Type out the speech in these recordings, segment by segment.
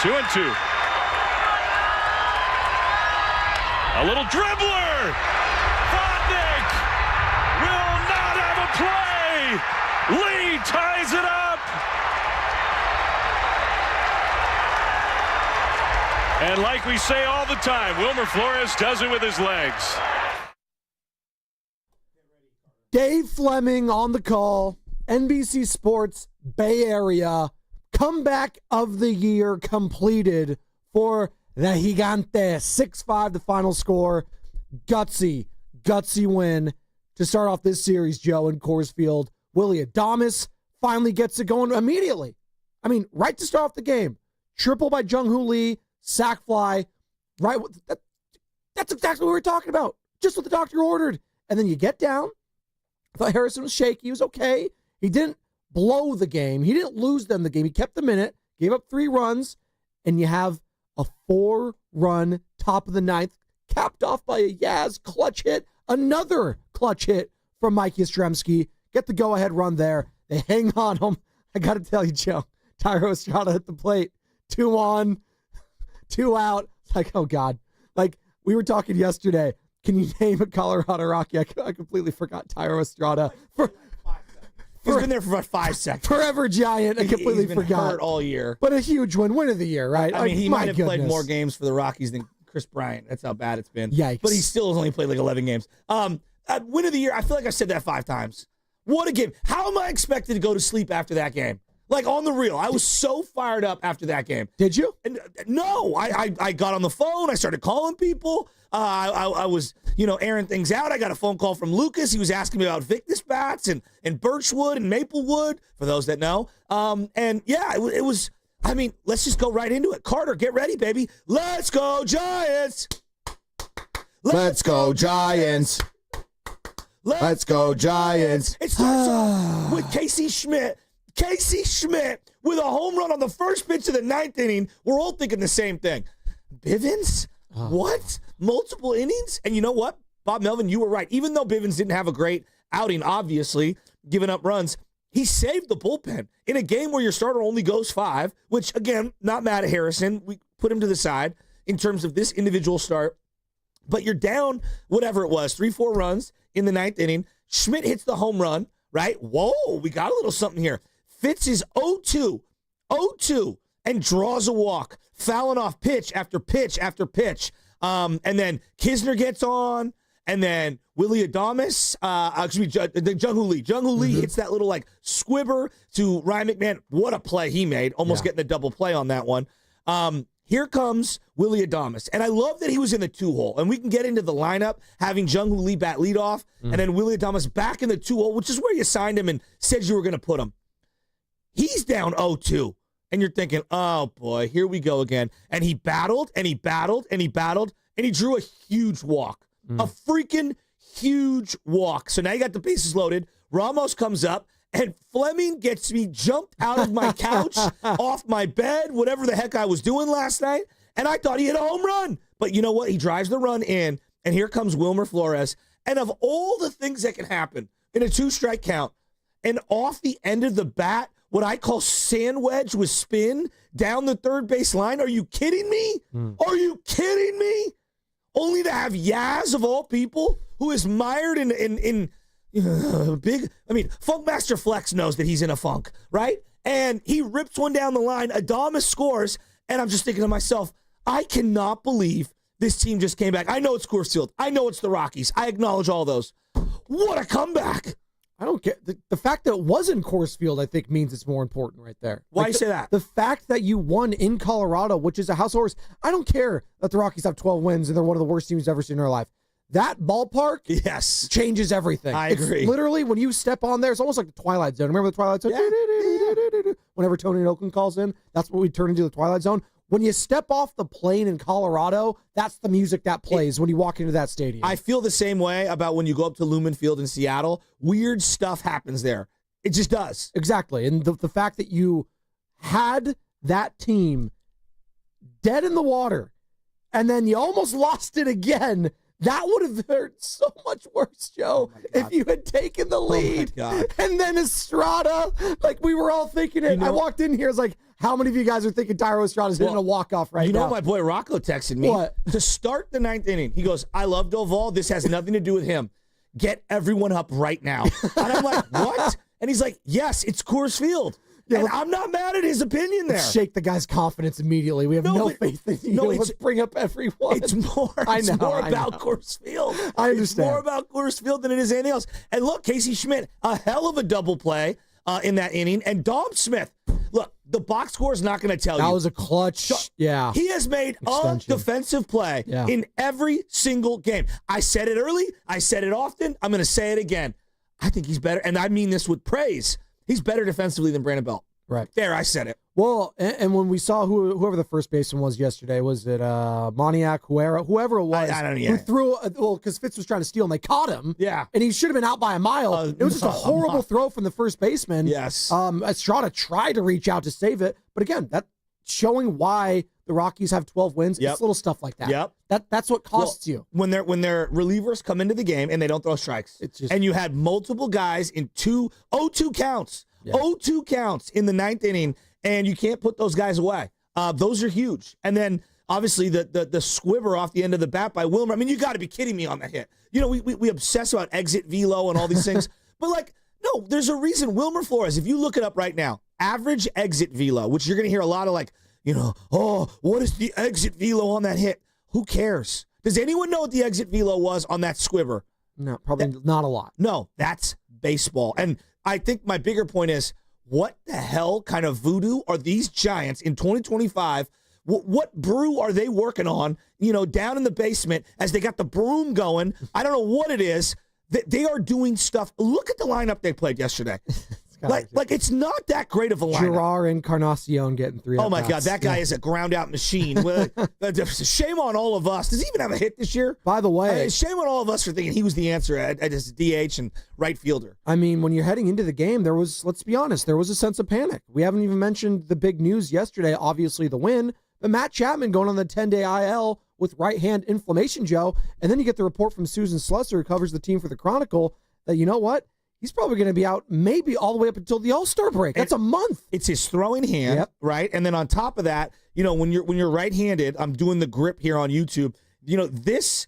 2-2. A little dribbler. Vodnik will not have a play. Lee ties it up. And like we say all the time, Wilmer Flores does it with his legs. Dave Fleming on the call. NBC Sports Bay Area. Comeback of the year completed for the Gigantes. 6-5 the final score. Gutsy win to start off this series, Joe, in Coors Field. Willy Dibs finally gets it going immediately. I mean, right to start off the game. Triple by Jung-Hoo Lee, sac fly. Right, that's exactly what we were talking about. Just what the doctor ordered. And then you get down. I thought Harrison was shaky. He was okay. He didn't blow the game. He didn't lose them the game. He kept them in it, gave up 3 runs, and you have a 4-run top of the ninth, capped off by a Yaz clutch hit, another clutch hit from Mike Yastrzemski. Get the go-ahead run there. They hang on him. I got to tell you, Joe, Thairo Estrada at the plate. 2 on, 2 out. It's like, oh, God. Like, we were talking yesterday. Can you name a Colorado Rocky? I completely forgot Thairo Estrada. He's been there for about 5 seconds. Forever Giant. I completely He's been forgot. hurt all year. But a huge win of the year, right? I mean, he might have goodness. played more games for the Rockies than Chris Bryant. That's how bad it's been. Yikes. But he still has only played like 11 games. Win of the year, I feel like I said that 5 times. What a game. How am I expected to go to sleep after that game? Like, on the real. I was so fired up after that game. Did you? And, no. I got on the phone. I started calling people. I was, airing things out. I got a phone call from Lucas. He was asking me about Victus bats and Birchwood and Maplewood, for those that know. And, yeah, it was, I mean, let's just go right into it. Carter, get ready, baby. Let's go, Giants. Let's go, Giants. Let's go, Giants. It starts off with Casey Schmidt. Casey Schmidt with a home run on the first pitch of the 9th inning. We're all thinking the same thing. Bivens? What? Multiple innings? And you know what? Bob Melvin, you were right. Even though Bivens didn't have a great outing, obviously, giving up runs, he saved the bullpen in a game where your starter only goes 5, which, again, not mad at Harrison. We put him to the side in terms of this individual start. But you're down, whatever it was, 3-4 runs in the 9th inning. Schmidt hits the home run, right? Whoa, we got a little something here. Fitz is 0-2, and draws a walk, fouling off pitch after pitch after pitch. And then Kisner gets on, and then Willy Dibs, Jung-Hoo Lee. Jung-Hoo Lee hits that little, squibber to Ryan McMahon. What a play he made, almost getting a double play on that one. Here comes Willy Dibs. And I love that he was in the 2-hole. And we can get into the lineup, having Jung-Hoo Lee bat leadoff, and then Willy Dibs back in the 2-hole, which is where you signed him and said you were going to put him. He's down 0-2. And you're thinking, oh, boy, here we go again. And he battled, and he battled, and he battled, and he drew a huge walk. A freaking huge walk. So now you got the bases loaded. Ramos comes up, and Fleming gets me jumped out of my couch, off my bed, whatever the heck I was doing last night, and I thought he hit a home run. But you know what? He drives the run in, and here comes Wilmer Flores. And of all the things that can happen in a 2-strike count, and off the end of the bat, what I call sand wedge with spin down the third base line. Are you kidding me? Are you kidding me? Only to have Yaz, of all people, who is mired in big, Funkmaster Flex knows that he's in a funk, right? And he rips one down the line. Adames scores, and I'm just thinking to myself, I cannot believe this team just came back. I know it's Coors Field. I know it's the Rockies. I acknowledge all those. What a comeback. I don't get the fact that it was in Coors Field, I think, means it's more important right there. Why you say that? The fact that you won in Colorado, which is a house horse. I don't care that the Rockies have 12 wins and they're one of the worst teams ever seen in their life. That ballpark changes everything. I agree. It's literally, when you step on there, it's almost like the Twilight Zone. Remember the Twilight Zone? Yeah. Whenever Tony and Oakland calls in, that's what we turn into, the Twilight Zone. When you step off the plane in Colorado, that's the music that plays when you walk into that stadium. I feel the same way about when you go up to Lumen Field in Seattle. Weird stuff happens there. It just does. Exactly. And the fact that you had that team dead in the water, and then you almost lost it again That would have hurt so much worse, Joe, if you had taken the lead. And then Estrada, like we were all thinking it. I walked in here, it's like, how many of you guys are thinking Tyro Estrada's hitting a walk-off right now? You know, my boy Rocco texted me. What? To start the 9th inning. He goes, I love Doval. This has nothing to do with him. Get everyone up right now. And I'm like, what? And he's like, yes, it's Coors Field. Yeah, and I'm not mad at his opinion there. Shake the guy's confidence immediately. We have no faith in you. Let's bring up everyone. It's more about Coors Field. I understand. It's more about Coors Field than it is anything else. And look, Casey Schmidt, a hell of a double play in that inning. And Dom Smith, look, the box score is not going to tell you. That was a clutch. Yeah. He has made a defensive play in every single game. I said it early. I said it often. I'm going to say it again. I think he's better, and I mean this with praise. He's better defensively than Brandon Belt. Right. There, I said it. Well, and when we saw whoever the first baseman was yesterday, was it Moniak, whoever it was, I don't know, who threw, because Fitz was trying to steal, and they caught him. Yeah. And he should have been out by a mile. It was just a horrible throw from the first baseman. Yes. Estrada tried to reach out to save it, but again, that's showing why the Rockies have 12 wins. It's little stuff like that. Yep. That's what costs you. When their relievers come into the game and they don't throw strikes. And you had multiple guys in 0-2 counts. 0-2 counts in the 9th inning, and you can't put those guys away. Those are huge. And then, obviously, the squibber off the end of the bat by Wilmer. I mean, you got to be kidding me on the hit. You know, we obsess about exit velo and all these things. But, like, no, there's a reason. Wilmer Flores, if you look it up right now, average exit velo, which you're going to hear a lot of, like, you know, oh, what is the exit velo on that hit? Who cares? Does anyone know what the exit velo was on that squibber? No, probably not a lot. No, that's baseball. And I think my bigger point is, what the hell kind of voodoo are these Giants in 2025? What brew are they working on, you know, down in the basement as they got the broom going? I don't know what it is. They are doing stuff. Look at the lineup they played yesterday. Like it's not that great of a lineup. Gerard Encarnacion getting 3 Oh, my God. That guy is a ground-out machine. Shame on all of us. Does he even have a hit this year? By the way. Shame on all of us for thinking he was the answer at his DH and right fielder. I mean, when you're heading into the game, let's be honest, there was a sense of panic. We haven't even mentioned the big news yesterday, obviously the win, but Matt Chapman going on the 10-day IL with right hand inflammation, Joe. And then you get the report from Susan Slusser, who covers the team for the Chronicle, that, you know what? He's probably going to be out maybe all the way up until the All-Star break. That's a month. It's his throwing hand, right? And then on top of that, you know, when you're right-handed, I'm doing the grip here on YouTube. You know, this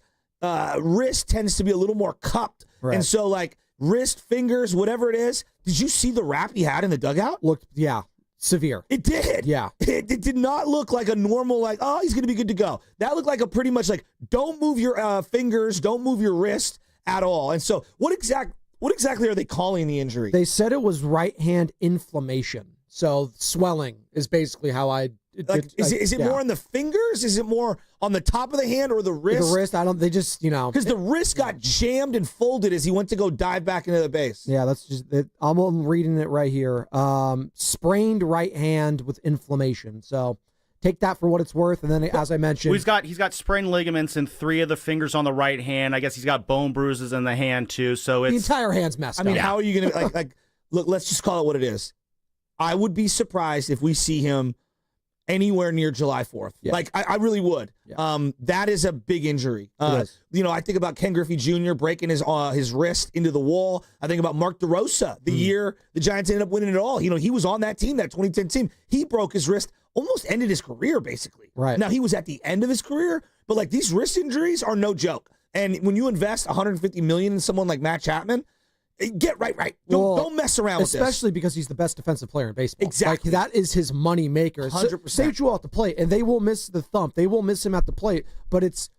wrist tends to be a little more cupped. Right. And so, like, wrist, fingers, whatever it is. Did you see the wrap he had in the dugout? Looked, severe. It did. Yeah. It did not look like a normal, like, oh, he's going to be good to go. That looked like a pretty much like, don't move your fingers, don't move your wrist at all. And so what exactly are they calling the injury? They said it was right hand inflammation. So swelling is basically how is it more on the fingers? Is it more on the top of the hand or the wrist? The wrist, they just, you know. Because the wrist got jammed and folded as he went to go dive back into the base. Yeah, that's just it. I'm reading it right here. Sprained right hand with inflammation. So take that for what it's worth. And then, as I mentioned, he's got sprained ligaments in 3 of the fingers on the right hand. I guess he's got bone bruises in the hand too. So the entire hand's messed up. I mean, how are you going to like? Look, let's just call it what it is. I would be surprised if we see him anywhere near July 4th. Yeah. Like, I really would. Yeah. That is a big injury. You know, I think about Ken Griffey Jr. breaking his wrist into the wall. I think about Mark DeRosa, the year the Giants ended up winning it all. You know, he was on that team, that 2010 team. He broke his wrist, almost ended his career, basically. Right. Now, he was at the end of his career, but, like, these wrist injuries are no joke. And when you invest $150 million in someone like Matt Chapman, get right. Don't mess around with this. Especially because he's the best defensive player in baseball. Exactly. Like, that is his money maker. 100%. Say what you will at the plate, and they will miss the thump. They will miss him at the plate, but it's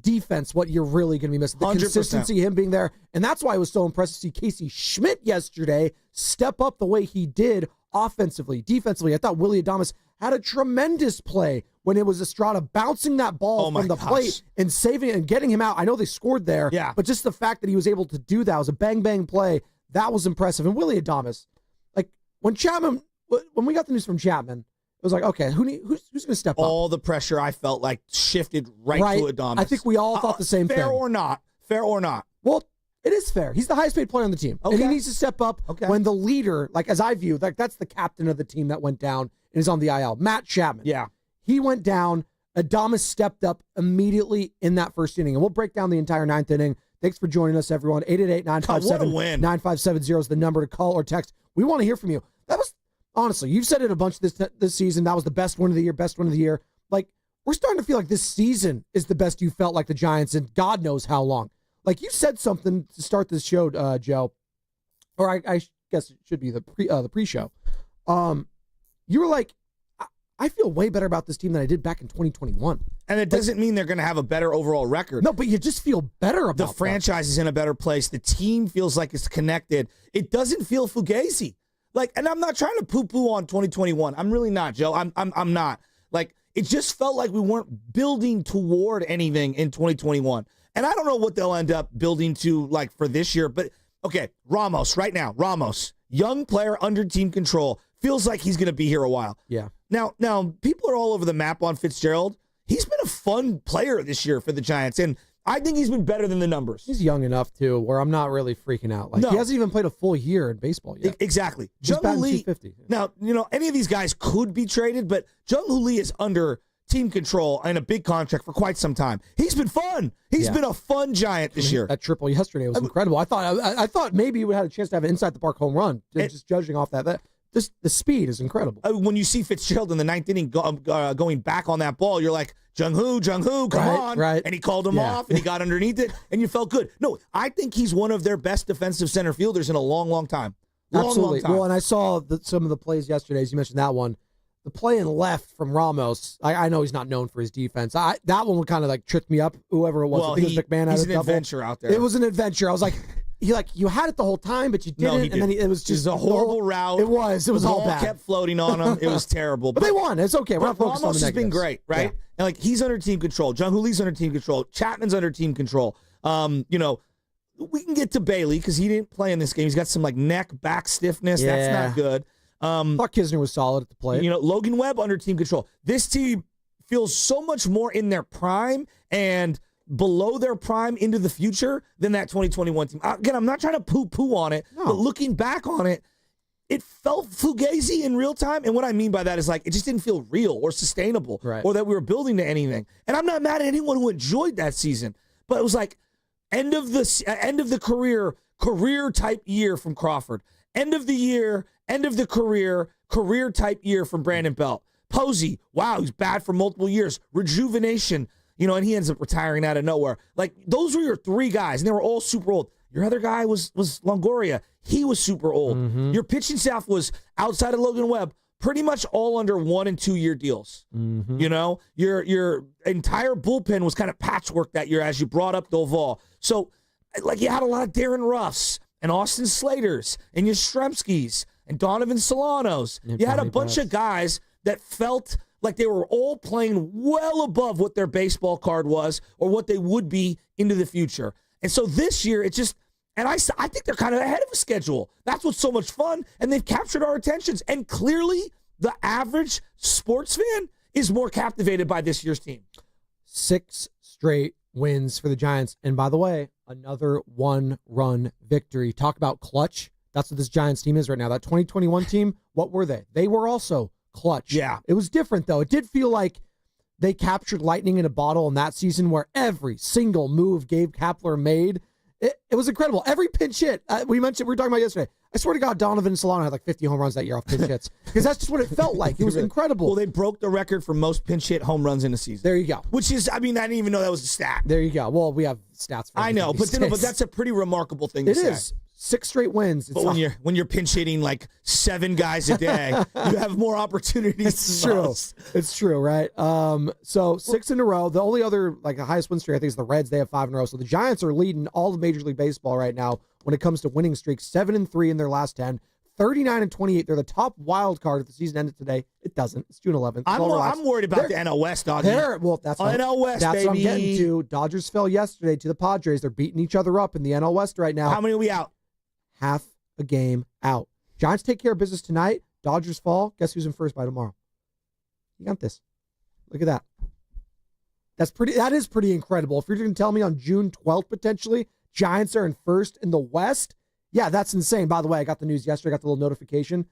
defense what you're really going to be missing. The 100%. Consistency, him being there. And that's why I was so impressed to see Casey Schmidt yesterday step up the way he did offensively. Defensively, I thought Willy Adames had a tremendous play when it was Estrada bouncing that ball from the plate and saving it and getting him out. I know they scored there, but just the fact that he was able to do that was a bang play. That was impressive. And Willy Adames, like when we got the news from Chapman, it was like, okay, who's going to step up? All the pressure I felt like shifted right to Adames. I think we all thought the same thing. Fair or not. Well, it is fair. He's the highest paid player on the team. Okay. And he needs to step up when the leader, like as I view, like that's the captain of the team that went down and is on the IL. Matt Chapman. Yeah. He went down. Adames stepped up immediately in that first inning. And we'll break down the entire ninth inning. Thanks for joining us, everyone. 888-957-9570 is the number to call or text. We want to hear from you. That was, honestly, you've said it a bunch this season. That was the best win of the year, Like, we're starting to feel like this season is the best you felt like the Giants in God knows how long. Like, you said something to start this show, Joe, or I guess it should be the pre-show. You were like, I feel way better about this team than I did back in 2021. And it doesn't mean they're going to have a better overall record. No, but you just feel better about the franchise is in a better place. The team feels like it's connected. It doesn't feel fugazi. Like, and I'm not trying to poo-poo on 2021. I'm really not, Joe. I'm not. Like, it just felt like we weren't building toward anything in 2021. And I don't know what they'll end up building to, like, for this year. But, okay, Ramos, right now, young player under team control, feels like he's going to be here a while. Yeah. Now, people are all over the map on Fitzgerald. He's been a fun player this year for the Giants, and I think he's been better than the numbers. He's young enough, too, where I'm not really freaking out. Like, he hasn't even played a full year in baseball yet. Exactly. He's batting Lee. 250. Now, any of these guys could be traded, but Jung-Hoo Lee is under team control and a big contract for quite some time. He's been fun. He's been a fun Giant this year. That triple yesterday was incredible. I thought maybe he would have had a chance to have an inside-the-park home run, just judging off that. The speed is incredible. When you see Fitzgerald in the ninth inning going back on that ball, you're like, Jung-Hoo, come on. Right. And he called him off, and he got underneath it, and you felt good. No, I think he's one of their best defensive center fielders in a long, long time. Absolutely. Long time. Well, and I saw some of the plays yesterday, as you mentioned that one. The play in left from Ramos, I know he's not known for his defense. That one would kind of like trick me up, whoever it was. Well, I think it was McMahon. He's an adventure out there. It was an adventure. I was like, you had it the whole time, but you didn't. No, he didn't. And then it was just a horrible route. It was the all ball bad. Kept floating on him. It was terrible. But they won. It's okay. We're not focused on the Ramos has been negatives. great, right? Yeah. And like he's under team control. Jung-Hoo Lee's under team control. Chapman's under team control. We can get to Bailey because he didn't play in this game. He's got some like back stiffness. Yeah. That's not good. Thought Kisner was solid at the plate. Logan Webb under team control. This team feels so much more in their prime and below their prime into the future than that 2021 team. Again, I'm not trying to poo-poo on it, but looking back on it, it felt fugazi in real time. And what I mean by that is like it just didn't feel real or sustainable or that we were building to anything. And I'm not mad at anyone who enjoyed that season, but it was like end of the career type year from Crawford. End of the year, end of the career type year from Brandon Belt. Posey, wow, he's bad for multiple years. Rejuvenation, and he ends up retiring out of nowhere. Like, those were your three guys, and they were all super old. Your other guy was Longoria. He was super old. Mm-hmm. Your pitching staff was, outside of Logan Webb, pretty much all under 1 and 2 year deals. Mm-hmm. Your entire bullpen was kind of patchwork that year as you brought up Doval. So, like, you had a lot of Darren Ruffs and Austin Slaters and Yastrzemskis and Donovan Solanos. You had a bunch of guys that felt like they were all playing well above what their baseball card was or what they would be into the future. And so this year, I think they're kind of ahead of a schedule. That's what's so much fun, and they've captured our attentions. And clearly, the average sports fan is more captivated by this year's team. 6 straight wins for the Giants. And by the way, another 1-run victory. Talk about clutch. That's what this Giants team is right now. That 2021 team, what were they? They were also clutch. Yeah. It was different, though. It did feel like they captured lightning in a bottle in that season where every single move Gabe Kapler made, it was incredible. Every pinch hit, we were talking about yesterday. I swear to God, Donovan Solano had like 50 home runs that year off pinch hits because that's just what it felt like. It was incredible. Well, they broke the record for most pinch hit home runs in a season. There you go. Which is, I didn't even know that was a stat. There you go. Well, we have stats for I know, but that's a pretty remarkable thing to say. It is. 6 straight wins. But when you're pinch hitting like 7 guys a day, you have more opportunities. It's true. It's true, right? So 6 in a row. The only other the highest win streak I think is the Reds. They have 5 in a row. So the Giants are leading all of Major League Baseball right now when it comes to winning streaks. 7-3 in their last 10. 39-28. They're the top wild card if the season ended today. It doesn't. It's June 11th. I'm worried about the NL West, dog. Well, that's NL West, that's baby. what I'm getting to. Dodgers fell yesterday to the Padres. They're beating each other up in the NL West right now. How many are we out? Half a game out. Giants take care of business tonight. Dodgers fall. Guess who's in first by tomorrow? You got this. Look at that. That is pretty incredible. If you're going to tell me on June 12th, potentially, Giants are in first in the West, yeah, that's insane. By the way, I got the news yesterday. I got the little notification.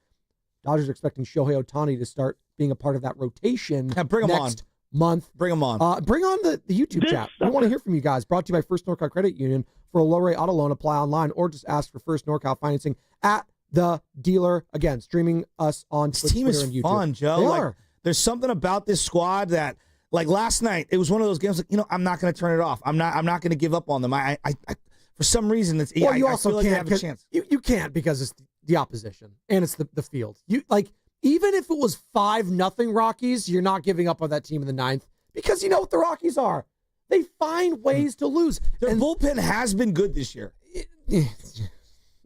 Dodgers are expecting Shohei Ohtani to start being a part of that rotation Bring him next month. Bring them on. Bring on the YouTube chat. We want to hear from you guys. Brought to you by First NorCal Credit Union. For a low-rate auto loan, apply online or just ask for First NorCal financing at the dealer. Again, streaming us on This team is Twitter and YouTube. fun, Joe. They Like, are. there's something about this squad that, like last night, it was one of those games. Like, I'm not going to turn it off. I'm not going to give up on them. I for some reason, it's. Well, you I also feel like they can't. have a chance. You can't because it's the opposition and it's the field. You like even if it was 5-0 Rockies, you're not giving up on that team in the ninth because you know what the Rockies are. They find ways to lose. Their bullpen has been good this year.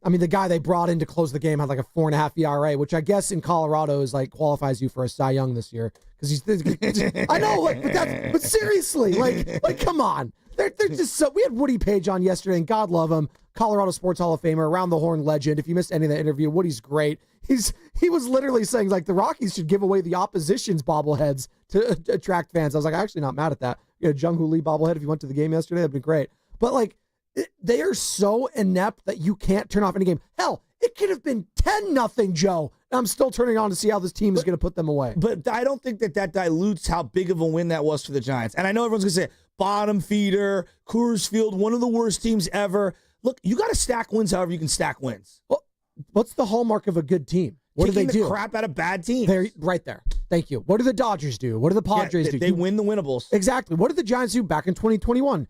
I mean, the guy they brought in to close the game had like a 4.5 ERA, which I guess in Colorado is like qualifies you for a Cy Young this year because he's. I know, like, but seriously, like, come on, they're just so. We had Woody Page on yesterday, and God love him, Colorado Sports Hall of Famer, around the horn legend. If you missed any of that interview, Woody's great. He was literally saying like the Rockies should give away the opposition's bobbleheads to attract fans. I was like, I'm actually not mad at that. You know, Jung Hoo Lee bobblehead. If you went to the game yesterday, that'd be great. But like. They are so inept that you can't turn off any game. Hell, it could have been 10-0, Joe. And I'm still turning on to see how this team is going to put them away. But I don't think that dilutes how big of a win that was for the Giants. And I know everyone's going to say, bottom feeder, Coors Field, one of the worst teams ever. Look, you got to stack wins however you can stack wins. Well, what's the hallmark of a good team? What do they do? Taking the crap out of bad teams. They're right there. Thank you. What do the Dodgers do? What do the Padres do? They win the winnables. Exactly. What did the Giants do back in 2021?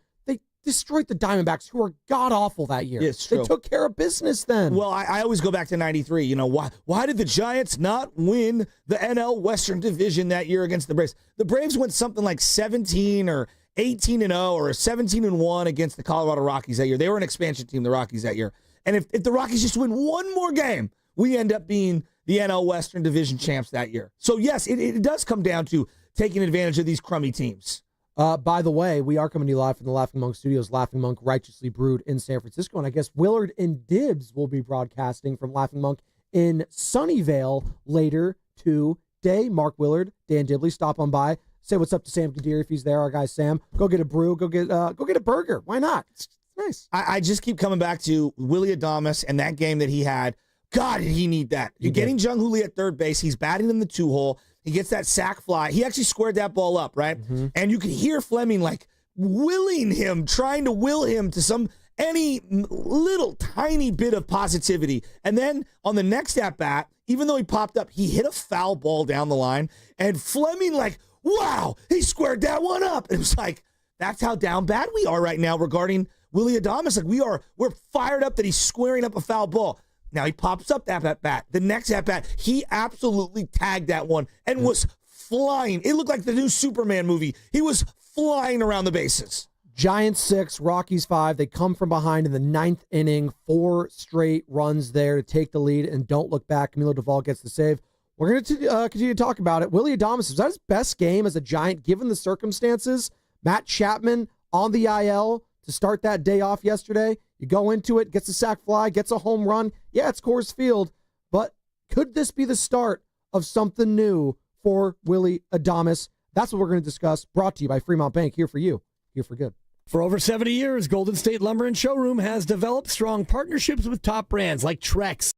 Destroyed the Diamondbacks, who were god-awful that year. Yeah, it's true. They took care of business then. Well, I always go back to 93. You know, why did the Giants not win the NL Western Division that year against the Braves? The Braves went something like 17 or 18-0 or 17-1 against the Colorado Rockies that year. They were an expansion team, the Rockies, that year. And if the Rockies just win one more game, we end up being the NL Western Division champs that year. So, yes, it does come down to taking advantage of these crummy teams. By the way, we are coming to you live from the Laughing Monk Studios, Laughing Monk Righteously Brewed in San Francisco. And I guess Willard and Dibs will be broadcasting from Laughing Monk in Sunnyvale later today. Mark Willard, Dan Dibley, stop on by. Say what's up to Sam Kadiri if he's there. Our guy Sam. Go get a brew. Go get a burger. Why not? It's nice. I just keep coming back to Willy Adames and that game that he had. God, did he need that? You're getting Jung Hoo Lee at third base. He's batting in the 2-hole. He gets that sac fly. He actually squared that ball up, right? Mm-hmm. And you could hear Fleming like trying to will him to any little tiny bit of positivity. And then on the next at-bat, even though he popped up, he hit a foul ball down the line. And Fleming like, wow, he squared that one up. And it was like, that's how down bad we are right now regarding Willy Adames. Like we're fired up that he's squaring up a foul ball. Now he pops up that at-bat. The next at-bat, he absolutely tagged that one and was flying. It looked like the new Superman movie. He was flying around the bases. Giants 6, Rockies 5. They come from behind in the 9th inning. 4 straight runs there to take the lead and don't look back. Camilo Duvall gets the save. We're going to continue to talk about it. Willy Adames, was that his best game as a Giant given the circumstances? Matt Chapman on the IL to start that day off yesterday. You go into it, gets a sac fly, gets a home run. Yeah, it's Coors Field, but could this be the start of something new for Willy Adames? That's what we're going to discuss. Brought to you by Fremont Bank. Here for you, here for good. For over 70 years, Golden State Lumber and Showroom has developed strong partnerships with top brands like Trex.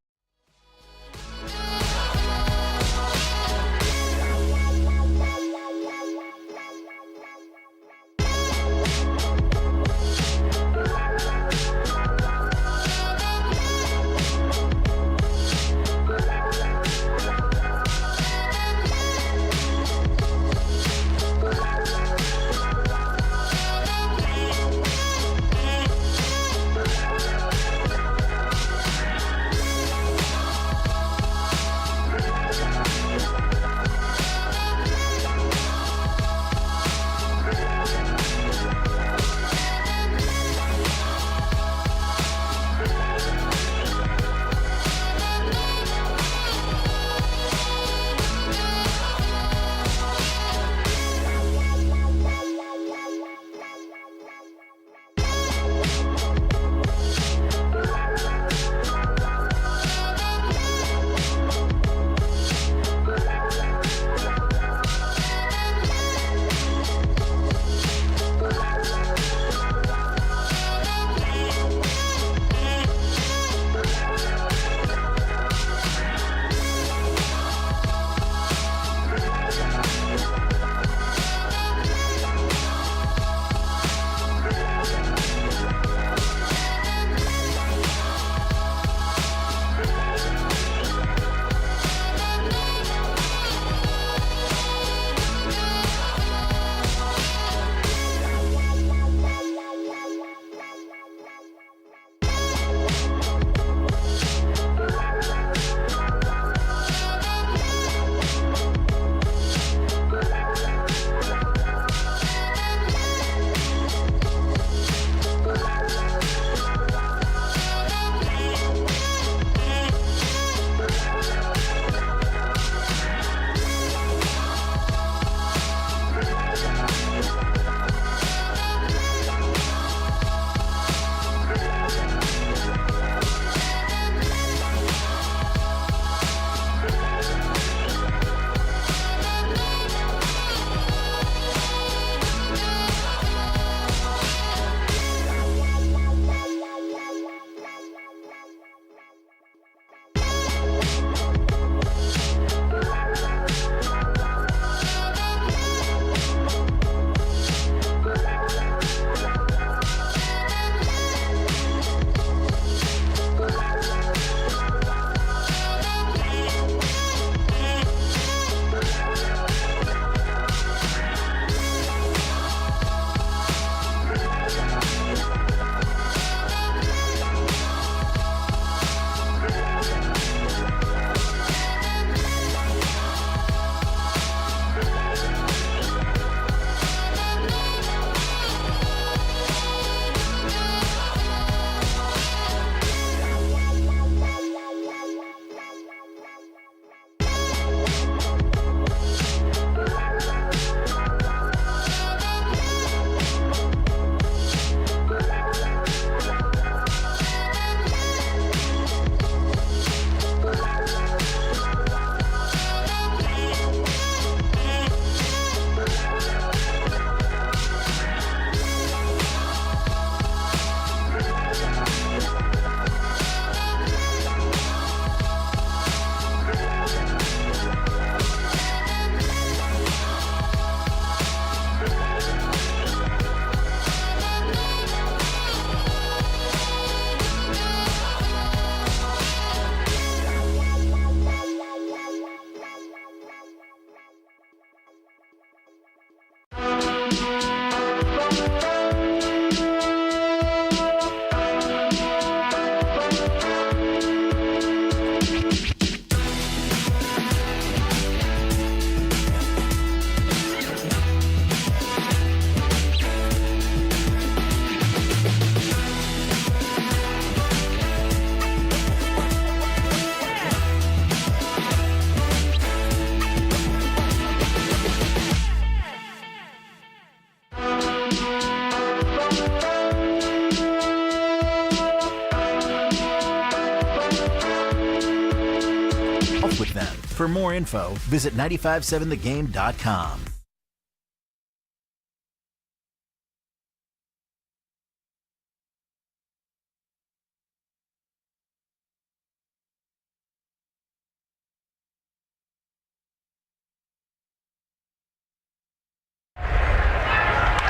With them. For more info, visit 957thegame.com.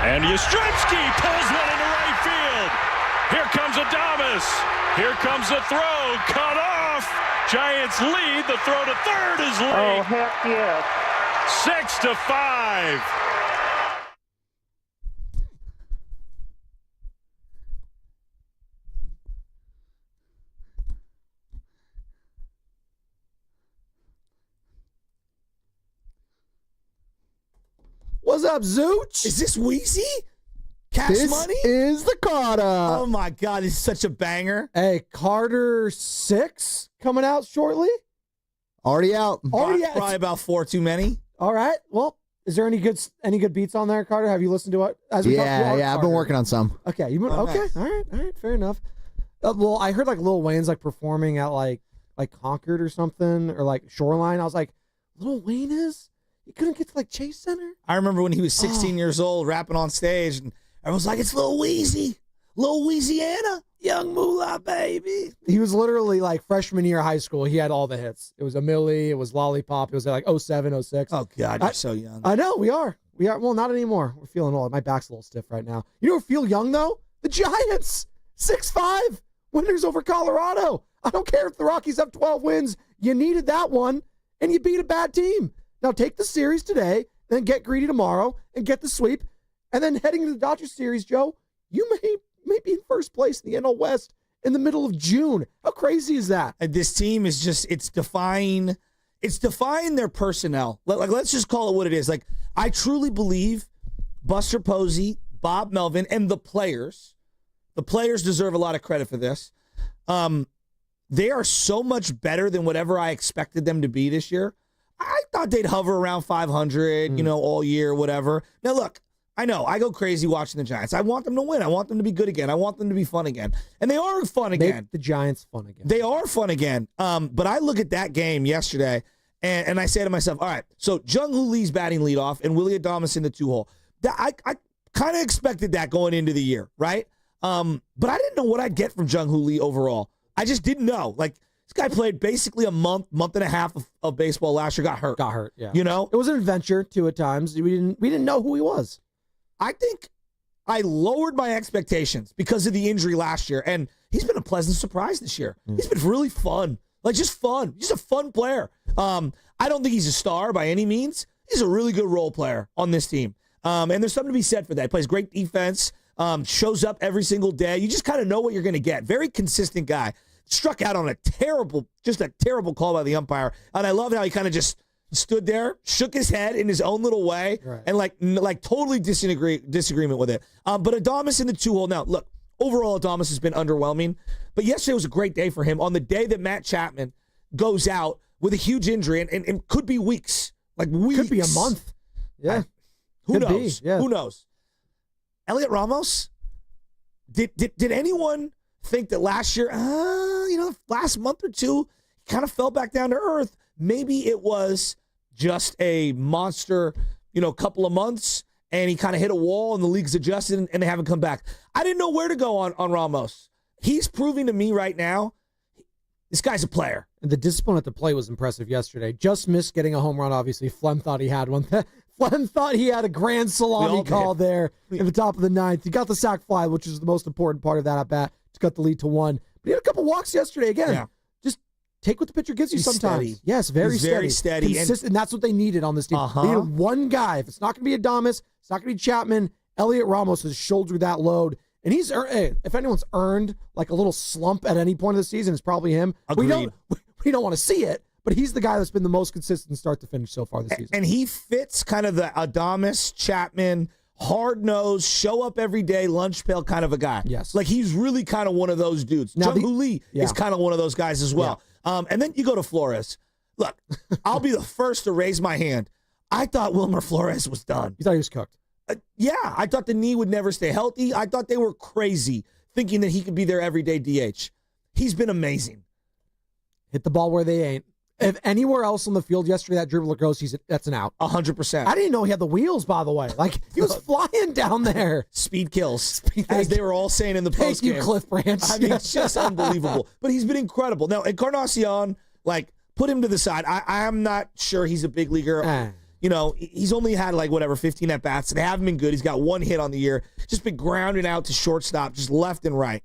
And Yastrzemski pulls one into right field. Here comes Adames. Here comes the throw. Cut off. Giants lead. The throw to third is late. Oh, heck yes. 6-5. What's up, Zooch? Is this Wheezy? Cash This money? is the Carter. Oh, my God. This is such a banger. Hey, Carter 6 coming out shortly. Already out. Probably about 4 too many. All right. Well, is there any good beats on there, Carter? Have you listened to it? As we talked Yeah, about I've been working on some. Okay, you Oh, okay? nice. All right. Fair enough. Well, I heard like Lil Wayne's like performing at like Concord or something, or like Shoreline. I was like, Lil Wayne is? He couldn't get to like Chase Center. I remember when he was 16 years old rapping on stage, and everyone's like, it's Lil Weezy. Lil Louisiana. Young Moolah, baby. He was literally like freshman year of high school. He had all the hits. It was a Millie. It was Lollipop. It was like 07, 06. Oh, God, you're so young. I know, we are. Well, not anymore. We're feeling old. My back's a little stiff right now. You know who feel young, though? The Giants. 6-5. Winners over Colorado. I don't care if the Rockies have 12 wins. You needed that one, and you beat a bad team. Now take the series today, then get greedy tomorrow, and get the sweep. And then heading into the Dodgers series, Joe, you may be in first place in the NL West in the middle of June. How crazy is that? And this team is just, it's defying their personnel. Let's just call it what it is. Like, I truly believe Buster Posey, Bob Melvin, and the players deserve a lot of credit for this. They are so much better than whatever I expected them to be this year. I thought they'd hover around 500, all year, whatever. Now, look, I know I go crazy watching the Giants. I want them to win. I want them to be good again. I want them to be fun again. And they are fun again. Make the Giants fun again. They are fun again. But I look at that game yesterday, and I say to myself, all right, so Jung-Hoo Lee's batting leadoff and Willy Adames in the 2-hole. I kind of expected that going into the year, right? But I didn't know what I'd get from Jung-Hoo Lee overall. I just didn't know. Like, this guy played basically a month and a half of baseball last year, got hurt. Yeah. You know? It was an adventure, too, at times. We didn't know who he was. I think I lowered my expectations because of the injury last year, and he's been a pleasant surprise this year. He's been really fun. Like, just fun. He's a fun player. I don't think he's a star by any means. He's a really good role player on this team. And there's something to be said for that. He plays great defense, shows up every single day. You just kind of know what you're going to get. Very consistent guy. Struck out on a terrible call by the umpire. And I love how he kind of just stood there, shook his head in his own little way, right, and like totally disagreement with it. But Adames in the 2-hole. Now, look, overall Adames has been underwhelming. But yesterday was a great day for him. On the day that Matt Chapman goes out with a huge injury and could be weeks. Like weeks. Could be a month. Yeah. Who Could knows? be, yeah. Who knows? Elliot Ramos? Did anyone think that last year, last month or two, he kind of fell back down to earth? Maybe it was just a monster, couple of months, and he kind of hit a wall and the league's adjusted and they haven't come back. I didn't know where to go on Ramos. He's proving to me right now, this guy's a player. The discipline at the plate was impressive yesterday. Just missed getting a home run, obviously. Flem thought he had one. Flem thought he had a grand salami call there in the top of the ninth. He got the sac fly, which is the most important part of that at bat, to cut the lead to 1. But he had a couple walks yesterday again. Yeah. Just take what the pitcher gives you He's sometimes. steady. Yes, very He's steady. very steady. Consistent, and that's what they needed on this team. They needed one guy. If it's not going to be Adames, it's not going to be Chapman, Elliot Ramos has shouldered that load. And he's if anyone's earned like a little slump at any point of the season, it's probably him. Agreed. We don't want to see it, but he's the guy that's been the most consistent start to finish so far this season. And he fits kind of the Adames, Chapman, hard-nosed, show up every day, lunch pail kind of a guy. Yes. Like he's really kind of one of those dudes. Now Jung-Hoo Lee is kind of one of those guys as well. And then you go to Flores. Look, I'll be the first to raise my hand. I thought Wilmer Flores was done. You thought he was cooked? Yeah, I thought the knee would never stay healthy. I thought they were crazy thinking that he could be their everyday DH. He's been amazing. Hit the ball where they ain't. If anywhere else on the field yesterday that dribbler goes, that's an out. 100%. I didn't know he had the wheels, by the way. Like, he was flying down there. Speed kills, as they were all saying in the postgame. Thank you, Cliff Branch. I mean, it's just unbelievable. But he's been incredible. Now, Encarnacion, like, put him to the side. I am not sure he's a big leaguer. You know, he's only had, 15 at-bats. They haven't been good. He's got one hit on the year. Just been grounding out to shortstop, just left and right.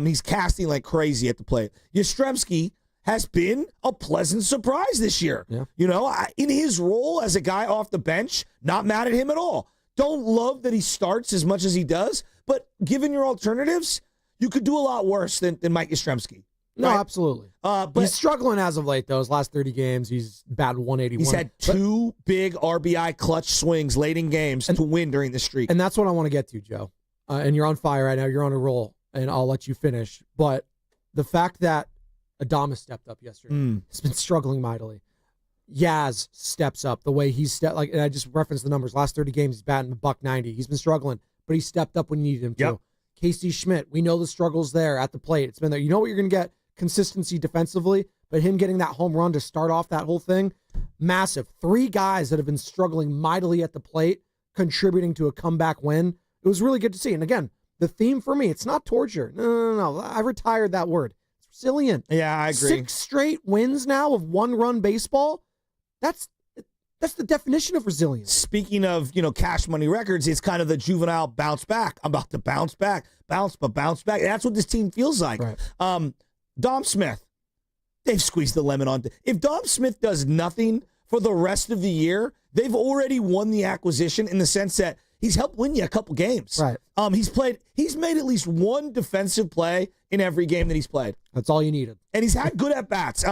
He's casting like crazy at the plate. Yastrzemski has been a pleasant surprise this year. Yeah. You know, in his role as a guy off the bench, not mad at him at all. Don't love that he starts as much as he does, but given your alternatives, you could do a lot worse than Mike Yastrzemski. No, right? absolutely. But he's struggling as of late, though. His last 30 games, he's batted 181. he's had two big RBI clutch swings late in games to win during the streak. And that's what I want to get to, Joe. And you're on fire right now. You're on a roll, and I'll let you finish. But the fact that Adames stepped up yesterday has been struggling mightily. Yaz steps up the way he's stepped. And I just referenced the numbers. Last 30 games, he's batting $190. He's been struggling, but he stepped up when you needed him to. Yep. Casey Schmidt, we know the struggles there at the plate. It's been there. You know what you're going to get? Consistency defensively, but him getting that home run to start off that whole thing, massive. 3 guys that have been struggling mightily at the plate, contributing to a comeback win. It was really good to see. And again, the theme for me, it's not torture. No. I retired that word. It's resilient. Yeah, I agree. 6 straight wins now of 1-run baseball. That's the definition of resilience. Speaking of, cash money records, it's kind of the juvenile bounce back. I'm about to bounce back. Bounce back. That's what this team feels like. Right. Dom Smith, they've squeezed the lemon on. If Dom Smith does nothing for the rest of the year, they've already won the acquisition in the sense that he's helped win you a couple games. Right. He's made at least one defensive play in every game that he's played. That's all you needed. And he's had good at-bats.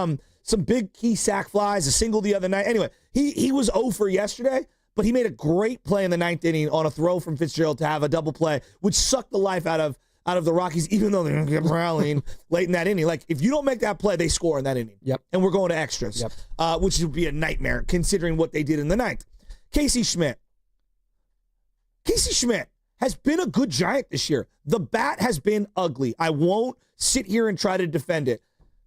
Some big key sack flies, a single the other night. Anyway, he was 0 for yesterday, but he made a great play in the 9th inning on a throw from Fitzgerald to have a double play, which sucked the life out of the Rockies, even though they kept rallying late in that inning. Like, if you don't make that play, they score in that inning. Yep. And we're going to extras, which would be a nightmare considering what they did in the 9th. Casey Schmidt has been a good Giant this year. The bat has been ugly. I won't sit here and try to defend it.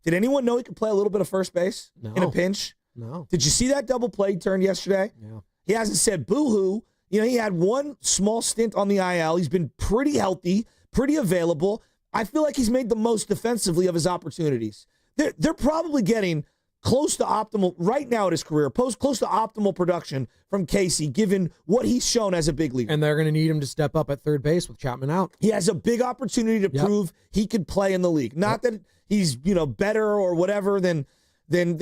Did anyone know he could play a little bit of first base in a pinch? No. Did you see that double play he turned yesterday? Yeah. He hasn't said boo-hoo. He had one small stint on the IL. He's been pretty healthy, pretty available. I feel like he's made the most defensively of his opportunities. They're probably getting close to optimal right now at his career, close to optimal production from Casey, given what he's shown as a big leaguer. And they're going to need him to step up at third base with Chapman out. He has a big opportunity to prove he could play in the league. Not that he's better or whatever than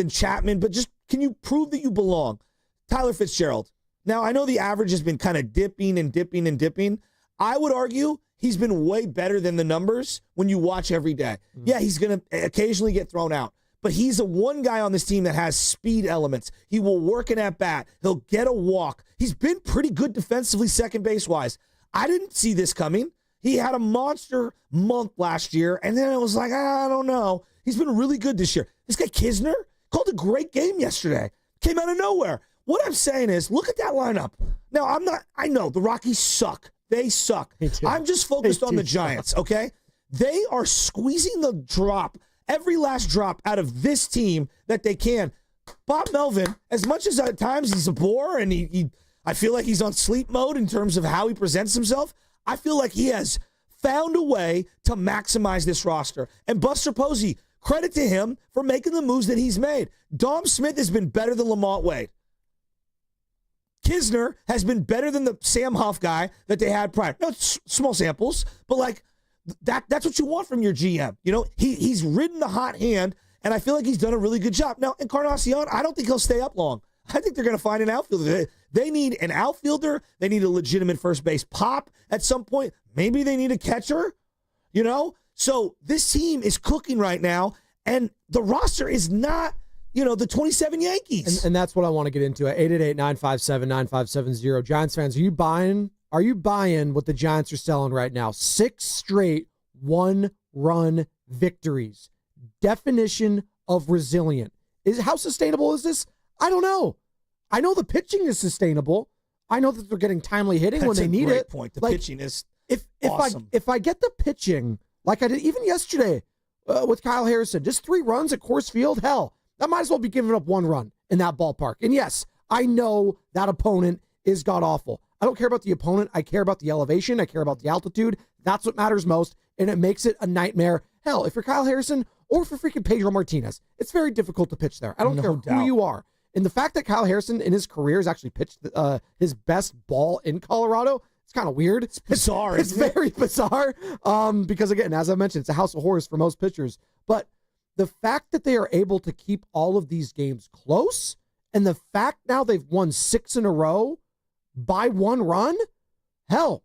Chapman, but just can you prove that you belong? Tyler Fitzgerald. Now, I know the average has been kind of dipping and dipping and dipping. I would argue he's been way better than the numbers when you watch every day. Yeah, he's going to occasionally get thrown out, but he's the one guy on this team that has speed elements. He will work an at-bat. He'll get a walk. He's been pretty good defensively second base-wise. I didn't see this coming. He had a monster month last year, and then I was like, I don't know. He's been really good this year. This guy Kisner called a great game yesterday. Came out of nowhere. What I'm saying is, look at that lineup. Now, I know the Rockies suck. They suck. I'm just focused on the Giants, okay? They are squeezing the drop, every last drop out of this team that they can. Bob Melvin, as much as at times he's a bore and I feel like he's on sleep mode in terms of how he presents himself, I feel like he has found a way to maximize this roster. And Buster Posey, credit to him for making the moves that he's made. Dom Smith has been better than Lamont Wade. Kisner has been better than the Sam Huff guy that they had prior. No, it's small samples, but that's what you want from your GM. He's ridden the hot hand, And I feel like he's done a really good job. Now, Encarnacion, I don't think he'll stay up long. I think they're going to find an outfielder. They need an outfielder. They need a legitimate first base pop at some point. Maybe they need a catcher, you know? So this team is cooking right now, and the roster is not, the 27 Yankees. And that's what I want to get into at 888-957-9570. Giants fans, are you buying what the Giants are selling right now? 6 straight one-run victories. Definition of resilient. How sustainable is this? I don't know. I know the pitching is sustainable. I know that they're getting timely hitting when they need it. That's a great point. The pitching is awesome. If I get the pitching, like I did even yesterday with Kyle Harrison, just 3 runs at Coors Field, hell, that might as well be giving up 1 run in that ballpark. And yes, I know that opponent is god-awful. I don't care about the opponent. I care about the elevation. I care about the altitude. That's what matters most, and it makes it a nightmare. Hell, if you're Kyle Harrison or for freaking Pedro Martinez, it's very difficult to pitch there. I don't care who you are. And the fact that Kyle Harrison in his career has actually pitched his best ball in Colorado, it's kind of weird. It's bizarre. It's very bizarre because, again, as I mentioned, it's a house of horrors for most pitchers. But the fact that they are able to keep all of these games close, and the fact now they've won 6 in a row by 1 run, hell,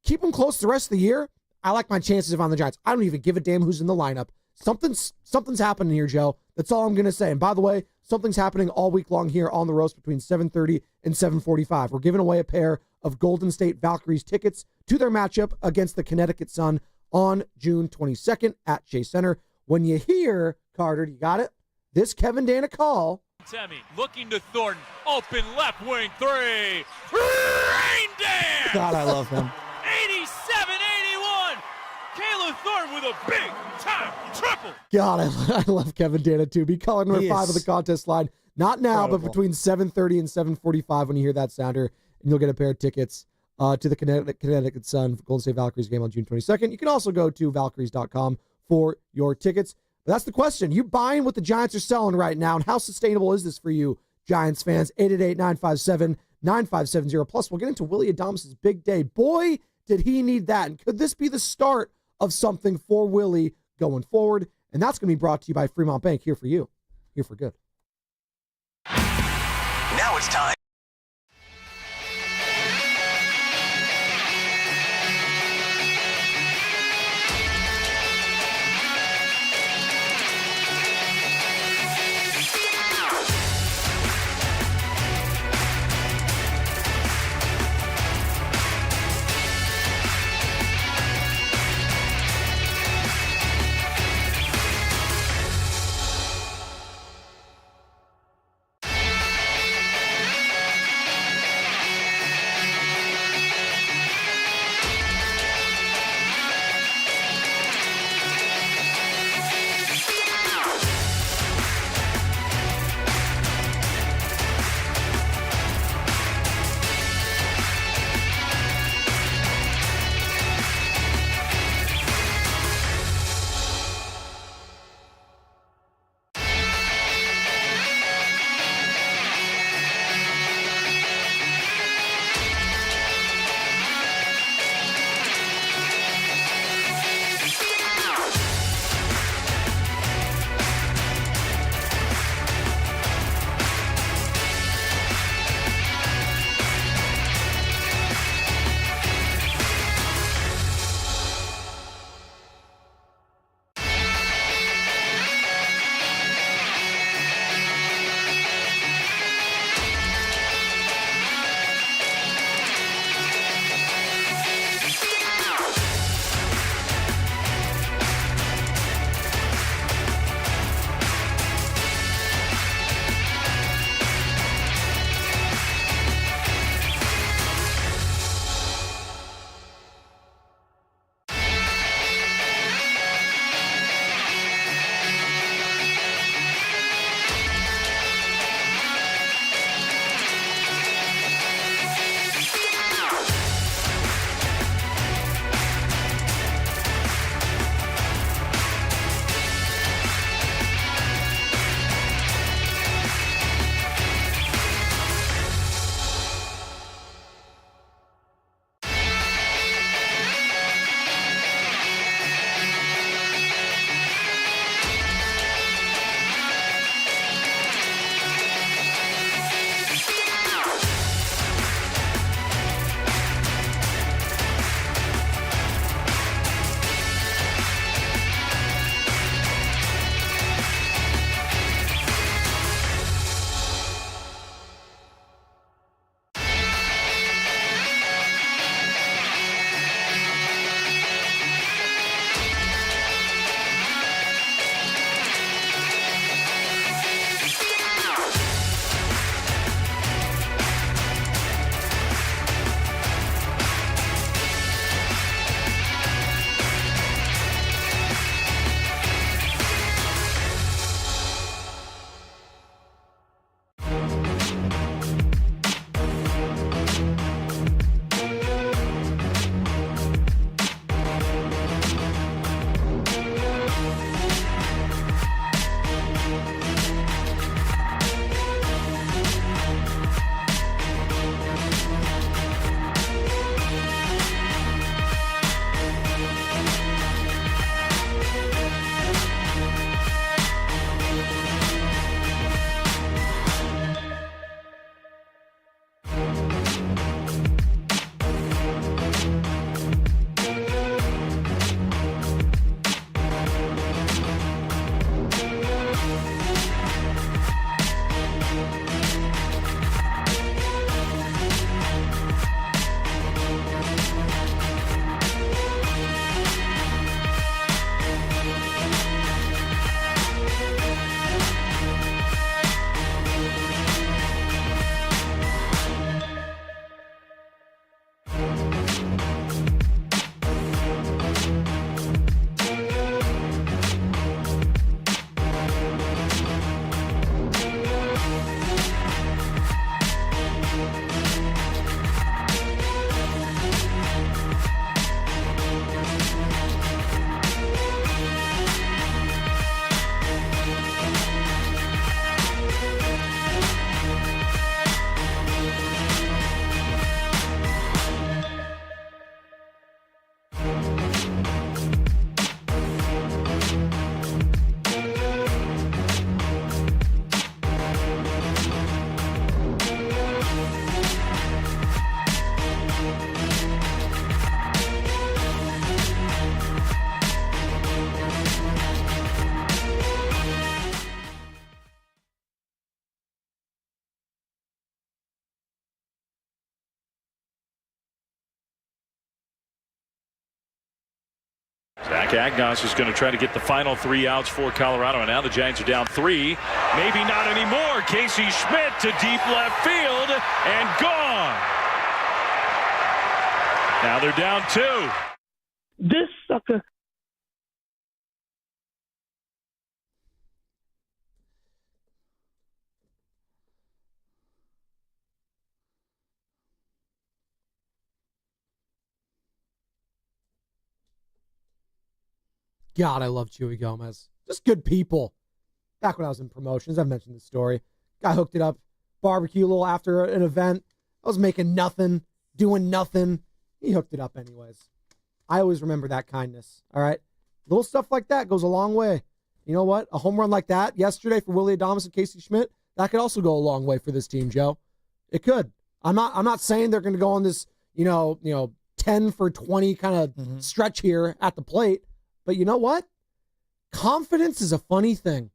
keep them close the rest of the year. I like my chances if I'm the Giants. I don't even give a damn who's in the lineup. Something's happening here, Joe. That's all I'm going to say. And by the way, something's happening all week long here on the roast between 7:30 and 7:45. We're giving away a pair of Golden State Valkyries tickets to their matchup against the Connecticut Sun on June 22nd at Chase Center. When you hear, Carter, you got it? This Kevin Dana call. Temmie looking to Thornton. Open left wing 3. Rain dance! God, I love him. 87-81. Caleb Thornton with a big-time triple. God, I love Kevin Dana, too. Be caller number 5 of the contest line. Not now, Incredible. but between 7:30 and 7:45 when you hear that sounder, and you'll get a pair of tickets to the Connecticut Sun Golden State Valkyries game on June 22nd. You can also go to Valkyries.com for your tickets. But that's the question. You buying what the Giants are selling right now, and how sustainable is this for you, Giants fans? 888-957-9570. Plus, we'll get into Willy Adames' big day. Boy, did he need that. And could this be the start of something for Willy going forward? And that's going to be brought to you by Fremont Bank, here for you, here for good. Now it's time. Zach Agnos is going to try to get the final 3 outs for Colorado, and now the Giants are down 3. Maybe not anymore. Casey Schmidt to deep left field and gone. Now they're down 2. This sucker. God, I love Chewy Gomez. Just good people. Back when I was in promotions, I've mentioned this story. Guy hooked it up, barbecue a little after an event. I was making nothing, doing nothing. He hooked it up anyways. I always remember that kindness, all right? Little stuff like that goes a long way. You know what? A home run like that yesterday for Willy Adames and Casey Schmidt, that could also go a long way for this team, Joe. It could. I'm not saying they're going to go on this, 10 for 20 kind of stretch here at the plate. But you know what? Confidence is a funny thing.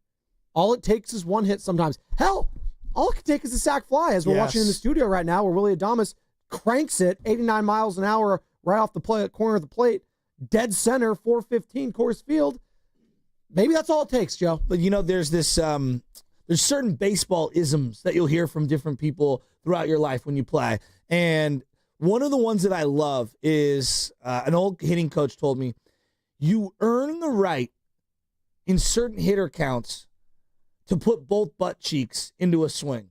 All it takes is one hit sometimes. Hell, all it can take is a sac fly, as we're watching in the studio right now, where Willy Adames cranks it 89 miles an hour right off the corner of the plate, dead center, 415 Coors Field. Maybe that's all it takes, Joe. But there's this there's certain baseball isms that you'll hear from different people throughout your life when you play. And one of the ones that I love is an old hitting coach told me, you earn the right in certain hitter counts to put both butt cheeks into a swing.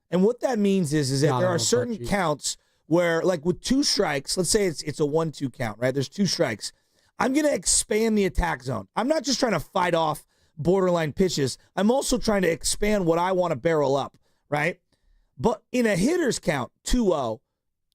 And what that means is that there are certain counts where, like with 2 strikes, let's say it's a 1-2 count, right? There's 2 strikes. I'm going to expand the attack zone. I'm not just trying to fight off borderline pitches. I'm also trying to expand what I want to barrel up, right? But in a hitter's count, 2-0,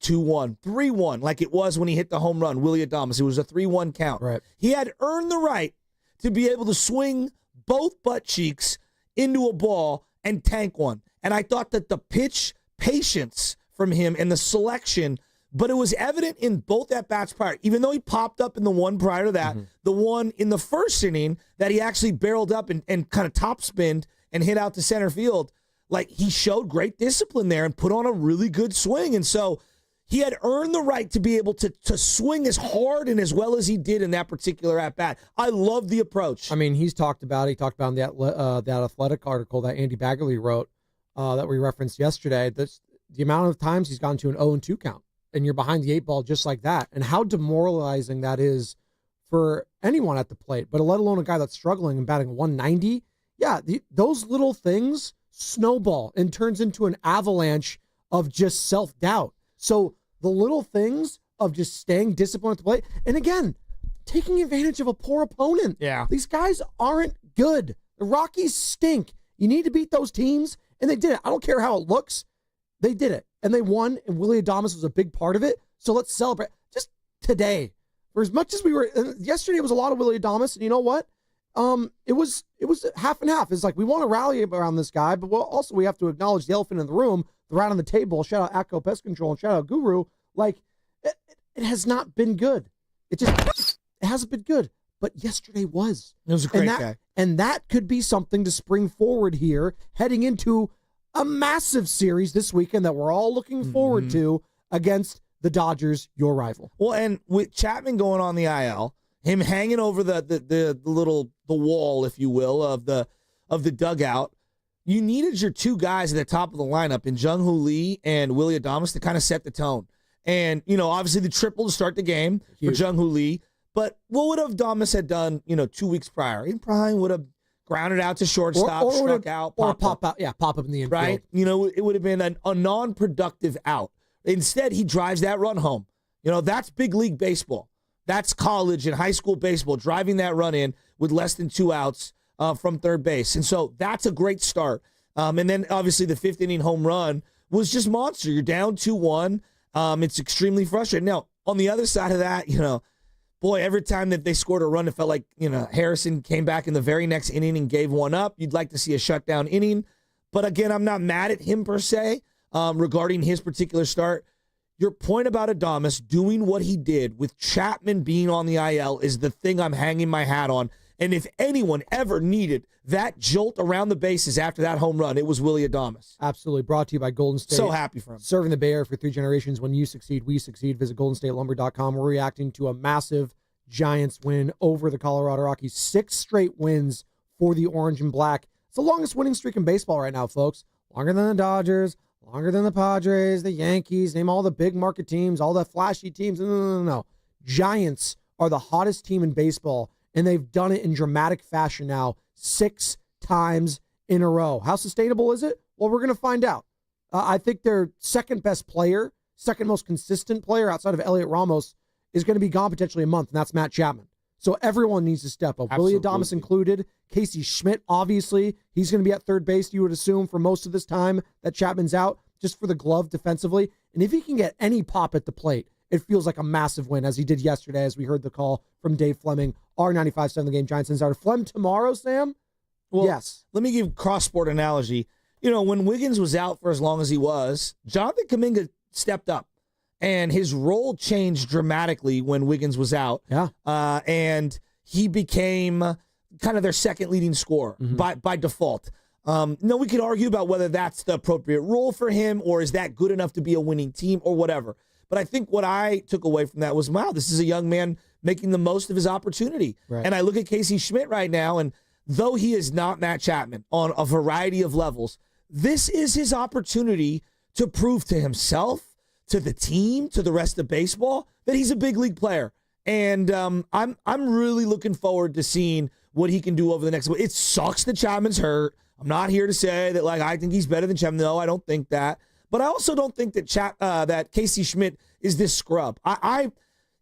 2-1, 3-1, like it was when he hit the home run, Willy Adames. It was a 3-1 count. Right. He had earned the right to be able to swing both butt cheeks into a ball and tank one. And I thought that the pitch patience from him and the selection, but it was evident in both at-bats prior. Even though he popped up in the one prior to that, the one in the first inning that he actually barreled up and kind of top-spinned and hit out to center field, like he showed great discipline there and put on a really good swing. And so he had earned the right to be able to swing as hard and as well as he did in that particular at-bat. I love the approach. I mean, he talked about in that Athletic article that Andy Baggerly wrote that we referenced yesterday, the amount of times he's gone to an 0-2 count, and you're behind the 8 ball just like that, and how demoralizing that is for anyone at the plate, but let alone a guy that's struggling and batting 190. Yeah, those little things snowball and turns into an avalanche of just self-doubt. So the little things of just staying disciplined at the plate, and again, taking advantage of a poor opponent. Yeah. These guys aren't good. The Rockies stink. You need to beat those teams, and they did it. I don't care how it looks. They did it, and they won, and Willy Adames was a big part of it. So let's celebrate. Just today, for as much as we were, yesterday was a lot of Willy Adames, and you know what? It was half and half. It's like we want to rally around this guy, but also we have to acknowledge the elephant in the room, the rat on the table. Shout out Atco Pest Control and shout out Guru. Like it has not been good. It hasn't been good. But yesterday was. It was a great guy, and that could be something to spring forward here, heading into a massive series this weekend that we're all looking forward to against the Dodgers, your rival. Well, and with Chapman going on the IL, him hanging over the wall, if you will, of the dugout, you needed your 2 guys at the top of the lineup in Jung-Hoo Lee and Willy Adames to kind of set the tone. And, obviously the triple to start the game for Jung-Hoo Lee. But what would Adames had done, 2 weeks prior? He probably would have grounded out to shortstop, struck out, or pop up in the infield. Right? It would have been a non-productive out. Instead, he drives that run home. That's big league baseball. That's college and high school baseball, driving that run in with less than 2 outs from third base. And so that's a great start. And then, obviously, the 5th inning home run was just monster. You're down 2-1. It's extremely frustrating. Now, on the other side of that, boy, every time that they scored a run, it felt like, Harrison came back in the very next inning and gave one up. You'd like to see a shutdown inning. But again, I'm not mad at him per se regarding his particular start. Your point about Adames doing what he did with Chapman being on the IL is the thing I'm hanging my hat on. And if anyone ever needed that jolt around the bases after that home run, it was Willy Adames. Absolutely. Brought to you by Golden State. So happy for him. Serving the Bay Area for 3 generations. When you succeed, we succeed. Visit goldenstatelumber.com. We're reacting to a massive Giants win over the Colorado Rockies. 6 straight wins for the Orange and Black. It's the longest winning streak in baseball right now, folks. Longer than the Dodgers, longer than the Padres, the Yankees, name all the big market teams, all the flashy teams. No. Giants are the hottest team in baseball, and they've done it in dramatic fashion now 6 times in a row. How sustainable is it? Well, we're going to find out. I think their second best player, second most consistent player outside of Elliot Ramos is going to be gone potentially a month, and that's Matt Chapman. So everyone needs to step up. Willy Dibs included. Casey Schmidt, obviously, he's going to be at third base, you would assume, for most of this time that Chapman's out, just for the glove defensively. And if he can get any pop at the plate, it feels like a massive win, as he did yesterday, as we heard the call from Dave Fleming, our 95.7 The Game Giants insider. Flem tomorrow, Sam? Well, yes. Let me give a cross-sport analogy. You know, when Wiggins was out for as long as he was, Jonathan Kuminga stepped up, and his role changed dramatically when Wiggins was out. Yeah. And he became kind of their second leading scorer by default. No, we could argue about whether that's the appropriate role for him or is that good enough to be a winning team or whatever. But I think what I took away from that was, wow, this is a young man making the most of his opportunity. Right. And I look at Casey Schmidt right now, and though he is not Matt Chapman on a variety of levels, this is his opportunity to prove to himself, to the team, to the rest of baseball, that he's a big league player. And I'm really looking forward to seeing what he can do over the next. It sucks that Chapman's hurt. I'm not here to say that I think he's better than Chapman. No, I don't think that. But I also don't think that that Casey Schmidt is this scrub.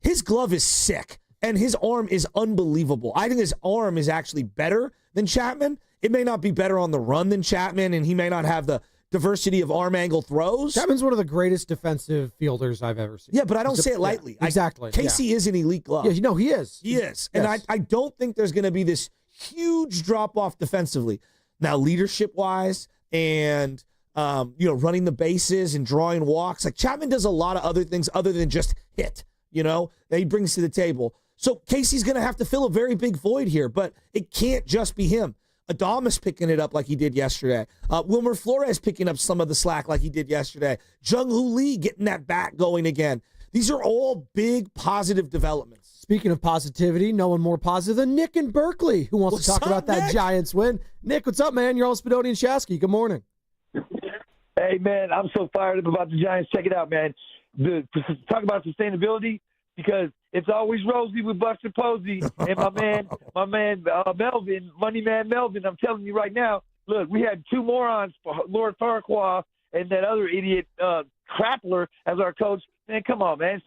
His glove is sick, and his arm is unbelievable. I think his arm is actually better than Chapman. It may not be better on the run than Chapman, and he may not have the diversity of arm angle throws. Chapman's one of the greatest defensive fielders I've ever seen. Yeah, but I don't say it lightly. Yeah, exactly. Casey is an elite glove. Yeah, he is. He is. And Yes. I don't think there's going to be this huge drop-off defensively. Now, leadership-wise and, running the bases and drawing walks, like Chapman does a lot of other things other than just hit, that he brings to the table. So Casey's going to have to fill a very big void here, but it can't just be him. Adames picking it up like he did yesterday. Wilmer Flores picking up some of the slack like he did yesterday. Jung-Hoo Lee getting that bat going again. These are all big positive developments. Speaking of positivity, no one more positive than Nick in Berkeley, who wants to talk about that Nick? Giants win. Nick, what's up, man? You're all Spadoni and Shasky. Good morning. Hey, man, I'm so fired up about the Giants. Check it out, man. Talk about sustainability, because it's always rosy with Buster Posey and my man Melvin, Money Man Melvin. I'm telling you right now, look, we had 2 morons, Lord Farquhar and that other idiot Krappler as our coach. Man, come on, man. It's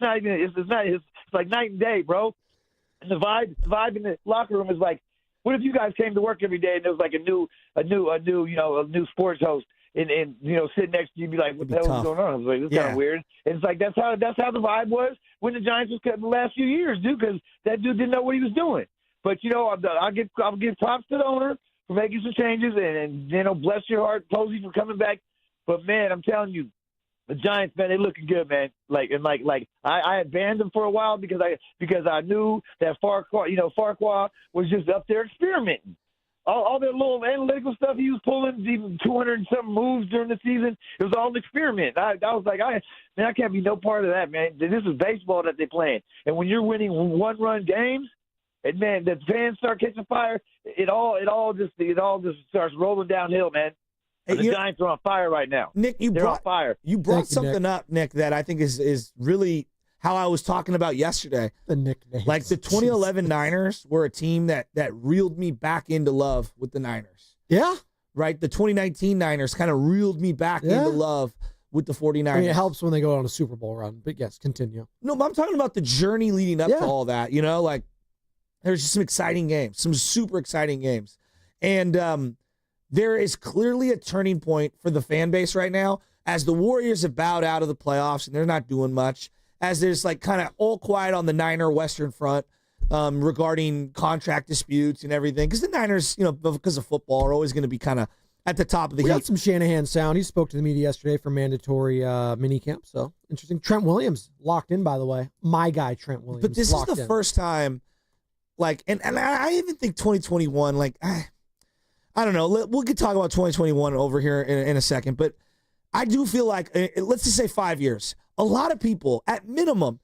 like night and day, bro. And the vibe in the locker room is like, what if you guys came to work every day and there was like a new sports host and sitting next to you, be like, what the hell is going on? I was like, this is kind of weird. And it's like that's how the vibe was when the Giants was cut in the last few years, dude, because that dude didn't know what he was doing. But I'll give props to the owner for making some changes and bless your heart, Posey, for coming back. But man, I'm telling you, the Giants, man, they looking good, man. I had banned them for a while because I knew that Farquhar was just up there experimenting. All that little analytical stuff he was pulling, even 200 and something moves during the season, it was all an experiment. I was like, I can't be no part of that, man. This is baseball that they're playing. And when you're winning 1-run games, and man, the fans start catching fire, it all just starts rolling downhill, man. The Giants are on fire right now. Nick, They're on fire. You brought something up, Nick, that I think is really how I was talking about yesterday. The nicknames. Like the 2011 Niners were a team that reeled me back into love with the Niners. Yeah. Right? The 2019 Niners kind of reeled me back into love with the 49ers. I mean, it helps when they go on a Super Bowl run, but yes, continue. No, but I'm talking about the journey leading up to all that. Like there's just some exciting games, some super exciting games. And there is clearly a turning point for the fan base right now as the Warriors have bowed out of the playoffs and they're not doing much, as there's like kind of all quiet on the Niner Western front regarding contract disputes and everything. Because the Niners, because of football, are always going to be kind of at the top of the heap. We got some Shanahan sound. He spoke to the media yesterday for mandatory minicamp, so interesting. Trent Williams locked in, by the way. My guy, Trent Williams. But this is the first time, and I even think 2021, I don't know. We could talk about 2021 over here in a second, but I do feel like, let's just say 5 years. A lot of people, at minimum,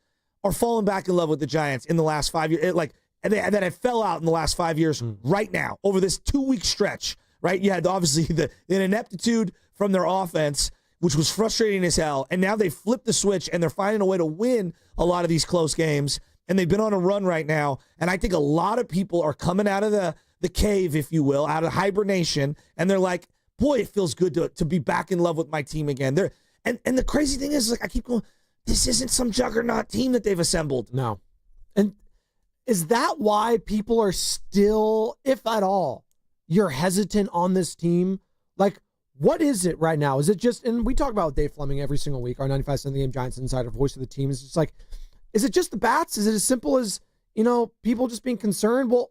are falling back in love with the Giants in the last 5 years. That I fell out in the last 5 years right now over this 2-week stretch, right? You had obviously the ineptitude from their offense, which was frustrating as hell, and now they flipped the switch and they're finding a way to win a lot of these close games, and they've been on a run right now, and I think a lot of people are coming out of the cave, if you will, out of hibernation, and they're like, boy, it feels good to be back in love with my team again. And the crazy thing is, like, I keep going, this isn't some juggernaut team that they've assembled. No. And is that why people are still, if at all, you're hesitant on this team? Like, what is it right now? Is it just, and we talk about Dave Fleming every single week, our 95 cent of the game Giants insider, voice of the team. It's just like, is it just the bats? Is it as simple as, people just being concerned? Well,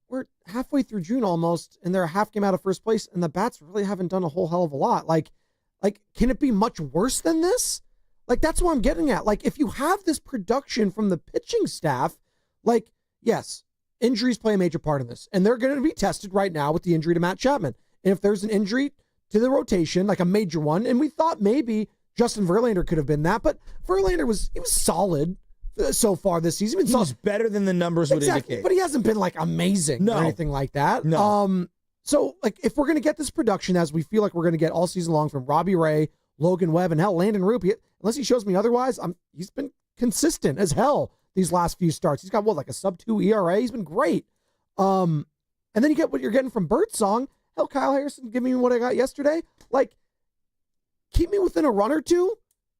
we're halfway through June almost, and they're a half game out of first place, and the bats really haven't done a whole hell of a lot. Like, can it be much worse than this? Like, that's what I'm getting at. Like, if you have this production from the pitching staff, like, yes, injuries play a major part in this. And they're going to be tested right now with the injury to Matt Chapman. And if there's an injury to the rotation, like a major one, and we thought maybe Justin Verlander could have been that, but Verlander was solid so far this season. He was better than the numbers would indicate. But he hasn't been, like, amazing or anything like that. No. So, like, if we're going to get this production as we feel like we're going to get all season long from Robbie Ray, Logan Webb, and hell, Landon Roop, unless he shows me otherwise, he's been consistent as hell these last few starts. He's got, like a sub-2 ERA? He's been great. And then you get what you're getting from Birdsong. Hell, Kyle Harrison giving me what I got yesterday. Like, keep me within a run or two.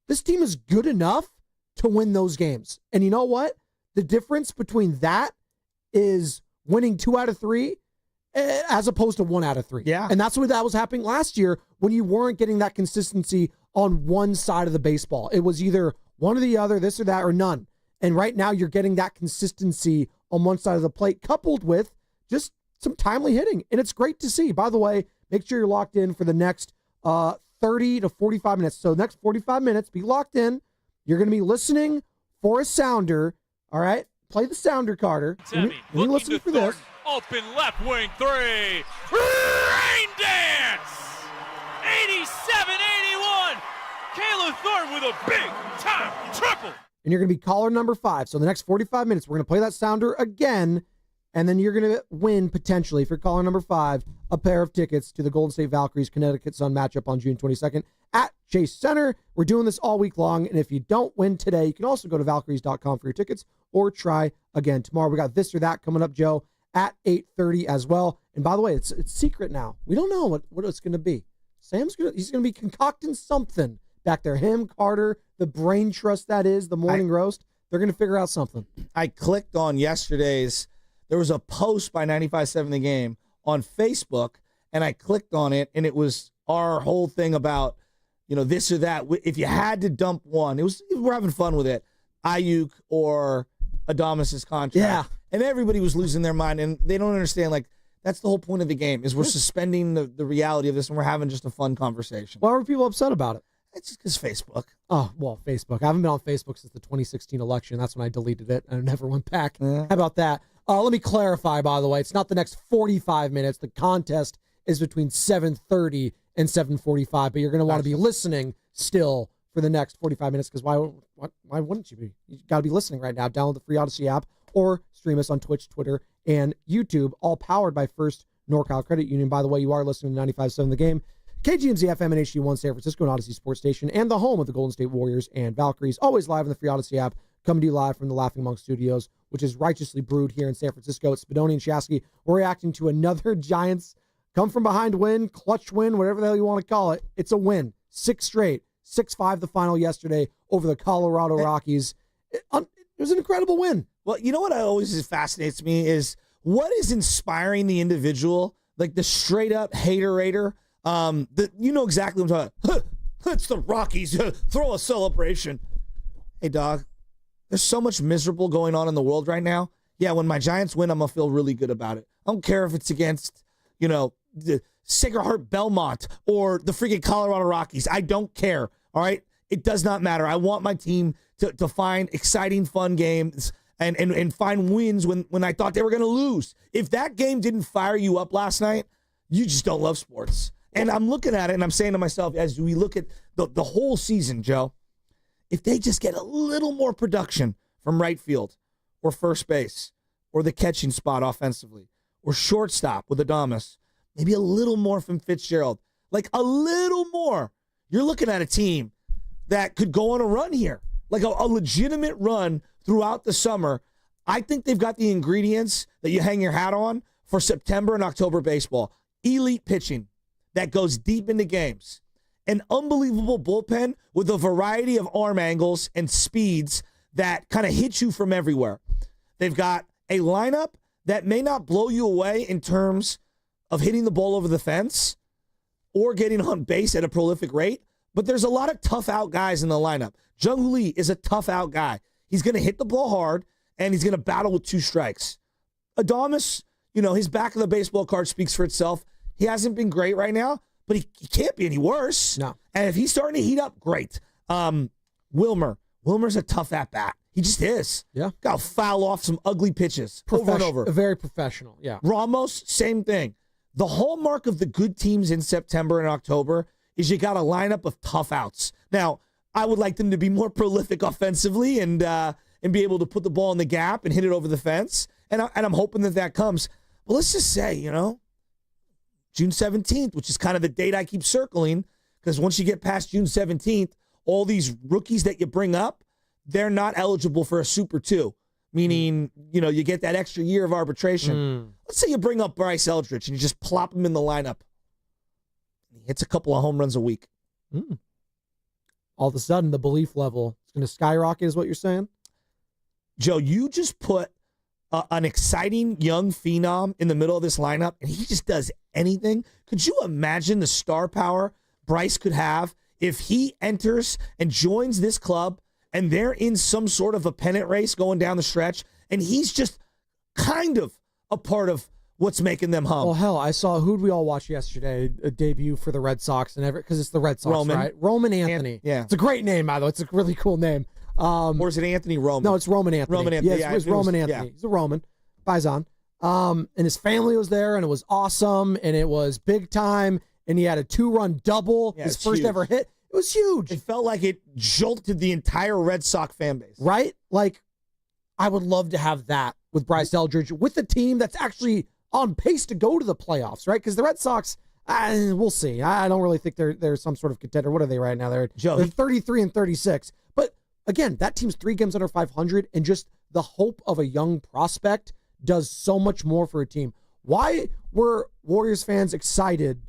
This team is good enough to win those games. And you know what? The difference between that is winning 2 out of 3 as opposed to 1 out of 3. Yeah. And that's what that was happening last year when you weren't getting that consistency on one side of the baseball. It was either one or the other, this or that, or none. And right now you're getting that consistency on one side of the plate coupled with just some timely hitting. And it's great to see. By the way, make sure you're locked in for the next 30 to 45 minutes. So the next 45 minutes, be locked in. You're going to be listening for a sounder. All right? Play the sounder, Carter. When you listen for this. Open left wing 3. Rain dance! 87-81. Kayla Thornton with a big time triple. And you're going to be caller number 5. So the next 45 minutes, we're going to play that sounder again. And then you're going to win, potentially, if you're caller number 5, a pair of tickets to the Golden State Valkyries Connecticut Sun matchup on June 22nd at Chase Center. We're doing this all week long. And if you don't win today, you can also go to Valkyries.com for your tickets or try again tomorrow. We got this or that coming up, Joe, at 8:30 as well. And by the way, it's secret now. We don't know what it's going to be. He's going to be concocting something back there. Him, Carter, the brain trust that is, the morning roast. They're going to figure out something. I clicked on yesterday's. There was a post by 95.7 The Game on Facebook, and I clicked on it, and it was our whole thing about, this or that. If you had to dump one, we're having fun with it, Ayuk or Adames' contract. Yeah. And everybody was losing their mind, and they don't understand, like, that's the whole point of the game, is we're suspending the reality of this, and we're having just a fun conversation. Why were people upset about it? It's just because Facebook. Oh, well, Facebook. I haven't been on Facebook since the 2016 election. That's when I deleted it, and I never went back. Yeah. How about that? Let me clarify, by the way. It's not the next 45 minutes. The contest is between 7:30 and 7:45, but you're going to want to be listening still for the next 45 minutes, because why wouldn't you be? You got to be listening right now. Download the free Odyssey app or stream us on Twitch, Twitter, and YouTube, all powered by First NorCal Credit Union. By the way, you are listening to 95.7 The Game, KGMZ FM and HD1 San Francisco and Odyssey Sports Station, and the home of the Golden State Warriors and Valkyries, always live in the free Odyssey app, coming to you live from the Laughing Monk Studios, which is righteously brewed here in San Francisco. It's Spadoni and Shasky. We're reacting to another Giants come from behind win, clutch win, whatever the hell you want to call it. It's a win. 6 straight. 6-5 the final yesterday over the Colorado Rockies. It was an incredible win. Well, you know what always fascinates me is what is inspiring the individual, like the straight-up hater-rater. You know exactly what I'm talking about. It's the Rockies. Throw a celebration. Hey, dog, there's so much miserable going on in the world right now. Yeah, when my Giants win, I'm going to feel really good about it. I don't care if it's against, the Sacred Heart Belmont or the freaking Colorado Rockies. I don't care, all right? It does not matter. I want my team to find exciting, fun games and find wins when I thought they were going to lose. If that game didn't fire you up last night, you just don't love sports. And I'm looking at it, and I'm saying to myself, as we look at the whole season, Joe, if they just get a little more production from right field or first base or the catching spot offensively or shortstop with Adames, maybe a little more from Fitzgerald, like a little more, you're looking at a team that could go on a run here, like a legitimate run throughout the summer. I think they've got the ingredients that you hang your hat on for September and October baseball. Elite pitching that goes deep into games. An unbelievable bullpen with a variety of arm angles and speeds that kind of hit you from everywhere. They've got a lineup that may not blow you away in terms of hitting the ball over the fence or getting on base at a prolific rate, but there's a lot of tough out guys in the lineup. Jung Lee is a tough out guy. He's going to hit the ball hard, and he's going to battle with 2 strikes. Adames, his back of the baseball card speaks for itself. He hasn't been great right now, but he can't be any worse. No. And if he's starting to heat up, great. Wilmer's a tough at-bat. He just is. Yeah. Got to foul off some ugly pitches over and over. Very professional, yeah. Ramos, same thing. The hallmark of the good teams in September and October is you got a lineup of tough outs. Now, I would like them to be more prolific offensively and be able to put the ball in the gap and hit it over the fence, and I'm hoping that comes. But let's just say, June 17th, which is kind of the date I keep circling, because once you get past June 17th, all these rookies that you bring up, they're not eligible for a Super 2, meaning, you get that extra year of arbitration. Let's say you bring up Bryce Eldridge and you just plop him in the lineup. He hits a couple of home runs a week. All of a sudden, the belief level is going to skyrocket, is what you're saying? Joe, you just put an exciting young phenom in the middle of this lineup, and he just does anything. Could you imagine the star power Bryce could have if he enters and joins this club and they're in some sort of a pennant race going down the stretch, and he's just kind of a part of what's making them hum? Well, hell, I saw, who'd we all watch yesterday, a debut for the Red Sox, and because it's the Red Sox, right? Roman Anthony. Yeah. It's a great name, by the way. It's a really cool name. Or is it Anthony Roman? No, it's Roman Anthony. Roman Anthony. Yes, Yeah, it was it was- Roman Anthony. yeah. He's a Roman. Paisan. And his family was there, and it was awesome, and it was big time, and he had a 2-run double, Yeah, his it's first huge. ever hit. It was huge. It felt like it jolted the entire Red Sox fan base. Right? Like, I would love to have that with Bryce Eldridge, with a team that's actually on pace to go to the playoffs, right? Because the Red Sox, we'll see. I don't really think they're some sort of contender. What are they right now? They're 33 and 36. But again, that team's 3 games under 500, and just the hope of a young prospect does so much more for a team. Why were Warriors fans excited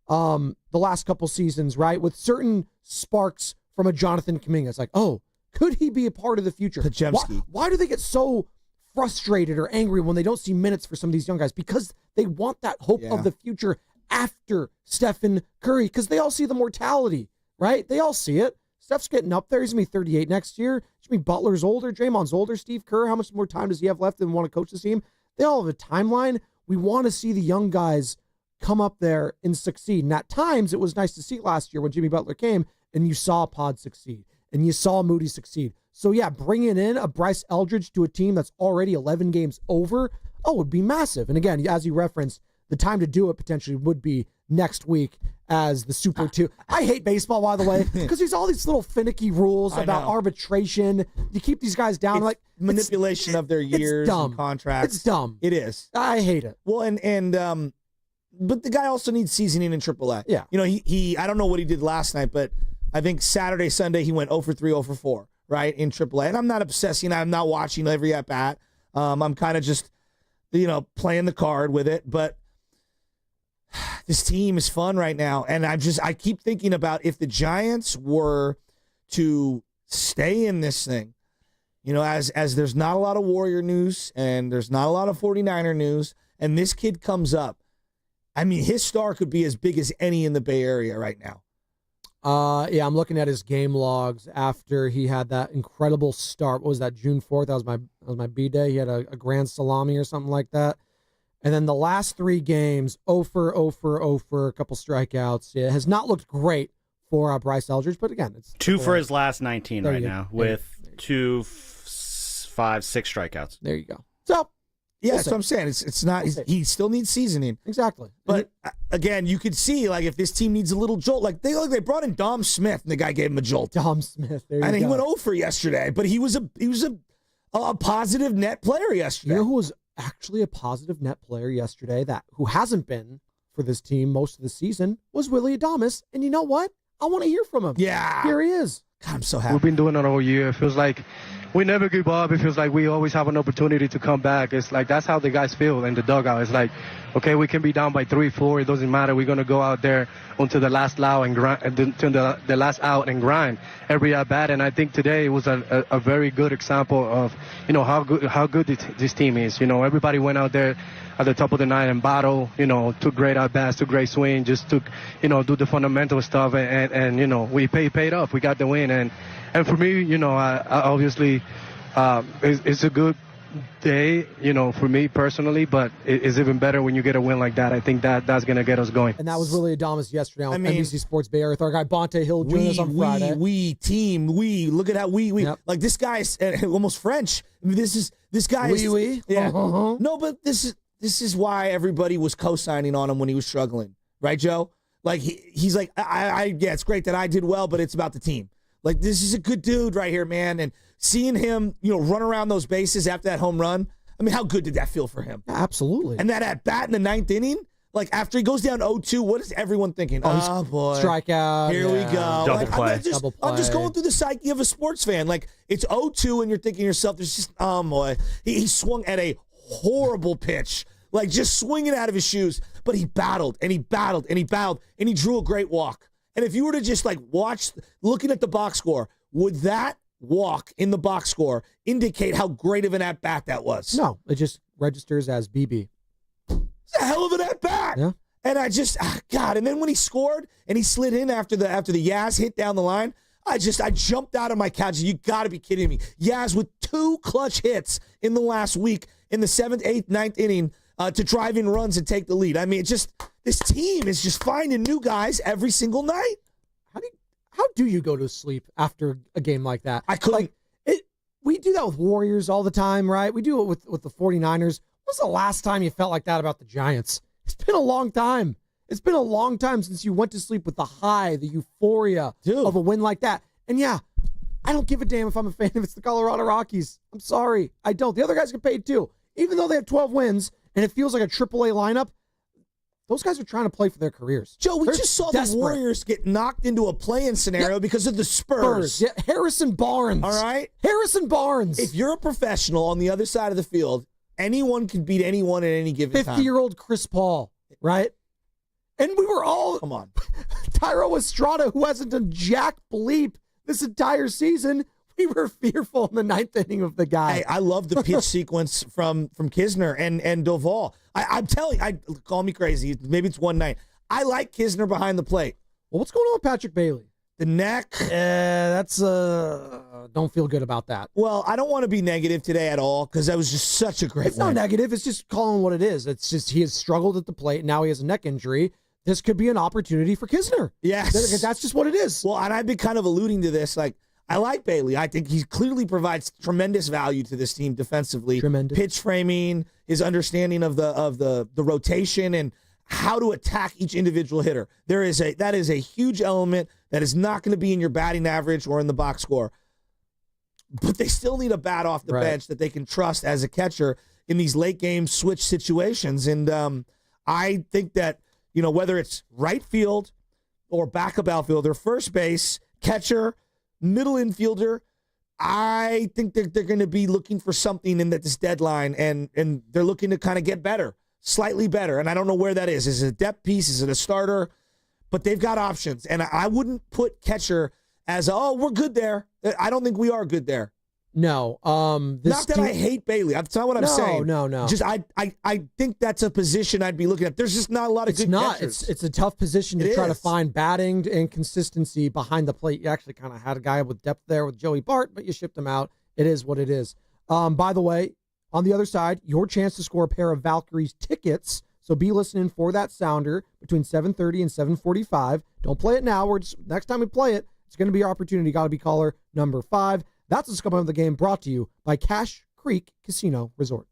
the last couple seasons, right? With certain sparks from a Jonathan Kuminga. It's like, oh, could he be a part of the future? Pajemski. Why do they get so frustrated or angry when they don't see minutes for some of these young guys? Because they want that hope of the future after Stephen Curry, because they all see the mortality, right? They all see it. Steph's getting up there. He's going to be 38 next year. Jimmy Butler's older. Draymond's older. Steve Kerr, how much more time does he have left and want to coach this team? They all have a timeline. We want to see the young guys come up there and succeed. And at times, it was nice to see last year when Jimmy Butler came and you saw Pod succeed and you saw Moody succeed. So, yeah, bringing in a Bryce Eldridge to a team that's already 11 games over, would be massive. And again, as you referenced, the time to do it potentially would be next week as the Super 2. I hate baseball, by the way, because there's all these little finicky rules about arbitration. You keep these guys down. It's manipulation of their years and contracts. It's dumb. It is. I hate it. Well, but the guy also needs seasoning in AAA. Yeah. He I don't know what he did last night, but I think Saturday, Sunday, he went 0 for 3, 0 for 4, right, in AAA. And I'm not obsessing. I'm not watching every at-bat. I'm kind of just, playing the card with it. But this team is fun right now. And I keep thinking about if the Giants were to stay in this thing, as there's not a lot of Warrior news and there's not a lot of 49er news, and this kid comes up, I mean, his star could be as big as any in the Bay Area right now. Yeah, I'm looking at his game logs after he had that incredible start. What was that, June 4th? That was my B-day. He had a grand salami or something like that. And then the last 3 games, 0 for, a couple strikeouts. It has not looked great for Bryce Eldridge, but again, it's 2 for his last 19 There right you now, go. with 2, 5, 6 strikeouts. There you go. So, Yeah, we'll that's see. what I'm saying. It's not. He still needs seasoning. Exactly. But again, you could see if this team needs a little jolt. They brought in Dom Smith and the guy gave him a jolt. Dom Smith. There you And go. he went 0 for yesterday, but he was a a positive net player yesterday. You know who was actually a positive net player yesterday who hasn't been for this team most of the season was Willard Dibs. And you know what? I want to hear from him. Yeah. Here he is. God, I'm so happy. We've been doing it all year. It feels like we never give up. It feels like we always have an opportunity to come back. It's like that's how the guys feel in the dugout. It's like, okay, we can be down by 3-4. It doesn't matter. We're going to go out there until the last out and grind, until the last out and grind every at bat. And I think today was a very good example of, how good this team is. Everybody went out there at the top of the night and battle, took great at bats, took great swing, just took, do the fundamental stuff, and we paid off. We got the win, and for me, I obviously, it's a good day, for me personally, but it's even better when you get a win like that. I think that's gonna get us going. And that was Willard Dibs yesterday on NBC Sports Bay Area with our guy Bonte Hill joining us on Friday. We look at how we Yep. like this guy's almost French. I mean, this guy is yeah. Uh-huh. No, but this is why everybody was co-signing on him when he was struggling, right, Joe? Like he's like, yeah, it's great that I did well, but it's about the team. Like, this is a good dude right here, man. And seeing him, run around those bases after that home run, I mean, how good did that feel for him? Yeah, absolutely. And that at bat in the 9th inning, like after he goes down 0-2, what is everyone thinking? Oh, boy. Strikeout. Here we go. Double play. I'm just going through the psyche of a sports fan. Like, it's 0-2, and you're thinking to yourself, there's just, oh, boy. He swung at a horrible pitch, like just swinging out of his shoes. But he battled, and he battled, and he battled, and he drew a great walk. And if you were to just like watch, looking at the box score, would that walk in the box score indicate how great of an at-bat that was? No, it just registers as BB. It's a hell of an at-bat. Yeah. And I just, God, and then when he scored and he slid in after the Yaz hit down the line, I jumped out of my couch. You got to be kidding me. Yaz with 2 clutch hits in the last week in the 7th, 8th, 9th inning to drive in runs and take the lead. I mean, this team is just finding new guys every single night. How do you go to sleep after a game like that? I couldn't. We do that with Warriors all the time, right? We do it with the 49ers. When's the last time you felt like that about the Giants? It's been a long time. It's been a long time since you went to sleep with the high, the euphoria of a win like that. And yeah, I don't give a damn if I'm a fan if it's the Colorado Rockies. I'm sorry. I don't. The other guys get paid too. Even though they have 12 wins and it feels like a AAA lineup, those guys are trying to play for their careers. Joe, we just saw the Warriors get knocked into a play-in scenario because of the Spurs. Yeah, Harrison Barnes. All right? Harrison Barnes. If you're a professional on the other side of the field, anyone can beat anyone at any given time. 50-year-old Chris Paul, right? And we were all... Come on. Tyro Estrada, who hasn't done jack bleep this entire season, we were fearful in the 9th inning of the guy. Hey, I love the pitch sequence from Kisner and Doval. I'm telling you, call me crazy. Maybe it's one night. I like Kisner behind the plate. Well, what's going on with Patrick Bailey? The neck. That's don't feel good about that. Well, I don't want to be negative today at all because that was just such a great It's not negative. It's just calling what it is. It's just he has struggled at the plate. And now he has a neck injury. This could be an opportunity for Kisner. Yes. That's just what it is. Well, and I've been kind of alluding to this. Like, I like Bailey. I think he clearly provides tremendous value to this team defensively. Tremendous. Pitch framing, his understanding of the rotation and how to attack each individual hitter. That is a huge element that is not going to be in your batting average or in the box score. But they still need a bat off the bench that they can trust as a catcher in these late game switch situations. And I think that, whether it's right field or backup outfielder, first base, catcher, middle infielder, I think they're going to be looking for something in this deadline, and they're looking to kind of get better, slightly better. And I don't know where that is. Is it a depth piece? Is it a starter? But they've got options. And I wouldn't put catcher as, we're good there. I don't think we are good there. No. Not that I hate Bailey. That's not what I'm saying. No. Just I think that's a position I'd be looking at. There's just not a lot of good catchers. It's a tough position to try to find batting and consistency behind the plate. You actually kind of had a guy with depth there with Joey Bart, but you shipped him out. It is what it is. By the way, on the other side, your chance to score a pair of Valkyries tickets. So be listening for that sounder between 7:30 and 7:45. Don't play it now. Next time we play it, it's going to be our opportunity. Got to be caller number 5. That's what's coming up the game, brought to you by Cache Creek Casino Resort.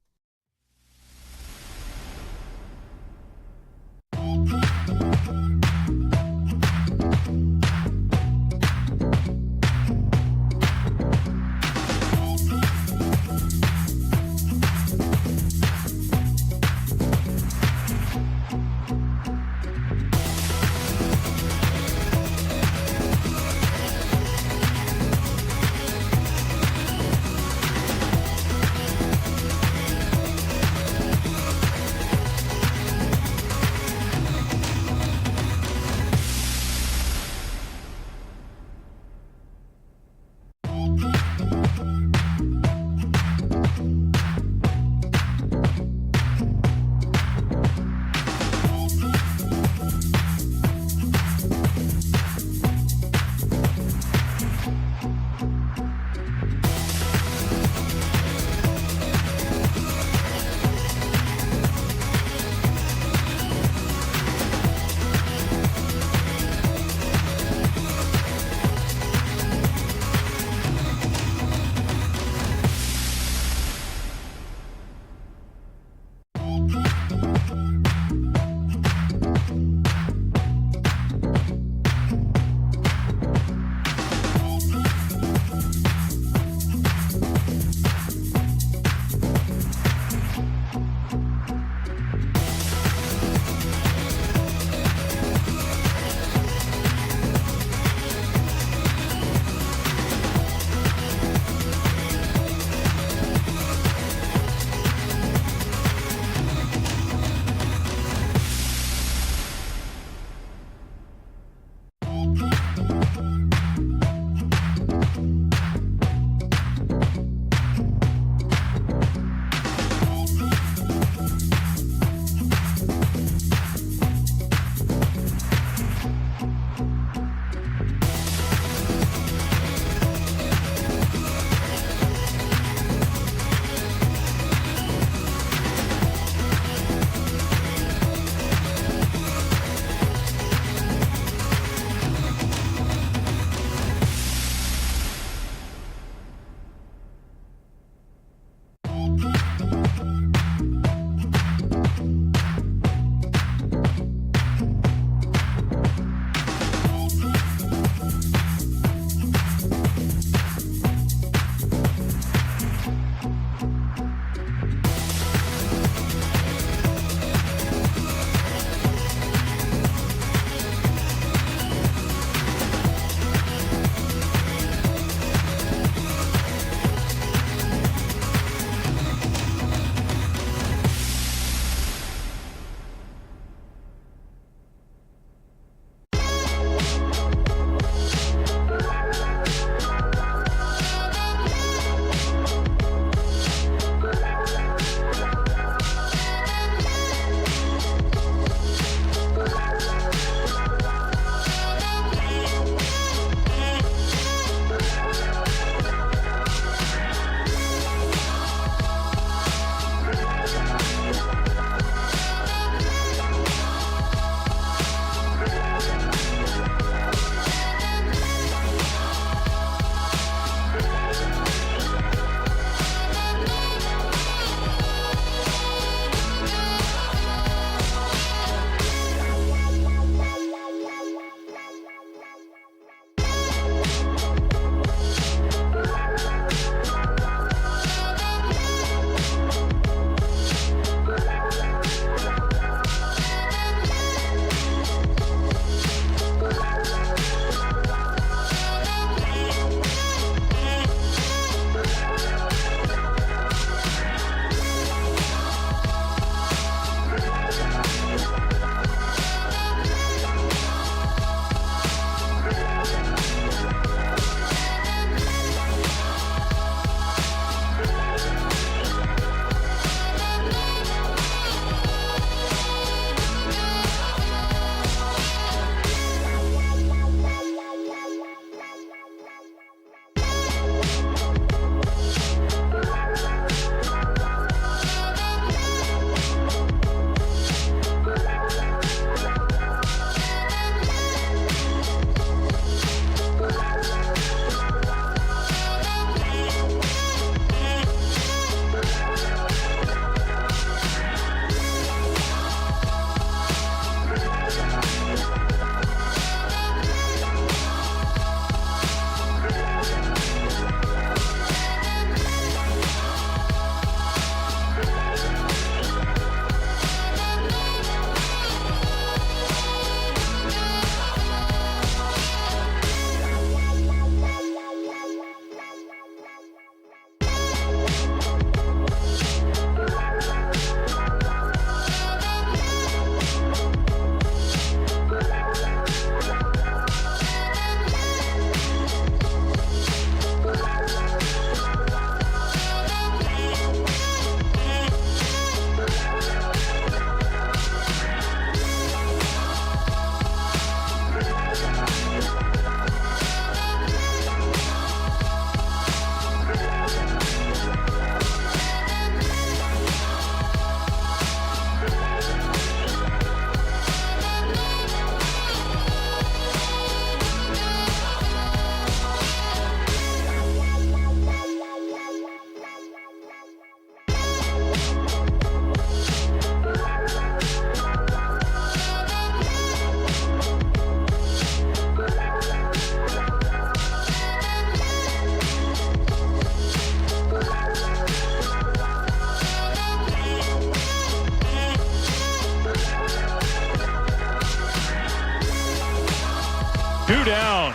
2 down.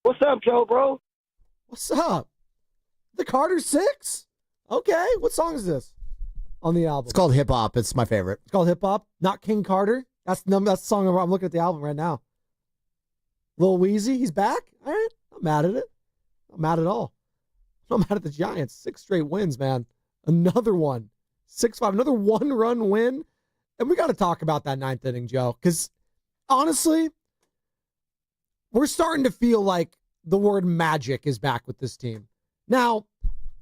What's up, Joe, bro? What's up? The Carter 6? Okay. What song is this on the album? It's called Hip Hop. It's my favorite. It's called Hip Hop, not King Carter. That's the song I'm looking at the album right now. Lil Weezy, he's back. All right. Not mad at it. Not mad at all. I'm not mad at the Giants. 6 straight wins, man. Another one. 6-5. Another 1-run win. And we got to talk about that 9th inning, Joe. Because honestly, we're starting to feel like the word magic is back with this team. Now,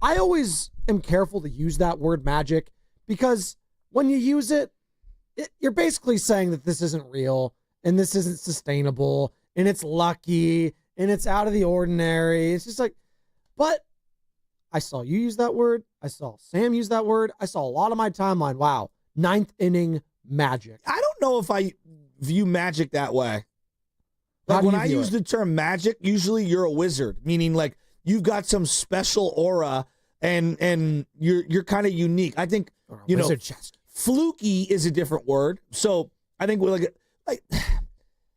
I always am careful to use that word magic because when you use it, you're basically saying that this isn't real and this isn't sustainable and it's lucky and it's out of the ordinary. It's just like, but I saw you use that word. I saw Sam use that word. I saw a lot of my timeline. Wow. 9th inning magic. I don't know if I view magic that way. How Like do when you I view use it? the term magic, usually you're a wizard, meaning like you've got some special aura and you're kind of unique. I think, you know, Wizard chest. fluky is a different word. So I think we're like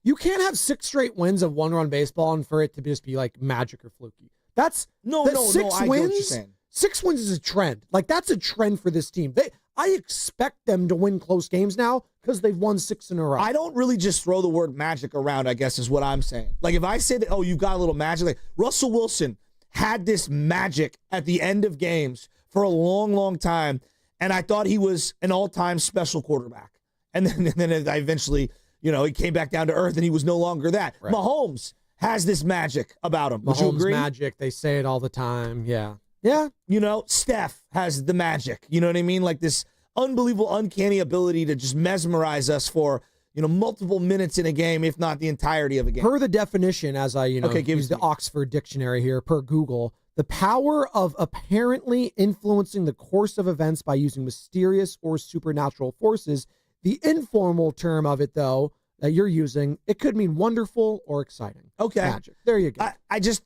You can't have 6 straight wins of 1-run baseball and for it to just be like magic or fluky. That's no, that no, 6 no. I get what you're wins. saying. 6 wins is a trend. Like that's a trend for this team. I expect them to win close games now because they've won 6 in a row. I don't really just throw the word magic around, I guess is what I'm saying. Like if I say that, oh, you've got a little magic, like Russell Wilson had this magic at the end of games for a long, long time, and I thought he was an all-time special quarterback. And then I eventually, you know, he came back down to earth and he was no longer that. Right. Mahomes has this magic about him. Would you Mahomes agree? magic. They say it all the time. Yeah. Yeah. You know, Steph has the magic. You know what I mean? Like this unbelievable, uncanny ability to just mesmerize us for, you know, multiple minutes in a game, if not the entirety of a game. Per the definition, as I, Okay, give it use to the me. Oxford Dictionary here, per Google, the power of apparently influencing the course of events by using mysterious or supernatural forces. The informal term of it, though, that you're using, it could mean wonderful or exciting. Okay. Magic. There you go. I just,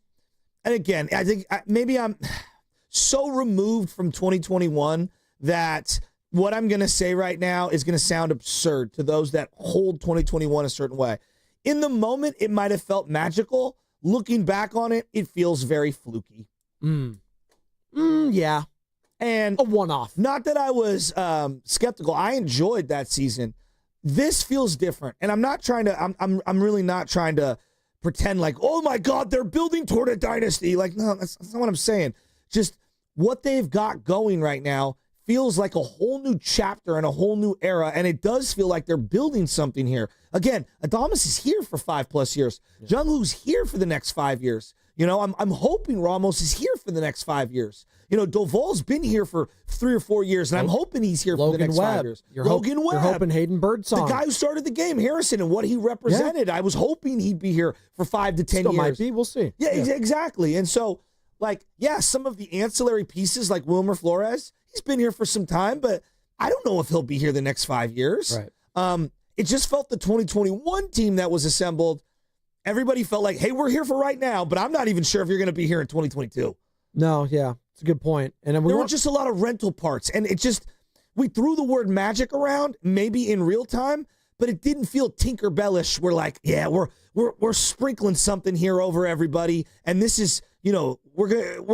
and again, I think maybe I'm so removed from 2021 that what I'm going to say right now is going to sound absurd to those that hold 2021 a certain way. In the moment, it might have felt magical. Looking back on it, it feels very fluky. Yeah. And A one-off. not that I was skeptical. I enjoyed that season. This feels different, and I'm not trying to. I'm really not trying to pretend like, oh my God, they're building toward a dynasty. Like, no, that's not what I'm saying. Just what they've got going right now feels like a whole new chapter and a whole new era, and it does feel like they're building something here. Again, Adames is here for 5+ years. Jung-Hoo's here for the next 5 years. You know, I'm hoping Ramos is here for the next 5 years. You know, Doval's been here for 3 or 4 years, and I'm hoping he's here for the next 5 years. Logan Webb. You're hoping Hayden Birdsong. The guy who started the game, Harrison, and what he represented. I was hoping he'd be here for 5 to 10 Still years. might be. We'll see. Yeah, exactly. And so, like, yeah, some of the ancillary pieces, like Wilmer Flores, he's been here for some time, but I don't know if he'll be here the next 5 years. Right. It just felt the 2021 team that was assembled, everybody felt like, hey, we're here for right now, but I'm not even sure if you're going to be here in 2022. No, yeah. It's a good point. And then There were just a lot of rental parts, and it just, we threw the word magic around, maybe in real time, but it didn't feel Tinkerbellish. We're like, yeah, we're sprinkling something here over everybody, and this is, you know, we're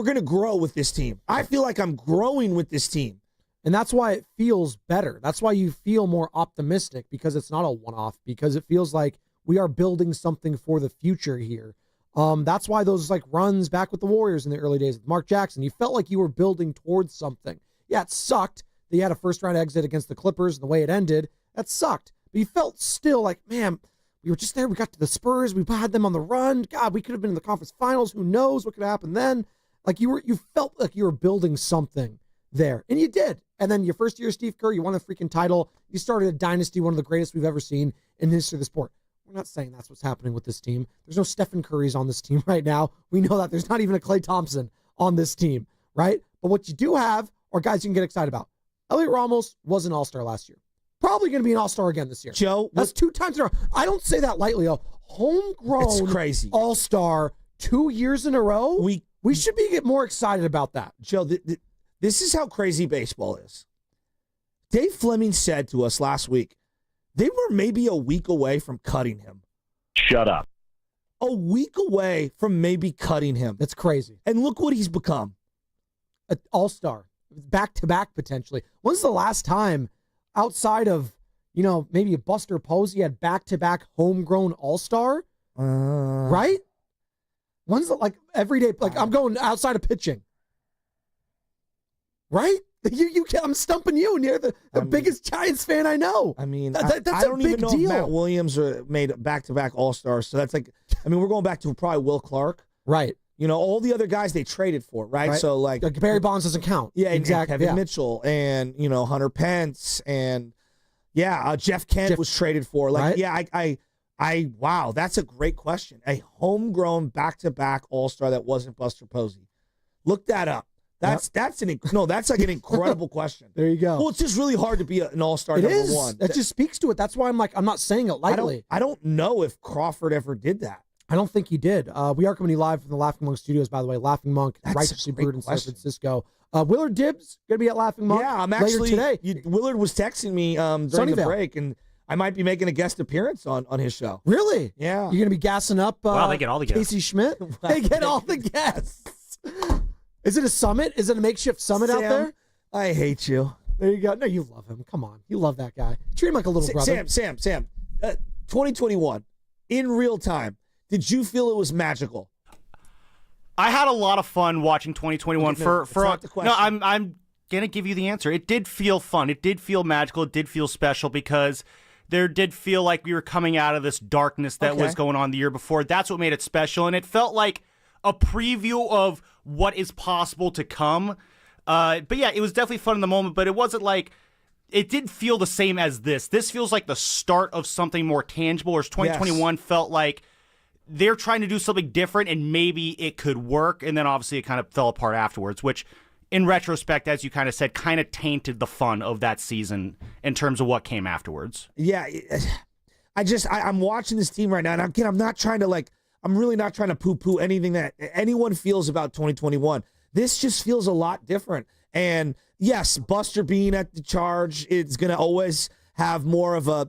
gonna grow with this team. I feel like I'm growing with this team. And that's why it feels better. That's why you feel more optimistic, because it's not a one-off, because it feels like we are building something for the future here. That's why those like runs back with the Warriors in the early days with Mark Jackson, you felt like you were building towards something. Yeah, it sucked that you had a first-round exit against the Clippers and the way it ended. That sucked. But you felt still like, man, we were just there. We got to the Spurs. We had them on the run. God, we could have been in the conference finals. Who knows what could happen then? Like you felt like you were building something there. And you did. And then your first year, Steve Kerr, you won a freaking title. You started a dynasty, one of the greatest we've ever seen in the history of the sport. We're not saying that's what's happening with this team. There's no Stephen Currys on this team right now. We know that. There's not even a Klay Thompson on this team, right? But what you do have are guys you can get excited about. Elliot Ramos was an all-star last year. Probably going to be an all-star again this year. Joe, that's 2 times in a row. I don't say that lightly. A homegrown It's crazy. all-star 2 years in a row. We should be get more excited about that. Joe, This is how crazy baseball is. Dave Fleming said to us last week, they were maybe a week away from cutting him. Shut up. A week away from maybe cutting him. That's crazy. And look what he's become. An all-star. Back-to-back, potentially. When's the last time, outside of, maybe a Buster Posey, had back-to-back homegrown all-star? Right? When's the, every day, I'm going outside of pitching. Right? I'm stumping you, and you're the biggest Giants fan I know. I mean, that's I don't a big even know deal. if Matt Williams made back-to-back all-stars. So that's we're going back to probably Will Clark. Right. All the other guys they traded for, right? So, Barry Bonds doesn't count. Yeah, exactly. Kevin Mitchell and, Hunter Pence and, Jeff Kent was traded for. Wow, that's a great question. A homegrown back-to-back all-star that wasn't Buster Posey. Look that up. That's an incredible question. There you go. Well, it's just really hard to be an all-star number one. That just speaks to it. That's why I'm not saying it lightly. I don't know if Crawford ever did that. I don't think he did. We are coming live from the Laughing Monk Studios, by the way. Laughing Monk, That's righteously a great brewed in San question. Francisco. Willard Dibs going to be at Laughing Monk. Yeah, I'm later actually today. Willard was texting me during Sunnyvale. the break, and I might be making a guest appearance on his show. Really? Yeah. You're going to be gassing up Wow, they get all the guests. Casey Schmidt? They get all the guests. Is it a summit? Is it a makeshift summit out there? I hate you. There you go. No, you love him. Come on. You love that guy. Treat him like a little brother. Sam. 2021, in real time, did you feel it was magical? I had a lot of fun watching 2021. That's not the question. No, I'm gonna give you the answer. It did feel fun. It did feel magical. It did feel special because there did feel like we were coming out of this darkness that was going on the year before. That's what made it special, and it felt like a preview of what is possible to come. But yeah, it was definitely fun in the moment, but it wasn't like, it didn't feel the same as this. This feels like the start of something more tangible, whereas 2021 felt like they're trying to do something different and maybe it could work, and then obviously it kind of fell apart afterwards, which in retrospect, as you kind of said, kind of tainted the fun of that season in terms of what came afterwards. Yeah, I'm watching this team right now, and again, I'm really not trying to poo-poo anything that anyone feels about 2021. This just feels a lot different. And yes, Buster being at the charge, it's going to always have more of a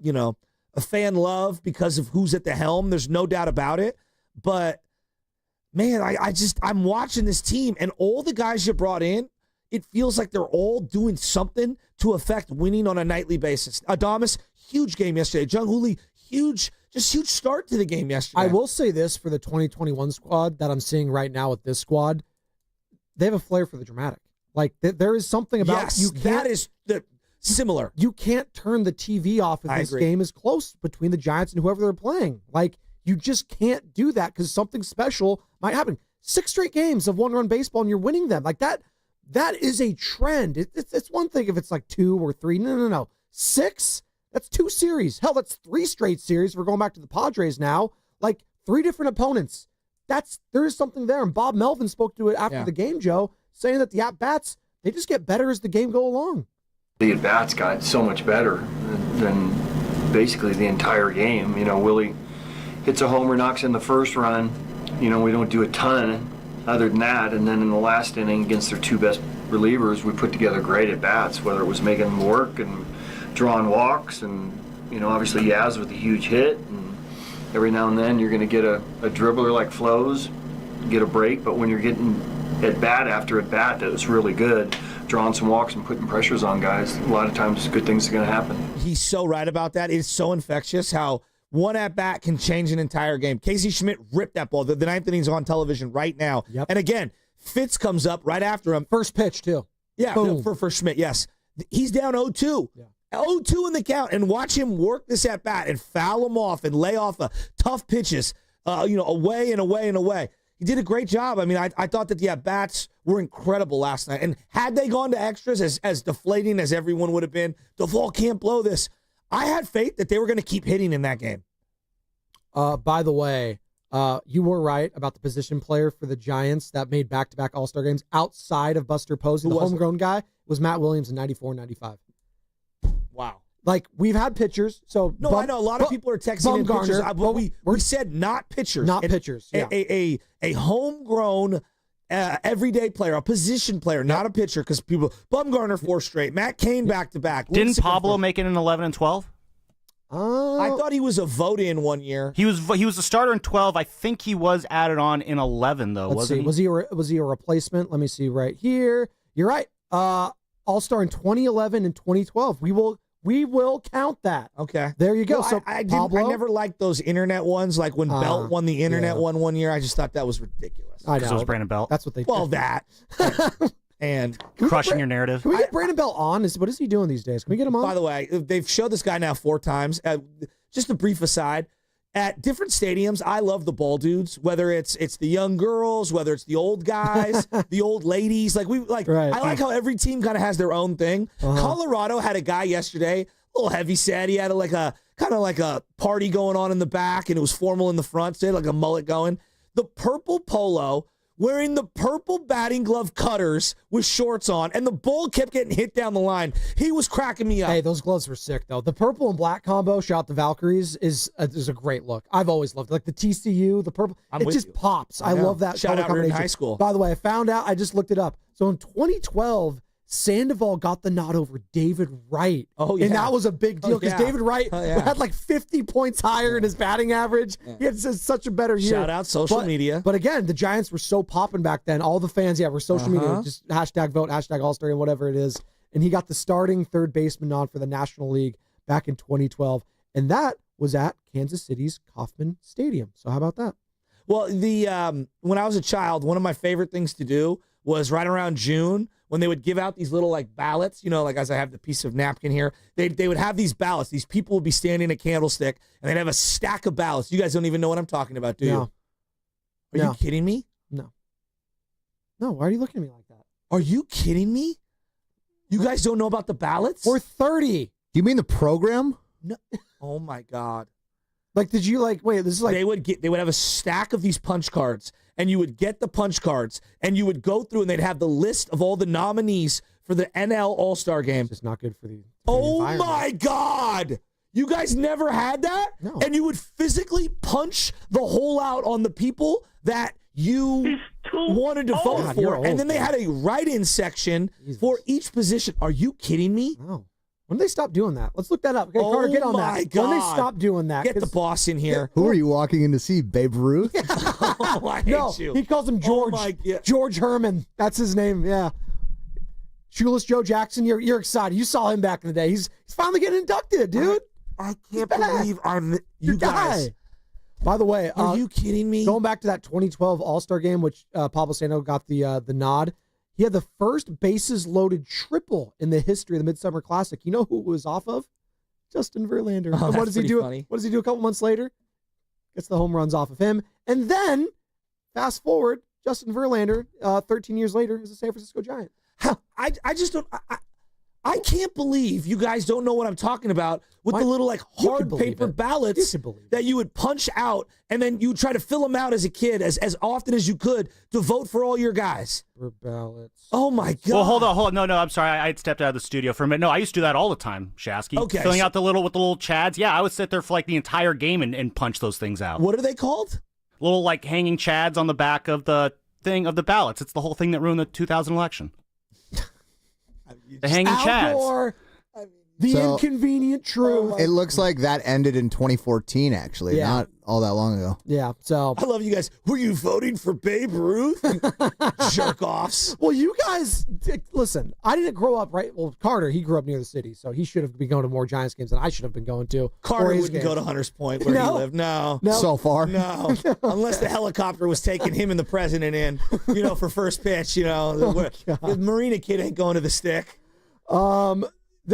fan love because of who's at the helm. There's no doubt about it. But man, I'm watching this team, and all the guys you brought in, it feels like they're all doing something to affect winning on a nightly basis. Adames, huge game yesterday. Jung Hooley, huge start to the game yesterday. I will say this for the 2021 squad that I'm seeing right now with this squad. They have a flair for the dramatic. There is something about that is similar. You can't turn the TV off if this game is close between the Giants and whoever they're playing. You just can't do that because something special might happen. 6 straight games of one-run baseball and you're winning them. That is a trend. It's one thing if it's 2 or 3. No. 6? That's 2 series. Hell, that's 3 straight series. We're going back to the Padres now. 3 different opponents. There is something there. And Bob Melvin spoke to it after the game, Joe, saying that the at-bats, they just get better as the game go along. The at-bats got so much better than basically the entire game. Willy hits a homer, knocks in the first run. We don't do a ton other than that. And then in the last inning against their 2 best relievers, we put together great at-bats, whether it was making them work and drawing walks. And, obviously Yaz with a huge hit. And every now and then you're going to get a dribbler like Flows, get a break. But when you're getting at-bat after at-bat that was really good, drawing some walks and putting pressures on guys, a lot of times good things are going to happen. He's so right about that. It's so infectious how one at-bat can change an entire game. Casey Schmidt ripped that ball. The 9th inning's on television right now. Yep. And again, Fitz comes up right after him. First pitch, too. Yeah, for Schmidt, yes. He's down 0-2. Yeah. 0-2 in the count, and watch him work this at-bat and foul him off and lay off tough pitches, away and away and away. He did a great job. I mean, I thought that the at-bats were incredible last night. And had they gone to extras, as deflating as everyone would have been, Duvall can't blow this. I had faith that they were going to keep hitting in that game. By the way, you were right about the position player for the Giants that made back-to-back All-Star games outside of Buster Posey. The homegrown guy was Matt Williams in 94 and 95. Wow. We've had pitchers. So no, I know a lot of people are texting in pitchers. But we said not pitchers. Not pitchers. Yeah. A homegrown everyday player, a position player, not a pitcher, because people, Bumgarner 4 straight, Matt Cain back-to-back. Didn't Pablo make it in 11 and 12? I thought he was a vote-in one year. He was a starter in 12. I think he was added on in 11, though, wasn't he? Was he a replacement? Let me see right here. You're right. All-Star in 2011 and 2012. We will count that. Okay. There you go. No, So I Pablo, never liked those internet ones, like when Belt won the internet one year. I just thought that was ridiculous. I know. Because it was Brandon Belt. That's what they Well, did. that. And crushing your narrative. Can we get Brandon Belt on? What is he doing these days? Can we get him on? by the way, they've showed this guy now 4 times. Just a brief aside. At different stadiums, I love the ball dudes, whether it's the young girls, whether it's the old guys, the old ladies. Right. I like how every team kind of has their own thing. Colorado had a guy yesterday, a little heavy set. He had kind of like a party going on in the back, and it was formal in the front. So he had like a mullet going. The purple polo, wearing the purple batting glove cutters with shorts on, and the ball kept getting hit down the line. He was cracking me up. Hey, those gloves were sick, though. The purple and black combo, shout out the Valkyries, is a great look. I've always loved it. Like the TCU, the purple, it just pops. I love that Shout color out combination. High School. By the way, I found out, I just looked it up. So in 2012, Sandoval got the nod over David Wright. Oh, yeah. And that was a big deal because David Wright had like 50 points higher in his batting average. He had such a better year. Shout out social media. But again, the Giants were so popping back then. All the fans, were social media, just hashtag vote, hashtag All-Star, and whatever it is. And he got the starting third baseman nod for the National League back in 2012. And that was at Kansas City's Kauffman Stadium. So how about that? Well, when I was a child, one of my favorite things to do was right around June when they would give out these little like ballots, like as I have the piece of napkin here, they would have these ballots. These people would be standing in a candlestick and they'd have a stack of ballots. You guys don't even know what I'm talking about, do you? Are you kidding me? No. No, why are you looking at me like that? Are you kidding me? You guys don't know about the ballots? We're 30. You mean the program? No. Oh my God. Like, did you wait, this is like. They would have a stack of these punch cards, and you would get the punch cards, and you would go through, and they'd have the list of all the nominees for the NL All-Star Game. It's just not good for the. Oh my God. You guys never had that? No. And you would physically punch the hole out on the people that you wanted to vote for. And then they had a write-in section for each position. Are you kidding me? No. When did they stop doing that? Let's look that up. Okay, Carter, get on that. My God. When they stop doing that? Get the boss in here. Who are you walking in to see? Babe Ruth? Oh, I hate you. He calls him George. George Herman. That's his name. Yeah. Shoeless Joe Jackson. You're excited. You saw him back in the day. He's finally getting inducted, dude. I can't believe you guys. By the way, are you kidding me? Going back to that 2012 All-Star game, which Pablo Sandoval got the nod. He had the first bases-loaded triple in the history of the Midsummer Classic. You know who it was off of? Justin Verlander. Oh, and what does he do? Funny. What does he do a couple months later? Gets the home runs off of him. And then, fast forward, Justin Verlander, 13 years later, is a San Francisco Giant. I just don't. I can't believe you guys don't know what I'm talking about with the little hard paper ballots that you would punch out, and then you would try to fill them out as a kid as often as you could to vote for all your guys. For ballots. Oh my God! Well, hold on. No, I'm sorry. I stepped out of the studio for a minute. No, I used to do that all the time, Shasky. Okay, filling out with the little chads. Yeah, I would sit there for the entire game and punch those things out. What are they called? Little hanging chads on the back of the thing of the ballots. It's the whole thing that ruined the 2000 election. The hanging chads. The inconvenient truth. It looks like that ended in 2014, actually, not all that long ago. Yeah, so. I love you guys. Were you voting for Babe Ruth? Jerk-offs. Well, you guys, listen, I didn't grow up, right? Well, Carter, he grew up near the city, so he should have been going to more Giants games than I should have been going to. Carter wouldn't go to Hunters Point where he lived. No. So far? No. Unless the helicopter was taking him and the president in, for first pitch, The Marina kid ain't going to the stick.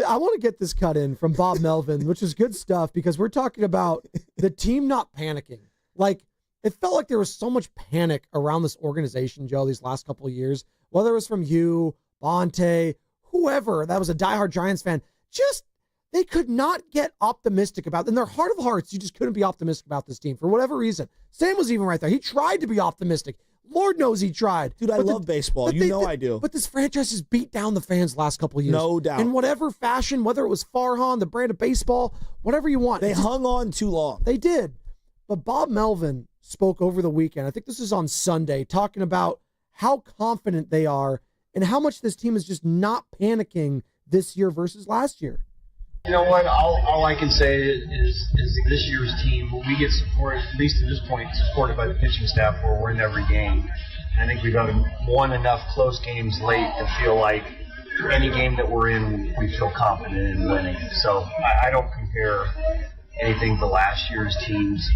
I want to get this cut in from Bob Melvin, which is good stuff because we're talking about the team not panicking. It felt like there was so much panic around this organization, Joe, these last couple of years, whether it was from you, Bonte, whoever that was a diehard Giants fan, they could not get optimistic about, in their heart of hearts, you just couldn't be optimistic about this team for whatever reason. Sam was even right there. He tried to be optimistic. Lord knows he tried. Dude, I love baseball. I do. But this franchise has beat down the fans the last couple of years. No doubt. In whatever fashion, whether it was Farhan, the brand of baseball, whatever you want. They hung on too long. They did. But Bob Melvin spoke over the weekend. I think this is on Sunday, talking about how confident they are and how much this team is just not panicking this year versus last year. You know what? All I can say is this year's team, we get support, at least to this point, supported by the pitching staff where we're in every game. I think we've won enough close games late to feel like any game that we're in, we feel confident in winning. So I don't compare anything to last year's teams.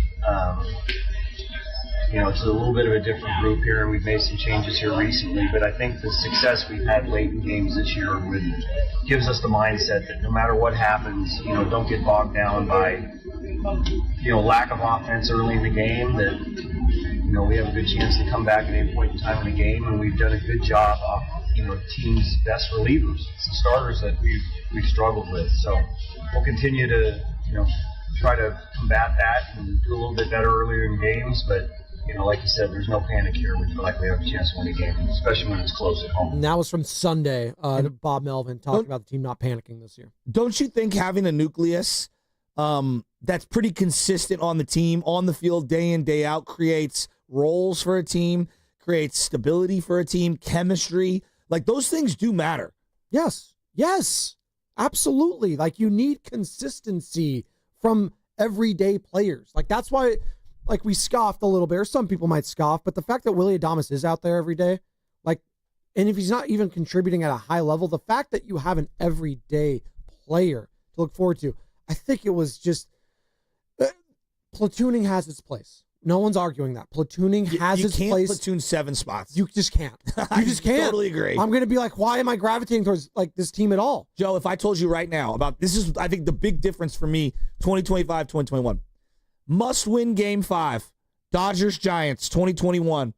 It's a little bit of a different group here, and we've made some changes here recently, but I think the success we've had late in games this year gives us the mindset that no matter what happens, don't get bogged down by, lack of offense early in the game, that, we have a good chance to come back at any point in time in the game, and we've done a good job of, team's best relievers. It's the starters that we've struggled with. So we'll continue to, try to combat that and do a little bit better earlier in games, but like you said, there's no panic here. We feel like we have a chance to win a game, especially when it's close at home. And that was from Sunday. Bob Melvin talking about the team not panicking this year. Don't you think having a nucleus that's pretty consistent on the team, on the field, day in, day out, creates roles for a team, creates stability for a team, chemistry? Like, those things do matter. Yes, absolutely. Like, you need consistency from everyday players. Like, that's why... Like, we scoffed a little bit, or some people might scoff, but the fact that Willy Dibs is out there every day, like, and if he's not even contributing at a high level, the fact that you have an everyday player to look forward to, I think it was just, platooning has its place. No one's arguing that. Platooning has its place. You can't platoon 7 spots. You just can't. You just can't. Totally agree. I'm going to be like, why am I gravitating towards, like, this team at all? Joe, if I told you right now about, this is, I think, the big difference for me, 2025, 2021. Must-win Game 5, Dodgers-Giants, 2021.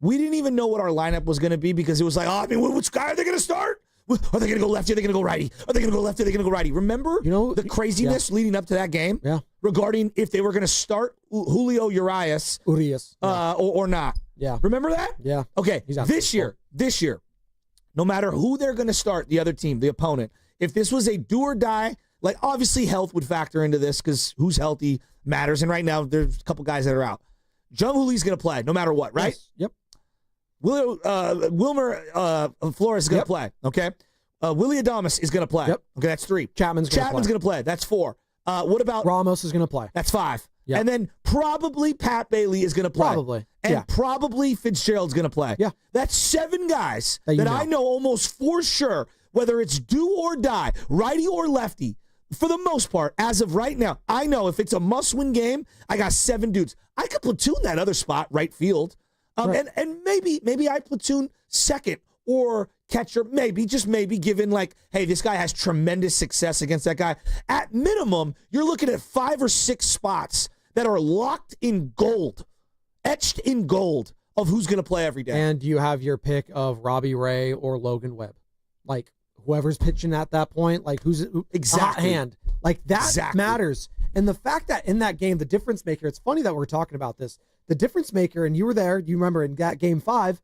We didn't even know what our lineup was going to be because it was like, which guy are they going to start? Are they going to go lefty? Are they going to go righty? Are they going to go lefty? Are they going to go righty? Remember the craziness leading up to that game? Yeah. Regarding if they were going to start Julio Urias or not. Yeah. Remember that? Yeah. Okay, this year, no matter who they're going to start, the other team, the opponent, if this was a do or die, like, obviously health would factor into this because who's healthy matters. And right now, there's a couple guys that are out. Jung Hooley's going to play no matter what, right? Yes. Yep. Wilmer Flores is going to play, okay? Willy Dibs is going to play. Yep. Okay, that's 3. Chapman's going to play. That's 4. What about... Ramos is going to play. That's 5. Yep. And then probably Pat Bailey is going to play. Probably. And probably Fitzgerald's going to play. Yeah. That's 7 guys that I know almost for sure, whether it's do or die, righty or lefty. For the most part, as of right now, I know if it's a must-win game, I got 7 dudes. I could platoon that other spot, right field, right. And maybe I platoon second or catcher, just maybe, given like, hey, this guy has tremendous success against that guy. At minimum, you're looking at 5 or 6 spots that are locked in gold, etched in gold of who's going to play every day. And you have your pick of Robbie Ray or Logan Webb, like. Whoever's pitching at that point, like who's hot hand, like that matters. And the fact that in that game, the difference maker, it's funny that we're talking about this. The difference maker, and you were there, you remember in that Game 5,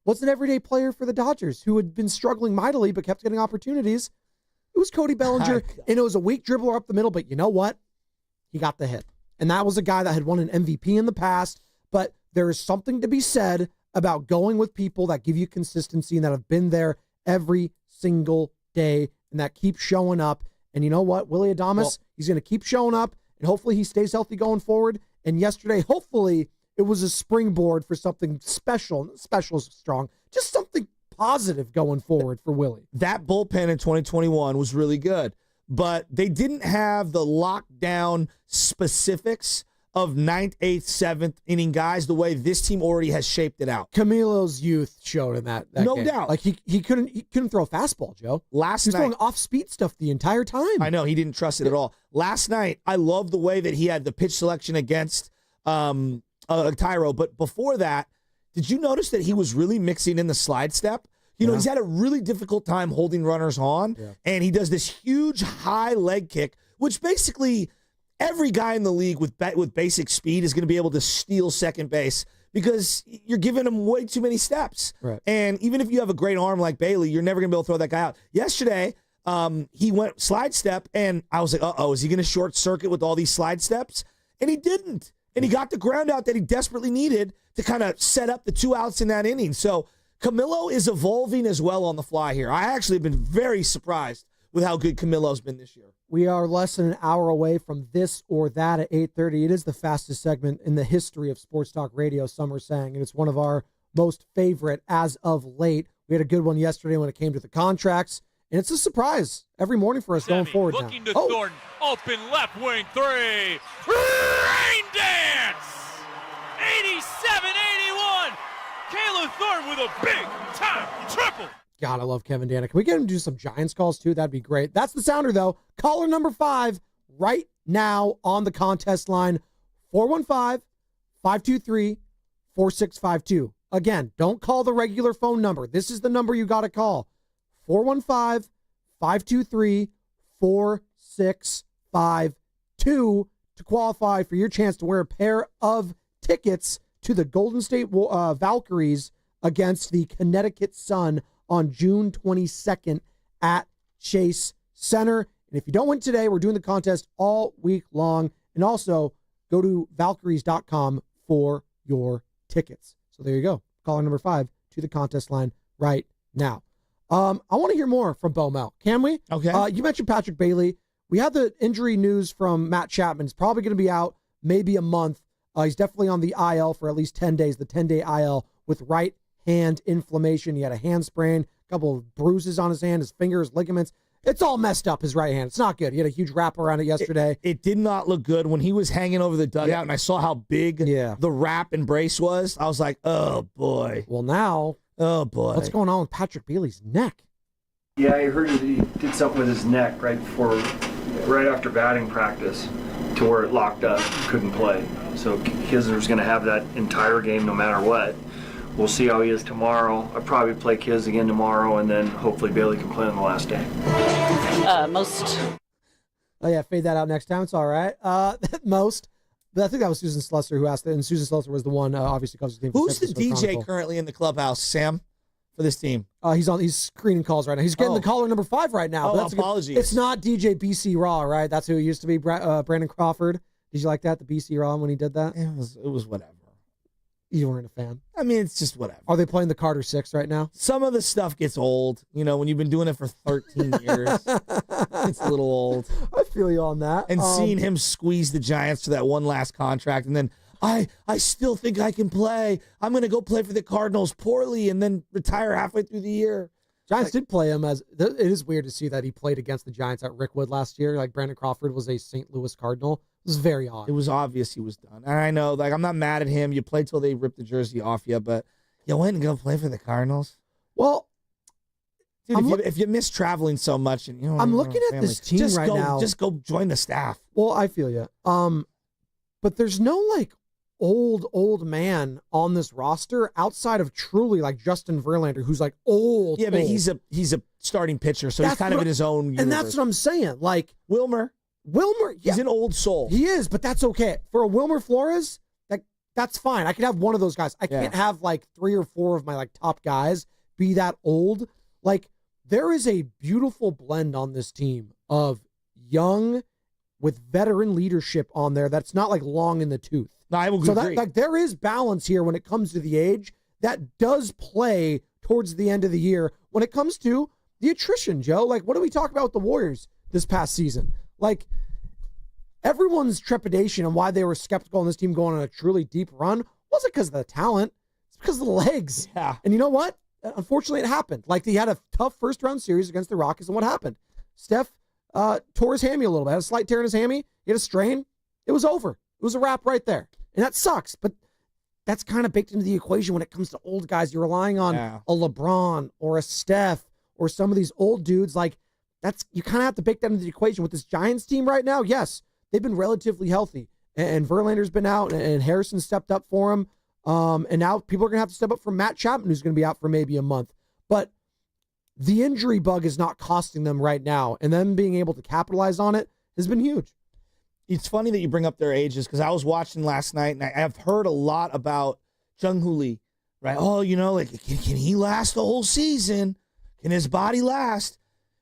was an everyday player for the Dodgers who had been struggling mightily but kept getting opportunities. It was Cody Bellinger, and it was a weak dribbler up the middle, but you know what? He got the hit. And that was a guy that had won an MVP in the past, but there is something to be said about going with people that give you consistency and that have been there every single day and that keep showing up. And you know what? Willy Dibs, he's going to keep showing up, and hopefully he stays healthy going forward. And yesterday, hopefully, it was a springboard for something special. Special is strong. Just something positive going forward for Willy. That bullpen in 2021 was really good, but they didn't have the lockdown specifics of 9th, 8th, 7th inning guys the way this team already has shaped it out. Camilo's youth showed in that no game. doubt. Like he couldn't throw a fastball, Joe. He was throwing off-speed stuff the entire time. I know, he didn't trust it at all. Last night, I love the way that he had the pitch selection against Tyro, but before that, did you notice that he was really mixing in the slide step? He's had a really difficult time holding runners on, and he does this huge high leg kick, which basically every guy in the league with basic speed is going to be able to steal second base because you're giving him way too many steps. Right. And even if you have a great arm like Bailey, you're never going to be able to throw that guy out. Yesterday, he went slide step, and I was like, is he going to short circuit with all these slide steps? And he didn't. and he got the ground out that he desperately needed to kind of set up the 2 outs in that inning. So Camilo is evolving as well on the fly here. I actually have been very surprised with how good Camilo's been this year. We are less than an hour away from this or that at 8:30. It is the fastest segment in the history of Sports Talk Radio, some are saying, and it's one of our most favorite as of late. We had a good one yesterday when it came to the contracts, and it's a surprise every morning for us going forward now. Looking to Thornton, open left wing 3. Rain dance! 87-81. Caleb Thornton with a big-time triple. God, I love Kevin Dana. Can we get him to do some Giants calls, too? That'd be great. That's the sounder, though. Caller number 5 right now on the contest line, 415-523-4652. Again, don't call the regular phone number. This is the number you got to call, 415-523-4652 to qualify for your chance to wear a pair of tickets to the Golden State Valkyries against the Connecticut Sun on June 22nd at Chase Center. And if you don't win today, we're doing the contest all week long. And also, go to Valkyries.com for your tickets. So there you go. Caller number 5 to the contest line right now. I want to hear more from Bo Mel. Can we? Okay. You mentioned Patrick Bailey. We had the injury news from Matt Chapman. He's probably going to be out maybe a month. He's definitely on the IL for at least 10 days, the 10-day IL with right hand inflammation. He had a hand sprain, a couple of bruises on his hand, his fingers, ligaments. It's all messed up, his right hand. It's not good. He had a huge wrap around it yesterday. It did not look good when he was hanging over the dugout, and I saw how big the wrap and brace was. I was like, oh, boy. Well, now, oh boy, what's going on with Patrick Bailey's neck? Yeah, I heard he did something with his neck right after batting practice to where it locked up, couldn't play. So Kisner's going to have that entire game no matter what. We'll see how he is tomorrow. I'll probably play Kiz again tomorrow, and then hopefully Bailey can play on the last day. Oh, yeah, fade that out next time. It's all right. Most. But I think that was Susan Slusser who asked it, and Susan Slusser was the one, obviously, covers the team. Who's the DJ currently in the clubhouse, Sam, for this team? He's screening calls right now. He's getting the caller number 5 right now. Oh, apologies. It's not DJ BC Raw, right? That's who it used to be, Brandon Crawford. Did you like that, the BC Raw, when he did that? It was whatever. You weren't a fan. I mean, it's just whatever. Are they playing the Carter 6 right now? Some of the stuff gets old. You know, when you've been doing it for 13 years, it's a little old. I feel you on that. And seeing him squeeze the Giants to that one last contract, and then I still think I can play. I'm going to go play for the Cardinals poorly and then retire halfway through the year. Giants did play him as, it is weird to see that he played against the Giants at Rickwood last year. Like Brandon Crawford was a St. Louis Cardinal. It was very odd. It was obvious he was done. And I know, like, I'm not mad at him. You played till they ripped the jersey off you, but you went and go play for the Cardinals. Well, dude, if you miss traveling so much, and I'm looking at this team now. Just go join the staff. Well, I feel you. But there's no like old man on this roster outside of truly like Justin Verlander, who's like old. Yeah, but he's a starting pitcher, so he's kind of in his own universe. And that's what I'm saying. Like Wilmer, yeah, he's an old soul. He is, but that's okay. For a Wilmer Flores, that's fine. I could have one of those guys. I can't have like 3 or 4 of my like top guys be that old. Like there is a beautiful blend on this team of young with veteran leadership on there that's not like long in the tooth. No, I will agree. Like there is balance here when it comes to the age that does play towards the end of the year when it comes to the attrition, Joe. Like what do we talk about with the Warriors this past season? Like everyone's trepidation and why they were skeptical on this team going on a truly deep run wasn't because of the talent. It's because of the legs. Yeah. And you know what? Unfortunately, it happened. Like he had a tough first-round series against the Rockies, and what happened? Steph tore his hammy a little bit. Had a slight tear in his hammy. He had a strain. It was over. It was a wrap right there. And that sucks, but that's kind of baked into the equation when it comes to old guys. You're relying on a LeBron or a Steph or some of these old dudes. Like you kind of have to bake that into the equation. With this Giants team right now, yes, they've been relatively healthy. And Verlander's been out, and Harrison stepped up for him. And now people are going to have to step up for Matt Chapman, who's going to be out for maybe a month. But the injury bug is not costing them right now, and them being able to capitalize on it has been huge. It's funny that you bring up their ages because I was watching last night, and I have heard a lot about Jung-Hoo Lee, right? Oh, like, can he last the whole season? Can his body last?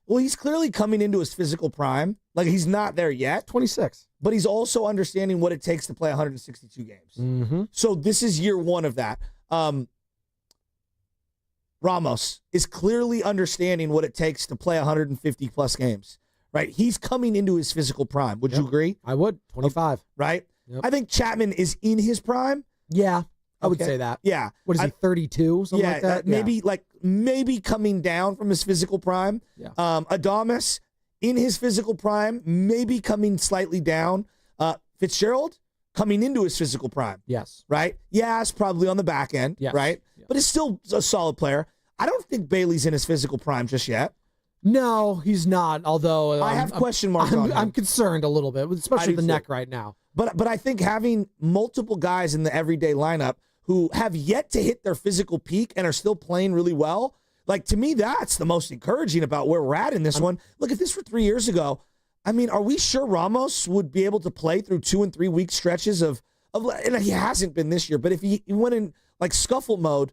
Well, he's clearly coming into his physical prime. Like, he's not there yet. 26. But he's also understanding what it takes to play 162 games. Mm-hmm. So this is year one of that. Ramos is clearly understanding what it takes to play 150-plus games, right? He's coming into his physical prime. Would you agree? I would. 25. Right? Yep. I think Chapman is in his prime. Yeah, I would Okay. say that. Yeah. What is he, 32? Something like that? Maybe coming down from his physical prime. Yeah. Adames in his physical prime, maybe coming slightly down. Fitzgerald coming into his physical prime. Yes. Right? Yes, probably on the back end. Yes. Right? Yes. But is still a solid player. I don't think Bailey's in his physical prime just yet. No, he's not. Although I have question marks on him. I'm concerned a little bit, especially the too. neck right now. But I think having multiple guys in the everyday lineup who have yet to hit their physical peak and are still playing really well, like, to me, that's the most encouraging about where we're at in this one. Look, if this were 3 years ago, I mean, are we sure Ramos would be able to play through 2 and 3 week stretches of and he hasn't been this year, but if he went in like scuffle mode,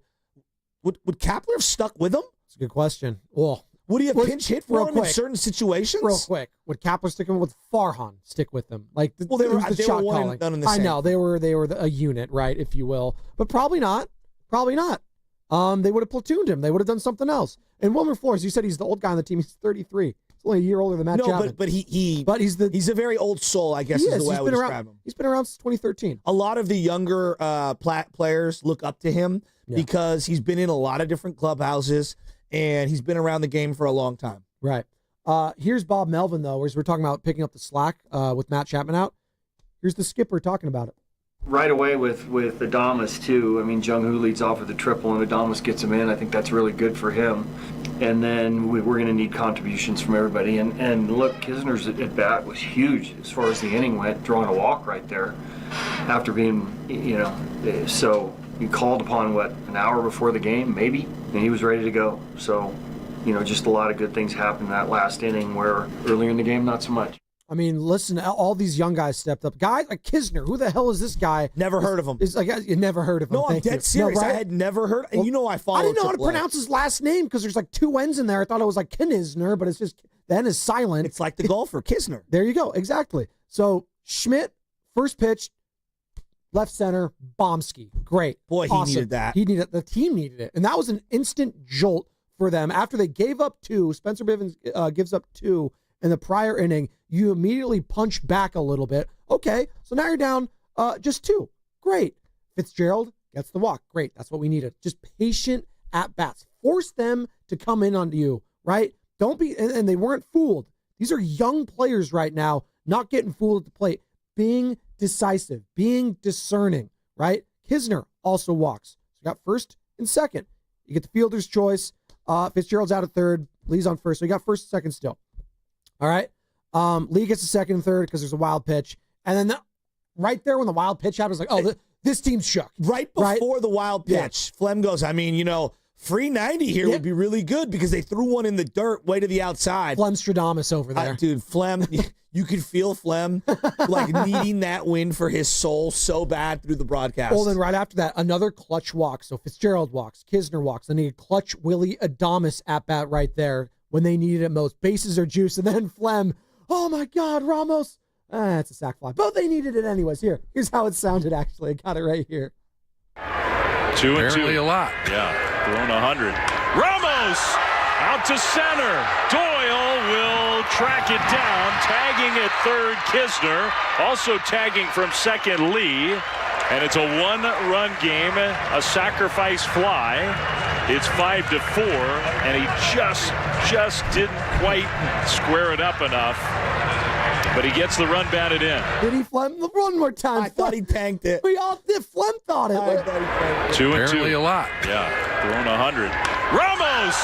would Kapler have stuck with him? That's a good question. Well, would he have pinch hit for him in certain situations? Real quick, would Kapler stick him with Farhan? Stick with them, like they were shot one calling. and done in the I same. know they were a unit, right, if you will, but probably not. Probably not. They would have platooned him. They would have done something else. And Wilmer Flores, you said he's the old guy on the team. He's 33. He's only a year older than Matt Chapman. but he's a very old soul, I guess, is the way I would describe him. He's been around since 2013. A lot of the younger players look up to him because he's been in a lot of different clubhouses and he's been around the game for a long time. Right. Here's Bob Melvin, though, as we're talking about picking up the slack with Matt Chapman out. Here's the skipper talking about it. Right away with Adames, too. I mean, Jung-Hoo leads off with a triple, and Adames gets him in. I think that's really good for him. And then we're going to need contributions from everybody. And look, Kisner's at bat was huge as far as the inning went, drawing a walk right there after being, so he called upon, an hour before the game, maybe, and he was ready to go. So, just a lot of good things happened in that last inning where earlier in the game, not so much. I mean, listen, all these young guys stepped up. Guys like Kisner, who the hell is this guy? Never heard of him. You never heard of him. No, I'm dead serious. No, right? I had never heard. And I follow. I didn't know how to pronounce his last name because there's like 2 N's in there. I thought it was like Kisner, but it's just the N is silent. It's like the golfer Kisner. There you go. Exactly. So Schmidt, first pitch, left center, Bomsky. Great. Boy, he needed that. The team needed it. And that was an instant jolt for them. After they gave up 2, Spencer Bivens gives up 2 in the prior inning, you immediately punch back a little bit. Okay, so now you're down just 2. Great. Fitzgerald gets the walk. Great. That's what we needed. Just patient at-bats. Force them to come in on you, right? Don't be, and they weren't fooled. These are young players right now, not getting fooled at the plate. Being decisive, being discerning, right? Kisner also walks. So you got first and second. You get the fielder's choice. Fitzgerald's out at third. Lee's on first. So you got first and second still. All right. Lee gets the second and third because there's a wild pitch. And then right there when the wild pitch happened, I was like, this team's shook. Right before the wild pitch, Flem goes, free 90 here would be really good because they threw one in the dirt way to the outside. Flemstradamus over there. Dude, Flem, you could feel Flem like needing that win for his soul so bad through the broadcast. Well, then right after that, another clutch walk. So Fitzgerald walks, Kisner walks. Then you clutch Willy Adames at bat right there when they needed it most. Bases are juiced. And then Flem, oh my God, Ramos. It's a sac fly. But they needed it anyways. Here's how it sounded, actually. I got it right here. 2 and 2. Apparently a lot. Yeah, throwing 100. Ramos out to center. Doyle will track it down. Tagging at third, Kisner. Also tagging from second, Lee. And it's a 1-run game, a sacrifice fly. It's 5-4, and he just didn't quite square it up enough. But he gets the run batted in. Did he Flem? One more time. I thought he tanked it. We all did. Flem thought it. I thought he tanked it. 2 and 2. Apparently a lot. Yeah, throwing 100. Ramos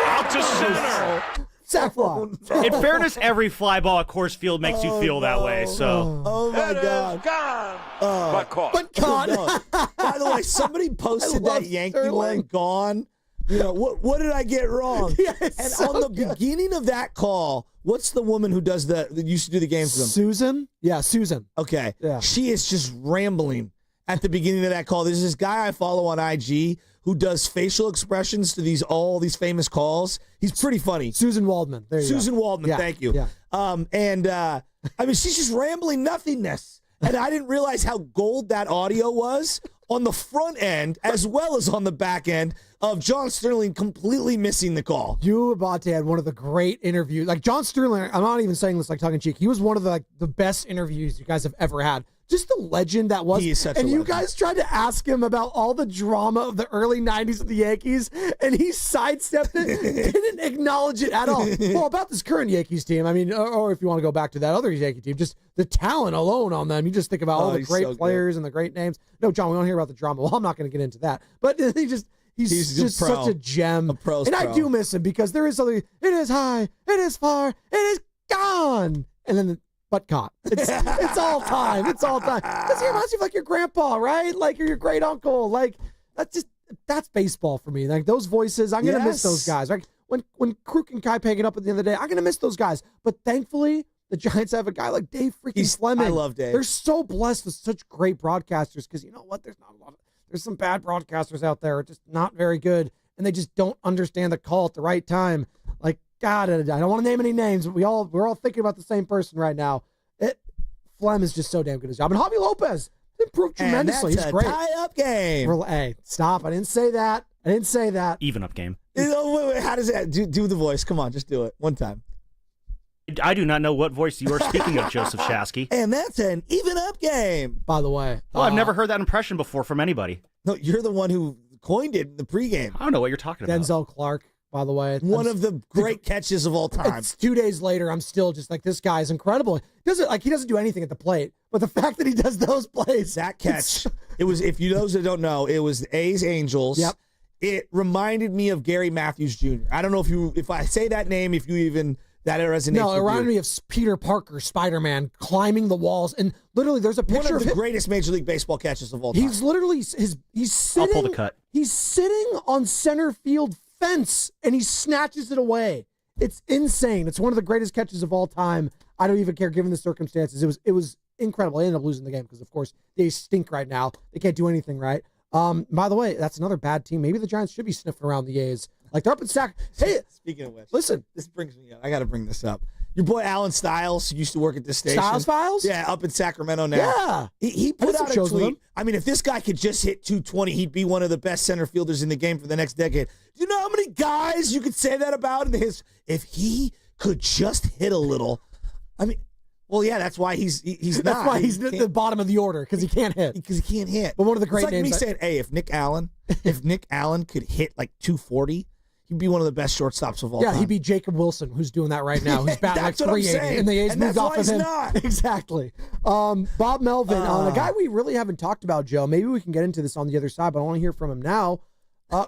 out to center. Sac fly. In fairness, every fly ball at Coors Field makes you feel that way. So, Oh my God. But caught. But caught. No. By the way, somebody posted that Yankee Sterling. one gone. What did I get wrong? And on the beginning of that call, what's the woman who does that used to do the games for them? Susan? Yeah, Susan. Okay. Yeah. She is just rambling at the beginning of that call. There's this guy I follow on IG who does facial expressions to all these famous calls. He's pretty funny. Susan Waldman. There you Susan go. Waldman, Yeah, thank you. yeah. I mean, she's just rambling nothingness. And I didn't realize how gold that audio was on the front end as well as on the back end of John Sterling completely missing the call. You, Abate, had one of the great interviews. Like, John Sterling, I'm not even saying this like tongue-in-cheek. He was one of the best interviews you guys have ever had. Just the legend that was. He is such and a you legend. guys tried to ask him about all the drama of the early 90s of the Yankees, and he sidestepped it, didn't acknowledge it at all. Well, about this current Yankees team, I mean, or if you want to go back to that other Yankee team, just the talent alone on them. You just think about all the great players and the great names. No, John, we don't hear about the drama. Well, I'm not going to get into that. But he's just such a gem. And I do miss him because there is something. It is high. It is far. It is gone. And then but caught. It's all time. It's all time. Because he reminds you of like your grandpa, right? Like your great uncle. Like that's baseball for me. Like those voices, I'm gonna miss those guys. Like when Kruk and Kai hanging up at the end of the day, I'm gonna miss those guys. But thankfully, the Giants have a guy like Dave freaking Fleming. I love Dave. They're so blessed with such great broadcasters because you know what? There's some bad broadcasters out there, just not very good, and they just don't understand the call at the right time. Like, God, I don't want to name any names, but we're all thinking about the same person right now. Flem is just so damn good at his job. And Javier Lopez improved tremendously. He's great. Tie-up game. Hey, stop. I didn't say that. Even up game. Wait, how does that do the voice? Come on, just do it one time. I do not know what voice you are speaking of, Joseph Shasky. And that's an even up game. By the way. Well, I've never heard that impression before from anybody. No, you're the one who coined it in the pregame. I don't know what you're talking about. Denzel Clark, by the way. One of the great catches of all time. It's 2 days later, I'm still just like, this guy is incredible. He doesn't do anything at the plate, but the fact that he does those plays. That catch, it was, if you those that don't know, it was the A's Angels. Yep. It reminded me of Gary Matthews Jr. I don't know if I say that name, if you even, that resonates. No, it reminded me of Peter Parker, Spider-Man, climbing the walls. And literally, there's a picture one of the him. greatest Major League Baseball catches of all time. He's literally, he's sitting. I'll pull the cut. He's sitting on center field fence, and he snatches it away. It's insane. It's one of the greatest catches of all time. I don't even care, given the circumstances. It was incredible. I ended up losing the game because, of course, they stink right now. They can't do anything right. By the way, that's another bad team. Maybe the Giants should be sniffing around the A's. Like, they're up in Hey, speaking of which, listen. This brings me up. I got to bring this up. Your boy Alan Stiles, who used to work at this station. Styles Files? Yeah, up in Sacramento now. Yeah. He put out a shows with tweet. him. I mean, if this guy could just hit 220, he'd be one of the best center fielders in the game for the next decade. Do you know how many guys you could say that about in his? If he could just hit a little. I mean, well, yeah, that's why he's not. That's why he's at the bottom of the order, because he can't hit. Because he can't hit. But one of the great it's like names. me saying, hey, if Nick Allen could hit like 240, he'd be one of the best shortstops of all time. Yeah, he'd be Jacob Wilson, who's doing that right now. Who's batting like That's what I'm 380, saying. and the A's And moved that's off why of he's him. not. Exactly. Bob Melvin, a guy we really haven't talked about, Joe. Maybe we can get into this on the other side, but I want to hear from him now.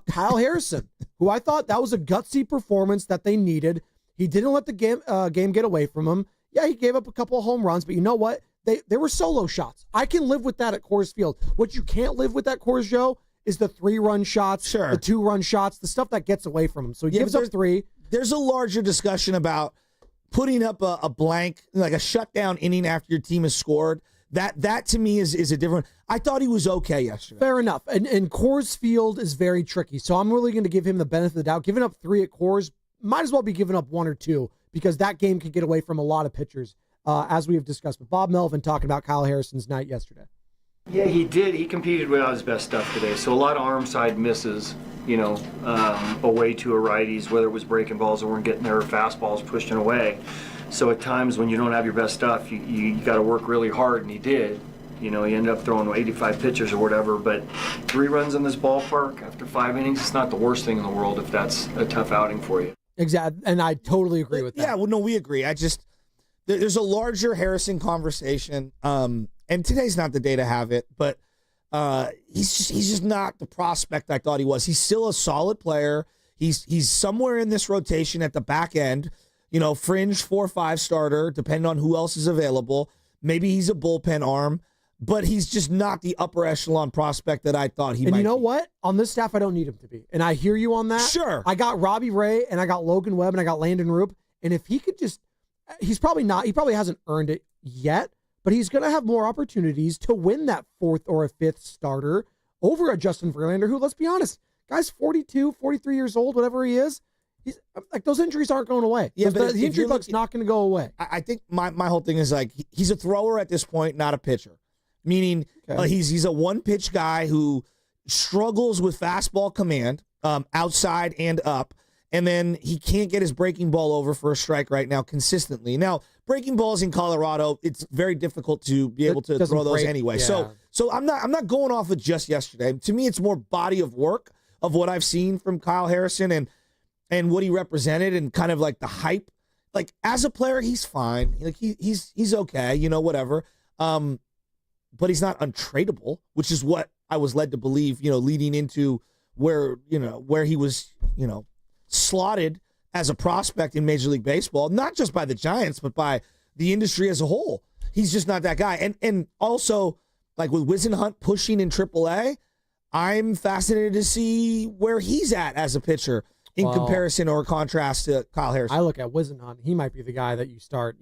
Kyle Harrison, who I thought that was a gutsy performance that they needed. He didn't let the game get away from him. Yeah, he gave up a couple of home runs, but you know what? They were solo shots. I can live with that at Coors Field. What you can't live with at Coors, Joe, is the 3-run shots, the 2-run shots, the stuff that gets away from him. So he gives up 3. There's a larger discussion about putting up a blank, like a shutdown inning after your team has scored. That to me is a different. I thought he was okay yesterday. Fair enough. And Coors Field is very tricky. So I'm really going to give him the benefit of the doubt. Giving up 3 at Coors, might as well be giving up 1 or 2, because that game could get away from a lot of pitchers, as we have discussed. But Bob Melvin talking about Kyle Harrison's night yesterday. Yeah, he did. He competed without his best stuff today. So a lot of arm side misses, away to a righties, whether it was breaking balls that weren't getting there or fastballs pushing away. So at times when you don't have your best stuff, you got to work really hard, and he did. He ended up throwing 85 pitches or whatever, but 3 runs in this ballpark after 5 innings, it's not the worst thing in the world if that's a tough outing for you. Exactly, and I totally agree with that. Yeah, well, no, we agree. There's a larger Harrison conversation, and today's not the day to have it, but he's just not the prospect I thought he was. He's still a solid player. He's somewhere in this rotation at the back end, fringe 4 or 5 starter, depending on who else is available. Maybe he's a bullpen arm, but he's just not the upper echelon prospect that I thought he might be. And you know what? On this staff, I don't need him to be. And I hear you on that. Sure. I got Robbie Ray, and I got Logan Webb, and I got Landon Roop. And if he could just, he probably hasn't earned it yet, but he's going to have more opportunities to win that 4th or a 5th starter over a Justin Verlander, who, let's be honest, Guy's 42, 43 years old, whatever he is. He's like, those injuries aren't going away. Yeah, but the injury bug's not going to go away. I think my whole thing is like, he's a thrower at this point, not a pitcher. Meaning he's a one-pitch guy who struggles with fastball command, outside and up, and then he can't get his breaking ball over for a strike right now consistently. Now, breaking balls in Colorado, it's very difficult to be able to throw those anyway. Yeah. So I'm not going off of just yesterday. To me, it's more body of work of what I've seen from Kyle Harrison and what he represented and kind of like the hype. Like, as a player, he's fine. Like, he's okay, whatever. But he's not untradeable, which is what I was led to believe, leading into where he was, slotted as a prospect in Major League Baseball, not just by the Giants, but by the industry as a whole. He's just not that guy. And also, like with Wisenhunt pushing in AAA, I'm fascinated to see where he's at as a pitcher in comparison or contrast to Kyle Harrison. I look at Wisenhunt. He might be the guy that you start,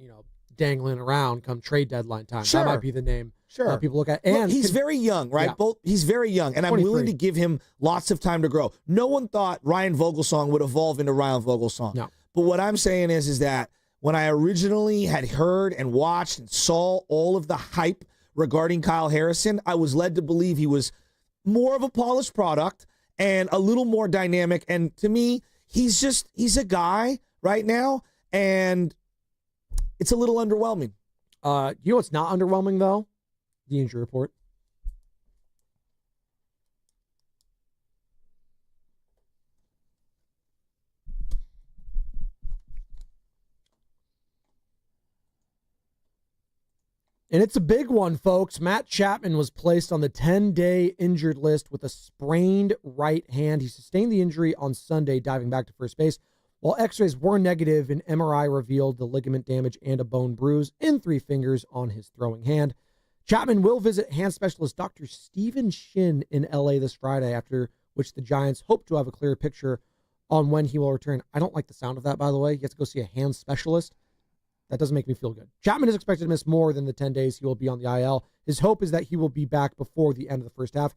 dangling around come trade deadline time. Sure. That might be the name. Sure. People look at. And he's very young, right? Yeah. He's very young, and 23. I'm willing to give him lots of time to grow. No one thought Ryan Vogelsong would evolve into Ryan Vogelsong. No. But what I'm saying is that when I originally had heard and watched and saw all of the hype regarding Kyle Harrison, I was led to believe he was more of a polished product and a little more dynamic. And to me, he's a guy right now, and it's a little underwhelming. You know what's not underwhelming, though? The injury report. And it's a big one, folks. Matt Chapman was placed on the 10-day injured list with a sprained right hand. He sustained the injury on Sunday, diving back to first base. While x-rays were negative, an MRI revealed the ligament damage and a bone bruise in 3 fingers on his throwing hand. Chapman will visit hand specialist Dr. Stephen Shin in L.A. this Friday, after which the Giants hope to have a clearer picture on when he will return. I don't like the sound of that, by the way. He has to go see a hand specialist. That doesn't make me feel good. Chapman is expected to miss more than the 10 days he will be on the IL. His hope is that he will be back before the end of the first half.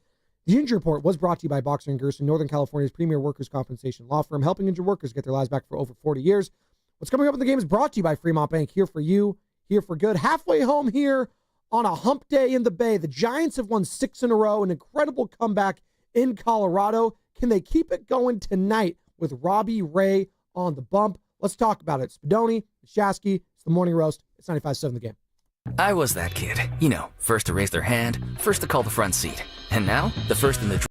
The injury report was brought to you by Boxer & Gerson, Northern California's premier workers' compensation law firm, helping injured workers get their lives back for over 40 years. What's coming up in the game is brought to you by Fremont Bank, here for you, here for good. Halfway home here on a hump day in the Bay. The Giants have won 6 in a row, an incredible comeback in Colorado. Can they keep it going tonight with Robbie Ray on the bump? Let's talk about it. Spadoni, Shasky, it's the Morning Roast. It's 95.7 The Game. I was that kid, first to raise their hand, first to call the front seat, and now the first in the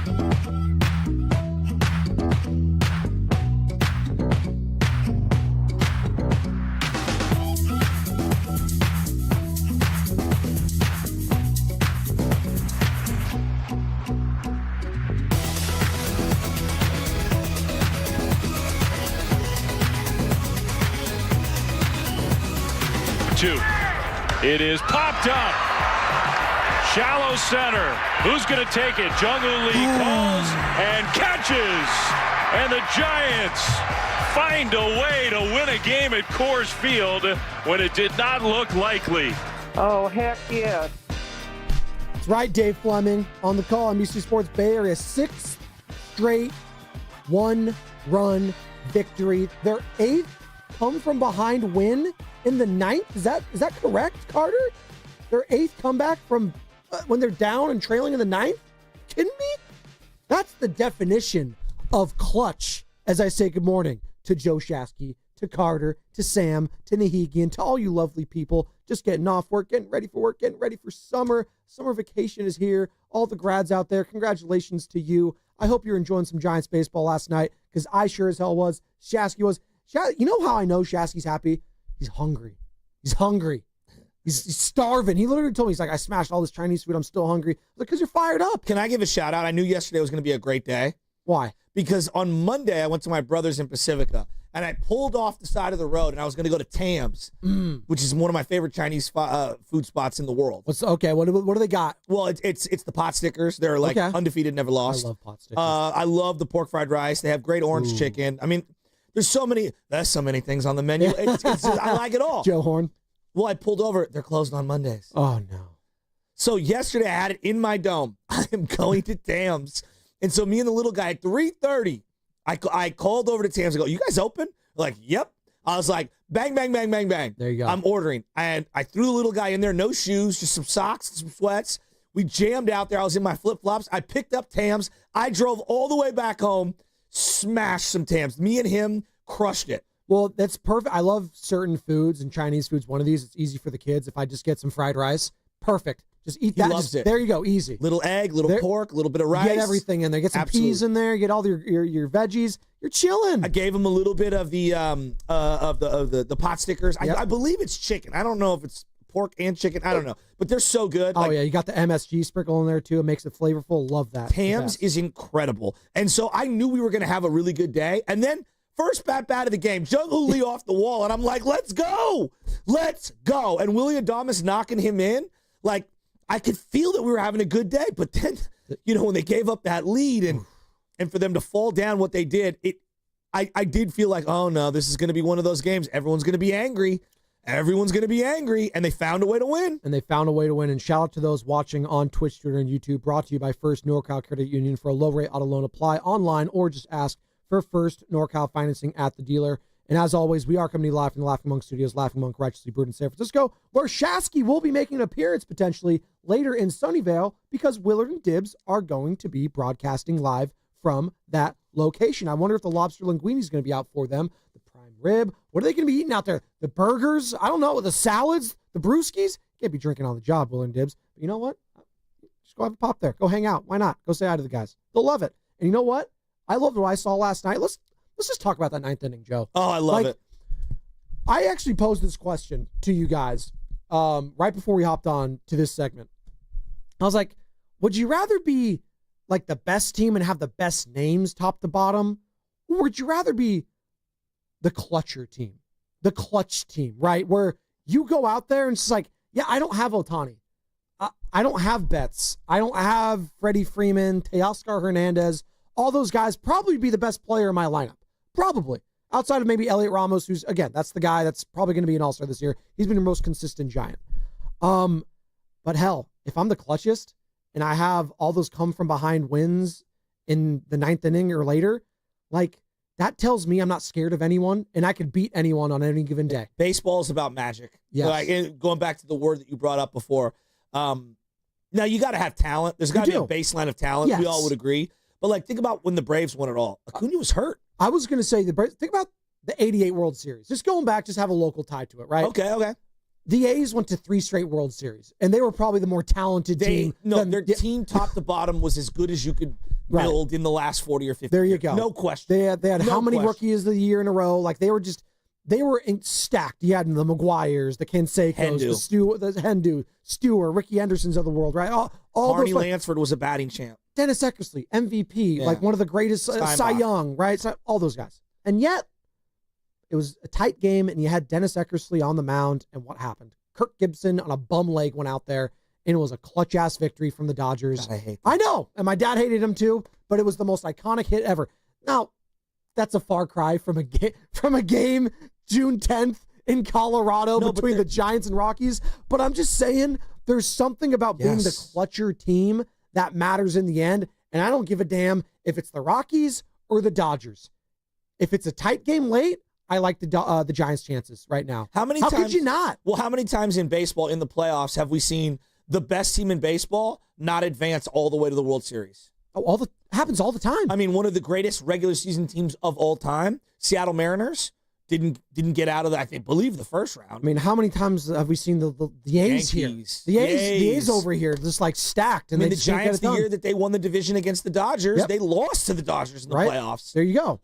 Two. It is popped up. Shallow center. Who's going to take it? Jung-Woo Lee calls and catches. And the Giants find a way to win a game at Coors Field when it did not look likely. Oh, heck yeah. That's right, Dave Fleming on the call. NBC Sports Bay Area, 6th straight one-run victory. Their 8th come-from-behind win in the 9th. Is that correct, Carter? Their 8th comeback from when they're down and trailing in the 9th? Kidding me? That's the definition of clutch. As I say good morning to Joe Shasky, to Carter, to Sam, to Nahigian, to all you lovely people just getting off work, getting ready for work, getting ready for summer. Summer vacation is here. All the grads out there, congratulations to you. I hope you're enjoying some Giants baseball last night, because I sure as hell was. Shasky was. You know how I know Shasky's happy? He's hungry. He's hungry. He's starving. He literally told me, he's like, I smashed all this Chinese food. I'm still hungry. I was like, because you're fired up. Can I give a shout out? I knew yesterday was going to be a great day. Why? Because on Monday, I went to my brother's in Pacifica, and I pulled off the side of the road, and I was going to go to Tam's, which is one of my favorite Chinese food spots in the world. Okay? What do they got? Well, it's the pot stickers. They're like undefeated, never lost. I love pot stickers. I love the pork fried rice. They have great orange chicken. I mean, there's so many things on the menu. I like it all. Joe Horn. Well, I pulled over. They're closed on Mondays. Oh, no. So yesterday, I had it in my dome. I am going to Tam's. And so me and the little guy at 3:30, I called over to Tam's and go, you guys open? They're like, yep. I was like, bang, bang, bang, bang, bang. There you go. I'm ordering. And I threw the little guy in there, no shoes, just some socks, some sweats. We jammed out there. I was in my flip-flops. I picked up Tam's. I drove all the way back home, smashed some Tam's. Me and him crushed it. Well, that's perfect. I love certain foods, and Chinese food's one of these. It's easy for the kids. If I just get some fried rice, perfect. Just eat that. He loves it. There you go. Easy. Little egg, little pork, a little bit of rice. Get everything in there. Get some peas in there. Get all your veggies. You're chilling. I gave him a little bit of the pot stickers. Yep. I believe it's chicken. I don't know if it's pork and chicken. I don't know, but they're so good. Oh yeah, you got the MSG sprinkle in there too. It makes it flavorful. Love that. Tam's is incredible, and so I knew we were going to have a really good day. And then first bat of the game, Jung-Woo Lee off the wall, and I'm like, let's go. And Willy Dibs knocking him in, like. I could feel that we were having a good day, but then, when they gave up that lead and for them to fall down what they did, I did feel like, oh no, this is going to be one of those games. Everyone's going to be angry. And they found a way to win. And shout out to those watching on Twitch, Twitter, and YouTube. Brought to you by First NorCal Credit Union. For a low rate auto loan, apply online or just ask for First NorCal financing at the dealer. And as always, we are coming to you live from the Laughing Monk Studios, Laughing Monk Righteously Brewed in San Francisco, where Shasky will be making an appearance potentially later in Sunnyvale, because Willard and Dibs are going to be broadcasting live from that location. I wonder if the lobster linguine is going to be out for them, the prime rib. What are they going to be eating out there? The burgers? I don't know. The salads? The brewskis? Can't be drinking on the job, Willard and Dibs. But you know what? Just go have a pop there. Go hang out. Why not? Go say hi to the guys. They'll love it. And you know what? I loved what I saw last night. Let's just talk about that 9th inning, Joe. Oh, I love it. I actually posed this question to you guys right before we hopped on to this segment. I was like, would you rather be like the best team and have the best names top to bottom? Or would you rather be the clutcher team, the clutch team, right? Where you go out there and it's just like, yeah, I don't have Ohtani. I don't have Betts. I don't have Freddie Freeman, Teoscar Hernandez. All those guys probably be the best player in my lineup. Probably. Outside of maybe Elliot Ramos, who's, again, that's the guy that's probably going to be an all-star this year. He's been your most consistent Giant. But hell, if I'm the clutchest and I have all those come from behind wins in the 9th inning or later, like, that tells me I'm not scared of anyone and I could beat anyone on any given day. Baseball is about magic. Yes. Like, going back to the word that you brought up before. Now, you got to have talent. There's got to be a baseline of talent. Yes. We all would agree. But, like, think about when the Braves won it all. Acuna was hurt. I was going to say, think about the 88 World Series. Just going back, just have a local tie to it, right? Okay. The A's went to 3 straight World Series, and they were probably the more talented team. Their team top to bottom was as good as you could. build in the last 40 or 50 There you years. go. No question. They had No how many question. rookies of the year in a row? Like they were stacked. You had the Maguires, the Canseco's, the Hendu, Stewart, Ricky Hendersons of the world, right? All Barney those Lansford was a batting champ. Dennis Eckersley, MVP, like one of the greatest Cy Young, right? So, all those guys. And yet, it was a tight game, and you had Dennis Eckersley on the mound, and what happened? Kirk Gibson on a bum leg went out there, and it was a clutch-ass victory from the Dodgers. God, I hate that. I know, and my dad hated him too, but it was the most iconic hit ever. Now, that's a far cry from a game June 10th in Colorado between the Giants and Rockies, but I'm just saying there's something about being the clutcher team that matters in the end, and I don't give a damn if it's the Rockies or the Dodgers. If it's a tight game late, I like the Giants' chances right now. How times, could you not? Well, how many times in baseball in the playoffs have we seen the best team in baseball not advance all the way to the World Series? Oh, happens all the time. I mean, one of the greatest regular season teams of all time, Seattle Mariners, didn't get out of I believe the first round. I mean, how many times have we seen the A's here? The A's over here, just like stacked. And the Giants, the year that they won the division against the Dodgers, they lost to the Dodgers in the playoffs. There you go.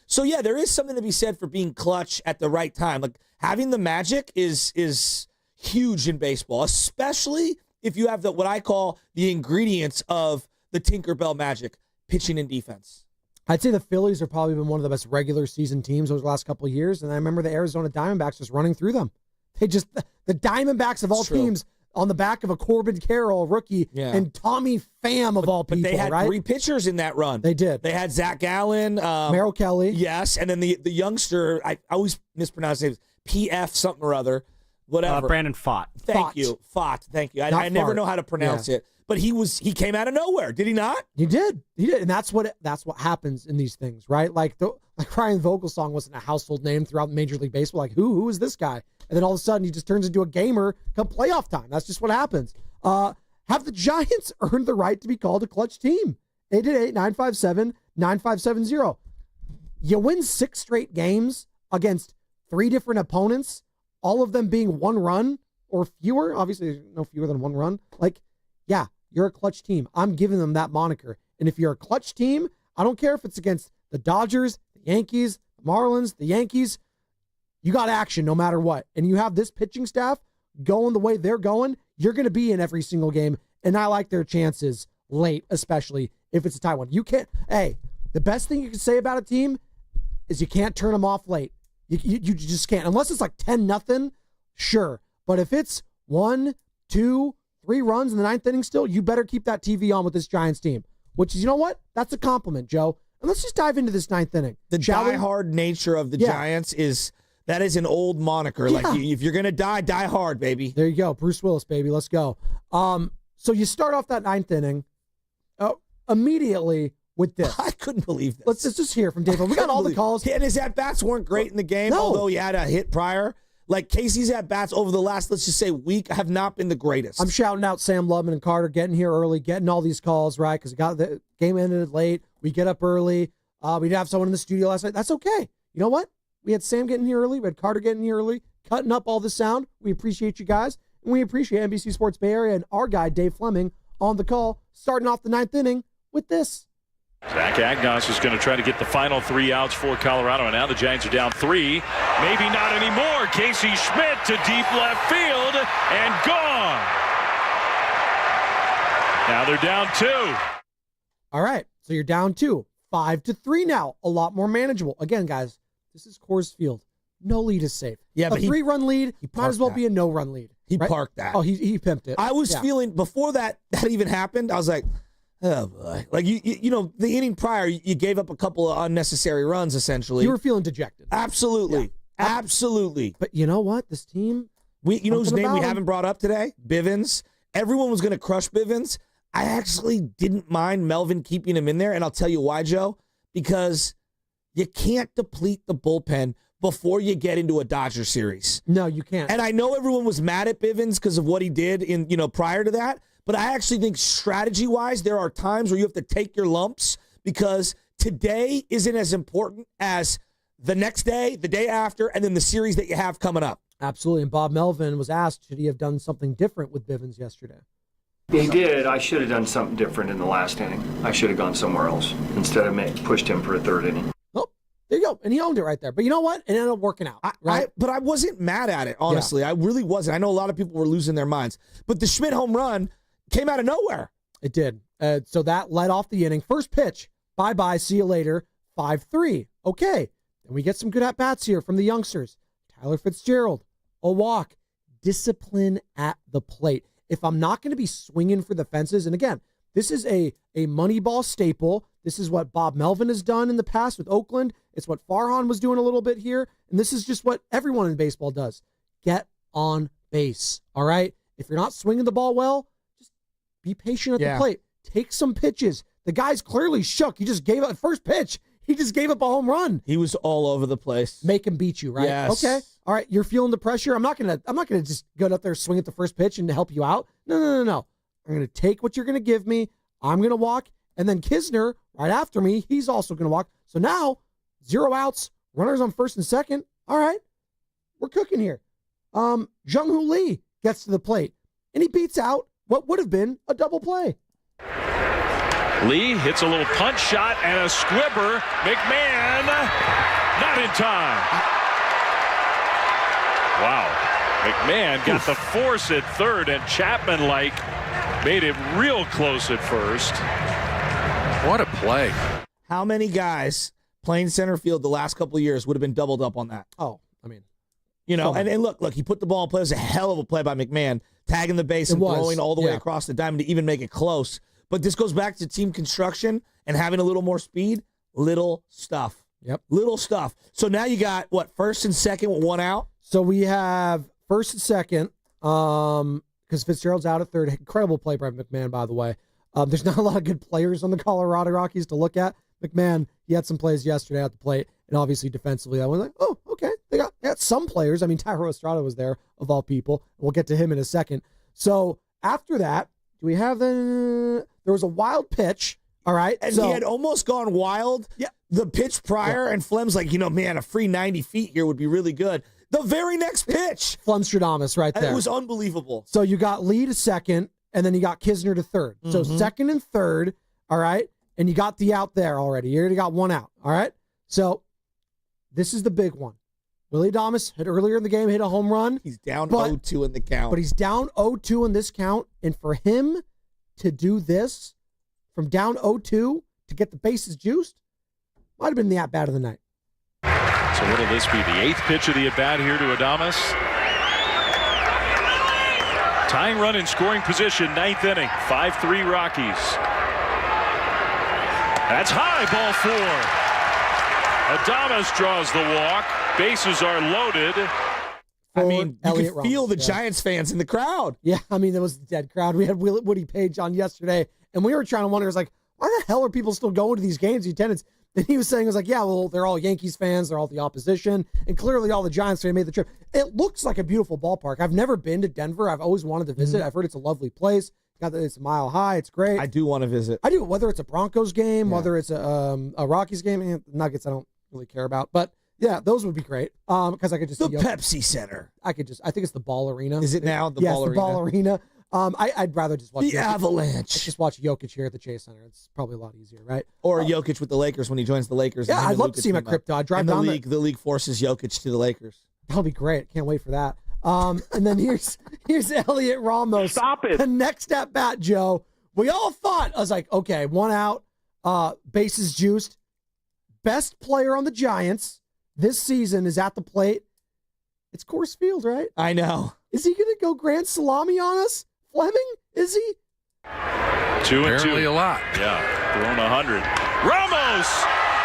So yeah, there is something to be said for being clutch at the right time. Like having the magic is huge in baseball, especially if you have what I call the ingredients of the Tinkerbell magic: pitching and defense. I'd say the Phillies have probably been one of the best regular season teams over the last couple of years, and I remember the Arizona Diamondbacks just running through them. The Diamondbacks of all teams on the back of a Corbin Carroll rookie and Tommy Pham of all people. But they had 3 pitchers in that run. They did. They had Zach Gallen, Merrill Kelly. Yes, and then the youngster, I always mispronounce his name, PF something or other, whatever. Brandon Pfaadt. Thank you. I never know how to pronounce it. But he came out of nowhere, did he not? He did, and that's what happens in these things, right? Like Ryan Vogelsong wasn't a household name throughout Major League Baseball. Like who is this guy? And then all of a sudden he just turns into a gamer come playoff time. That's just what happens. Have the Giants earned the right to be called a clutch team? 888-957-9570. You win 6 straight games against 3 different opponents, all of them being 1 run or fewer. Obviously, no fewer than 1 run. Like, yeah. You're a clutch team. I'm giving them that moniker. And if you're a clutch team, I don't care if it's against the Dodgers, the Yankees, the Marlins, the Yankees, you got action no matter what. And you have this pitching staff going the way they're going, you're going to be in every single game. And I like their chances late, especially if it's a tie one. You can't, the best thing you can say about a team is you can't turn them off late. You just can't. Unless it's like 10-0, sure. But if it's 1, 2, 3 runs in the 9th inning still, you better keep that TV on with this Giants team, which is, you know what? That's a compliment, Joe. And let's just dive into this 9th inning. The die-hard nature of the Giants is an old moniker. Like, if you're going to die hard, baby. There you go. Bruce Willis, baby. Let's go. So you start off that 9th inning immediately with this. I couldn't believe this. Let's just hear from Dave. We got all the calls. And his at-bats weren't great in the game, although he had a hit prior. Like, Casey's at-bats over the last, let's just say, week have not been the greatest. I'm shouting out Sam Lubman and Carter getting here early, getting all these calls, right? Because the game ended late. We get up early. We did have someone in the studio last night. That's okay. You know what? We had Sam getting here early. We had Carter getting here early, cutting up all the sound. We appreciate you guys. And we appreciate NBC Sports Bay Area and our guy, Dave Fleming, on the call, starting off the 9th inning with this. Zach Agnos is going to try to get the final 3 outs for Colorado, and now the Giants are down 3. Maybe not anymore. Casey Schmidt to deep left field and gone. Now they're down 2. All right, so you're down 2. 5-3 now. A lot more manageable. Again, guys, this is Coors Field. No lead is safe. Yeah, but a 3-run lead might as well be a no-run lead. He parked that. Oh, he pimped it. I was feeling, before that even happened, I was like, oh boy. Like, you know, the inning prior, you gave up a couple of unnecessary runs, essentially. You were feeling dejected. Absolutely. Yeah. Absolutely. But you know what? This team, you know whose name we haven't brought up today? Bivens. Everyone was going to crush Bivens. I actually didn't mind Melvin keeping him in there, and I'll tell you why, Joe. Because you can't deplete the bullpen before you get into a Dodger series. No, you can't. And I know everyone was mad at Bivens because of what he did prior to that. But I actually think strategy-wise, there are times where you have to take your lumps because today isn't as important as the next day, the day after, and then the series that you have coming up. Absolutely. And Bob Melvin was asked, should he have done something different with Bivens yesterday? He did. I should have done something different in the last inning. I should have gone somewhere else instead of pushed him for a third inning. Oh, there you go. And he owned it right there. But you know what? It ended up working out. Right? But I wasn't mad at it, honestly. Yeah. I really wasn't. I know a lot of people were losing their minds. But the Schmidt home run came out of nowhere. It did. So that led off the inning. First pitch. Bye-bye. See you later. 5-3. Okay. And we get some good at-bats here from the youngsters. Tyler Fitzgerald. A walk. Discipline at the plate. If I'm not going to be swinging for the fences, and again, this is a Moneyball staple. This is what Bob Melvin has done in the past with Oakland. It's what Farhan was doing a little bit here. And this is just what everyone in baseball does. Get on base, all right? If you're not swinging the ball well, just be patient at the plate. Take some pitches. The guy's clearly shook. He just gave up first pitch. He just gave up a home run. He was all over the place. Make him beat you, right? Yes. Okay. All right. You're feeling the pressure. I'm not gonna just go up there, swing at the first pitch, and to help you out. No. I'm gonna take what you're gonna give me. I'm gonna walk, and then Kisner right after me. He's also gonna walk. So now 0 outs, runners on first and second. All right, we're cooking here. Jung-Hoo Lee gets to the plate, and he beats out what would have been a double play. Lee hits a little punch shot and a squibber. McMahon not in time. Wow. McMahon got the force at third, and Chapman made it real close at first. What a play. How many guys playing center field the last couple of years would have been doubled up on that? Oh, I mean. And look, he put the ball in play. It was a hell of a play by McMahon, tagging the base and throwing all the way across the diamond to even make it close. But this goes back to team construction and having a little more speed. Little stuff. Yep. Little stuff. So now you got, first and second with 1 out? So we have first and second, because Fitzgerald's out at third. Incredible play by McMahon, by the way. There's not a lot of good players on the Colorado Rockies to look at. McMahon, he had some plays yesterday at the plate, and obviously defensively, I was like, oh, okay. They got some players. I mean, Tyro Estrada was there, of all people. We'll get to him in a second. So after that, do we have there was a wild pitch, all right? And he had almost gone wild the pitch prior, and Flem's like, man, a free 90 feet here would be really good. The very next pitch. Flemstradamus right there. It was unbelievable. So you got Lee to second, and then you got Kisner to third. So second and third, all right? And you got the out there already. You already got 1 out, all right? So this is the big one. Willy Adames hit earlier in the game, hit a home run. He's down 0-2 in the count. But he's down 0-2 in this count. And for him to do this from down 0-2 to get the bases juiced, might have been the at-bat of the night. So what'll this be? The 8th pitch of the at-bat here to Adames. Tying run in scoring position, 9th inning. 5-3 Rockies. That's high, ball 4. Adames draws the walk. Bases are loaded. I mean, you could feel the Giants fans in the crowd. Yeah, I mean, it was a dead crowd. We had Woody Page on yesterday, and we were trying to wonder, it was like, why the hell are people still going to these games, the attendance? And he was saying, it was like, yeah, well, they're all Yankees fans, they're all the opposition, and clearly all the Giants fans made the trip. It looks like a beautiful ballpark. I've never been to Denver. I've always wanted to visit. I've heard it's a lovely place. It's a mile high. It's great. I do want to visit. I do, whether it's a Broncos game, whether it's a Rockies game. Nuggets I don't really care about, but yeah, those would be great. Because I could just the Pepsi Center. I think it's the Ball Arena. Is it now the Ball Arena? Yes, the Ball Arena. I'd rather just watch the Avalanche. Just watch Jokic here at the Chase Center. It's probably a lot easier, right? Or Jokic with the Lakers when he joins the Lakers. Yeah, I'd love to see him at Crypto. I'd drive down the league forces Jokic to the Lakers. That'll be great. Can't wait for that. And then here's Elliot Ramos. Stop it. The next at bat, Joe. We all thought, I was like, okay, 1 out, bases juiced. Best player on the Giants this season is at the plate. It's Coors Field, right? I know. Is he going to go grand salami on us? Fleming? Is he? 2 and 2. Apparently a lot. Yeah, thrown 100. Ramos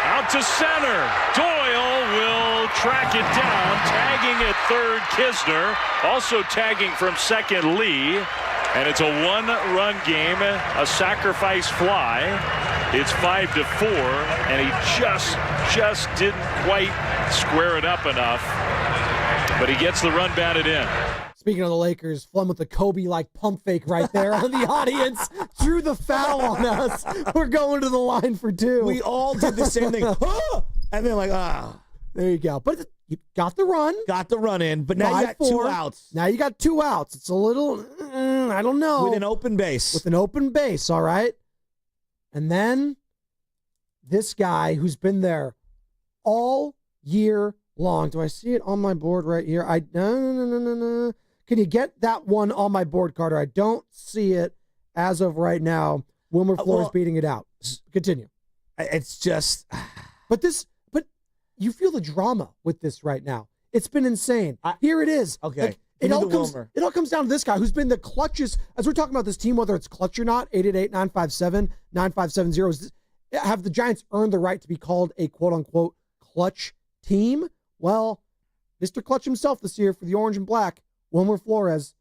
out to center. Doyle will track it down. Tagging at third, Kisner. Also tagging from second, Lee. And it's a 1-run game, a sacrifice fly. It's 5-4, and he just didn't quite square it up enough. But he gets the run batted in. Speaking of the Lakers, Flem with the Kobe-like pump fake right there on the audience. Drew the foul on us. We're going to the line for 2. We all did the same thing. And then There you go. But you got the run. Got the run in, but now you got 2 outs. Now you got 2 outs. It's a little I don't know. With an open base. With an open base, all right? And then this guy who's been there all year long. Do I see it on my board right here? No. Can you get that one on my board, Carter? I don't see it as of right now. Wilmer Flores beating it out. Continue. It's just... But you feel the drama with this right now. It's been insane. Here it is. Okay. Like, it all comes down to this guy who's been the clutchest. As we're talking about this team, whether it's clutch or not, 888-957-9570. Have the Giants earned the right to be called a quote-unquote clutch team? Well, Mr. Clutch himself this year for the orange and black, Wilmer Flores,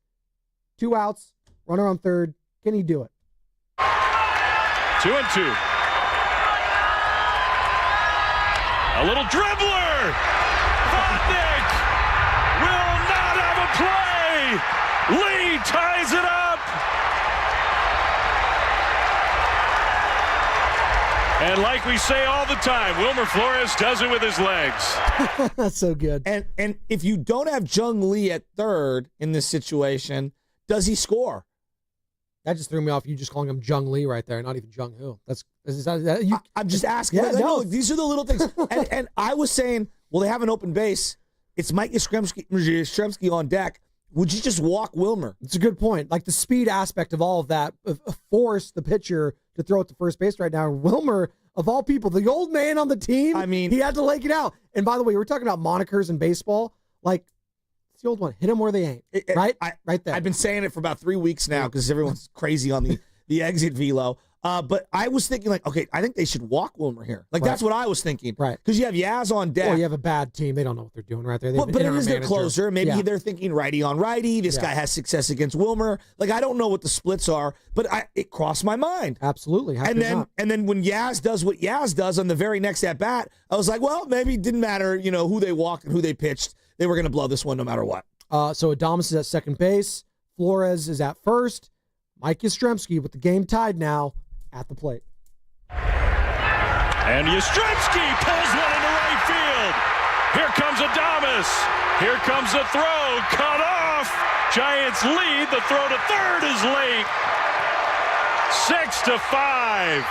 2 outs, runner on third. Can he do it? 2-2. A little dribbler. Vodnik will not have a play. Lee ties it up. And like we say all the time, Wilmer Flores does it with his legs. That's so good. And if you don't have Jung Lee at third in this situation, does he score? That just threw me off. You just calling him Jung Lee right there, not even Jung Who. I'm just asking. Yeah, no, these are the little things. and I was saying, well, they have an open base. It's Mike Yastrzemski on deck. Would you just walk Wilmer? It's a good point. Like the speed aspect of all of that, force the pitcher to throw it to first base right now. Wilmer, of all people, the old man on the team, I mean, he had to leg it out. And by the way, we're talking about monikers in baseball. Like, it's the old one. Hit them where they ain't. Right? Right there. I've been saying it for about 3 weeks now because everyone's crazy on the exit velo. But I was thinking, like, okay, I think they should walk Wilmer here. Like, that's what I was thinking. Right. Because you have Yaz on deck. Or you have a bad team. They don't know what they're doing right there. But it is their closer. Maybe they're thinking righty on righty. This guy has success against Wilmer. Like, I don't know what the splits are, but it crossed my mind. Absolutely. And then when Yaz does what Yaz does on the very next at-bat, I was like, well, maybe it didn't matter, who they walked and who they pitched. They were going to blow this one no matter what. So Adames is at second base. Flores is at first. Mike Yastrzemski with the game tied now at the plate. And Yastrzemski pulls one into right field. Here comes Adames. Here comes the throw. Cut off. Giants lead. The throw to third is late. 6-5.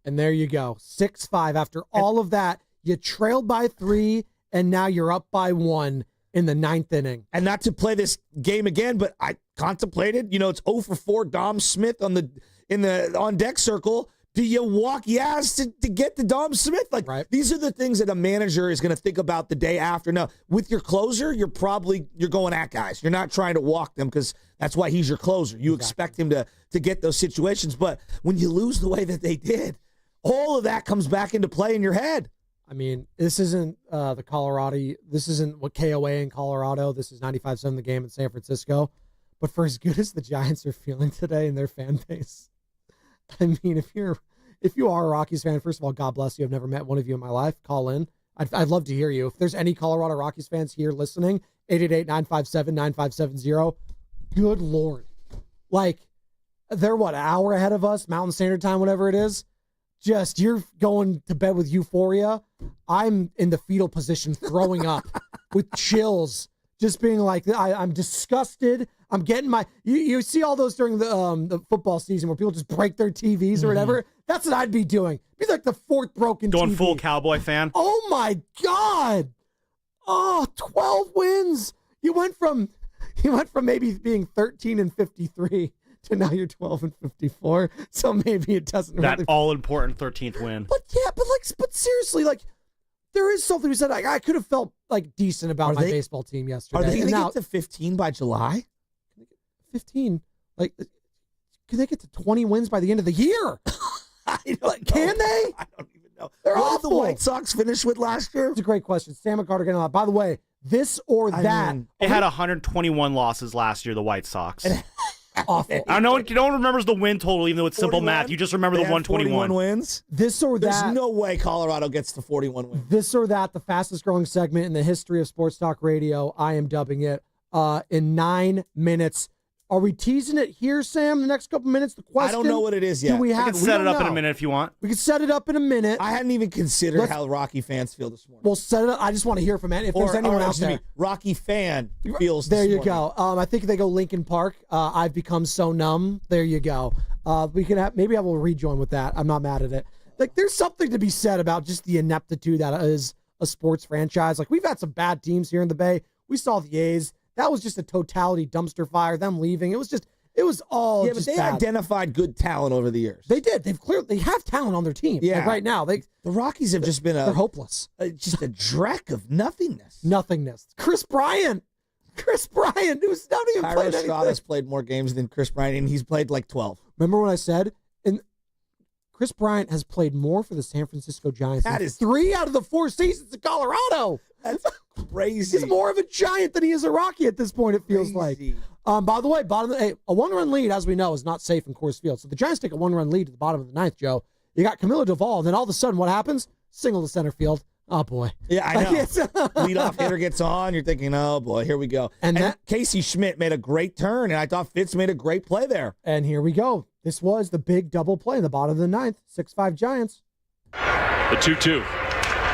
And there you go. 6-5. After all of that, you trailed by 3, and now you're up by 1 in the 9th inning. And not to play this game again, but I contemplated, it's 0 for 4 Dom Smith on the on-deck circle. Do you walk Yaz to get to Dom Smith? Like, These are the things that a manager is going to think about the day after. Now, with your closer, you're going at guys. You're not trying to walk them because that's why he's your closer. You expect him to get those situations. But when you lose the way that they did, all of that comes back into play in your head. I mean, this isn't the Colorado. This isn't what KOA in Colorado. This is 95-7 the game in San Francisco. But for as good as the Giants are feeling today in their fan base, I mean, if you are a Rockies fan, first of all, God bless you. I've never met one of you in my life. Call in. I'd love to hear you. If there's any Colorado Rockies fans here listening, 888-957-9570. Good Lord. Like, they're an hour ahead of us, Mountain Standard Time, whatever it is. Just, you're going to bed with euphoria. I'm in the fetal position throwing up with chills, just being like, I'm disgusted. I'm getting you see all those during the football season where people just break their TVs or whatever. That's what I'd be doing. Be like the 4th broken Going TV. full Cowboy fan. Oh my God. Oh, 12 wins. You went from maybe being 13-53 to now you're 12-54. So maybe it doesn't that really... all-important 13th win. But seriously, like, there is something we said. I could have felt like decent about my baseball team yesterday. Are they going to get to 15 by July? 15? Like, can they get to 20 wins by the end of the year? Can they? I don't even know. They're what awful. did the White Sox finish with last year? It's a great question. Sam McCarter getting a lot. By the way, this or that. They had 121 losses last year, the White Sox. Awful. I know no one remembers the win total, even though it's simple 41? math. You just remember the 121 41 wins. This or that. There's no way Colorado gets to 41 wins. This or that, the fastest growing segment in the history of sports talk radio. I am dubbing it. In 9 minutes, Are we teasing it here, Sam, the next couple minutes? The question, I don't know what it is yet. Do we have? I can set it up in a minute if you want. We can set it up in a minute. I hadn't even considered how Rocky fans feel this morning. We'll set it up. I just want to hear from it. If there's anyone out there. Rocky fan feels There this you morning. go. I think they go Lincoln Park. I've become so numb. There you go. We can maybe I will rejoin with that. I'm not mad at it. Like, there's something to be said about just the ineptitude that is a sports franchise. Like, we've had some bad teams here in the Bay. We saw the A's. That was just a totality dumpster fire. Them leaving. It was all but they bad. identified good talent over the years. They did. They have talent on their team. Yeah. Like right now, the Rockies have just been they're hopeless. Just a dreck of nothingness. Nothingness. Chris Bryant, who's not even Tyro played anything. Estrada's played more games than Chris Bryant, and he's played like 12. Remember when I said, and Chris Bryant has played more for the San Francisco Giants That than is 3 out of the 4 seasons in Colorado. That's crazy. He's more of a Giant than he is a Rocky at this point, it feels like. By the way, a 1-run lead, as we know, is not safe in Coors Field. So the Giants take a 1-run lead at the bottom of the 9th, Joe. You got Camilo Duvall, and then all of a sudden, what happens? Single to center field. Oh, boy. Yeah, I know. Leadoff hitter gets on. You're thinking, oh, boy, here we go. And Casey Schmidt made a great turn, and I thought Fitz made a great play there. And here we go. This was the big double play in the bottom of the 9th. 6-5 Giants. The 2-2.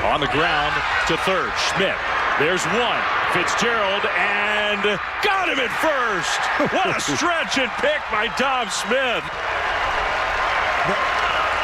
On the ground to third. Schmidt. There's one. Fitzgerald and got him at first. What a stretch and pick by Dom Smith.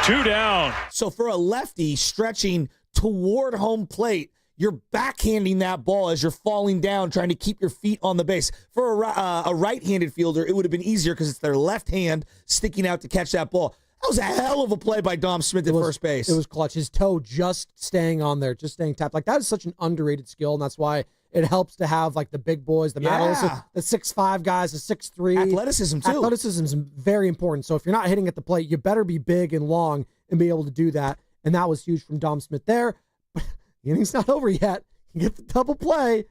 2 down. So for a lefty stretching toward home plate, you're backhanding that ball as you're falling down, trying to keep your feet on the base. For a right-handed fielder, it would have been easier because it's their left hand sticking out to catch that ball. That was a hell of a play by Dom Smith at first base. It was clutch. His toe just staying on there, just staying tapped. Like, that is such an underrated skill, and that's why it helps to have, like, the big boys, the Mattles, the 6'5 guys, the 6'3. Athleticism, too. Athleticism is very important. So if you're not hitting at the plate, you better be big and long and be able to do that. And that was huge from Dom Smith there. But the inning's not over yet. You get the double play.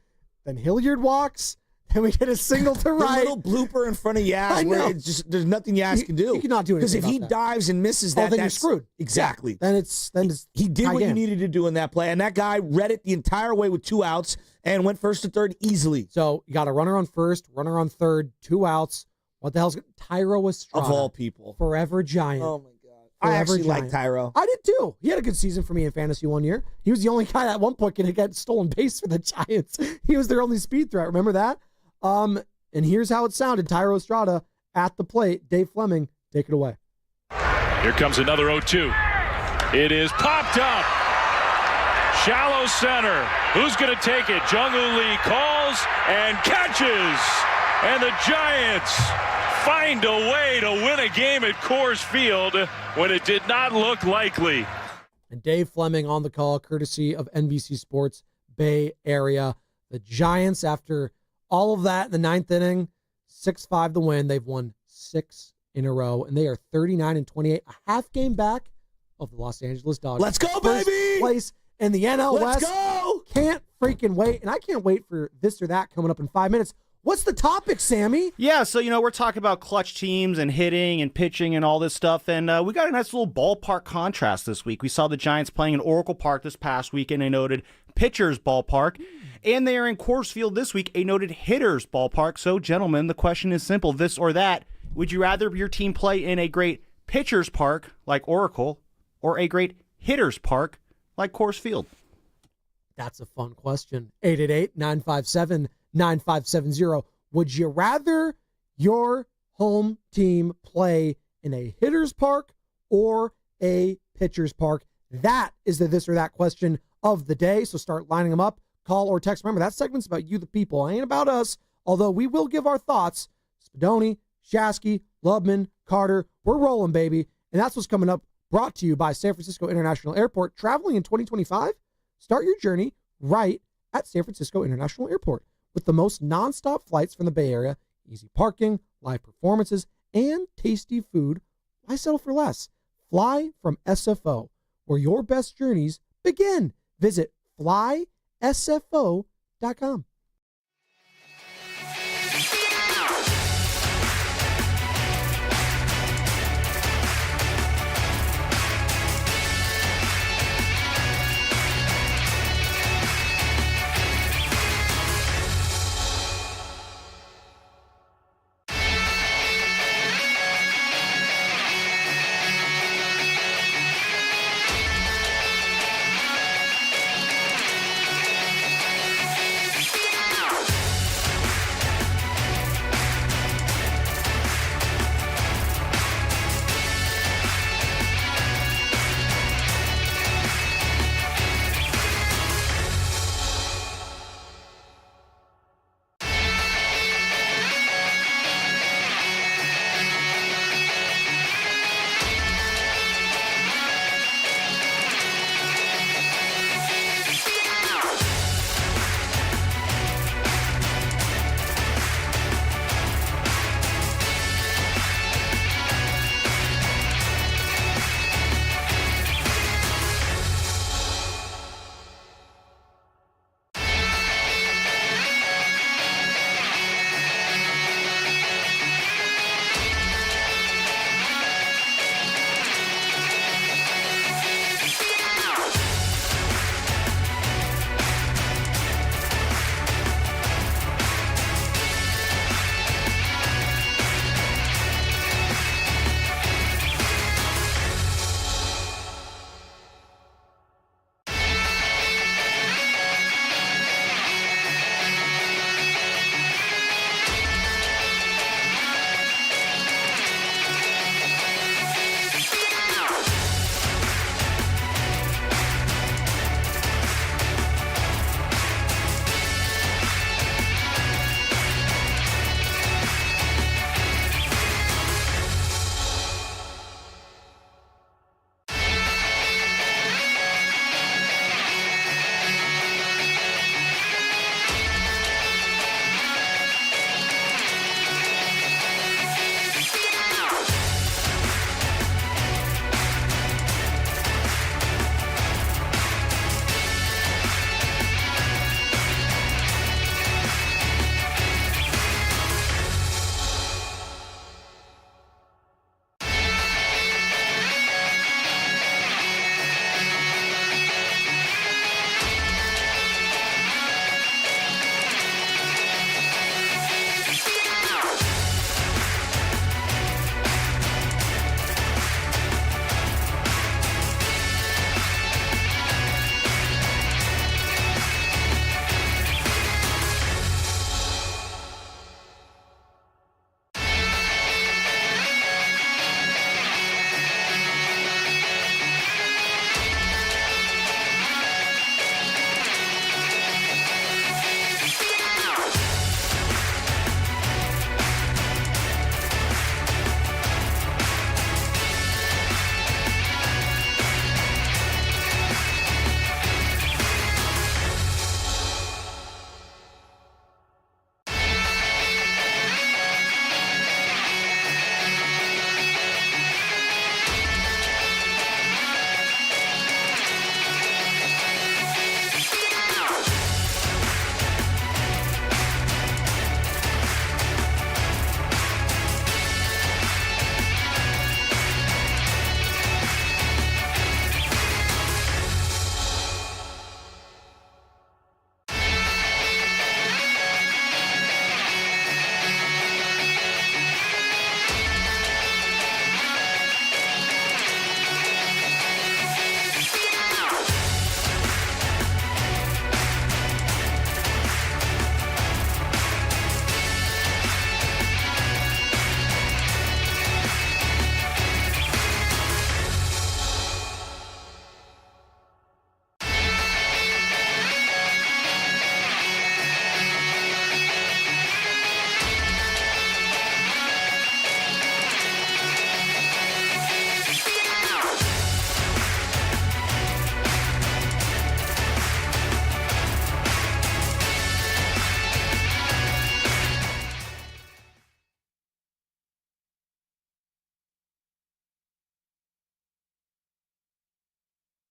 Then Hilliard walks. Then we get a single to right. A little blooper in front of Yaz where it's just, there's nothing Yaz can do. You cannot do anything because if he about that. dives and misses that, then you're screwed. Exactly. Yeah. Then he did what you needed to do in that play, and that guy read it the entire way with 2 outs and went first to third easily. So you got a runner on first, runner on third, 2 outs. What the hell's Tyro Estrada? Of all people. Forever Giant. Oh, my God. I actually like Tyro. I did too. He had a good season for me in fantasy one year. He was the only guy at one point could get stolen base for the Giants. He was their only speed threat. Remember that? And here's how it sounded. Tyro Estrada at the plate. Dave Fleming, take it away. Here comes another 0-2. It is popped up. Shallow center. Who's going to take it? Jung-Woo Lee calls and catches. And the Giants find a way to win a game at Coors Field when it did not look likely. And Dave Fleming on the call, courtesy of NBC Sports Bay Area. The Giants, after all of that in the 9th inning, 6-5 the win. They've won 6 in a row, and they are 39-28, a half game back of the Los Angeles Dodgers. Let's go, First baby! place in the NL West. Let's go! Can't freaking wait, and I can't wait for this or that coming up in 5 minutes. What's the topic, Sammy? Yeah, so, we're talking about clutch teams and hitting and pitching and all this stuff, and we got a nice little ballpark contrast this week. We saw the Giants playing in Oracle Park this past weekend, a noted pitcher's ballpark, and they are in Coors Field this week, a noted hitter's ballpark. So, gentlemen, the question is simple, this or that. Would you rather your team play in a great pitcher's park like Oracle or a great hitter's park like Coors Field? That's a fun question. 888-957-9570. Would you rather your home team play in a hitter's park or a pitcher's park? That is the this or that question of the day. So start lining them up. Call or text. Remember, that segment's about you, the people. It ain't about us, although we will give our thoughts. Spadoni, Shasky, Lubman, Carter, we're rolling, baby. And that's what's coming up, brought to you by San Francisco International Airport. Traveling in 2025? Start your journey right at San Francisco International Airport. With the most nonstop flights from the Bay Area, easy parking, live performances, and tasty food, why settle for less? Fly from SFO, where your best journeys begin. Visit flysfo.com.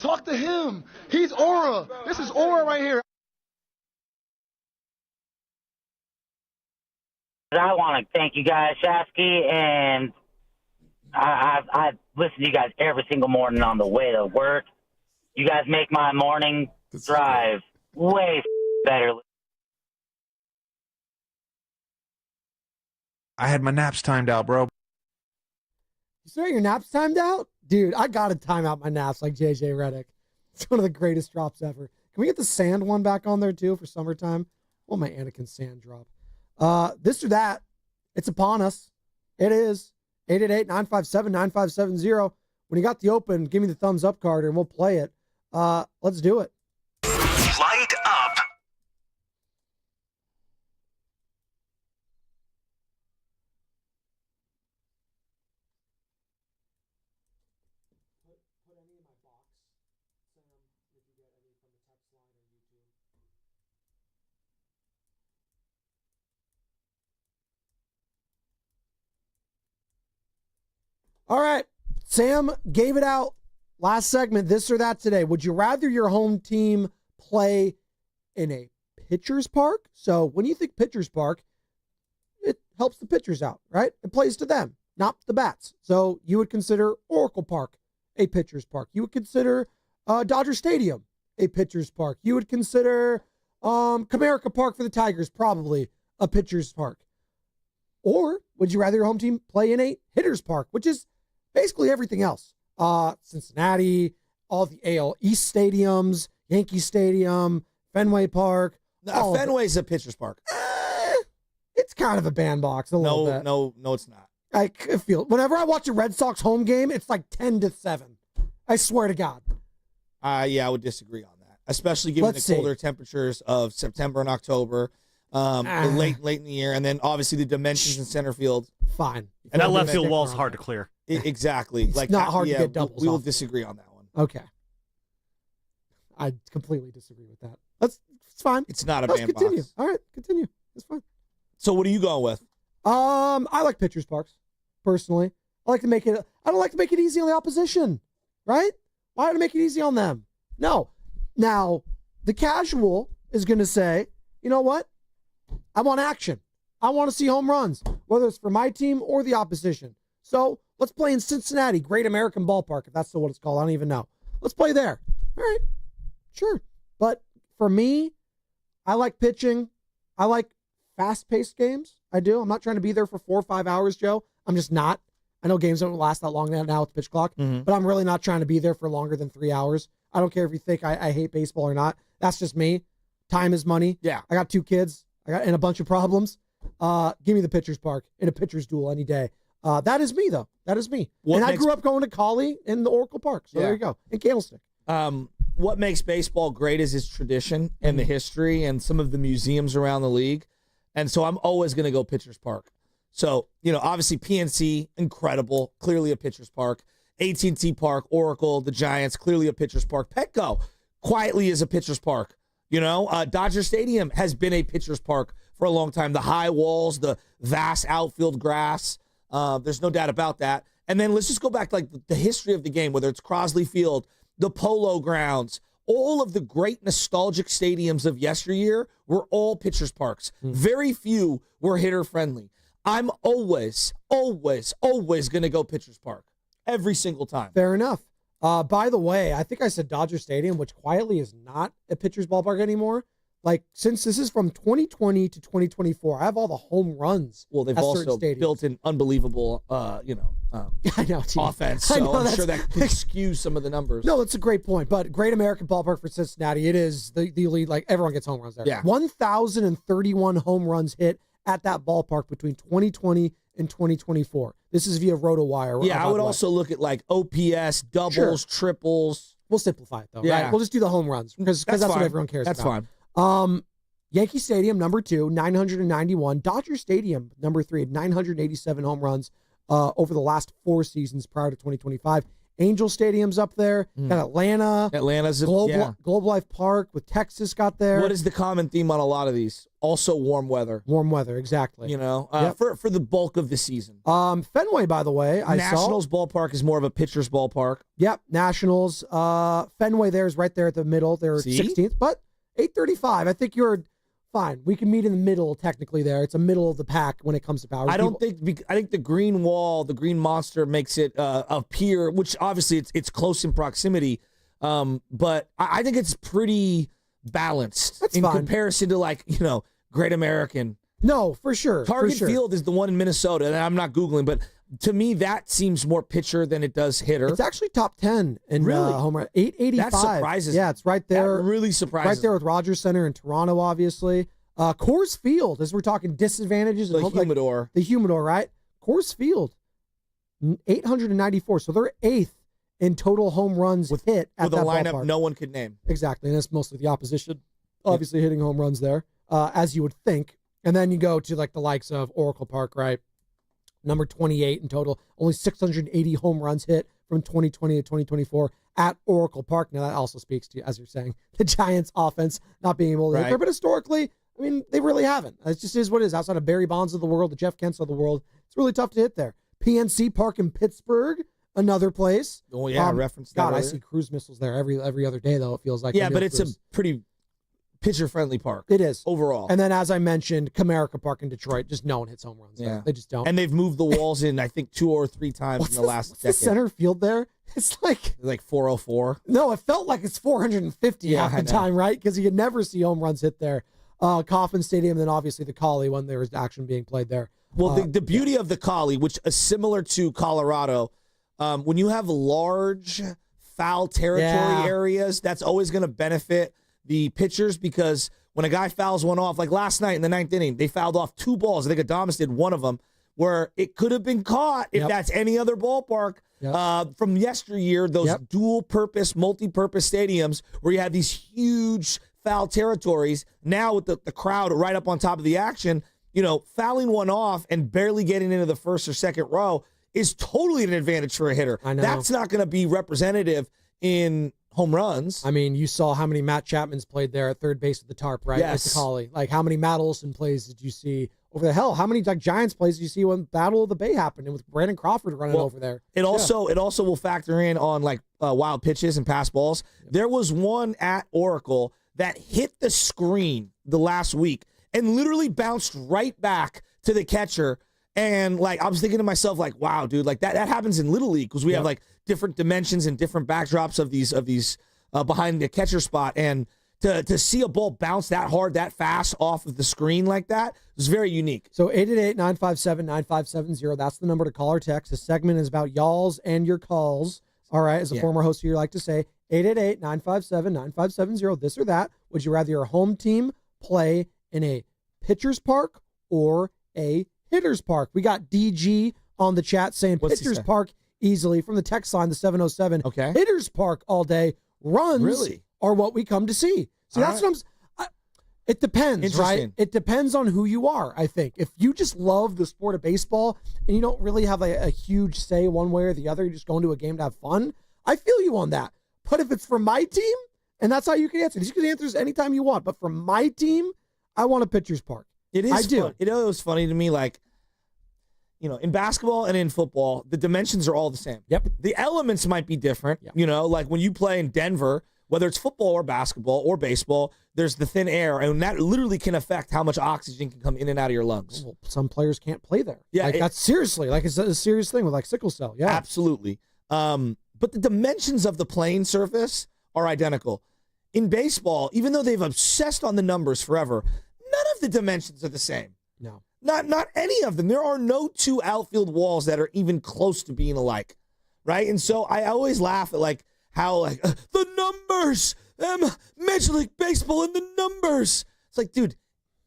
Talk to him. He's aura. This is aura right here. I want to thank you guys, Shasky, and I listen to you guys every single morning on the way to work. You guys make my morning drive way better. I had my naps timed out, bro. You swear your naps timed out? Dude, I got to time out my naps like JJ Redick. It's one of the greatest drops ever. Can we get the sand one back on there, too, for summertime? Oh, my Anakin sand drop. This or that, it's upon us. It is. 888-957-9570. When you got the open, give me the thumbs up, Carter, and we'll play it. Let's do it. Light up. All right. Sam gave it out last segment, this or that today. Would you rather your home team play in a pitcher's park? So when you think pitcher's park, it helps the pitchers out, right? It plays to them, not the bats. So you would consider Oracle Park a pitcher's park. You would consider Dodger Stadium a pitcher's park. You would consider Comerica Park for the Tigers, probably a pitcher's park. Or would you rather your home team play in a hitter's park, which is basically everything else? Cincinnati, all the AL East stadiums, Yankee Stadium, Fenway Park. Fenway's a pitcher's park. It's kind of a bandbox a little bit. No, it's not. I feel whenever I watch a Red Sox home game, it's like 10-7. I swear to God. Yeah, I would disagree on that, especially given the colder temperatures of September and October. Late in the year, and then obviously the dimensions in center field. Fine. And that left field wall is hard to clear. Exactly. It's not hard to get doubles. We will disagree on that one. Okay. I completely disagree with that. It's fine. It's not a Let's bandbox. continue. All right, continue. It's fine. So what are you going with? I like pitchers parks, personally. I don't like to make it easy on the opposition, right? Why do I make it easy on them? No. Now, the casual is going to say, you know what? I want action. I want to see home runs, whether it's for my team or the opposition. So let's play in Cincinnati, Great American Ballpark, if that's still what it's called. I don't even know. Let's play there. All right. Sure. But for me, I like pitching. I like fast-paced games. I do. I'm not trying to be there for 4 or 5 hours, Joe. I'm just not. I know games don't last that long now with the pitch clock, but I'm really not trying to be there for longer than 3 hours. I don't care if you think I hate baseball or not. That's just me. Time is money. Yeah. I got 2 kids. And a bunch of problems. Give me the pitcher's park in a pitcher's duel any day. That is me, though. That is me. I grew up going to Collie in the Oracle Park. So there you go. In Candlestick. What makes baseball great is its tradition and the history and some of the museums around the league. And so I'm always going to go pitcher's park. So, obviously PNC, incredible, clearly a pitcher's park. AT&T Park, Oracle, the Giants, clearly a pitcher's park. Petco, quietly is a pitcher's park. Dodger Stadium has been a pitcher's park for a long time. The high walls, the vast outfield grass. There's no doubt about that. And then let's just go back to the history of the game, whether it's Crosley Field, the Polo Grounds, all of the great nostalgic stadiums of yesteryear were all pitcher's parks. Very few were hitter friendly. I'm always going to go pitcher's park every single time. Fair enough. By the way, I think I said Dodger Stadium, which quietly is not a pitcher's ballpark anymore. Since this is from 2020 to 2024, I have all the home runs. Well, they've also built an unbelievable, I know, offense. So I'm sure that skews some of the numbers. No, that's a great point. But Great American Ballpark for Cincinnati, it is the lead. Everyone gets home runs there. Yeah. 1,031 home runs hit at that ballpark between 2020 and 2024. This is via RotoWire. Yeah, I would also look at OPS, doubles, triples. We'll simplify it, though, yeah. right? We'll just do the home runs because that's what everyone cares about. That's fine. Yankee Stadium, number 2, 991. Dodger Stadium, number 3, 987 home runs over the last 4 seasons prior to 2025. Angel Stadium's up there. Got Atlanta. Atlanta's Globe Life Park with Texas got there. What is the common theme on a lot of these? Also warm weather. Warm weather, exactly. For the bulk of the season. Fenway, by the way, Nationals ballpark is more of a pitcher's ballpark. Yep, Nationals. Fenway there is right there at the middle. They're 16th, but 8:35. I think you're fine. We can meet in the middle technically there. It's a middle of the pack when it comes to power. I think the green wall, the green monster makes it appear, which obviously it's close in proximity, but I think it's pretty balanced in comparison to Great American. No, for sure. Target Field is the one in Minnesota, and I'm not Googling, but to me, that seems more pitcher than it does hitter. It's actually top 10 in home run. 885. That surprises me. Yeah, it's right there. That really surprises Right there with Rogers Center in Toronto, obviously. Coors Field, as we're talking disadvantages. The humidor. The humidor, right? Coors Field, 894. So they're 8th in total home runs hit at with a that lineup ballpark. no one could name. Exactly, and that's mostly the opposition, obviously hitting home runs there, as you would think. And then you go to the likes of Oracle Park, right? Number 28 in total, only 680 home runs hit from 2020 to 2024 at Oracle Park. Now, that also speaks to, as you're saying, the Giants' offense not being able to hit there. But historically, I mean, they really haven't. It just is what it is. Outside of Barry Bonds of the world, the Jeff Kents of the world, it's really tough to hit there. PNC Park in Pittsburgh, another place. Oh, yeah, reference that God, earlier. I see cruise missiles there every other day, though, it feels like. Yeah, but it's a pretty pitcher-friendly park. It is. Overall. And then, as I mentioned, Comerica Park in Detroit, just no one hits home runs there. They just don't. And they've moved the walls in, I think, 2 or 3 times in the last decade. The center field there, it's like 404. No, it felt like it's 450 half the time, right? Because you could never see home runs hit there. Coffin Stadium, then obviously the Collie when there was action being played there. Well, the beauty of the Collie, which is similar to Colorado, when you have large foul territory areas, that's always going to benefit the pitchers because when a guy fouls one off, like last night in the 9th inning, they fouled off 2 balls. I think Adames did one of them where it could have been caught if that's any other ballpark from yesteryear, those dual-purpose, multi-purpose stadiums where you had these huge foul territories. Now with the crowd right up on top of the action, fouling one off and barely getting into the first or second row is totally an advantage for a hitter. I know. That's not going to be representative in home runs. I mean, you saw how many Matt Chapmans played there at third base at the tarp, right? Yes. At the Collie. Like, how many Matt Olson plays did you see over the hell? How many Giants plays did you see when Battle of the Bay happened and with Brandon Crawford running over there? It also will factor in on wild pitches and pass balls. There was one at Oracle that hit the screen the last week and literally bounced right back to the catcher. And I was thinking to myself, wow, dude, that happens in Little League because we have different dimensions and different backdrops of these behind the catcher spot. And to see a ball bounce that hard, that fast off of the screen like that was very unique. So 888-957-9570, that's the number to call or text. This segment is about y'alls and your calls. All right, as a former host here, you like to say, 888-957-9570, this or that. Would you rather your home team play in a pitcher's park or a hitter's park? We got DG on the chat saying pitcher's park easily from the text line, the 707. Okay. Hitter's park all day. Runs are what we come to see. So that's what it depends, right? It depends on who you are, I think. If you just love the sport of baseball and you don't really have a huge say one way or the other, you're just going to a game to have fun, I feel you on that. But if it's for my team, and that's how you can answer. You can answer this anytime you want. But for my team, I want a pitcher's park. It is. I do. Fun. It was funny to me, in basketball and in football, the dimensions are all the same. Yep. The elements might be different. Yep. When you play in Denver, whether it's football or basketball or baseball, there's the thin air, and that literally can affect how much oxygen can come in and out of your lungs. Well, some players can't play there. Yeah, that's seriously, it's a serious thing with sickle cell. Yeah, absolutely. But the dimensions of the playing surface are identical. In baseball, even though they've obsessed on the numbers forever, none of the dimensions are the same. No. Not any of them. There are no 2 outfield walls that are even close to being alike, right? And so I always laugh at how the numbers, Major League Baseball and the numbers. It's dude,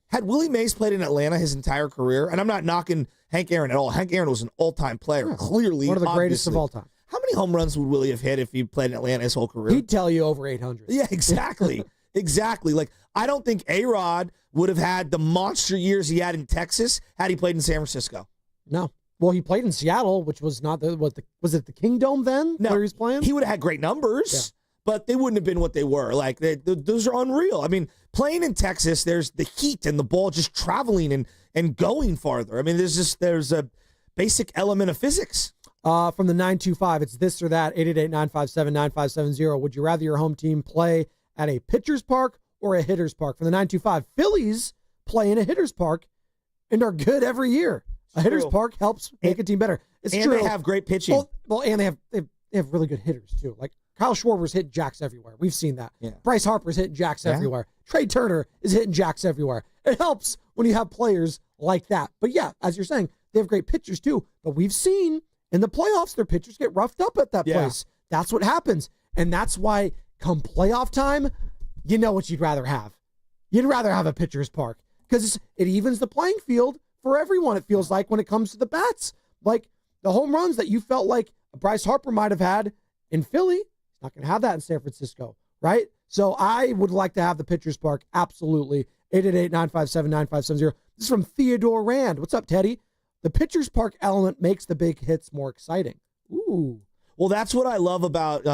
had Willie Mays played in Atlanta his entire career, and I'm not knocking Hank Aaron at all. Hank Aaron was an all-time player, clearly. One of the greatest of all time. How many home runs would Willie have hit if he played in Atlanta his whole career? He'd tell you over 800. Yeah, exactly. Exactly. I don't think A-Rod would have had the monster years he had in Texas had he played in San Francisco. No. Well, he played in Seattle, which was not was it the Kingdome then? No, where he was playing? He would have had great numbers, but they wouldn't have been what they were. Like those are unreal. I mean, playing in Texas, there's the heat and the ball just traveling and going farther. I mean, there's a basic element of physics. From the 925, it's this or that, 888-957-9570. Would you rather your home team play at a pitcher's park or a hitter's park? From the 925, Phillies play in a hitter's park and are good every year. A hitter's park helps make a team better. It's and true. They have great pitching. Well, and they have really good hitters, too. Like, Kyle Schwarber's hitting jacks everywhere. We've seen that. Yeah. Bryce Harper's hitting jacks everywhere. Trey Turner is hitting jacks everywhere. It helps when you have players like that. But yeah, as you're saying, they have great pitchers too. But we've seen in the playoffs, their pitchers get roughed up at that place. That's what happens. And that's why come playoff time, you know what you'd rather have. You'd rather have a pitcher's park because it evens the playing field for everyone, it feels like, when it comes to the bats. Like the home runs that you felt like Bryce Harper might have had in Philly, he's not going to have that in San Francisco, right? So I would like to have the pitcher's park, absolutely. 888-957-9570. This is from Theodore Rand. What's up, Teddy? The pitcher's park element makes the big hits more exciting. Ooh. Well, that's what I love about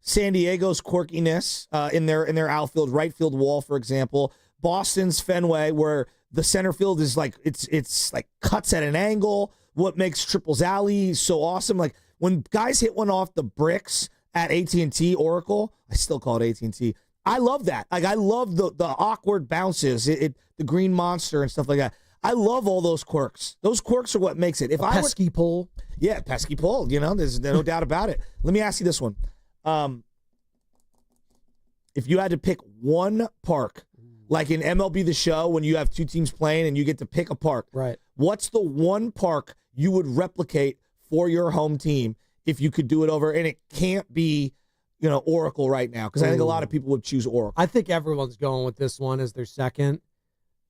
San Diego's quirkiness in their outfield, right field wall, for example. Boston's Fenway, where the center field is like it's like cuts at an angle. What makes Triples Alley so awesome? Like when guys hit one off the bricks at AT&T Oracle, I still call it AT&T. I love that. Like I love the awkward bounces, the green monster and stuff like that. I love all those quirks. Those quirks are what makes it. If a pesky pull. Yeah, pesky pull. You know, there's no doubt about it. Let me ask you this one. If you had to pick one park, like in MLB The Show, when you have two teams playing and you get to pick a park, right? What's the one park you would replicate for your home team if you could do it over? And it can't be, Oracle right now, because I think a lot of people would choose Oracle. I think everyone's going with this one as their second.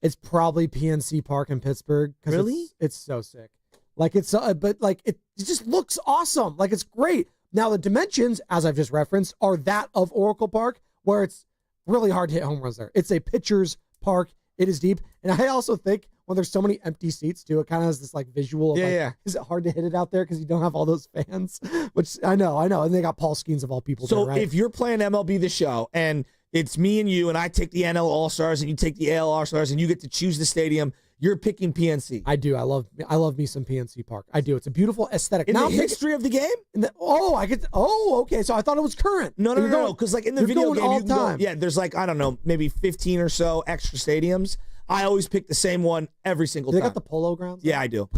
It's probably PNC Park in Pittsburgh. Really? It's so sick. Like it just looks awesome. Like it's great. Now the dimensions, as I've just referenced, are that of Oracle Park, where it's really hard to hit home runs there. It's a pitcher's park. It is deep. And I also think when there's so many empty seats too, it kind of has this like visual of is it hard to hit it out there because you don't have all those fans? Which I know. And they got Paul Skeens of all people So there, right? if you're playing MLB The Show and it's me and you, and I take the NL All-Stars and you take the AL All-Stars and you get to choose the stadium, you're picking PNC. I do. I love me some PNC Park. I do. It's a beautiful aesthetic. In the history of the game? Okay. So I thought it was current. No. Because like in the video game, all you can time. go, there's like, I don't know, maybe 15 or so extra stadiums. I always pick the same one every single time. They got the Polo Grounds? Yeah, I do.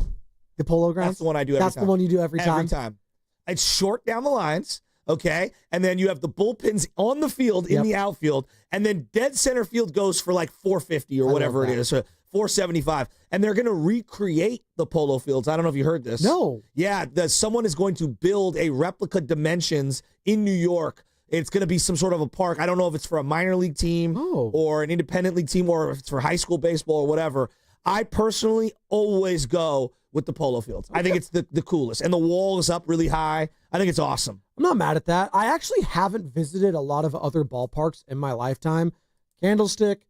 The Polo Grounds? That's the one I do every time. That's the one you do every time? Every time. It's short down the lines. Okay, and then you have the bullpens on the field in the outfield, and then dead center field goes for like 450 or whatever it is, 475, and they're going to recreate the polo fields. I don't know if you heard this. No. Yeah, someone is going to build a replica dimensions in New York. It's going to be some sort of a park. I don't know if it's for a minor league team or an independent league team or if it's for high school baseball or whatever. I personally always go with the polo fields. I think it's the coolest. And the wall is up really high. I think it's awesome. I'm not mad at that. I actually haven't visited a lot of other ballparks in my lifetime. Candlestick,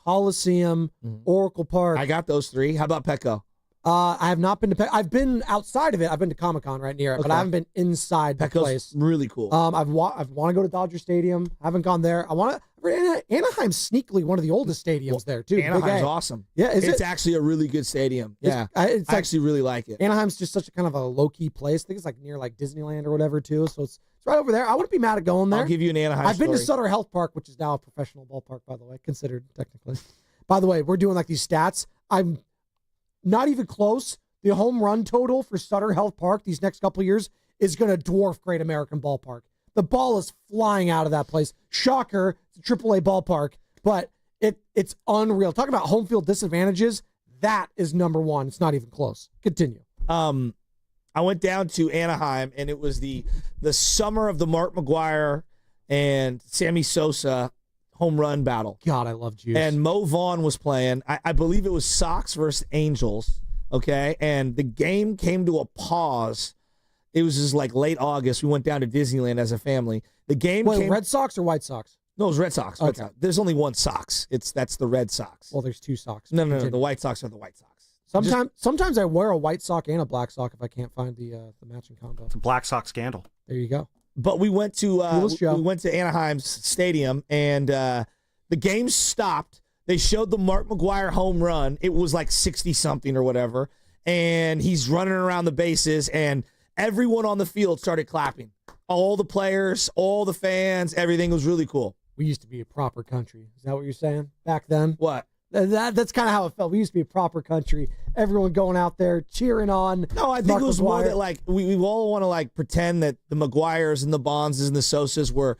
Coliseum, Oracle Park. I got those three. How about Petco? I have not been to I've been outside of it. I've been to Comic-Con right near it, but I haven't been inside the place. Really cool. I want to go to Dodger Stadium. Haven't gone there. Anaheim's sneakily one of the oldest stadiums there too. Anaheim's awesome. Yeah, it's actually a really good stadium. Yeah, I actually really like it. Anaheim's just such a kind of a low key place. I think it's like near like Disneyland or whatever too. So it's right over there. I wouldn't be mad at going there. I'll give you an Anaheim. I've been to Sutter Health Park, which is now a professional ballpark, by the way, considered technically. By the way, we're doing like these stats. I'm not even close. The home run total for Sutter Health Park these next couple of years is going to dwarf Great American Ballpark. The ball is flying out of that place. Shocker, it's a AAA ballpark, but it's unreal. Talking about home field disadvantages, that is number one. It's not even close. Continue. I went down to Anaheim, and it was the summer of the Mark McGwire and Sammy Sosa home run battle. God, I love Juice. And Mo Vaughn was playing. I believe it was Sox versus Angels. Okay, and the game came to a pause. It was just like late August. We went down to Disneyland as a family. The game came... Red Sox or White Sox? No, it was Red Sox. Okay. There's only one Sox. That's the Red Sox. Well, there's two Sox. No. The White Sox are the White Sox. Sometimes I wear a white sock and a black sock if I can't find the matching combo. It's a Black Sox scandal. There you go. But we went to Anaheim's stadium, and the game stopped. They showed the Mark McGwire home run. It was like 60-something or whatever, and he's running around the bases, and everyone on the field started clapping. All the players, all the fans, everything was really cool. We used to be a proper country. Is that what you're saying back then? What? That's kind of how it felt. We used to be a proper country. Everyone going out there cheering on. No, I think Mark it was McGwire. more that like we all want to like pretend that the McGuires and the Bonds and the Sosas were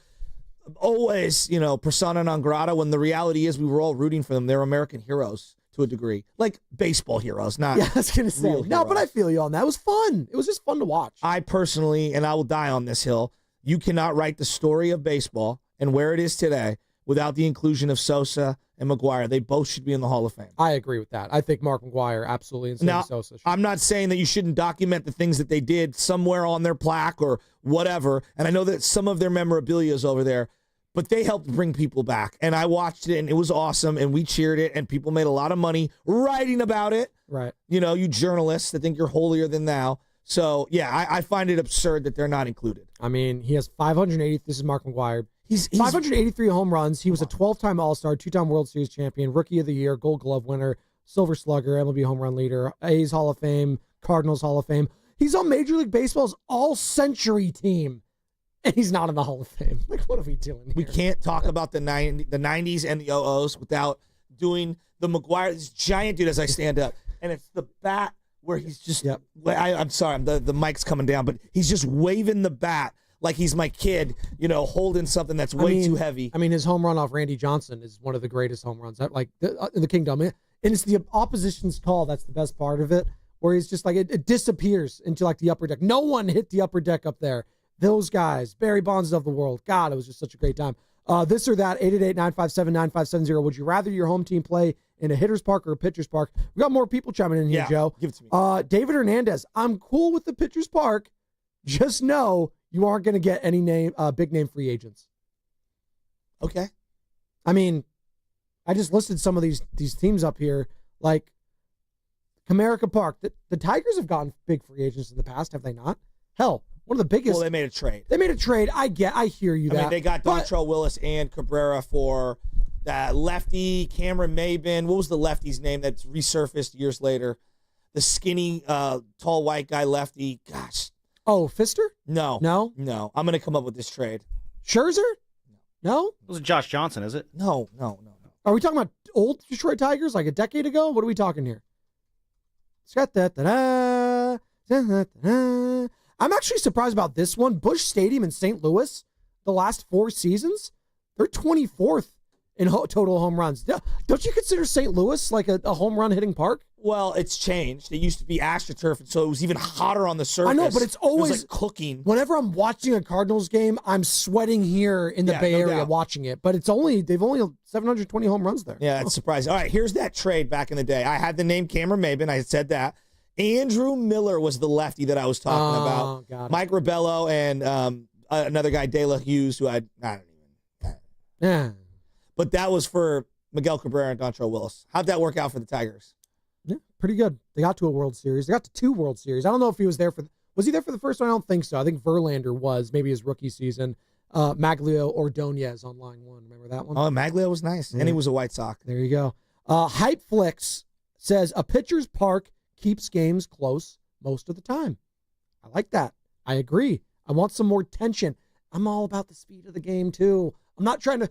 always, persona non grata, when the reality is we were all rooting for them. They're American heroes to a degree, like baseball heroes, not. Yeah, I was gonna say real no, but I heroes. feel you on that. It was fun. It was just fun to watch. I personally, and I will die on this hill, you cannot write the story of baseball and where it is today without the inclusion of Sosa and McGwire. They both should be in the Hall of Fame. I agree with that. I think Mark McGwire absolutely and Now, Sosa. I'm not saying that you shouldn't document the things that they did somewhere on their plaque or whatever, and I know that some of their memorabilia is over there, but they helped bring people back. And I watched it, and it was awesome, and we cheered it, and people made a lot of money writing about it. Right. You journalists that think you're holier than thou. So, yeah, I find it absurd that they're not included. I mean, he has 580. This is Mark McGwire. He's 583 home runs. He was a 12-time All-Star, 2-time World Series champion, Rookie of the Year, Gold Glove winner, Silver Slugger, MLB home run leader, A's Hall of Fame, Cardinals Hall of Fame. He's on Major League Baseball's all-century team, and he's not in the Hall of Fame. Like, what are we doing here? We can't talk about the 90s and the 00s without doing the McGwire, this giant dude as I stand up. And it's the bat where he's just, I'm sorry, the mic's coming down, but he's just waving the bat like he's my kid, holding something that's way too heavy. I mean, his home run off Randy Johnson is one of the greatest home runs in the Kingdom. And it's the opposition's call. That's the best part of it, where he's just like, it disappears into like the upper deck. No one hit the upper deck up there. Those guys, Barry Bonds of the world. God, it was just such a great time. This or that, 888-957-9570. Would you rather your home team play in a hitter's park or a pitcher's park? We got more people chiming in here, Yeah, Joe. give it to me. David Hernandez, I'm cool with the pitcher's park. Just know you aren't going to get any big name free agents. Okay. I mean, I just listed some of these teams up here, like Comerica Park. The Tigers have gotten big free agents in the past, have they not? Hell, one of the biggest. Well, they made a trade. They made a trade. I hear you. I mean, they got Dontrell Willis and Cabrera for that lefty, Cameron Maben. What was the lefty's name that's resurfaced years later? The skinny, tall white guy lefty. Gosh. Oh, Fister? No. I'm going to come up with this trade. Scherzer? No? It was Josh Johnson, is it? No. Are we talking about old Detroit Tigers, like a decade ago? What are we talking here? I'm actually surprised about this one. Busch Stadium in St. Louis, the last 4 seasons, they're 24th in total home runs. Don't you consider St. Louis like a home run hitting park? Well, it's changed. It used to be AstroTurf, and so it was even hotter on the surface. I know, but it's always it was like cooking. Whenever I'm watching a Cardinals game, I'm sweating here in the Bay Area watching it. But they've only 720 home runs there. Yeah, it's surprising. All right, here's that trade back in the day. I had the name Cameron Maben. I had said that. Andrew Miller was the lefty that I was talking about. Got it. Mike Rebello and another guy, De La Hughes, who I don't even. Yeah. But that was for Miguel Cabrera and Dontrell Willis. How'd that work out for the Tigers? Yeah, pretty good. They got to a World Series. They got to 2 World Series. I don't know if he was there was he there for the first one? I don't think so. I think Verlander was, maybe his rookie season. Maglio Ordonez on line 1. Remember that one? Oh, Maglio was nice. Yeah. And he was a White Sox. There you go. Hypeflix says, a pitcher's park keeps games close most of the time. I like that. I agree. I want some more tension. I'm all about the speed of the game, too. I'm not trying to,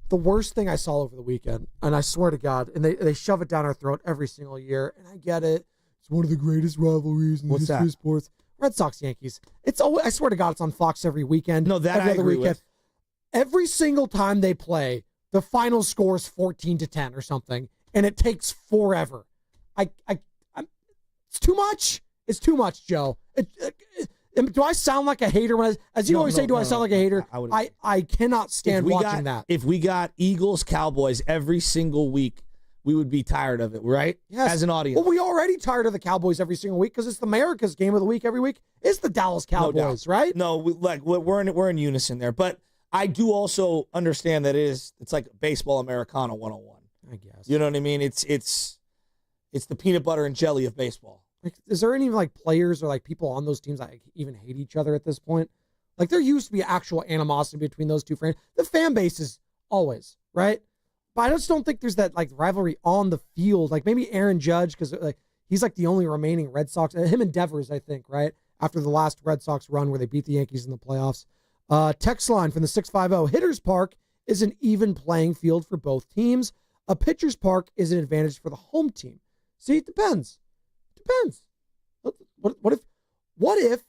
the worst thing I saw over the weekend, and I swear to God, and they shove it down our throat every single year, and I get it. It's one of the greatest rivalries in the history of sports. Red Sox, Yankees. It's always, I swear to God, it's on Fox every weekend. No, that every I other agree weekend. with. Every single time they play, the final score is 14-10 or something, and it takes forever. It's too much. It's too much, Joe. Do I sound like a hater when as you always say, do I sound like a hater? I cannot stand watching that. If we got Eagles, Cowboys every single week, we would be tired of it, right? Yes. As an audience. Well, we already tired of the Cowboys every single week because it's the America's game of the week every week. It's the Dallas Cowboys, right? No, we're in unison there. But I do also understand that it's like baseball Americana 101. I guess. You know what I mean? It's It's the peanut butter and jelly of baseball. Like, is there any like players or like people on those teams that even hate each other at this point? Like, there used to be actual animosity between those two franchises. The fan base is always, right? But I just don't think there's that like rivalry on the field. Like maybe Aaron Judge, because like he's like the only remaining Red Sox. Him and Devers, I think, right? After the last Red Sox run where they beat the Yankees in the playoffs. Text line from the 650. Hitter's Park is an even playing field for both teams. A pitcher's park is an advantage for the home team. See, it depends. What if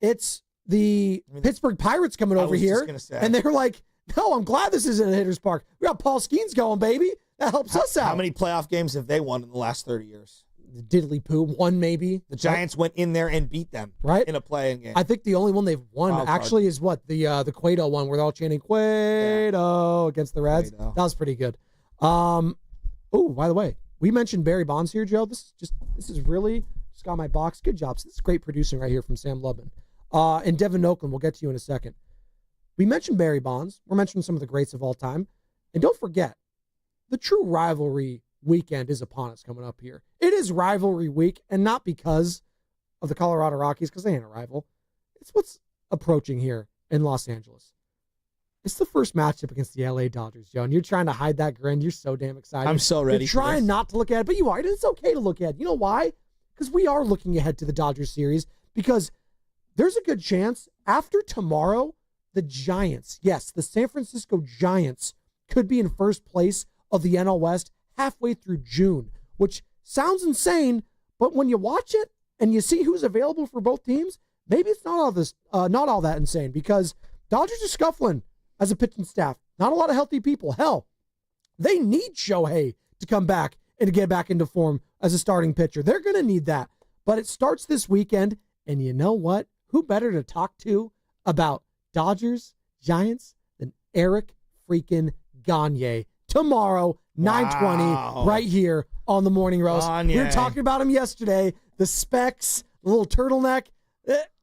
it's the Pittsburgh Pirates coming over here and they're like, no, I'm glad this isn't a Hitter's Park. We got Paul Skeens going, baby. That helps us out. How many playoff games have they won in the last 30 years? Diddly poo, one maybe. The Giants went in there and beat them in a play-in game. I think the only one they've won actually is what? The Cueto one where they're all chanting Cueto against the Reds. Cueto. That was pretty good. Oh, by the way, we mentioned Barry Bonds here, Joe. This is really just got my box. Good job. This is great producing right here from Sam Lubman. And Devin Oakland, we'll get to you in a second. We mentioned Barry Bonds. We're mentioning some of the greats of all time. And don't forget, the true rivalry weekend is upon us coming up here. It is rivalry week, and not because of the Colorado Rockies, because they ain't a rival. It's what's approaching here in Los Angeles. It's the first matchup against the LA Dodgers, Joe, and you're trying to hide that grin. You're so damn excited. I'm so ready. You're trying not to look at it, but you are. It's okay to look at it. You know why? Because we are looking ahead to the Dodgers series, because there's a good chance after tomorrow, the Giants, yes, the San Francisco Giants could be in first place of the NL West halfway through June, which sounds insane, but when you watch it and you see who's available for both teams, maybe it's not all that insane, because Dodgers are scuffling as a pitching staff. Not a lot of healthy people. Hell, they need Shohei to come back and to get back into form as a starting pitcher. They're going to need that. But it starts this weekend, and you know what? Who better to talk to about Dodgers, Giants than Eric freaking Gagne tomorrow, 9:20, right here on the Morning Roast. We were talking about him yesterday. The specs, the little turtleneck,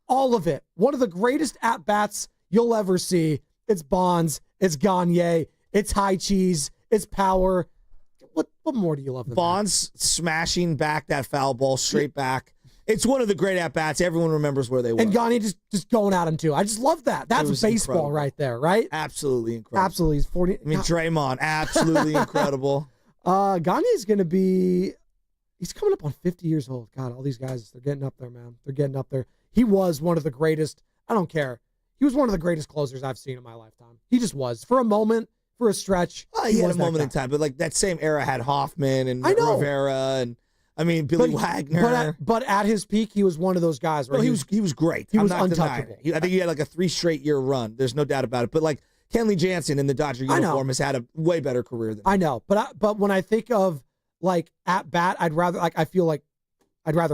all of it. One of the greatest at-bats you'll ever see. It's Bonds, it's Gagne, it's high cheese, it's power. What more do you love than Bonds smashing back that foul ball straight back. It's one of the great at-bats. Everyone remembers where they were. And Gagne just going at him, too. I just love that. That's baseball incredible. Right there, right? Absolutely incredible. Absolutely. He's 40. I mean, Draymond, absolutely incredible. Gagne's going to be, he's coming up on 50 years old. God, all these guys, they're getting up there, man. They're getting up there. He was one of the greatest, I don't care. He was one of the greatest closers I've seen in my lifetime. He just was. For a moment, for a stretch. He had a moment in time, but like that same era had Hoffman and Rivera and Billy Wagner. But at his peak, he was one of those guys. Right? Well, he was great. He was untouchable. I think he had like a 3 straight year run. There's no doubt about it. But like Kenley Jansen in the Dodger uniform has had a way better career than I know. But when I think of like at bat, I'd rather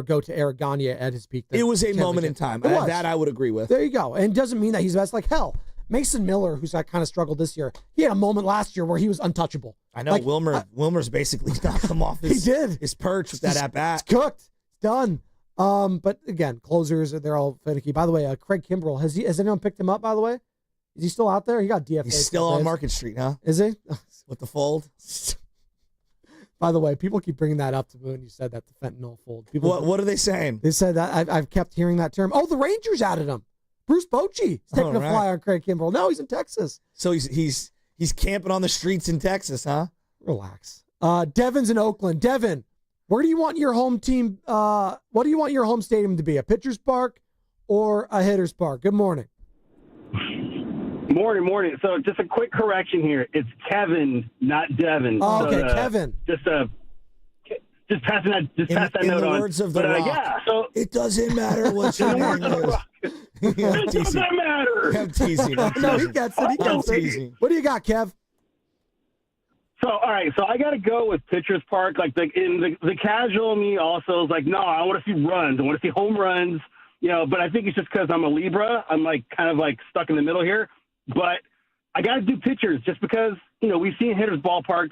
go to Eric Gagne at his peak. It was a moment in time. That I would agree with. There you go. And it doesn't mean that he's best. Like hell, Mason Miller, who's kind of struggled this year, he had a moment last year where he was untouchable. I know. Like, Wilmer's basically knocked him off his perch with that at bat. It's cooked. It's done. But again, closers, they're all finicky. By the way, Craig Kimbrell, has anyone picked him up, by the way? Is he still out there? He got DFA. He's still on Market Street, huh? Is he? With the fold? By the way, people keep bringing that up to me when you said that, the fentanyl fold. What are they saying? They said that. I've kept hearing that term. Oh, the Rangers added him. Bruce Bochy is taking a fly on Craig Kimbrell. No, he's in Texas. So he's camping on the streets in Texas, huh? Relax. Devin's in Oakland. Devin, where do you want your home team? What do you want your home stadium to be? A pitcher's park or a hitter's park? Good morning. Morning. So just a quick correction here. It's Kevin, not Devin. Oh, okay, Kevin. Just passing that. Just pass that note on. In the words of the Rock, so it doesn't matter what your name is. It doesn't matter. I'm teasing. No, he gets it. What do you got, Kev? So, all right. So I got to go with pitcher's park. Like the casual me also is like, no, I want to see runs. I want to see home runs. But I think it's just because I'm a Libra. I'm like kind of like stuck in the middle here. But I got to do pitchers just because we've seen hitters ballparks.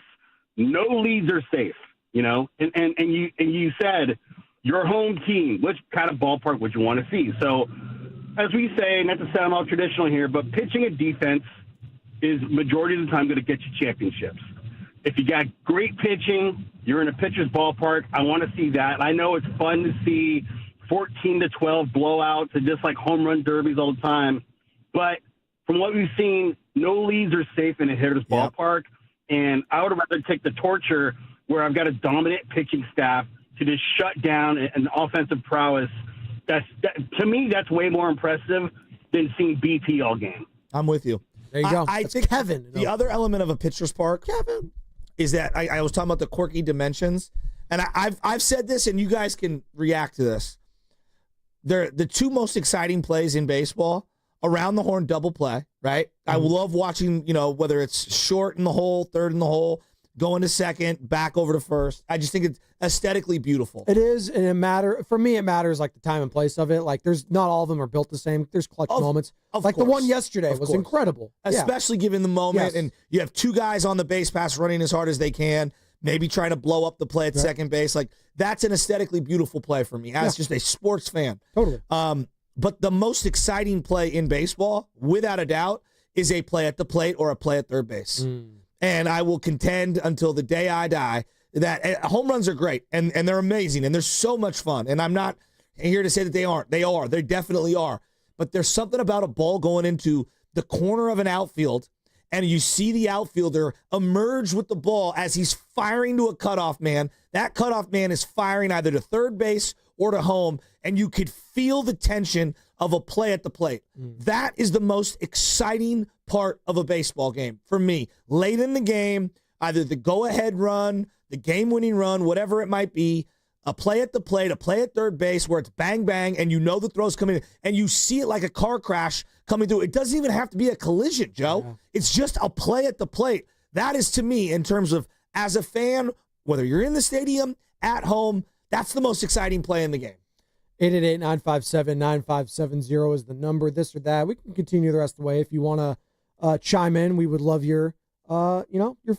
No leads are safe. And you said your home team. Which kind of ballpark would you want to see? So, as we say, not to sound all traditional here, but pitching and defense is majority of the time going to get you championships. If you got great pitching, you're in a pitcher's ballpark. I want to see that. I know it's fun to see 14-12 blowouts and just like home run derbies all the time. But from what we've seen, no leads are safe in a hitter's ballpark. And I would rather take the torture where I've got a dominant pitching staff to just shut down an offensive prowess. To me, that's way more impressive than seeing BP all game. I'm with you. There you go. I That's think Kevin. The other element of a pitcher's park, Kevin, is that I was talking about the quirky dimensions, and I've said this, and you guys can react to this. They're the two most exciting plays in baseball: around the horn double play. Right? I love watching. Whether it's short in the hole, third in the hole, going to second, back over to first. I just think it's aesthetically beautiful. It is, and for me, it matters like the time and place of it. Like, there's not all of them are built the same. There's clutch moments. Like the one yesterday was incredible. Especially given the moment, and you have two guys on the base pass running as hard as they can, maybe trying to blow up the play at second base. Like, that's an aesthetically beautiful play for me as just a sports fan. Totally. But the most exciting play in baseball, without a doubt, is a play at the plate or a play at third base. And I will contend until the day I die that home runs are great, and they're amazing, and they're so much fun. And I'm not here to say that they aren't. They are. They definitely are. But there's something about a ball going into the corner of an outfield, and you see the outfielder emerge with the ball as he's firing to a cutoff man. That cutoff man is firing either to third base or to home, and you could feel the tension of a play at the plate. That is the most exciting part of a baseball game for me. Late in the game, either the go-ahead run, the game-winning run, whatever it might be, a play at the plate, a play at third base where it's bang, bang, and you know the throw's coming in, and you see it like a car crash coming through. It doesn't even have to be a collision, Joe. Yeah. It's just a play at the plate. That is, to me, in terms of, as a fan, whether you're in the stadium, at home, that's the most exciting play in the game. 888-957-9570 is the number, this or that. We can continue the rest of the way. If you want to chime in, we would love your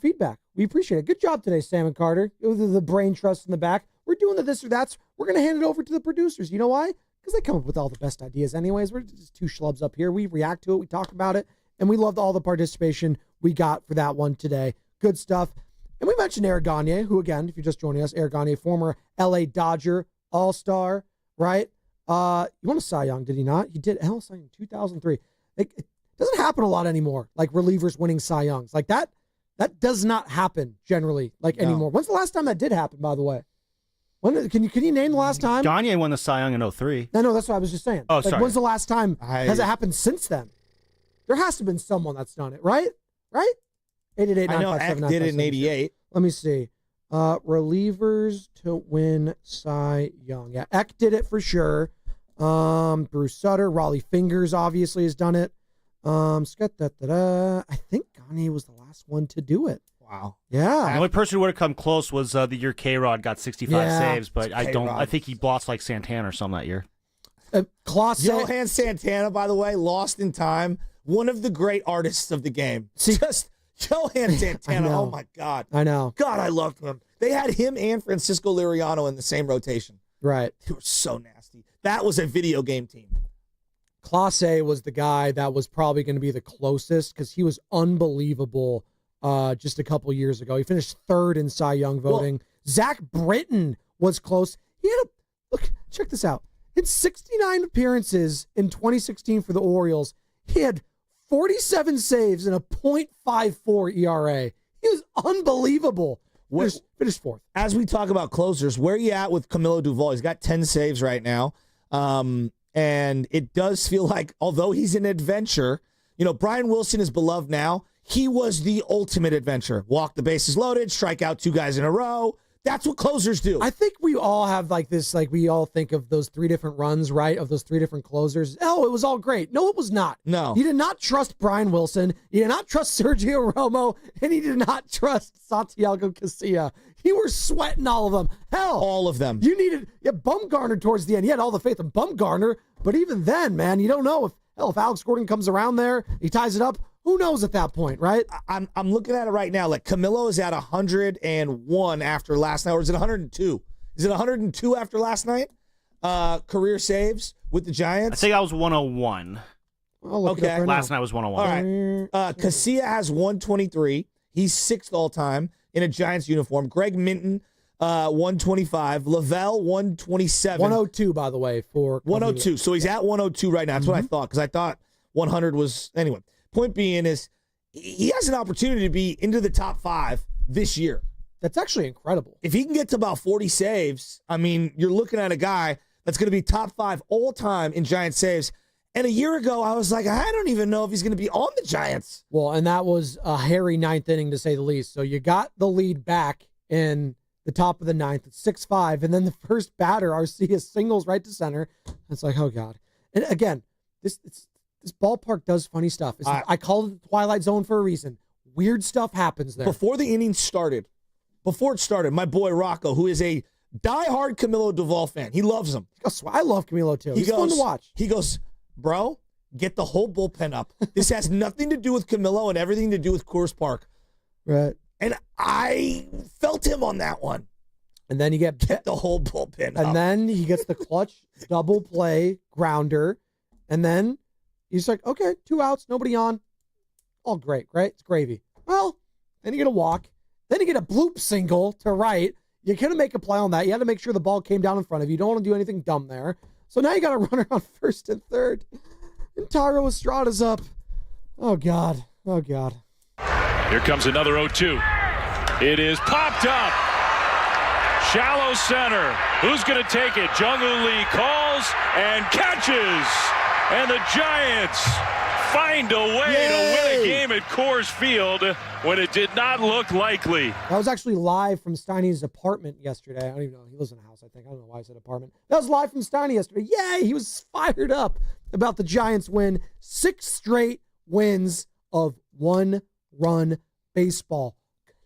feedback. We appreciate it. Good job today, Sam and Carter. The brain trust in the back. We're doing the this or that's. We're going to hand it over to the producers. You know why? Because they come up with all the best ideas anyways. We're just two schlubs up here. We react to it. We talk about it. And we loved all the participation we got for that one today. Good stuff. And we mentioned Eric Gagne, who, again, if you're just joining us, Eric Gagne, former L.A. Dodger All-Star, right? He won a Cy Young, did he not? He did. Cy Young in 2003. It doesn't happen a lot anymore, like relievers winning Cy Youngs. Like that does not happen generally, anymore. When's the last time that did happen, by the way? Can you name the last time? Gagne won the Cy Young in 2003. No, that's what I was just saying. Oh, sorry. When's the last time? Has it happened since then? There has to have been someone that's done it, right? Right? 888-957-9570. I know Eck did it in 88. Let me see. Relievers to win Cy Young. Yeah, Eck did it for sure. Bruce Sutter, Raleigh Fingers obviously has done it. I think Gagne was the last one to do it. Wow. Yeah. The only person who would have come close was the year K-Rod got 65 saves, but I think he lost like Santana or something that year. Johan Santana, by the way, lost in time. One of the great artists of the game. Just Johan Santana. Oh, my God. I know. God, I loved him. They had him and Francisco Liriano in the same rotation. Right. They were so nasty. That was a video game team. Clase was the guy that was probably going to be the closest because he was unbelievable just a couple years ago. He finished third in Cy Young voting. Well, Zach Britton was close. He had look, check this out. In 69 appearances in 2016 for the Orioles, he had 47 saves and a .54 ERA. He was unbelievable. Finished fourth. As we talk about closers, where are you at with Camilo Duvall? He's got 10 saves right now. And it does feel like, although he's an adventure, Brian Wilson is beloved now. He was the ultimate adventure. Walk the bases loaded, strike out two guys in a row. That's what closers do. I think we all have we all think of those three different runs, right? Of those three different closers. Oh, it was all great. No, it was not. No. You did not trust Brian Wilson. You did not trust Sergio Romo. And you did not trust Santiago Casilla. You were sweating all of them. Hell. All of them. You needed Bumgarner towards the end. You had all the faith in Bumgarner. But even then, man, you don't know if Alex Gordon comes around there, he ties it up. Who knows at that point, right? I'm looking at it right now. Like Camilo is at 101 after last night, or is it 102? Is it 102 after last night? Career saves with the Giants. I think I was 101. Okay, last night was 101. All right. Casilla has 123. He's sixth all time. in a Giants uniform. Greg Minton, 125. Lavelle, 127. 102, by the way, for 102. So he's at 102 right now. That's what I thought, because I thought 100 was anyway. Point being is he has an opportunity to be into the top 5 this year. That's actually incredible. If he can get to about 40 saves, I mean, you're looking at a guy that's going to be top 5 all time in Giant saves. And a year ago, I was like, I don't even know if he's going to be on the Giants. Well, and that was a hairy ninth inning, to say the least. So you got the lead back in the top of the ninth at 6-5, and then the first batter, Arcia, singles right to center. It's like, oh, God. And again, this ballpark does funny stuff. I call it the Twilight Zone for a reason. Weird stuff happens there. Before it started, my boy Rocco, who is a diehard Camilo Duvall fan, he loves him. I love Camilo, too. He's fun to watch. He goes, bro, get the whole bullpen up. This has nothing to do with Camilo and everything to do with Coors Park. Right. And I felt him on that one. And then you get the whole bullpen up. And then he gets the clutch double play grounder. And then he's like, okay, 2 outs, nobody on. All great. It's gravy. Well, then you get a walk. Then you get a bloop single to right. You're going to make a play on that. You had to make sure the ball came down in front of you. You don't want to do anything dumb there. So now you got a runner on first and third. And Taro Estrada's up. Oh, God. Oh, God. Here comes another 0-2. It is popped up. Shallow center. Who's going to take it? Jung-Woo Lee calls and catches. And the Giants find a way to win a game at Coors Field when it did not look likely. That was actually live from Steiny's apartment yesterday. I don't even know. He lives in a house, I think. I don't know why I said apartment. That was live from Steiny yesterday. Yay! He was fired up about the Giants win. 6 straight wins of 1-run baseball.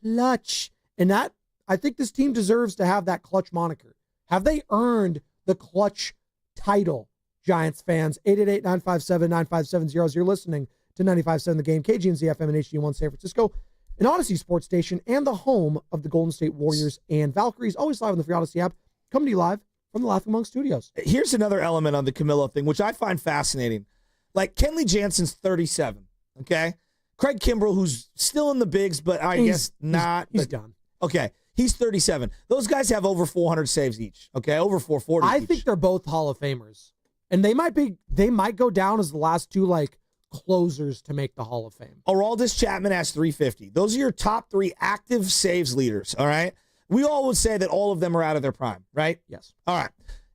Clutch. And that, I think this team deserves to have that clutch moniker. Have they earned the clutch title? Giants fans, 888-957-9570. You're listening to 95.7 The Game, KGNZ FM and HD1 San Francisco, an Odyssey sports station, and the home of the Golden State Warriors and Valkyries, always live on the free Odyssey app. Coming to you live from the Laughing Monk Studios. Here's another element on the Camilo thing, which I find fascinating. Like, Kenley Jansen's 37, okay? Craig Kimbrell, who's still in the bigs, but I guess not. He's done. Okay, he's 37. Those guys have over 400 saves each, okay? Over 440 I each. think they're both Hall of Famers. And they might go down as the last 2 closers to make the Hall of Fame. Aroldis Chapman has 350. Those are your top 3 active saves leaders, all right? We all would say that all of them are out of their prime, right? Yes. All right.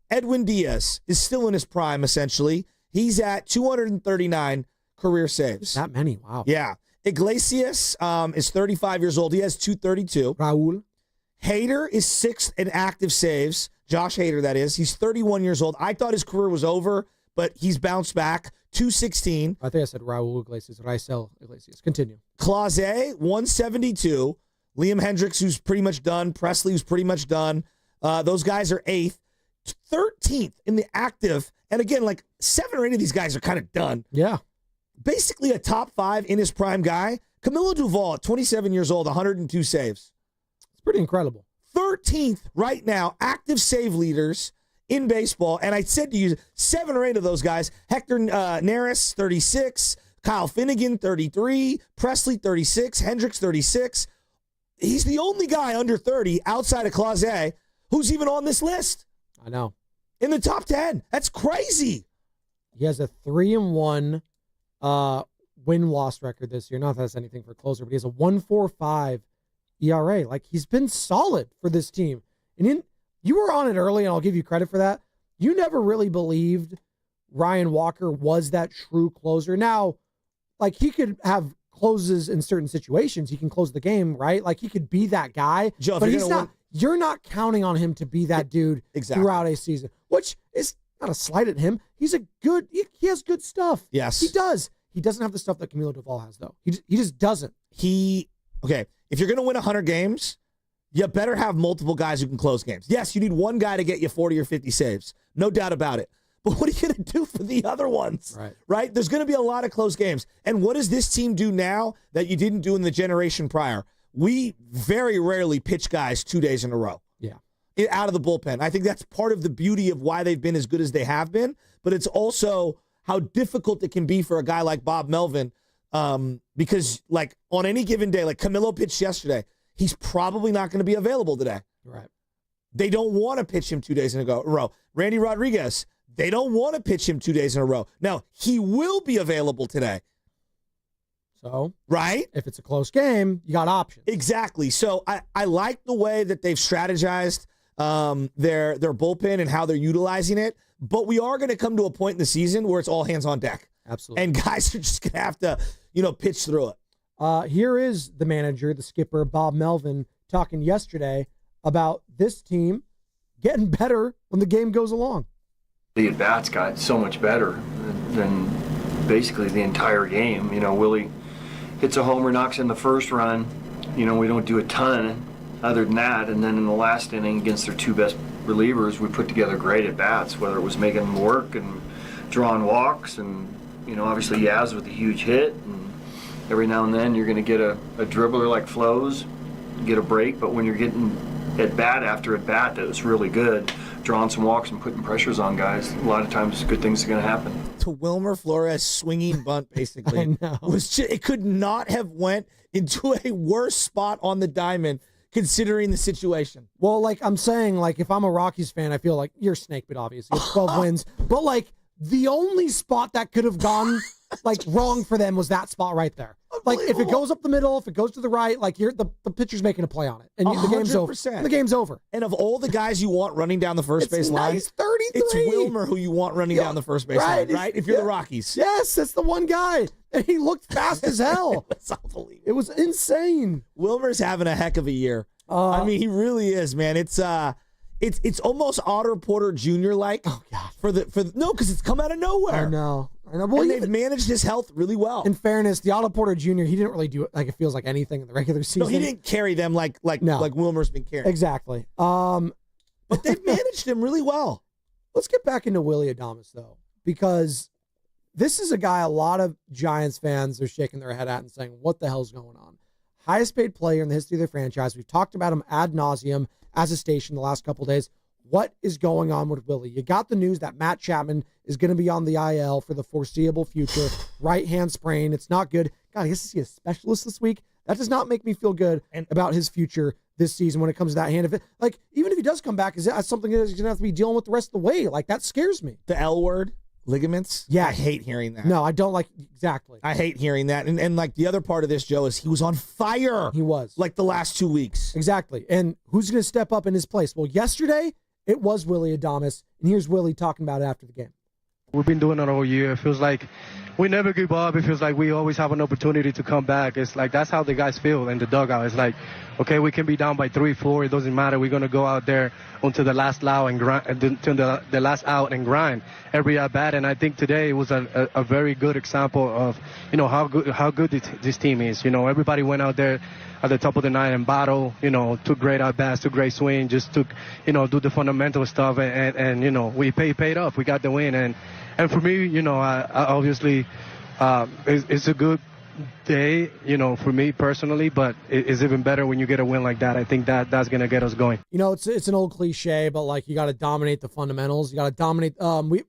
Edwin Diaz is still in his prime, essentially. He's at 239 career saves. That many, wow. Yeah. Iglesias is 35 years old. He has 232. Raul. Hader is 6th in active saves. Josh Hader, that is. He's 31 years old. I thought his career was over, but he's bounced back. 216. I think I said Raul Iglesias. Raisel Iglesias. Continue. Clase, 172. Liam Hendricks, who's pretty much done. Presley, who's pretty much done. Those guys are 8th. 13th in the active. And again, 7 or 8 of these guys are kind of done. Yeah. Basically a top 5 in his prime guy. Camilo Duvall, at 27 years old, 102 saves. It's pretty incredible. 13th right now, active save leaders in baseball. And I said to you, 7 or 8 of those guys, Hector Neris, 36, Kyle Finnegan, 33, Presley, 36, Hendricks, 36. He's the only guy under 30 outside of Clase who's even on this list. I know. In the top 10. That's crazy. He has a 3-1 win-loss record this year. Not that that's anything for a closer, but he has a 1.45 ERA. He's been solid for this team. And you were on it early, and I'll give you credit for that. You never really believed Ryan Walker was that true closer. Now, he could have closes in certain situations. He can close the game, right? He could be that guy. Joe, but he's not. You're not counting on him to be that dude throughout a season, which is not a slight at him. He's a good. He has good stuff. Yes, he does. He doesn't have the stuff that Camilo Duvall has, though. He just doesn't. Okay. If you're going to win 100 games, you better have multiple guys who can close games. Yes, you need one guy to get you 40 or 50 saves. No doubt about it. But what are you going to do for the other ones? Right? There's going to be a lot of close games. And what does this team do now that you didn't do in the generation prior? We very rarely pitch guys 2 days in a row. Yeah. Out of the bullpen. I think that's part of the beauty of why they've been as good as they have been. But it's also how difficult it can be for a guy like Bob Melvin. Because on any given day, Camilo pitched yesterday, He's probably not going to be available today. Right. They don't want to pitch him 2 days in a row. Randy Rodriguez, they don't want to pitch him 2 days in a row. Now, he will be available today. So, right? If it's a close game, you got options. Exactly. So I like the way that they've strategized their bullpen and how they're utilizing it. But we are going to come to a point in the season where it's all hands on deck. Absolutely. And guys are just going to have to, pitch through it. Here is the manager, the skipper, Bob Melvin, talking yesterday about this team getting better when the game goes along. The at-bats got so much better than basically the entire game. Willy hits a homer, knocks in the first run. We don't do a ton other than that. And then in the last inning against their two best relievers, we put together great at-bats, whether it was making them work and drawing walks. And, obviously Yaz with a huge hit. And every now and then you're going to get a dribbler like Flows, get a break. But when you're getting at-bat after at-bat that was really good, drawing some walks and putting pressures on guys, a lot of times good things are going to happen. To Wilmer Flores swinging bunt, basically. I know. It could not have went into a worse spot on the diamond considering the situation. Well, I'm saying, if I'm a Rockies fan, I feel like you're snake bit, obviously. It's 12 wins. But, the only spot that could have gone, wrong for them was that spot right there. If it goes up the middle, if it goes to the right, the pitcher's making a play on it. And the game's over. The game's over. And of all the guys you want running down the first base line, he's 33. It's Wilmer who you want running down the first base line, right? If you're the Rockies. Yes, that's the one guy. And he looked fast as hell. That's unbelievable. It was insane. Wilmer's having a heck of a year. He really is, man. It's almost Otter Porter Jr. like. Oh God. Because it's come out of nowhere. I know. Well, and they've managed his health really well. In fairness, the Otto Porter Jr., he didn't really do it it feels like anything in the regular season. No, he didn't carry them like Wilmer's been carrying. Exactly. But they've managed him really well. Let's get back into Willy Adames, though, because this is a guy a lot of Giants fans are shaking their head at and saying, what the hell's going on? Highest paid player in the history of their franchise. We've talked about him ad nauseum as a station the last couple of days. What is going on with Willy? You got the news that Matt Chapman is going to be on the IL for the foreseeable future. Right hand sprain. It's not good. God, I guess to see a specialist this week. That does not make me feel good about his future this season when it comes to that hand. If it, even if he does come back, is that something that he's going to have to be dealing with the rest of the way? That scares me. The L word, ligaments. Yeah. I hate hearing that. No, I don't like exactly. I hate hearing that. And the other part of this, Joe, is he was on fire. He was. The last 2 weeks. Exactly. And who's going to step up in his place? Well, yesterday, it was Willy Adames, and here's Willy talking about it after the game. We've been doing it all year. It feels like we never give up. It feels like we always have an opportunity to come back. It's that's how the guys feel in the dugout. It's okay, we can be down by 3-4. It doesn't matter. We're going to go out there until the last out and grind, until the last out and grind every at bat. And I think today was a very good example of how good this team is. Everybody went out there at the top of the night and battle, took great at bats, took great swing, just took, do the fundamental stuff, and we paid off. We got the win, and for me, I obviously, it's a good day, for me personally, but it's even better when you get a win like that. I think that's gonna get us going. It's an old cliche, but you got to dominate the fundamentals. You got to dominate.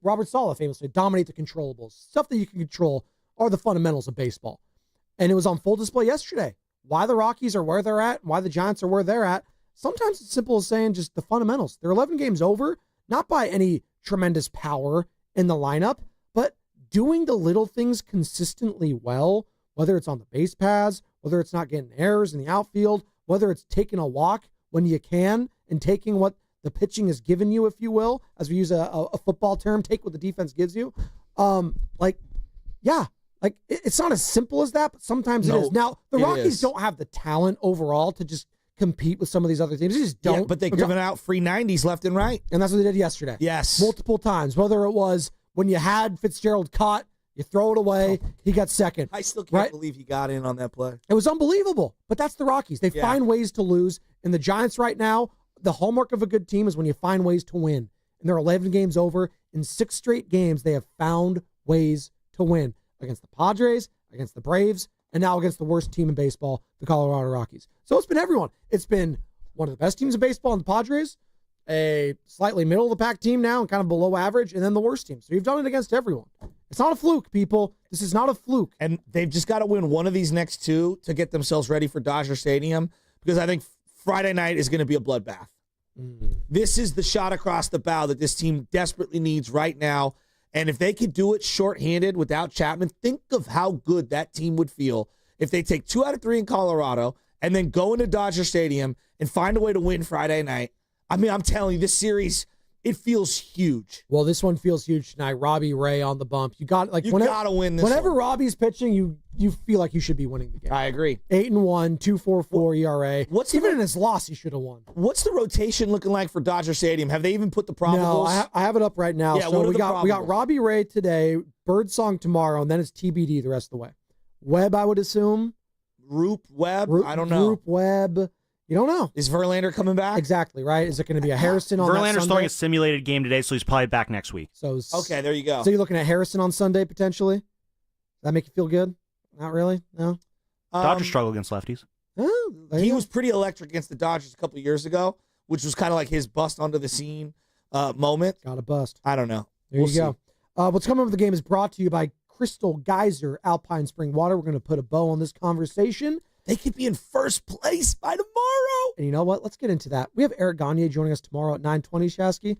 Robert Saleh famously dominate the controllables. Stuff that you can control are the fundamentals of baseball, and it was on full display yesterday. Why the Rockies are where they're at, why the Giants are where they're at. Sometimes it's simple as saying just the fundamentals. They're 11 games over, not by any tremendous power in the lineup, but doing the little things consistently well, whether it's on the base paths, whether it's not getting errors in the outfield, whether it's taking a walk when you can and taking what the pitching has given you, if you will, as we use a football term, take what the defense gives you. It's not as simple as that, but sometimes it is. Now, the Rockies don't have the talent overall to just compete with some of these other teams. They just don't. Yeah, but they're giving out free 90s left and right. And that's what they did yesterday. Yes. Multiple times. Whether it was when you had Fitzgerald caught, you throw it away, he got second. I still can't believe he got in on that play. It was unbelievable. But that's the Rockies. They find ways to lose. And the Giants right now, the hallmark of a good team is when you find ways to win. And they're 11 games over. In 6 straight games, they have found ways to win. Against the Padres, against the Braves, and now against the worst team in baseball, the Colorado Rockies. So it's been everyone. It's been one of the best teams in baseball in the Padres, a slightly middle-of-the-pack team now and kind of below average, and then the worst team. So you've done it against everyone. It's not a fluke, people. This is not a fluke. And they've just got to win one of these next 2 to get themselves ready for Dodger Stadium, because I think Friday night is going to be a bloodbath. This is the shot across the bow that this team desperately needs right now. And if they could do it shorthanded without Chapman, think of how good that team would feel if they take 2 out of 3 in Colorado and then go into Dodger Stadium and find a way to win Friday night. I mean, I'm telling you, this series, it feels huge. Well, this one feels huge tonight. Robbie Ray on the bump. You got gotta win this. Whenever one. Robbie's pitching, you feel like you should be winning the game. I agree. 8-1, 2.44 ERA. Even in his loss, he should have won. What's the rotation looking like for Dodger Stadium? Have they even put the probables? No, I have it up right now. Yeah, so what are we the got probables? Robbie Ray today, Birdsong tomorrow, and then it's TBD the rest of the way. Webb, I would assume. Webb? I don't know. Roop, Webb. You don't know. Is Verlander coming back? Exactly, right? Is it going to be a Harrison on that Verlander's Sunday? throwing a simulated game today, so he's probably back next week. So okay, there you go. So you're looking at Harrison on Sunday, potentially? Does that make you feel good? Not really? No? Dodgers struggle against lefties. Oh, He was pretty electric against the Dodgers a couple of years ago, which was kind of like his bust onto the scene moment. Got a bust. I don't know. There We'll you go. What's coming up with the game is brought to you by Crystal Geyser Alpine Spring Water. We're going to put a bow on this conversation. They could be in first place by tomorrow. And you know what? Let's get into that. We have Eric Gagne joining us tomorrow at 9:20, Shasky.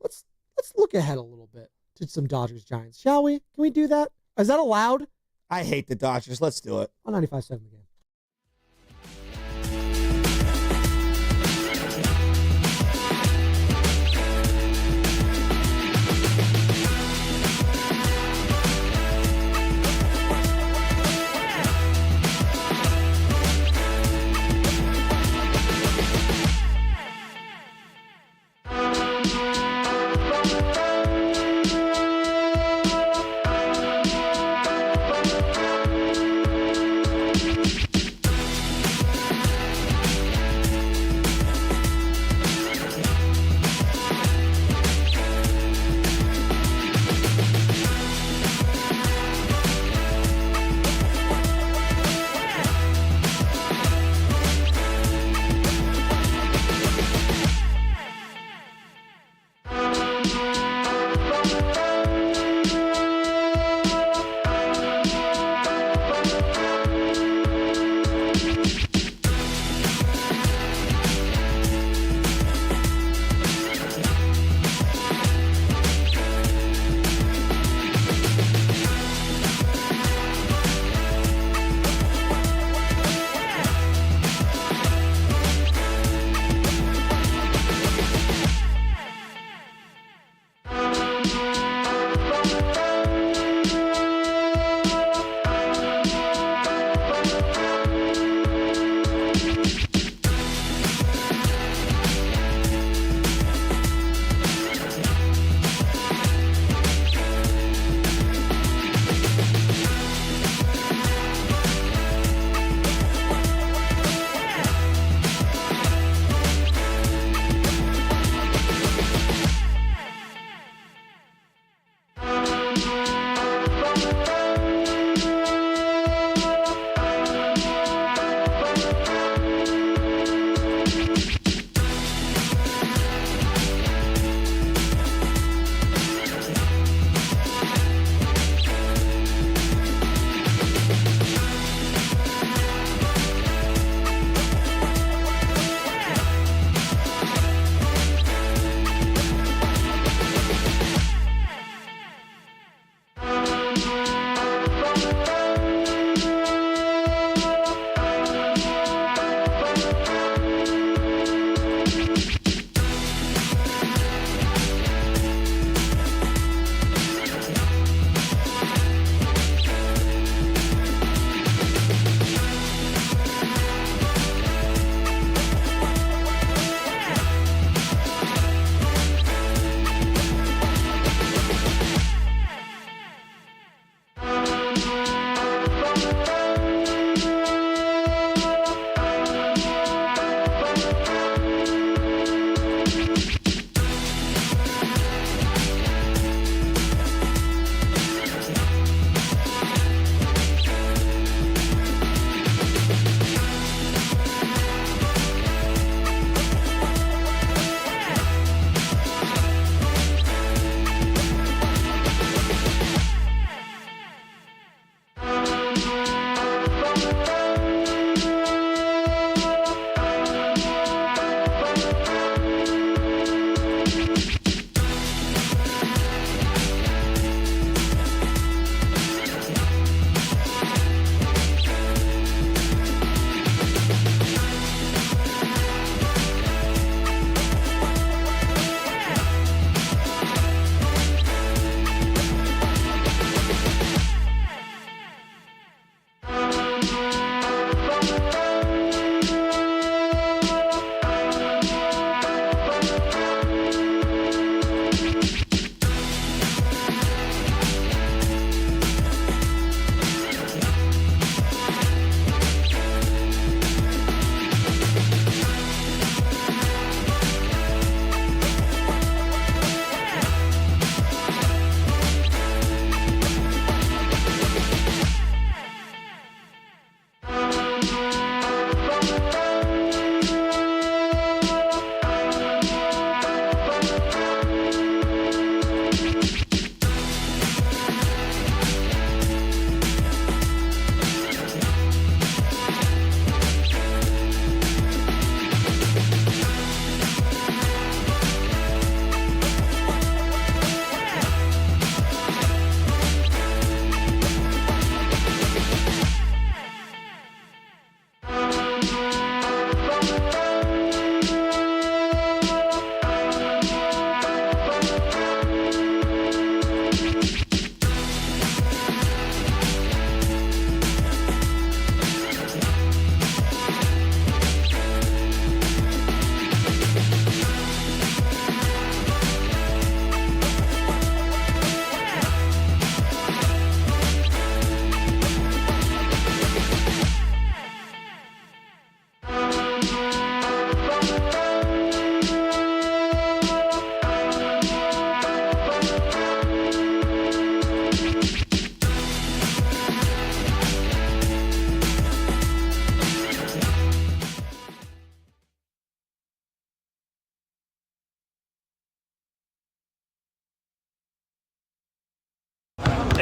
Let's look ahead a little bit to some Dodgers Giants, shall we? Can we do that? Is that allowed? I hate the Dodgers. Let's do it. On 95.7 the game.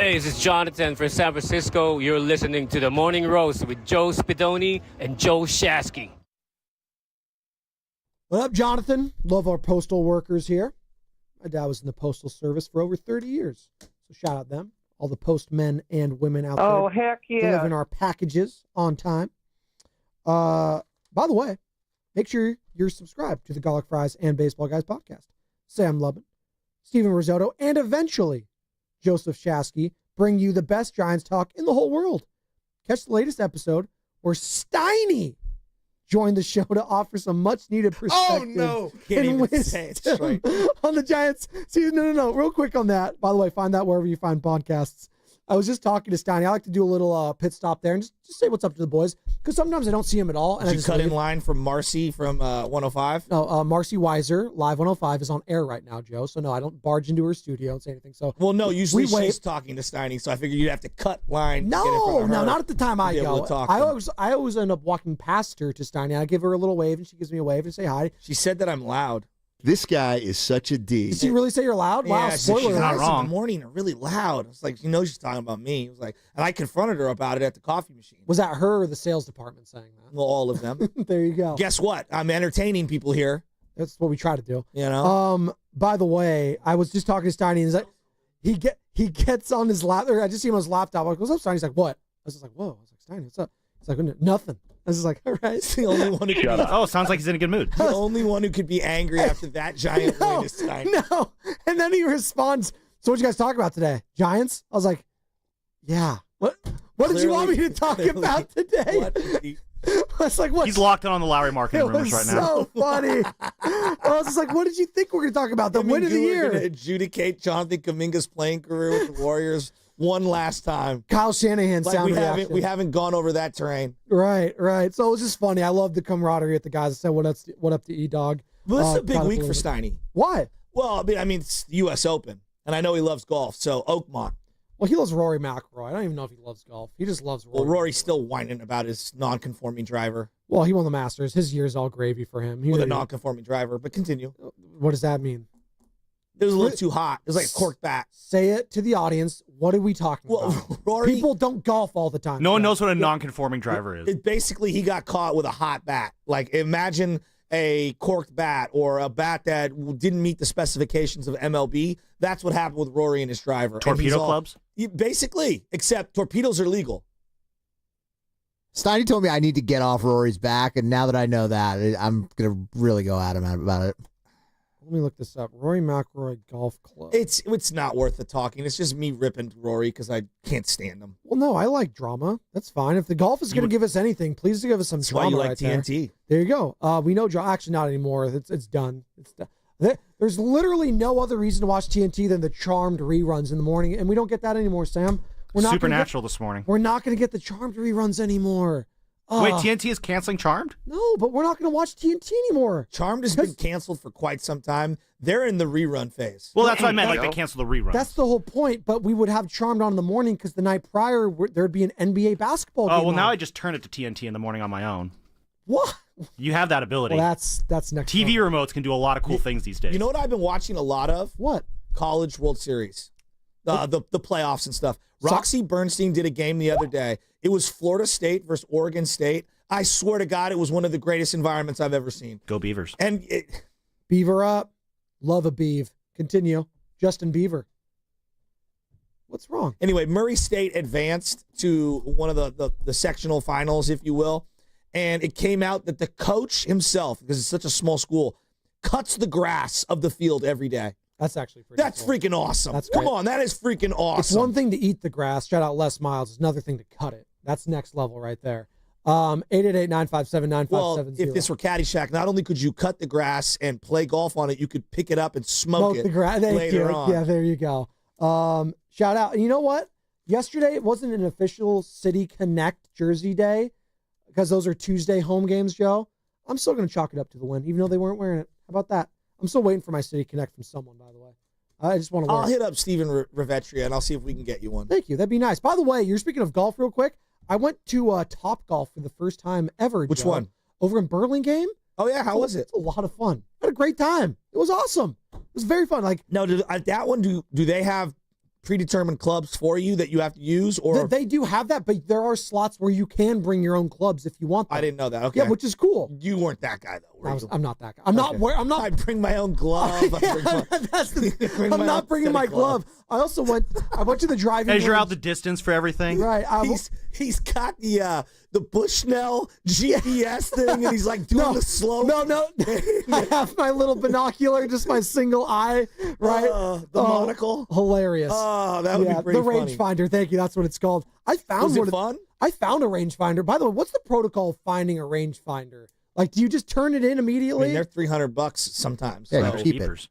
Hey, this is Jonathan from San Francisco. You're listening to The Morning Roast with Joe Spidoni and Joe Shasky. What up, Jonathan? Love our postal workers here. My dad was in the postal service for over 30 years. So shout out them, all the postmen and women out there. Oh, heck yeah. Delivering our packages on time. By the way, make sure you're subscribed to the Garlic Fries and Baseball Guys podcast. Sam Lubin, Steven Risotto, and eventually Joseph Shasky bring you the best Giants talk in the whole world. Catch the latest episode where Steiny joined the show to offer some much-needed perspective. Oh, no. Can't even say it straight. On the Giants. See, no. Real quick on that. By the way, find that wherever you find podcasts. I was just talking to Steiny. I like to do a little pit stop there and just say what's up to the boys, because sometimes I don't see him at all. And Did I you just cut leave. in line from Marcy from 105? No, Marcy Weiser, Live 105, is on air right now, Joe. So, no, I don't barge into her studio and say anything. So, Well, no, usually we wait. she's talking to Steiny, so I figured you'd have to cut line. to No, get in front of her not at the time I to be able go. to talk I to him. always end up walking past her to Steiny. I give her a little wave, and she gives me a wave and say hi. She said that I'm loud. This guy is such a D. Did she really say you're loud? Wow, Yeah, spoiler she's alert. in the morning are really loud. It's like, you know, she's talking about me. It was like, and I confronted her about it at the coffee machine. Was that her or the sales department saying that? Well, all of them. There you go. Guess what? I'm entertaining people here. That's what we try to do. You know. By the way, I was just talking to Steiny, and he's like, he gets on his lap. I just see him on his laptop. I'm like, what's up, Steiny? He's like, what? I was just like, whoa. I was like, Steiny, what's up? He's like, nothing. I was just like, all right. It's the only one who could Shut up. Oh, sounds like he's in a good mood. The only one who could be angry after that giant win is Steiny. No. And then he responds, so what you guys talk about today? Giants? I was like, yeah. What did you want me to talk about today? I was like, what? He's locked in on the Lowry marketing It rumors was right now. so funny. I was just like, what did you think we're going to talk about? The win of the We're year. going to adjudicate Jonathan Kuminga's playing career with the Warriors one last time. Kyle Shanahan Like sound reaction. we haven't gone over that terrain. Right. So it was just funny. I love the camaraderie at the guys. I said, what up to E-Dog? Well, this is a big caught up week a for little bit. Steiny. Why? Well, I mean, it's the U.S. Open, and I know he loves golf, so Oakmont. Well, he loves Rory McIlroy. I don't even know if he loves golf. He just loves Rory. Well, Rory's still whining about his non-conforming driver. Well, he won the Masters. His year's all gravy for him. With a non-conforming driver, but continue. What does that mean? It was a little too hot. It was like a corked bat. Say it to the audience. What are we talking about? Rory, people don't golf all the time. No one knows what a non-conforming driver is. Basically, he got caught with a hot bat. Like, imagine a corked bat or a bat that didn't meet the specifications of MLB. That's what happened with Rory and his driver. Torpedo clubs? Basically, except torpedoes are legal. Steiny told me I need to get off Rory's back, and now that I know that, I'm going to really go at him about it. Let me look this up. Rory McIlroy Golf Club. It's not worth the talking. It's just me ripping Rory because I can't stand him. Well, no, I like drama. That's fine. If the golf is going to give us anything, please give us some That's drama. why you like right TNT. There you go. We know drama. Actually, not anymore. It's done. It's done. There's literally no other reason to watch TNT than the Charmed reruns in the morning, and we don't get that anymore, Sam. We're not Supernatural this morning. We're not going to get the Charmed reruns anymore. Wait, TNT is canceling Charmed? No, but we're not going to watch TNT anymore. Charmed has been canceled for quite some time. They're in the rerun phase. Well, that's what I meant. Like, they canceled the rerun. That's the whole point, but we would have Charmed on in the morning because the night prior, there'd be an NBA basketball game. Oh, well, now on. I just turn it to TNT in the morning on my own. What? You have that ability. Well, that's next. TV remotes can do a lot of cool things these days. You know what I've been watching a lot of? What? College World Series. The playoffs and stuff. Roxy Bernstein did a game the other day. It was Florida State versus Oregon State. I swear to God, it was one of the greatest environments I've ever seen. Go Beavers. And Beaver up. Love a Beav. Continue. Justin Beaver. What's wrong? Anyway, Murray State advanced to one of the sectional finals, if you will. And it came out that the coach himself, because it's such a small school, cuts the grass of the field every day. That's actually pretty That's cool. freaking awesome. That's Come great. on, that is freaking awesome. It's one thing to eat the grass. Shout out Les Miles. It's another thing to cut it. That's next level right there. 888-957-9570. Well, if this were Caddyshack, not only could you cut the grass and play golf on it, you could pick it up and smoke it the grass. later on. Yeah, there you go. Shout out. And you know what? Yesterday, it wasn't an official City Connect Jersey Day because those are Tuesday home games, Joe. I'm still going to chalk it up to the win, even though they weren't wearing it. How about that? I'm still waiting for my City Connect from someone, by the way. I just want to wear I'll it. hit up Steven Revetria, and I'll see if we can get you one. Thank you. That'd be nice. By the way, you're speaking of golf real quick. I went to Top Golf for the first time ever. Which Joe, one? Over in Burlingame. Oh, yeah. How was it? It's a lot of fun. I had a great time. It was awesome. It was very fun. Like, No, at that one, do they have predetermined clubs for you that you have to use? Or They do have that, but there are slots where you can bring your own clubs if you want them. I didn't know that. Okay. Yeah, which is cool. You weren't that guy, though. I'm not that guy. I'm not. I bring my own glove. I'm not bringing my glove. I went to the driving Measure range. out the distance for everything. Right. He's got the Bushnell GPS thing, and he's like doing the slope. No. I have my little binocular, just my single eye, right? The monocle. Hilarious. Oh, that would be pretty the funny. rangefinder. Thank you. That's what it's called. I found Was it one. fun? I found a rangefinder. By the way, what's the protocol of finding a rangefinder? Like, do you just turn it in immediately? They're $300 sometimes. Yeah, so. you keep it.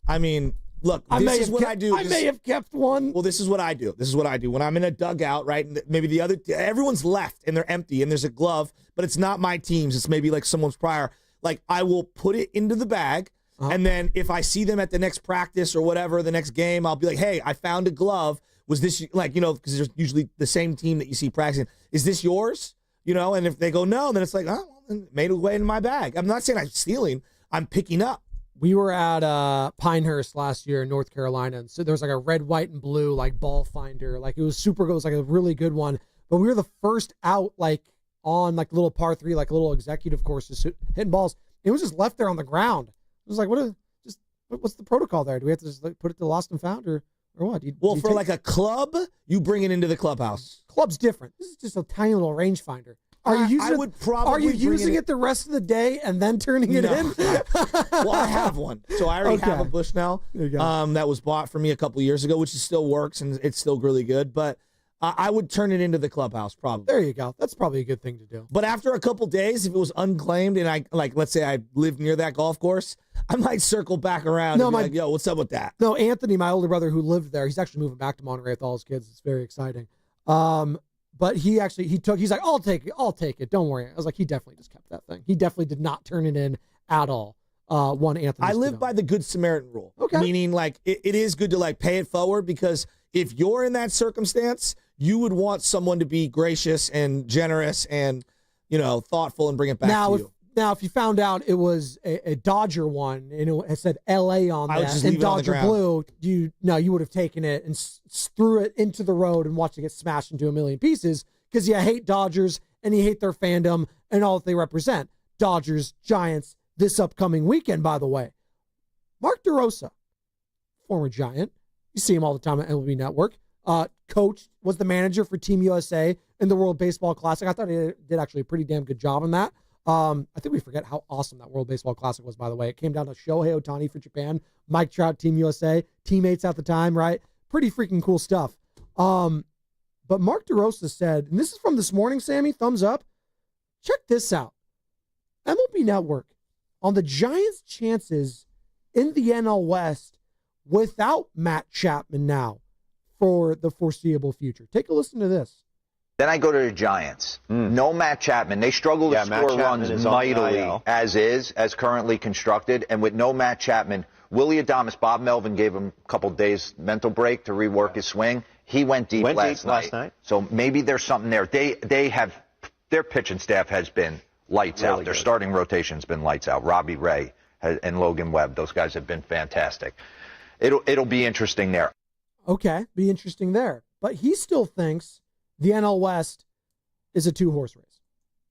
I mean, look, I this is what I do. I may have kept one. Well, this is what I do. When I'm in a dugout, right? And maybe everyone's left and they're empty and there's a glove, but it's not my team's. It's maybe like someone's prior. Like, I will put it into the bag. And then if I see them at the next practice or whatever, the next game, I'll be like, hey, I found a glove. Was this, because there's usually the same team that you see practicing. Is this yours? And if they go no, then it's like, oh, well, it made its way in my bag. I'm not saying I'm stealing. I'm picking up. We were at Pinehurst last year in North Carolina, and so there was like a red, white, and blue like ball finder. Like, it was super good. It was like a really good one. But we were the first out, like on like little par 3, like little executive courses hitting balls. It was just left there on the ground. It was like, what's the protocol there? Do we have to just like put it to lost and found or what? For like a club, you bring it into the clubhouse. Club's different. This is just a tiny little rangefinder. Are you using it the rest of the day and then turning it in? Well, I have one. So I already have a Bushnell that was bought for me a couple years ago, which still works and it's still really good. But I would turn it into the clubhouse probably. There you go. That's probably a good thing to do. But after a couple days, if it was unclaimed and let's say I lived near that golf course, I might circle back around and be like, yo, what's up with that? No, Anthony, my older brother who lived there, he's actually moving back to Monterey with all his kids. It's very exciting. But he's like, I'll take it. Don't worry. I was like, he definitely just kept that thing. He definitely did not turn it in at all. Anthony. I live by the Good Samaritan rule. Okay. Meaning like it is good to like pay it forward, because if you're in that circumstance, you would want someone to be gracious and generous and, thoughtful and bring it back to you. Now, if you found out it was a Dodger one and it said L.A. on I would that just and leave it on the Dodger ground. blue, you would have taken it and threw it into the road and watched it get smashed into a million pieces because you hate Dodgers and you hate their fandom and all that they represent. Dodgers, Giants, this upcoming weekend, by the way. Mark DeRosa, former Giant. You see him all the time on MLB Network. Coach was the manager for Team USA in the World Baseball Classic. I thought he did actually a pretty damn good job on that. I think we forget how awesome that World Baseball Classic was, by the way. It came down to Shohei Ohtani for Japan, Mike Trout, Team USA, teammates at the time, right? Pretty freaking cool stuff. But Mark DeRosa said, and this is from this morning, Sammy, thumbs up. Check this out. MLB Network on the Giants' chances in the NL West without Matt Chapman now for the foreseeable future. Take a listen to this. Then I go to the Giants. No Matt Chapman. They struggle to score runs mightily as currently constructed. And with no Matt Chapman, Willy Adames, Bob Melvin gave him a couple days mental break to rework his swing. He went deep last night. So maybe there's something there. They have their pitching staff has been lights out. Their starting rotation's been lights out. Robbie Ray and Logan Webb, those guys have been fantastic. It'll be interesting there. Okay, be interesting there. But he still thinks the NL West is a 2-horse race.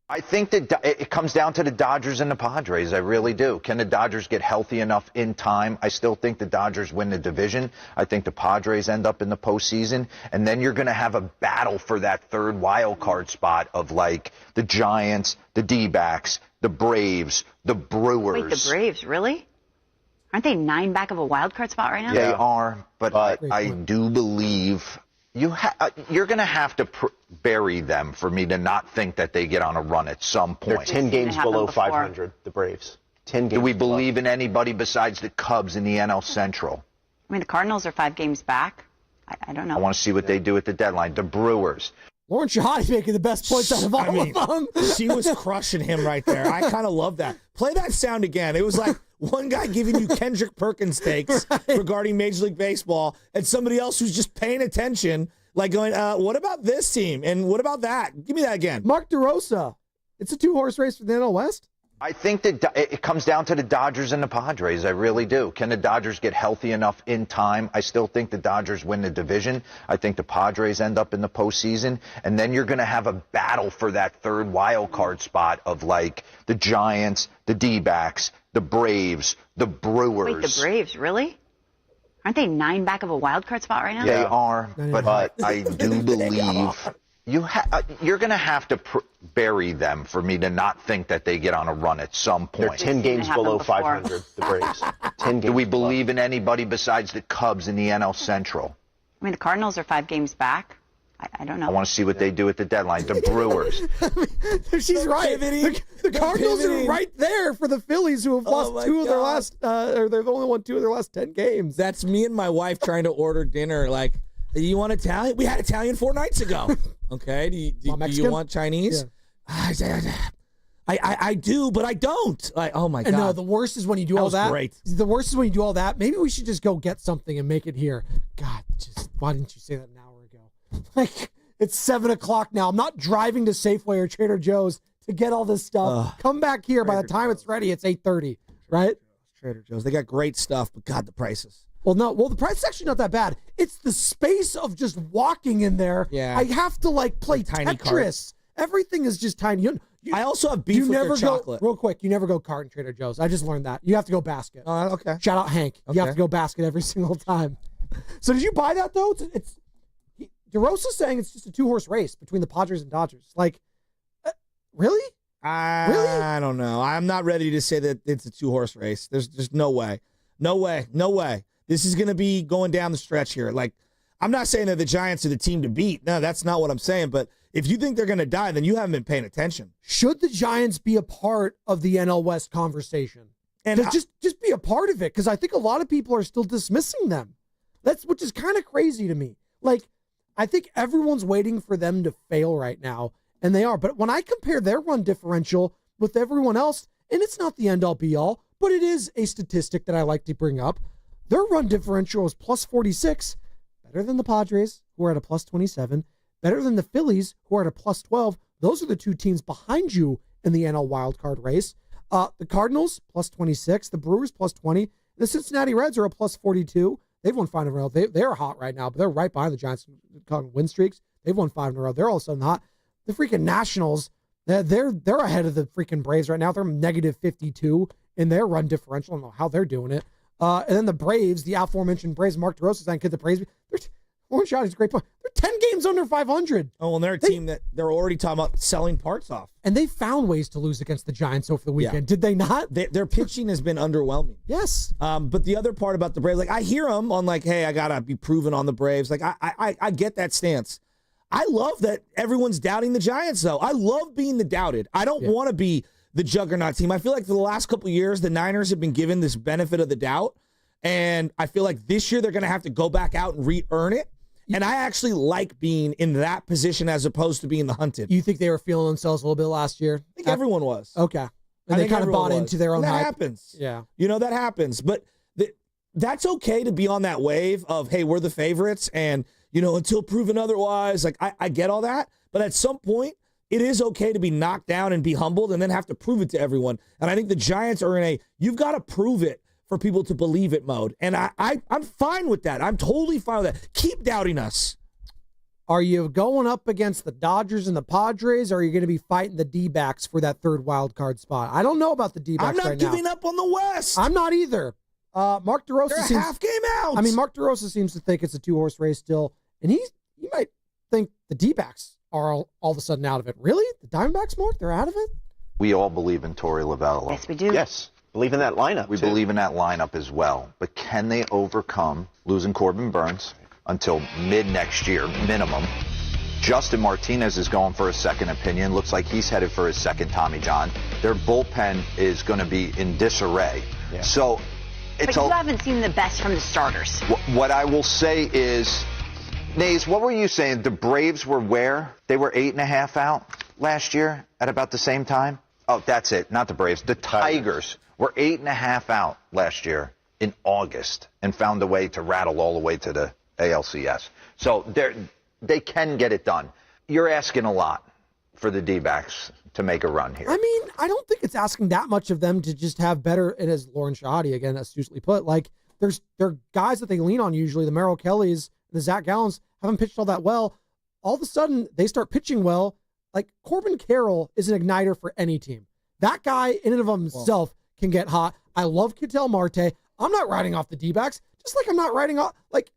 I think that it comes down to the Dodgers and the Padres. I really do. Can the Dodgers get healthy enough in time? I still think the Dodgers win the division. I think the Padres end up in the postseason. And then you're going to have a battle for that third wild card spot of like the Giants, the D-backs, the Braves, the Brewers. Wait, the Braves, really? Aren't they 9 back of a wild card spot right now? They are, but I do believe you're going to have to bury them for me to not think that they get on a run at some point. They're 10 games below 500, the Braves. 10 games. Do we believe in anybody besides the Cubs in the NL Central? I mean, the Cardinals are 5 games back. I don't know. I want to see what they do at the deadline. The Brewers. Lauren Shahadi's making the best points out of all of them. She was crushing him right there. I kind of love that. Play that sound again. It was like one guy giving you Kendrick Perkins takes regarding Major League Baseball and somebody else who's just paying attention, like going, what about this team? And what about that? Give me that again. Mark DeRosa. It's a 2-horse race for the NL West. I think that it comes down to the Dodgers and the Padres. I really do. Can the Dodgers get healthy enough in time? I still think the Dodgers win the division. I think the Padres end up in the postseason. And then you're going to have a battle for that third wild card spot of like the Giants, the D-backs, the Braves, the Brewers. Wait, the Braves, really? Aren't they 9 back of a wild card spot right now? They are, but I do believe you're going to have to bury them for me to not think that they get on a run at some point. They're 10 games below 500, the Braves. 10 games Do we believe in anybody besides the Cubs in the NL Central? I mean, the Cardinals are 5 games back. I don't know. I want to see what they do at the deadline. The Brewers. She's right. The Cardinals are right there for the Phillies, who have lost 2 of their last, or they've only won 2 of their last 10 games. That's me and my wife trying to order dinner. Like, you want Italian? We had Italian 4 nights ago. Okay. Do you want Chinese? Yeah. I do, but I don't. Like, oh my God. No, the worst is when you do all that. Great. The worst is when you do all that. Maybe we should just go get something and make it here. God, why didn't you say that an hour ago? Like, it's 7 o'clock now. I'm not driving to Safeway or Trader Joe's to get all this stuff. Come back here. By the time it's ready, it's 8:30, right? Trader Joe's. They got great stuff, but God, the prices. Well, the price is actually not that bad. It's the space of just walking in there. Yeah. I have to play tiny Tetris. carts. Everything is just tiny. I also have beef with their chocolate. Real quick, you never go cart in Trader Joe's. I just learned that. You have to go basket. Okay. Shout out Hank. You have to go basket every single time. So did you buy that though? DeRosa's saying it's just a 2-horse race between the Padres and Dodgers. Like, really? Really? I don't know. I'm not ready to say that it's a 2-horse race. There's just no way. No way. This is going to be going down the stretch here. Like, I'm not saying that the Giants are the team to beat. No, that's not what I'm saying. But if you think they're going to die, then you haven't been paying attention. Should the Giants be a part of the NL West conversation? And just be a part of it, because I think a lot of people are still dismissing them. Which is kind of crazy to me. Like, I think everyone's waiting for them to fail right now, and they are. But when I compare their run differential with everyone else, and it's not the end-all be-all, but it is a statistic that I like to bring up, their run differential is plus 46, better than the Padres, who are at a plus 27, better than the Phillies, who are at a plus 12. Those are the 2 teams behind you in the NL wildcard race. The Cardinals, plus 26, the Brewers, plus 20, the Cincinnati Reds are a plus 42. They've won 5 in a row. They're hot right now, but they're right behind the Giants on win streaks. They've won 5 in a row. They're all of a sudden hot. The freaking Nationals, they're ahead of the freaking Braves right now. They're negative 52 in their run differential. I don't know how they're doing it. And then the Braves, the aforementioned Braves, Mark DeRosa saying, could the Braves be? Orange Shot is a great point. They're 10 games under 500. Oh, and they're a team that they're already talking about selling parts off. And they found ways to lose against the Giants over the weekend. Yeah. Did they not? Their pitching has been underwhelming. Yes. But the other part about the Braves, like, I hear them on like, hey, I got to be proven on the Braves. Like, I get that stance. I love that everyone's doubting the Giants, though. I love being the doubted. I don't want to be the juggernaut team. I feel like for the last couple of years, the Niners have been given this benefit of the doubt. And I feel like this year they're going to have to go back out and re-earn it. And I actually like being in that position as opposed to being the hunted. You think they were feeling themselves a little bit last year? I think everyone was. Okay. And they kind of bought into their own hype. That happens. Yeah. You know, that happens. But that's okay to be on that wave of, hey, we're the favorites. And, you know, until proven otherwise, like, I get all that. But at some point, it is okay to be knocked down and be humbled and then have to prove it to everyone. And I think the Giants are in you've got to prove it for people to believe it mode. And I'm fine with that. I'm totally fine with that. Keep doubting us. Are you going up against the Dodgers and the Padres, or are you going to be fighting the D-backs for that third wild card spot? I don't know about the D-backs right now. I'm not giving up on the West. I'm not either. Mark DeRosa They're seems half game out. I mean, Mark DeRosa seems to think it's a 2-horse race still, and he might think the D-backs are all of a sudden out of it. Really? The Diamondbacks, Mark? They're out of it? We all believe in Torey Lovullo. Yes, we do. Yes. Believe in that lineup. We believe in that lineup as well. But can they overcome losing Corbin Burns until mid-next year, minimum? Justin Martinez is going for a second opinion. Looks like he's headed for his second Tommy John. Their bullpen is going to be in disarray. Yeah. So but you haven't seen the best from the starters. What I will say is, Nays, what were you saying? The Braves were where? They were 8.5 out last year at about the same time? Oh, that's it. Not the Braves. The Tigers were 8.5 out last year in August and found a way to rattle all the way to the ALCS. So they can get it done. You're asking a lot for the D-backs to make a run here. I mean, I don't think it's asking that much of them to just have better, and as Lauren Shahadi, again, astutely put, like, there are guys that they lean on usually, the Merrill Kellys, the Zach Gallens, haven't pitched all that well. All of a sudden, they start pitching well. Like, Corbin Carroll is an igniter for any team. That guy, in and of himself, can get hot. I love Ketel Marte. I'm not riding off the D-backs, just like I'm not riding off, like,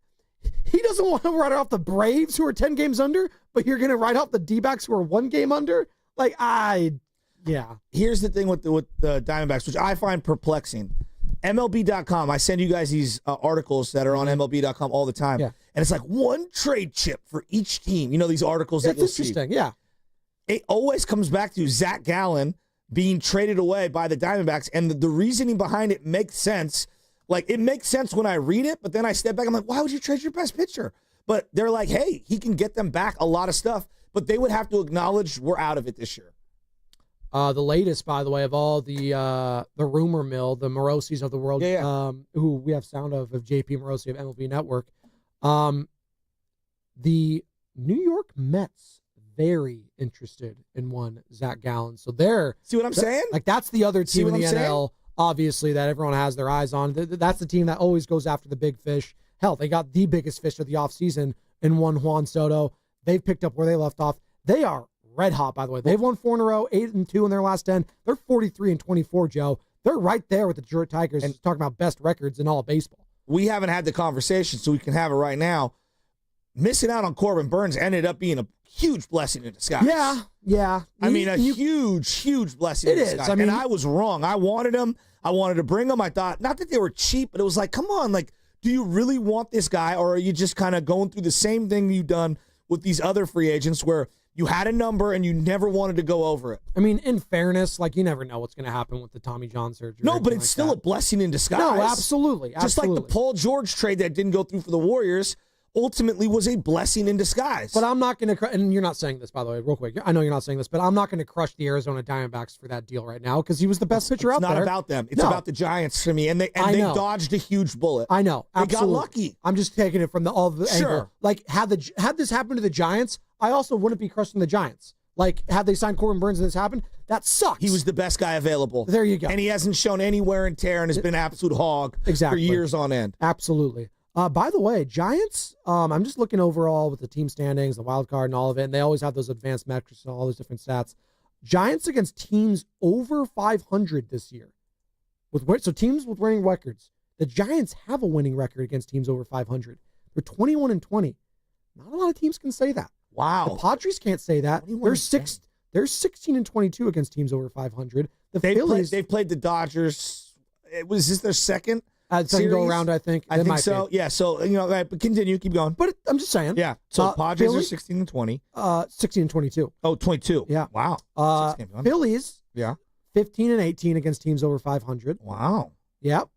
he doesn't want to ride off the Braves, who are 10 games under, but you're going to ride off the D-backs, who are 1 game under? Like, yeah. Here's the thing with the Diamondbacks, which I find perplexing. MLB.com, I send you guys these articles that are on MLB.com all the time. Yeah. And it's like one trade chip for each team. You know, these articles that you'll see. That's interesting, yeah. It always comes back to Zach Gallen being traded away by the Diamondbacks, and the reasoning behind it makes sense. Like, it makes sense when I read it, but then I step back, I'm like, why would you trade your best pitcher? But they're like, hey, he can get them back a lot of stuff, but they would have to acknowledge we're out of it this year. The latest, by the way, of all the rumor mill, the Morosis of the world, who we have sound of JP Morosi of MLB Network, the New York Mets very interested in one Zach Gallen. So they're see what I'm saying? Like, that's the other team in the NL, obviously, that everyone has their eyes on. That's the team that always goes after the big fish. Hell, they got the biggest fish of the offseason in one Juan Soto. They've picked up where they left off. They are red hot, by the way. They've won 4 in a row, 8-2 in their last 10. They're 43-24, Joe. They're right there with the Detroit Tigers, and talking about best records in all of baseball. We haven't had the conversation, so we can have it right now. Missing out on Corbin Burns ended up being a huge blessing in disguise. Yeah. I mean, a huge blessing in disguise. I mean, and I was wrong. I wanted him. I wanted to bring him. I thought, not that they were cheap, but it was like, come on, like, do you really want this guy, or are you just kind of going through the same thing you've done with these other free agents where you had a number and you never wanted to go over it? I mean, in fairness, like, you never know what's going to happen with the Tommy John surgery. No, but it's still a blessing in disguise. No, absolutely. Just like the Paul George trade that didn't go through for the Warriors ultimately was a blessing in disguise. But I'm not going to, and you're not saying this, by the way, real quick. I know you're not saying this, but I'm not going to crush the Arizona Diamondbacks for that deal right now, because he was the best pitcher out there. It's not about them. It's about the Giants to me, and they dodged a huge bullet. I know. Absolutely. They got lucky. I'm just taking it from all the angle. Like, had this happened to the Giants, I also wouldn't be crushing the Giants. Like, had they signed Corbin Burns and this happened, that sucks. He was the best guy available. There you go. And he hasn't shown any wear and tear and has been an absolute hog for years on end. Absolutely. By the way, Giants, I'm just looking overall with the team standings, the wild card and all of it, and they always have those advanced metrics and all those different stats. Giants against teams over 500 this year. So teams with winning records. The Giants have a winning record against teams over 500. They're 21-20. Not a lot of teams can say that. Wow. The Padres can't say that. They're 16-22 against teams over 500. They've played the Dodgers. Was this their second? Second go around, I think. I think so. Yeah. So, but continue. Keep going. But I'm just saying. Yeah. So Padres are 16-20. 16-22. Oh, 22. Yeah. Wow. Phillies. Yeah. 15-18 against teams over 500. Wow. Yep.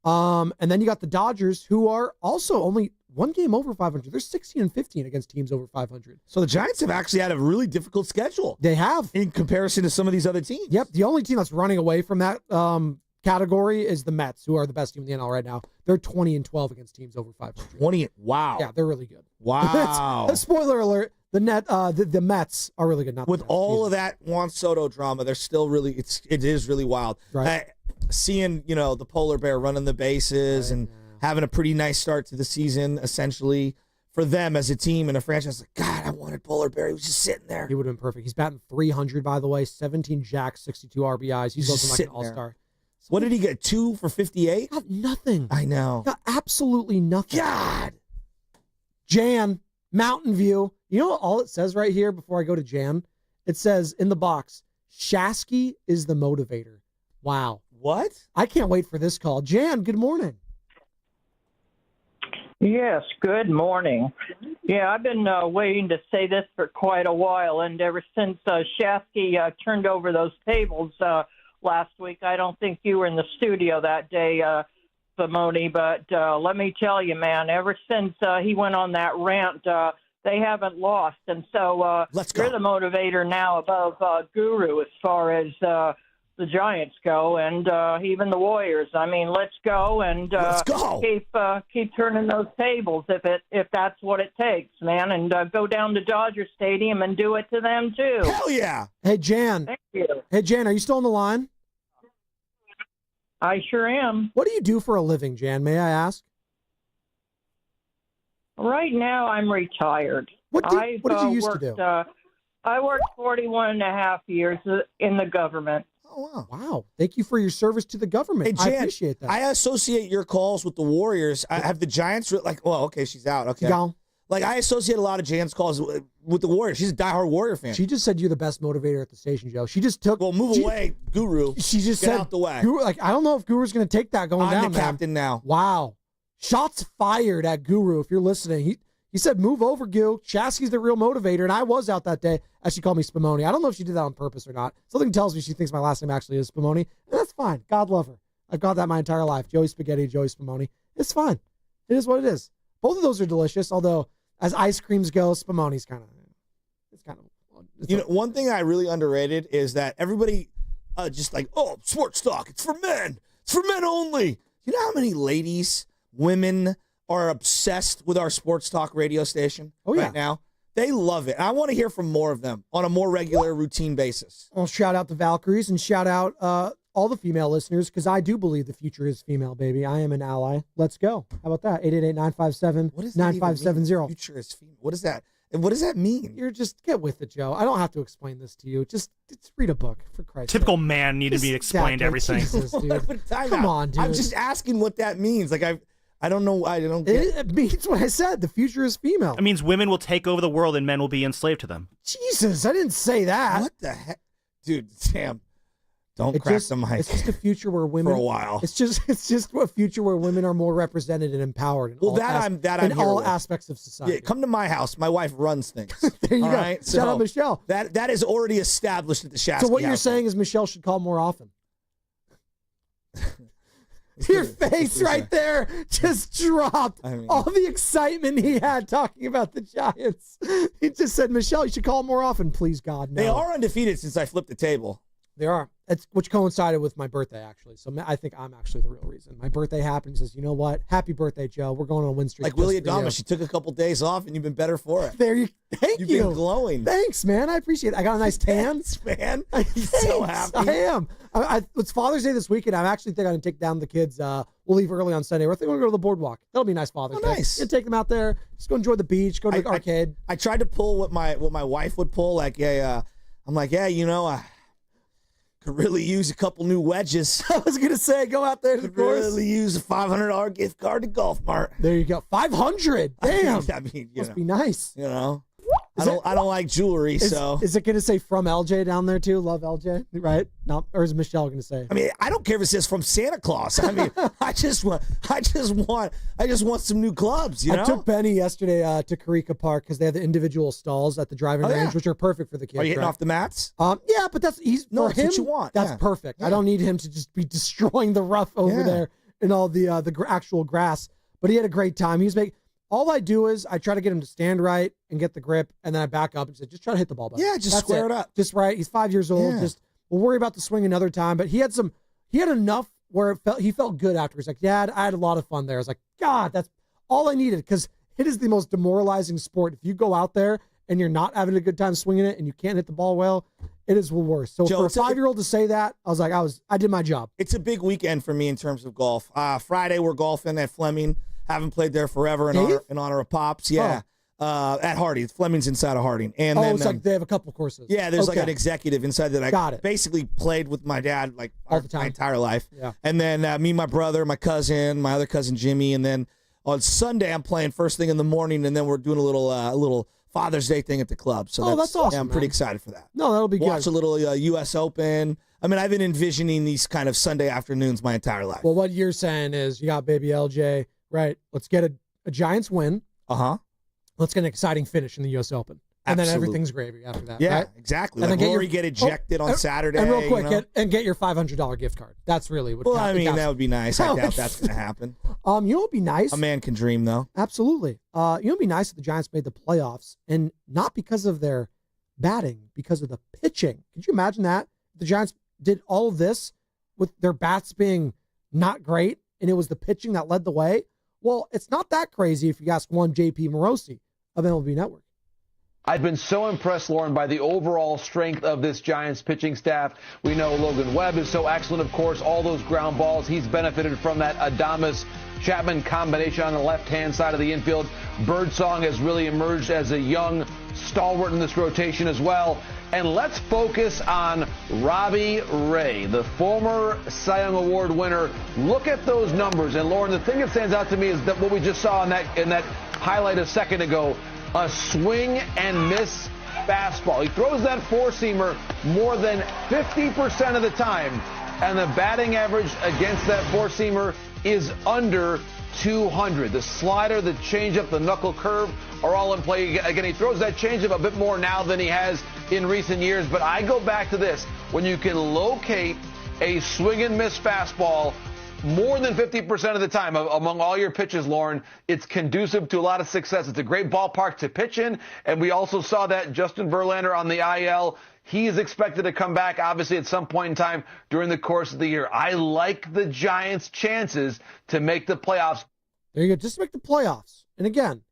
And then you got the Dodgers, who are also only 1 game over 500. They're 16-15 against teams over 500. So the Giants have actually had a really difficult schedule. They have. In comparison to some of these other teams. Yep. The only team that's running away from that category is the Mets, who are the best team in the NL right now. They're 20-12 against teams over 500. 20. Wow. Yeah, they're really good. Wow. Spoiler alert: the Mets are really good. Not with all of that Juan Soto drama, they're still really. It is really wild. Right. Seeing the polar bear running the bases and having a pretty nice start to the season, essentially for them as a team and a franchise. Like, God, I wanted polar bear. He was just sitting there. He would have been perfect. He's batting 300, by the way. 17 jacks, 62 RBIs. He's looking like an all-star. What did he get? 2 for 58? Got nothing. I know. Got absolutely nothing. God. Jan, Mountain View. You know all it says right here before I go to Jan? It says in the box, Shasky is the motivator. Wow. What? I can't wait for this call. Jan, good morning. Yes, good morning. Yeah, I've been waiting to say this for quite a while, and ever since Shasky turned over those tables last week, I don't think you were in the studio that day, Simone, but let me tell you, man, ever since he went on that rant, they haven't lost. And so you're the motivator now above Guru as far as the Giants go, and even the Warriors. I mean, let's go and Let's go. keep turning those tables if that's what it takes, man, and go down to Dodger Stadium and do it to them too. Hell yeah! Hey, Jan. Thank you. Hey, Jan, are you still on the line? I sure am. What do you do for a living, Jan? May I ask? Right now, I'm retired. What did you used to do? I worked 41 and a half years in the government. Oh, wow. Wow. Thank you for your service to the government. Hey, Jan, I appreciate that. I associate your calls with the Warriors. I have the Giants, okay, she's out. Okay. Gone. Like, I associate a lot of Jan's calls with the Warriors. She's a diehard Warrior fan. She just said you're the best motivator at the station, Joe. She just took... Well, move away, Guru. She just Get said... out the way. Guru, I don't know if Guru's going to take that going down, I'm the captain now. Wow. Shots fired at Guru, if you're listening. He said, move over, Gil. Chasky's the real motivator, and I was out that day, as she called me Spumoni. I don't know if she did that on purpose or not. Something tells me she thinks my last name actually is Spumoni, and that's fine. God love her. I've got that my entire life. Joey Spaghetti, Joey Spumoni. It's fine. It is what it is. Both of those are delicious, although as ice creams go, Spumoni's kind of... One thing I really underrated is that everybody just like, oh, sports talk. It's for men. It's for men only. You know how many ladies, women are obsessed with our sports talk radio station right now? They love it. I want to hear from more of them on a more regular, routine basis. I'll shout out the Valkyries and shout out all the female listeners because I do believe the future is female, baby. I am an ally. Let's go. How about that? 888-957-9570. Future is female. What is that? And what does that mean? You're just get with it, Joe. I don't have to explain this to you. Just read a book, for Christ's Typical sake. man need to be explained everything. Jesus, dude. Come on, dude. I'm just asking what that means. Like I don't know. I don't get it. It means what I said. The future is female. It means women will take over the world and men will be enslaved to them. Jesus, I didn't say that. What the heck? Dude, Sam, don't crack the mic. It's just a future where women... For a while. It's just a future where women are more represented and empowered in all aspects of society. Yeah, come to my house. My wife runs things. There you all go. Right? Shout out Michelle. That is already established at the Shasky So what you're household. saying is Michelle should call more often. Your face right there just dropped. All the excitement he had talking about the Giants. He just said, Michelle, you should call more often, please, God. No. They are undefeated since I flipped the table. They are. Which coincided with my birthday, actually. So I think I'm actually the real reason. My birthday happened. He says, you know what? Happy birthday, Joe. We're going on a win streak. Like Willy Dibs, you took a couple days off and you've been better for it. Thank you. You've been glowing. Thanks, man. I appreciate it. I got a nice tan. Thanks, man. I'm so happy. I am. It's Father's Day this weekend. I actually think I'm going to take down the kids. We'll leave early on Sunday. I think we're going to go to the boardwalk. That'll be a nice Father's Day. Nice. Gonna take them out there. Just go enjoy the beach. Go to the arcade. I tried to pull what my wife would pull. Like, I'm like, I could really use a couple new wedges. I was going to say, go out there to the course. Really use a $500 gift card to Golf Mart. There you go. $500. Damn. I mean, must be nice. I don't like jewelry, so. Is it going to say from LJ down there too? Love LJ, right? No, or is Michelle going to say? I mean, I don't care if it says from Santa Claus. I mean, I just want some new clubs. I took Benny yesterday to Karika Park because they have the individual stalls at the driving range, which are perfect for the kids. Are you hitting off the mats? Yeah, but that's for that's him. what you want. That's perfect. Yeah. I don't need him to just be destroying the rough over there and all the actual grass. But he had a great time. All I do is I try to get him to stand right and get the grip, and then I back up and say, just try to hit the ball better. Yeah, just square it up. Just right. He's 5 years old. Yeah. We'll worry about the swing another time. But he had enough where he felt good after. He's like, Dad, I had a lot of fun there. I was like, God, that's all I needed, because it is the most demoralizing sport. If you go out there and you're not having a good time swinging it and you can't hit the ball well, it is the worst. So Joe, for a 5-year-old to say that, I was like, I did my job. It's a big weekend for me in terms of golf. Friday we're golfing at Fleming. Haven't played there forever in honor of Pops. Yeah. At Harding. Fleming's inside of Harding. And then, it's like they have a couple courses. Yeah, there's like an executive inside that I basically played with my dad like all the time. My entire life. Yeah. And then me, my brother, my cousin, my other cousin Jimmy, and then on Sunday I'm playing first thing in the morning, and then we're doing a little Father's Day thing at the club. So that's awesome. Yeah, I'm pretty excited for that. No, that'll be good. Watch a little U.S. Open. I mean, I've been envisioning these kind of Sunday afternoons my entire life. Well, what you're saying is you got baby LJ, right? Let's get a Giants win. Let's get an exciting finish in the U.S. Open. And then everything's gravy after that. Yeah, right? exactly. And like then Rory get ejected on Saturday. And real quick, get your $500 gift card. That's really what. Well, I mean, that would be nice. I doubt that's going to happen. You know what would be nice? A man can dream, though. Absolutely. You know what would be nice if the Giants made the playoffs, and not because of their batting, because of the pitching. Could you imagine that? The Giants did all of this with their bats being not great, and it was the pitching that led the way. Well, it's not that crazy if you ask one JP Morosi of MLB Network. I've been so impressed, Lauren, by the overall strength of this Giants pitching staff. We know Logan Webb is so excellent, of course, all those ground balls. He's benefited from that Adames Chapman combination on the left-hand side of the infield. Birdsong has really emerged as a young stalwart in this rotation as well. And let's focus on Robbie Ray, the former Cy Young Award winner. Look at those numbers. And Lauren, the thing that stands out to me is that what we just saw in that highlight a second ago, a swing and miss fastball. He throws that four-seamer more than 50% of the time, and the batting average against that four-seamer is under 200. The slider, the changeup, the knuckle curve are all in play. Again, he throws that changeup a bit more now than he has in recent years, but I go back to this. When you can locate a swing and miss fastball more than 50% of the time among all your pitches, Lauren, it's conducive to a lot of success. It's a great ballpark to pitch in, and we also saw that Justin Verlander on the IL. He is expected to come back, obviously, at some point in time during the course of the year. I like the Giants' chances to make the playoffs. There you go. Just make the playoffs. And again,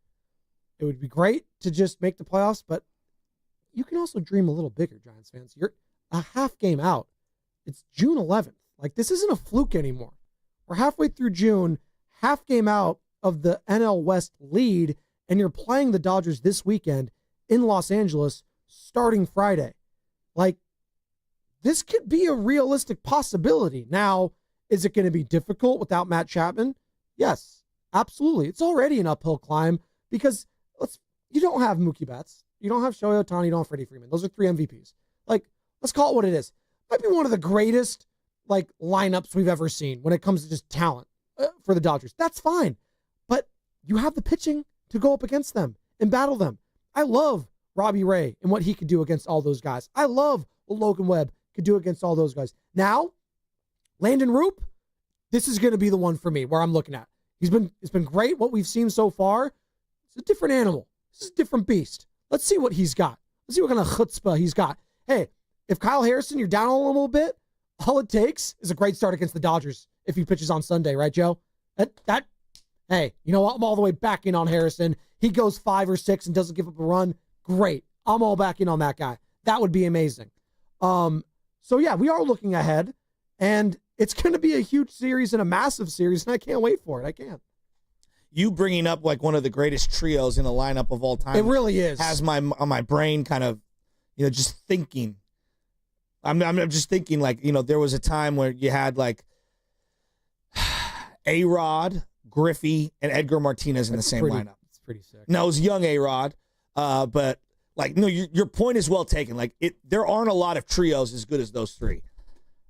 it would be great to just make the playoffs, but you can also dream a little bigger, Giants fans. You're a half game out. It's June 11th. Like, this isn't a fluke anymore. We're halfway through June, half game out of the NL West lead, and you're playing the Dodgers this weekend in Los Angeles starting Friday. Like, this could be a realistic possibility. Now, is it going to be difficult without Matt Chapman? Yes, absolutely. It's already an uphill climb because you don't have Mookie Betts. You don't have Shohei Ohtani. You don't have Freddie Freeman. Those are 3 MVPs. Like, let's call it what it is. Might be one of the greatest lineups we've ever seen when it comes to just talent for the Dodgers. That's fine. But you have the pitching to go up against them and battle them. I love Robbie Ray and what he could do against all those guys. I love what Logan Webb could do against all those guys. Now, Landon Roop, this is going to be the one for me where I'm looking at. It's been great what we've seen so far. It's a different animal. This is a different beast. Let's see what he's got. Let's see what kind of chutzpah he's got. Hey, if Kyle Harrison, you're down a little bit, all it takes is a great start against the Dodgers if he pitches on Sunday, right, Joe? Hey, you know what? I'm all the way back in on Harrison. He goes 5 or 6 and doesn't give up a run. Great. I'm all back in on that guy. That would be amazing. So, yeah, we are looking ahead, and it's going to be a huge series and a massive series, and I can't wait for it. I can't. You bringing up one of the greatest trios in the lineup of all time. It really is. Has my brain kind of, just thinking. I'm just thinking there was a time where you had A-Rod, Griffey, and Edgar Martinez in the same lineup. It's pretty sick. No, it was young A-Rod, but your point is well taken. There aren't a lot of trios as good as those 3.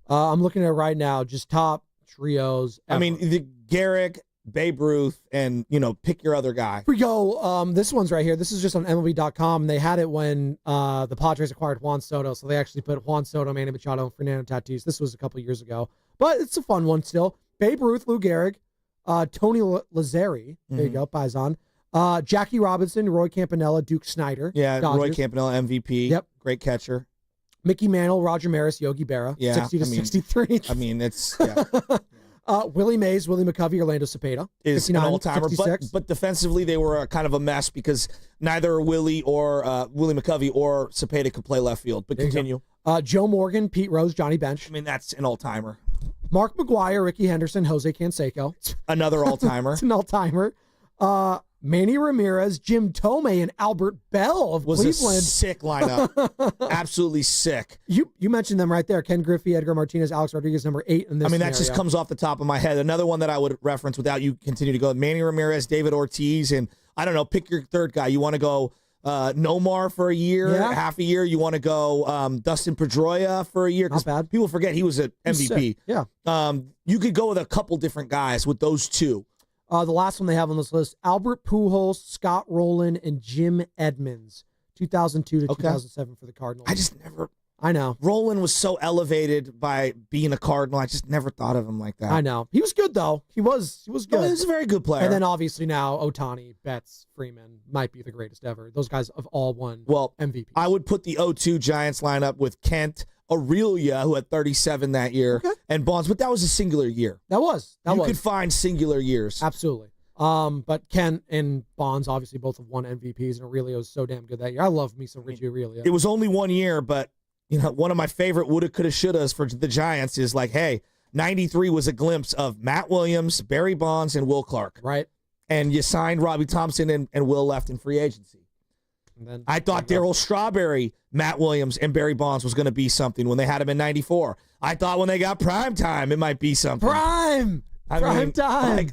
I'm looking at it right now, just top trios ever. I mean, the Garrick, Babe Ruth, and, pick your other guy. Here we go. This one's right here. This is just on MLB.com. They had it when the Padres acquired Juan Soto, so they actually put Juan Soto, Manny Machado, and Fernando Tatis. This was a couple years ago, but it's a fun one still. Babe Ruth, Lou Gehrig, Tony Lazzeri. There you go, Paisan. Jackie Robinson, Roy Campanella, Duke Snyder. Yeah, Dodgers. Roy Campanella, MVP. Yep. Great catcher. Mickey Mantle, Roger Maris, Yogi Berra. Yeah, 63. I mean, it's... Yeah. Willie Mays, Willie McCovey, Orlando Cepeda. Is an all-timer, but defensively they were kind of a mess because neither Willie or Willie McCovey or Cepeda could play left field. But continue. Joe Morgan, Pete Rose, Johnny Bench. I mean, that's an all-timer. Mark McGuire, Ricky Henderson, Jose Canseco. Another all-timer. It's an all-timer. Manny Ramirez, Jim Tomei, and Albert Bell of Cleveland. Was a sick lineup. Absolutely sick. You mentioned them right there. Ken Griffey, Edgar Martinez, Alex Rodriguez, number 8 in this that scenario. just comes off the top of my head. Another one that I would reference without you continue to go, Manny Ramirez, David Ortiz, and I don't know, pick your third guy. You want to go Nomar for a year, half a year. You want to go Dustin Pedroia for a year. Not bad. People forget he was an MVP. Yeah. You could go with a couple different guys with those 2. The last one they have on this list, Albert Pujols, Scott Rowland, and Jim Edmonds, 2002 to 2007 for the Cardinals. I know. Rowland was so elevated by being a Cardinal. I just never thought of him like that. I know. He was good, though. He was good. Oh, he was a very good player. And then, obviously, now Ohtani, Betts, Freeman might be the greatest ever. Those guys have all won MVP. I would put the 0-2 Giants lineup with Kent, Aurelia, who had 37 that year, and Bonds, but that was a singular year. You could find singular years. Absolutely. But Ken and Bonds obviously both have won MVPs, and Aurelio was so damn good that year. I love me some Richie Aurelio. It was only 1 year, but one of my favorite woulda, coulda, shouldas for the Giants is like, hey, 93 was a glimpse of Matt Williams, Barry Bonds, and Will Clark. Right. And you signed Robbie Thompson, and Will left in free agency. And then I thought Darryl Strawberry, Matt Williams, and Barry Bonds was going to be something when they had him in 94. I thought when they got prime time, it might be something. Prime time.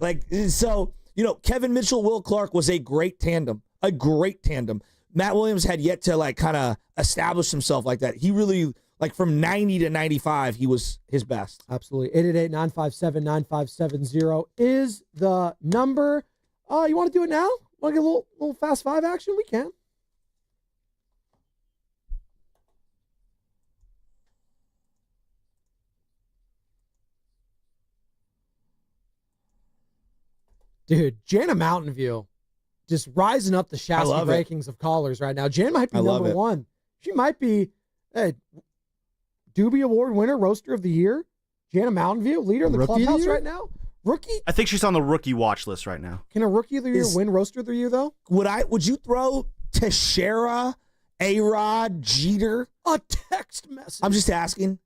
So, Kevin Mitchell, Will Clark was a great tandem. Matt Williams had yet to kind of establish himself like that. He really, from 90 to 95, he was his best. Absolutely. 888-957-9570 is the number. You want to do it now? Want to get a little fast five action? We can. Dude, Jana Mountain View just rising up the Shasta rankings of callers right now. Jan might be number one. She might be Doobie Award winner, Roaster of the Year. Jana Mountain View, leader in the clubhouse right now. Rookie? I think she's on the rookie watch list right now. Can a Rookie of the Year win Roaster of the Year, though? Would you throw Teixeira, A-Rod, Jeter a text message? I'm just asking.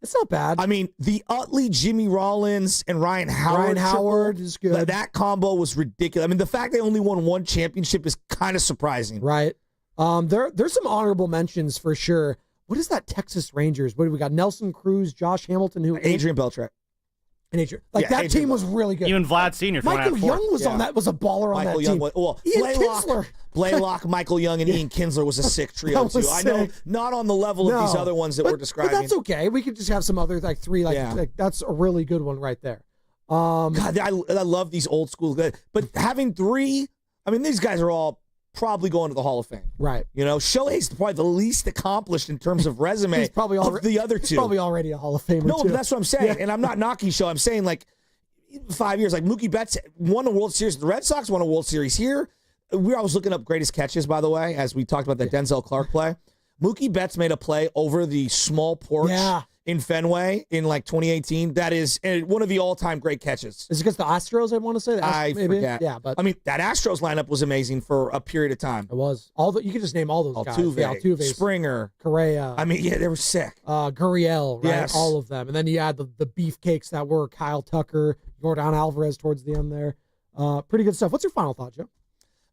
It's not bad. I mean, the Utley, Jimmy Rollins, and Ryan Howard. Ryan Howard is good. That combo was ridiculous. I mean, the fact they only won one championship is kind of surprising. Right. There's some honorable mentions for sure. What is that Texas Rangers? What do we got? Nelson Cruz, Josh Hamilton, Adrian Beltre. And Adrian. That team was really good. Even Vlad Sr. Michael Young was on that. Was a baller on that team. Blaylock, Michael Young, and Ian Kinsler was a sick trio too. I know, not on the level of these other ones that we're describing. But that's okay. We could just have some other three. That's a really good one right there. God, I love these old school guys. But having three, I mean, these guys are all probably going to the Hall of Fame. Right. Shohei's probably the least accomplished in terms of resume he's probably of the other two. He's probably already a Hall of Famer, No, too. but that's what I'm saying. Yeah. And I'm not knocking Shohei. I'm saying, 5 years. Mookie Betts won a World Series. The Red Sox won a World Series here. I was looking up greatest catches, by the way, as we talked about that Denzel Clark play. Mookie Betts made a play over the small porch in Fenway in 2018. That is one of the all-time great catches. Is it against the Astros, I want to say? I forget. Yeah, but I mean, that Astros lineup was amazing for a period of time. It was. You could just name all those guys. Altuve, Springer. Correa. I mean, they were sick. Gurriel, right? Yes. All of them. And then you add the beefcakes that were Kyle Tucker, Jordan Alvarez towards the end there. Pretty good stuff. What's your final thought, Joe?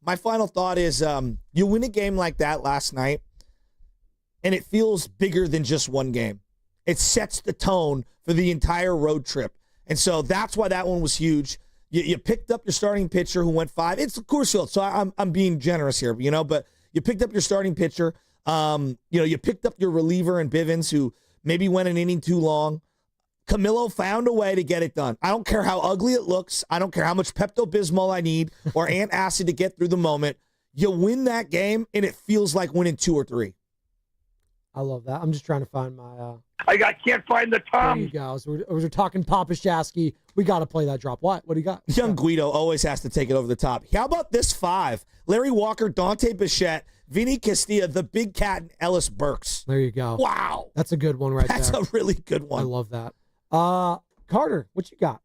My final thought is you win a game like that last night, and it feels bigger than just one game. It sets the tone for the entire road trip. And so that's why that one was huge. You picked up your starting pitcher who went 5. It's Coors Field, so I'm being generous here, but you picked up your starting pitcher. You picked up your reliever in Bivens, who maybe went an inning too long. Camilo found a way to get it done. I don't care how ugly it looks. I don't care how much Pepto-Bismol I need or antacid to get through the moment. You win that game, and it feels like winning 2 or 3. I love that. I'm just trying to find my... I can't find the Tom. There you go. So we're talking Papa Shasky. We got to play that drop. What do you got? Young Guido always has to take it over the top. How about this 5? Larry Walker, Dante Bichette, Vinny Castilla, the Big Cat, and Ellis Burks. There you go. Wow. That's a good one right there. That's a really good one. I love that. Carter, what you got?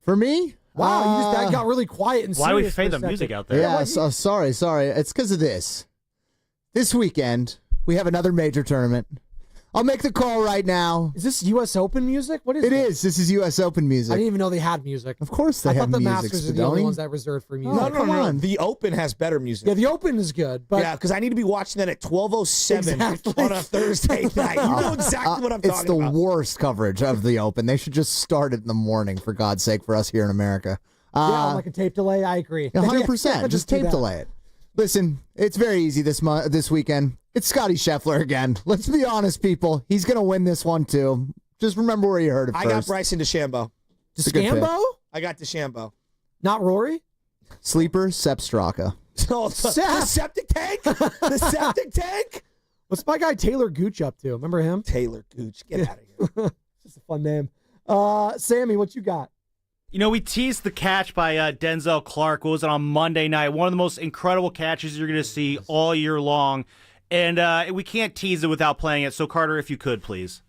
For me? Wow, that got really quiet and serious. Why do we fade the music out there? Yeah, sorry. It's because of this. This weekend, we have another major tournament. I'll make the call right now. Is this U.S. Open music? What is it? It is. This is U.S. Open music. I didn't even know they had music. Of course they have music. I thought the Masters are the only ones that reserved for music. No, come on. The Open has better music. Yeah, the Open is good. But yeah, because I need to be watching that at 12:07 on a Thursday night. You know exactly what I'm talking about. It's the worst coverage of the Open. They should just start it in the morning, for God's sake, for us here in America. Yeah, like a tape delay. I agree. 100%. Just tape delay it. Listen, it's very easy this weekend. It's Scotty Scheffler again. Let's be honest, people. He's going to win this one, too. Just remember where you heard it first. I got Bryson DeChambeau. DeChambeau? I got DeChambeau. Not Rory? Sleeper, Sepp Straka. Oh, the septic tank? The septic tank? What's my guy Taylor Gooch up to? Remember him? Taylor Gooch. Get out of here. Just a fun name. Sammy, what you got? We teased the catch by Denzel Clark. What was it on Monday night? One of the most incredible catches you're going to see all year long. And we can't tease it without playing it. So, Carter, if you could, please.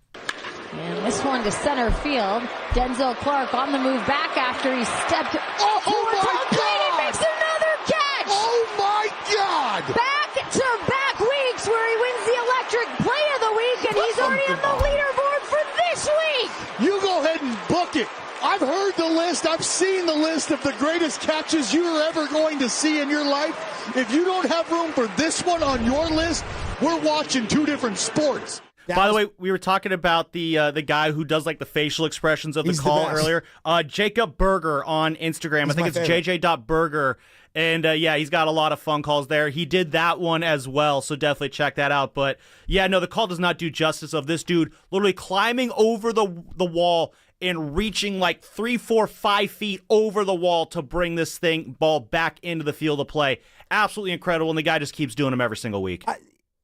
And this one to center field. Denzel Clark on the move back after he stepped towards home plate and makes another catch. Oh, my God. Back-to-back weeks where he wins the electric play of the week, and he's already on the leaderboard for this week. You go ahead and book it. I've heard the list. I've seen the list of the greatest catches you're ever going to see in your life. If you don't have room for this one on your list, we're watching two different sports. By the way, we were talking about the guy who does like the facial expressions of the call earlier. Jacob Berger on Instagram. I think it's jj.berger. And yeah, he's got a lot of fun calls there. He did that one as well, so definitely check that out. But yeah, no, the call does not do justice of this dude literally climbing over the wall and reaching like 3, 4, 5 feet over the wall to bring this ball back into the field of play. Absolutely incredible, and the guy just keeps doing them every single week.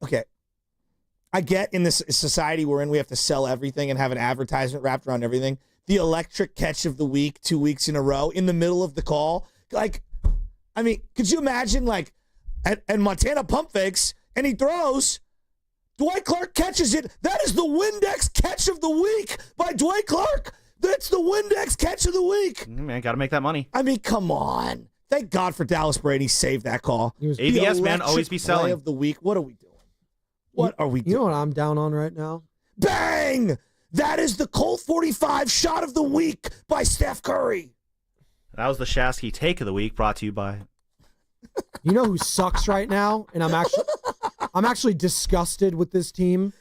Okay. I get in this society we're in, we have to sell everything and have an advertisement wrapped around everything. The electric catch of the week, 2 weeks in a row, in the middle of the call. Like, I mean, could you imagine, like, and Montana pump fakes, and he throws. Dwight Clark catches it. That is the Windex catch of the week by Dwight Clark. That's the Windex catch of the week. Man, got to make that money. I mean, come on. Thank God for Dallas Brady saved that call. ABS, man, always be selling. Play of the week. What are we doing? What are we doing? You know what I'm down on right now? Bang! That is the Colt 45 shot of the week by Steph Curry. That was the Shasky take of the week, brought to you by. You know who sucks right now? And I'm actually disgusted with this team.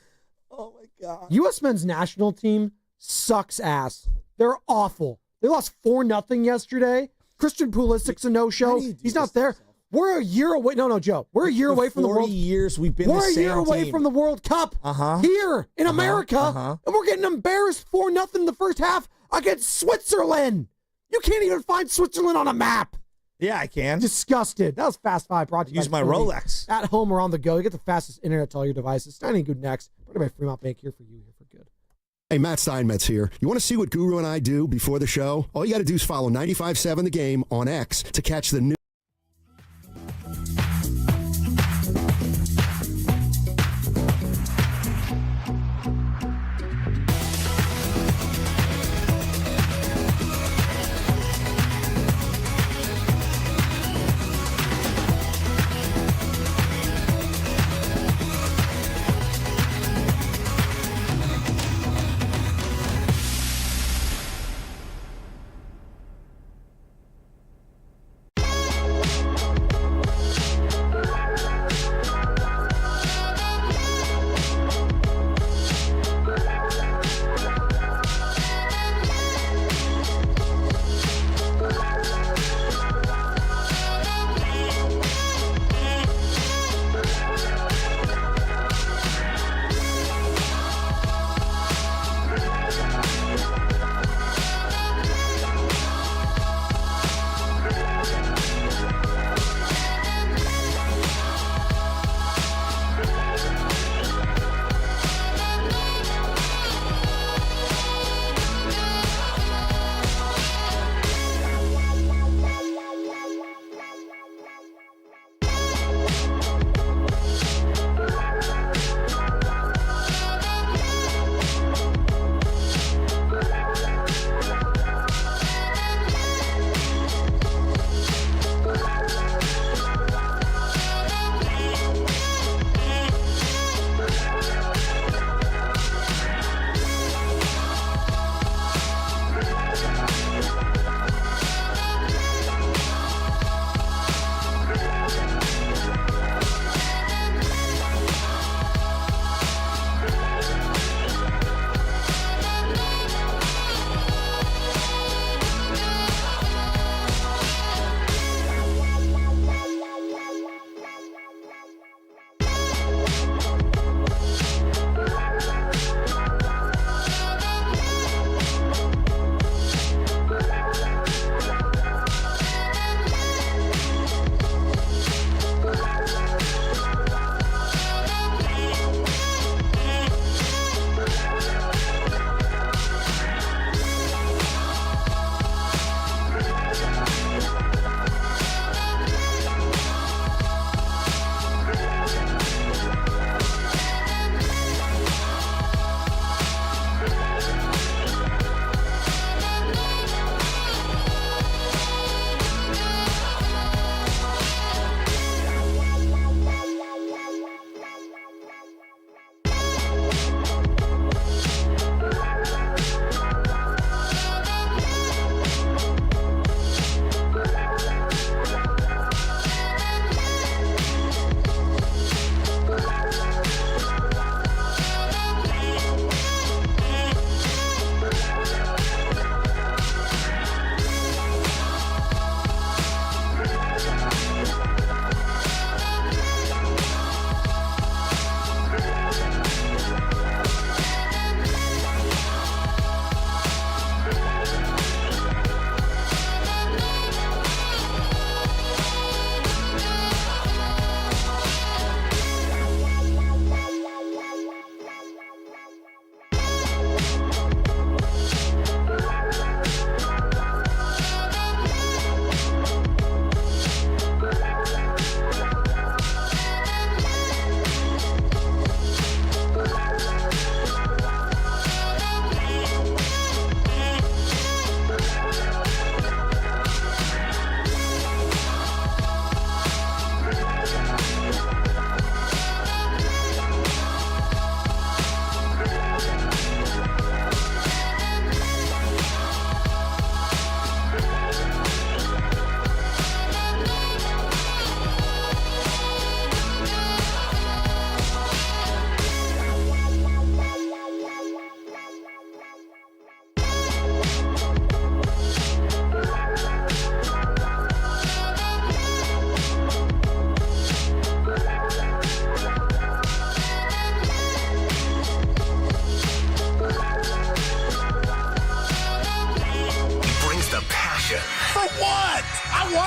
Oh my God. U.S. men's national team sucks ass. They're awful. They lost 4-0 yesterday. Christian Pulisic's a no-show. He's not there. We're a year away. No, Joe. We're a year away from the World. 40 years we've been. We're a year away from the World Cup here in America, and we're getting embarrassed 4-0 in the first half against Switzerland. You can't even find Switzerland on a map. Yeah, I can. Disgusted. That was Fast Five brought to you. Use my Rolex. At home or on the go. You get the fastest internet to all your devices. Steiny Guru next. Brought by Fremont Bank here for you, here for good. Hey, Matt Steinmetz here. You want to see what Guru and I do before the show? All you got to do is follow 95.7 The Game on X to catch the new.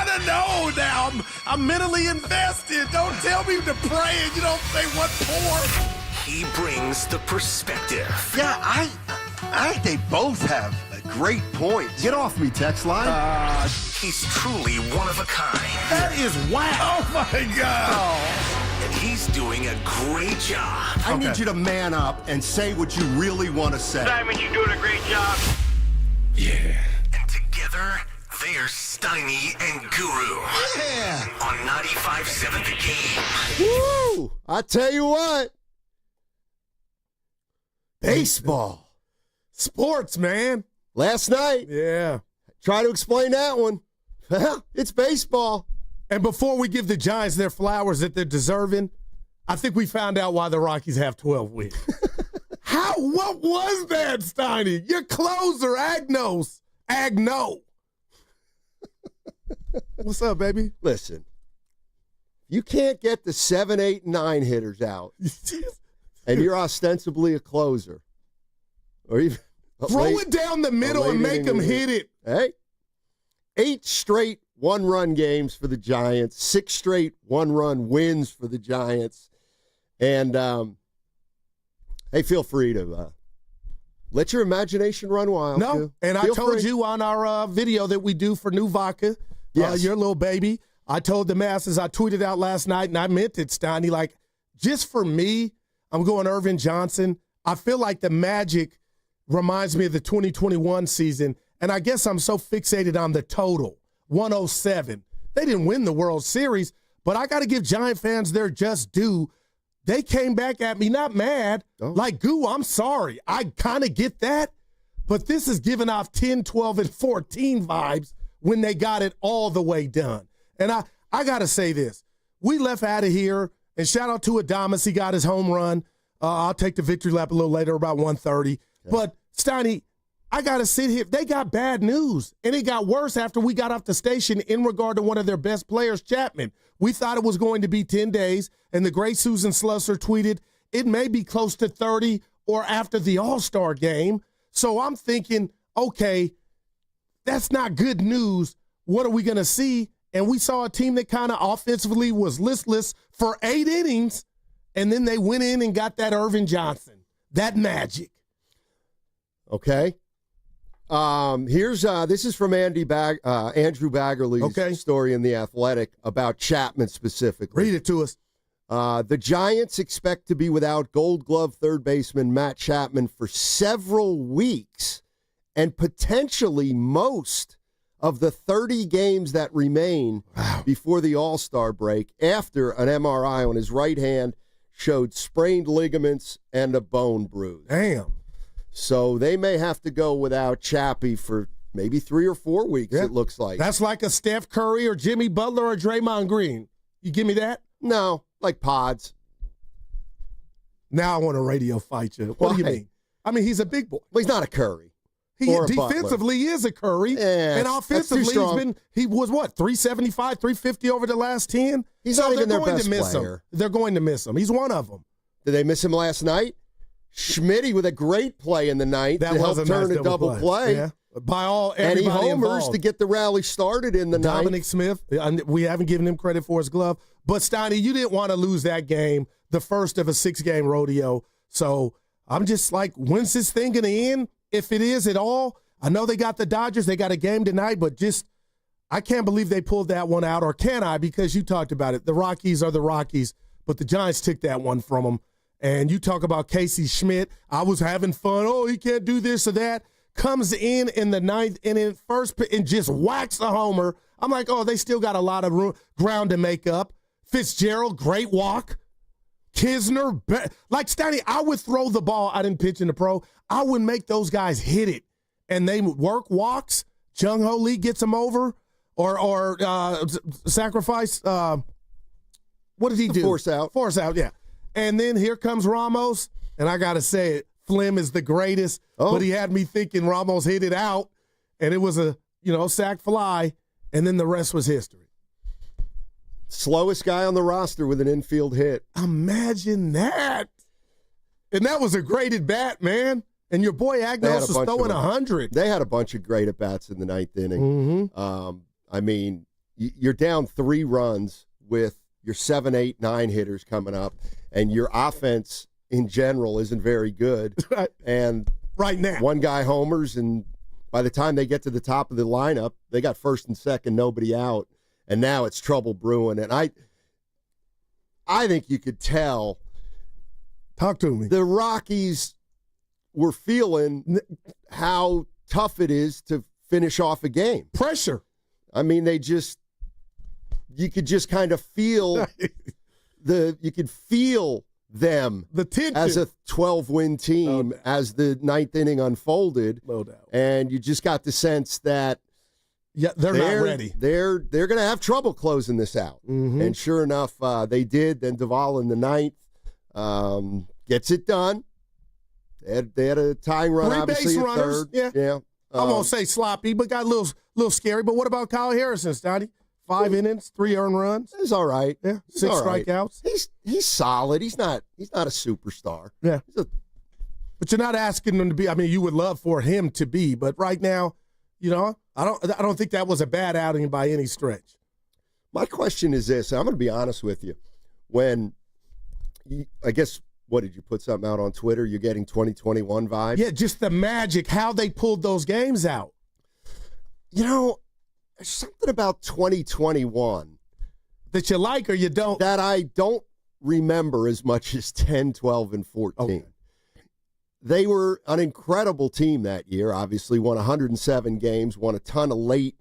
want to know now. I'm mentally invested. Don't tell me to pray and you don't say what for. He brings the perspective. Yeah, I think they both have great points. Get off me, text line. He's truly one of a kind. That is wow. Oh, my God. And he's doing a great job. I need you to man up and say what you really want to say. Simon, you're doing a great job. Yeah. And together, they're Steiny and Guru. Yeah. On 95.7 The Game. Woo! I tell you what. Baseball. Sports, man. Last night. Yeah. Try to explain that one. Well, it's baseball. And before we give the Giants their flowers that they're deserving, I think we found out why the Rockies have 12 wins. What was that, Steiny? Your closer, Agno. What's up, baby? Listen, you can't get the 7, 8, 9 hitters out, and you're ostensibly a closer. Or even throw it down the middle and make them hit it. Hey, 8 straight one-run games for the Giants, 6 straight one-run wins for the Giants. And, hey, feel free to let your imagination run wild. No, too. and I told you on our video that we do for New Vodka, your little baby, I told the masses, I tweeted out last night, and I meant it, Steiny, like, just for me, I'm going Irvin Johnson. I feel like the magic reminds me of the 2021 season, and I guess I'm so fixated on the total, 107. They didn't win the World Series, but I got to give Giant fans their just due. They came back at me, not mad, like, Goo, I'm sorry. I kind of get that, but this is giving off 10, 12, and 14 vibes when they got it all the way done. And I got to say this. We left out of here, and shout out to Adames. He got his home run. I'll take the victory lap a little later, about 1:30. But, Steiny, I got to sit here. They got bad news, and it got worse after we got off the station in regard to one of their best players, Chapman. We thought it was going to be 10 days, and the great Susan Slusser tweeted, it may be close to 30 or after the All-Star game. So I'm thinking, okay, that's not good news. What are we going to see? And we saw a team that kind of offensively was listless for 8 innings, and then they went in and got that Irvin Johnson, that magic. Okay. This is from Andrew Baggerly's story in The Athletic about Chapman specifically. Read it to us. The Giants expect to be without Gold Glove third baseman Matt Chapman for several weeks and potentially most of the 30 games that remain before the All-Star break after an MRI on his right hand showed sprained ligaments and a bone bruise. Damn. So they may have to go without Chappie for maybe 3 or 4 weeks, it looks like. That's like a Steph Curry or Jimmy Butler or Draymond Green. You give me that? No, like Pods. Now I want to radio fight you. What do you mean? I mean, he's a big boy. Well, he's not a Curry. He defensively is a Curry. Yeah, and offensively, he was what, 375, 350 over the last 10? He's not even their best player. They're going to miss him. He's one of them. Did they miss him last night? Schmitty with a great play in the ninth to help turn a double play. Yeah. By all, and he everybody homers involved. to get the rally started in the ninth. Dominic Smith, we haven't given him credit for his glove. But, Steiny, you didn't want to lose that game, the first of a 6-game rodeo. So I'm just like, when's this thing going to end? If it is at all, I know they got the Dodgers. They got a game tonight, but just I can't believe they pulled that one out. Or can I? Because you talked about it. The Rockies are the Rockies, but the Giants took that one from them. And you talk about Casey Schmidt. I was having fun. Oh, he can't do this or that. Comes in the ninth inning, first and just whacks a homer. I'm like, oh, they still got a lot of ground to make up. Fitzgerald, great walk. Kisner, like Steiny, I would throw the ball. I didn't pitch in the pro. I would make those guys hit it. And they work walks. Jung Ho Lee gets them over. Or sacrifice. What did he do? Force out. Force out, yeah. And then here comes Ramos. And I got to say it. Flynn is the greatest. But he had me thinking Ramos hit it out. And it was a, sac fly. And then the rest was history. Slowest guy on the roster with an infield hit. Imagine that. And that was a great at-bat, man. And your boy Agnos was throwing 100. They had a bunch of great at-bats in the ninth inning. Mm-hmm. I mean, you're down 3 runs with your 7, 8, 9 hitters coming up, and your offense in general isn't very good. And right now, one guy homers, and by the time they get to the top of the lineup, they got first and second, nobody out, and now it's trouble brewing. And I think you could tell. Talk to me. The Rockies were feeling how tough it is to finish off a game. Pressure. I mean, you could just kind of feel you could feel them the tension as a 12-win team as the 9th inning unfolded. No doubt. And you just got the sense that they're not ready. They're going to have trouble closing this out. Mm-hmm. And sure enough, they did. Then Duvall in the 9th gets it done. They had a tying run, 3 obviously, base at runners. third. Yeah. I won't say sloppy, but got a little scary. But what about Kyle Harrison, Steiny? 5 innings, 3 earned runs. He's all right. Yeah, 6 right. strikeouts. He's solid. He's not a superstar. Yeah. But you're not asking him to be. I mean, you would love for him to be, but right now, I don't think that was a bad outing by any stretch. My question is this. I'm going to be honest with you. When I guess, what did you put something out on Twitter? You're getting 2021 vibes? Yeah, just the magic, how they pulled those games out. There's something about 2021 that you like or you don't. That I don't remember as much as 10, 12, and 14. Okay. They were an incredible team that year. Obviously, won 107 games, won a ton of late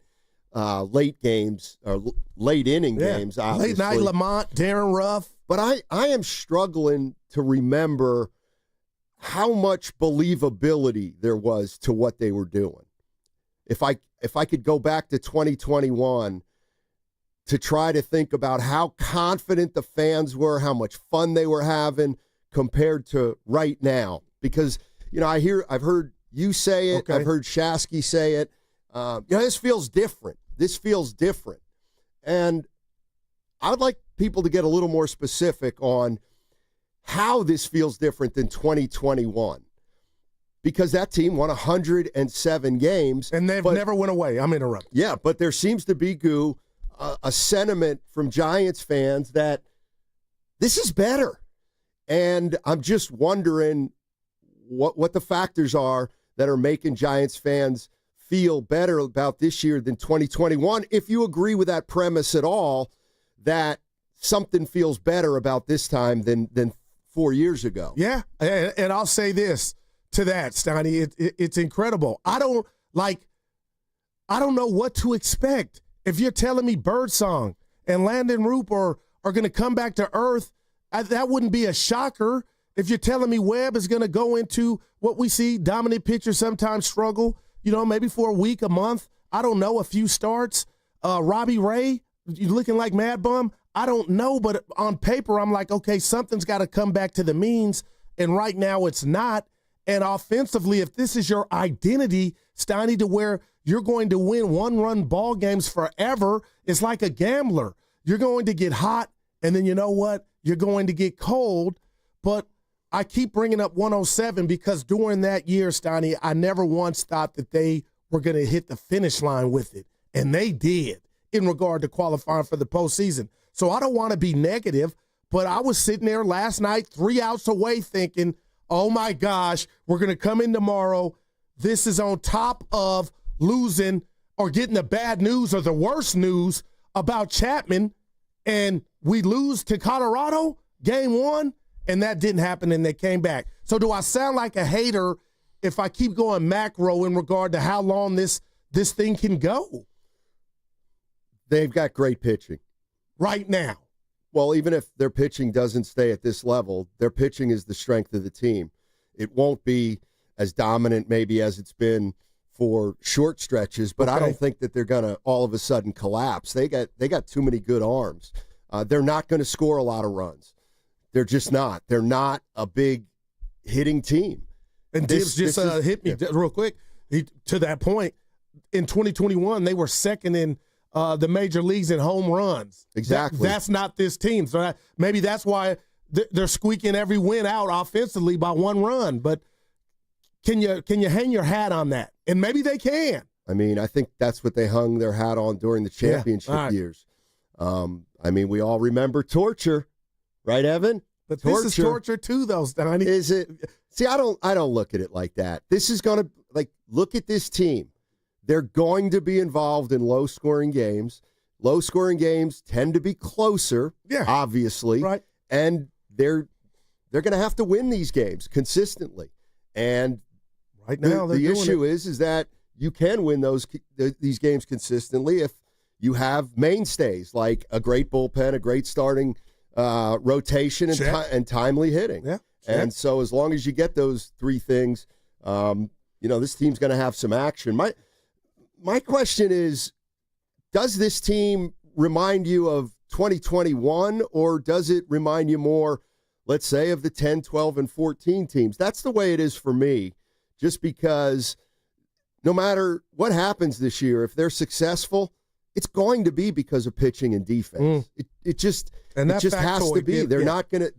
games, or late inning games, obviously. Late night Lamont, Darren Ruff. But I am struggling to remember how much believability there was to what they were doing. If I could go back to 2021 to try to think about how confident the fans were, how much fun they were having compared to right now. Because, I've heard you say it. Okay. I've heard Shasky say it. This feels different. This feels different. And I would like people to get a little more specific on how this feels different than 2021. Because that team won 107 games. And they've never went away. I'm interrupting. Yeah, but there seems to be, Goo, a sentiment from Giants fans that this is better. And I'm just wondering what the factors are that are making Giants fans feel better about this year than 2021, if you agree with that premise at all, that something feels better about this time than 4 years ago. Yeah, and I'll say this to that, Steiny, it's incredible. I don't know what to expect. If you're telling me Birdsong and Landon Roop are going to come back to earth, that wouldn't be a shocker. If you're telling me Webb is going to go into what we see, dominant pitchers sometimes struggle, maybe for a week, a month, I don't know, a few starts. Robbie Ray, looking like Mad Bum, I don't know, but on paper, I'm like, okay, something's got to come back to the means, and right now it's not. And offensively, if this is your identity, Steiny, to where you're going to win one-run ball games forever, it's like a gambler. You're going to get hot, and then you know what? You're going to get cold. But I keep bringing up 107 because during that year, Steiny, I never once thought that they were going to hit the finish line with it. And they did in regard to qualifying for the postseason. So I don't want to be negative, but I was sitting there last night, 3 outs away thinking, oh, my gosh, we're going to come in tomorrow. This is on top of losing or getting the bad news or the worst news about Chapman, and we lose to Colorado game 1, and that didn't happen, and they came back. So do I sound like a hater if I keep going macro in regard to how long this thing can go? They've got great pitching. Right now. Well, even if their pitching doesn't stay at this level, their pitching is the strength of the team. It won't be as dominant maybe as it's been for short stretches, but okay. I don't think that they're going to all of a sudden collapse. They got too many good arms. They're not going to score a lot of runs. They're just not. They're not a big hitting team. And Dibs just hit me real quick. To that point, in 2021, they were second in the major leagues in home runs. Exactly. That's not this team. So maybe that's why they're squeaking every win out offensively by 1 run. But can you hang your hat on that? And maybe they can. I mean, I think that's what they hung their hat on during the championship years. I mean, we all remember torture, right, Evan? But this is torture too, though, Steiny. Is it? See, I don't look at it like that. This is going to, look at this team. They're going to be involved in low-scoring games. Low-scoring games tend to be closer, obviously. Right. And they're going to have to win these games consistently. And right now, the issue is that you can win these games consistently if you have mainstays like a great bullpen, a great starting rotation, and timely hitting. Yeah. And so as long as you get those three things, this team's going to have some action. My question is, does this team remind you of 2021, or does it remind you more, let's say, of the 10, 12, and 14 teams? That's the way it is for me, just because no matter what happens this year, if they're successful, it's going to be because of pitching and defense. It just has to be. They're not gonna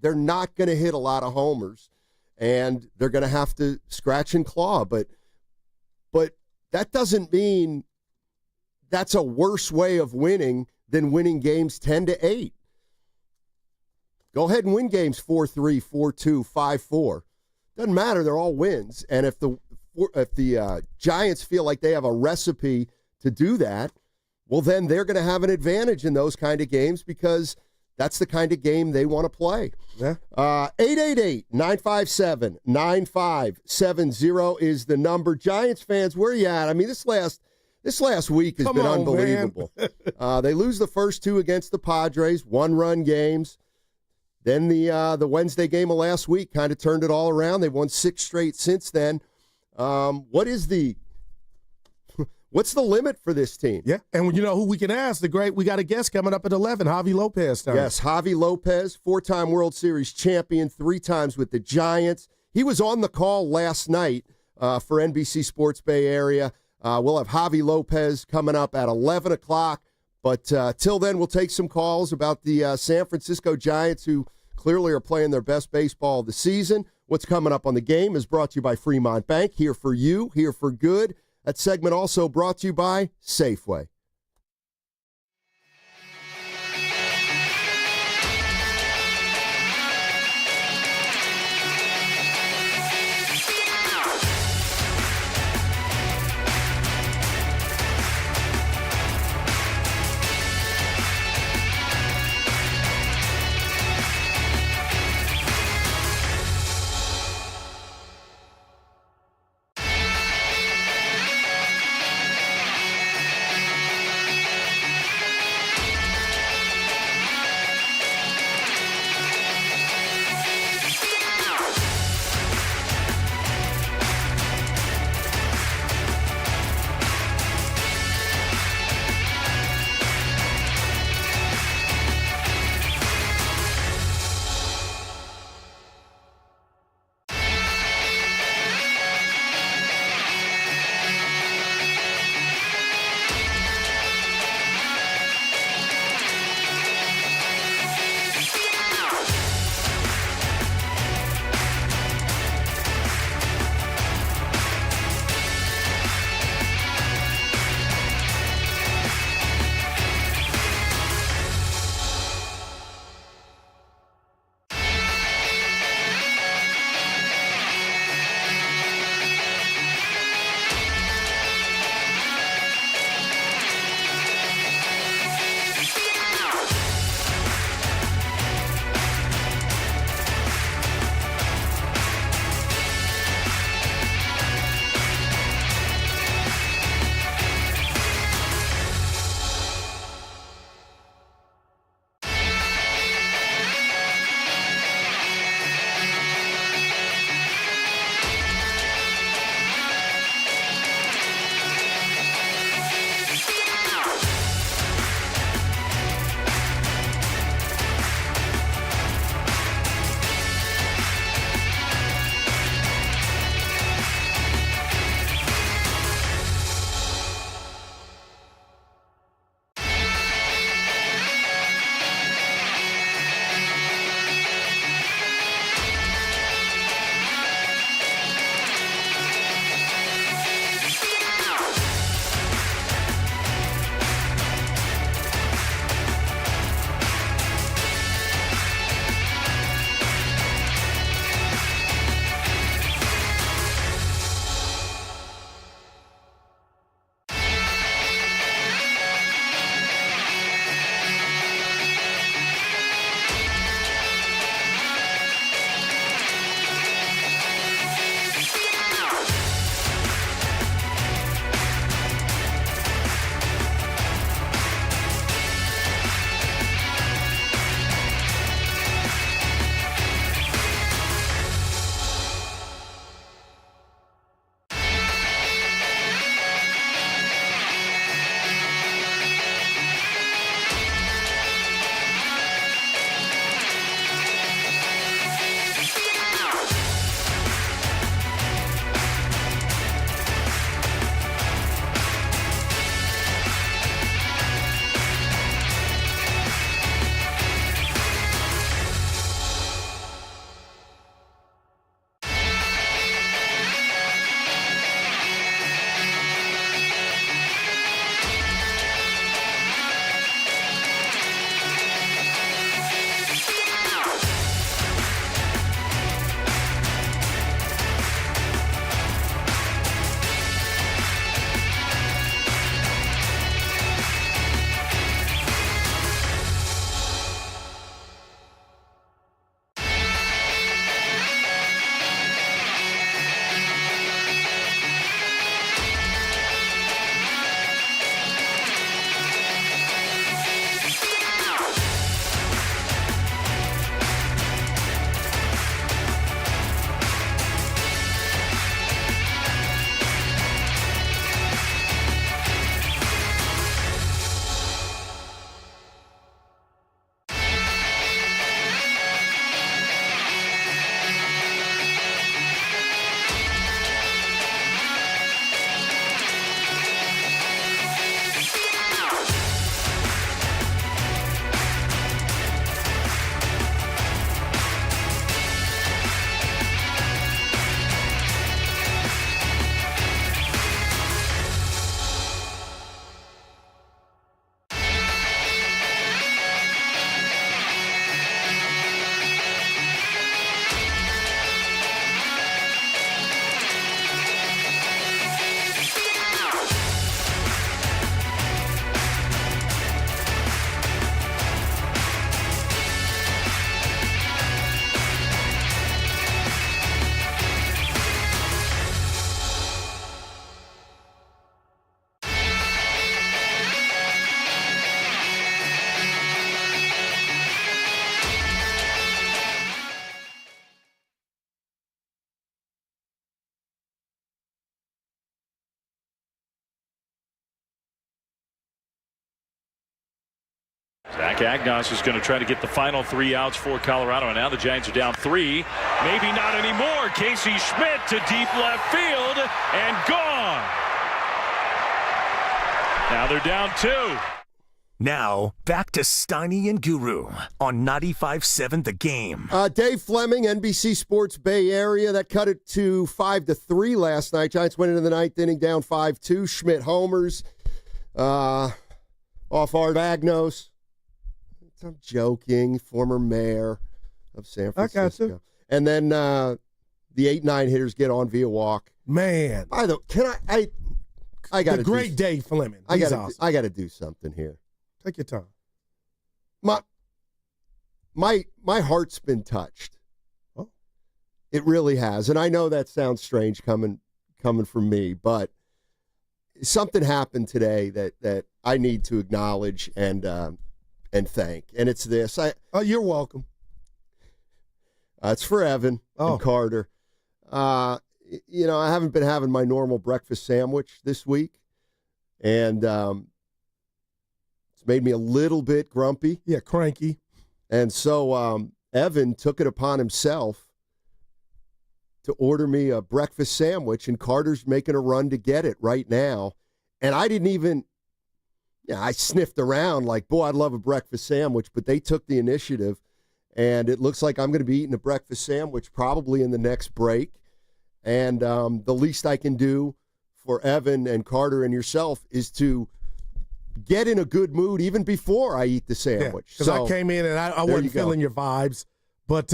hit a lot of homers, and they're gonna have to scratch and claw. But that doesn't mean that's a worse way of winning than winning games 10-8. Go ahead and win games 4-3, 4-2, 5-4. Doesn't matter. They're all wins. And if the Giants feel like they have a recipe to do that, well, then they're going to have an advantage in those kind of games because that's the kind of game they want to play. Yeah. 888-957-9570 is the number. Giants fans, where are you at? I mean, this last week has been unbelievable. They lose the first two against the Padres, 1-run games. Then the Wednesday game of last week kind of turned it all around. They've won 6 straight since then. What's the limit for this team? Yeah, and you know who we can ask? We got a guest coming up at 11, Javier Lopez. Yes, Javier Lopez, 4-time World Series champion, 3 times with the Giants. He was on the call last night for NBC Sports Bay Area. We'll have Javier Lopez coming up at 11 o'clock. But till then, we'll take some calls about the San Francisco Giants, who clearly are playing their best baseball of the season. What's coming up on the game is brought to you by Fremont Bank. Here for you, here for good. That segment also brought to you by Safeway. Zach Agnos is going to try to get the final 3 outs for Colorado, and now the Giants are down 3. Maybe not anymore. Casey Schmidt to deep left field and gone. Now they're down 2. Now, back to Steiny and Guru on 95.7 The Game. Dave Fleming, NBC Sports Bay Area. That cut it to 5-3 last night. Giants went into the ninth inning down 5-2. Schmidt homers. Off Art Agnos. I'm joking. Former mayor of San Francisco. I got you. And then the 8-9 hitters get on via walk. Man. I got the great Dave Fleming. I got awesome. to do something here. Take your time. My heart's been touched. Oh. It really has. And I know that sounds strange coming from me, but something happened today that I need to acknowledge and thank. And it's this. You're welcome. It's for Evan and Carter. I haven't been having my normal breakfast sandwich this week, and it's made me a little bit grumpy. Yeah, cranky. And so Evan took it upon himself to order me a breakfast sandwich, and Carter's making a run to get it right now. And I didn't even, I sniffed around like, boy, I'd love a breakfast sandwich, but they took the initiative, and it looks like I'm going to be eating a breakfast sandwich probably in the next break. And the least I can do for Evan and Carter and yourself is to get in a good mood even before I eat the sandwich. Because I came in and I wasn't feeling your vibes. But,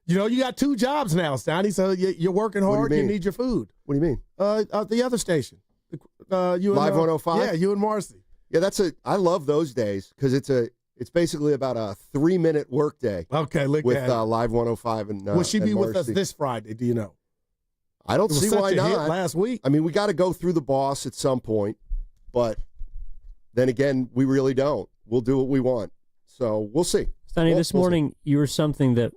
you got 2 jobs now, Steiny, so you're working hard. You need your food. What do you mean? The other station. You Live 105? Yeah, you and Marcy. Yeah, I love those days because it's basically about a 3-minute workday. Okay, look with at it. Live 105 and Will she be with us Marcy. this Friday? Do you know? I don't see why not. Hit last week. I mean, we got to go through the boss at some point, but then again, we really don't. We'll do what we want. So we'll see. Steiny, this morning you were something that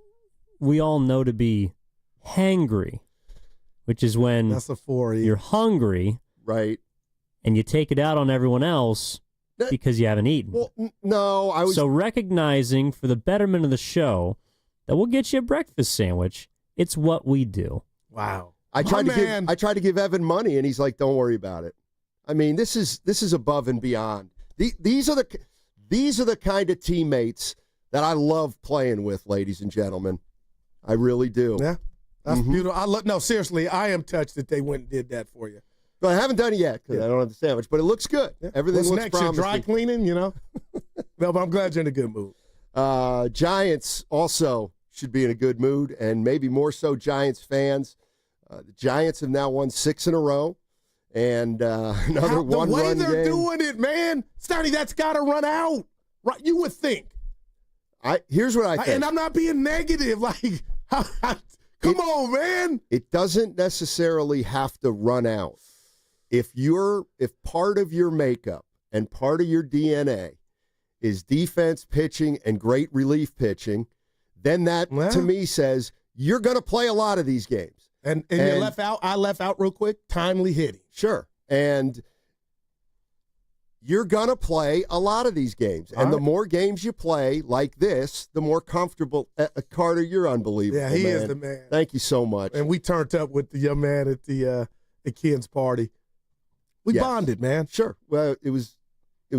we all know to be hangry, which is when that's a 4 you're hungry, right? And you take it out on everyone else because you haven't eaten. Well, no, I was so recognizing for the betterment of the show that we'll get you a breakfast sandwich. It's what we do. Wow. I tried to give Evan money, and he's like, "Don't worry about it." I mean, this is above and beyond. These are the kind of teammates that I love playing with, ladies and gentlemen. I really do. Yeah, that's beautiful. No, seriously, I am touched that they went and did that for you. But I haven't done it yet because I don't have the sandwich, but it looks good. Yeah. Everything What's looks next? promising. Dry cleaning, No, but I'm glad you're in a good mood. Giants also should be in a good mood, and maybe more so Giants fans. The Giants have now won 6 in a row, and another one-run game. The way they're doing it, man, Steiny, that's got to run out. Right? You would think. Here's what I think. And I'm not being negative. Like, come on, man. It doesn't necessarily have to run out. If part of your makeup and part of your DNA is defense, pitching, and great relief pitching, then that to me says you're going to play a lot of these games. And you left out. I left out real quick. Timely hitting. Sure, and you're going to play a lot of these games. And the more games you play like this, the more comfortable. Carter, you're unbelievable. Yeah, he man. is the man. Thank you so much. And we turned up with the young man at the Ken's party. We bonded, man. Sure. Well, it was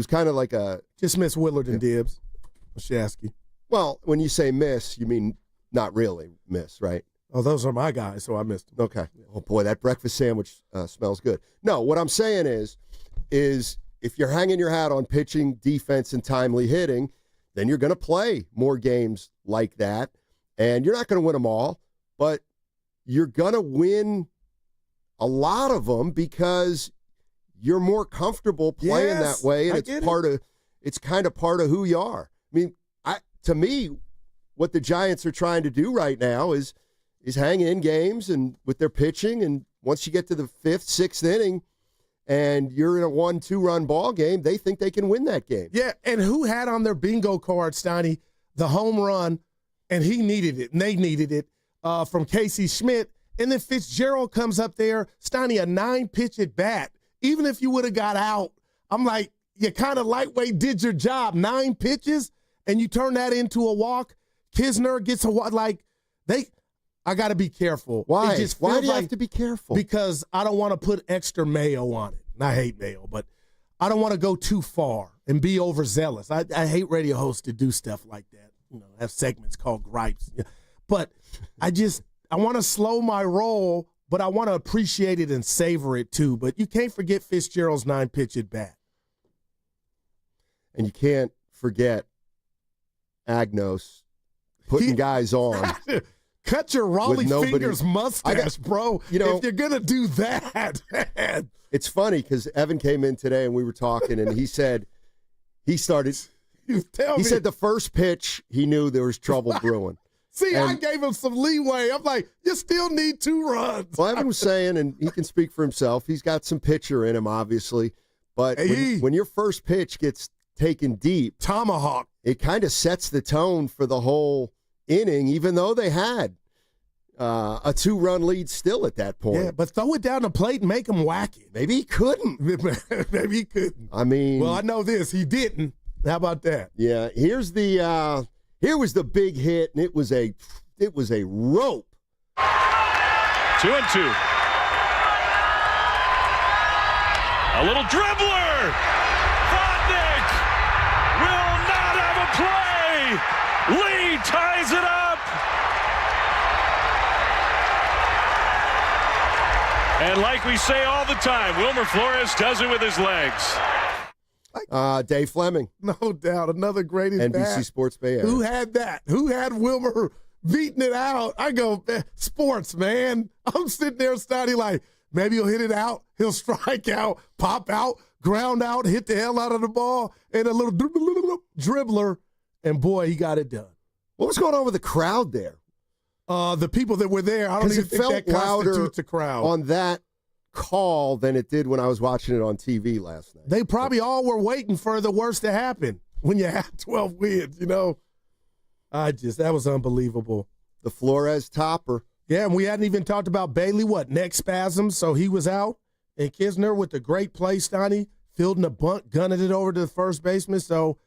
kind of like a just miss Willard and Dibs, Shasky. Well, when you say miss, you mean not really miss, right? Oh, those are my guys, so I missed them. Okay. Oh boy, that breakfast sandwich smells good. No, what I'm saying is if you're hanging your hat on pitching, defense, and timely hitting, then you're going to play more games like that, and you're not going to win them all, but you're going to win a lot of them because you're more comfortable playing that way, and it's kind of part of who you are. I mean, to me, what the Giants are trying to do right now is hang in games and with their pitching, and once you get to the 5th, 6th inning and you're in a 1-2 run ball game, they think they can win that game. Yeah, and who had on their bingo card, Steiny, the home run, and he needed it, and they needed it, from Casey Schmidt, and then Fitzgerald comes up there, Steiny, a 9-pitch at bat. Even if you would have got out, I'm like, you kind of lightweight did your job, 9 pitches, and you turn that into a walk, Kisner gets a walk. Like, I got to be careful. Why? It just Why feels do you like, have to be careful? Because I don't want to put extra mayo on it. And I hate mayo, but I don't want to go too far and be overzealous. I hate radio hosts to do stuff like that. Have segments called gripes. But I want to slow my roll, but I want to appreciate it and savor it too. But you can't forget Fitzgerald's 9-pitch at bat. And you can't forget Agnos putting guys on. Cut your Raleigh fingers mustache, bro. If you're going to do that. It's funny because Evan came in today and we were talking, and he said he said the first pitch he knew there was trouble brewing. See, I gave him some leeway. I'm like, you still need 2 runs. Well, Evan was saying, and he can speak for himself, he's got some pitcher in him, obviously. But when your first pitch gets taken deep, tomahawk, it kind of sets the tone for the whole inning, even though they had a 2-run lead still at that point. Yeah, but throw it down the plate and make him whack it. Maybe he couldn't. Maybe he couldn't. I mean, well, I know this. He didn't. How about that? Yeah. Here was the big hit, and it was a rope. 2-2. A little dribbler. Vodnik will not have a play. Lee ties it up. And like we say all the time, Wilmer Flores does it with his legs. Dave Fleming. No doubt. Another great at bat. NBC Sports Bay Area. Who had that? Who had Wilmer beating it out? I go, sports, man. I'm sitting there studying like, maybe he'll hit it out. He'll strike out, pop out, ground out, hit the hell out of the ball, and a little dribbler. And, boy, he got it done. What was going on with the crowd there? The people that were there, I don't even think that constitutes a crowd. On that call than it did when I was watching it on TV last night. They probably all were waiting for the worst to happen when you had 12 wins, that was unbelievable. The Flores topper. Yeah, and we hadn't even talked about Bailey, neck spasms, so he was out. And Kisner with the great play, Steiny, fielding a bunt, gunning it over to the first baseman. So,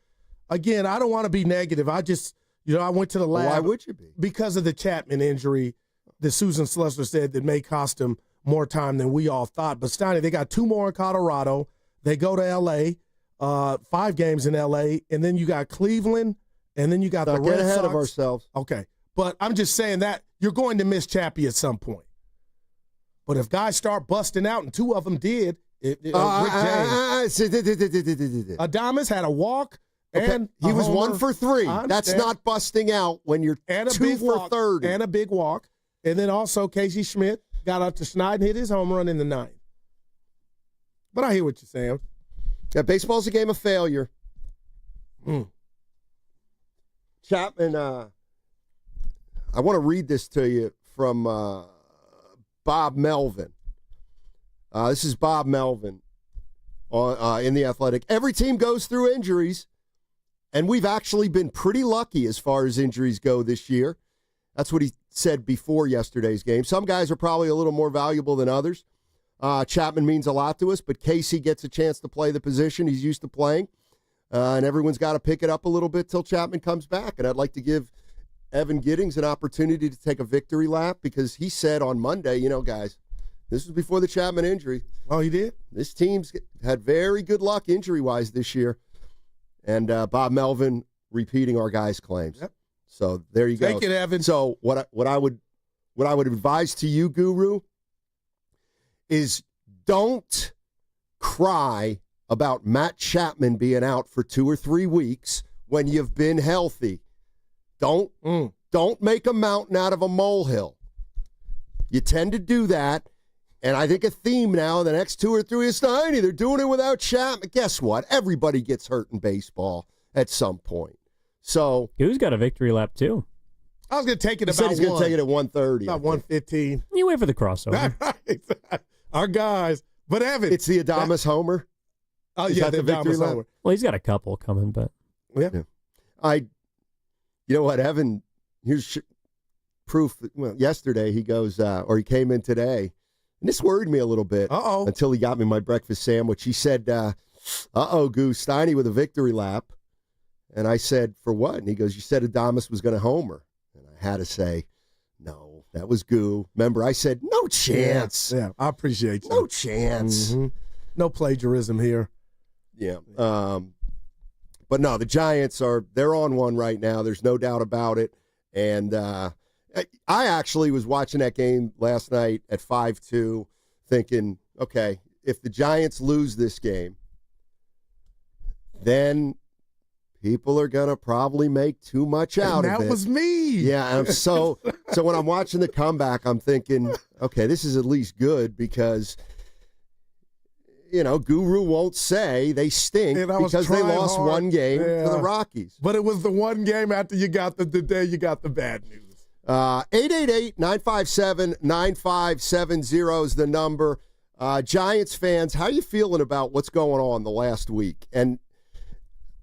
again, I don't want to be negative. I just, I went to the lab. Why would you be? Because of the Chapman injury that Susan Slusser said that may cost him more time than we all thought. But, Steiny, they got 2 more in Colorado. They go to L.A., 5 games in L.A., and then you got Cleveland, and then you got the Red Sox. Get ahead of ourselves. Okay. But I'm just saying that you're going to miss Chappie at some point. But if guys start busting out, and 2 of them did, Rick James. Adames had a walk, and he was 1 for 3. That's not busting out when you're 2 for 30. And a big walk. And then also Casey Schmidt got out to Schneid and hit his home run in the 9th. But I hear what you're saying. Yeah, baseball's a game of failure. Chapman, I want to read this to you from Bob Melvin. This is Bob Melvin in The Athletic. Every team goes through injuries, and we've actually been pretty lucky as far as injuries go this year. That's what he said before yesterday's game. Some guys are probably a little more valuable than others. Chapman means a lot to us, but Casey gets a chance to play the position he's used to playing, and everyone's got to pick it up a little bit till Chapman comes back. And I'd like to give Evan Giddings an opportunity to take a victory lap because he said on Monday, guys, this was before the Chapman injury. Oh, he did? This team's had very good luck injury-wise this year. And Bob Melvin repeating our guys' claims. Yep. So there you go. Take it, Evan. So what I would advise to you, Guru, is don't cry about Matt Chapman being out for 2 or 3 weeks when you've been healthy. Don't make a mountain out of a molehill. You tend to do that, and I think a theme now the next 2 or 3 is Steiny. They're doing it without Chapman. Guess what? Everybody gets hurt in baseball at some point. So Who's got a victory lap too? I was going to take it he about said he's going to take it at 1:30. About 1:15. You wait for the crossover. Our guys. But Evan. It's the Adames Homer. Oh, is yeah, that the victory Adames lap? Homer. Well, he's got a couple coming, but yeah. You know what, Evan? Here's proof. Well, yesterday he goes, or he came in today, and this worried me a little bit. Until he got me my breakfast sandwich. He said, "Goose, Steiny with a victory lap," And I said, for what? And he goes, you said Adames was going to homer. And I had to say, no, that was goo. Remember, I said, no chance. Yeah, I appreciate you. No chance. Mm-hmm. No plagiarism here. Yeah. But no, the Giants they're on one right now. There's no doubt about it. And I actually was watching that game last night at 5-2 thinking, okay, if the Giants lose this game, then people are going to probably make too much out of it. That was me. Yeah, and so when I'm watching the comeback, I'm thinking, okay, this is at least good because, Guru won't say they stink because they lost one game to the Rockies. But it was the one game after you got the day you got the bad news. 888-957-9570 is the number. Giants fans, how are you feeling about what's going on the last week? And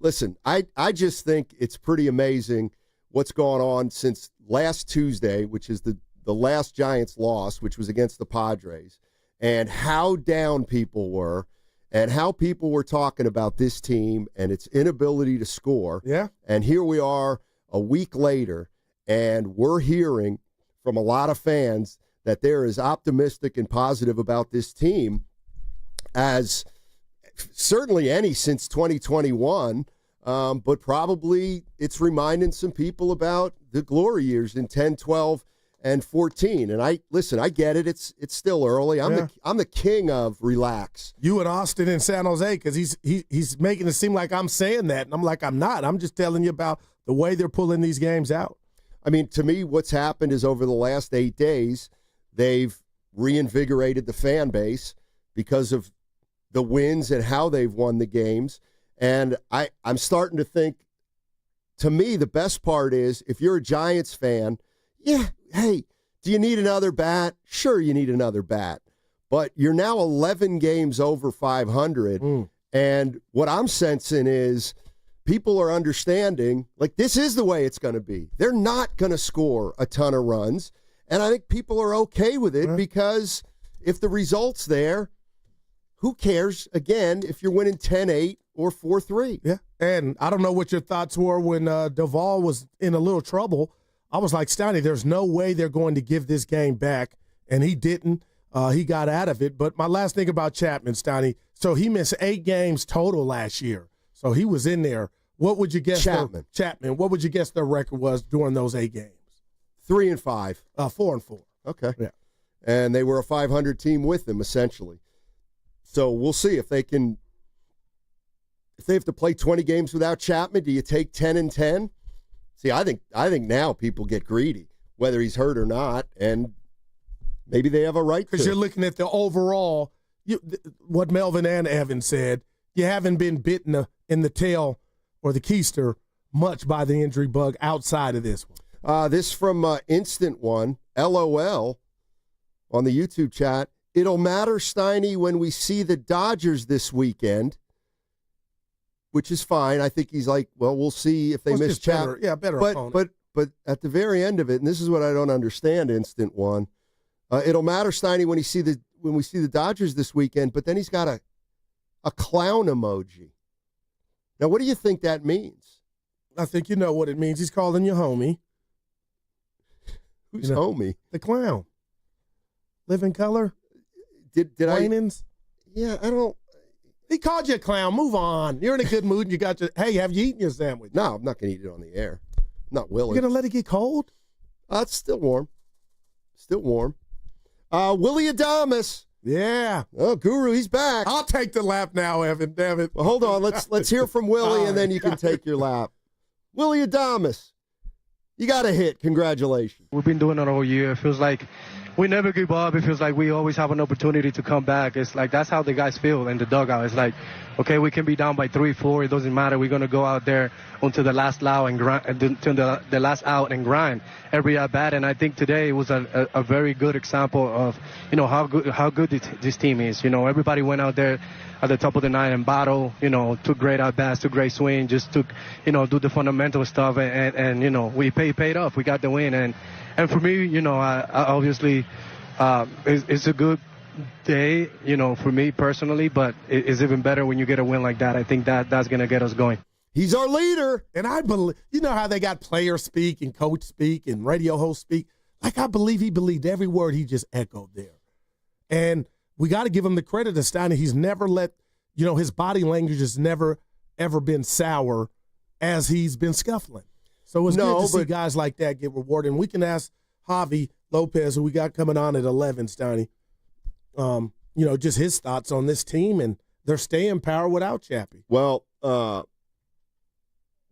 listen, I just think it's pretty amazing what's going on since last Tuesday, which is the last Giants loss, which was against the Padres, and how down people were and how people were talking about this team and its inability to score. Yeah. And here we are a week later, and we're hearing from a lot of fans that they're as optimistic and positive about this team as certainly any since 2021, but probably it's reminding some people about the glory years in 10, 12, and 14. And I get it. It's still early. I'm the king of relax. You and Austin in San Jose, because he's making it seem like I'm saying that, and I'm like, I'm not. I'm just telling you about the way they're pulling these games out. I mean, to me, what's happened is over the last 8 days, they've reinvigorated the fan base because of the wins and how they've won the games. And I'm starting to think, to me, the best part is if you're a Giants fan, yeah, hey, do you need another bat? Sure, you need another bat. But you're now 11 games over 500. And what I'm sensing is people are understanding, like, this is the way it's going to be. They're not going to score a ton of runs. And I think people are okay with it because if the result's there, who cares, again, if you're winning 10-8 or 4-3? Yeah, and I don't know what your thoughts were when Duvall was in a little trouble. I was like, Steiny, there's no way they're going to give this game back, and he didn't. He got out of it. But my last thing about Chapman, Steiny, so he missed 8 games total last year. So he was in there. What would you guess? Chapman. What would you guess their record was during those 8 games? 3-5. 4-4. Okay. Yeah. And they were a 500 team with him, essentially. So we'll see if they can. If they have to play 20 games without Chapman, do you take 10-10? See, I think now people get greedy, whether he's hurt or not, and maybe they have a right to. Because you're looking at the overall, what Melvin and Evan said, you haven't been bitten in the tail or the keister much by the injury bug outside of this one. This from Instant One, LOL, on the YouTube chat. It'll matter, Steiny, when we see the Dodgers this weekend, which is fine. I think he's like, well, we'll see if they miss Chapman. Better but at the very end of it, and this is what I don't understand, Instant One, it'll matter, Steiny, when we see the Dodgers this weekend, but then he's got a clown emoji. Now, what do you think that means? I think you know what it means. He's calling you homie. Who's homie? The clown. Living Color? Did Wainings? Yeah, I don't. He called you a clown. Move on. You're in a good mood and you got your, hey, have you eaten your sandwich? No, I'm not going to eat it on the air. I'm not willing. You're going to let it get cold? It's still warm. Still warm. Willy Adames. Yeah. Oh, Guru, he's back. I'll take the lap now, Evan. Damn it. Well, hold on. Let's hear from Willy, and then you can take your lap. Willy Adames, you got a hit. Congratulations. We've been doing it all year. It feels like we never give up. It feels like we always have an opportunity to come back. It's like that's how the guys feel in the dugout. It's like, okay, we can be down by 3-4. It doesn't matter. We're going to go out there until the last out and grind, until the last out and grind every at bat. And I think today was a very good example of, how good this team is. Everybody went out there at the top of the night and battle. Took great at bats, took great swing, just took, do the fundamental stuff, and we paid off. We got the win, and for me, I obviously, it's a good day, for me personally, but it's even better when you get a win like that. I think that's going to get us going. He's our leader. And I believe, you know how they got player speak and coach speak and radio host speak? Like, I believe he believed every word he just echoed there. And we got to give him the credit to Steiny. He's never let, his body language has never, ever been sour as he's been scuffling. So it's good to see guys like that get rewarded. And we can ask Javi Lopez, who we got coming on at 11, Steiny, just his thoughts on this team and their staying power without Chappie. Well,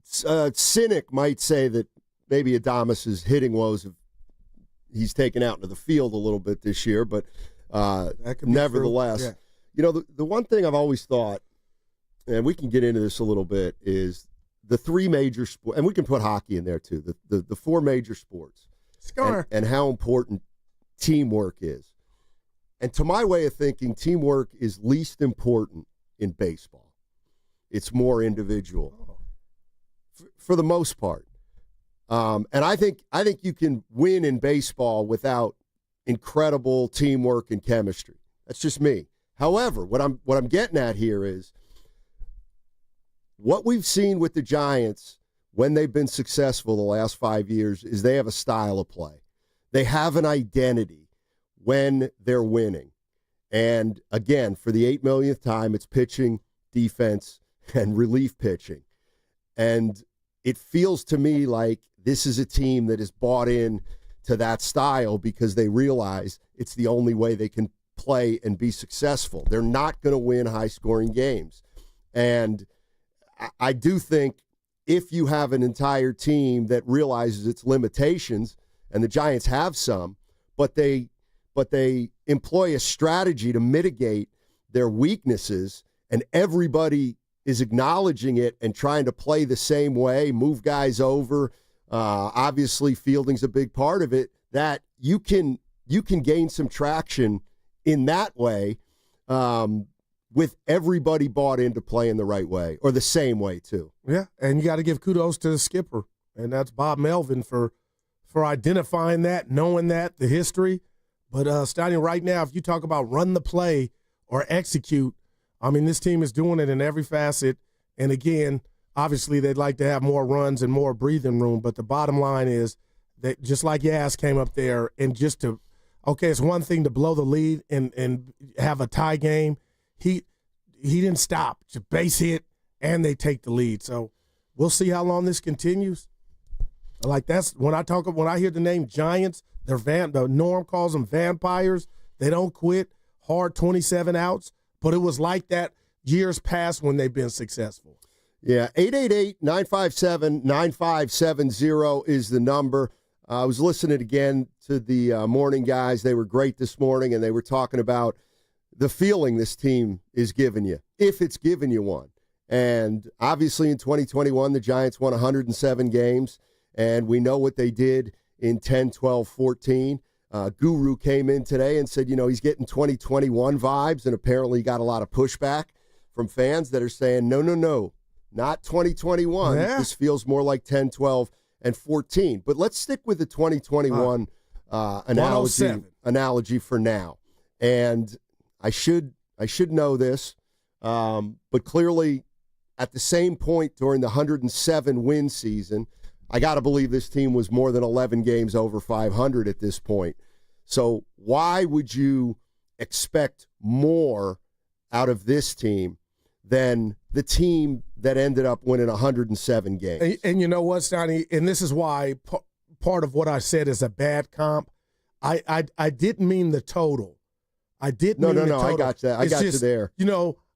cynic might say that maybe Adames' hitting woes he's taken out into the field a little bit this year, but nevertheless, the one thing I've always thought, and we can get into this a little bit, is the three major sports, and we can put hockey in there too, the four major sports, and how important teamwork is. And to my way of thinking, teamwork is least important in baseball. It's more individual for the most part. And I think you can win in baseball without incredible teamwork and chemistry. That's just me. However, what I'm getting at here is what we've seen with the Giants when they've been successful the last 5 years is they have a style of play. They have an identity when they're winning. And again, for the 8 millionth time, it's pitching, defense, and relief pitching. And it feels to me like this is a team that is bought in to that style because they realize it's the only way they can play and be successful. They're not going to win high-scoring games. And I do think if you have an entire team that realizes its limitations, and the Giants have some, but they employ a strategy to mitigate their weaknesses, and everybody is acknowledging it and trying to play the same way, move guys over. Obviously, fielding's a big part of it. That you can gain some traction in that way with everybody bought into playing the right way or the same way too. Yeah, and you got to give kudos to the skipper, and that's Bob Melvin for identifying that, knowing that, the history. But Steiny, right now, if you talk about run the play or execute, I mean, this team is doing it in every facet. And again, obviously, they'd like to have more runs and more breathing room. But the bottom line is that just like Yaz came up there and it's one thing to blow the lead and have a tie game. He didn't stop. Just base hit, and they take the lead. So we'll see how long this continues. Like that's when I hear the name Giants, the Norm calls them vampires. They don't quit. Hard 27 outs. But it was like that years past when they've been successful. Yeah, 888-957-9570 is the number. I was listening again to the morning guys. They were great this morning, and they were talking about the feeling this team is giving you, if it's giving you one. And obviously in 2021, the Giants won 107 games, and we know what they did in 10, 12, 14. Guru came in today and said, he's getting 2021 vibes, and apparently got a lot of pushback from fans that are saying, no, not 2021. Yeah. This feels more like 10, 12, and 14. But let's stick with the 2021 analogy for now. And I should know this, but clearly at the same point during the 107 win season, I got to believe this team was more than 11 games over 500 at this point. So why would you expect more out of this team than the team that ended up winning 107 games? And you know what, Steiny? And this is why part of what I said is a bad comp. I didn't mean the total. I didn't mean the total. I got that. I got you there.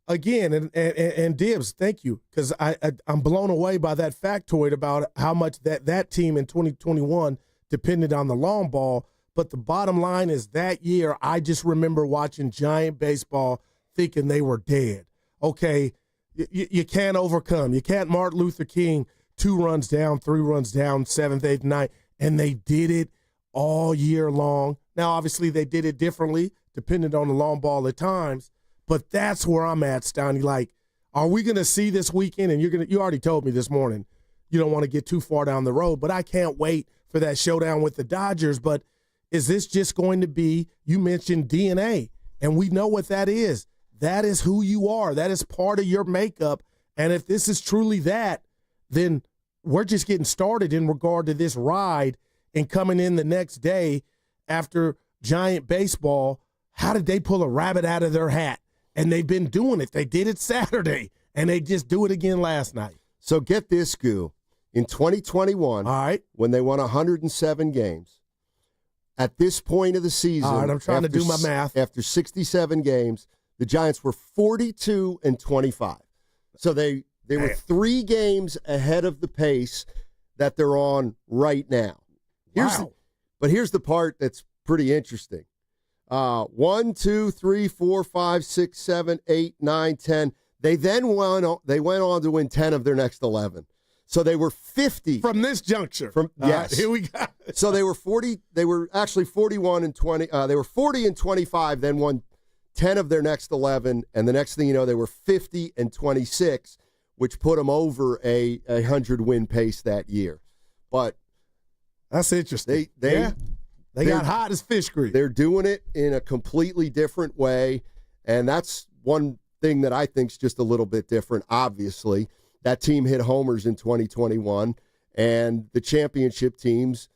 Again, and Dibs, thank you, because I'm blown away by that factoid about how much that team in 2021 depended on the long ball. But the bottom line is that year, I just remember watching Giant baseball thinking they were dead. Okay, you can't overcome. You can't Martin Luther King 2 runs down, 3 runs down, 7th, 8th, 9th, and they did it all year long. Now, obviously, they did it differently, depending on the long ball at times. But that's where I'm at, Steiny. Like, are we going to see this weekend? And you already told me this morning you don't want to get too far down the road, but I can't wait for that showdown with the Dodgers. But is this just going to be, you mentioned DNA, and we know what that is. That is who you are. That is part of your makeup. And if this is truly that, then we're just getting started in regard to this ride and coming in the next day after Giant baseball. How did they pull a rabbit out of their hat? And they've been doing it. They did it Saturday, and they just do it again last night. So get this, Goo. In 2021, all right, when they won 107 games, at this point of the season, all right, I'm trying to do my math. After 67 games, the Giants were 42-25. So they were 3 games ahead of the pace that they're on right now. But here's the part that's pretty interesting. 1, 2, 3, 4, 5, 6, 7, 8, 9, 10. They went on to win 10 of their next 11. So they were 50 from this juncture. Yes, here we go. So they were 40. They were actually 41-20. They were 40-25. Then won 10 of their next 11, and the next thing you know, they were 50-26, which put them over a 100-win pace that year. But that's interesting. They got hot as fish grease. They're doing it in a completely different way, and that's one thing that I think is just a little bit different. Obviously, that team hit homers in 2021, and the championship teams.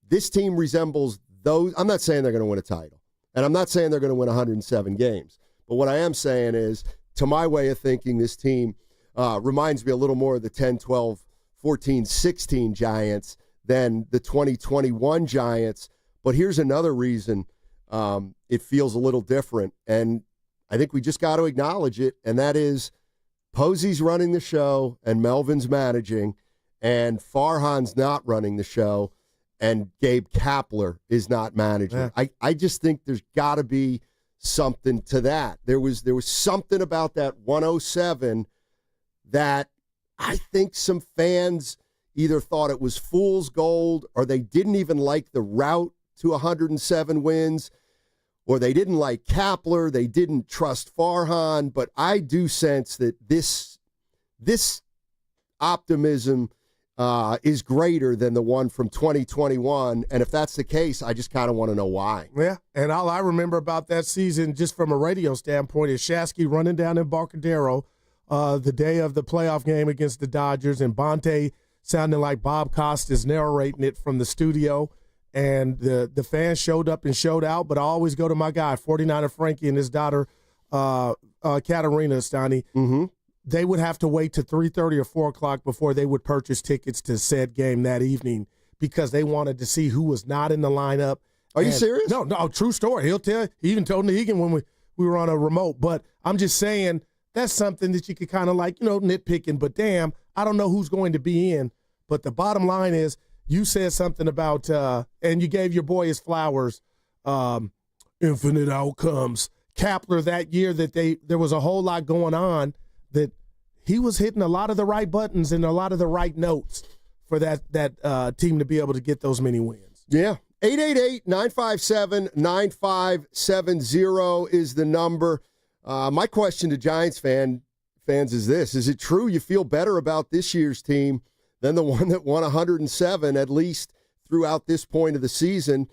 This team resembles those. I'm not saying they're going to win a title, and I'm not saying they're going to win 107 games. But what I am saying is, to my way of thinking, this team reminds me a little more of the 10, 12, 14, 16 Giants than the 2021 Giants. But here's another reason it feels a little different, and I think we just got to acknowledge it, and that is Posey's running the show and Melvin's managing, and Farhan's not running the show, and Gabe Kapler is not managing. Yeah. I just think there's got to be something to that. There was something about that 107 that I think some fans either thought it was fool's gold, or they didn't even like the route to 107 wins, or they didn't like Kapler, they didn't trust Farhan. But I do sense that this optimism is greater than the one from 2021. And if that's the case, I just kind of want to know why. Yeah, and all I remember about that season, just from a radio standpoint, is Shasky running down in Barcadero the day of the playoff game against the Dodgers, and Bonte sounding like Bob Costas narrating it from the studio. And the fans showed up and showed out, but I always go to my guy, 49er Frankie, and his daughter, Katarina Steiny. Mm-hmm. They would have to wait to 3:30 or 4 o'clock before they would purchase tickets to said game that evening, because they wanted to see who was not in the lineup. Are you serious? No, true story. He'll tell. He even told Nahegan when we were on a remote. But I'm just saying that's something that you could kind of like, nitpicking. But damn, I don't know who's going to be in. But the bottom line is, you said something about, and you gave your boy his flowers, infinite outcomes. Kapler that year, that there was a whole lot going on, that he was hitting a lot of the right buttons and a lot of the right notes for that team to be able to get those many wins. Yeah. 888-957-9570 is the number. My question to Giants fans is this. Is it true you feel better about this year's team than the one that won 107, at least throughout this point of the season?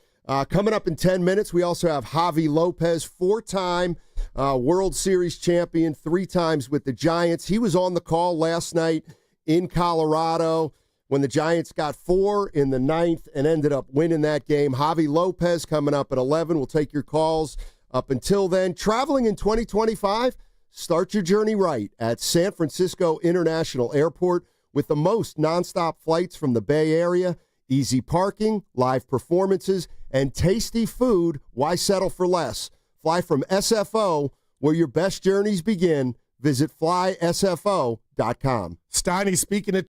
Coming up in 10 minutes, we also have Javier Lopez, 4-time World Series champion, 3 times with the Giants. He was on the call last night in Colorado when the Giants got 4 in the 9th and ended up winning that game. Javier Lopez coming up at 11. We'll take your calls up until then. Traveling in 2025, start your journey right at San Francisco International Airport. With the most nonstop flights from the Bay Area, easy parking, live performances, and tasty food, why settle for less? Fly from SFO, where your best journeys begin. Visit flysfo.com. Steiny, speaking of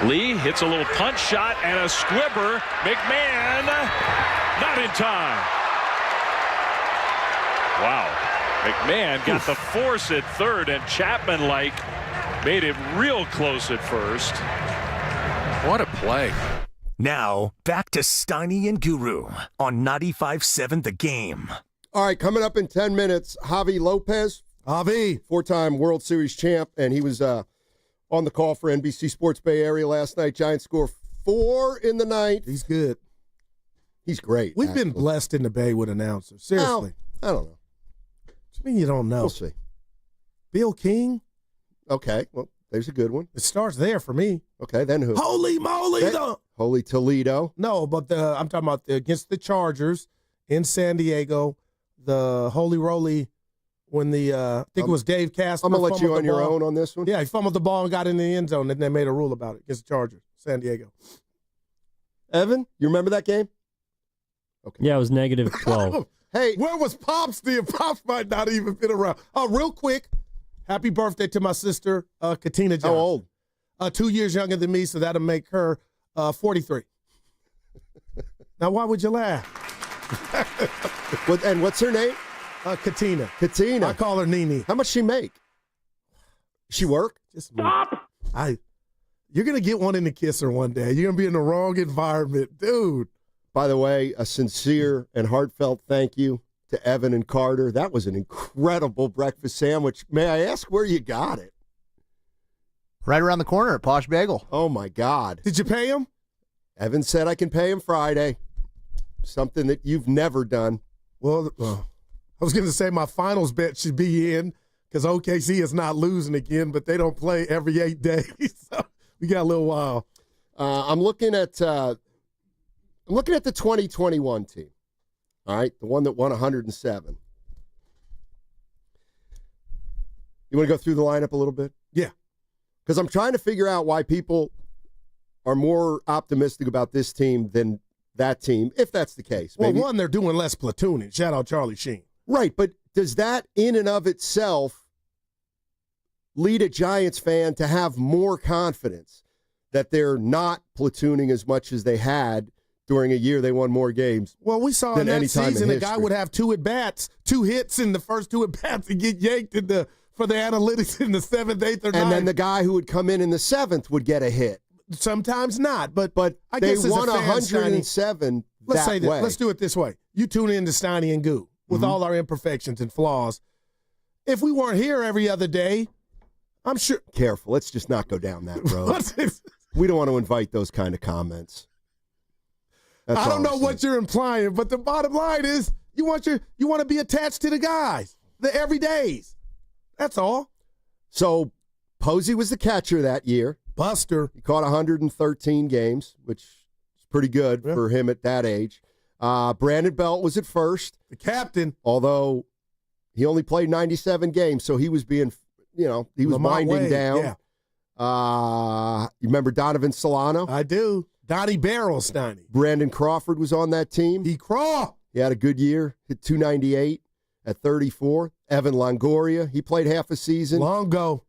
Lee hits a little punch shot and a squibber. McMahon not in time. Wow. McMahon got the force at third, and Chapman made it real close at first. What a play. Now, back to Steiny and Guru on 95.7 The Game. All right, coming up in 10 minutes, Javier Lopez. Javi. 4-time World Series champ, and he was on the call for NBC Sports Bay Area last night. Giants score 4 in the ninth. He's good. He's great. We've been blessed in the Bay with announcers. Seriously. I don't know. What do you mean you don't know? We'll see. Bill King? Okay, well, there's a good one. It starts there for me. Okay, then who? Holy moly! Holy Toledo. No, but I'm talking about against the Chargers in San Diego, the Holy Roly, when I think it was Dave Casper. I'm going to let you on your own on this one. Yeah, he fumbled the ball and got in the end zone, and they made a rule about it against the Chargers, San Diego. Evan, you remember that game? Okay. Yeah, it was -12. Hey, where was Pops? Pops might not even been around. Oh, real quick, happy birthday to my sister, Katina Johnson. How old? 2 years younger than me, so that'll make her 43. Now, why would you laugh? And what's her name? Katina. Katina. I call her Nene. How much she make? She work? Stop! You're going to get one in the kisser one day. You're going to be in the wrong environment. Dude. By the way, a sincere and heartfelt thank you to Evan and Carter. That was an incredible breakfast sandwich. May I ask where you got it? Right around the corner at Posh Bagel. Oh, my God. Did you pay him? Evan said I can pay him Friday. Something that you've never done. Well, I was going to say my finals bet should be in because OKC is not losing again, but they don't play every 8 days. So we got a little while. I'm looking at the 2021 team. All right, the one that won 107. You want to go through the lineup a little bit? Yeah. Because I'm trying to figure out why people are more optimistic about this team than that team, if that's the case. Well, one, they're doing less platooning. Shout out Charlie Sheen. Right, but does that in and of itself lead a Giants fan to have more confidence that they're not platooning as much as they had during a year they won more games? Well, we saw in that season a guy would have 2 at-bats, 2 hits in the first 2 at-bats and get yanked for the analytics in the 7th, 8th, or 9th. And then the guy who would come in the 7th would get a hit. Sometimes not, but I they guess won as a fan, 107 let's say way. Let's do it this way. You tune in to Steiny and Goo with all our imperfections and flaws. If we weren't here every other day, I'm sure. Careful. Let's just not go down that road. We don't want to invite those kind of comments. That's I don't know what you're implying, but the bottom line is you want to be attached to the guys, the everydays. That's all. So Posey was the catcher that year. Buster. He caught 113 games, which is pretty good for him at that age. Brandon Belt was at first. The captain. Although he only played 97 games, so he was being, he was winding down. Yeah. You remember Donovan Solano? I do. Donnie Barrel, Steiny. Brandon Crawford was on that team. He had a good year, hit 298 at 34. Evan Longoria, he played half a season. Longo.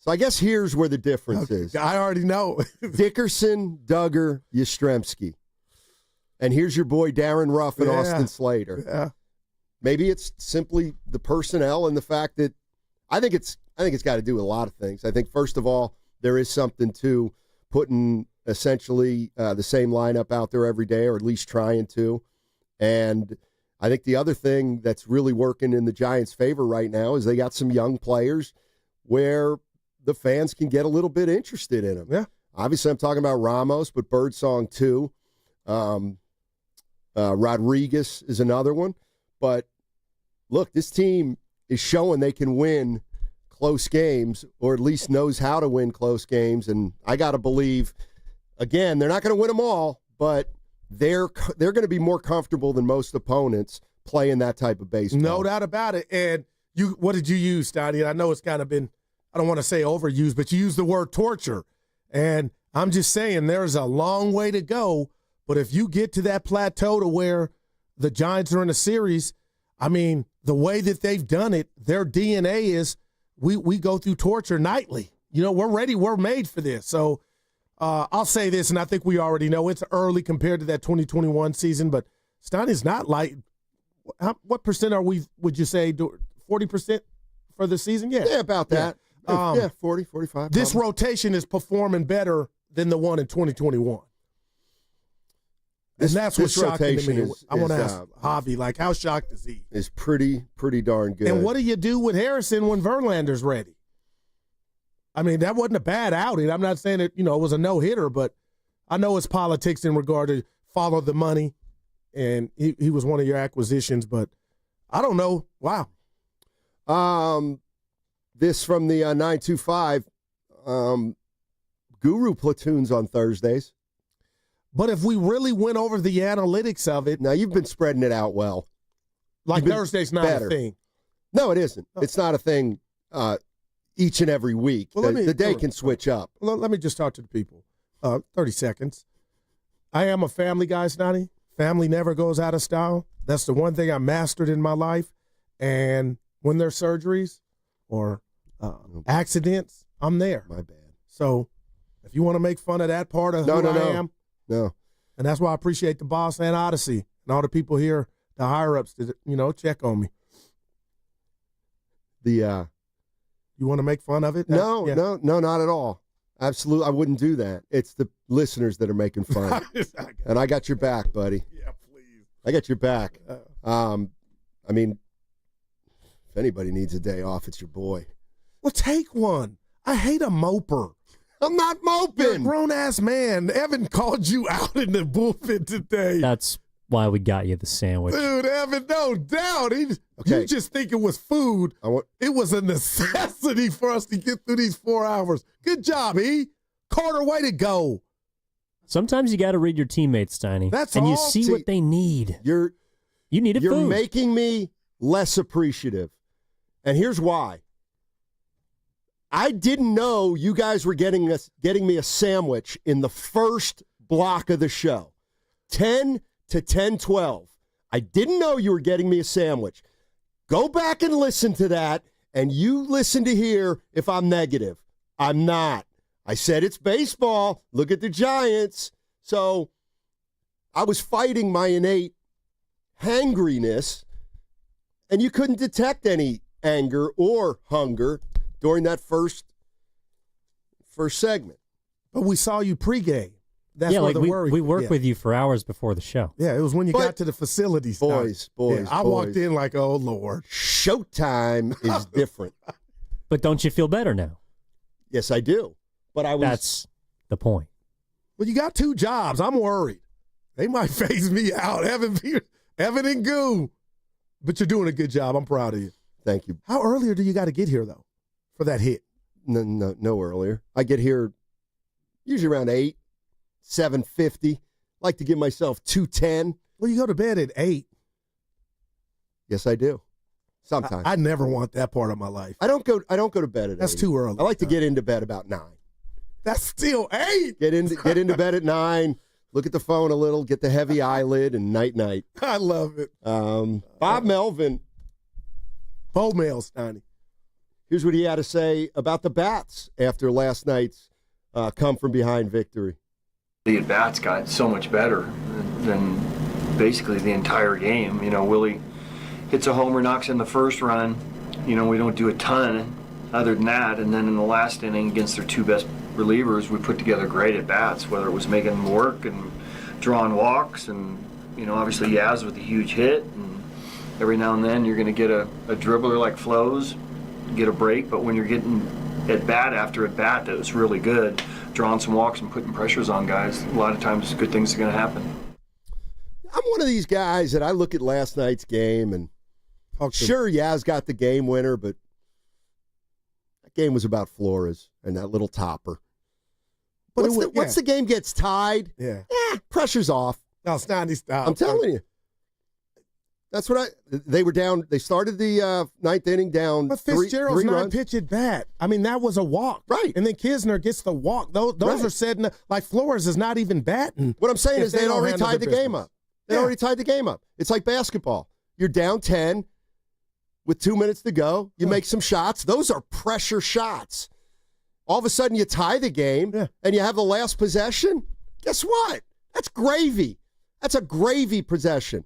So I guess here's where the difference is. I already know. Dickerson, Duggar, Yastrzemski. And here's your boy Darren Ruff and Austin Slater. Yeah. Maybe it's simply the personnel and the fact that I think it's got to do with a lot of things. I think, first of all, there is something to putting essentially the same lineup out there every day, or at least trying to. And I think the other thing that's really working in the Giants' favor right now is they got some young players where the fans can get a little bit interested in them. Yeah. Obviously, I'm talking about Ramos, but Birdsong too. Rodriguez is another one. But look, this team is showing they can win close games, or at least knows how to win close games. And I got to believe, again, they're not going to win them all, but they're going to be more comfortable than most opponents playing that type of baseball. No doubt about it. And what did you use, Steiny? I know it's kind of been, I don't want to say overused, but you used the word torture. And I'm just saying there's a long way to go. But if you get to that plateau to where the Giants are in a series, I mean, the way that they've done it, their DNA is we go through torture nightly. We're ready. We're made for this. So I'll say this, and I think we already know it's early compared to that 2021 season, but Steiny's not like what percent are we, would you say, 40% for the season? Yeah, about that. Yeah, 40, 45. This rotation is performing better than the one in 2021. And that's what's shocking to me. I want to ask Javi, like, how shocked is he? Is pretty darn good. And what do you do with Harrison when Verlander's ready? I mean, that wasn't a bad outing. I'm not saying it, it was a no-hitter, but I know it's politics in regard to follow the money, and he was one of your acquisitions, but I don't know. Wow. This from the 925, Guru platoons on Thursdays. But if we really went over the analytics of it. Now, you've been spreading it out well. Like Thursday's not a thing. No, it isn't. It's not a thing each and every week. Well, the day can switch up. Let me just talk to the people. 30 seconds. I am a family guy, Steiny. Family never goes out of style. That's the one thing I mastered in my life. And when there's surgeries or accidents, I'm there. My bad. So if you want to make fun of that part of who I am. No. And that's why I appreciate the boss and Odyssey and all the people here, the higher-ups that, check on me. You want to make fun of it? No, not at all. Absolutely, I wouldn't do that. It's the listeners that are making fun. And I got your back, buddy. Yeah, please. I got your back. I mean, if anybody needs a day off, it's your boy. Well, take one. I hate a moper. I'm not moping. You're a grown-ass man. Evan called you out in the bullpen today. That's why we got you the sandwich. Dude, Evan, no doubt. You just think it was food. It was a necessity for us to get through these 4 hours. Good job, E. Carter, way to go. Sometimes you got to read your teammates, Steiny. That's and all. You see what they need. You needed You're food. making me less appreciative. And here's why. I didn't know you guys were getting me a sandwich in the first block of the show. 10 to 10:12. I didn't know you were getting me a sandwich. Go back and listen to that, and you listen to hear if I'm negative. I'm not. I said it's baseball. Look at the Giants. So I was fighting my innate hangriness, and you couldn't detect any anger or hunger during that first segment. But we saw you pregame. That's yeah, where like the worry. we worked with you for hours before the show. Yeah, it was when you got to the facilities. Boys. I walked in like, oh, Lord. Showtime is different. But don't you feel better now? Yes, I do. But That's the point. Well, you got 2 jobs. I'm worried. They might phase me out. Evan and Goo. But you're doing a good job. I'm proud of you. Thank you. How earlier do you got to get here, though, for that hit? No earlier. I get here usually around 8, 7:50. Like to give myself 2:10. Well, you go to bed at 8. Yes, I do. Sometimes. I never want that part of my life. I don't go to bed at 8. That's too early. I like to get into bed about 9. That's still 8. Get into bed at 9. Look at the phone a little. Get the heavy eyelid and night. I love it. Bob Melvin. Bo Mails, Steiny. Here's what he had to say about the bats after last night's come-from-behind victory. The at-bats got so much better than basically the entire game. Willy hits a homer, knocks in the first run. We don't do a ton other than that. And then in the last inning against their 2 best relievers, we put together great at-bats, whether it was making them work and drawing walks. And, obviously Yaz with a huge hit. And every now and then you're going to get a dribbler like Flows, get a break. But when you're getting at-bat after at-bat that was really good, drawing some walks and putting pressures on guys, a lot of times good things are going to happen. I'm one of these guys that I look at last night's game and sure, Yaz got the game winner, but that game was about Flores and that little topper. But once the game gets tied, pressure's off. No, it's not. I'm telling you. That's what they were down. They started the 9th inning down. But Fitzgerald's 9-pitch at bat. I mean, that was a walk. Right. And then Kisner gets the walk. Those are said, like Flores is not even batting. What I'm saying is they'd already tied the game up. They already tied the game up. It's like basketball. You're down 10 with 2 minutes to go. You make some shots. Those are pressure shots. all of a sudden you tie the game and you have the last possession. Guess what? That's gravy. That's a gravy possession.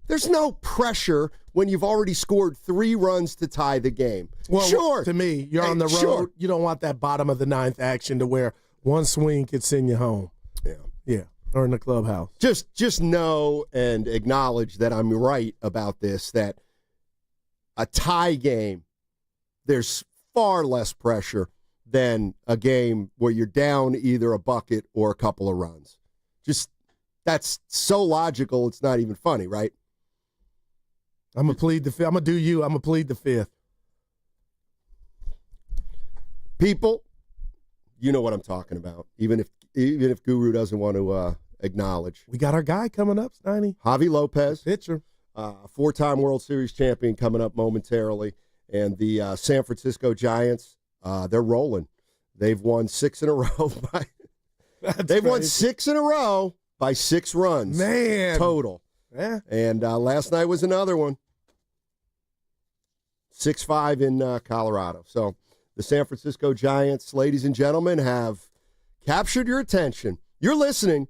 There's no pressure when you've already scored 3 runs to tie the game. Well, sure. To me, you're on the road. Sure. You don't want that bottom of the 9th action to where one swing could send you home. Yeah. Or in the clubhouse. Just know and acknowledge that I'm right about this, that a tie game, there's far less pressure than a game where you're down either a bucket or a couple of runs. Just, that's so logical, it's not even funny, right? I'm going to plead the fifth. I'm going to do you. I'm going to plead the fifth. People, you know what I'm talking about, even if Guru doesn't want to acknowledge. We got our guy coming up, Steiny. Javier Lopez. Pitcher. 4-time World Series champion coming up momentarily. And the San Francisco Giants, they're rolling. They've won 6 in a row. Won 6 in a row by 6 runs. Man. Total. Yeah. And last night was another one. 6-5 in Colorado. So the San Francisco Giants, ladies and gentlemen, have captured your attention. You're listening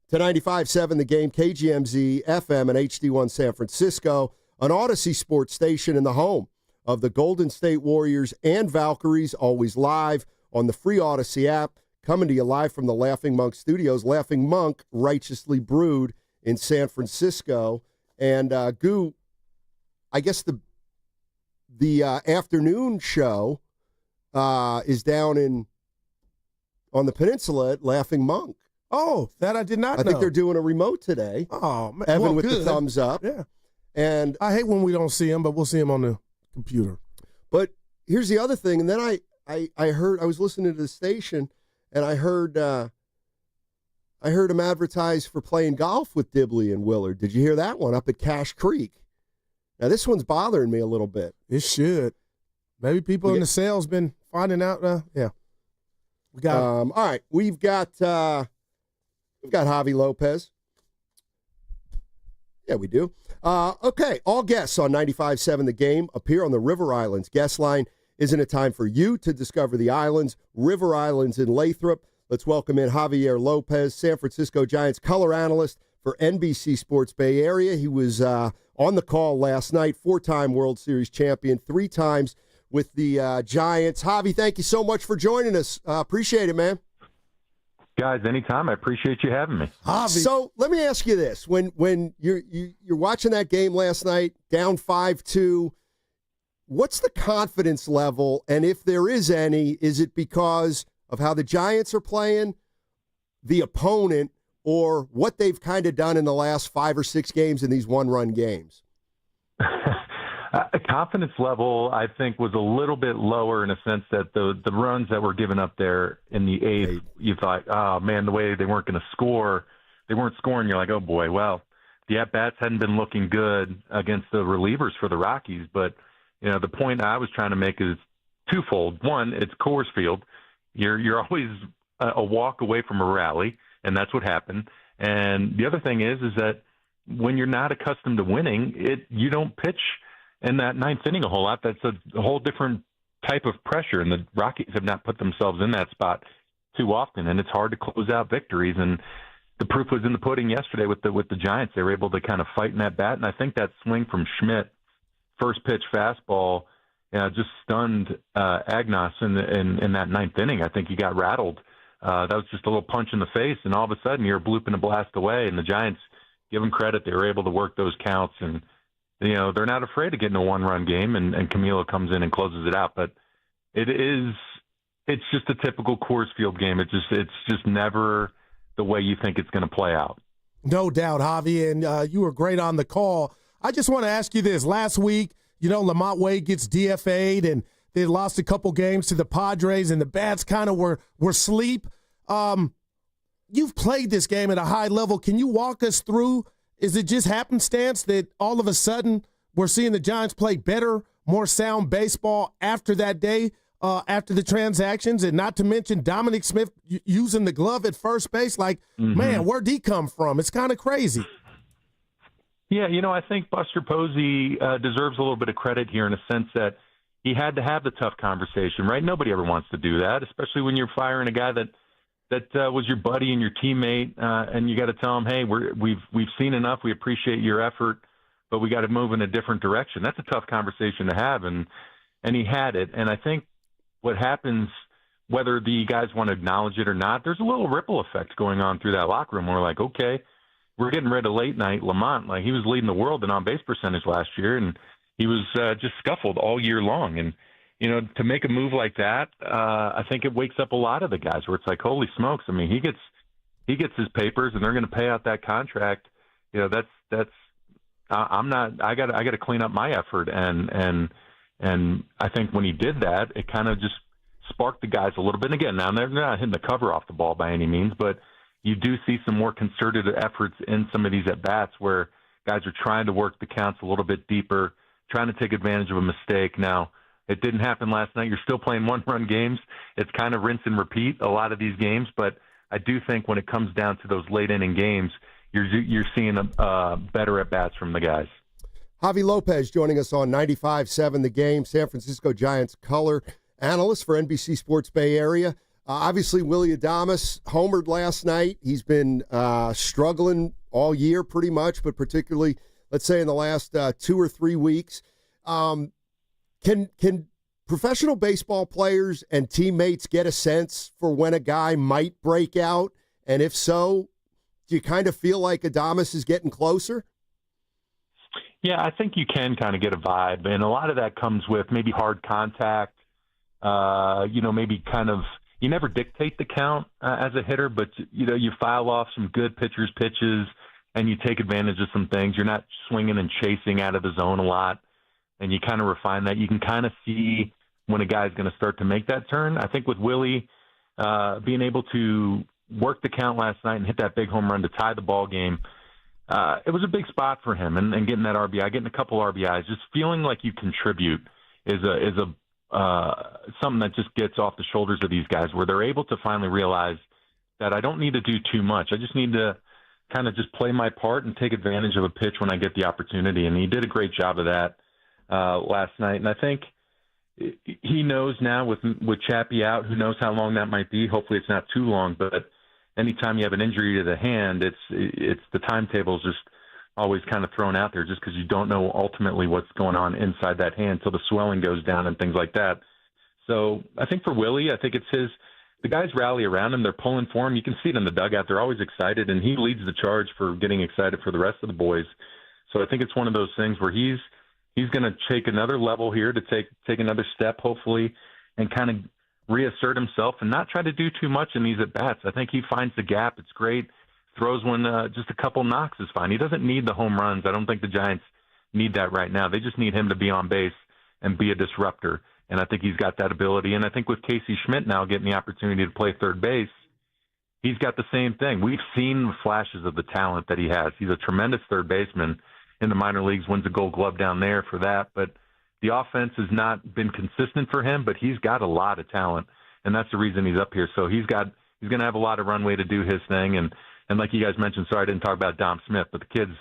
to 95.7 The Game, KGMZ, FM, and HD1 San Francisco, an Odyssey sports station in the home of the Golden State Warriors and Valkyries, always live on the free Odyssey app, coming to you live from the Laughing Monk Studios. Laughing Monk, righteously brewed in San Francisco. And, Goo, I guess the afternoon show is down on the peninsula at Laughing Monk. Oh, that I did not know. I think they're doing a remote today. Oh, man. Evan well, with good. the thumbs up. Yeah. And I hate when we don't see him, but we'll see him on the computer. But here's the other thing. And then I heard, I was listening to the station, and I heard him advertise for playing golf with Dibley and Willard. Did you hear that one up at Cache Creek? Now, this one's bothering me a little bit. It should. Maybe people in the sales been finding out. Yeah. We got all right. We've got Javier Lopez. Yeah, we do. Okay, all guests on 95.7 The Game appear on the River Islands guest line. Isn't it time for you to discover the islands? River Islands in Lathrop. Let's welcome in Javier Lopez, San Francisco Giants color analyst for NBC Sports Bay Area. He was on the call last night, 4-time World Series champion, 3 times with the Giants. Javi, thank you so much for joining us. Appreciate it, man. Guys, anytime. I appreciate you having me. So let me ask you this: when you're watching that game last night, down 5-2, what's the confidence level? And if there is any, is it because of how the Giants are playing, the opponent, or what they've kind of done in the last 5 or 6 games in these one-run games? Confidence level, I think, was a little bit lower in a sense that the runs that were given up there in the 8th, you thought, oh, man, the way they weren't going to score, they weren't scoring. You're like, oh, boy, well, the at-bats hadn't been looking good against the relievers for the Rockies. But, you know, the point I was trying to make is twofold. One, it's Coors Field. You're always a walk away from a rally, and that's what happened. And the other thing is that when you're not accustomed to winning, you don't pitch in that 9th inning a whole lot. That's a whole different type of pressure, and the Rockies have not put themselves in that spot too often, and it's hard to close out victories. And the proof was in the pudding yesterday with the Giants. They were able to kind of fight in that bat, and I think that swing from Schmidt, first pitch fastball, just stunned Agnos in that 9th inning. I think he got rattled. That was just a little punch in the face, and all of a sudden you're blooping a blast away, and the Giants, give them credit, they were able to work those counts, and you know, they're not afraid of getting a one-run game, and Camilo comes in and closes it out. But it's just a typical Coors Field game. It's just never the way you think it's going to play out. No doubt, Javi, and you were great on the call. I just want to ask you this. Last week, you know, Lamont Wade gets DFA'd, and they lost a couple games to the Padres, and the bats kind of were asleep. You've played this game at a high level. Can you walk us through? Is it just happenstance that all of a sudden we're seeing the Giants play better, more sound baseball after that day, after the transactions, and not to mention Dominic Smith using the glove at first base? Like, man, where'd he come from? It's kind of crazy. Yeah, you know, I think Buster Posey deserves a little bit of credit here in a sense that he had to have the tough conversation, right? Nobody ever wants to do that, especially when you're firing a guy that was your buddy and your teammate, and you got to tell him, hey, we've seen enough. We appreciate your effort, but we got to move in a different direction. That's a tough conversation to have, and he had it. And I think what happens, whether the guys want to acknowledge it or not, there's a little ripple effect going on through that locker room. We're like, okay, we're getting rid of late night Lamont. Like, he was leading the world in on-base percentage last year, and he was just scuffled all year long. And, you know, to make a move like that, I think it wakes up a lot of the guys where it's like, holy smokes. I mean, he gets his papers and they're going to pay out that contract. You know, I got to clean up my effort. And I think when he did that, it kind of just sparked the guys a little bit. And again, now they're not hitting the cover off the ball by any means, but you do see some more concerted efforts in some of these at-bats where guys are trying to work the counts a little bit deeper, trying to take advantage of a mistake. Now, it didn't happen last night. You're still playing one-run games. It's kind of rinse and repeat a lot of these games, but I do think when it comes down to those late-inning games, you're seeing better at-bats from the guys. Javier Lopez joining us on 95.7 The Game, San Francisco Giants color analyst for NBC Sports Bay Area. Obviously, Willy Adames homered last night. He's been struggling all year pretty much, but particularly, let's say, in the last 2 or 3 weeks. Can professional baseball players and teammates get a sense for when a guy might break out? And if so, do you kind of feel like Adames is getting closer? Yeah, I think you can kind of get a vibe. And a lot of that comes with maybe hard contact, maybe kind of – you never dictate the count as a hitter, but, you know, you file off some good pitchers' pitches and you take advantage of some things. You're not swinging and chasing out of the zone a lot. And you kind of refine that. You can kind of see when a guy's going to start to make that turn. I think with Willy being able to work the count last night and hit that big home run to tie the ball game, it was a big spot for him. And getting that RBI, getting a couple RBIs, just feeling like you contribute is something that just gets off the shoulders of these guys, where they're able to finally realize that I don't need to do too much. I just need to kind of just play my part and take advantage of a pitch when I get the opportunity. And he did a great job of that last night. And I think he knows now with Chappie out, who knows how long that might be. Hopefully it's not too long, but anytime you have an injury to the hand, it's the timetable is just always kind of thrown out there, just because you don't know ultimately what's going on inside that hand till the swelling goes down and things like that. So I think for Willy, I think it's the guys rally around him. They're pulling for him. You can see it in the dugout. They're always excited, and he leads the charge for getting excited for the rest of the boys. So I think it's one of those things where he's going to take another level here to take another step, hopefully, and kind of reassert himself and not try to do too much in these at-bats. I think he finds the gap. It's great. Throws when just a couple knocks is fine. He doesn't need the home runs. I don't think the Giants need that right now. They just need him to be on base and be a disruptor, and I think he's got that ability. And I think with Casey Schmidt now getting the opportunity to play third base, he's got the same thing. We've seen the flashes of the talent that he has. He's a tremendous third baseman in the minor leagues, wins a Gold Glove down there for that. But the offense has not been consistent for him, but he's got a lot of talent, and that's the reason he's up here. So he's going to have a lot of runway to do his thing. And like you guys mentioned, sorry I didn't talk about Dom Smith, but the kid's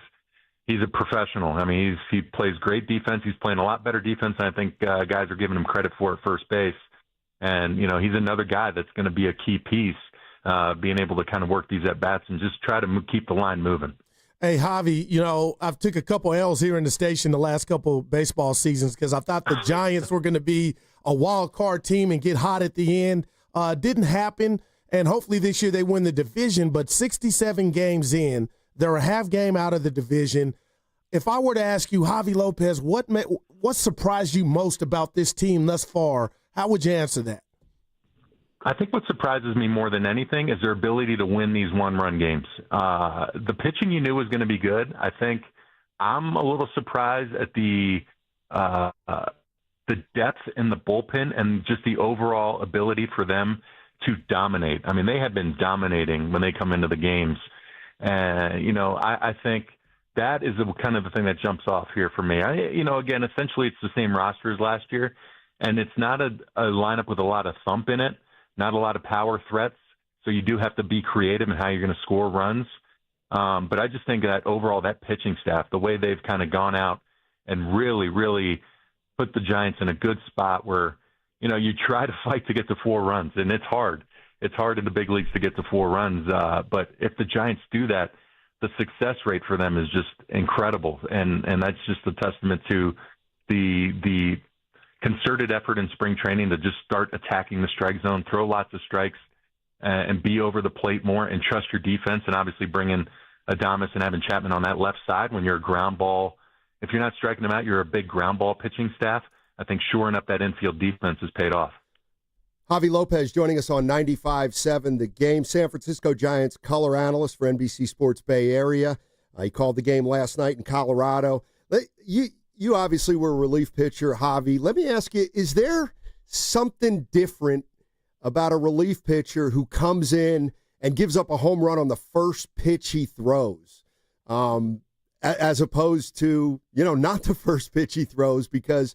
he's a professional. I mean, he plays great defense. He's playing a lot better defense than I think guys are giving him credit for at first base. And, you know, he's another guy that's going to be a key piece, being able to kind of work these at-bats and just try to keep the line moving. Hey, Javi, you know, I've took a couple L's here in the station the last couple baseball seasons because I thought the Giants were going to be a wild card team and get hot at the end. Didn't happen, and hopefully this year they win the division, but 67 games in, they're a half game out of the division. If I were to ask you, Javier Lopez, what surprised you most about this team thus far, how would you answer that? I think what surprises me more than anything is their ability to win these one-run games. The pitching you knew was going to be good. I think I'm a little surprised at the depth in the bullpen and just the overall ability for them to dominate. I mean, they have been dominating when they come into the games. And, you know, I think that is kind of the thing that jumps off here for me. Again, essentially it's the same roster as last year, and it's not a lineup with a lot of thump in it. Not a lot of power threats, so you do have to be creative in how you're going to score runs. But I just think that overall that pitching staff, the way they've kind of gone out and really, really put the Giants in a good spot where, you try to fight to get to 4 runs, and it's hard. It's hard in the big leagues to get to 4 runs. But if the Giants do that, the success rate for them is just incredible. And that's just a testament to the concerted effort in spring training to just start attacking the strike zone, throw lots of strikes, and be over the plate more, and trust your defense, and obviously bring in Adames and having Chapman on that left side when you're a ground ball. If you're not striking them out, you're a big ground ball pitching staff. I think shoring up that infield defense has paid off. Javier Lopez joining us on 95.7 The Game. San Francisco Giants color analyst for NBC Sports Bay Area. He called the game last night in Colorado. You obviously were a relief pitcher, Javi. Let me ask you, is there something different about a relief pitcher who comes in and gives up a home run on the first pitch he throws, as opposed to, not the first pitch he throws? Because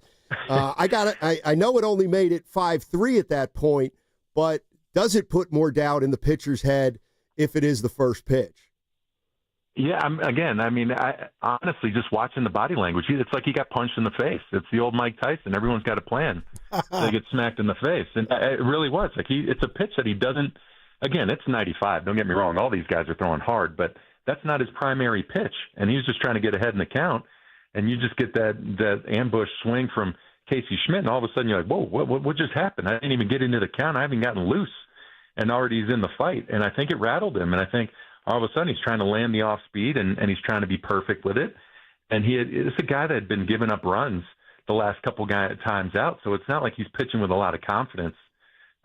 I know it only made it 5-3 at that point, but does it put more doubt in the pitcher's head if it is the first pitch? Yeah, I honestly, just watching the body language, it's like he got punched in the face. It's the old Mike Tyson. Everyone's got a plan. They get smacked in the face. And it really was. It's a pitch that he doesn't – again, it's 95. Don't get me wrong. All these guys are throwing hard, but that's not his primary pitch. And he was just trying to get ahead in the count. And you just get that ambush swing from Casey Schmidt, and all of a sudden you're like, whoa, what just happened? I didn't even get into the count. I haven't gotten loose. And already he's in the fight. And I think it rattled him. And I think – all of a sudden, he's trying to land the off speed, and he's trying to be perfect with it. And it's a guy that had been giving up runs the last couple times out, so it's not like he's pitching with a lot of confidence,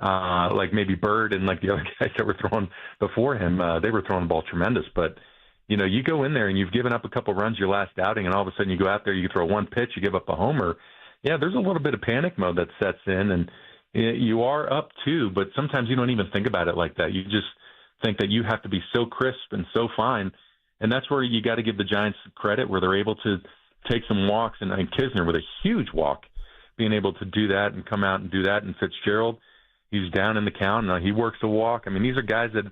like maybe Bird and like the other guys that were throwing before him. They were throwing the ball tremendous, but you go in there and you've given up a couple runs your last outing, and all of a sudden you go out there, you throw one pitch, you give up a homer. Yeah, there's a little bit of panic mode that sets in, and you are up 2, but sometimes you don't even think about it like that. You just think that you have to be so crisp and so fine, and that's where you got to give the Giants credit, where they're able to take some walks, and Kisner with a huge walk, being able to do that and come out and do that. And Fitzgerald, he's down in the count, and he works a walk. I mean, these are guys that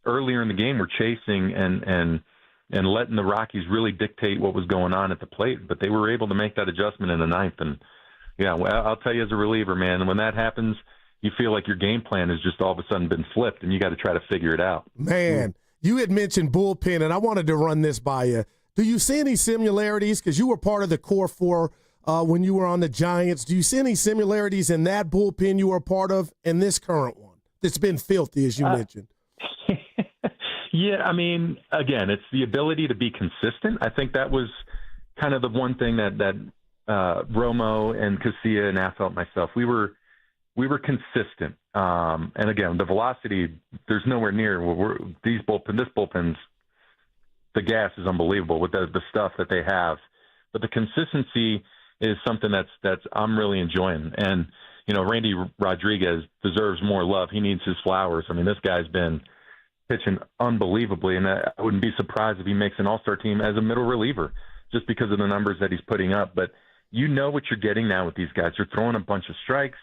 earlier in the game were chasing and letting the Rockies really dictate what was going on at the plate, but they were able to make that adjustment in the 9th. And yeah, well, I'll tell you, as a reliever, man, when that happens, you feel like your game plan has just all of a sudden been flipped, and you got to try to figure it out. Man, you had mentioned bullpen, and I wanted to run this by you. Do you see any similarities? Because you were part of the core 4 when you were on the Giants. Do you see any similarities in that bullpen you were a part of and this current one that's been filthy, as you mentioned? Yeah, I mean, again, it's the ability to be consistent. I think that was kind of the one thing that Romo and Casilla and Affelt and myself, we were consistent. And again, the velocity, there's nowhere near this bullpen's, the gas is unbelievable with the stuff that they have. But the consistency is something that's I'm really enjoying. And, Randy Rodriguez deserves more love. He needs his flowers. I mean, this guy's been pitching unbelievably, and I wouldn't be surprised if he makes an all-star team as a middle reliever just because of the numbers that he's putting up. But you know what you're getting now with these guys. They're throwing a bunch of strikes.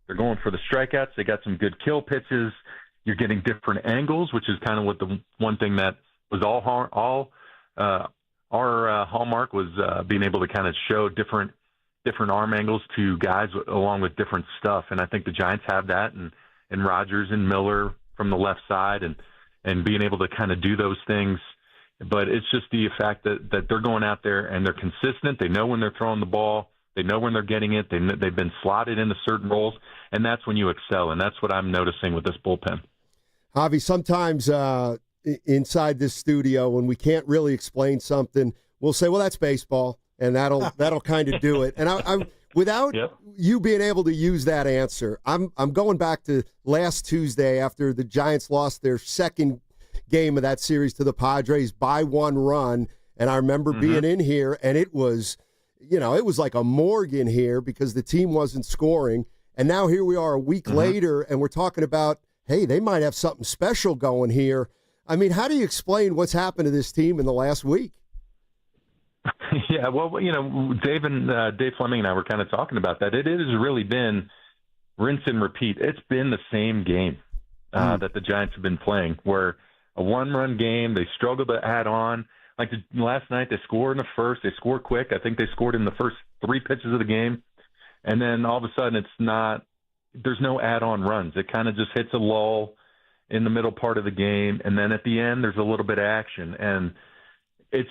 They're going for the strikeouts. They got some good kill pitches. You're getting different angles, which is kind of what the one thing that was our hallmark was being able to kind of show different arm angles to guys along with different stuff. And I think the Giants have that, and Rogers and Miller from the left side, and being able to kind of do those things. But it's just the fact that they're going out there and they're consistent. They know when they're throwing the ball. They know when they're getting it. They've been slotted into certain roles, and that's when you excel, and that's what I'm noticing with this bullpen. Javi, sometimes inside this studio, when we can't really explain something, we'll say, well, that's baseball, and that'll kind of do it. And I without you being able to use that answer, I'm going back to last Tuesday after the Giants lost their second game of that series to the Padres by 1 run, and I remember being in here, and it was – it was like a morgue in here because the team wasn't scoring. And now here we are a week later, and we're talking about, hey, they might have something special going here. I mean, how do you explain what's happened to this team in the last week? Yeah, well, Dave Fleming and I were kind of talking about that. It has really been rinse and repeat. It's been the same game that the Giants have been playing, where a 1-run game, they struggle to add on. Like last night, they scored in the first. They scored quick. I think they scored in the first 3 pitches of the game. And then all of a sudden there's no add-on runs. It kind of just hits a lull in the middle part of the game. And then at the end, there's a little bit of action. And it's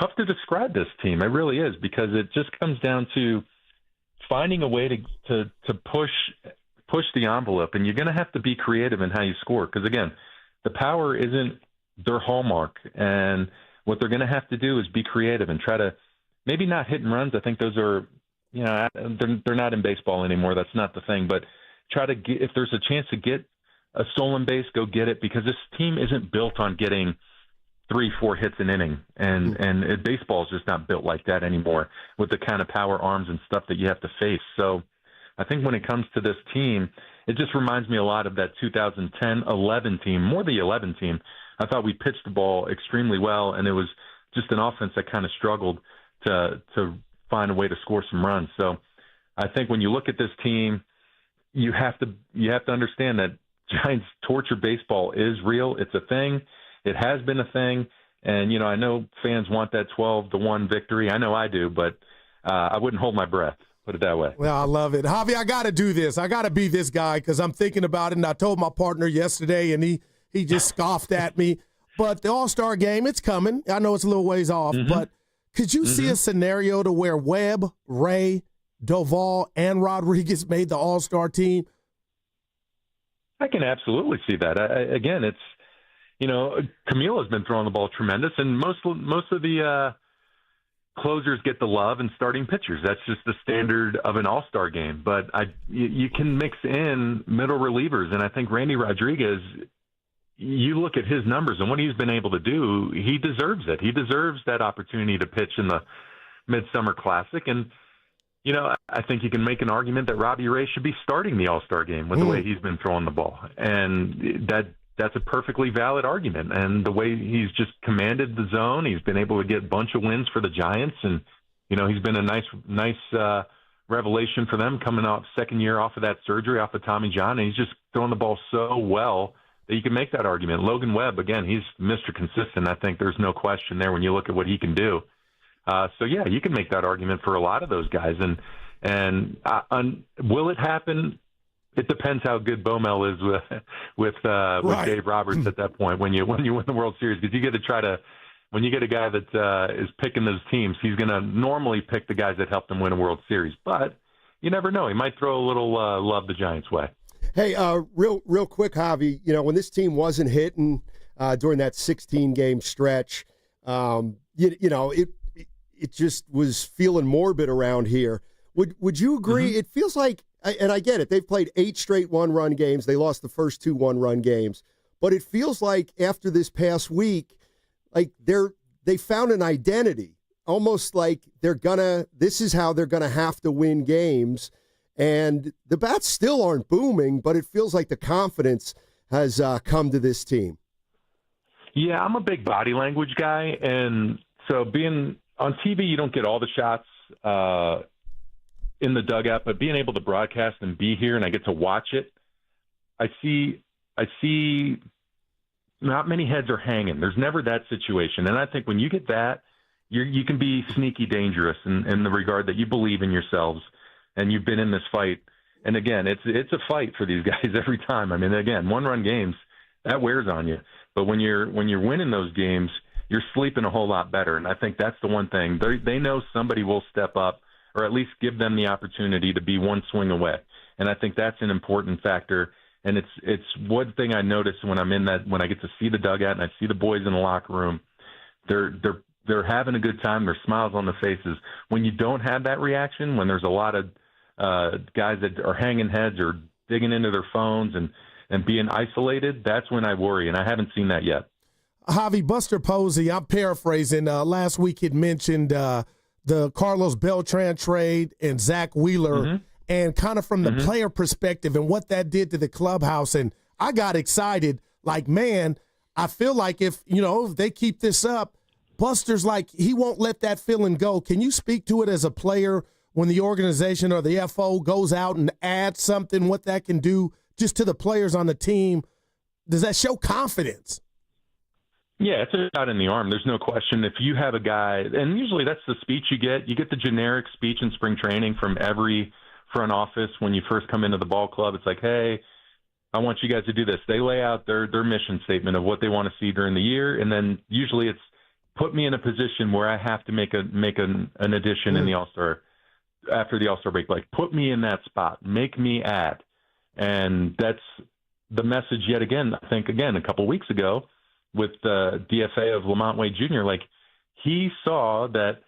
tough to describe this team. It really is, because it just comes down to finding a way to push the envelope. And you're going to have to be creative in how you score. Because again, the power isn't their hallmark. And what they're going to have to do is be creative and try to maybe not hit and runs. I think those are, they're not in baseball anymore. That's not the thing. But try to get, if there's a chance to get a stolen base, go get it, because this team isn't built on getting 3-4 hits an inning. And baseball is just not built like that anymore with the kind of power arms and stuff that you have to face. So I think when it comes to this team, it just reminds me a lot of that 2010-11 team, more the 11 team. I thought we pitched the ball extremely well, and it was just an offense that kind of struggled to find a way to score some runs. So I think when you look at this team, you have to understand that Giants torture baseball is real. It's a thing. It has been a thing. And, I know fans want that 12-1 victory. I know I do, but I wouldn't hold my breath. Put it that way. Well, I love it. Javi, I got to do this. I got to be this guy because I'm thinking about it, and I told my partner yesterday, and he just scoffed at me. But the All-Star game, it's coming. I know it's a little ways off, but could you see a scenario to where Webb, Ray, Doval, and Rodriguez made the All-Star team? I can absolutely see that. Again, it's, Camila's been throwing the ball tremendous, and most of the closers get the love and starting pitchers. That's just the standard of an all-star game. But you can mix in middle relievers, and I think Randy Rodriguez, you look at his numbers and what he's been able to do, he deserves it. He deserves that opportunity to pitch in the Midsummer Classic. And, I think you can make an argument that Robbie Ray should be starting the all-star game with the way he's been throwing the ball. And that's a perfectly valid argument. And the way he's just commanded the zone, he's been able to get a bunch of wins for the Giants. And, he's been a nice revelation for them coming off second year off of that surgery, off of Tommy John. And he's just throwing the ball so well that you can make that argument. Logan Webb, again, he's Mr. Consistent. I think there's no question there when you look at what he can do. So, yeah, you can make that argument for a lot of those guys. And will it happen? It depends how good Baumel is with Dave Roberts at that point when you win the World Series, because you get to try to, when you get a guy that is picking those teams, he's going to normally pick the guys that helped him win a World Series. But you never know. He might throw a little love the Giants' way. Hey, real quick, Javi, when this team wasn't hitting during that 16-game stretch, it just was feeling morbid around here. Would you agree? It feels like, and I get it, they've played 8 straight one-run games. They lost the first 2 one-run games. But it feels like after this past week, like they found an identity, almost like this is how they're gonna have to win games. And the bats still aren't booming, but it feels like the confidence has come to this team. Yeah, I'm a big body language guy, and so being on TV, you don't get all the shots in the dugout, but being able to broadcast and be here, and I get to watch it, I see not many heads are hanging. There's never that situation, and I think when you get that, you can be sneaky dangerous in the regard that you believe in yourselves, and you've been in this fight. And again, it's a fight for these guys every time. I mean, again, one-run games, that wears on you. But when you're winning those games, you're sleeping a whole lot better. And I think that's the one thing. They know somebody will step up, or at least give them the opportunity to be one swing away. And I think that's an important factor. And it's one thing I notice when I'm in that, when I get to see the dugout and I see the boys in the locker room, they're having a good time. There's smiles on their faces. When you don't have that reaction, when there's a lot of guys that are hanging heads or digging into their phones and being isolated, that's when I worry, and I haven't seen that yet. Javi, Buster Posey, I'm paraphrasing, last week he'd mentioned the Carlos Beltran trade and Zach Wheeler, and kind of from the player perspective and what that did to the clubhouse. And I got excited, like, man, I feel like if they keep this up, Buster's like, he won't let that feeling go. Can you speak to it as a player when the organization or the FO goes out and adds something, what that can do just to the players on the team? Does that show confidence? Yeah, it's a shot in the arm. There's no question. If you have a guy, and usually that's the speech you get the generic speech in spring training from every front office when you first come into the ball club. It's like, hey, I want you guys to do this. They lay out their mission statement of what they want to see during the year, and then usually it's put me in a position where I have to make an addition in the All-Star after the All-Star break. Like, put me in that spot, make me add. And that's the message yet again, I think, a couple weeks ago with the DFA of Lamont Wade Jr. Like, he saw that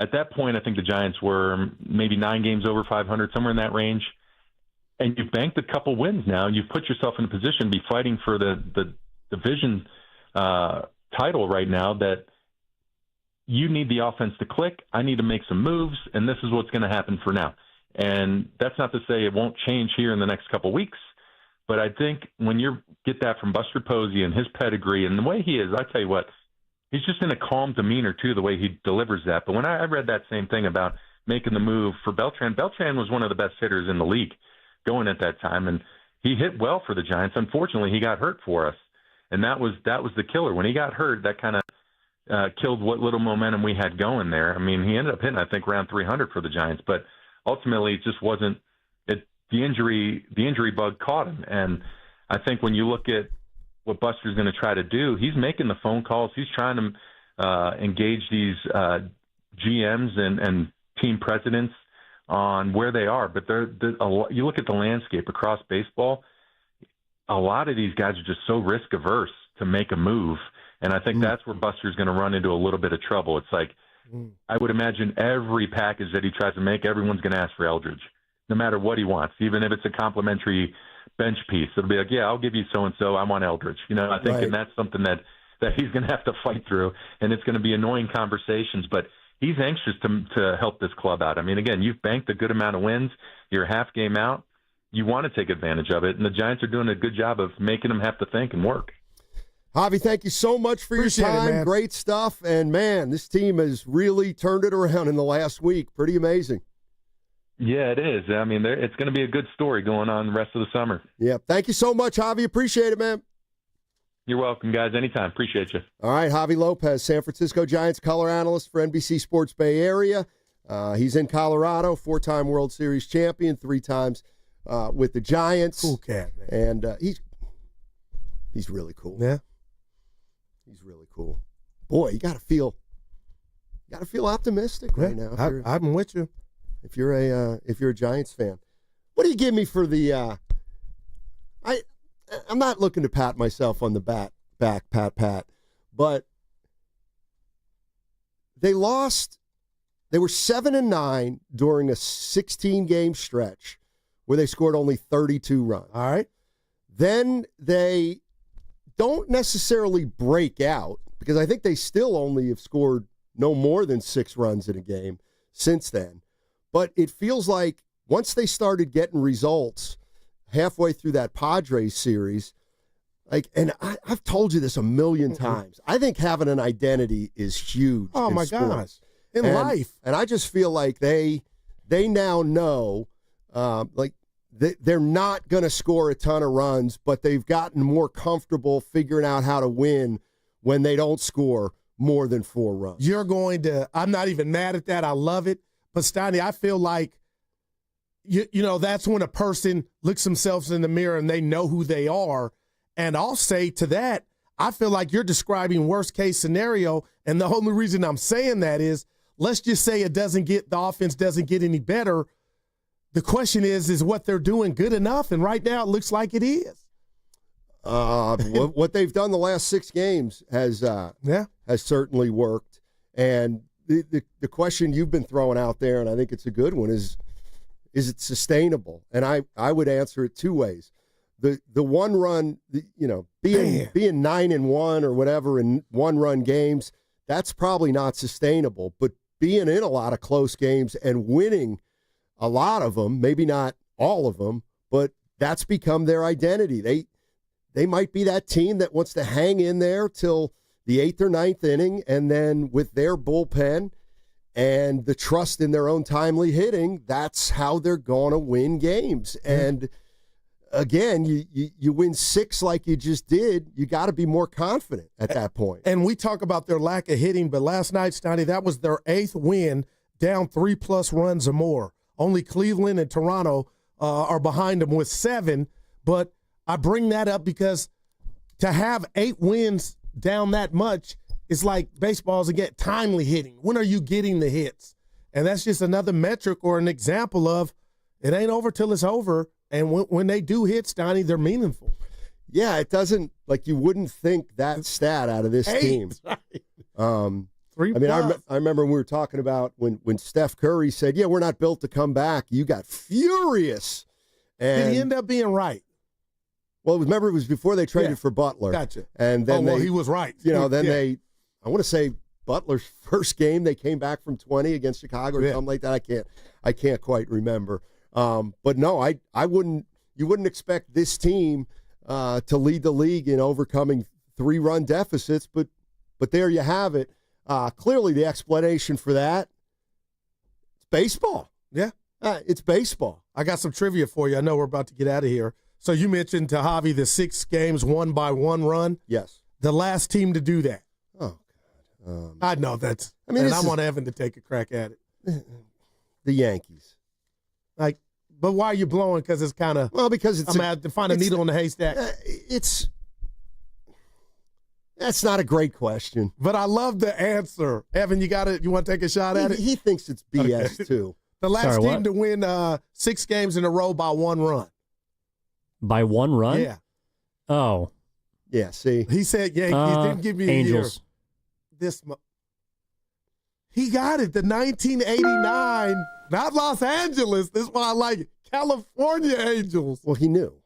at that point, I think the Giants were maybe 9 games over 500, somewhere in that range. And you've banked a couple wins now. You've put yourself in a position to be fighting for the division title right now, that you need the offense to click. I need to make some moves, and this is what's going to happen for now. And that's not to say it won't change here in the next couple of weeks, but I think when you get that from Buster Posey and his pedigree and the way he is, I tell you what, he's just in a calm demeanor too, the way he delivers that. But when I read that same thing about making the move for Beltran was one of the best hitters in the league going at that time, and he hit well for the Giants. Unfortunately, he got hurt for us, and that was the killer. When he got hurt, that kind of killed what little momentum we had going there. I mean, he ended up hitting, I think, around 300 for the Giants, but ultimately it just wasn't it. The injury bug caught him, and I think when you look at what Buster's going to try to do, he's making the phone calls. He's trying to engage these GMs and team presidents on where they are. But you look at the landscape across baseball, a lot of these guys are just so risk averse to make a move. And I think that's where Buster's going to run into a little bit of trouble. It's like, I would imagine every package that he tries to make, everyone's going to ask for Eldridge, no matter what he wants, even if it's a complimentary bench piece. It'll be like, yeah, I'll give you so-and-so. I want Eldridge. I think, and that's something that he's going to have to fight through, and it's going to be annoying conversations, but he's anxious to help this club out. I mean, again, you've banked a good amount of wins. You're a half game out. You want to take advantage of it, and the Giants are doing a good job of making them have to think and work. Javi, thank you so much for Appreciate your time. it, man. Great stuff. And, man, this team has really turned it around in the last week. Pretty amazing. Yeah, it is. I mean, it's going to be a good story going on the rest of the summer. Yeah. Thank you so much, Javi. Appreciate it, man. You're welcome, guys. Anytime. Appreciate you. All right, Javi Lopez, San Francisco Giants color analyst for NBC Sports Bay Area. He's in Colorado, 4-time World Series champion, 3 times with the Giants. Cool cat, man. And he's really cool. Yeah. He's really cool. Boy, you got to feel optimistic right now. I'm with you. If you're a Giants fan, what do you give me for the? I'm not looking to pat myself on the back, but they lost. They were 7-9 during a 16-game stretch where they scored only 32 runs. All right. Then they don't necessarily break out, because I think they still only have scored no more than 6 runs in a game since then. But it feels like once they started getting results halfway through that Padres series, and I've told you this a million times, I think having an identity is huge. Oh, my gosh. In life. And I just feel like they now know, they're not going to score a ton of runs, but they've gotten more comfortable figuring out how to win when they don't score more than 4 runs. I'm not even mad at that. I love it. But, Steiny, I feel like, that's when a person looks themselves in the mirror and they know who they are. And I'll say to that, I feel like you're describing worst-case scenario, and the only reason I'm saying that is, let's just say the offense doesn't get any better. The question is what they're doing good enough? And right now it looks like it is. What they've done the last 6 games has certainly worked. And the question you've been throwing out there, and I think it's a good one, is it sustainable? And I would answer it 2 ways. The one run, being 9-1 or whatever in 1-run games, that's probably not sustainable. But being in a lot of close games and winning a lot of them, maybe not all of them, but that's become their identity. They might be that team that wants to hang in there till the 8th or 9th inning, and then with their bullpen and the trust in their own timely hitting, that's how they're going to win games. And again, you win 6 like you just did, you got to be more confident at that point. And we talk about their lack of hitting, but last night, Steiny, that was their 8th win, down 3+ runs or more. Only Cleveland and Toronto are behind them with 7. But I bring that up because to have 8 wins down that much is like baseball's again timely hitting. When are you getting the hits? And that's just another metric or an example of it ain't over till it's over. And when they do hit, Steiny, they're meaningful. Yeah, it doesn't, like you wouldn't think that stat out of this 8, team. Right. 3 I mean, I remember when we were talking about when Steph Curry said, yeah, we're not built to come back. You got furious. And did he end up being right? Well, remember, it was before they traded for Butler. Gotcha. And then he was right. Then I want to say Butler's first game, they came back from 20 against Chicago or something like that. I can't quite remember. But no, you wouldn't expect this team to lead the league in overcoming 3-run deficits, but there you have it. Clearly the explanation for that, it's baseball. Yeah. It's baseball. I got some trivia for you. I know we're about to get out of here. So you mentioned to Javi the 6 games won by 1 run. Yes. The last team to do that. Oh, God. I know that's. I want Evan to take a crack at it. The Yankees. But why are you blowing? Because it's kind of. Well, because it's. I'm going to find a needle in the haystack. That's not a great question. But I love the answer. Evan, you got it. You want to take a shot at it? He thinks it's BS too. The last team to win 6 games in a row by 1 run. By 1 run? Yeah. Oh. Yeah, see. He said Yankees didn't give me Angels. A year. He got it. The 1989, not Los Angeles. This is why I like it. California Angels. Well, he knew.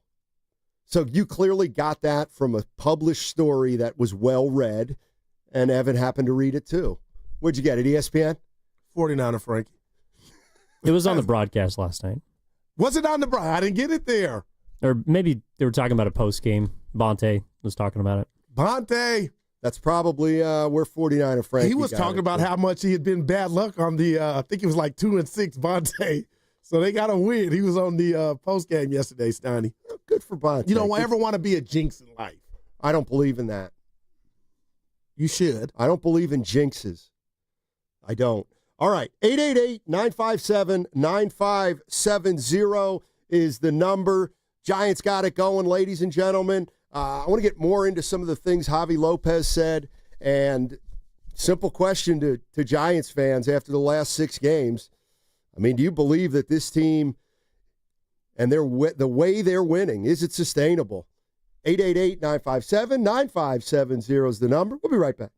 So you clearly got that from a published story that was well read, and Evan happened to read it too. Where'd you get it, ESPN? 49er Frankie. It was on the broadcast last night. Was it on the broadcast? I didn't get it there. Or maybe they were talking about a post-game. Bonte was talking about it. Bonte. That's probably where 49er Frankie He was talking about how much he had been bad luck on the, I think it was like 2-6 Bonte. So they got a win. He was on the post-game yesterday, Steiny. Good for Bonte. You don't ever want to be a jinx in life. I don't believe in that. You should. I don't believe in jinxes. I don't. All right, 888-957-9570 is the number. Giants got it going, ladies and gentlemen. I want to get more into some of the things Javi Lopez said. And simple question to Giants fans after the last 6 games. I mean, do you believe that this team and the way they're winning, is it sustainable? 888-957-9570 is the number. We'll be right back.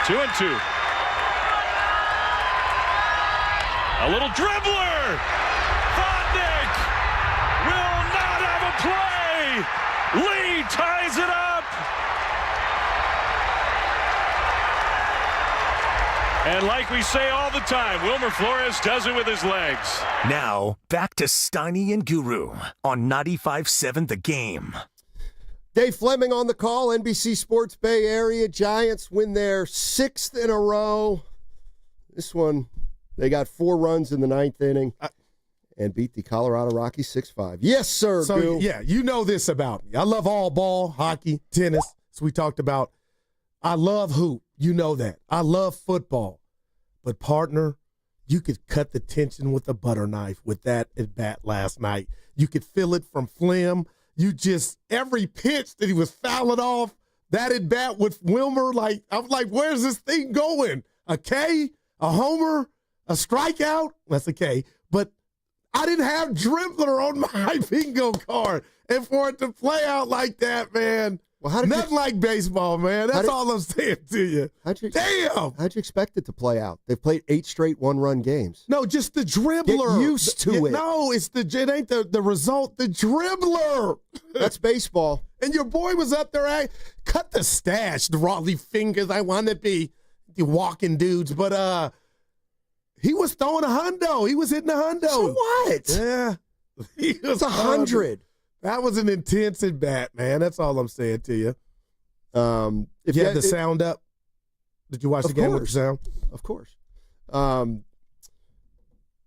2-2. A little dribbler. Vodnik will not have a play. Lee ties it up. And like we say all the time, Wilmer Flores does it with his legs. Now, back to Steiny and Guru on 95.7 The Game. Dave Fleming on the call, NBC Sports Bay Area. Giants win their 6th in a row. This one, they got 4 runs in the 9th inning and beat the Colorado Rockies 6-5. Yes, sir, So, Goo. yeah, you know this about me. I love all ball, hockey, tennis, as we talked about. I love hoop. You know that. I love football. But, partner, you could cut the tension with a butter knife with that at bat last night. You could feel it from Flem. You just, every pitch that he was fouling off, that at bat with Wilmer, like, I'm like, where's this thing going? A K? A homer? A strikeout? That's a K. But I didn't have dribbler on my bingo card. And for it to play out like that, man, nothing like baseball, man. That's all I'm saying to you. Damn! How'd you expect it to play out? They've played 8 straight one-run games. No, just the dribbler. Get used to it. No, it ain't the result. The dribbler. That's baseball. And your boy was up there. Cut the stash, the Raleigh fingers. I want to be the walking dudes, but he was throwing a hundo. He was hitting a hundo. So what? Yeah, It's 100. That was an intense at bat, man. That's all I'm saying to you. If you had the sound up, did you watch the game with the sound? Of course.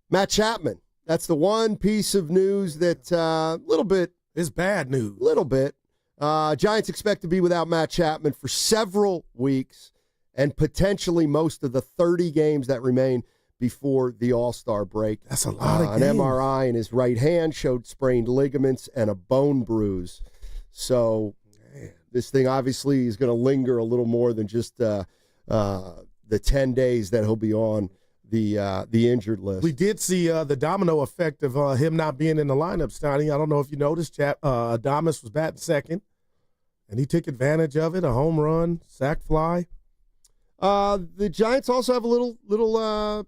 Matt Chapman. That's the one piece of news that a little bit is bad news. Little bit. Giants expect to be without Matt Chapman for several weeks and potentially most of the 30 games that remain before the All-Star break. That's a lot of An games. MRI in his right hand showed sprained ligaments and a bone bruise. So this thing obviously is going to linger a little more than just the 10 days that he'll be on the injured list. We did see the domino effect of him not being in the lineup, Steiny. I don't know if you noticed, Adames was batting second, and he took advantage of it, a home run, sac fly. The Giants also have a little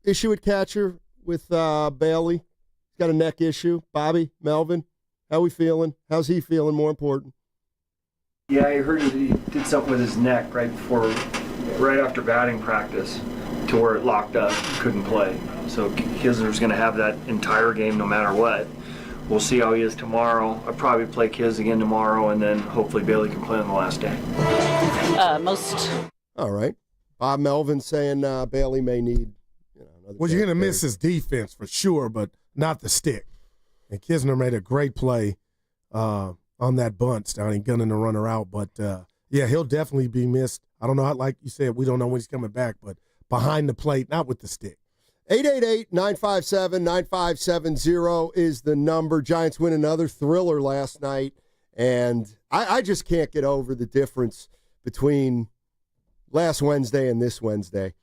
issue at catcher with Bailey. He's got a neck issue. Bobby Melvin How we feeling? How's he feeling? More important. Yeah, I heard he did something with his neck right after batting practice to where it locked up, couldn't play. So Kisner's going to have that entire game no matter what. We'll see how he is tomorrow. I'll probably play Kiz again tomorrow, and then hopefully Bailey can play on the last day. All right. Bob Melvin saying Bailey may need. Well, you're going to miss his defense for sure, but not the stick. And Kisner made a great play on that bunt, Steiny, gunning the runner out. But, yeah, he'll definitely be missed. I don't know how, like you said, we don't know when he's coming back, but behind the plate, not with the stick. 888-957-9570 is the number. Giants win another thriller last night, and I just can't get over the difference between last Wednesday and this Wednesday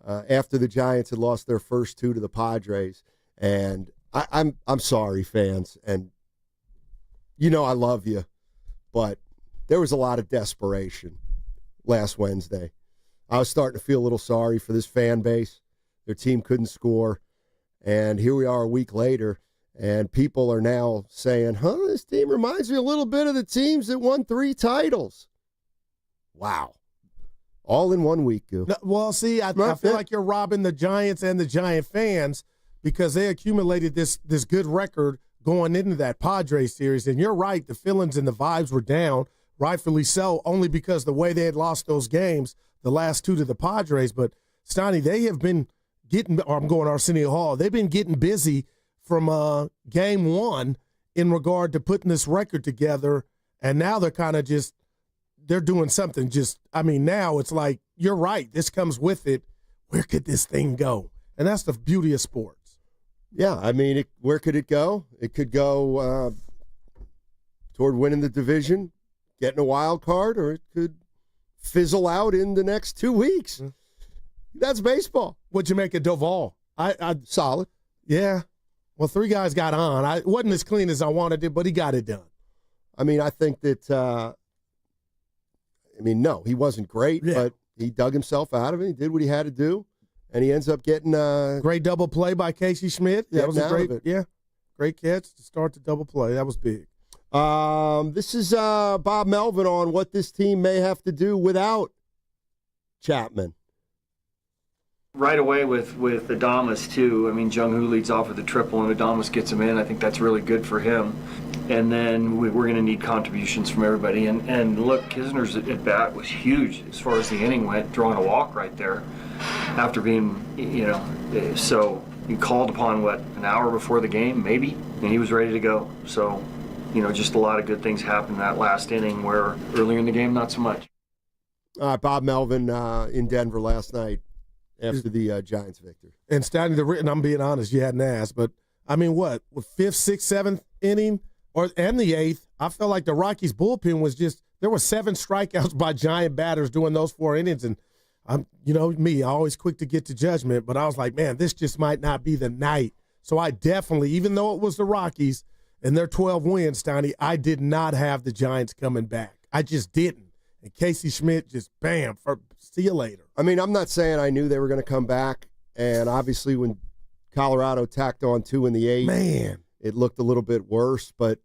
after the Giants had lost their first two to the Padres. And I'm sorry, fans, and you know I love you, but there was a lot of desperation last Wednesday. I was starting to feel a little sorry for this fan base. Their team couldn't score, and here we are a week later, and people are now saying, this team reminds me a little bit of the teams that won 3 titles. Wow. All in 1 week, Goo. No, well, see, I feel like you're robbing the Giants and the Giant fans because they accumulated this good record going into that Padres series, and you're right, the feelings and the vibes were down, rightfully so, only because the way they had lost those games, the last 2 to the Padres. But, Steiny, they have been I'm going Arsenio Hall. They've been getting busy from game 1 in regard to putting this record together, and now they're kind of they're doing something now it's like, you're right, this comes with it. Where could this thing go? And that's the beauty of sports. Yeah, I mean, where could it go? It could go toward winning the division, getting a wild card, or it could fizzle out in the next 2 weeks. That's baseball. What'd you make of Doval? I solid. Yeah. Well, 3 guys got on. It wasn't as clean as I wanted it, but he got it done. I mean, I think that no, he wasn't great, but he dug himself out of it. He did what he had to do, and he ends up getting great double play by Casey Schmidt. That was a great catch to start the double play. That was big. This is Bob Melvin on what this team may have to do without Chapman. Right away with Adames, too. I mean, Jung-Hoo leads off with a triple, and Adames gets him in. I think that's really good for him. And then we're going to need contributions from everybody. And look, Kisner's at-bat was huge as far as the inning went, drawing a walk right there after being, so he called upon, an hour before the game, maybe, and he was ready to go. So, just a lot of good things happened in that last inning where earlier in the game, not so much. Bob Melvin in Denver last night after the Giants victory. And starting and I'm being honest, you hadn't asked, but I mean, with 5th, 6th, 7th inning, and the 8th, I felt like the Rockies bullpen was there were 7 strikeouts by Giant batters during those 4 innings, and I'm always quick to get to judgment, but I was like, man, this just might not be the night. So I definitely, even though it was the Rockies and their 12 wins, Steiny, I did not have the Giants coming back. I just didn't. And Casey Schmidt just, bam, see you later. I mean, I'm not saying I knew they were going to come back, and obviously when Colorado tacked on 2 in the 8th, man, it looked a little bit worse, but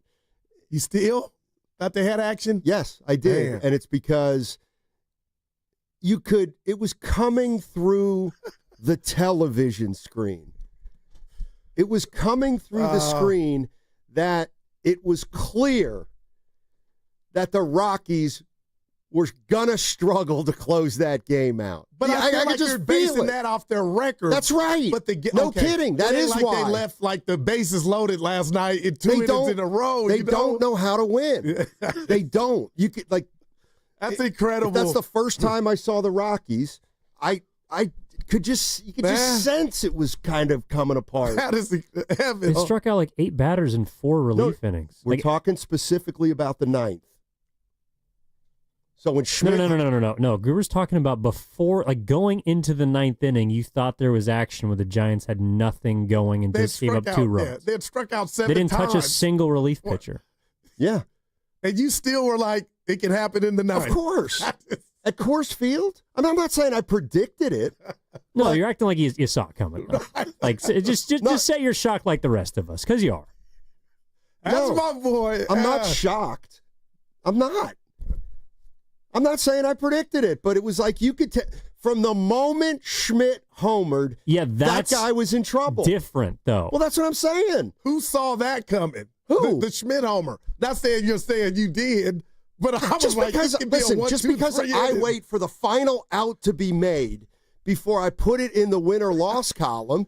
you still thought they had action? Yes, I did. Man. And it's because it was coming through the television screen. It was coming through the screen that it was clear that the Rockies were gonna struggle to close that game out. But I feel like you're basing that off their record. That's right. But no kidding. That is why they left the bases loaded last night in 2 innings in a row. They don't know how to win. They don't. You could that's incredible. If that's the first time I saw the Rockies, I could just sense it was kind of coming apart. That is They struck out 8 batters in 4 relief innings. We're talking specifically about the 9th. So when Schmidt... No. Guru's talking about before, going into the 9th inning, you thought there was action where the Giants had nothing going and just gave up 2 runs. Yeah, they had struck out 7 times. They didn't touch a single relief pitcher. Yeah. And you still were like, it can happen in the 9th. Of course. At Coors Field? I mean, I'm not saying I predicted it. No, you're acting like you saw it coming. Just say you're shocked like the rest of us, because you are. That's Come on, boy. I'm not shocked. I'm not saying I predicted it, but it was like you could from the moment Schmidt homered, that guy was in trouble. Different, though. Well, that's what I'm saying. Who saw that coming? Who? The Schmidt homer. Not saying you're saying you did, but I was like, because I wait for the final out to be made before I put it in the win or loss column.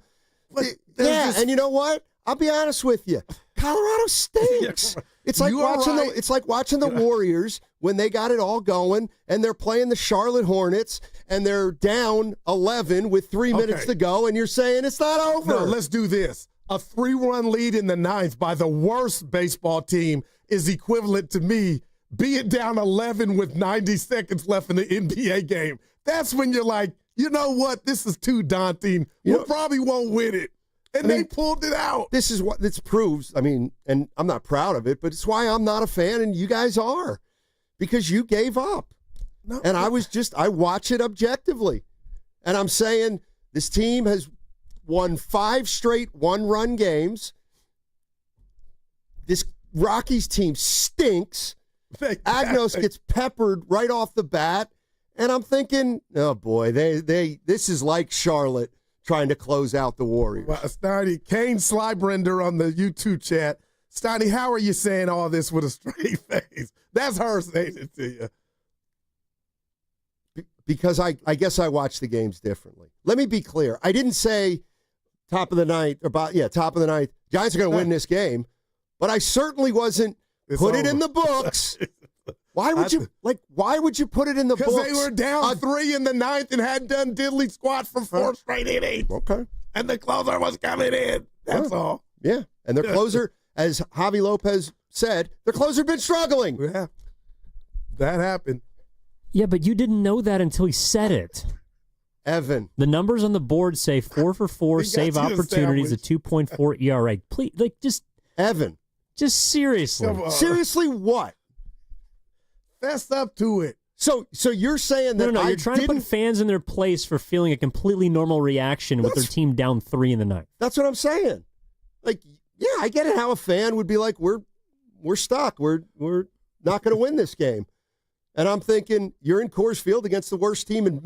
And you know what? I'll be honest with you. Colorado stinks. It's like watching the Warriors when they got it all going and they're playing the Charlotte Hornets and they're down 11 with 3 minutes to go and you're saying it's not over. No, let's do this. A 3-run lead in the ninth by the worst baseball team is equivalent to me being down 11 with 90 seconds left in the NBA game. That's when you're like, you know what? This is too daunting. We probably won't win it. And they pulled it out. This is what this proves. I mean, and I'm not proud of it, but it's why I'm not a fan and you guys are. Because you gave up. No, and I watch it objectively. And I'm saying this team has won 5 straight 1-run games. This Rockies team stinks. Agnos gets peppered right off the bat. And I'm thinking, oh boy, this is like Charlotte trying to close out the Warriors. Well, Steiny, Kane Slybrender on the YouTube chat. Steiny, how are you saying all this with a straight face? That's her saying it to you. Because I guess I watch the games differently. Let me be clear. I didn't say top of the ninth. Giants are going to win this game. But I certainly wasn't put it in the books. Why would you put it in the books? Because they were down 3 in the ninth and hadn't done diddly squat for 4 straight innings. Okay. And the closer was coming in. That's all. Yeah. And their closer, as Javier Lopez said, their closer been struggling. Yeah. That happened. Yeah, but you didn't know that until he said it. Evan. The numbers on the board say 4 for 4 save opportunities, a 2.4 ERA. Please, Evan. Just seriously. Seriously what? Fess up to it. So you're saying that you're trying to put fans in their place for feeling a completely normal reaction with their team down 3 in the ninth. That's what I'm saying. Like, yeah, I get it how a fan would be like, we're stuck. We're not going to win this game. And I'm thinking, you're in Coors Field against the worst team and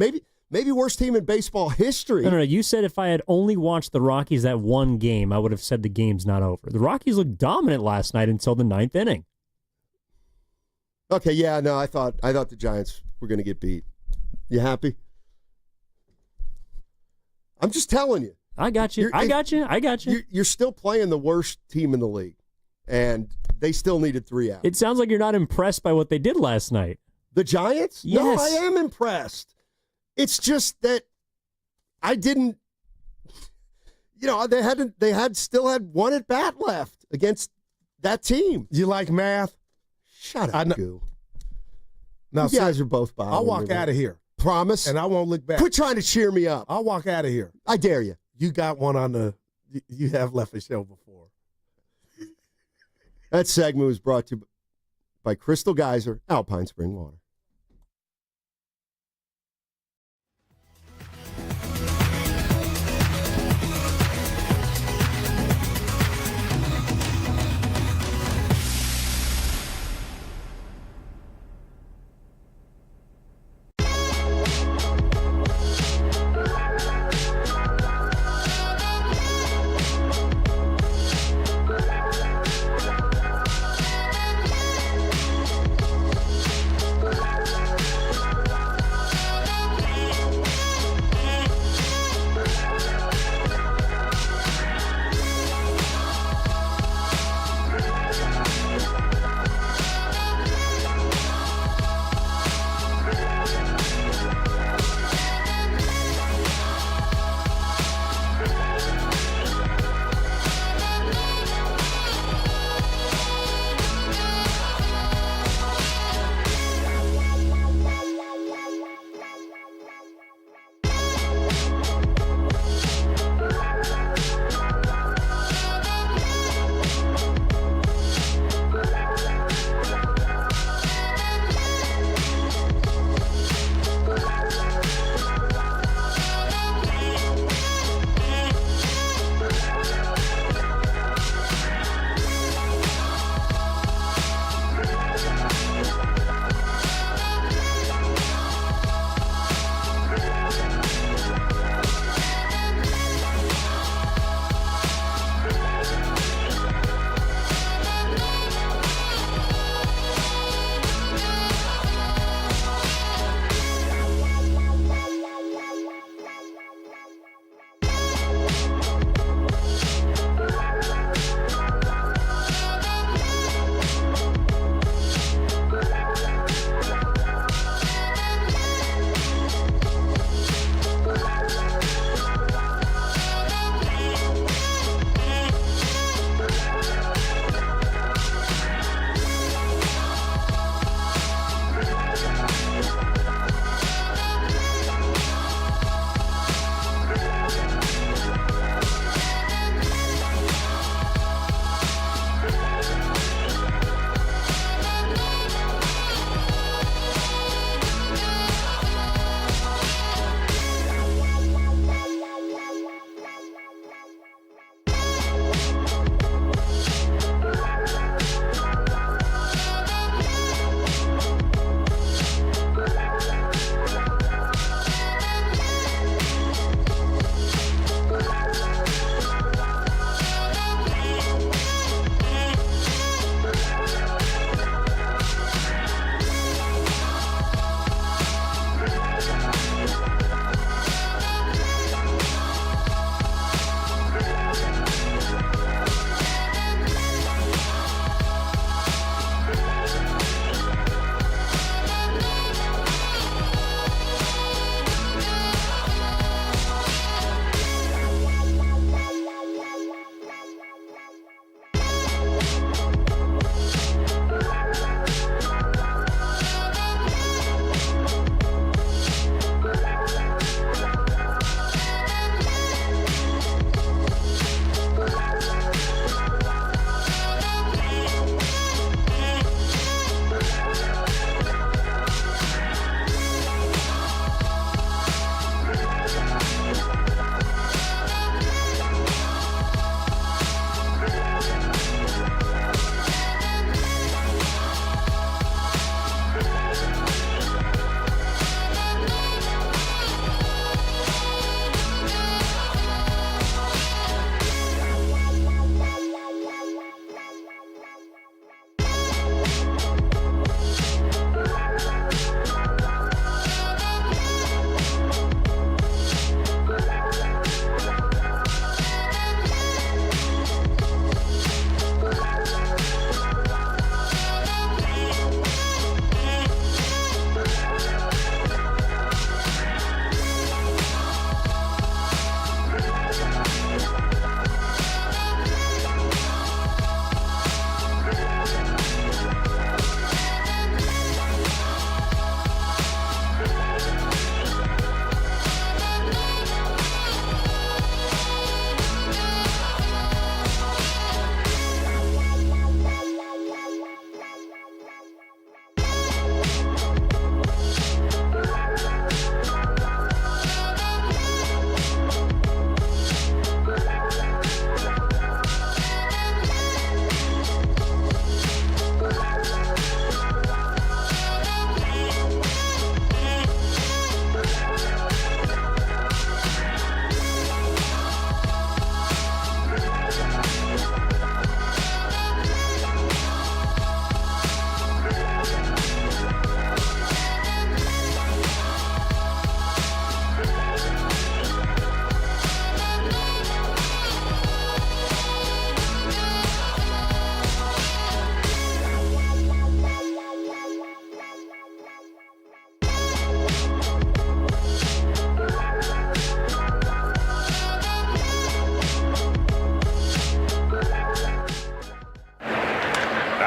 maybe worst team in baseball history. No. You said if I had only watched the Rockies that one game, I would have said the game's not over. The Rockies looked dominant last night until the 9th inning. Okay, yeah, no, I thought the Giants were going to get beat. You happy? I'm just telling you. I got you. I got you. You're still playing the worst team in the league, and they still needed 3 outs. It sounds like you're not impressed by what they did last night. The Giants? Yes. No, I am impressed. It's just that I didn't. They still had 1 at bat left against that team. You like math? Shut up, Goo. Now, you guys are both bothering I'll walk me. out of here. Promise? And I won't look back. Quit trying to cheer me up. I'll walk out of here. I dare you. You got one on the – you have left a show before. That segment was brought to you by Crystal Geyser, Alpine Spring Water.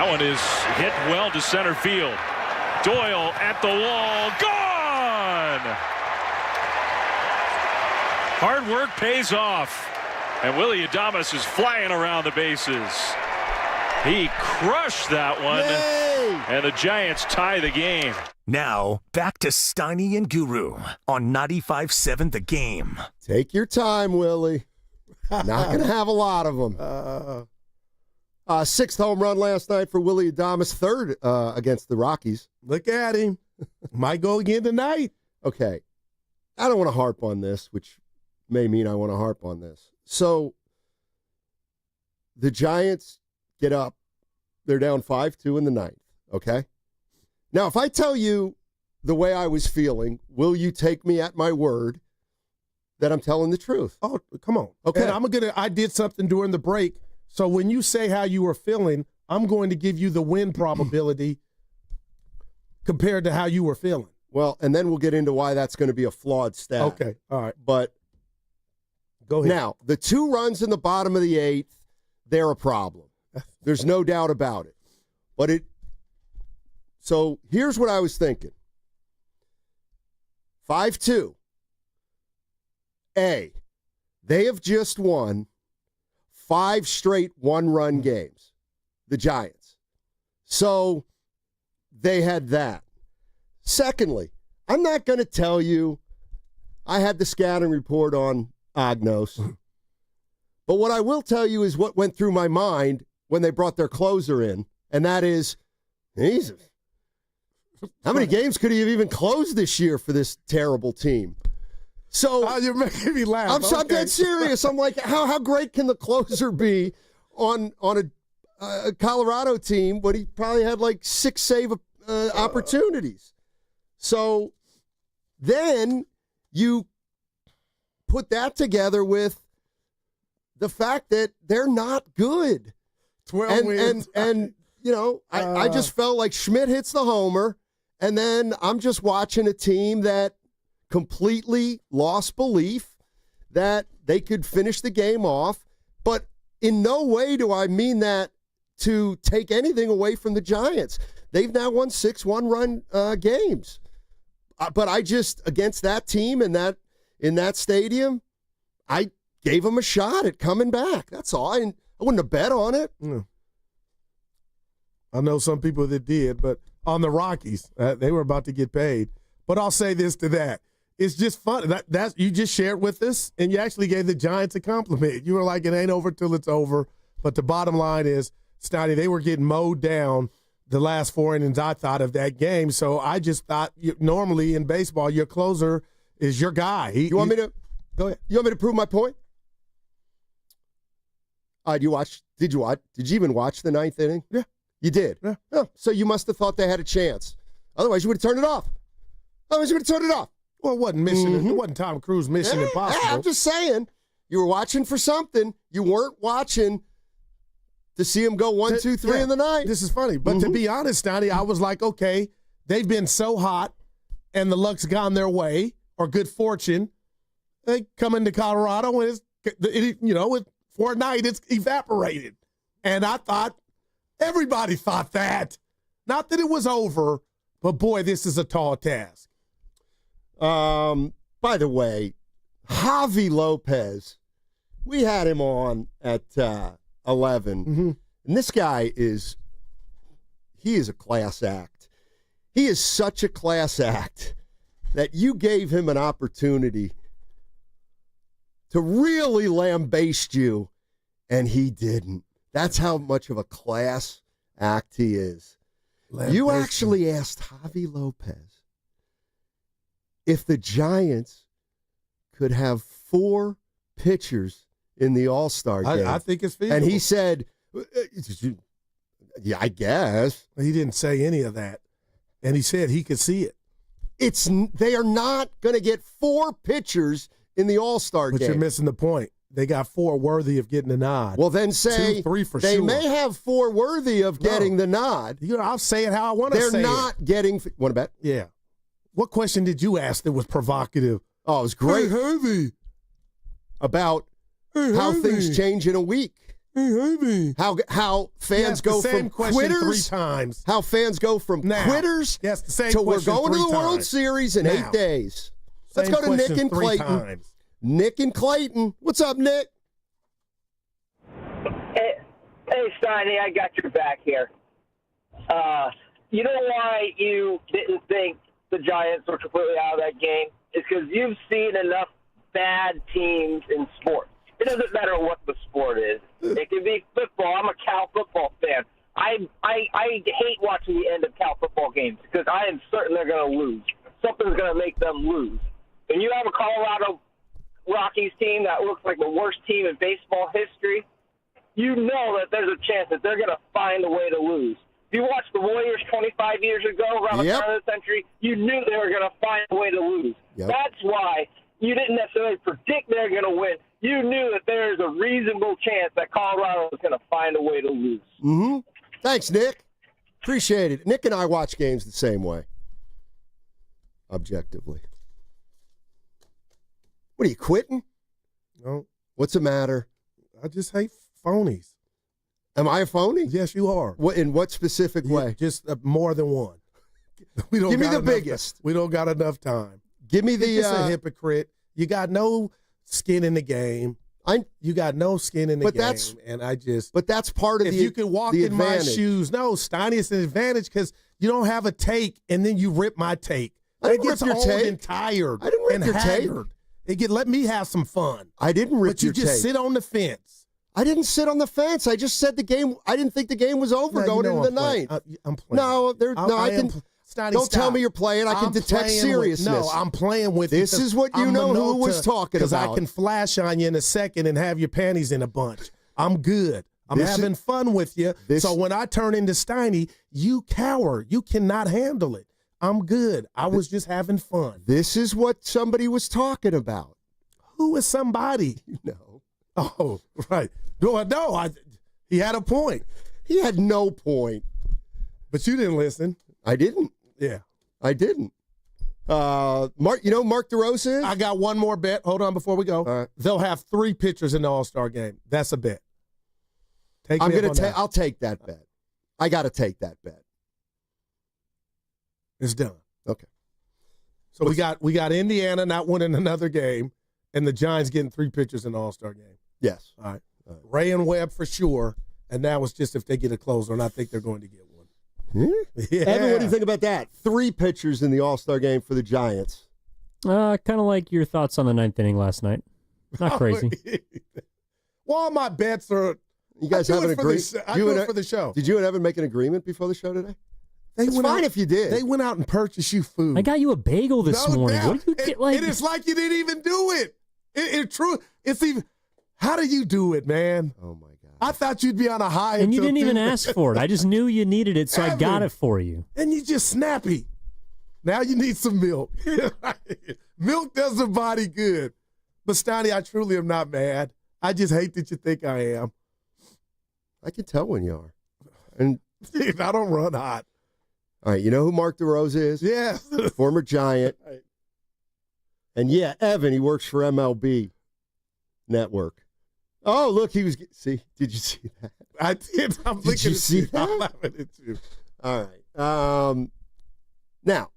That one is hit well to center field. Doyle at the wall. Gone! Hard work pays off. And Willy Dibs is flying around the bases. He crushed that one. Yay! And the Giants tie the game. Now, back to Steiny and Guru on 95.7 The Game. Take your time, Willie. Not going to have a lot of them. Sixth home run last night for Willard Dibs, third against the Rockies. Look at him. Might go again tonight. Okay. I don't want to harp on this, which may mean I want to harp on this. So the Giants get up. They're down 5-2 in the ninth, okay? Now, if I tell you the way I was feeling, will you take me at my word that I'm telling the truth? Oh, come on. Okay. And I did something during the break. So when you say how you were feeling, I'm going to give you the win probability compared to how you were feeling. Well, and then we'll get into why that's going to be a flawed stat. Okay. All right. But go ahead. Now, the 2 runs in the bottom of the 8th, they're a problem. There's no doubt about it. But so here's what I was thinking. 5-2. They have just won 5 straight one-run games, the Giants. So they had that. Secondly, I'm not going to tell you I had the scouting report on Agnos. But what I will tell you is what went through my mind when they brought their closer in, and that is, Jesus, how many games could he have even closed this year for this terrible team? So you're making me laugh. I'm dead serious. I'm like, how great can the closer be on a Colorado team when he probably had like 6 save opportunities? So then you put that together with the fact that they're not good. 12 wins. And you know, I just felt like Schmidt hits the homer, and then I'm just watching a team that completely lost belief that they could finish the game off. But in no way do I mean that to take anything away from the Giants. They've now won 6 one-run games. But I just, against that team and in that stadium, I gave them a shot at coming back. That's all. I wouldn't have bet on it. No. I know some people that did, but on the Rockies, they were about to get paid. But I'll say this to that. It's just fun. That's you just shared with us, and you actually gave the Giants a compliment. You were like, it ain't over till it's over. But the bottom line is, Steiny, they were getting mowed down the last 4 innings, I thought, of that game. So I just thought, normally in baseball, your closer is your guy. You want me to go ahead? You want me to prove my point? Did you even watch the 9th inning? Yeah. You did? Yeah. Oh, so you must have thought they had a chance. Otherwise, you would have turned it off. Well, it wasn't mission. It wasn't Tom Cruise Mission Impossible. I'm just saying, you were watching for something. You weren't watching to see him go 1, 2, 3 in the ninth. This is funny, but to be honest, Steiny, I was like, okay, they've been so hot, and the luck's gone their way, or good fortune. They come into Colorado, and for a night, it's evaporated. And I thought, everybody thought that. Not that it was over, but boy, this is a tall task. By the way, Javier Lopez, we had him on at 11. And this guy is a class act. He is such a class act that you gave him an opportunity to really lambaste you, and he didn't. That's how much of a class act he is. You actually asked Javier Lopez if the Giants could have 4 pitchers in the All-Star game. I think it's feasible. And he said, yeah, I guess. He didn't say any of that. And he said he could see it. They are not going to get 4 pitchers in the All-Star game. But you're missing the point. They got 4 worthy of getting the nod. Well, then say 2, 3 for they sure. may have 4 worthy of getting the nod. I'll say it how I want to say it. They're not getting – want to bet? Yeah. What question did you ask that was provocative? Oh, it was great. Hey, Heavy. About how things change in a week. How fans go from quitters 3 times. How fans go from quitters to we're going to the World Series in 8 days. Let's go to Nick and Clayton. Nick and Clayton. What's up, Nick? Hey, Steiny, I got your back here. You know why you didn't think the Giants were completely out of that game? It's because you've seen enough bad teams in sports. It doesn't matter what the sport is. It can be football. I'm a Cal football fan. I hate watching the end of Cal football games because I am certain they're going to lose. Something's going to make them lose. And you have a Colorado Rockies team that looks like the worst team in baseball history. You know that there's a chance that they're going to find a way to lose. If you watched the Warriors 25 years ago around the turn of the century, you knew they were going to find a way to lose. That's why you didn't necessarily predict they were going to win. You knew that there's a reasonable chance that Colorado was going to find a way to lose. Mm-hmm. Thanks, Nick. Appreciate it. Nick and I watch games the same way. Objectively. What are you, quitting? No. What's the matter? I just hate phonies. Am I a phony? Yes, you are. What, in what specific way? Just more than one. Give me the biggest. We don't got enough time. Give me the... You're just a hypocrite. You got no skin in the game. You got no skin in the game. But that's part of if you could walk in my shoes. No, Steiny, it's an advantage because you don't have a take and then you rip my take. I didn't rip your take. And tired. I didn't rip your take. Let me have some fun. I didn't rip your take. But you just sit on the fence. I didn't sit on the fence. I just said the game. I didn't think the game was over going into the ninth. I'm playing. Don't tell me you're playing. I can detect seriousness. I'm playing with this. Is what you know who was talking about. Because I can flash on you in a second and have your panties in a bunch. I'm good. I'm having fun with you. So when I turn into Steiny, you cower. You cannot handle it. I'm good. I was just having fun. This is what somebody was talking about. Who is somebody? You know. Oh, right. No, he had a point. He had no point. But you didn't listen. I didn't. Yeah. I didn't. Mark, you know Mark DeRosa is? I got one more bet. Hold on before we go. All right. They'll have 3 pitchers in the All-Star game. That's a bet. I'll take that bet. I got to take that bet. It's done. Okay. So we got Indiana not winning another game, and the Giants getting 3 pitchers in the All-Star game. Yes. All right. Ray and Webb for sure, and that was just if they get a closer, and I think they're going to get one. Yeah. Evan, what do you think about that? 3 pitchers in the All-Star game for the Giants. Kind of like your thoughts on the 9th inning last night. Not crazy. Well, all my bets are. You guys have an agreement. I do it for the show. Did you and Evan make an agreement before the show today? It's fine if you did. They went out and purchased you food. I got you a bagel this morning. What do you get like? And it's like you didn't even do it. It's true. It's even. How do you do it, man? Oh my God! I thought you'd be on a high. And you didn't even ask for it. I just knew you needed it, so Evan, I got it for you. And you just snappy. Now you need some milk. Milk does the body good. But Steiny, I truly am not mad. I just hate that you think I am. I can tell when you are. And I don't run hot. All right, you know who Mark DeRosa is? Yeah. Former Giant. Right. And yeah, Evan, he works for MLB Network. Oh, look, he was. See, did you see that? I did. Did you see that? I'm laughing at you. All right. Now,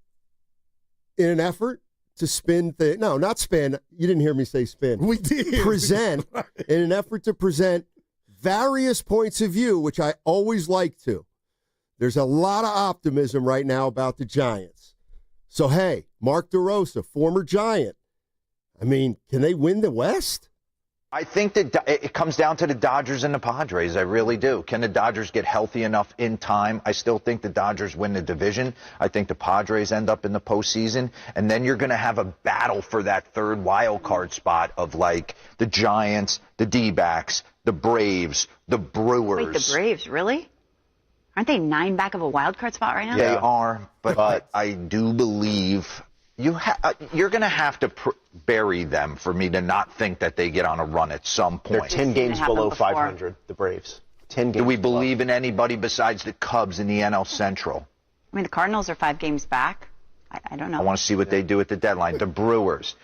in an effort to spin no, not spin. You didn't hear me say spin. We did. Present. In an effort to present various points of view, which I always like to. There's a lot of optimism right now about the Giants. So, hey, Mark DeRosa, former Giant. I mean, can they win the West? I think that it comes down to the Dodgers and the Padres. I really do. Can the Dodgers get healthy enough in time? I still think the Dodgers win the division. I think the Padres end up in the postseason. And then you're going to have a battle for that third wild card spot of like the Giants, the D-backs, the Braves, the Brewers. Wait, the Braves, really? Aren't they 9 back of a wild card spot right now? They are, but I do believe you're going to have to bury them for me to not think that they get on a run at some point. They're 10 games below 500, the Braves. 10 games. Do we believe in anybody besides the Cubs in the NL Central? I mean, the Cardinals are 5 games back. I don't know. I want to see what they do at the deadline. The Brewers.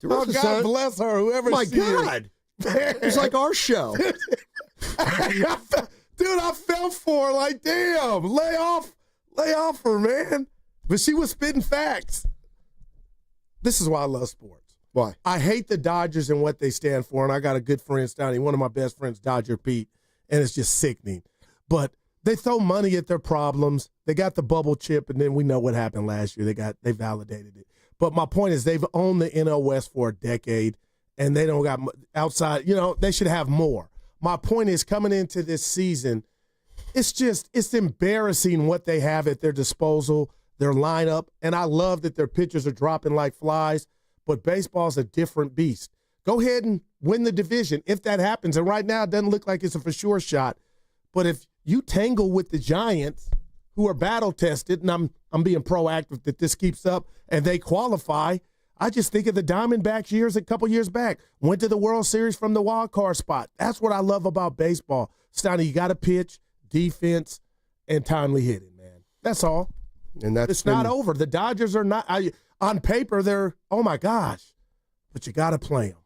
Oh, God bless her, whoever my she is. God. It's like our show. Dude, I fell for her. Like, damn, lay off her, man. But she was spitting facts. This is why I love sports. Why? I hate the Dodgers and what they stand for, and I got a good friend, Steiny, one of my best friends, Dodger Pete, and it's just sickening. But they throw money at their problems. They got the bubble chip, and then we know what happened last year. They validated it. But my point is they've owned the NL West for a decade, and they don't got outside. They should have more. My point is coming into this season, it's embarrassing what they have at their disposal, their lineup, and I love that their pitchers are dropping like flies, but baseball's a different beast. Go ahead and win the division if that happens, and right now it doesn't look like it's a for sure shot. But if you tangle with the Giants, who are battle-tested, and I'm being proactive that this keeps up, and they qualify, I just think of the Diamondbacks a couple years back, went to the World Series from the wild card spot. That's what I love about baseball. Steiny, you got to pitch, defense, and timely hitting, man. That's all. And it's not over. The Dodgers are not on paper. They're oh my gosh, but you got to play them.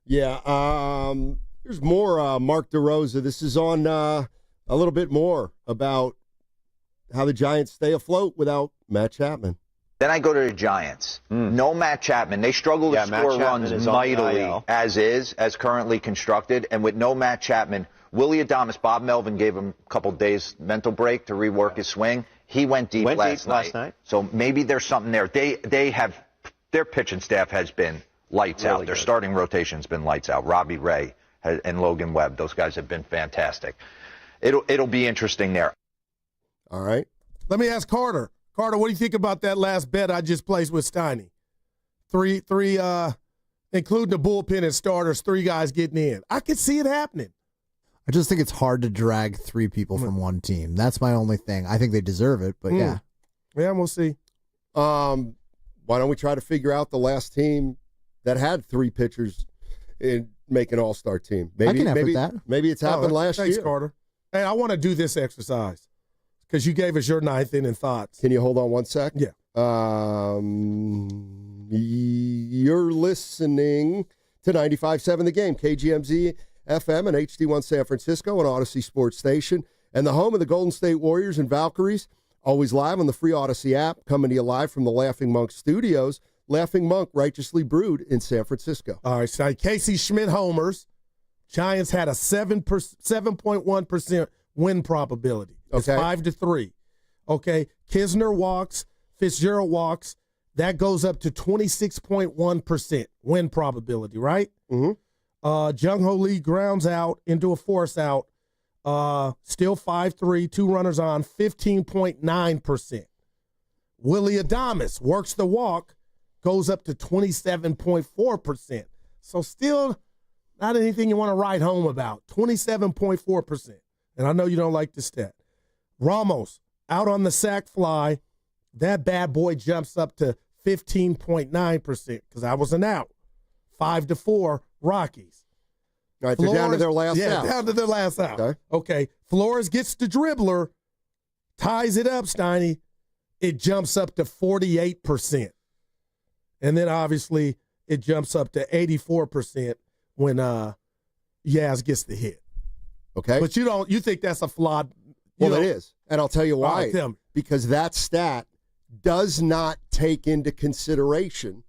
Yeah. Here's more Mark DeRosa. This is on a little bit more about how the Giants stay afloat without Matt Chapman. Then I go to the Giants. No Matt Chapman. They struggle to score runs mightily as currently constructed. And with no Matt Chapman, Willy Adames, Bob Melvin gave him a couple days mental break to rework his swing. He went deep last night. So maybe there's something there. Their pitching staff has been lights out. Their starting rotation's been lights out. Robbie Ray and Logan Webb, those guys have been fantastic. It'll be interesting there. All right. Let me ask Carter. Carter, what do you think about that last bet I just placed with Steiny? Three, including the bullpen and starters, 3 guys getting in. I could see it happening. I just think it's hard to drag 3 people from one team. That's my only thing. I think they deserve it, but yeah. Yeah, we'll see. Why don't we try to figure out the last team that had 3 pitchers and make an all-star team? Maybe, I can effort that. Maybe it's happened last year. Thanks, Carter. Hey, I want to do this exercise because you gave us your 9th inning thoughts. Can you hold on one sec? Yeah. You're listening to 95.7 The Game, KGMZ FM and HD1 San Francisco, an Odyssey Sports Station, and the home of the Golden State Warriors and Valkyries, always live on the free Odyssey app, coming to you live from the Laughing Monk Studios. Laughing Monk, righteously brewed in San Francisco. All right, so Casey Schmidt homers. Giants had a 7.1% win probability. It's 5-3. Okay, Kisner walks, Fitzgerald walks. That goes up to 26.1% win probability, right? Mm-hmm. Jung-Ho Lee grounds out into a force out. Still 5-3, 2 runners on, 15.9%. Willy Adames works the walk, goes up to 27.4%. So still not anything you want to write home about. 27.4%. And I know you don't like this stat. Ramos out on the sac fly. That bad boy jumps up to 15.9% because I was an out. 5-4 Rockies. All right, they're down to their last out. Yeah, down to their last out. Okay. Flores gets the dribbler, ties it up, Steiny. It jumps up to 48%. And then obviously it jumps up to 84% when Yaz gets the hit. Okay. But you think that's a flawed. Well, it is. And I'll tell you why. Tell me. Because that stat does not take into consideration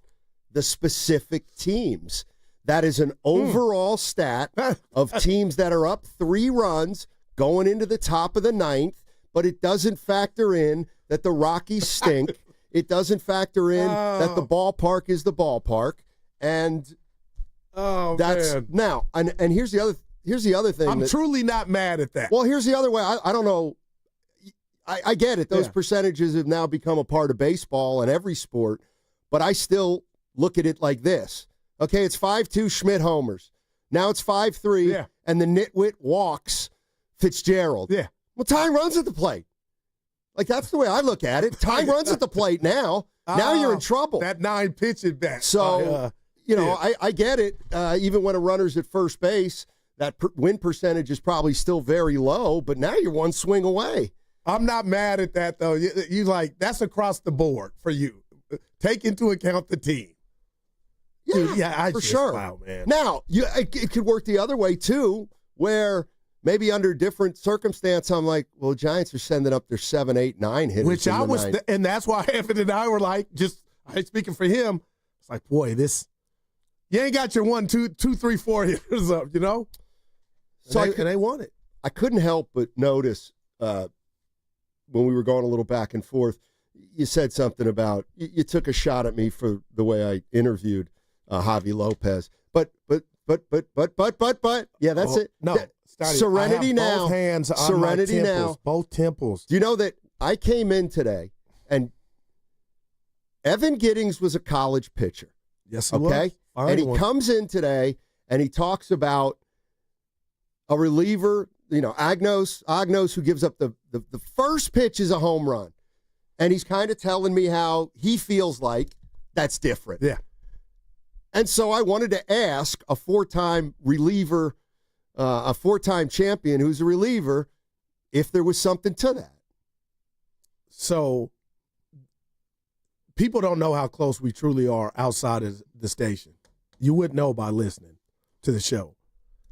the specific teams. That is an overall stat of teams that are up 3 runs going into the top of the 9th, but it doesn't factor in that the Rockies stink. It doesn't factor in that the ballpark is the ballpark. And that's man. Now, and here's the other thing. I'm truly not mad at that. Well, here's the other way. I don't know. I get it. Those percentages have now become a part of baseball and every sport, but I still look at it like this. Okay, it's 5-2 Schmidt homers. Now it's 5-3, and the nitwit walks Fitzgerald. Yeah. Well, Ty runs at the plate. Like, that's the way I look at it. Ty runs at the plate now. Now you're in trouble. That 9 pitching back. So, I get it. Even when a runner's at first base, that win percentage is probably still very low, but now you're one swing away. I'm not mad at that, though. You like, that's across the board for you. Take into account the team. Yeah, I for sure. Wow, man. Now, it could work the other way, too, where maybe under different circumstance, I'm like, well, Giants are sending up their 7, 8, 9 hitters. Which I was, and that's why Evan and I were like, speaking for him, it's like, boy, you ain't got your 1, 2, 3, 4 hitters up, you know? So and they won it. I couldn't help but notice when we were going a little back and forth, you said something about, you took a shot at me for the way I interviewed Javier Lopez. But, yeah, that's it. No. Steiny, Serenity now. Both hands on Serenity my temples, now. Both temples. Do you know that I came in today and Evan Giddings was a college pitcher? Yes, he was. And he one. comes in today and he talks about a reliever, Agnos, who gives up the first pitch is a home run. And he's kind of telling me how he feels like that's different. Yeah. And so I wanted to ask a 4-time reliever, a 4-time champion who's a reliever, if there was something to that. So people don't know how close we truly are outside of the station. You wouldn't know by listening to the show.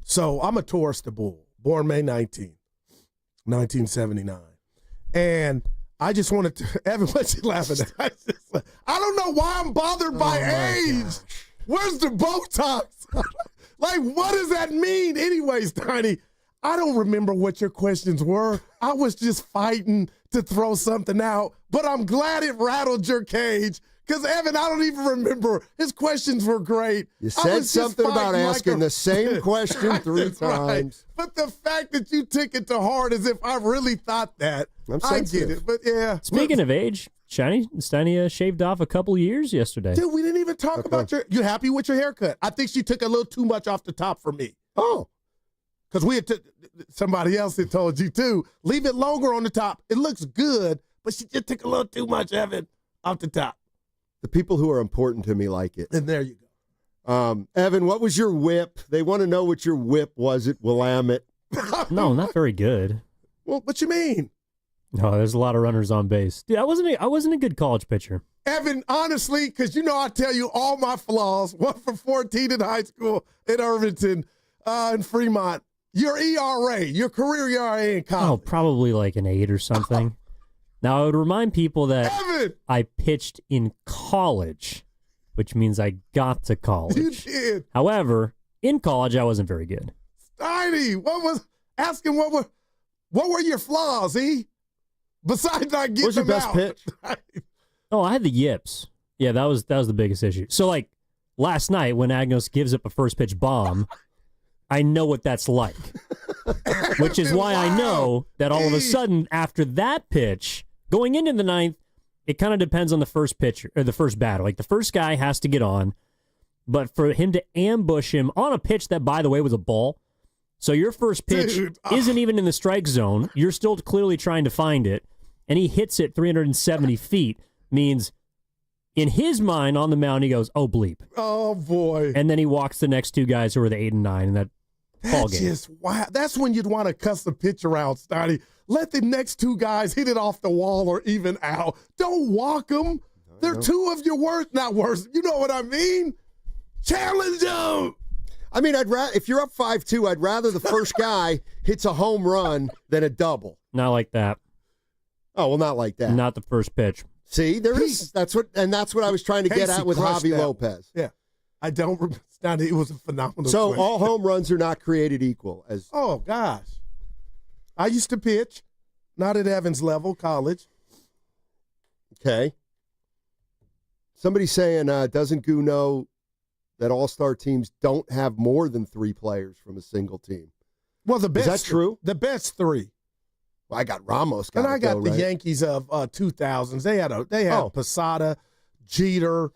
So I'm a Taurus the Bull, born May 19th, 1979. And I just wanted to, Evan, what you laughing at? I don't know why I'm bothered by age. Gosh. Where's the Botox? Like, what does that mean? Anyways, Steiny, I don't remember what your questions were. I was just fighting to throw something out, but I'm glad it rattled your cage because, Evan, I don't even remember. His questions were great. You said something about asking the same question 3 times. Right. But the fact that you took it to heart as if I really thought that, I get it. But, yeah. Speaking of age, Steiny shaved off a couple years yesterday. Dude, we didn't even talk about you happy with your haircut? I think she took a little too much off the top for me. Oh. Because somebody else had told you, too. Leave it longer on the top. It looks good, but she just took a little too much, Evan, off the top. The people who are important to me like it. And there you go. Evan, what was your whip? They want to know what your whip was at Willamette. No, not very good. Well, what you mean? No, there's a lot of runners on base. Dude, I wasn't a good college pitcher. Evan, honestly, because I tell you all my flaws. 1 for 14 in high school at Irvington and Fremont. Your ERA, your career ERA in college. Oh, probably like an 8 or something. Now, I would remind people that Evan! I pitched in college, which means I got to college. You did. However, in college, I wasn't very good. Steiny, what were your flaws, Besides not getting What's your them best out. pitch? Oh, I had the yips. Yeah, that was the biggest issue. So, like, last night when Agnos gives up a first pitch bomb, I know what that's like. Which is why I know that all of a sudden, after that pitch, going into the 9th, it kind of depends on the first pitcher or the first batter. Like, the first guy has to get on, but for him to ambush him on a pitch that, by the way, was a ball. So your first pitch isn't even in the strike zone. You're still clearly trying to find it, and he hits it 370 feet, means in his mind on the mound, he goes, oh, bleep. Oh, boy. And then he walks the next 2 guys who are the 8 and 9 in that ball game. Just wow. That's when you'd want to cuss the pitcher out, Steiny. Let the next 2 guys hit it off the wall or even out. Don't walk them. They're 2 of your worst, not worst. You know what I mean? Challenge them. I mean, if you're up 5-2, I'd rather the first guy hits a home run than a double. Not like that. Oh, well, not like that. Not the first pitch. See, that's what I was trying to get at with Javier Lopez. Yeah. I don't remember. It was a phenomenal So question. all home runs are not created equal. Oh, gosh. I used to pitch, not at Evans level, college. Okay. Somebody's saying, doesn't Goo know that all-star teams don't have more than 3 players from a single team? Well, the best. Is that true? The best 3. Well, I got Ramos. And I got the Yankees of 2000s. They had Posada, Jeter,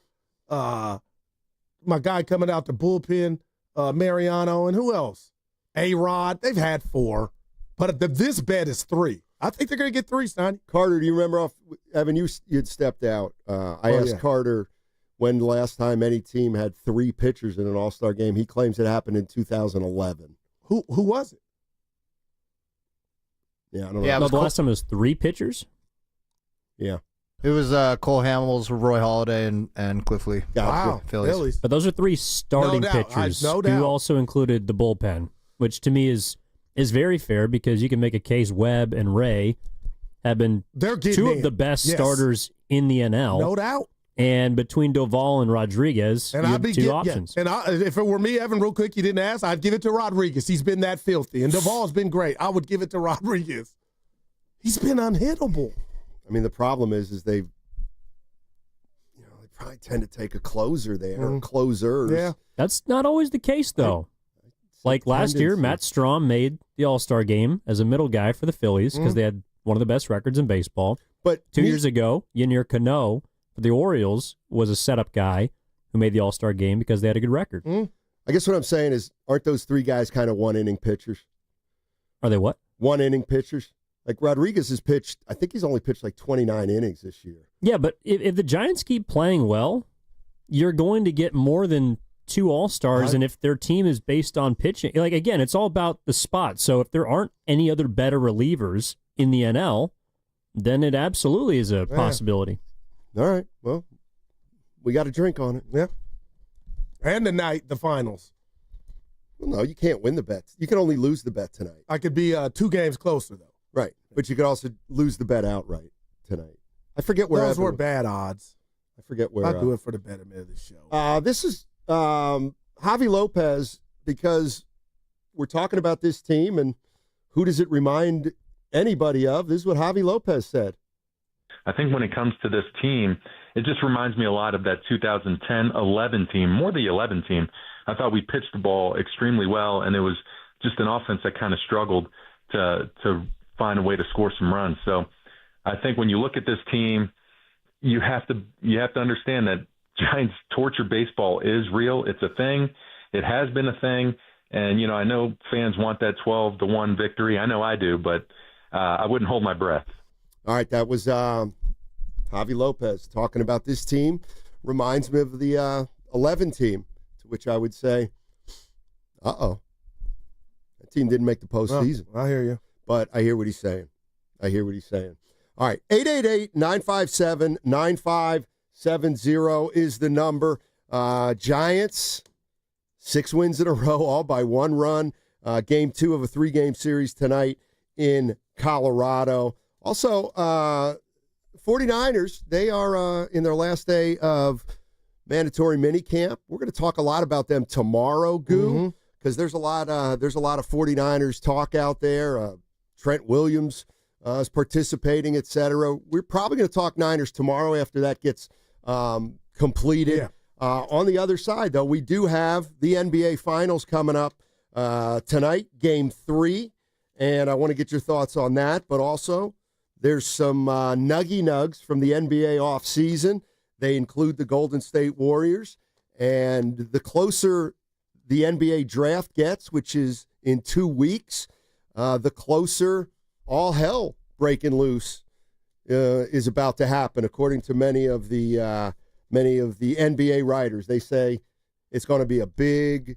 my guy coming out the bullpen, Mariano, and who else? A-Rod. They've had 4. But this bet is 3. I think they're going to get 3, Steiny. Carter, do you remember, Evan, you'd stepped out. I asked Carter when the last time any team had 3 pitchers in an all-star game. He claims it happened in 2011. Who was it? Yeah, I don't know. Yeah, the last time it was 3 pitchers? Yeah. It was Cole Hamels, Roy Halladay, and Cliff Lee. Wow, Phillies. But those are 3 starting pitchers. No doubt. You also included the bullpen, which to me is is very fair because you can make a case Webb and Ray have been two of the best starters in the NL. No doubt. And between Doval and Rodriguez, and you have two options. Yeah. And if it were me, Evan, real quick, you didn't ask, I'd give it to Rodriguez. He's been that filthy. And Doval's been great. I would give it to Rodriguez. He's been unhittable. I mean, the problem is they probably tend to take a closer there, or closers. Yeah. That's not always the case, though. Like last year, Matt Strahm made the All-Star game as a middle guy for the Phillies because they had one of the best records in baseball. But 2 years ago, Yennier Cano for the Orioles was a setup guy who made the All-Star game because they had a good record. I guess what I'm saying is, aren't those three guys kind of one-inning pitchers? Are they what? One-inning pitchers. Like Rodriguez has pitched, I think he's only pitched like 29 innings this year. Yeah, but if the Giants keep playing well, you're going to get more than 2 All-Stars, and if their team is based on pitching, like again, it's all about the spot. So if there aren't any other better relievers in the NL, then it absolutely is a possibility. All right, well, we got a drink on it. Yeah. And the finals. Well, no, you can't win the bet. You can only lose the bet tonight. I could be 2 games closer, though. Right, but you could also lose the bet outright tonight. I forget where. Those were bad odds. I forget where. I'll do it for the betterment of the show. This is Javier Lopez, because we're talking about this team, and who does it remind anybody of? This is what Javier Lopez said. I think when it comes to this team, it just reminds me a lot of that 2010-11 team, more the 11 team. I thought we pitched the ball extremely well, and it was just an offense that kind of struggled to find a way to score some runs. So I think when you look at this team, you have to understand that Giants torture baseball is real. It's a thing. It has been a thing. And, I know fans want that 12-1 victory. I know I do, but I wouldn't hold my breath. All right, that was Javier Lopez talking about this team. Reminds me of the 11 team, to which I would say, that team didn't make the postseason. I hear you. But I hear what he's saying. All right, 888-957-9570 is the number. Giants, 6 wins in a row, all by 1 run. Game 2 of a 3-game series tonight in Colorado. Also, 49ers, they are in their last day of mandatory minicamp. We're going to talk a lot about them tomorrow, Goo, because there's a lot of 49ers talk out there. Trent Williams is participating, et cetera. We're probably going to talk Niners tomorrow after that gets completed. Yeah. On the other side, though, we do have the NBA Finals coming up tonight, Game 3, and I want to get your thoughts on that. But also, there's some nuggy nugs from the NBA offseason. They include the Golden State Warriors, and the closer the NBA draft gets, which is in 2 weeks, the closer all hell breaking loose is about to happen, according to many of the NBA writers. They say it's going to be a big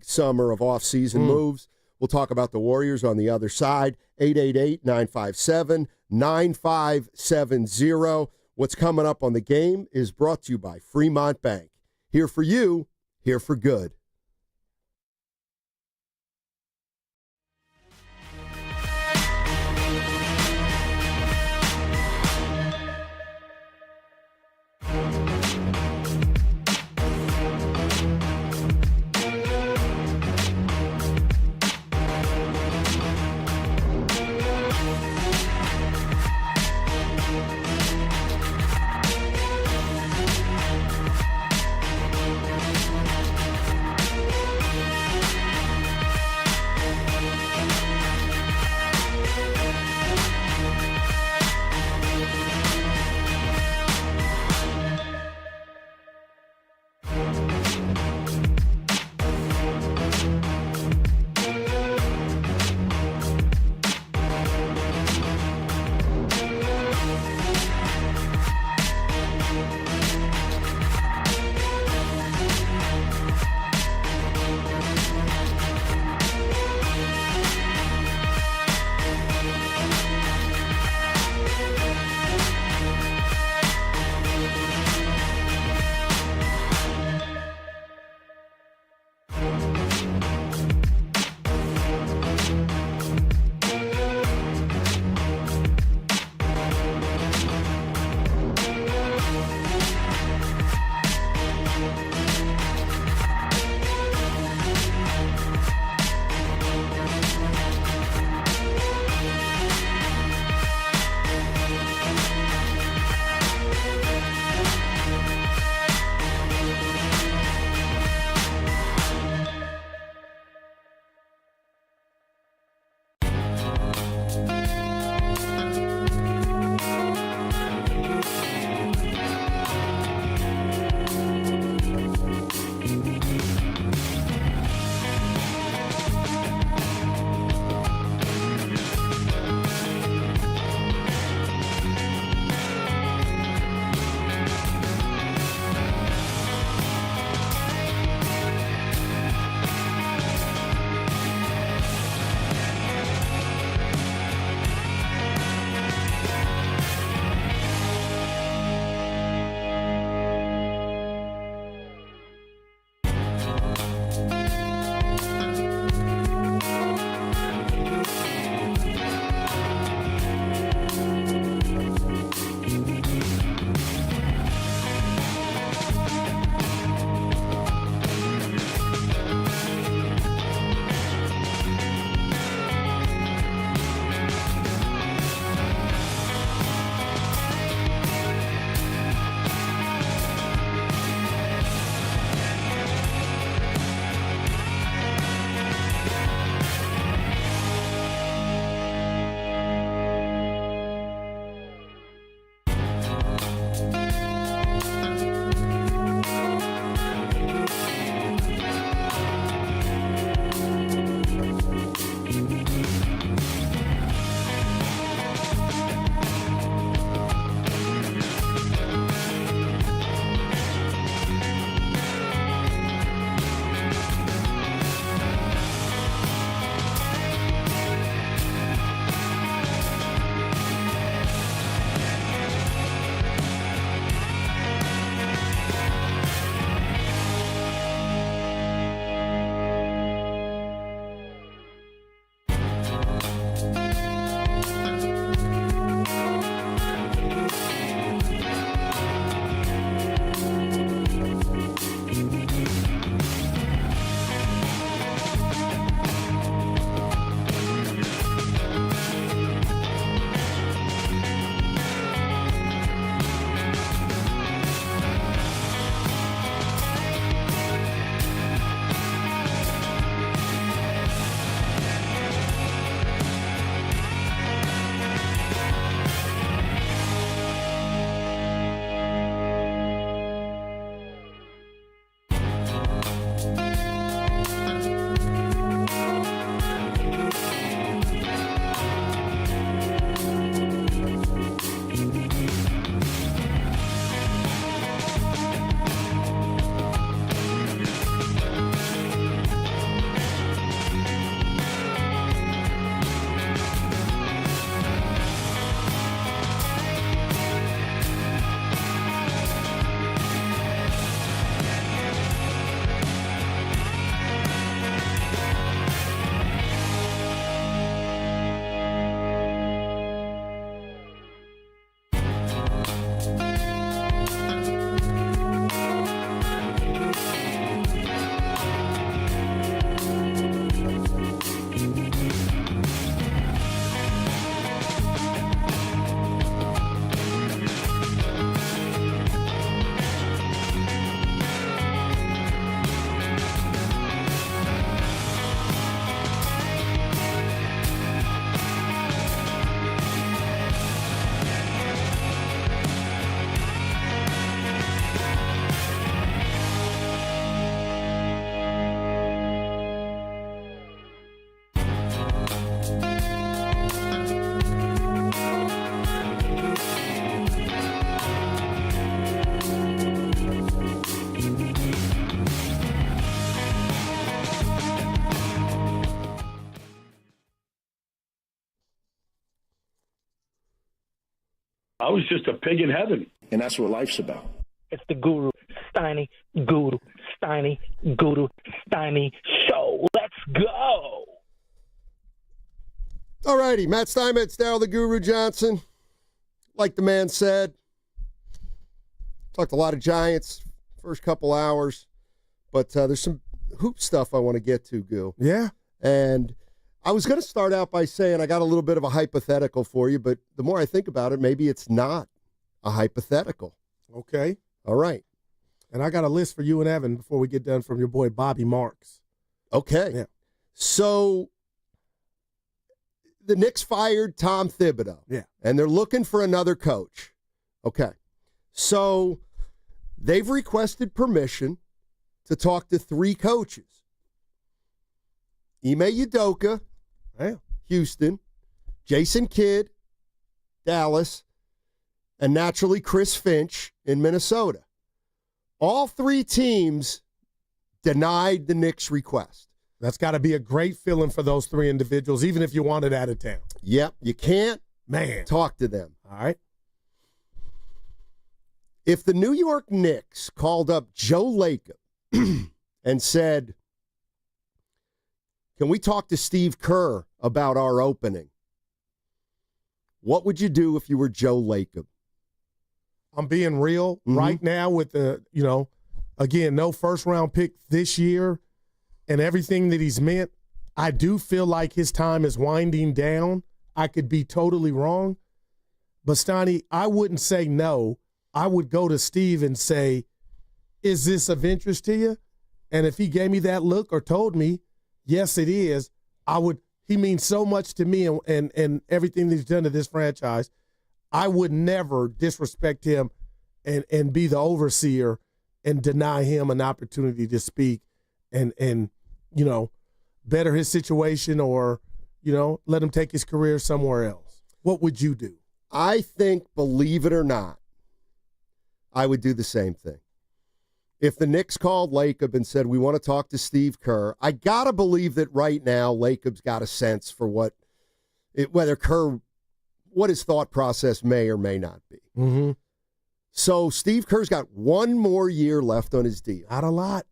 summer of off-season moves. We'll talk about the Warriors on the other side. 888-957-9570. What's coming up on the game is brought to you by Fremont Bank. Here for you, here for good. I was just a pig in heaven. And that's what life's about. It's the Guru, Steiny Guru, Steiny Guru, Steiny Show. Let's go. All righty, Matt Steinmetz, Darryl the Guru Johnson. Like the man said, talked a lot of Giants first couple hours, but there's some hoop stuff I want to get to, Goo. Yeah. And I was going to start out by saying I got a little bit of a hypothetical for you, but the more I think about it, maybe it's not a hypothetical. Okay. All right. And I got a list for you and Evan before we get done from your boy Bobby Marks. Okay. Yeah. So the Knicks fired Tom Thibodeau. Yeah. And they're looking for another coach. Okay. So they've requested permission to talk to 3 coaches. Ime Udoka, Houston, Jason Kidd, Dallas, and naturally Chris Finch in Minnesota. All 3 teams denied the Knicks' request. That's got to be a great feeling for those 3 individuals, even if you want it out of town. Yep, you can't talk to them. All right. If the New York Knicks called up Joe Lacob and said, can we talk to Steve Kerr about our opening? What would you do if you were Joe Lacob? I'm being real right now with the, again, no first-round pick this year and everything that he's meant. I do feel like his time is winding down. I could be totally wrong. But, Steiny, I wouldn't say no. I would go to Steve and say, is this of interest to you? And if he gave me that look or told me, yes, it is, he means so much to me and everything that he's done to this franchise. I would never disrespect him and be the overseer and deny him an opportunity to speak and better his situation or, let him take his career somewhere else. What would you do? I think, believe it or not, I would do the same thing. If the Knicks called Lacob and said, we want to talk to Steve Kerr, I got to believe that right now Lacob's got a sense for what his thought process may or may not be. Mm-hmm. So Steve Kerr's got 1 more year left on his deal. Not a lot.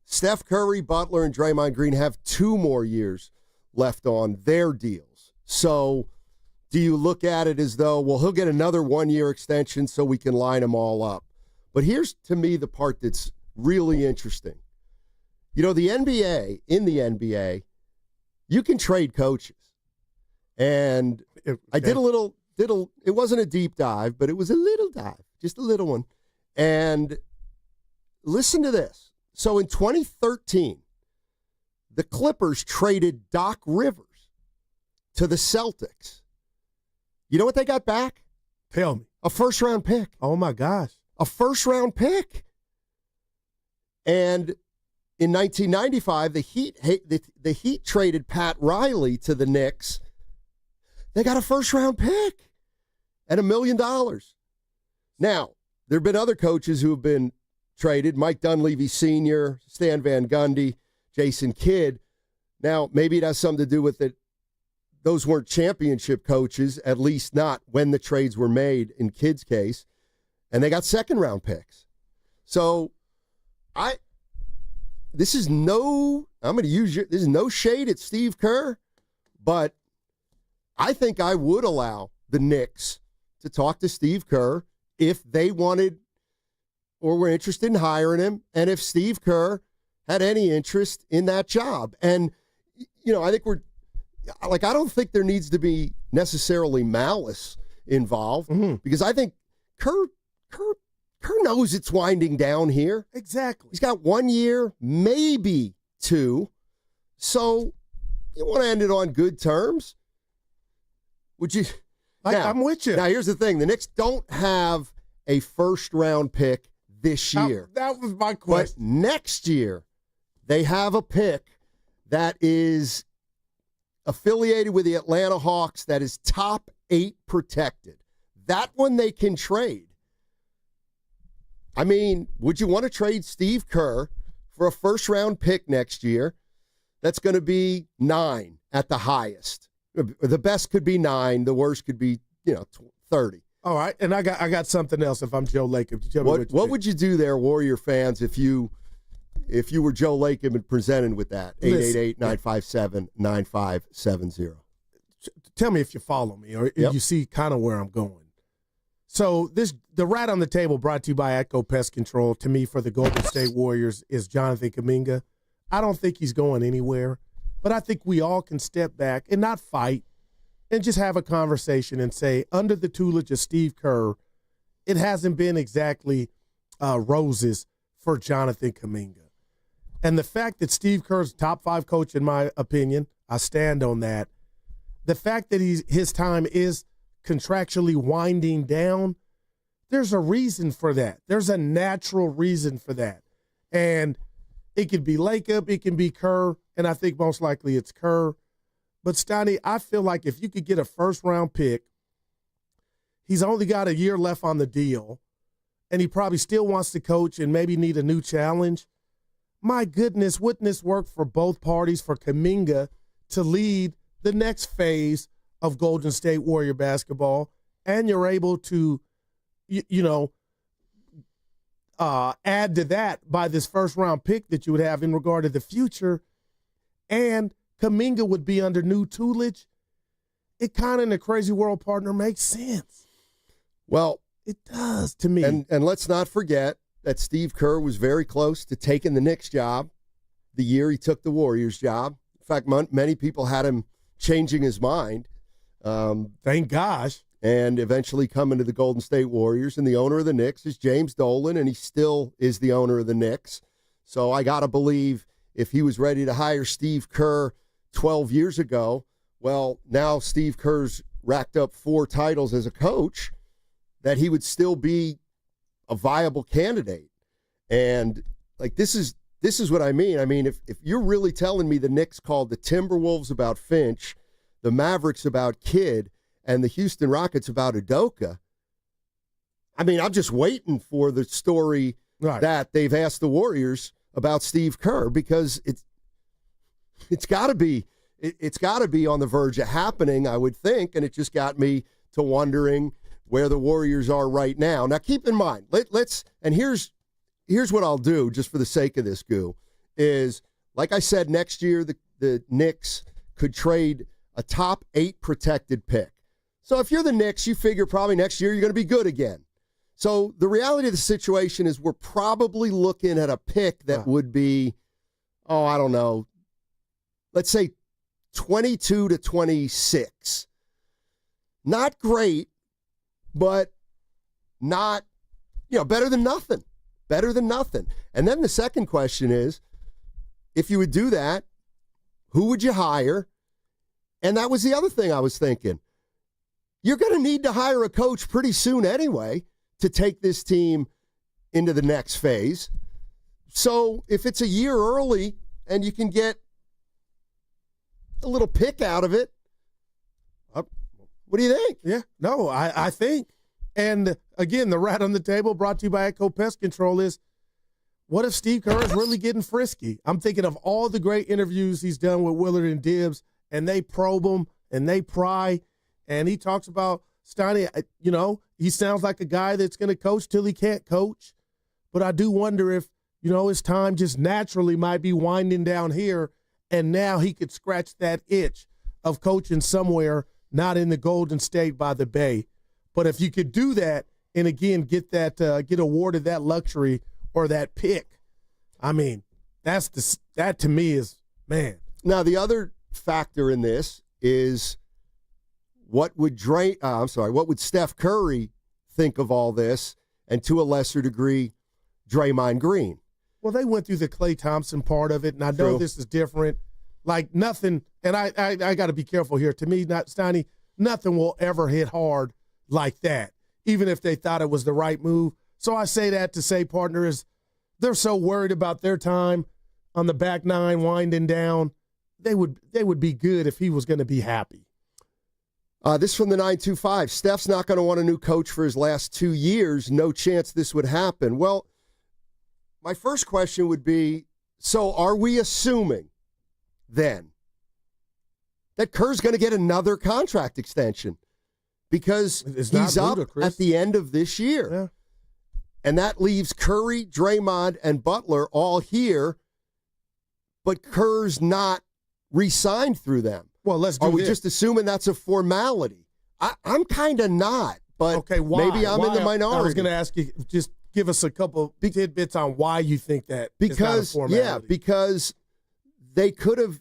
Steph Curry, Butler, and Draymond Green have 2 more years left on their deals. So do you look at it as though, well, he'll get another 1-year extension so we can line them all up? But here's, to me, the part that's really interesting. The NBA, you can trade coaches. And I did it wasn't a deep dive, but it was a little dive, just a little one. And listen to this. So in 2013, the Clippers traded Doc Rivers to the Celtics. You know what they got back? Tell me. A first-round pick. Oh, my gosh. A first-round pick. And in 1995, the Heat traded Pat Riley to the Knicks. They got a first-round pick and $1 million. Now, there have been other coaches who have been traded, Mike Dunleavy Sr., Stan Van Gundy, Jason Kidd. Now, maybe it has something to do with it. Those weren't championship coaches, at least not when the trades were made in Kidd's case. And they got second-round picks. So, this is no shade at Steve Kerr, but I think I would allow the Knicks to talk to Steve Kerr if they wanted or were interested in hiring him, and if Steve Kerr had any interest in that job. And, I think I don't think there needs to be necessarily malice involved, because I think Kerr knows it's winding down here. Exactly. He's got 1 year, maybe 2. So you want to end it on good terms. Would you? I'm with you. Now, here's the thing. The Knicks don't have a first-round pick this year. That was my question. But next year, they have a pick that is affiliated with the Atlanta Hawks that is top 8 protected. That one they can trade. I mean, would you want to trade Steve Kerr for a first-round pick next year that's going to be 9 at the highest? The best could be 9. The worst could be, 30. All right, and I got something else. If I'm Joe Lacob, you tell me what would you do there, Warrior fans, if you were Joe Lacob and presented with that? 888-957-9570. Tell me if you follow me or if you see kind of where I'm going. So the rat on the table brought to you by Atco Pest Control, to me, for the Golden State Warriors, is Jonathan Kuminga. I don't think he's going anywhere, but I think we all can step back and not fight and just have a conversation and say, under the tutelage of Steve Kerr, it hasn't been exactly roses for Jonathan Kuminga. And the fact that Steve Kerr's top 5 coach, in my opinion, I stand on that. The fact that his time is contractually winding down, there's a reason for that. There's a natural reason for that. And it could be Lacob, it can be Kerr, and I think most likely it's Kerr. But, Steiny, I feel like if you could get a first-round pick, he's only got a year left on the deal, and he probably still wants to coach and maybe need a new challenge. My goodness, wouldn't this work for both parties, for Kuminga to lead the next phase of Golden State Warrior basketball, and you're able to, add to that by this first-round pick that you would have in regard to the future, and Kuminga would be under new tutelage. It kind of, in a crazy world, partner, makes sense. Well, it does to me. And let's not forget that Steve Kerr was very close to taking the Knicks job the year he took the Warriors job. In fact, many people had him changing his mind. Thank gosh. And eventually coming to the Golden State Warriors. And the owner of the Knicks is James Dolan, and he still is the owner of the Knicks. So I got to believe if he was ready to hire Steve Kerr 12 years ago, well, now Steve Kerr's racked up 4 titles as a coach, that he would still be a viable candidate. And like, this is what I mean. I mean, if you're really telling me the Knicks called the Timberwolves about Finch, the Mavericks about Kidd, and the Houston Rockets about Udoka, I mean, I'm just waiting for the story that they've asked the Warriors about Steve Kerr, because it's got to be on the verge of happening, I would think, and it just got me to wondering where the Warriors are right now. Now, keep in mind, and here's what I'll do just for the sake of this, Goo, is, like I said, next year the Knicks could trade a top 8 protected pick. So if you're the Knicks, you figure probably next year you're going to be good again. So the reality of the situation is we're probably looking at a pick that would be, I don't know, let's say 22 to 26. Not great, but not, better than nothing. Better than nothing. And then the second question is, if you would do that, who would you hire? And that was the other thing I was thinking. You're going to need to hire a coach pretty soon anyway to take this team into the next phase. So if it's a year early and you can get a little pick out of it, what do you think? Yeah, no, I think. And again, the rat on the table brought to you by Atco Pest Control is, what if Steve Kerr is really getting frisky? I'm thinking of all the great interviews he's done with Willard and Dibs, and they probe him and they pry, and he talks about Steiny, he sounds like a guy that's going to coach till he can't coach. But I do wonder if, his time just naturally might be winding down here, and now he could scratch that itch of coaching somewhere not in the Golden State by the Bay. But if you could do that and, again, get awarded that luxury or that pick, I mean, that to me is, man. Now, the other factor in this is what would Steph Curry think of all this, and to a lesser degree, Draymond Green? Well, they went through the Klay Thompson part of it, and I know this is different. Like nothing, and I got to be careful here. To me, Steiny, nothing will ever hit hard like that, even if they thought it was the right move. So I say that to say, partner, is they're so worried about their time on the back nine winding down. They would be good if he was going to be happy. This from the 925. Steph's not going to want a new coach for his last 2 years. No chance this would happen. Well, my first question would be, so are we assuming then that Kerr's going to get another contract extension? because he's up at the end of this year. Yeah. And that leaves Curry, Draymond, and Butler all here, but Kerr's not re-signed through them. Well, let's do Are we this. just assuming that's a formality? I'm kind of not, but okay, why? maybe I'm in the minority. I was going to ask you, just give us a couple tidbits on why you think that because, it's not a formality. because they could have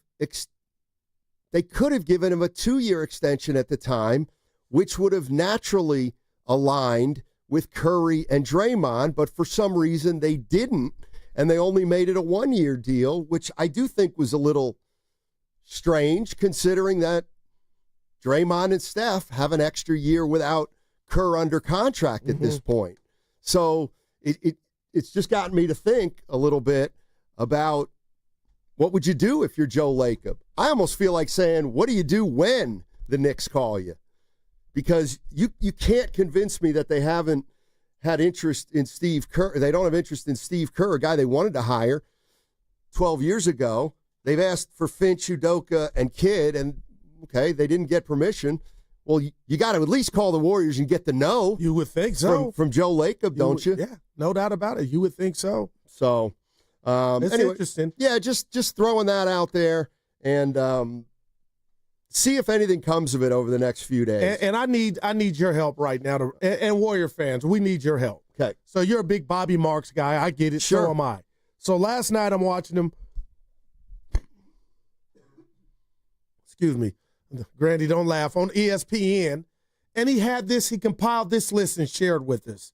given him a 2-year extension at the time, which would have naturally aligned with Curry and Draymond, but for some reason they didn't, and they only made it a 1-year deal, which I do think was a little strange considering that Draymond and Steph have an extra year without Kerr under contract at this point. So it's just gotten me to think a little bit about what would you do if you're Joe Lacob? I almost feel like saying, what do you do when the Knicks call you? Because you can't convince me that they haven't had interest in Steve Kerr. They don't have interest in Steve Kerr, a guy they wanted to hire 12 years ago. They've asked for Finch, Udoka, and Kidd, and, okay, they didn't get permission. Well, you got to at least call the Warriors and get the no. You would think so. From Joe Lacob, don't you? Yeah, no doubt about it. You would think so. So, it's anyway, interesting. Yeah, just throwing that out there and see if anything comes of it over the next few days. And I need your help right now. And Warrior fans, we need your help. Okay. So you're a big Bobby Marks guy. I get it. Sure. So am I. So last night I'm watching him. Excuse me. Grandy, don't laugh. On ESPN. And he compiled this list and shared with us.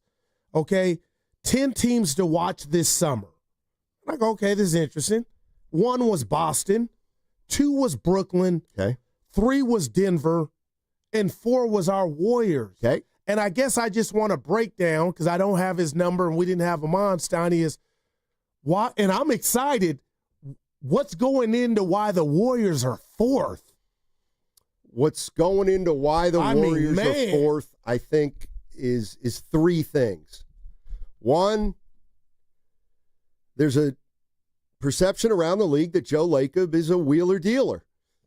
Okay? 10 teams to watch this summer. I go, okay, this is interesting. 1 was Boston. 2 was Brooklyn. Okay. 3 was Denver. And 4 was our Warriors. Okay. And I guess I just want to break down, because I don't have his number and we didn't have him on, Steiny, is why, and I'm excited, what's going into why the Warriors are 4th? What's going into why the Warriors are 4th, I think, is 3 things. 1, there's a perception around the league that Joe Lacob is a wheeler dealer.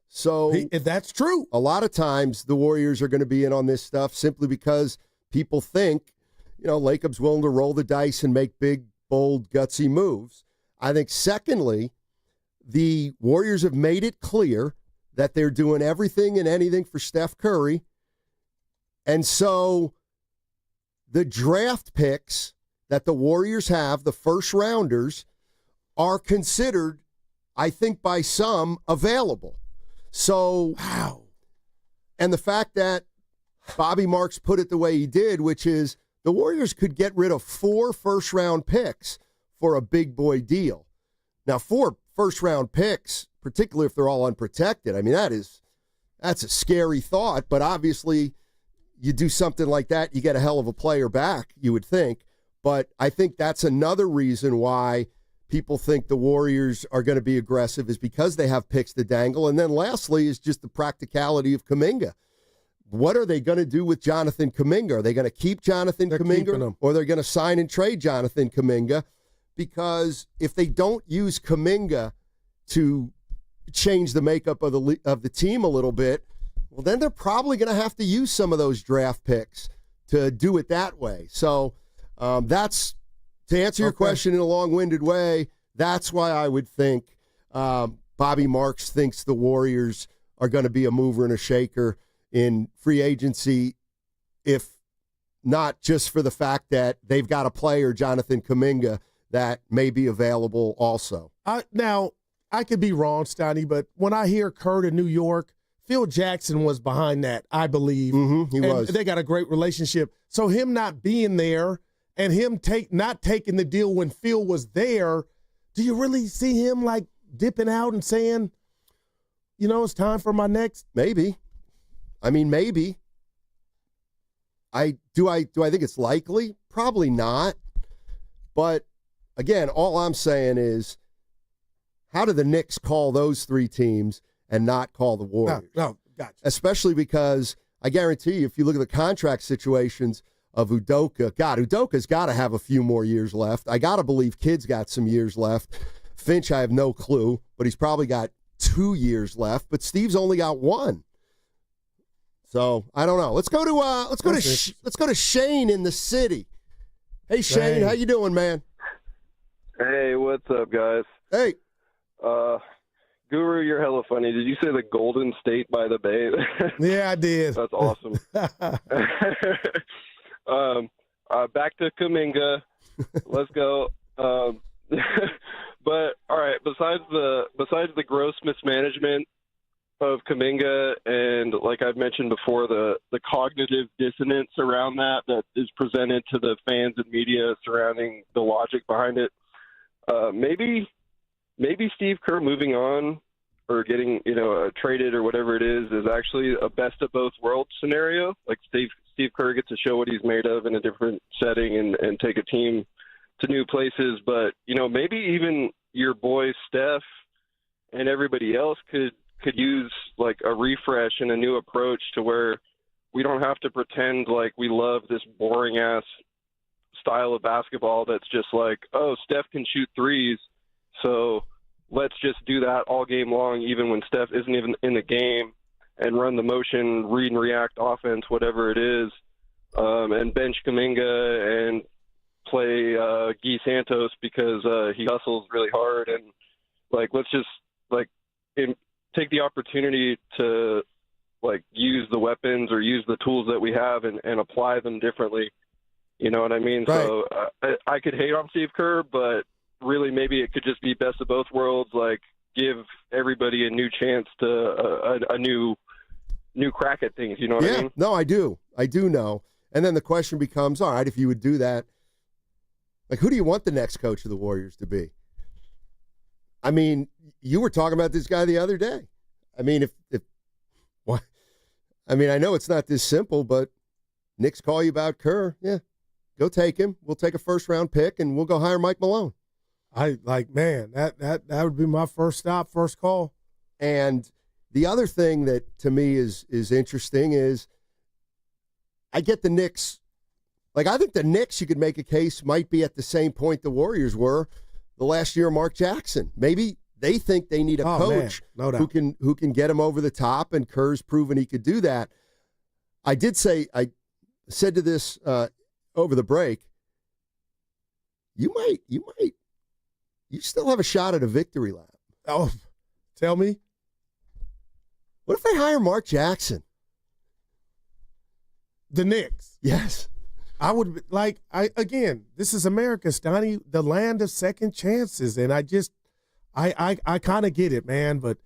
So that's true. A lot of times the Warriors are going to be in on this stuff simply because people think, Lacob's willing to roll the dice and make big, bold, gutsy moves. I think, secondly, the Warriors have made it clear that they're doing everything and anything for Steph Curry. And so the draft picks that the Warriors have, the first rounders, are considered, I think by some, available. So, wow. And the fact that Bobby Marks put it the way he did, which is the Warriors could get rid of 4 first-round picks for a big boy deal. Now, 4 first-round picks, particularly if they're all unprotected, I mean, that's a scary thought, but obviously you do something like that, you get a hell of a player back, you would think. But I think that's another reason why people think the Warriors are going to be aggressive, is because they have picks to dangle. And then lastly is just the practicality of Kuminga. What are they going to do with Jonathan Kuminga? Are they going to keep Jonathan Kuminga, or they're going to sign and trade Jonathan Kuminga? Because if they don't use Kuminga to change the makeup of the team a little bit, well, then they're probably going to have to use some of those draft picks to do it that way. So that's, to answer your question in a long-winded way, that's why I would think Bobby Marks thinks the Warriors are going to be a mover and a shaker in free agency, if not just for the fact that they've got a player, Jonathan Kuminga, that may be available also. Now, I could be wrong, Steiny, but when I hear Kerr in New York, Phil Jackson was behind that, I believe. He was. They got a great relationship. So him not being there and him not taking the deal when Phil was there, do you really see him like dipping out and saying, it's time for my next? Maybe. I mean, maybe. Do I think it's likely? Probably not. But again, all I'm saying is, how do the Knicks call those 3 teams and not call the Warriors? No, gotcha. Especially because I guarantee you, if you look at the contract situations of Udoka, God, Udoka's got to have a few more years left. I got to believe Kidd's got some years left. Finch, I have no clue, but he's probably got 2 years left. But Steve's only got 1. So I don't know. Let's go to Shane in the city. Hey Shane, how you doing, man? Hey, what's up, guys? Hey. Guru, you're hella funny. Did you say the Golden State by the Bay? Yeah, I did. That's awesome. Back to Kuminga. Let's go. But all right, besides the gross mismanagement of Kuminga and, like I've mentioned before, the cognitive dissonance around that is presented to the fans and media surrounding the logic behind it, maybe Steve Kerr moving on or getting traded or whatever it is actually a best of both worlds scenario. Like Steve Kerr gets to show what he's made of in a different setting and take a team to new places. But maybe even your boy Steph and everybody else could use like a refresh and a new approach to where we don't have to pretend like we love this boring ass style of basketball that's just like, oh, Steph can shoot threes, so let's just do that all game long, even when Steph isn't even in the game, and run the motion, read and react offense, whatever it is, and bench Kuminga and play Guy Santos because he hustles really hard. And like, let's just take the opportunity to like use the weapons or use the tools that we have and apply them differently. You know what I mean? Right. So I could hate on Steve Kerr, but really maybe it could just be best of both worlds. Like give everybody a new chance to a new crack at things. You know what I mean? No, I do know. And then the question becomes, all right, if you would do that, like who do you want the next coach of the Warriors to be? I mean, you were talking about this guy the other day. I mean, I know it's not this simple, but Knicks call you about Kerr. Yeah, go take him. We'll take a first-round pick, and we'll go hire Mike Malone. That would be my first stop, first call. And the other thing that to me is interesting is I get the Knicks. Like, I think the Knicks, you could make a case, might be at the same point the Warriors were the last year of Mark Jackson. Maybe they think they need a coach who can get them over the top, and Kerr's proven he could do that. I said to this over the break, you still have a shot at a victory lap. Oh, tell me. What if they hire Mark Jackson? The Knicks. Yes. I would again, this is America, Steiny, the land of second chances. And I kind of get it, man, but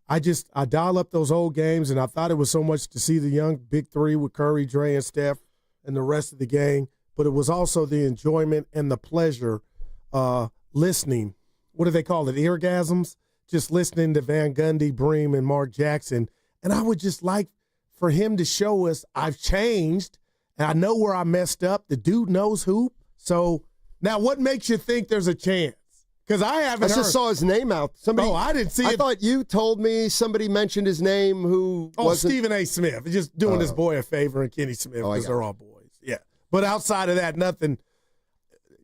I dial up those old games, and I thought it was so much to see the young big three with Curry, Dre, and Steph and the rest of the gang, but it was also the enjoyment and the pleasure listening. What do they call it? Eargasms? Just listening to Van Gundy, Bream, and Mark Jackson. And I would just like for him to show us I've changed, and I know where I messed up. The dude knows hoop. So now what makes you think there's a chance? Because I just saw his name out. Somebody, I didn't see it. I thought you told me somebody mentioned his name who wasn't. Stephen A. Smith. Just doing his boy a favor, and Kenny Smith, because they're all boys. Yeah. But outside of that, nothing.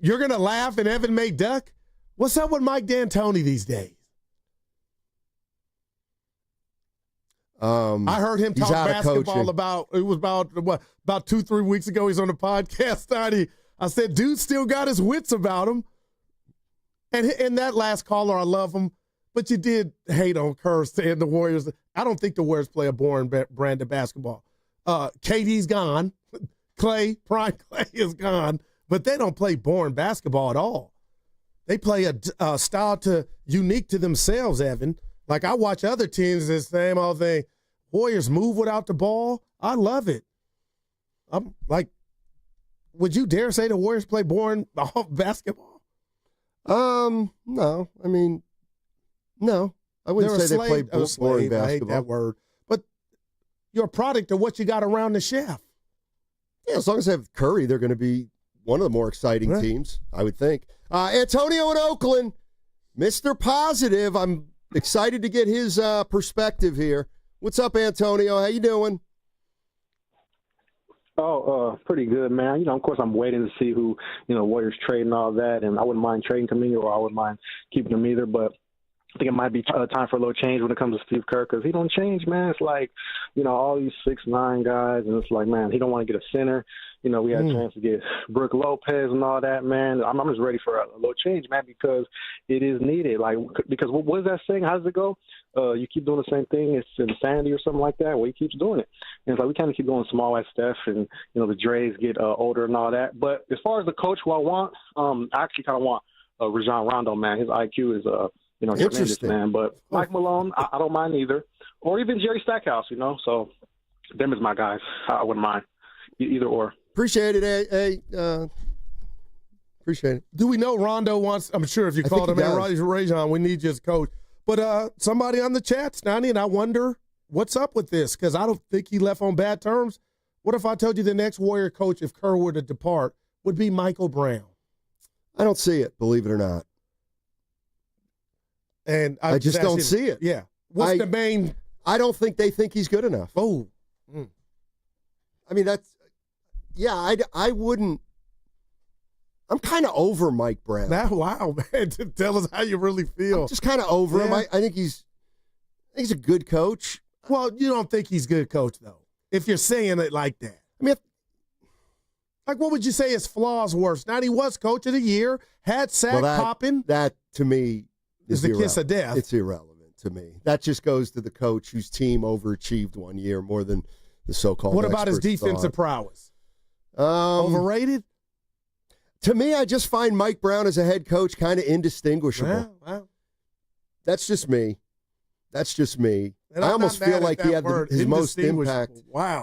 You're going to laugh and Evan May duck? What's up with Mike D'Antoni these days? I heard him talk basketball about 2-3 weeks ago. He's on the podcast. I said, dude still got his wits about him. And that last caller, I love him, but you did hate on Kerr saying the Warriors. I don't think the Warriors play a boring brand of basketball. KD's gone. Prime Clay is gone, but they don't play boring basketball at all. They play a style unique to themselves, Evan. Like I watch other teams, the same old thing. Warriors move without the ball. I love it. I'm like, would you dare say the Warriors play boring basketball? No. I mean, no. I wouldn't say they play boring basketball. I hate that word. But you're a product of what you got around the chef. Yeah, as long as they have Curry, they're going to be one of the more exciting teams, I would think. Antonio in Oakland, Mr. Positive. I'm excited to get his perspective here. What's up, Antonio? How you doing? Oh, pretty good, man. Of course, I'm waiting to see who, Warriors trade and all that, and I wouldn't mind trading Kuminga, or I wouldn't mind keeping him either. But I think it might be time for a little change when it comes to Steve Kerr because he don't change, man. It's like, all these 6'9" guys, and it's like, man, he don't want to get a center. We had a chance to get Brooke Lopez and all that, man. I'm just ready for a little change, man, because it is needed. Like, because what is that saying? How does it go? You keep doing the same thing, it's insanity or something like that. Well, he keeps doing it. And it's like we kind of keep going small at Steph and, the Drays get older and all that. But as far as the coach who I want, I actually kind of want Rajon Rondo, man. His IQ is tremendous, man. But Mike Malone, I don't mind either. Or even Jerry Stackhouse, So them is my guys. I wouldn't mind either or. Appreciate it, appreciate it. Do we know Rondo wants? I'm sure if you called him Rajon, we need just coach. But somebody on the chat, Steiny, and I wonder what's up with this because I don't think he left on bad terms. What if I told you the next Warrior coach, if Kerr were to depart, would be Michael Brown? I don't see it, believe it or not. And I just don't see it. Yeah. What's the main? I don't think they think he's good enough. Oh. I mean, I wouldn't. I'm kind of over Mike Brown. Wow, man. Tell us how you really feel. I'm just kind of over him. I think he's a good coach. Well, you don't think he's a good coach, though, if you're saying it like that. I mean, like, what would you say his flaws were? Now, he was coach of the year, had sack popping. That, to me, is the kiss of death. It's irrelevant to me. That just goes to the coach whose team overachieved one year more than the so-called What about his defensive prowess? Overrated? To me, I just find Mike Brown as a head coach kind of indistinguishable. Wow. That's just me. And I almost feel like he had his most impact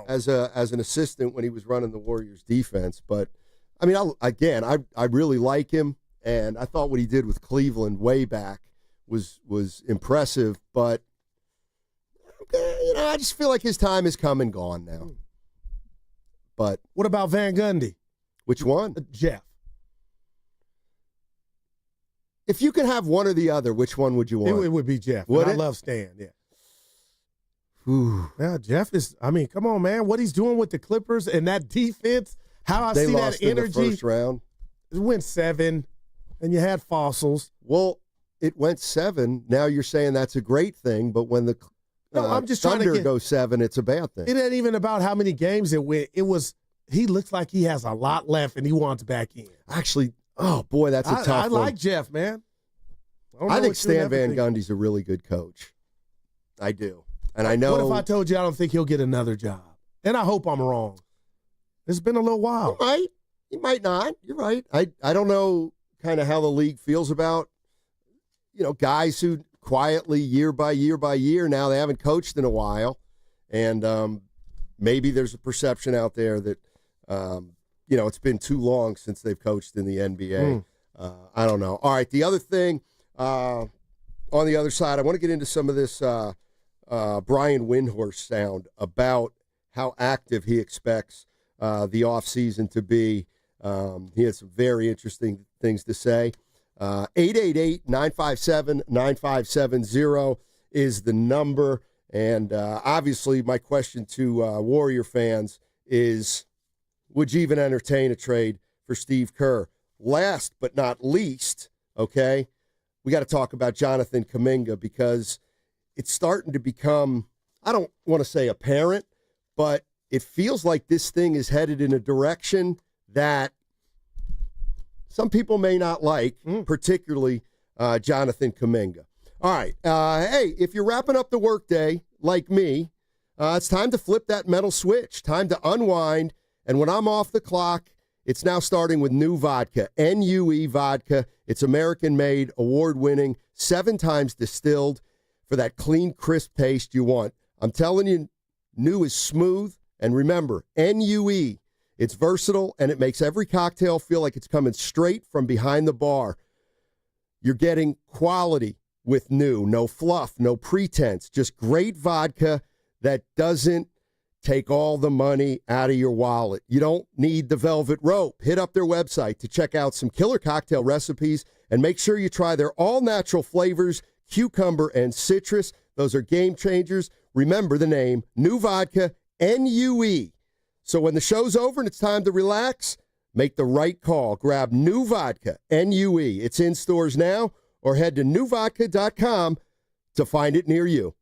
as an assistant when he was running the Warriors defense. But, I mean, I really like him, and I thought what he did with Cleveland way back was impressive. But, I just feel like his time has come and gone now. But what about Van Gundy? Which one? Jeff. If you could have one or the other, which one would you want? It would be Jeff. I love Stan, yeah. Ooh. Now, Jeff is, come on, man. What he's doing with the Clippers and that defense, how I see that energy. In the first round. It went 7, and you had fossils. Well, it went 7. Now you're saying that's a great thing, but when the I'm just Thunder goes 7, it's a bad thing. It ain't even about how many games it went. It was, he looks like he has a lot left, and he wants back in. Actually, oh, boy, that's a tough one. I like Jeff, man. I think Stan Van Gundy's a really good coach. I do. And I know. What if I told you I don't think he'll get another job? And I hope I'm wrong. It's been a little while. He might not. You're right. I don't know kind of how the league feels about, guys who quietly year by year now, they haven't coached in a while. And maybe there's a perception out there that, it's been too long since they've coached in the NBA. I don't know. All right. The other thing on the other side, I want to get into some of this Brian Windhorst sound about how active he expects the offseason to be. He has some very interesting things to say. 888-957-9570 is the number. And obviously my question to Warrior fans is, would you even entertain a trade for Steve Kerr? Last but not least, okay, we got to talk about Jonathan Kuminga because it's starting to become, I don't want to say apparent, but it feels like this thing is headed in a direction that some people may not like, particularly Jonathan Kuminga. All right. Hey, if you're wrapping up the workday like me, it's time to flip that mental switch, time to unwind. And when I'm off the clock, it's now starting with new vodka, NUE vodka. It's American-made, award-winning, 7 times distilled for that clean, crisp taste you want. I'm telling you, new is smooth. And remember, NUE, it's versatile, and it makes every cocktail feel like it's coming straight from behind the bar. You're getting quality with new. No fluff, no pretense, just great vodka that doesn't take all the money out of your wallet. You don't need the velvet rope. Hit up their website to check out some killer cocktail recipes and make sure you try their all-natural flavors, cucumber and citrus. Those are game changers. Remember the name, New Vodka, NUE. So when the show's over and it's time to relax, make the right call. Grab New Vodka, NUE. It's in stores now or head to newvodka.com to find it near you.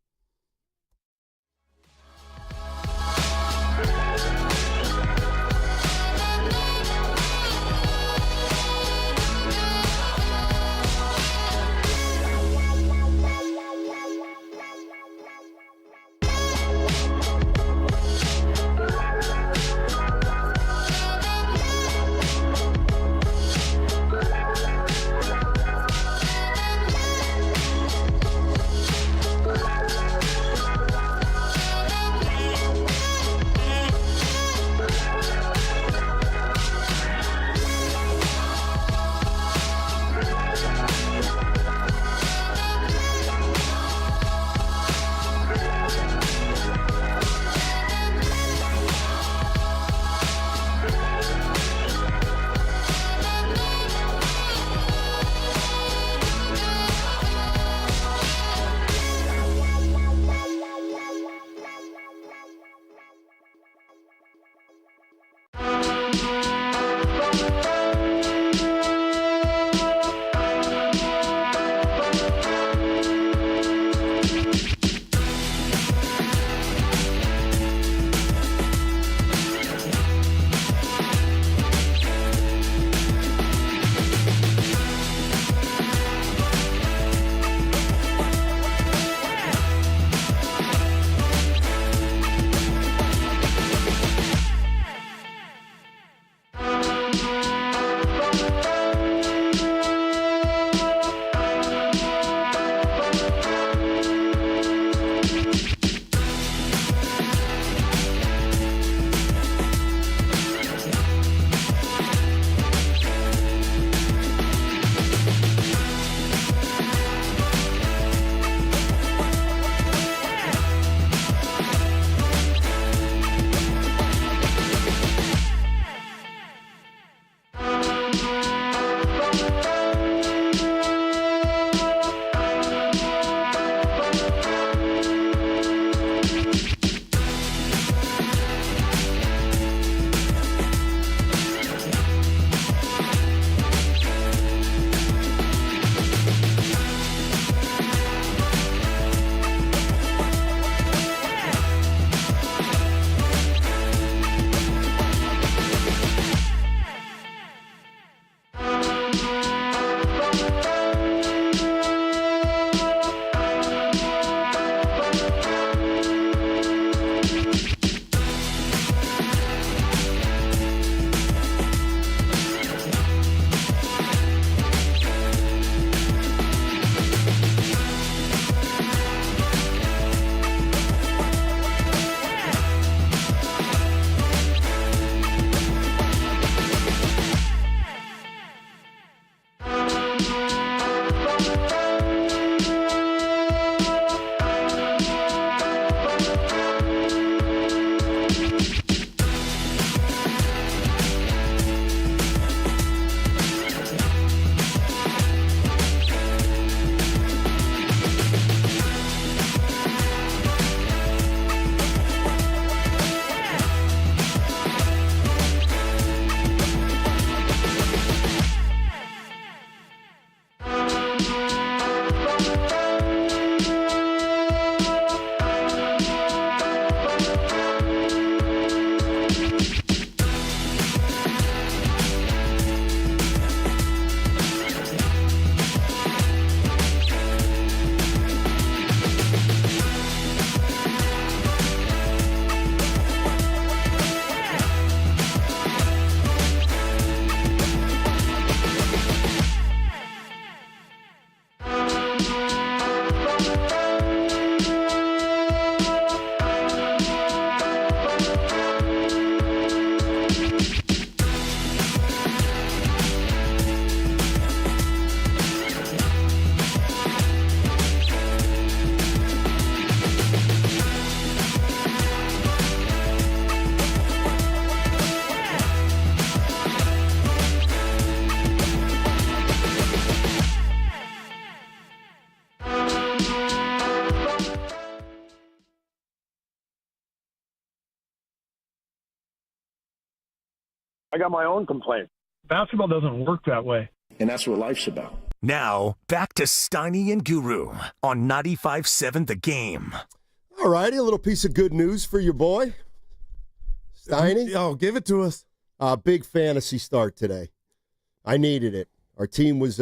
I got my own complaints. Basketball doesn't work that way. And that's what life's about. Now, back to Steiny and Guru on 95.7 The Game. All righty, a little piece of good news for your boy, Steiny. Oh, give it to us. Big fantasy start today. I needed it. Our team was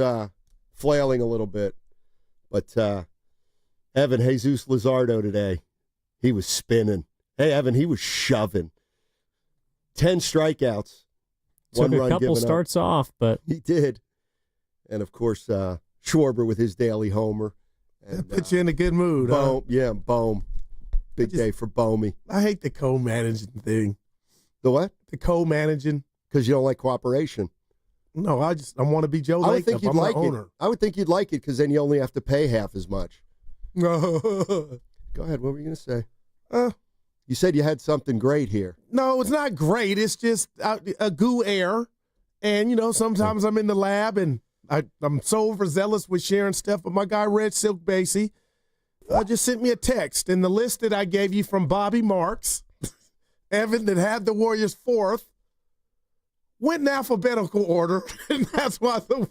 flailing a little bit. But Evan Jesus Luzardo today, he was spinning. Hey, Evan, he was shoving. 10 strikeouts. Took a couple starts off, but he did. And, of course, Schwarber with his daily homer. And, put you in a good mood. Boom. Yeah, boom. Big day for Bomey. I hate the co-managing thing. The what? The co-managing. Because you don't like cooperation. No, I want to be Joe Lacob. I would think you'd like it. I would think you'd like it because then you only have to pay half as much. Go ahead. What were you going to say? You said you had something great here. No, it's not great. It's just a goo air. And, you know, sometimes I'm in the lab and I'm so overzealous with sharing stuff. But my guy, Red Silk Basie, just sent me a text. And the list that I gave you from Bobby Marks, Evan, that had the Warriors fourth, went in alphabetical order. And that's why the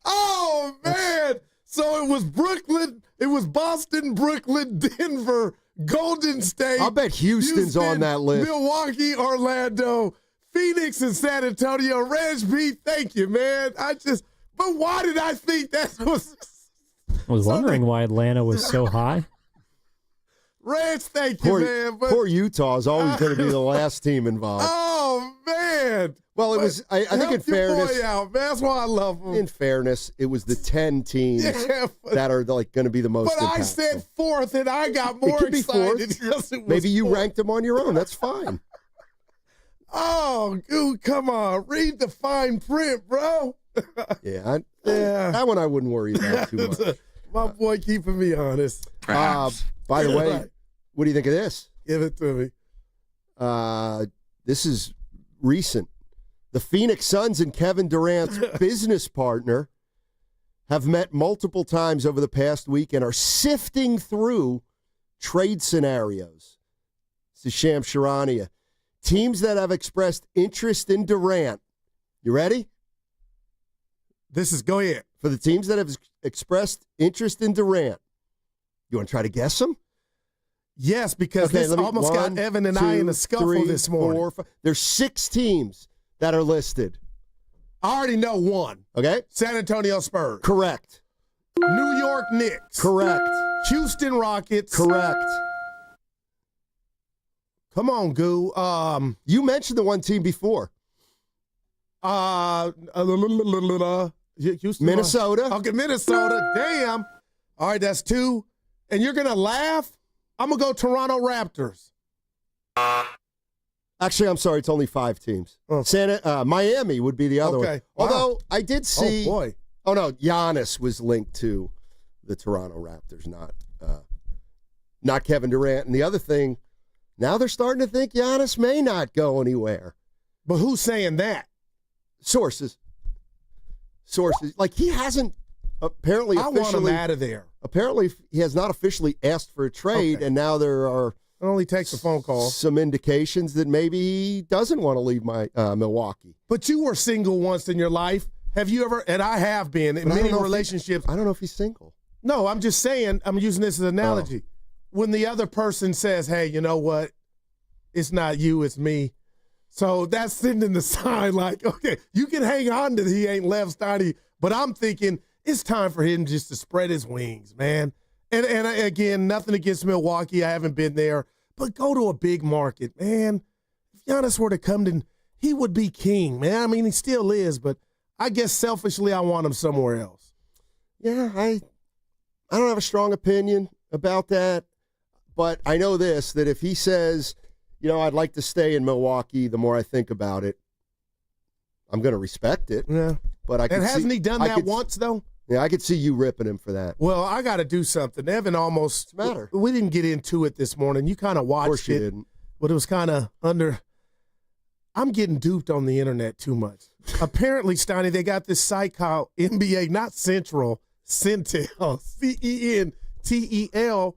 Oh, man. So it was Brooklyn, it was Boston, Brooklyn, Denver, Golden State. I'll bet Houston's on that list. Milwaukee, Orlando, Phoenix, and San Antonio. Reg B, thank you, man. But why did I think that was? I was wondering why Atlanta was so high. Reg, thank you, man. But, poor Utah is always going to be the last team involved. Oh, man. Well, it was. I think in fairness, boy out, man. That's why I love him. In fairness, it was the 10 teams that are like going to be the most. But impactful. I said fourth, and I got more it could excited. Be fourth. Maybe you ranked them on your own. That's fine. Oh, dude, come on, read the fine print, bro. Yeah, that one I wouldn't worry about too much. My boy keeping me honest. By the way, what do you think of this? Give it to me. This is recent. The Phoenix Suns and Kevin Durant's business partner have met multiple times over the past week and are sifting through trade scenarios. This is Shams Charania. Teams that have expressed interest in Durant. You ready? Go ahead. For the teams that have expressed interest in Durant, you want to try to guess them? Yes, because this almost got Evan and I in a scuffle this morning. 4, 5. There's 6 teams that are listed. I already know one. Okay. San Antonio Spurs. Correct. New York Knicks. Correct. Houston Rockets. Correct. Come on, Goo. You mentioned the one team before. Houston, Minnesota. Okay, Minnesota. Damn. All right, that's 2. And you're going to laugh? I'm going to go Toronto Raptors. Actually, I'm sorry. It's only 5 teams. Miami would be the other one. Wow. Although I did see. Oh, boy. Oh, no. Giannis was linked to the Toronto Raptors, not Kevin Durant. And the other thing, now they're starting to think Giannis may not go anywhere. But who's saying that? Sources. Like, he hasn't apparently officially. I want him out of there. Apparently, he has not officially asked for a trade, and now there are. It only takes a phone call. Some indications that maybe he doesn't want to leave Milwaukee. But you were single once in your life. Have you ever? And I have been in many relationships. I don't know if he's single. No, I'm just saying. I'm using this as an analogy. When the other person says, "Hey, you know what? It's not you, it's me." So that's sending the sign like, okay, you can hang on to he ain't left Steiny, but I'm thinking it's time for him just to spread his wings, man. And again, nothing against Milwaukee. I haven't been there. But go to a big market, man. If Giannis were to come to, he would be king, man. I mean, he still is, but I guess selfishly I want him somewhere else. Yeah, I don't have a strong opinion about that. But I know this, that if he says, you know, I'd like to stay in Milwaukee, the more I think about it, I'm going to respect it. Yeah. But I hasn't he done that once, though? Yeah, I could see you ripping him for that. Well, I got to do something. Evan almost. What's the matter? We didn't get into it this morning. You kind of watched it. Of course you didn't. But it was kind of under. I'm getting duped on the internet too much. Apparently, Steiny, they got this site called NBA, not Central, Centel, CENTEL,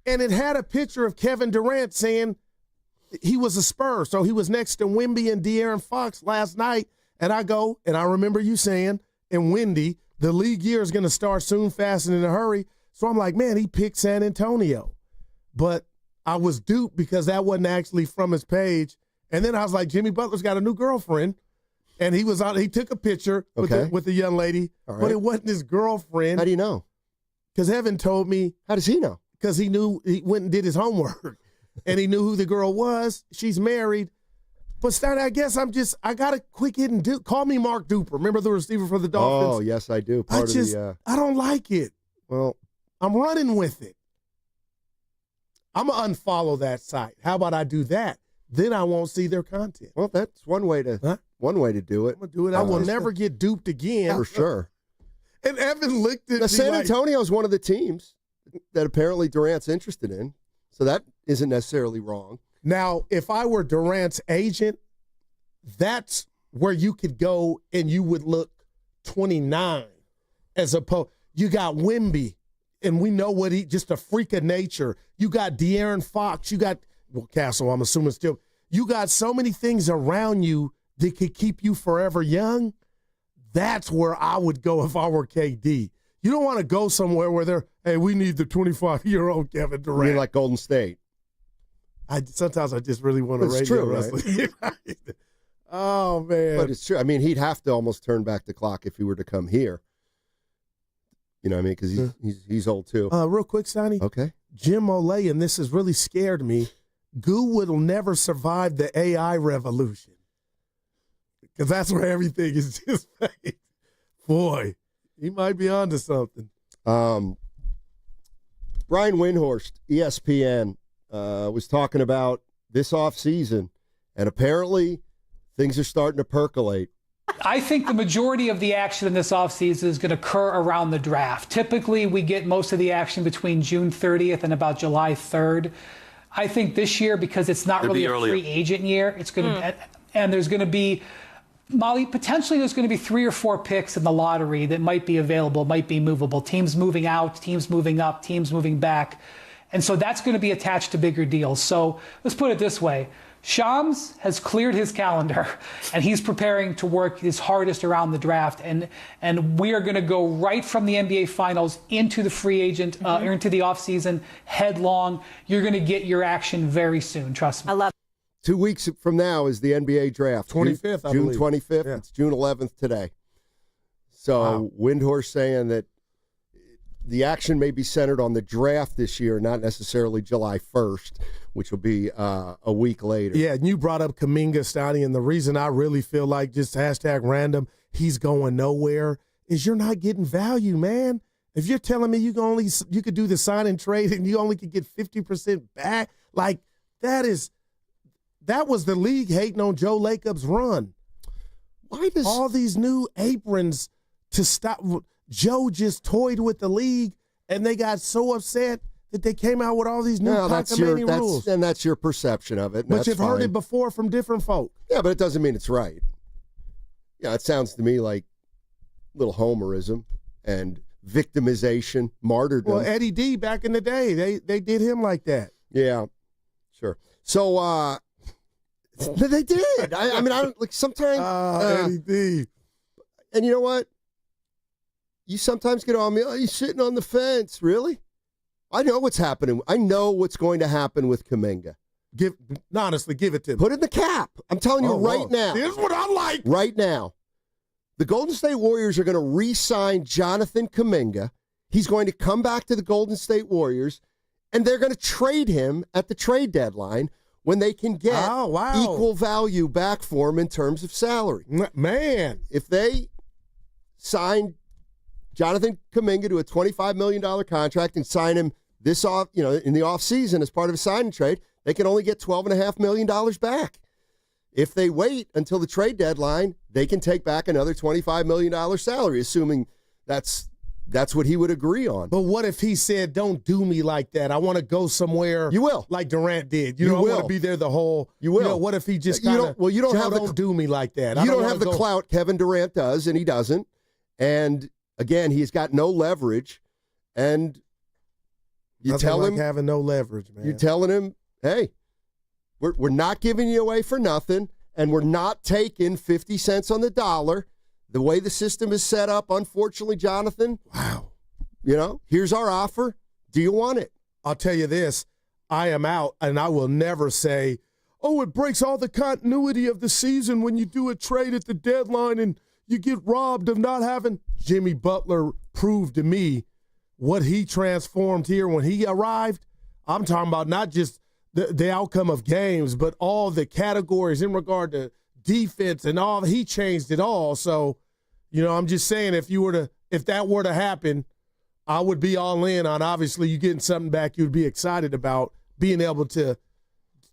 and it had a picture of Kevin Durant saying he was a Spur. So he was next to Wemby and De'Aaron Fox last night, And I go, and I remember you saying, and Wendy, the league year is going to start soon, fast, and in a hurry. So I'm like, man, he picked San Antonio. But I was duped because that wasn't actually from his page. And then I was like, Jimmy Butler's got a new girlfriend. And he took a picture with the young lady, but it wasn't his girlfriend. How do you know? Because Evan told me. How does he know? Because he went and did his homework. And he knew who the girl was. She's married. But Steiny, I guess I got a quick hit and call me Mark Duper. Remember the receiver for the Dolphins? Oh, yes, I do. I don't like it. Well, I'm running with it. I'm going to unfollow that site. How about I do that? Then I won't see their content. Well, that's one way to do it. I'm going to do it. I will never get duped again. For sure. And Evan looked at me San Antonio is one of the teams that apparently Durant's interested in. So that isn't necessarily wrong. Now, if I were Durant's agent, that's where you could go and you would look 29 as opposed. You got Wemby, and we know what just a freak of nature. You got De'Aaron Fox. You got, Castle, I'm assuming still. You got so many things around you that could keep you forever young. That's where I would go if I were KD. You don't want to go somewhere where we need the 25-year-old Kevin Durant. You mean like Golden State? Sometimes I just really want to radio true, wrestling. Right? Oh, man. But it's true. I mean, he'd have to almost turn back the clock if he were to come here. You know what I mean? Because he's old, too. Real quick, Steiny. Okay. Jim Olay, and this has really scared me, Goo will never survive the AI revolution. Because that's where everything is just fake. Boy, he might be onto something. Brian Windhorst, ESPN, was talking about this offseason, and apparently things are starting to percolate. I think the majority of the action in this offseason is going to occur around the draft. Typically, we get most of the action between June 30th and about July 3rd. I think this year, because it's not really a free agent year, it's going to, and there's going to be, Molly, potentially there's going to be 3 or 4 picks in the lottery that might be available, might be movable. Teams moving out, teams moving up, teams moving back. And so that's going to be attached to bigger deals. So let's put it this way. Shams has cleared his calendar, and he's preparing to work his hardest around the draft. And we are going to go right from the NBA Finals into the free agent, or into the offseason headlong. You're going to get your action very soon. Trust me. I love 2 weeks from now is the NBA draft. 25th, I June believe. 25th. Yeah. It's June 11th today. So Windhorst saying that the action may be centered on the draft this year, not necessarily July 1st, which will be a week later. Yeah, and you brought up Kuminga, Steiny, and the reason I really feel like just #random, he's going nowhere, is you're not getting value, man. If you're telling me you could do the sign and trade and you only could get 50% back, like that was the league hating on Joe Lacob's run. Why does all these new aprons to stop? Joe just toyed with the league, and they got so upset that they came out with all these new cockamamie rules. And that's your perception of it. But you've heard it before from different folk. Yeah, but it doesn't mean it's right. Yeah, it sounds to me like little homerism and victimization, martyrdom. Well, Eddie D back in the day, they did him like that. Yeah, sure. So they did. I mean, I don't like sometimes. Eddie D. And you know what? You sometimes get on me. Oh, you're sitting on the fence. Really? I know what's happening. I know what's going to happen with Kuminga. Honestly, give it to me. Put it in the cap. I'm telling you right now. Here's what I like. Right now. The Golden State Warriors are going to re-sign Jonathan Kuminga. He's going to come back to the Golden State Warriors, and they're going to trade him at the trade deadline when they can get equal value back for him in terms of salary. Man. If they sign Jonathan Kuminga to a $25 million contract and sign him in the offseason as part of a sign and trade, they can only get $12.5 million back. If they wait until the trade deadline, they can take back another $25 million salary, assuming that's what he would agree on. But what if he said, don't do me like that? I want to go somewhere. You will. Like Durant did. I want to be there the whole. You will. What if he just kind of, don't do me like that. You don't have the clout Kevin Durant does, and he doesn't. And again, he's got no leverage. And you tell him. Having no leverage, man. You're telling him, hey, we're not giving you away for nothing, and we're not taking 50 cents on the dollar. The way the system is set up, unfortunately, Jonathan, wow. Here's our offer. Do you want it? I'll tell you this. I am out, and I will never say, oh, it breaks all the continuity of the season when you do a trade at the deadline and you get robbed of not having. Jimmy Butler proved to me what he transformed here when he arrived. I'm talking about not just the outcome of games, but all the categories in regard to defense and all. He changed it all. So, I'm just saying if that were to happen, I would be all in on, obviously, you getting something back you'd be excited about, being able to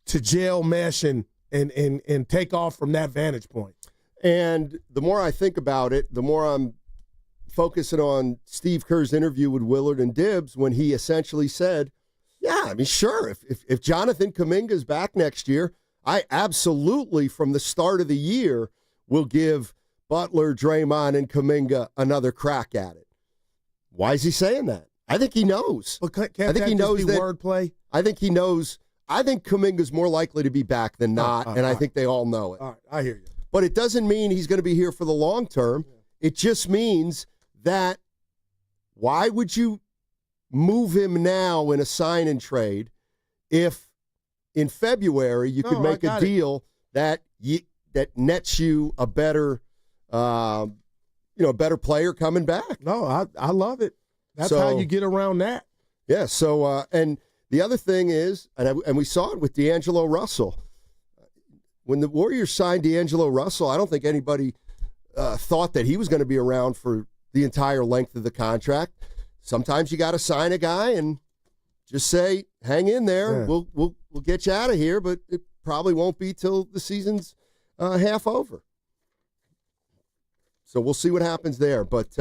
gel mesh and take off from that vantage point. And the more I think about it, the more I'm focusing on Steve Kerr's interview with Willard and Dibs when he essentially said, yeah, I mean, sure, if Jonathan Kuminga's back next year, I absolutely, from the start of the year, will give Butler, Draymond, and Kuminga another crack at it. Why is he saying that? I think he knows. Well, I think he knows that wordplay. I think he knows. I think Kuminga's more likely to be back than not, and I think they all know it. All right, I hear you. But it doesn't mean he's going to be here for the long term. It just means that why would you move him now in a sign and trade if in February you could make a deal that nets you a better better player coming back? No, I love it. That's how you get around that. Yeah, so and the other thing is, and we saw it with D'Angelo Russell. When the Warriors signed D'Angelo Russell, I don't think anybody thought that he was going to be around for the entire length of the contract. Sometimes you got to sign a guy and just say, hang in there. Yeah. We'll get you out of here, but it probably won't be till the season's half over. So we'll see what happens there. But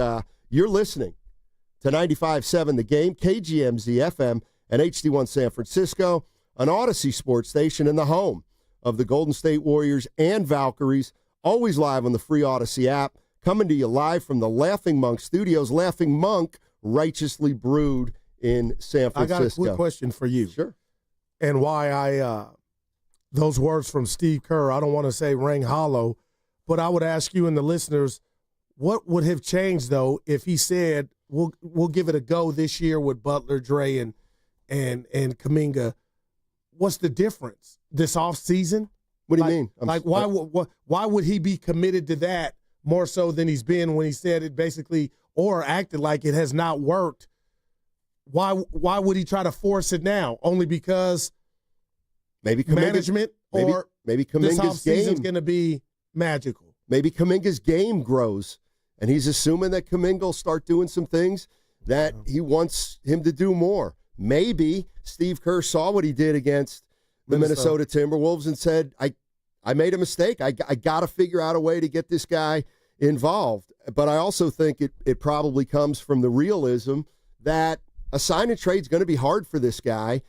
you're listening to 95.7 The Game, KGMZ FM, and HD1 San Francisco, an Odyssey sports station in the home of the Golden State Warriors and Valkyries, always live on the free Odyssey app, coming to you live from the Laughing Monk Studios. Laughing Monk, righteously brewed in San Francisco. I got a quick question for you. Sure. And why those words from Steve Kerr, I don't want to say rang hollow, but I would ask you and the listeners, what would have changed, though, if he said, we'll give it a go this year with Butler, Dre, and Kuminga? What's the difference this offseason? What do you mean? Why would he be committed to that more so than he's been when he said it basically or acted like it has not worked? Why would he try to force it now? Only because maybe management maybe this Kuminga's game is going to be magical. Maybe Kuminga's game grows, and he's assuming that Kuminga will start doing some things that he wants him to do more. Maybe Steve Kerr saw what he did against the Minnesota Timberwolves and said, I made a mistake. I got to figure out a way to get this guy involved. But I also think it probably comes from the realism that a sign and trade is going to be hard for this guy.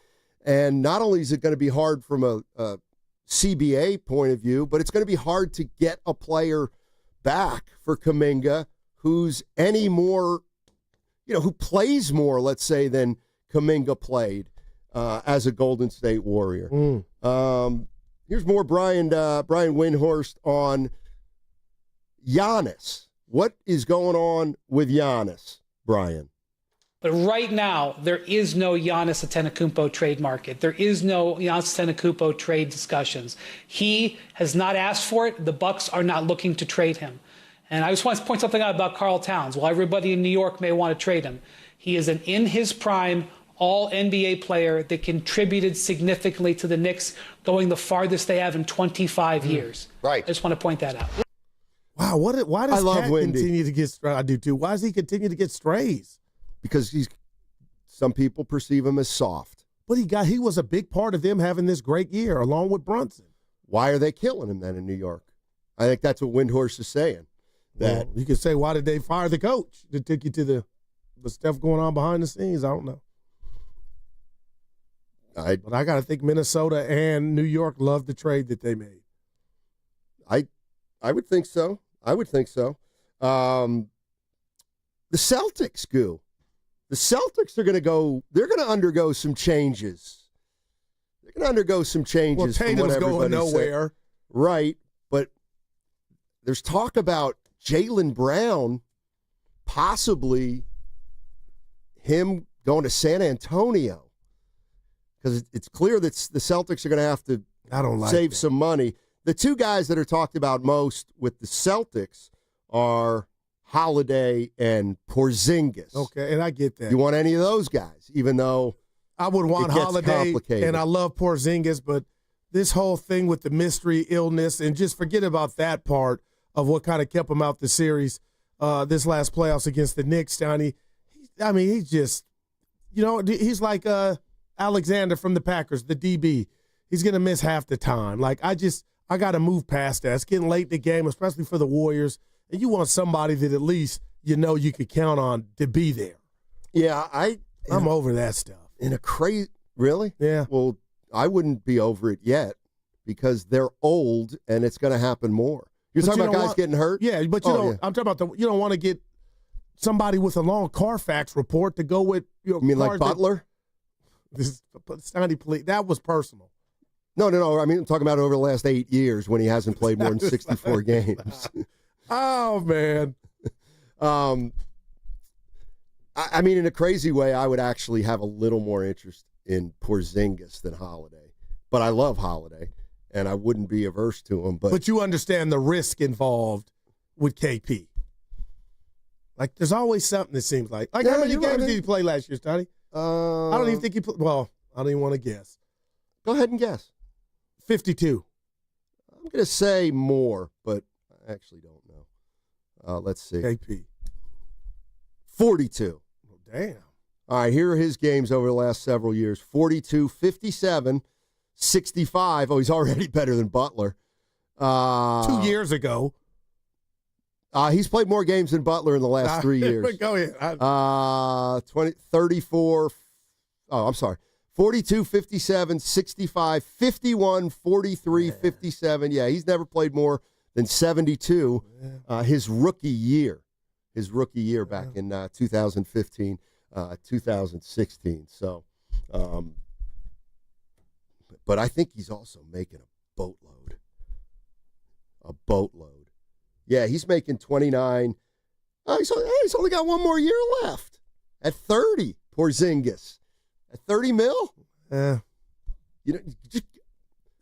And not only is it going to be hard from a CBA point of view, but it's going to be hard to get a player back for Kuminga who's any more, who plays more, let's say, than Kuminga played as a Golden State Warrior. Here's more Brian Windhorst on Giannis. What is going on with Giannis, Brian? But right now, there is no Giannis Antetokounmpo trade market. There is no Giannis Antetokounmpo trade discussions. He has not asked for it. The Bucks are not looking to trade him. And I just want to point something out about Karl Towns. While everybody in New York may want to trade him, he is an in his prime all-NBA player that contributed significantly to the Knicks, going the farthest they have in 25 years. Right. I just want to point that out. Wow, why does Cat continue to get? I do too. Why does he continue to get strays? Because some people perceive him as soft. But he was a big part of them having this great year, along with Brunson. Why are they killing him then in New York? I think that's what Windhorst is saying. That you could say, why did they fire the coach? To take you to the stuff going on behind the scenes. I don't know. But I got to think Minnesota and New York loved the trade that they made. I would think so. The Celtics, Goo. The Celtics are going to go. They're going to undergo some changes. Well, Tatum's going nowhere. Right, there's talk about Jaylen Brown, possibly him going to San Antonio, because it's clear that the Celtics are going to have to save some money. The two guys that are talked about most with the Celtics are Holiday and Porzingis. Okay, and I get that. You want any of those guys, even though I would want Holiday, and I love Porzingis, but this whole thing with the mystery illness, and just forget about that part of what kind of kept him out the series this last playoffs against the Knicks, Steiny. He's just, he's like Alexander from the Packers, the DB. He's going to miss half the time. Like, I got to move past that. It's getting late in the game, especially for the Warriors, and you want somebody that at least you could count on to be there. Yeah, I'm over that stuff. In a crazy, really? Yeah. Well, I wouldn't be over it yet because they're old and it's going to happen more. You're talking about guys getting hurt? Yeah, but I'm talking about you don't want to get somebody with a long Carfax report to go with. You mean like Butler? Steiny, please. That was personal. No. I mean, I'm talking about over the last 8 years when he hasn't played more than 64 games. Oh, man. I mean, in a crazy way, I would actually have a little more interest in Porzingis than Holiday. But I love Holiday, and I wouldn't be averse to him. But you understand the risk involved with KP. Like, there's always something, it seems like. How many games did he play last year, Steiny? I don't even think he played. Well, I don't even want to guess. Go ahead and guess. 52. I'm going to say more, but I actually don't know. Let's see. KP. 42. Oh, damn. All right, here are his games over the last several years. 42, 57, 65. Oh, he's already better than Butler. 2 years ago. He's played more games than Butler in the last 3 years. Go ahead. 34. Oh, I'm sorry. 42, 57, 65, 51, 43, 57. Yeah, he's never played more than 72 his rookie year. Back in 2015, 2016. So, but I think he's also making a boatload. Yeah, he's making 29. He's only got one more year left. At 30, Porzingis. At 30 mil?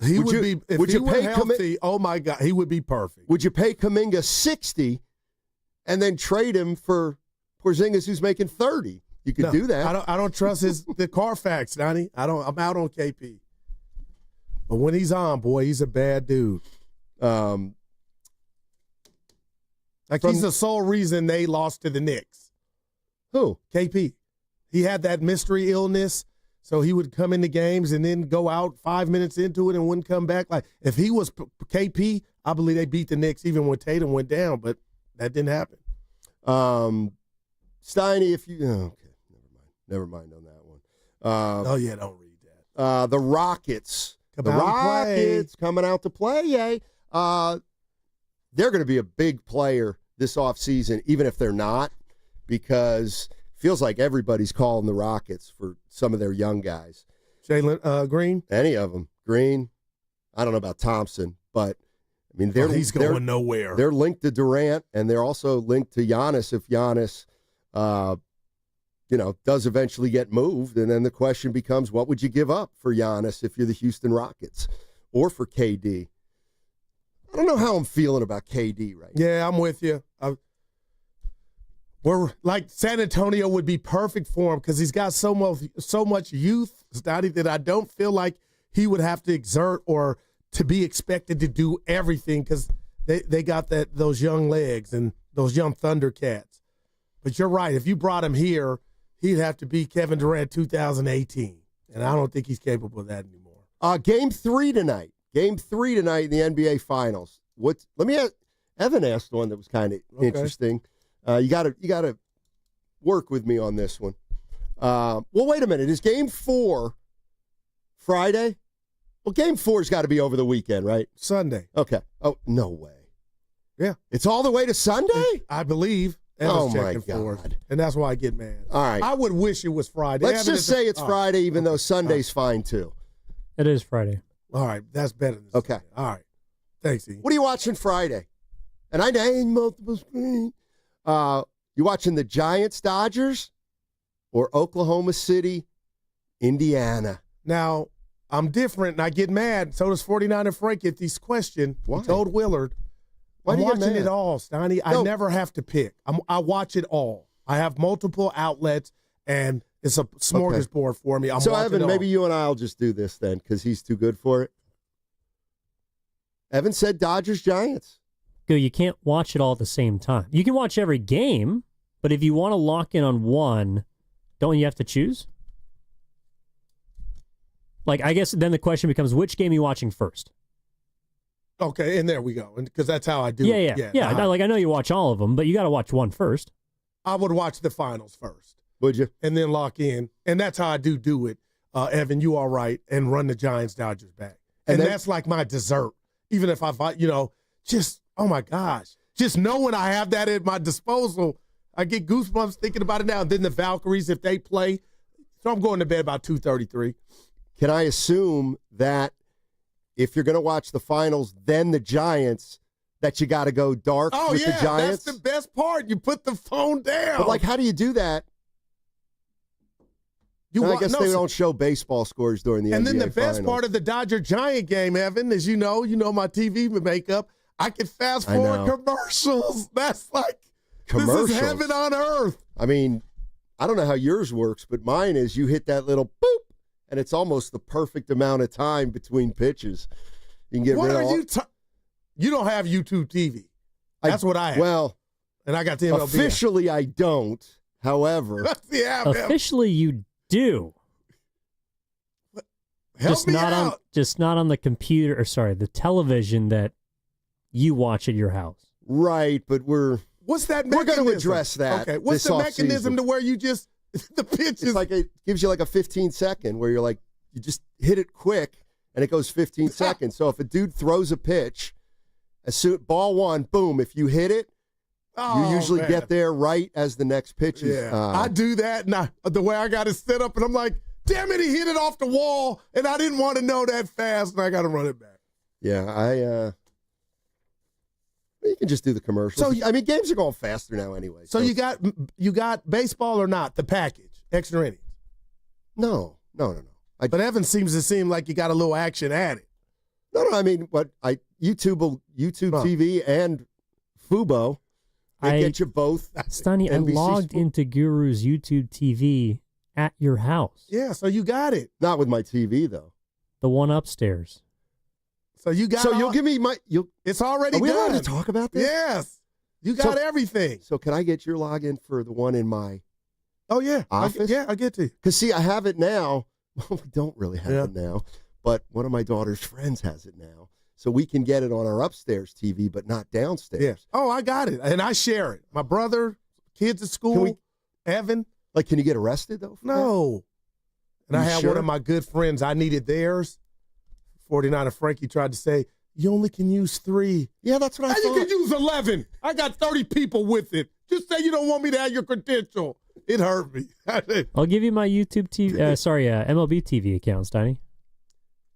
He would be, if he were healthy, oh my God, he would be perfect. Would you pay Kuminga 60 and then trade him for Porzingis, who's making 30? You could do that. I don't trust the Carfax, Donnie. I'm out on KP. But when he's on, boy, he's a bad dude. He's the sole reason they lost to the Knicks. Who? KP. He had that mystery illness, so he would come into games and then go out 5 minutes into it and wouldn't come back. Like, if he was KP, I believe they beat the Knicks even when Tatum went down, but that didn't happen. Steiny, if you okay, never mind on that one. Don't read that. The Rockets. Coming out to play. Yay. They're going to be a big player this offseason, even if they're not, because it feels like everybody's calling the Rockets for some of their young guys. Jalen Green? Any of them. Green. I don't know about Thompson, but I mean, he's going nowhere. They're linked to Durant, and they're also linked to Giannis if Giannis, does eventually get moved. And then the question becomes, what would you give up for Giannis if you're the Houston Rockets or for KD? I don't know how I'm feeling about KD right now. Yeah, I'm with you. We're like San Antonio would be perfect for him because he's got so much youth, Steiny, that I don't feel like he would have to exert or to be expected to do everything because they got those young legs and those young Thundercats. But you're right. If you brought him here, he'd have to be Kevin Durant 2018, and I don't think he's capable of that anymore. Game 3 tonight. Game 3 tonight in the NBA Finals. Evan asked one that was kind of interesting. You got to work with me on this one. Well, wait a minute. Is Game 4 Friday? Well, Game 4's got to be over the weekend, right? Sunday. Okay. Oh, no way. Yeah. It's all the way to Sunday? I believe. Oh, my God. And that's why I get mad. All right. I would wish it was Friday. Let's just say it's Friday, even though Sunday's fine, too. It is Friday. All right. That's better than Sunday. Okay. All right. Thanks, Ian. What are you watching Friday? And I named multiple screens. You watching the Giants, Dodgers, or Oklahoma City, Indiana? Now, I'm different, and I get mad. So does 49er Frank at this question. Why? He told Willard. Why I'm do you get watching mad? it all, Steiny. I never have to pick. I watch it all. I have multiple outlets, and it's a smorgasbord for me. I'm so, watching Evan, it all. maybe you and I will just do this then because he's too good for it. Evan said Dodgers, Giants. You can't watch it all at the same time. You can watch every game, but if you want to lock in on one, don't you have to choose? Like, I guess then the question becomes, which game are you watching first? Okay, and there we go. Because that's how I do it. Yeah. Like, I know you watch all of them, but you got to watch one first. I would watch the finals first. Would you? And then lock in. And that's how I do it. Evan, you all right, and run the Giants-Dodgers back. And that's like my dessert. Even if just, oh my gosh, just knowing I have that at my disposal, I get goosebumps thinking about it now. And then the Valkyries, if they play. So I'm going to bed about 2:33. Can I assume that if you're going to watch the finals, then the Giants, that you got to go dark with the Giants? That's the best part. You put the phone down. But, like, how do you do that? I guess they don't show baseball scores during the NBA And then the best finals. part of the Dodger-Giant game, Evan, is you know my TV makeup. I can fast forward commercials. That's like, commercials. This is heaven on earth. I mean, I don't know how yours works, but mine is you hit that little boop, and it's almost the perfect amount of time between pitches. You can get rid of all. You don't have YouTube TV. That's what I have. Well, and I got the MLB. Officially, I don't. However, Officially, you do. Help me out. Just not on the computer, or sorry, the television that you watch at your house. Right, but what's that mechanism? We're going to address that. Okay, what's the mechanism to where you just the pitches? It's like it gives you like a 15-second where you're like you just hit it quick and it goes 15 seconds. So if a dude throws a pitch, ball one, boom, if you hit it, you usually get there right as the next pitch is. Yeah, I do that, and the way I got it set up, and I'm like, damn it, he hit it off the wall, and I didn't want to know that fast, and I got to run it back. Yeah, you can just do the commercials. So I mean, games are going faster now anyway. So you got baseball or not? The package, extra innings. No. But Evan seems to seem like you got a little action at it. No. I mean, YouTube TV and Fubo. They get you both. Steiny, I logged into Guru's YouTube TV at your house. Yeah, so you got it. Not with my TV though. The one upstairs. So you got. So you'll give me my. It's already done. Are we allowed to done. talk about this? Yes. You got everything. So can I get your login for the one in my? Oh yeah. Office? I get to. Because see, I have it now. Well, we don't really have it now, but one of my daughter's friends has it now. So we can get it on our upstairs TV, but not downstairs. Yeah. Oh, I got it. And I share it. My brother, kids at school, Evan. Like, can you get arrested, though? No. And I had one of my good friends. I needed theirs. 49er Frankie tried to say, you only can use 3. Yeah, that's what I thought. You can use 11. I got 30 people with it. Just say you don't want me to have your credential. It hurt me. I'll give you my YouTube TV, MLB TV account, Steiny.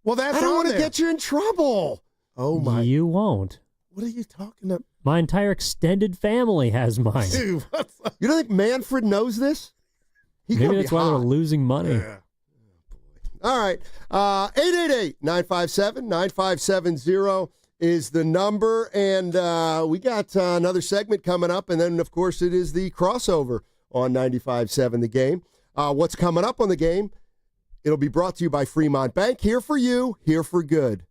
Well, that's I don't want to get you in trouble. Oh, my. You won't. What are you talking about? My entire extended family has mine. Dude, you don't think Manfred knows this? Maybe that's why they're losing money. Yeah. All right. 888-957-9570 is the number. And we got another segment coming up. And then, of course, it is the crossover on 95.7 The Game. What's coming up on The Game? It'll be brought to you by Fremont Bank. Here for you, here for good.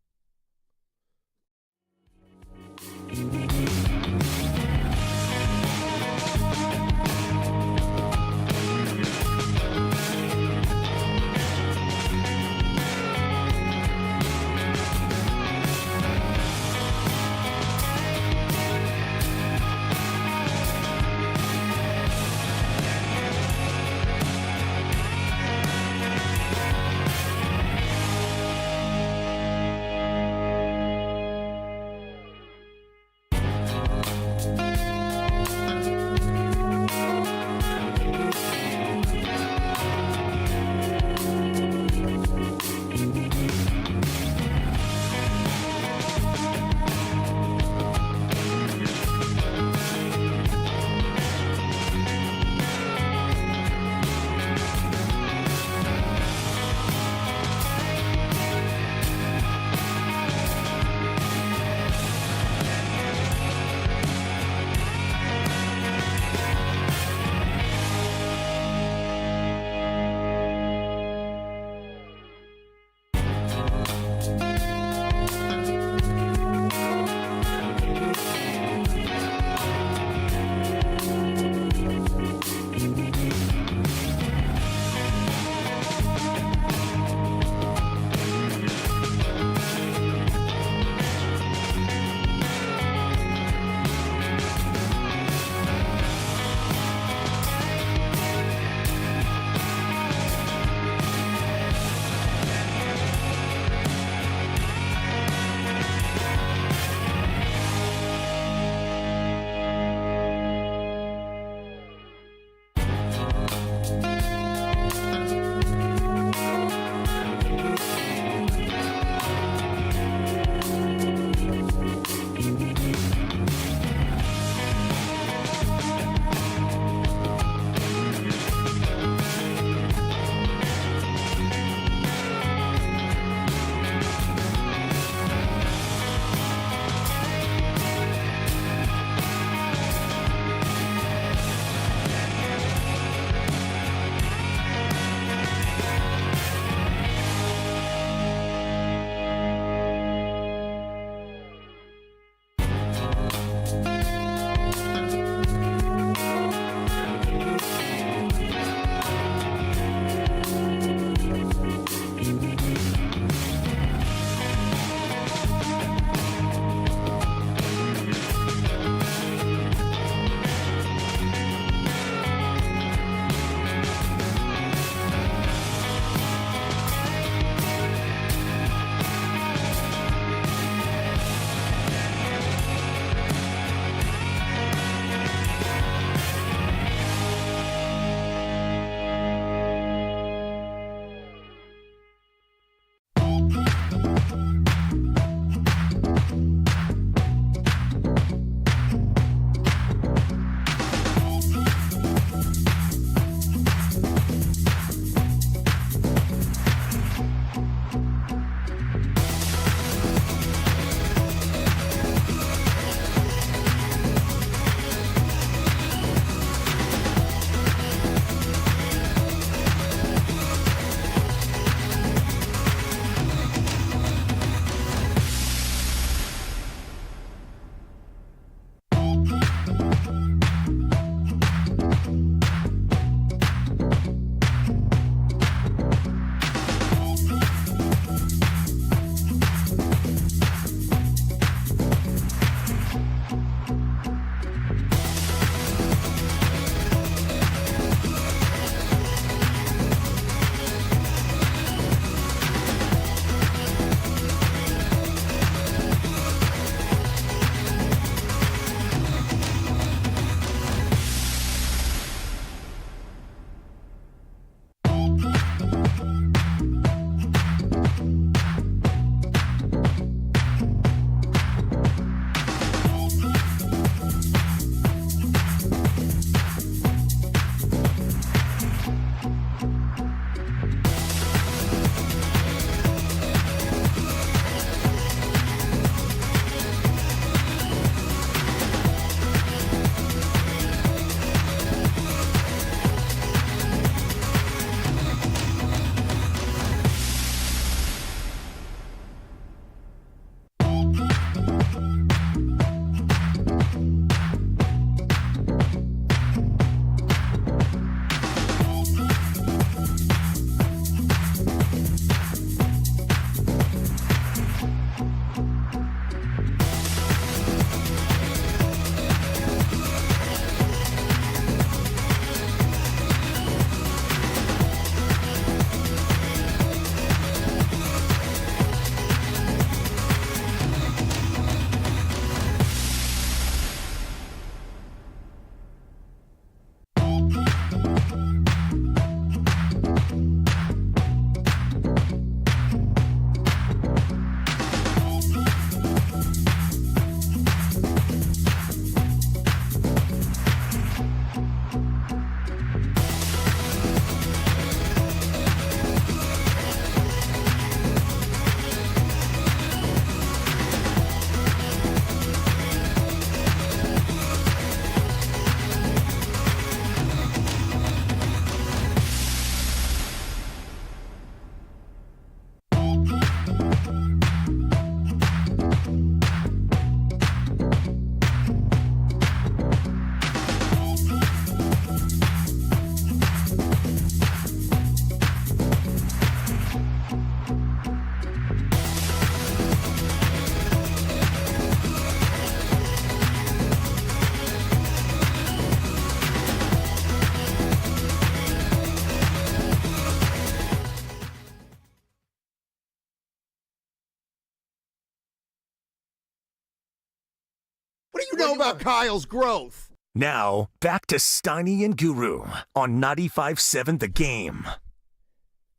about Kyle's growth. Now, back to Steiny and Guru on 95.7 The Game.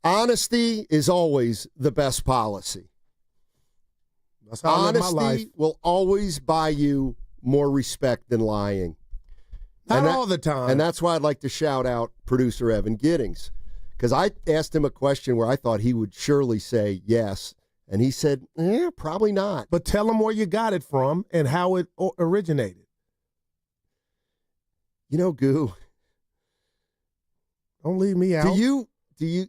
Honesty is always the best policy. That's how I live my life. Honesty will always buy you more respect than lying. Not all the time. And that's why I'd like to shout out producer Evan Giddings, because I asked him a question where I thought he would surely say yes, and he said, probably not. But tell him where you got it from and how it originated. You know, Goo. Don't leave me out. Do you?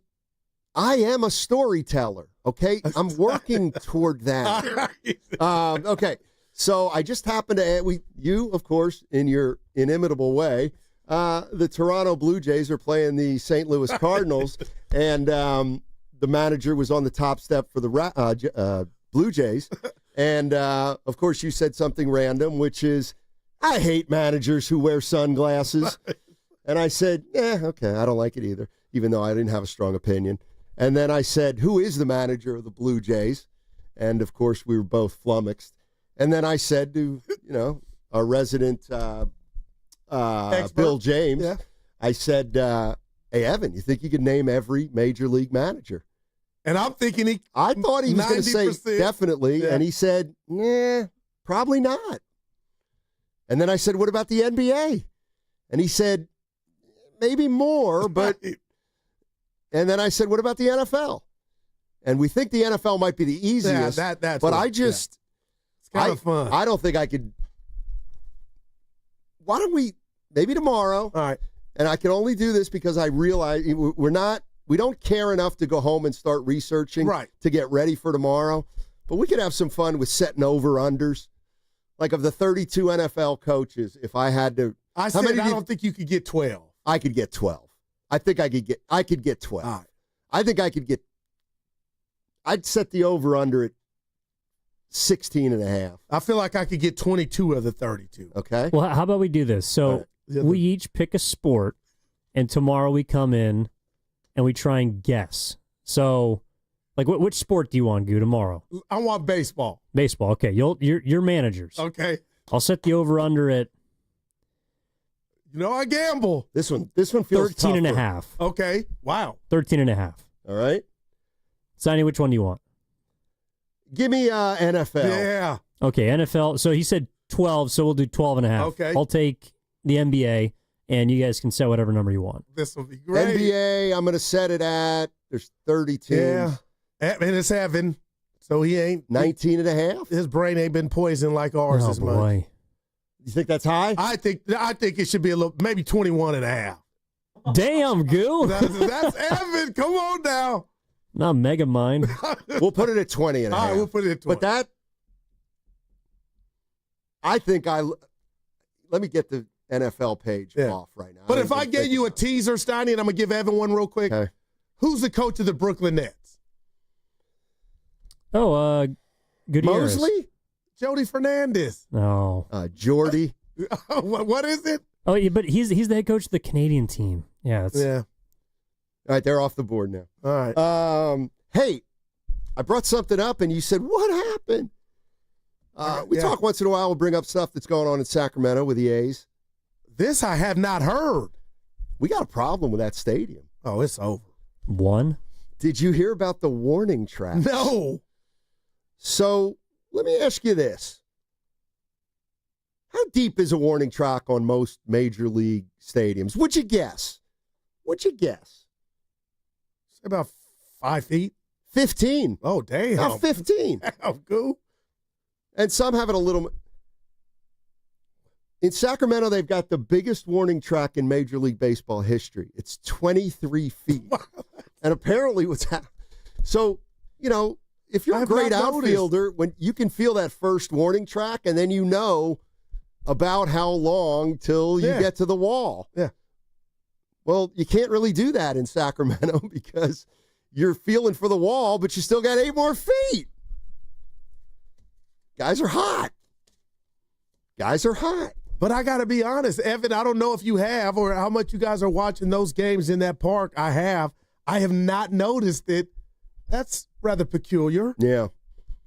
I am a storyteller, okay? I'm working toward that. Okay, so I just happened to, you, of course, in your inimitable way, the Toronto Blue Jays are playing the St. Louis Cardinals, and the manager was on the top step for the Blue Jays, and, of course, you said something random, which is, I hate managers who wear sunglasses. And I said, okay, I don't like it either, even though I didn't have a strong opinion. And then I said, who is the manager of the Blue Jays? And, of course, we were both flummoxed. And then I said to, our resident Bill James, I said, hey, Evan, you think you could name every major league manager? And I'm thinking I thought he was going to say definitely, and he said, probably not. And then I said, what about the NBA? And he said, maybe more, but... And then I said, what about the NFL? And we think the NFL might be the easiest, that's but right. It's kind of fun. I don't think I could... Why don't we... Maybe tomorrow. All right. And I can only do this because I realize we don't care enough to go home and start researching to get ready for tomorrow. But we could have some fun with setting over-unders. Like of the 32 NFL coaches, if I had to... I don't think you could get 12. I could get 12. I think I could get 12. Right. I think I could get... I'd set the over-under at 16.5. I feel like I could get 22 of the 32. Okay. Well, how about we do this? So we each pick a sport, and tomorrow we come in and we try and guess. So... Like, which sport do you want, Goo, tomorrow? I want baseball. Baseball, okay. You're managers. Okay. I'll set the over-under at... I gamble. This one feels 13.5. Okay. Wow. 13.5. All right. Steiny, which one do you want? Give me NFL. Yeah. Okay, NFL. So he said 12, so we'll do 12.5. Okay. I'll take the NBA, and you guys can set whatever number you want. This will be great. NBA, I'm going to set it at... There's 30 teams. Yeah. And it's Evan, so he ain't 19.5. His brain ain't been poisoned like ours Oh as boy. much. You think that's high? I think it should be a little, maybe 21.5. Damn, Goo. That's Evan. Come on now. Not Mega Mind. We'll put it at 20.5. All right, we'll put it at 20. But I think let me get the NFL page off right now. But if I gave you a teaser, Steiny, and I'm going to give Evan one real quick. Okay. Who's the coach of the Brooklyn Nets? Oh, Gutierrez. Mosley? Jody Fernandez. No. Jordy. What is it? Oh, yeah, but he's the head coach of the Canadian team. Yeah. All right, they're off the board now. All right. Hey, I brought something up, and you said, what happened? We talk once in a while. We'll bring up stuff that's going on in Sacramento with the A's. This I have not heard. We got a problem with that stadium. Oh, it's over. One? Did you hear about the warning track? No. So let me ask you this. How deep is a warning track on most major league stadiums? Would you guess? About 5 feet. 15. Oh, damn. Now 15. Damn, Goo. And some have it a little... In Sacramento, they've got the biggest warning track in Major League Baseball history. It's 23 feet. And apparently what's happening... So, if you're a great outfielder, when you can feel that first warning track, and then you know about how long till you get to the wall. Yeah. Well, you can't really do that in Sacramento because you're feeling for the wall, but you still got 8 more feet. Guys are hot. But I got to be honest, Evan, I don't know if you have or how much you guys are watching those games in that park. I have not noticed it. That's rather peculiar. Yeah.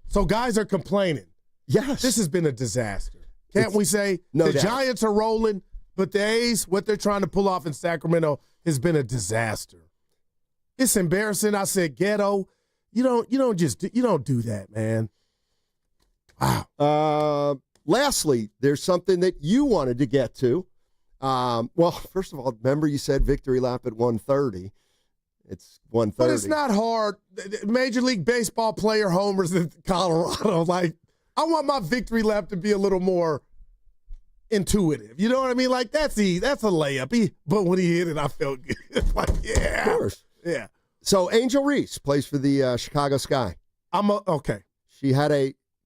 So guys are complaining. Yes. This has been a disaster. Can't we say? No the doubt. Giants are rolling, but the A's, what they're trying to pull off in Sacramento has been a disaster. It's embarrassing. I said ghetto. You don't do that, man. Wow. Lastly, there's something that you wanted to get to. Well, first of all, remember you said victory lap at 1:30. It's 1:30. But it's not hard. Major League Baseball player homers in Colorado. Like, I want my victory lap to be a little more intuitive. You know what I mean? Like, that's easy. That's a layup. But when he hit it, I felt good. Like, yeah. Of course. Yeah. So Angel Reese plays for the Chicago Sky. Okay. She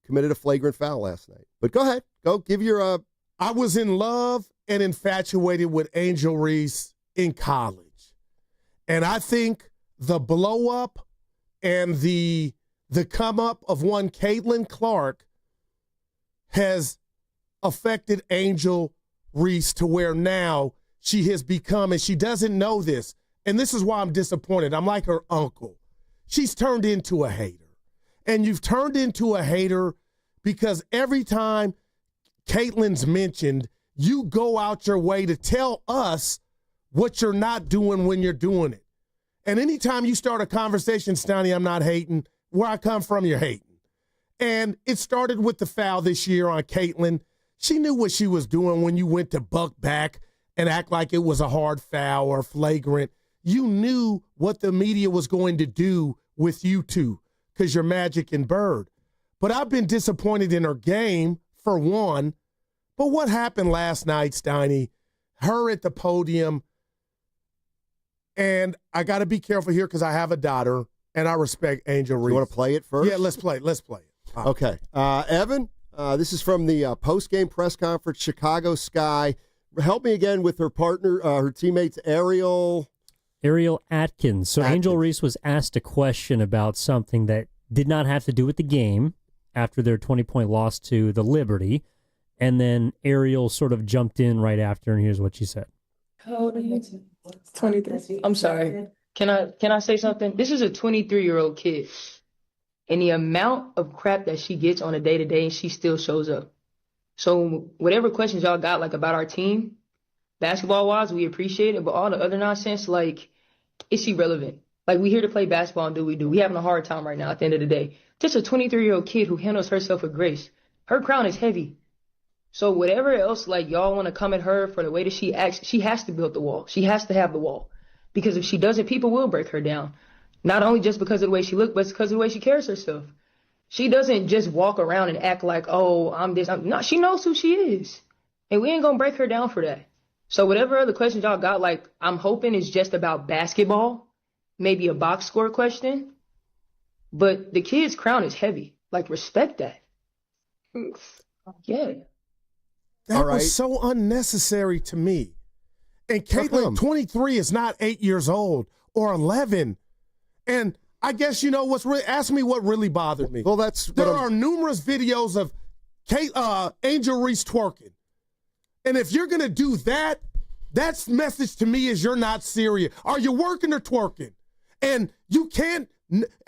committed a flagrant foul last night. But go ahead. Go give your I was in love and infatuated with Angel Reese in college. And I think the blow up and the come up of one Caitlin Clark has affected Angel Reese to where now she has become, and she doesn't know this, and this is why I'm disappointed. I'm like her uncle. She's turned into a hater. And you've turned into a hater because every time Caitlin's mentioned, you go out your way to tell us what you're not doing when you're doing it. And anytime you start a conversation, Steiny, I'm not hating. Where I come from, you're hating. And it started with the foul this year on Caitlin. She knew what she was doing when you went to buck back and act like it was a hard foul or flagrant. You knew what the media was going to do with you two because you're Magic and Bird. But I've been disappointed in her game, for one. But what happened last night, Steiny? Her at the podium. And I got to be careful here because I have a daughter, and I respect Angel Reese. You want to play it first? Yeah, let's play it. Okay. Evan, this is from the post-game press conference, Chicago Sky. Help me again with her partner, her teammates, Ariel Atkins. So Angel Reese was asked a question about something that did not have to do with the game after their 20-point loss to the Liberty. And then Ariel sort of jumped in right after, and here's what she said. How old are you? 23. I'm sorry. Can I say something? This is a 23-year-old kid. And the amount of crap that she gets on a day-to-day, and she still shows up. So whatever questions y'all got, like, about our team, basketball-wise, we appreciate it. But all the other nonsense, like, it's irrelevant. Like, we here to play basketball and do what we do. We having a hard time right now at the end of the day. Just a 23-year-old kid who handles herself with grace. Her crown is heavy. So whatever else, like, y'all want to come at her for the way that she acts, she has to build the wall. She has to have the wall. Because if she doesn't, people will break her down. Not only just because of the way she looks, but because of the way she carries herself. She doesn't just walk around and act like, oh, I'm this. No, she knows who she is. And we ain't going to break her down for that. So whatever other questions y'all got, like, I'm hoping it's just about basketball. Maybe a box score question. But the kid's crown is heavy. Like, respect that. Yeah. That was so unnecessary to me. And Caitlin, 23, is not 8 years old or 11. And I guess, ask me what really bothered me. Well, there are numerous videos of Angel Reese twerking. And if you're going to do that, that's message to me is you're not serious. Are you working or twerking? And you can't,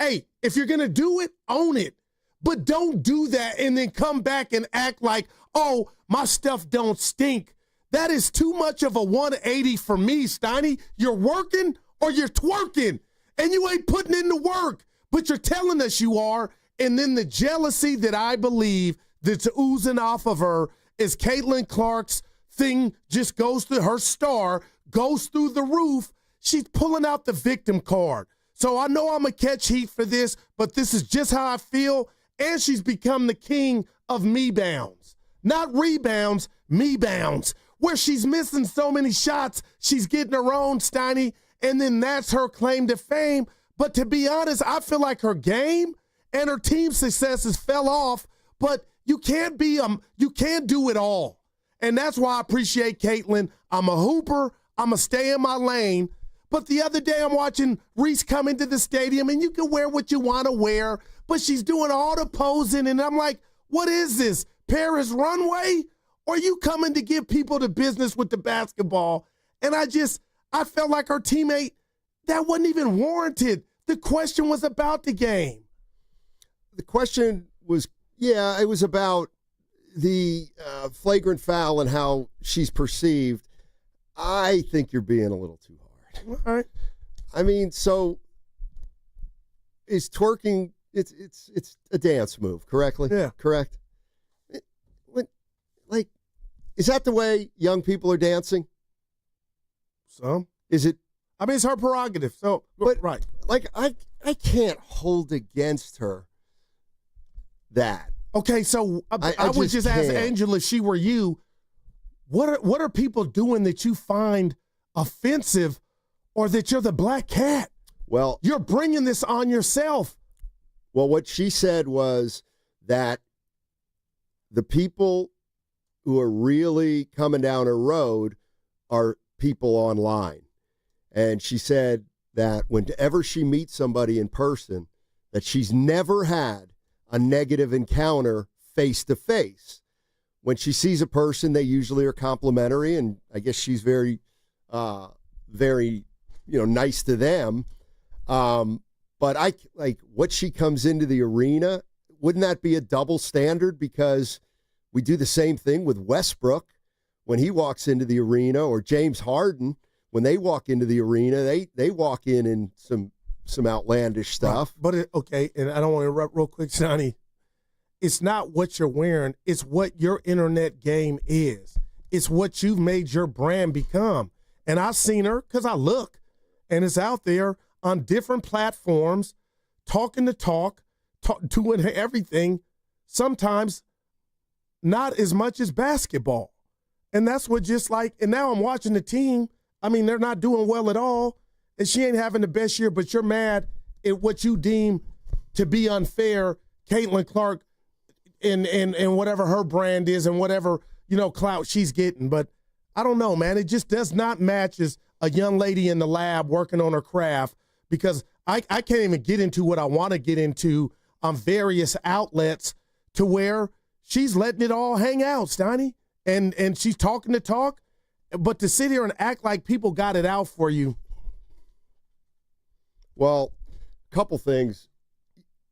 if you're going to do it, own it. But don't do that and then come back and act like, oh, my stuff don't stink. That is too much of a 180 for me, Steiny. You're working or you're twerking, and you ain't putting in the work, but you're telling us you are. And then the jealousy that I believe that's oozing off of her is Caitlin Clark's thing just goes through her star, goes through the roof. She's pulling out the victim card. So I know I'm going to catch heat for this, but this is just how I feel. And she's become the king of me-bounds. Not rebounds, me-bounds. Where she's missing so many shots, she's getting her own, Steiny, and then that's her claim to fame. But to be honest, I feel like her game and her team successes fell off, but you can't do it all. And that's why I appreciate Caitlin. I'm a hooper. I'm going to stay in my lane. But the other day I'm watching Reese come into the stadium, and you can wear what you want to wear, but she's doing all the posing, and I'm like, what is this, Paris runway? Or are you coming to give people the business with the basketball? And I felt like our teammate, that wasn't even warranted. The question was about the game. The question was, it was about the flagrant foul and how she's perceived, I think you're being a little too hard. All right. I mean, so is twerking? It's a dance move, correctly? Yeah. Correct. Is that the way young people are dancing? So is it? I mean, it's her prerogative. So, but right. Like I can't hold against her that. Okay, so I would just ask Angela, if she were you, what are people doing that you find offensive, or that you're the black cat? Well, you're bringing this on yourself. Well, what she said was that the people who are really coming down her road are people online. And she said that whenever she meets somebody in person, that she's never had a negative encounter face-to-face. When she sees a person, they usually are complimentary, and I guess she's very, very, nice to them. But I like what she comes into the arena. Wouldn't that be a double standard? Because we do the same thing with Westbrook when he walks into the arena, or James Harden when they walk into the arena. They walk in some outlandish stuff. Right. But and I don't want to interrupt real quick, Steiny. It's not what you're wearing. It's what your internet game is. It's what you've made your brand become. And I've seen her because I look, and it's out there on different platforms, talking the talk, doing everything, sometimes not as much as basketball. And that's what and now I'm watching the team. I mean, they're not doing well at all, and she ain't having the best year, but you're mad at what you deem to be unfair, Caitlin Clark, and whatever her brand is and whatever, clout she's getting. But I don't know, man. It just does not match as a young lady in the lab working on her craft, because I can't even get into what I want to get into on various outlets to where she's letting it all hang out, Steiny, and she's talking the talk, but to sit here and act like people got it out for you. Well, a couple things.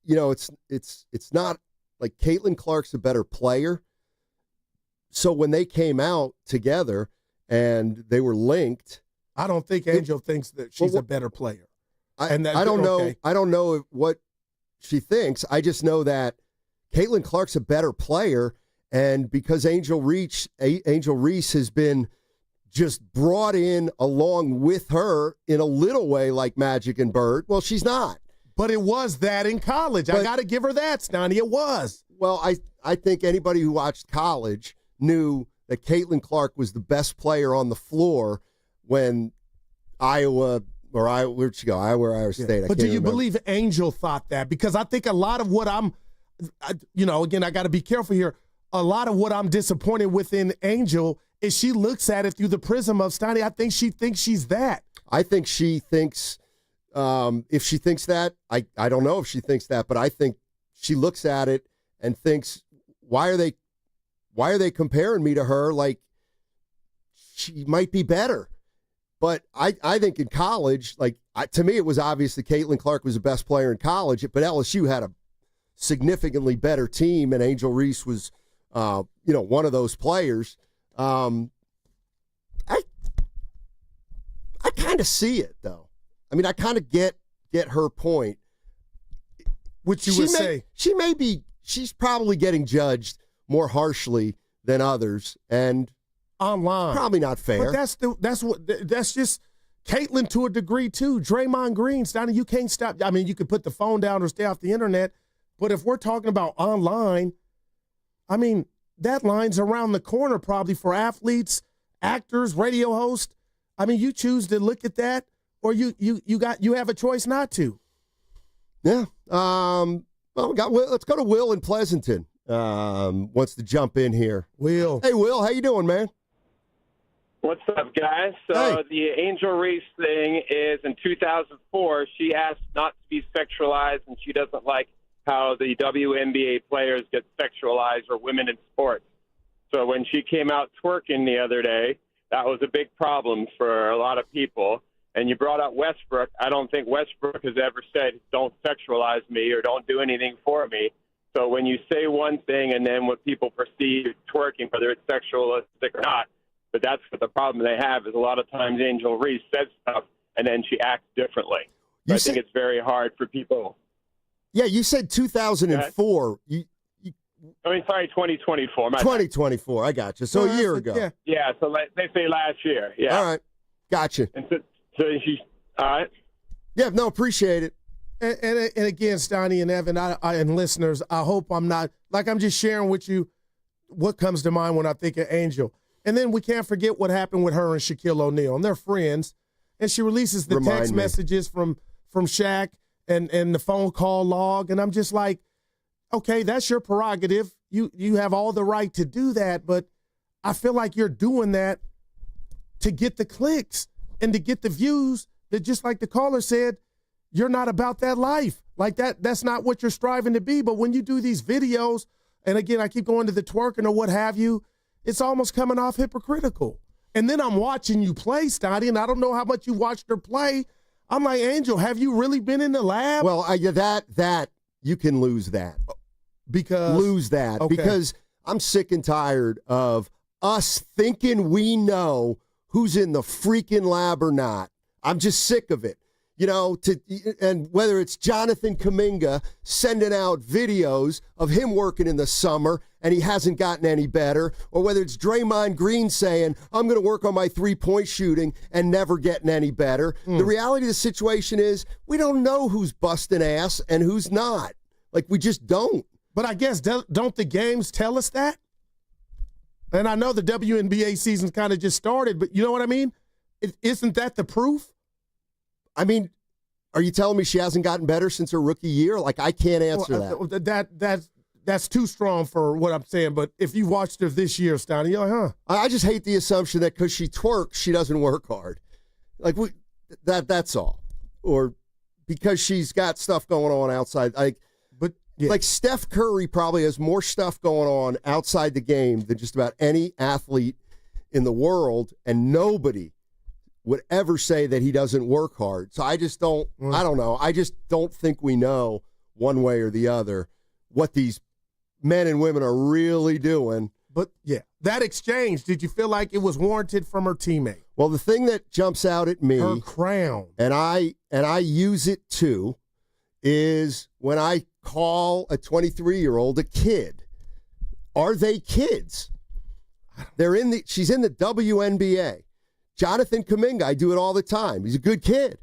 It's not like Caitlin Clark's a better player. So when they came out together and they were linked, I don't think Angel thinks that she's a better player. I don't know. I don't know what she thinks. I just know that Caitlin Clark's a better player, and because Angel Reese has been just brought in along with her in a little way, like Magic and Bird. Well, she's not. But it was that in college. I got to give her that, Steiny. It was. Well, I think anybody who watched college knew that Caitlin Clark was the best player on the floor when where'd she go? Iowa State. Yeah. But do you believe Angel thought that? Because I think a lot of what again, I got to be careful here. A lot of what I'm disappointed with in Angel is she looks at it through the prism of Steiny. I think she thinks she's that. I think she thinks, if she thinks that, I don't know if she thinks that, but I think she looks at it and thinks, why are they comparing me to her? Like, she might be better. But I think in college, to me, it was obvious that Caitlin Clark was the best player in college, but LSU had a significantly better team, and Angel Reese was, one of those players. I kind of see it, though. I mean, I kind of get her point. Which you would say. She's probably getting judged more harshly than others, and online probably not fair. But that's just Caitlin to a degree too. Draymond Green, Steiny, you can't stop. I mean, you could put the phone down or stay off the internet, but if we're talking about online, I mean, that line's around the corner probably for athletes, actors, radio hosts. I mean, you choose to look at that, or you have a choice not to. Yeah. Let's go to Will in Pleasanton. Wants to jump in here. Will. Hey, Will, how you doing, man? What's up, guys? So the Angel Reese thing is in 2004, she asked not to be sexualized, and she doesn't like how the WNBA players get sexualized, or women in sports. So when she came out twerking the other day, that was a big problem for a lot of people. And you brought up Westbrook. I don't think Westbrook has ever said, don't sexualize me or don't do anything for me. So when you say one thing and then what people perceive twerking, whether it's sexualistic or not, but that's what the problem they have is a lot of times Angel Reese says stuff and then she acts differently. So I think it's very hard for people. Yeah, you said 2004. I mean, sorry, 2024. 2024. I got you. So a year ago. Yeah, so they say last year. Yeah. All right. Gotcha. And so she's all right. Yeah, no, appreciate it. And again, Steiny and Evan, and listeners, I hope I'm not, I'm just sharing with you what comes to mind when I think of Angel. And then we can't forget what happened with her and Shaquille O'Neal. And they're friends. And she releases the text messages from Shaq and the phone call log. And I'm just like, okay, that's your prerogative. You have all the right to do that. But I feel like you're doing that to get the clicks and to get the views that, just like the caller said, you're not about that life. Like that's not what you're striving to be. But when you do these videos, and again, I keep going to the twerking or what have you, it's almost coming off hypocritical. And then I'm watching you play, Steiny, and I don't know how much you watched her play. I'm like, Angel, have you really been in the lab? Well, that you can lose that. Because I'm sick and tired of us thinking we know who's in the freaking lab or not. I'm just sick of it. And whether it's Jonathan Kuminga sending out videos of him working in the summer and he hasn't gotten any better, or whether it's Draymond Green saying, I'm going to work on my three-point shooting and never getting any better. The reality of the situation is we don't know who's busting ass and who's not. We just don't. But I guess don't the games tell us that? And I know the WNBA season's kind of just started, but you know what I mean? Isn't that the proof? I mean, are you telling me she hasn't gotten better since her rookie year? I can't answer that. That's too strong for what I'm saying. But if you watched her this year, Steiny, you're like, huh? I just hate the assumption that because she twerks, she doesn't work hard. That's all. Or because she's got stuff going on outside. Steph Curry probably has more stuff going on outside the game than just about any athlete in the world, and nobody would ever say that he doesn't work hard. So I just don't, I don't know. I just don't think we know one way or the other what these men and women are really doing. But, yeah, that exchange, did you feel like it was warranted from her teammate? Well, the thing that jumps out at me, her crown, and I use it too, is when I call a 23-year-old a kid. Are they kids? She's in the WNBA. Jonathan Kuminga, I do it all the time. He's a good kid.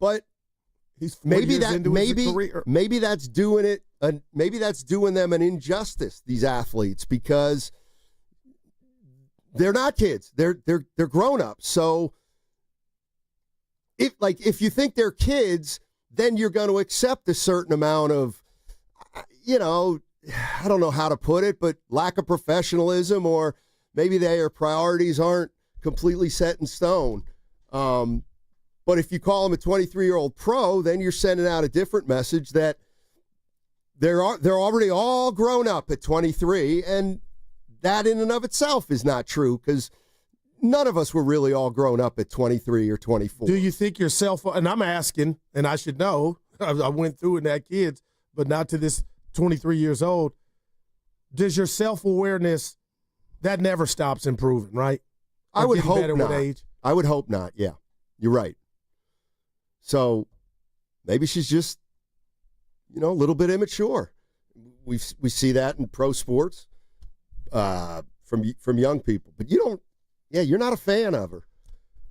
But maybe that's doing it. Maybe that's doing them an injustice, these athletes, because they're not kids. They're grown-ups. So if you think they're kids, then you're going to accept a certain amount of, I don't know how to put it, but lack of professionalism, or maybe their priorities aren't completely set in stone. But if you call them a 23-year-old pro, then you're sending out a different message that they're already all grown up at 23, and that in and of itself is not true, because none of us were really all grown up at 23 or 24. Do you think yourself, and I'm asking, and I should know, I went through it at kids, but not to this 23 years old, does your self-awareness, that never stops improving, right? I would hope not. With age? I would hope not, yeah. You're right. So maybe she's just, a little bit immature. We see that in pro sports from young people. But you're not a fan of her.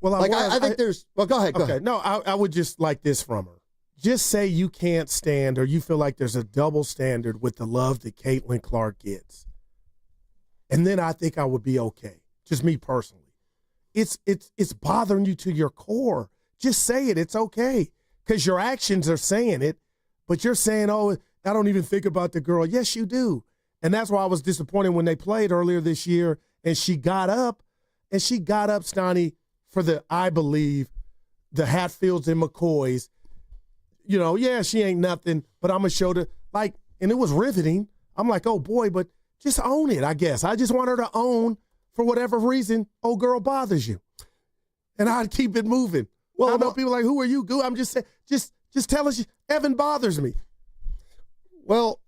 Well, I think there's, well, go ahead. Okay, no, I would just like this from her. Just say you can't stand, or you feel like there's a double standard with the love that Caitlin Clark gets. And then I think I would be okay. Just me personally. It's bothering you to your core. Just say it. It's okay. Because your actions are saying it, but you're saying, oh, I don't even think about the girl. Yes, you do. And that's why I was disappointed when they played earlier this year, and she got up, Steiny, for I believe, the Hatfields and McCoys. She ain't nothing, but I'm going to show and it was riveting. I'm like, oh, boy, but just own it, I guess. I just want her to own, for whatever reason, old girl bothers you. And I'd keep it moving. Well, I know people like, who are you, Goo? I'm just saying, just tell us, Evan bothers me. Well,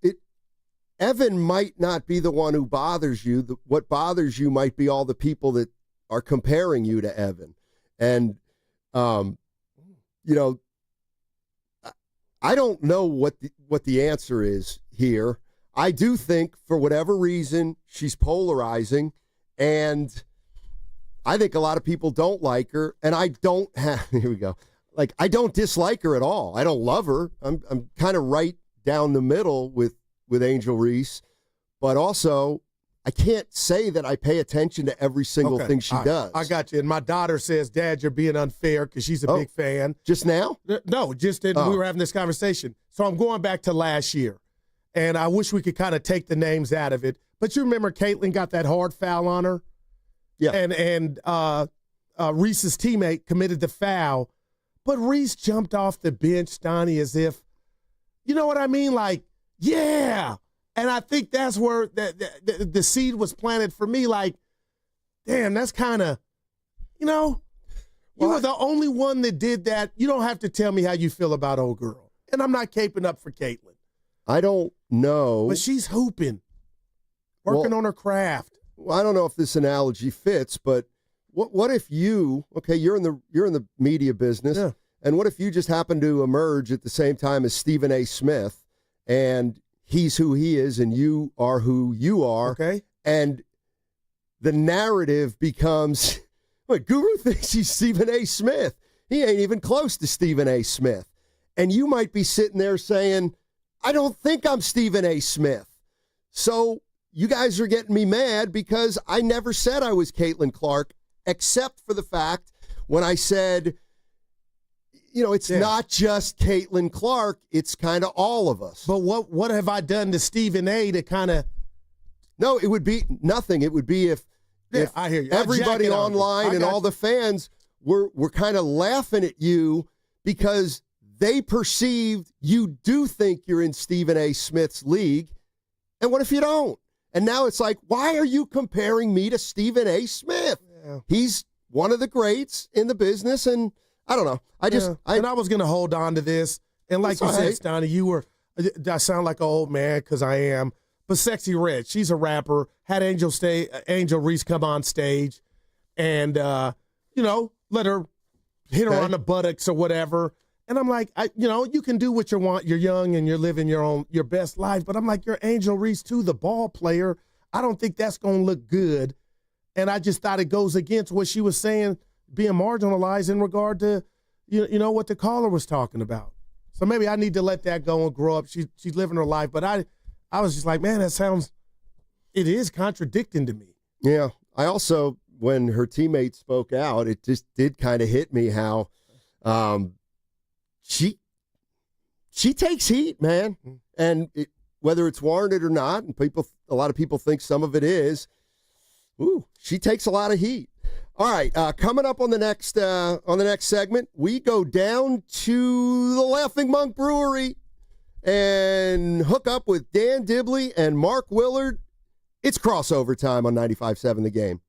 Evan might not be the one who bothers you. What bothers you might be all the people that are comparing you to Evan. And, I don't know what the answer is here. I do think, for whatever reason, she's polarizing, and I think a lot of people don't like her, and I don't have, here we go, like, I don't dislike her at all. I don't love her. I'm kind of right down the middle with Angel Reese, but also I can't say that I pay attention to every single thing she does. I got you. And my daughter says, Dad, you're being unfair because she's a big fan. Just now? No, we were having this conversation. So I'm going back to last year, and I wish we could kind of take the names out of it. But you remember Caitlin got that hard foul on her? Yeah. And Reese's teammate committed the foul, but Reese jumped off the bench, Steiny, as if, you know what I mean? Like, yeah. And I think that's where the seed was planted for me. Like, damn, that's kind of, you were the only one that did that. You don't have to tell me how you feel about old girl. And I'm not caping up for Caitlin. I don't know. But she's hooping, working on her craft. Well, I don't know if this analogy fits, but what if you're in the media business, and what if you just happen to emerge at the same time as Stephen A. Smith, and he's who he is, and you are who you are. Okay. And the narrative becomes, Guru thinks he's Stephen A. Smith. He ain't even close to Stephen A. Smith. And you might be sitting there saying, I don't think I'm Stephen A. Smith. So you guys are getting me mad because I never said I was Caitlin Clark, except for the fact when I said, it's not just Caitlin Clark. It's kind of all of us. But what have I done to Stephen A. to kind of... No, it would be nothing. It would be if I hear you. Everybody online and all the fans were kind of laughing at you because they perceived you do think you're in Stephen A. Smith's league. And what if you don't? And now it's like, why are you comparing me to Stephen A. Smith? Yeah. He's one of the greats in the business, and I don't know. I was going to hold on to this. And like you said, Steiny, I sound like an old man because I am. But Sexy Red, she's a rapper, had Angel Reese come on stage and, let her hit her on the buttocks or whatever. And I'm like, you can do what you want. You're young and you're living your best life. But I'm like, you're Angel Reese too, the ball player. I don't think that's going to look good. And I just thought it goes against what she was saying, being marginalized in regard to, what the caller was talking about. So maybe I need to let that go and grow up. She's living her life. But I was just like, man, it is contradicting to me. Yeah. I also, when her teammate spoke out, it just did kind of hit me how she takes heat, man. And whether it's warranted or not, and a lot of people think some of it is, she takes a lot of heat. All right, coming up on the next segment, we go down to the Laughing Monk Brewery and hook up with Dan Dibley and Mark Willard. It's crossover time on 95.7 The Game.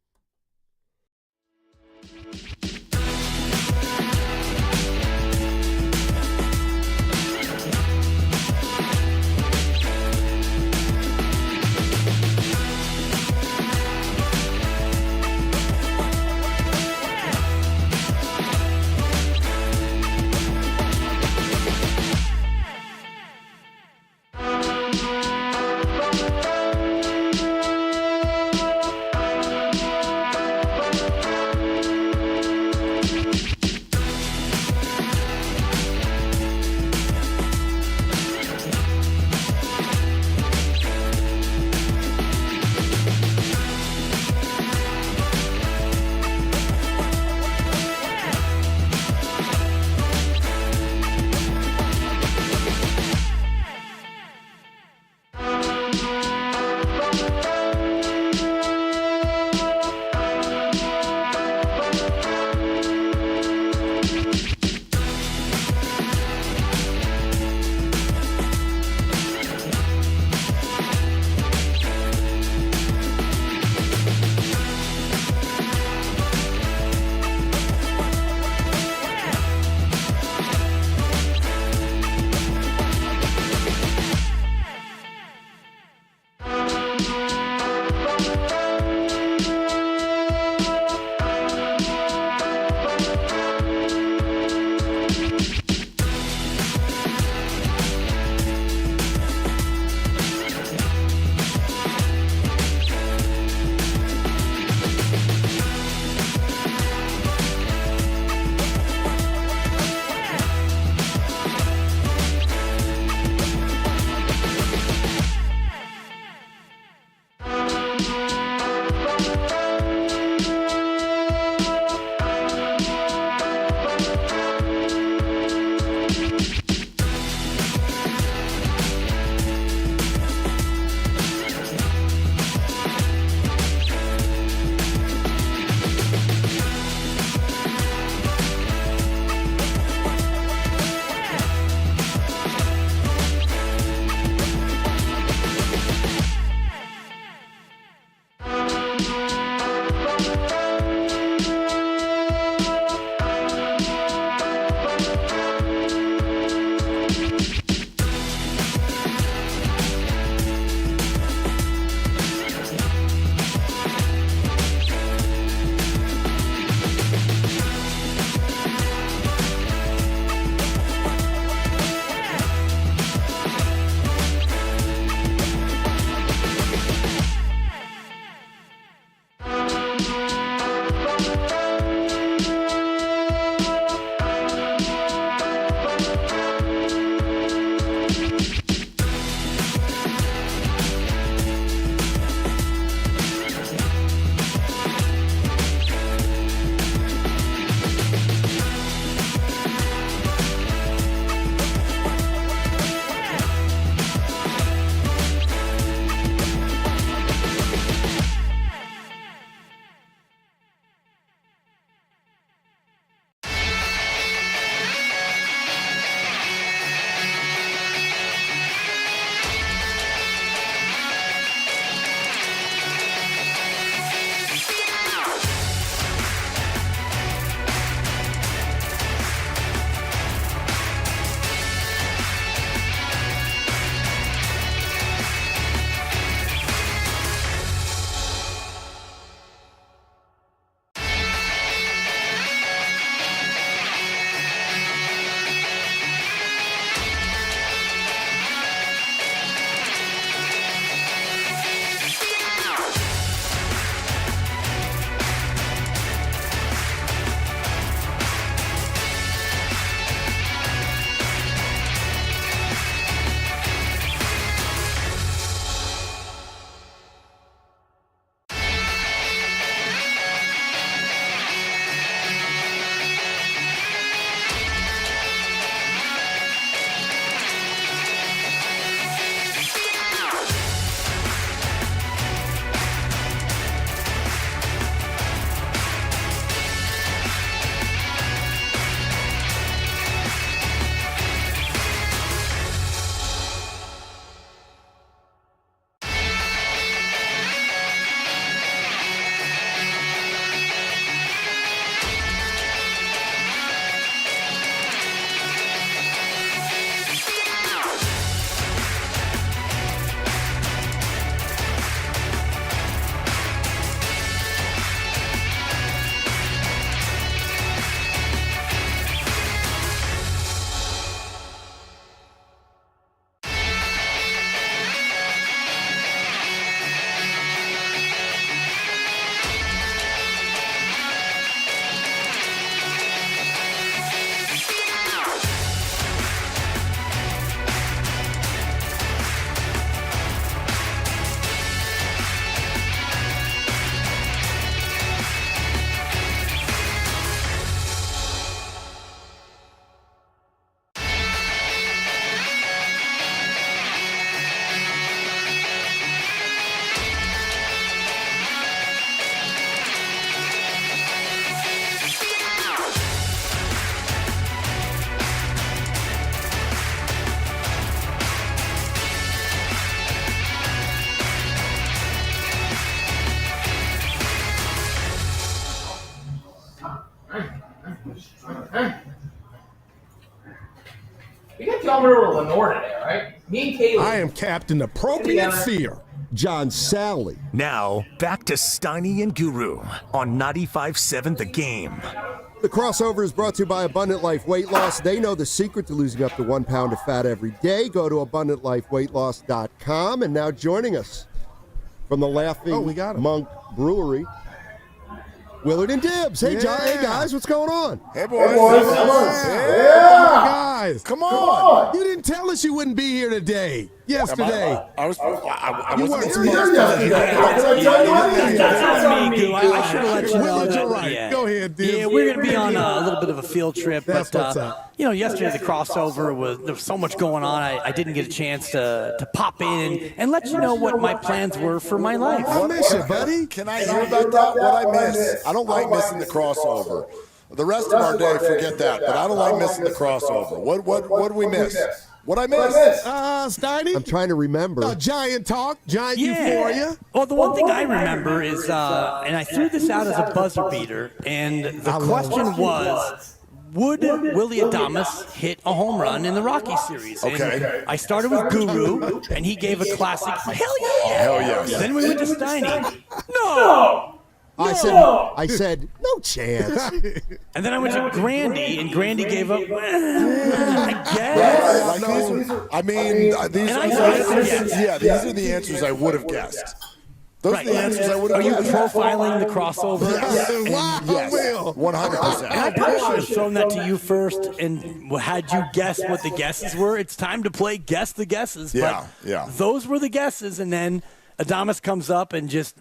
We got you all over to Lenore today, all right? Me and Kaylee. I am Captain Appropriate Fear. John Sally. Now, back to Steiny and Guru on 95.7 The Game. The crossover is brought to you by Abundant Life Weight Loss. They know the secret to losing up to 1 pound of fat every day. Go to AbundantLifeWeightLoss.com. And now joining us from the Laughing Monk Brewery, Willard and Dibs. Hey, John. Hey, guys. What's going on? Hey, boys. Yeah. Guys. Come on. You didn't tell us you wouldn't be here today. Yesterday. I You wasn't weren't supposed here to. yesterday. That's on me, Goo. I should have let you know. Willard, you're that- right. Yeah. Go ahead, Dibs. Yeah, we're going to be on a little bit of a field trip. That's but, what's up. You know, yesterday the crossover there was so much going on. I didn't get a chance to pop in and let you know what my plans were for my life. I miss you, buddy. Can I hear about that? What I miss? I don't like missing the crossover. The rest of our day, forget that. But I don't like missing the crossover. What do we miss? What I miss? Steiny? I'm trying to remember. Giant talk, giant euphoria. Well, the one thing I remember is, and I threw this out as a buzzer beater, and the question was, would Willy Adames hit a home run in the Rockies series? Okay. And I started with Guru, and he gave a classic, hell yeah! Hell yes. Then we went to Steiny. No! I said, no chance. And then I went to Grandy, and Grandy gave up, I guess. These are the answers I would have guessed. Those are the answers I would have guessed. Are you profiling the crossover? Yes, 100%. And I probably should have thrown that to you first and had you guess what the guesses were. It's time to play Guess the Guesses. Yeah. Those were the guesses, and then Adames comes up and just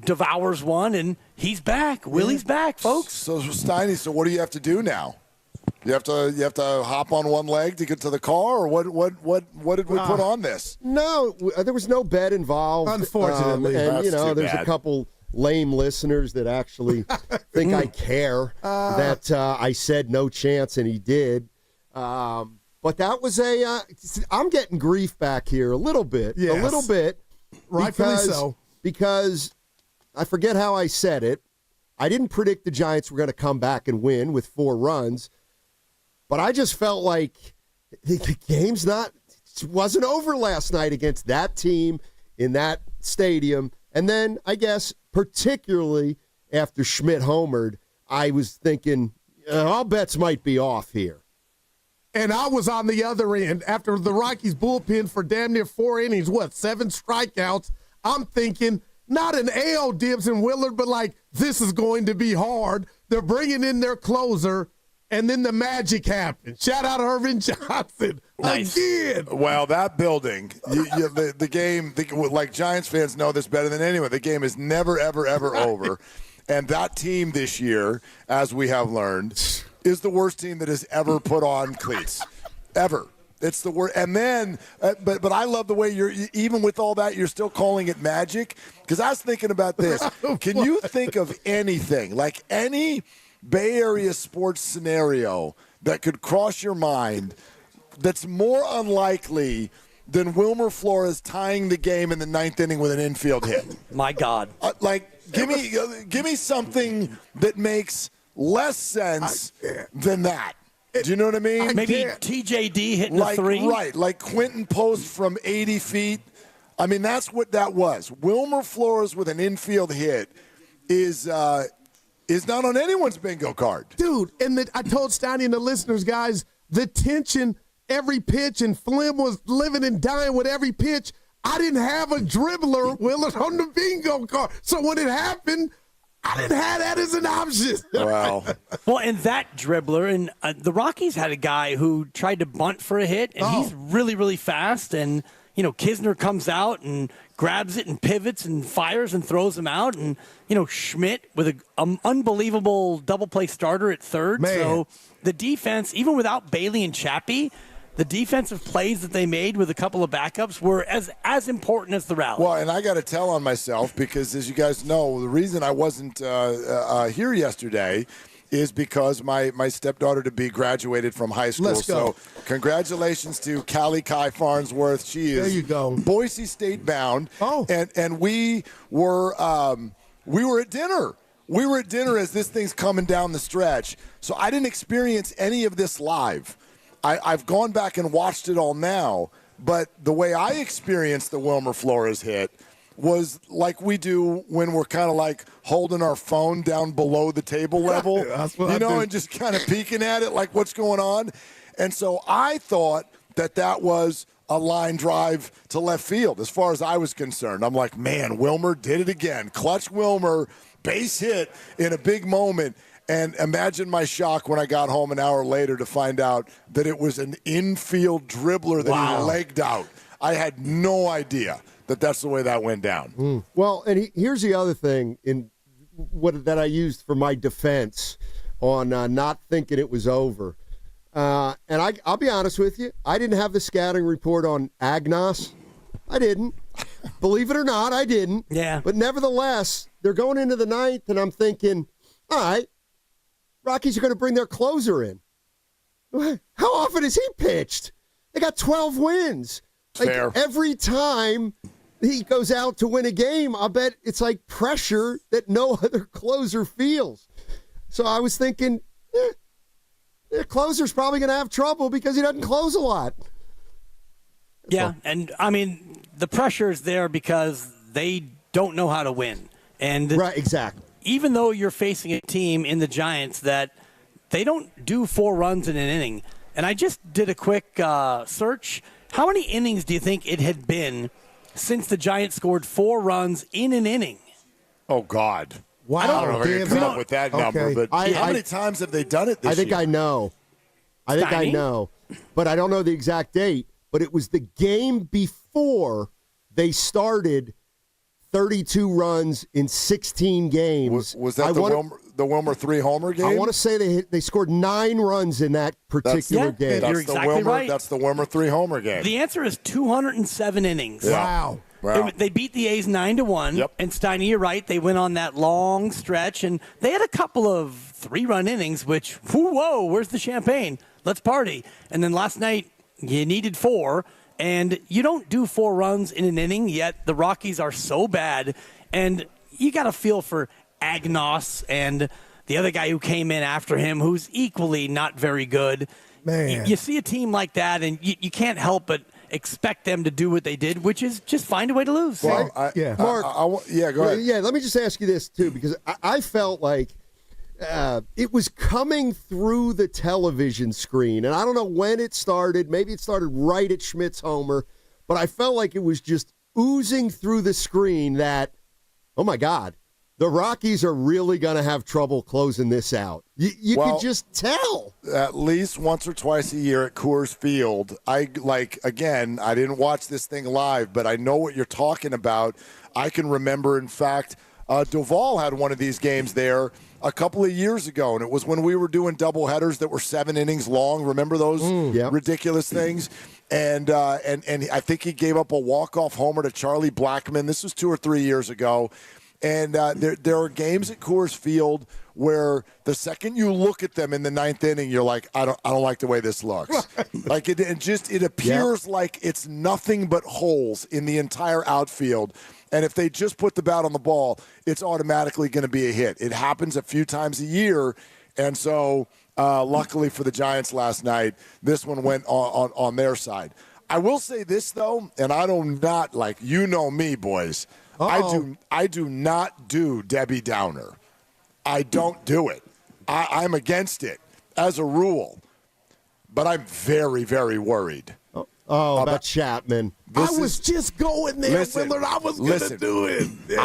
devours one, and he's back. Willy's back, folks. So Steiny, what do you have to do now? You have to hop on one leg to get to the car, or what did we put on this? No, there was no bet involved. Unfortunately. And there's bad. a couple lame listeners that actually think I care that I said no chance, and he did. But that was I'm getting grief back here a little bit. Yes. A little bit. Rightfully so. Because I forget how I said it. I didn't predict the Giants were going to come back and win with 4 runs. But I just felt like the game's wasn't over last night against that team in that stadium. And then I guess particularly after Schmidt homered, I was thinking all bets might be off here. And I was on the other end after the Rockies bullpen for damn near 4 innings, 7 strikeouts. I'm thinking not an AL Dibs and Willard, but like this is going to be hard. They're bringing in their closer. And then the magic happened. Shout out Irvin Johnson again. Well, that building, the game, like Giants fans know this better than anyone. The game is never, ever, ever over. And that team this year, as we have learned, is the worst team that has ever put on cleats. Ever. It's the worst. And then, but I love the way even with all that, you're still calling it magic. Because I was thinking about this. Can you think of anything, like any Bay Area sports scenario that could cross your mind that's more unlikely than Wilmer Flores tying the game in the 9th inning with an infield hit? My God. Give me something that makes less sense than that. Do you know what I mean? Maybe TJD hitting a 3? Right, like Quentin Post from 80 feet. I mean, that's what that was. Wilmer Flores with an infield hit is not on anyone's bingo card. Dude, and I told Steiny and the listeners, guys, the tension every pitch, and Flynn was living and dying with every pitch. I didn't have a dribbler, Willard, on the bingo card. So when it happened, I didn't have that as an option. Wow. Well, and that dribbler, and the Rockies had a guy who tried to bunt for a hit, and he's really, really fast, and Kisner comes out and grabs it and pivots and fires and throws him out. And, Schmidt with an unbelievable double play starter at third. Man. So the defense, even without Bailey and Chappie, the defensive plays that they made with a couple of backups were as important as the rally. Well, and I got to tell on myself because, as you guys know, the reason I wasn't here yesterday is because my stepdaughter-to-be graduated from high school. Let's go. So congratulations to Callie Kai Farnsworth. She is there you go. Boise State bound. Oh. And we were at dinner. We were at dinner as this thing's coming down the stretch. So I didn't experience any of this live. I've gone back and watched it all now. But the way I experienced the Wilmer Flores hit was like we do when we're kind of like holding our phone down below the table level, and just kind of peeking at it like what's going on. And so I thought that was a line drive to left field as far as I was concerned. I'm like, man, Wilmer did it again. Clutch Wilmer, base hit in a big moment. And imagine my shock when I got home an hour later to find out that it was an infield dribbler that he legged out. I had no idea that's the way that went down. Well, and here's the other thing that I used for my defense on not thinking it was over. And I'll be honest with you, I didn't have the scouting report on Agnos. I didn't. Believe it or not, I didn't. Yeah. But nevertheless, they're going into the 9th, and I'm thinking, all right, Rockies are going to bring their closer in. How often has he pitched? They got 12 wins. Like, Fair. every time he goes out to win a game, I bet it's like pressure that no other closer feels. So I was thinking, the closer's probably going to have trouble because he doesn't close a lot. Yeah, and I mean, the pressure is there because they don't know how to win. And right, exactly. Even though you're facing a team in the Giants that they don't do 4 runs in an inning, and I just did a quick search. How many innings do you think it had been since the Giants scored 4 runs in an inning? Oh, God. Wow. I don't know if I can come up with that number, but how many times have they done it this year? I know. I think I know. But I don't know the exact date. But it was the game before they started 32 runs in 16 games. Was that the Wilmer 3-homer game? I want to say they scored 9 runs in that particular game. You're exactly right. That's the Wilmer 3-homer game. The answer is 207 innings. Yeah. Wow. They beat the A's 9-1. Yep. And Steiny, you're right. They went on that long stretch, and they had a couple of 3-run innings, which, whoa, where's the champagne? Let's party. And then last night, you needed 4, and you don't do 4 runs in an inning, yet the Rockies are so bad. And you got to feel for Agnos and the other guy who came in after him, who's equally not very good. Man. You see a team like that, and you can't help but expect them to do what they did, which is just find a way to lose. Well, Mark, go ahead. Yeah, let me just ask you this, too, because I felt like it was coming through the television screen, and I don't know when it started. Maybe it started right at Schmidt's homer, but I felt like it was just oozing through the screen that, oh, my God, the Rockies are really going to have trouble closing this out. You could just tell. At least once or twice a year at Coors Field. I didn't watch this thing live, but I know what you're talking about. I can remember, in fact, Duvall had one of these games there a couple of years ago, and it was when we were doing doubleheaders that were 7 innings long. Remember those ridiculous things? And I think he gave up a walk-off homer to Charlie Blackmon. This was 2 or 3 years ago. And there are games at Coors Field where the second you look at them in the 9th inning, you're like, I don't like the way this looks. Like it appears like it's nothing but holes in the entire outfield. And if they just put the bat on the ball, it's automatically going to be a hit. It happens a few times a year. And so luckily for the Giants last night, this one went on their side. I will say this, though, and I do not, like, you know me, boys. I do not do Debbie Downer. I don't do it. I'm against it as a rule. But I'm very, very worried. About Chapman. I was just going there, Willard. I was going to do it. Yeah.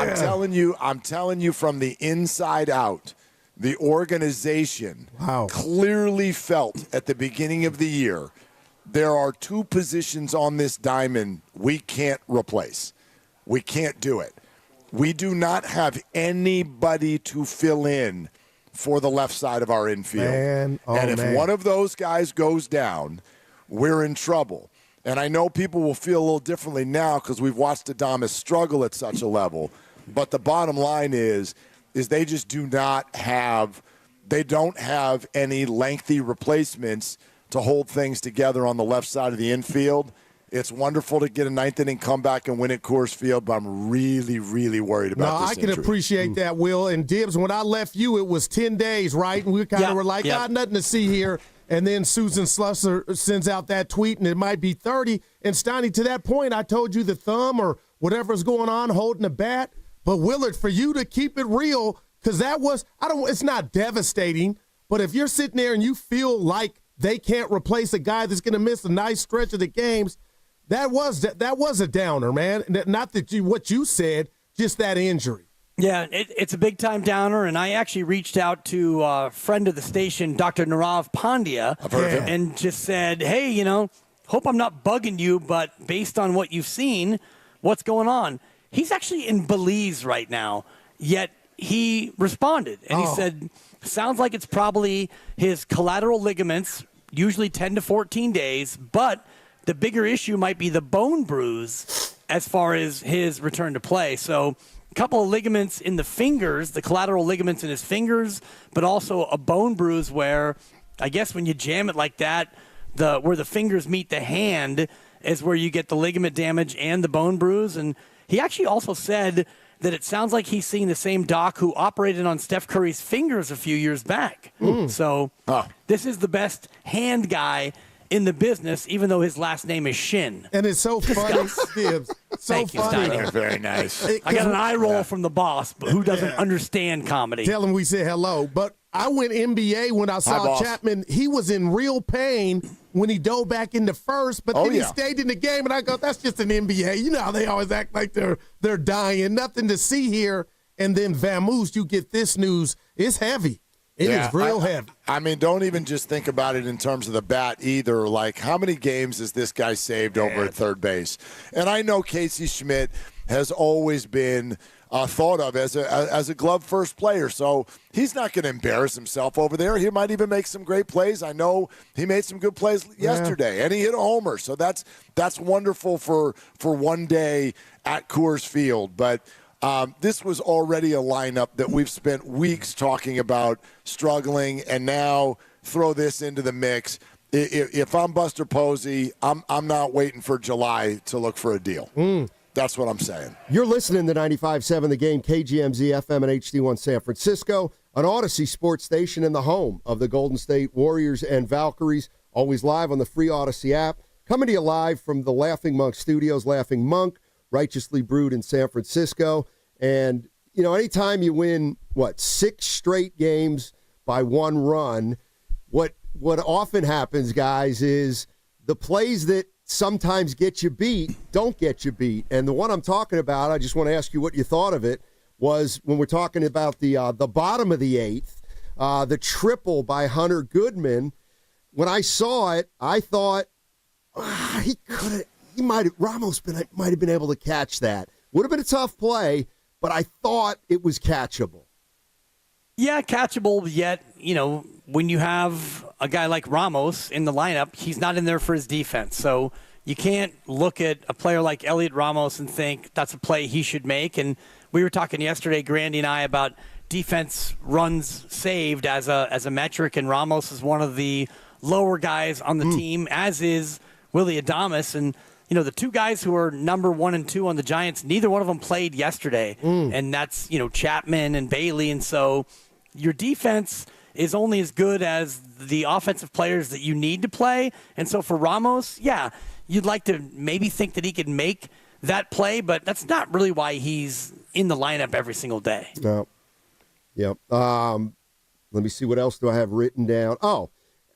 I'm telling you from the inside out, the organization clearly felt at the beginning of the year there are 2 positions on this diamond we can't replace. We can't do it. We do not have anybody to fill in for the left side of our infield. And if one of those guys goes down, we're in trouble. And I know people will feel a little differently now because we've watched Adames struggle at such a level. But the bottom line is they just don't have any lengthy replacements to hold things together on the left side of the infield. It's wonderful to get a 9th inning comeback and win at Coors Field, but I'm really, really worried about this injury. I can appreciate that, Will. And Dibs, when I left you, it was 10 days, right? And we kind of were like, nothing to see here. And then Susan Slusser sends out that tweet, and it might be 30. And Steiny, to that point, I told you the thumb or whatever's going on, holding the bat. But Willard, for you to keep it real, because it's not devastating, but if you're sitting there and you feel like they can't replace a guy that's going to miss a nice stretch of the games, that was a downer, man. Not that what you said, just that injury. Yeah, it's a big-time downer, and I actually reached out to a friend of the station, Dr. Nirav Pandya, and just said, hey, hope I'm not bugging you, but based on what you've seen, what's going on? He's actually in Belize right now, yet he responded, and he said, sounds like it's probably his collateral ligaments, usually 10 to 14 days, but the bigger issue might be the bone bruise as far as his return to play. So a couple of ligaments in the fingers, the collateral ligaments in his fingers, but also a bone bruise where I guess when you jam it like that, where the fingers meet the hand is where you get the ligament damage and the bone bruise. And he actually also said that it sounds like he's seeing the same doc who operated on Steph Curry's fingers a few years back. So this is the best hand guy in the business, even though his last name is Shin. And it's so funny, Dibs. Thank you, Steiny. Very nice. I got an eye roll from the boss, but who doesn't understand comedy? Tell him we said hello. But I went NBA when I saw Chapman. He was in real pain when he dove back into first, but then he stayed in the game, and I go, that's just an NBA. You know how they always act like they're dying. Nothing to see here. And then Vamoose, you get this news. It's heavy. It is real heavy. I mean, don't even just think about it in terms of the bat either. Like, how many games has this guy saved over at third base? And I know Casey Schmidt has always been thought of as a glove first player, so he's not going to embarrass himself over there. He might even make some great plays. I know he made some good plays yesterday, and he hit a homer. So that's wonderful for one day at Coors Field, but. This was already a lineup that we've spent weeks talking about struggling, and now throw this into the mix. If I'm Buster Posey, I'm not waiting for July to look for a deal. That's what I'm saying. You're listening to 95.7 The Game, KGMZ FM and HD1 San Francisco, an Odyssey sports station in the home of the Golden State Warriors and Valkyries, always live on the free Odyssey app. Coming to you live from the Laughing Monk Studios, Laughing Monk, righteously brewed in San Francisco. And, you know, anytime you win, 6 straight games by 1 run, what often happens, guys, is the plays that sometimes get you beat don't get you beat. And the one I'm talking about, I just want to ask you what you thought of it, was when we're talking about the bottom of the 8th, the triple by Hunter Goodman. When I saw it, I thought Ramos might have been able to catch that. Would have been a tough play, but I thought it was catchable. Yeah, catchable, yet, when you have a guy like Ramos in the lineup, he's not in there for his defense. So you can't look at a player like Elliot Ramos and think that's a play he should make. And we were talking yesterday, Grandy and I, about defense runs saved as a metric, and Ramos is one of the lower guys on the team, as is Willy Adames. And the 2 guys who are number 1 and 2 on the Giants, neither one of them played yesterday. And that's, Chapman and Bailey. And so your defense is only as good as the offensive players that you need to play. And so for Ramos, you'd like to maybe think that he could make that play, but that's not really why he's in the lineup every single day. No. Yep. Let me see, what else do I have written down? Oh,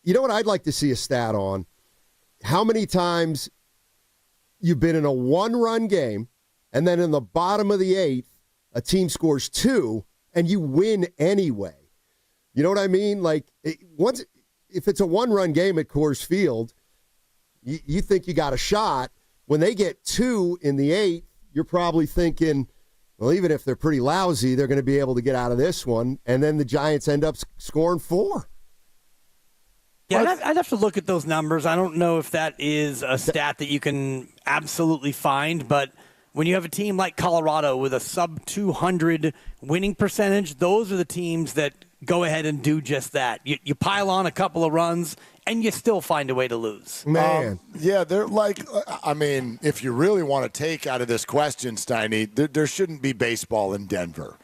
you know what I'd like to see a stat on? How many times you've been in a 1-run game, and then in the bottom of the 8th, a team scores 2, and you win anyway. You know what I mean? Like, if it's a 1-run game at Coors Field, you think you got a shot. When they get 2 in the 8th, you're probably thinking, well, even if they're pretty lousy, they're going to be able to get out of this one. And then the Giants end up scoring 4. Yeah, I'd have to look at those numbers. I don't know if that is a stat that you can absolutely find, but when you have a team like Colorado with a sub-200 winning percentage, those are the teams that go ahead and do just that. You pile on a couple of runs, and you still find a way to lose. Man. They're like, if you really want to take out of this question, Steiny, there shouldn't be baseball in Denver.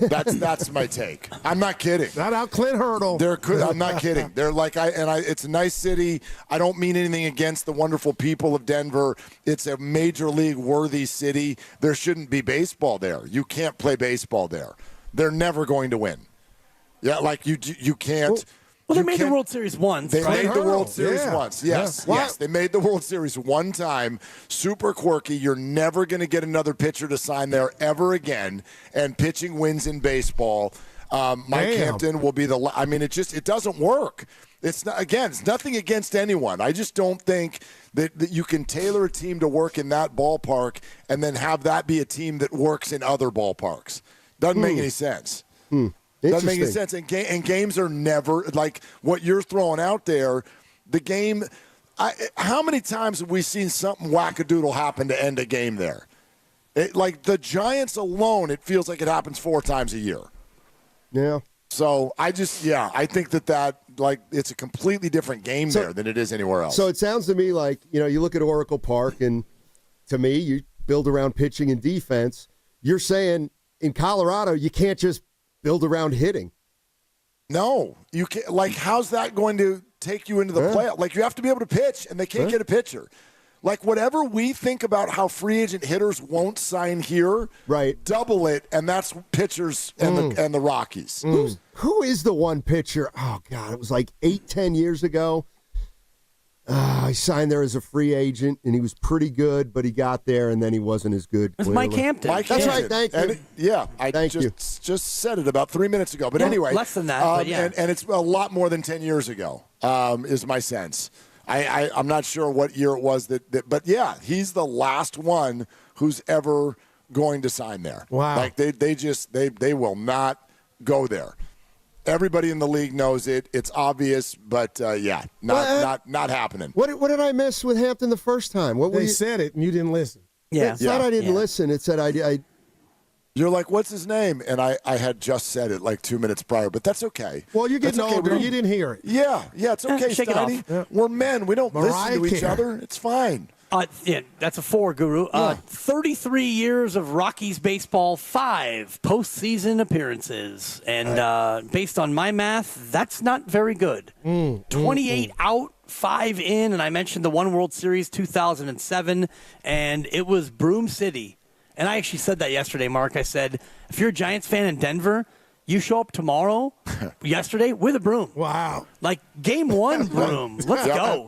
That's my take. I'm not kidding. Not out Clint Hurdle. I'm not kidding. They're like, it's a nice city. I don't mean anything against the wonderful people of Denver. It's a major league worthy city. There shouldn't be baseball there. You can't play baseball there. They're never going to win. Yeah, like you can't. Well, they made the World Series once. They made the World Series once. Yes. They made the World Series one time. Super quirky. You're never going to get another pitcher to sign there ever again. And pitching wins in baseball. Mike Hampton will be it doesn't work. It's nothing against anyone. I just don't think that you can tailor a team to work in that ballpark and then have that be a team that works in other ballparks. Doesn't make any sense. Doesn't make any sense. And games are never, like what you're throwing out there, the game, how many times have we seen something wackadoodle happen to end a game there? Like the Giants alone, it feels like it happens 4 times a year. Yeah. So I think that like it's a completely different game there than it is anywhere else. So it sounds to me like, you look at Oracle Park, and to me, you build around pitching and defense. You're saying in Colorado, you can't just build around hitting. No, you can't. Like, how's that going to take you into the playoff? Like, you have to be able to pitch, and they can't get a pitcher. Like, whatever we think about how free agent hitters won't sign here, right? Double it, and that's pitchers and the Rockies. Who is the one pitcher? Oh, God, it was like 8-10 years ago. I signed there as a free agent, and he was pretty good, but he got there, and then he wasn't as good. It's Mike Hampton. That's right, thank you. I just said it about 3 minutes ago. But anyway. Less than that, but yeah. And it's a lot more than 10 years ago, is my sense. I'm not sure what year it was, but yeah, he's the last one who's ever going to sign there. Wow. Like, they will not go there. Everybody in the league knows it. It's obvious, but not happening. What did I miss with Hampton the first time? They said it, and you didn't listen. It's not I didn't listen. It said I. You're like, what's his name? And I had just said it like 2 minutes prior, but that's okay. Well, you're getting older. You didn't hear it. Yeah, it's okay, Shake it Steiny. off. We're men. We don't listen to each other. It's fine. That's a 4, Guru. 33 years of Rockies baseball, 5 postseason appearances. And based on my math, that's not very good. 28 out, 5 in, and I mentioned the One World Series 2007, and it was Broom City. And I actually said that yesterday, Mark. I said, if you're a Giants fan in Denver, you show up tomorrow, yesterday, with a broom. Wow. Like, game 1 broom. Let's go.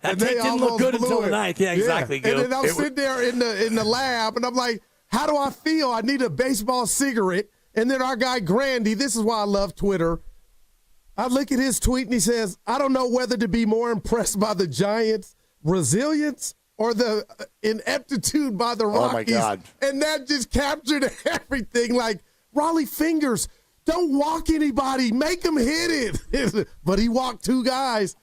That take didn't look good until the 9th. Yeah, exactly. And then I'm sitting there in the lab, and I'm like, how do I feel? I need a baseball cigarette. And then our guy, Grandy, this is why I love Twitter. I look at his tweet, and he says, I don't know whether to be more impressed by the Giants' resilience or the ineptitude by the Rockies. Oh, my God. And that just captured everything. Like, Raleigh Fingers, don't walk anybody. Make them hit it. But he walked 2 guys.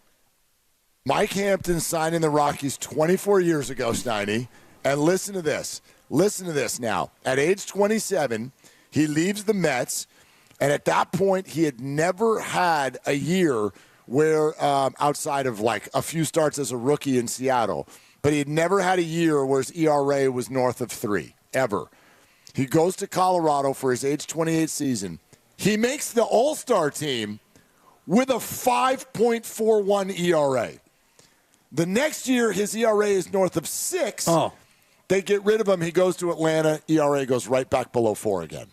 Mike Hampton signed in the Rockies 24 years ago, Steiny. And listen to this. Listen to this now. At age 27, he leaves the Mets. And at that point, he had never had a year where, outside of like a few starts as a rookie in Seattle, but he had never had a year where his ERA was north of 3, ever. He goes to Colorado for his age 28 season. He makes the All-Star team with a 5.41 ERA. The next year, his ERA is north of 6. Oh. They get rid of him. He goes to Atlanta. ERA goes right back below 4 again.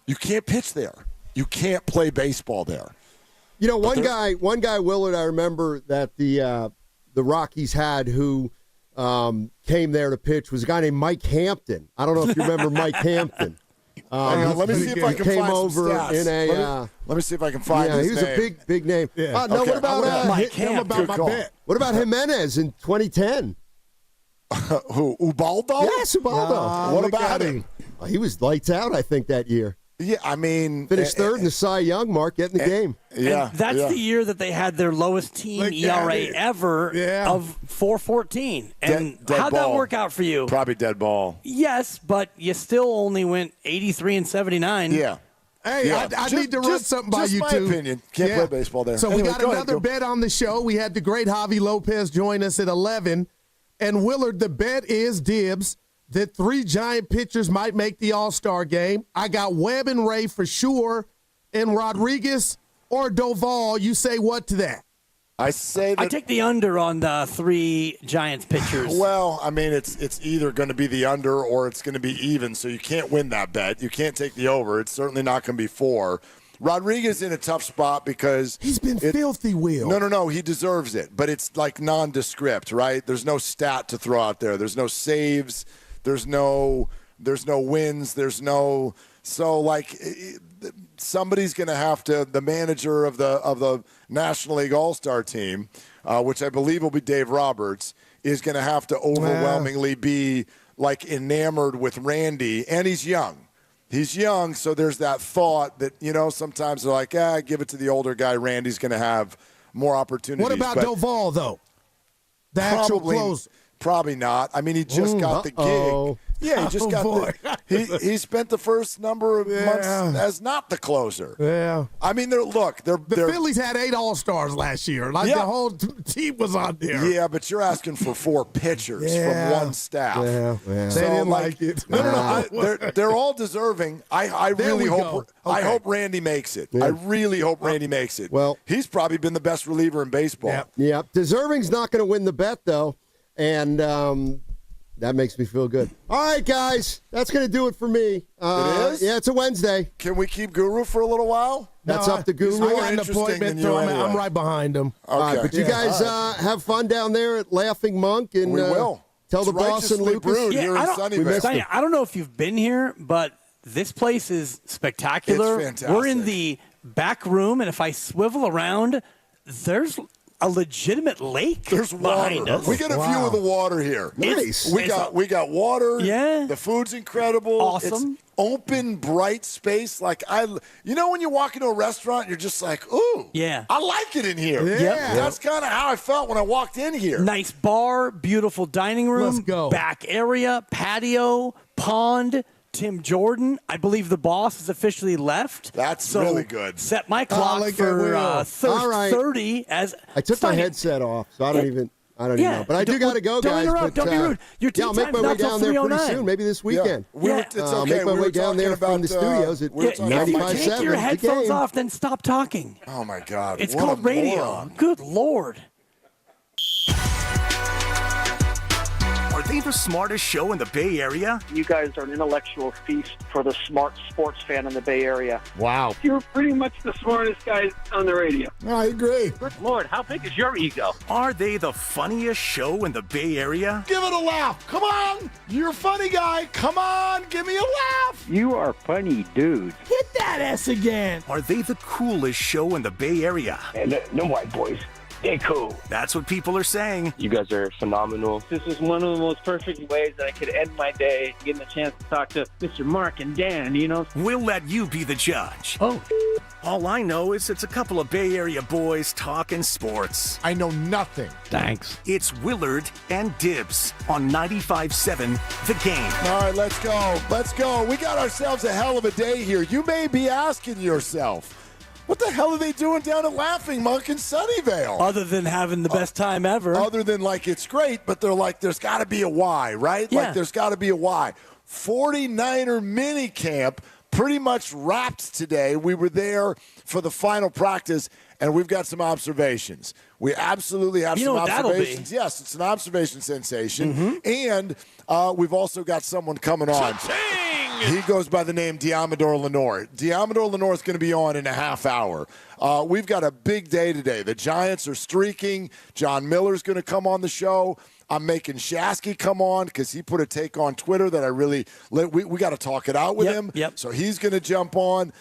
You can't pitch there. You can't play baseball there. One guy, Willard, I remember that the Rockies had who came there to pitch was a guy named Mike Hampton. I don't know if you remember Mike Hampton. Hang on, let me see if I can came find over some stats. in a. Let me see if I can find his he was name. a big name. Yeah. No, Okay. what about Mike Hampton? What about Jimenez in 2010? Who? Ubaldo? Yes, Ubaldo. What about him? He was lights out, I think, that year. Yeah, I mean, finished third in the Cy Young, Mark, getting the game. Yeah, and that's the year that they had their lowest team ERA ever of 4.14. And dead how'd ball. that work out for you? Probably dead ball. Yes, but you still only went 83 and 79. Yeah. Hey, Yeah. I need to run something by you, my too. opinion. Can't play baseball there. So Anyway, we got go ahead, another bet on the show. We had the great Javier Lopez join us at 11. And Willard, the bet is Dibs that 3 Giant pitchers might make the All-Star game. I got Webb and Ray for sure, and Rodriguez or Doval. You say what to that? I say that. I take the under on the 3 Giants pitchers. Well, I mean, it's either going to be the under or it's going to be even, so you can't win that bet. You can't take the over. It's certainly not going to be 4. Rodriguez in a tough spot because he's been filthy, Will. No, he deserves it, but it's like nondescript, right? There's no stat to throw out there. There's no saves. There's no wins. So like somebody's going to have to, the manager of the National League All-Star team, which I believe will be Dave Roberts, is going to have to overwhelmingly be like enamored with Randy, and he's young. He's young, so there's that thought that, sometimes they're like, give it to the older guy. Randy's going to have more opportunities. What about Doval, though? The actual closer. Probably not. I mean, he just got the gig. Yeah, he just he spent the first number of months as not the closer. Yeah. I mean, the Phillies had 8 All-Stars last year. Like the whole team was on there. Yeah, but you're asking for 4 pitchers from one staff. Yeah. So, they didn't like it. No. They're all deserving. I really hope. Okay. I hope Randy makes it. Yeah. I really hope Randy makes it. Well, he's probably been the best reliever in baseball. Yep. Deserving's not going to win the bet though, and that makes me feel good. All right, guys, that's going to do it for me. It is? Yeah, it's a Wednesday. Can we keep Guru for a little while? That's up to Guru. More I got an interesting appointment, than you anyway. I'm right behind him. Okay. All right, but you guys have fun down there at Laughing Monk, and we will. Tell It's the boss and righteously Lucas. brewed here in Sunnyvale. I don't know if you've been here, but this place is spectacular. It's fantastic. We're in the back room, and if I swivel around, there's a legitimate lake. There's behind water. us. We get a view of the water here. Nice. We got water. Yeah. The food's incredible. Awesome. It's open, bright space. Like when you walk into a restaurant, you're just like, ooh, yeah, I like it in here. Yeah. Yep. That's kind of how I felt when I walked in here. Nice bar, beautiful dining room, Let's go. back area, patio, pond. Tim Jordan, I believe the boss has officially left. That's really good. Set my clock for All right. 30 as I took my headset off, so I don't even know. But I do got to go, don't guys. interrupt, but, don't be rude. Your tea I'll make time's my way not till down there pretty 3:09. soon, maybe this weekend. It's okay. I'll make my way down there from the studios at we were talking about 95.7. Take your headphones the game. off, then stop talking. Oh, my God. It's what called a radio. moron. Good Lord. Are they the smartest show in the Bay Area? You guys are an intellectual feast for the smart sports fan in the Bay Area. Wow. You're pretty much the smartest guys on the radio. I agree. Good Lord, how big is your ego? Are they the funniest show in the Bay Area? Give it a laugh. Come on. You're a funny guy. Come on. Give me a laugh. You are funny, dude. Hit that S again. Are they the coolest show in the Bay Area? And no white boys. They cool. That's what people are saying. You guys are phenomenal. This is one of the most perfect ways that I could end my day, getting a chance to talk to Mr. Mark and Dan, We'll let you be the judge. Oh. All I know is it's a couple of Bay Area boys talking sports. I know nothing. Thanks. It's Willard and Dibs on 95.7 The Game. All right, let's go. Let's go. We got ourselves a hell of a day here. You may be asking yourself, what the hell are they doing down at Laughing Monk in Sunnyvale? Other than having the best time ever. Other than, it's great, but they're like, there's got to be a why, right? Yeah. There's got to be a why. 49er mini camp pretty much wrapped today. We were there for the final practice, and we've got some observations. We absolutely have some observations. Yes, it's an observation sensation. And we've also got someone coming on. He goes by the name Diamador Lenore. Diamador Lenore is going to be on in a half hour. We've got a big day today. The Giants are streaking. John Miller's going to come on the show. I'm making Shasky come on because he put a take on Twitter that I really we got to talk it out with him. Yep. So he's going to jump on.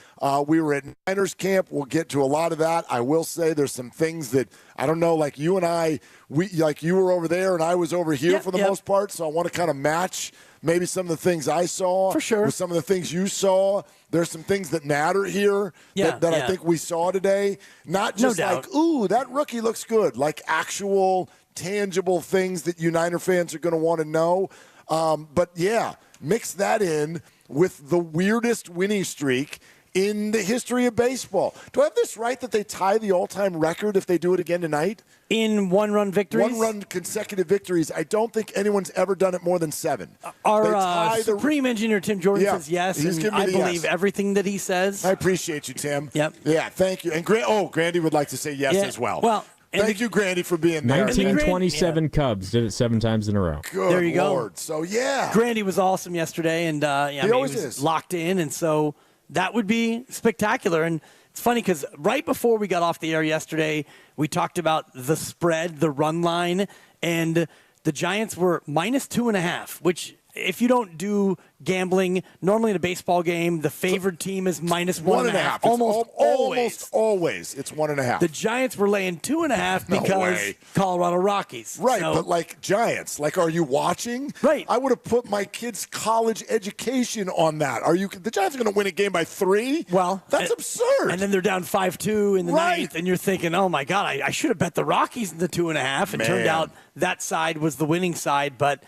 We were at Niners camp. We'll get to a lot of that. I will say there's some things that I don't know. Like you and I, you were over there and I was over here for the most part. So I want to kind of match maybe some of the things I saw for sure with some of the things you saw. There's some things that matter here that I think we saw today. Not just ooh, that rookie looks good. Like actual tangible things that you Niner fans are going to want to know. But yeah, mix that in with the weirdest winning streak in the history of baseball. Do I have this right that they tie the all-time record if they do it again tonight? In one-run victories? One-run consecutive victories. I don't think anyone's ever done it more than 7. Our Supreme Engineer Tim Jordan says yes, and I believe everything that he says. I appreciate you, Tim. Yep. Yeah, thank you. And Grandy would like to say yes as well. Well, thank you, Grandy, for being there. 1927 Cubs did it 7 times in a row. Good there you Lord. go. So, yeah. Grandy was awesome yesterday, and he always is locked in, and so that would be spectacular. And it's funny because right before we got off the air yesterday, we talked about the spread, the run line, and the Giants were -2.5, which if you don't do gambling, normally in a baseball game, the favored team is -1.5. Almost always. It's 1.5. The Giants were laying 2.5 because Colorado Rockies. Right, so, but like Giants, are you watching? Right. I would have put my kid's college education on that. The Giants are going to win a game by 3? Well, that's absurd. And then they're down 5-2 in the ninth, and you're thinking, oh my God, I should have bet the Rockies in the 2.5. It turned out that side was the winning side, but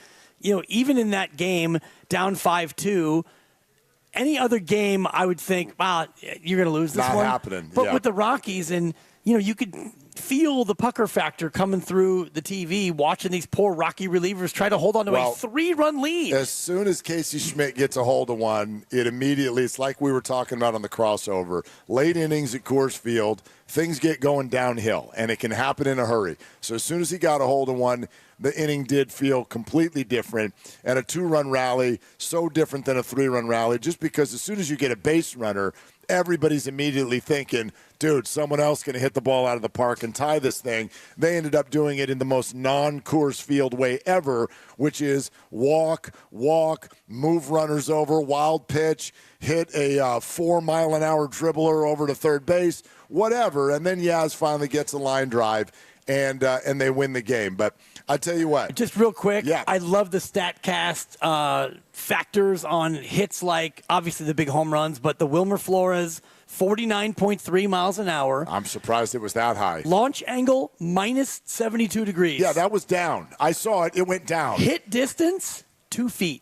even in that game, down 5-2, any other game, I would think, wow, you're going to lose this Not one. happening. But Yeah. with the Rockies, and you could feel the pucker factor coming through the TV, watching these poor Rocky relievers try to hold on to a 3-run lead. As soon as Casey Schmidt gets a hold of one, it's like we were talking about on the crossover. Late innings at Coors Field, things get going downhill, and it can happen in a hurry. So as soon as he got a hold of one, the inning did feel completely different. And a 2-run rally, so different than a 3-run rally, just because as soon as you get a base runner, everybody's immediately thinking, dude, someone else going to hit the ball out of the park and tie this thing. They ended up doing it in the most non-Coors Field way ever, which is walk, move runners over, wild pitch, hit a 4-mile-an-hour dribbler over to third base, whatever. And then Yaz finally gets a line drive, and they win the game. But I tell you what. Just real quick, I love the StatCast factors on hits like, obviously, the big home runs, but the Wilmer Flores, 49.3 miles an hour. I'm surprised it was that high. Launch angle, minus 72 degrees. Yeah, that was down. I saw it. It went down. Hit distance, 2 feet.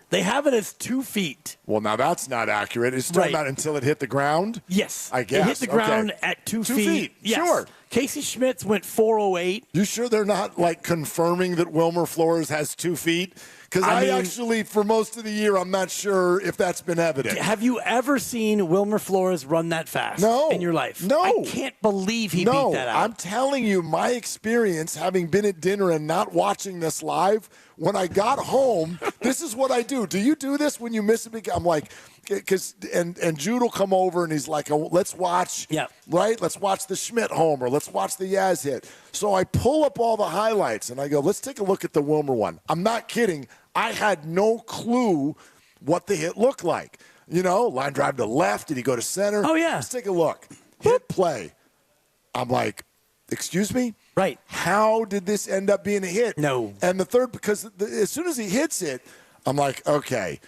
They have it as 2 feet. Well, now that's not accurate. It's talking about until it hit the ground? Yes. I guess. It hit the ground at 2 feet. 2 feet. Yes. Sure. Casey Schmitz went 408. You sure they're not, confirming that Wilmer Flores has 2 feet? Because I actually, for most of the year, I'm not sure if that's been evident. Have you ever seen Wilmer Flores run that fast in your life? No. I can't believe he beat that out. I'm telling you, my experience, having been at dinner and not watching this live, when I got home, this is what I do. Do you do this when you miss a big? I'm like, and Jude will come over and he's like, oh, let's watch, Let's watch the Schmidt homer. Let's watch the Yaz hit. So I pull up all the highlights and I go, let's take a look at the Wilmer one. I'm not kidding. I had no clue what the hit looked like. Line drive to left. Did he go to center? Oh, yeah. Let's take a look. Hit play. I'm like, excuse me? Right. How did this end up being a hit? No. And the third, because as soon as he hits it, I'm like, okay,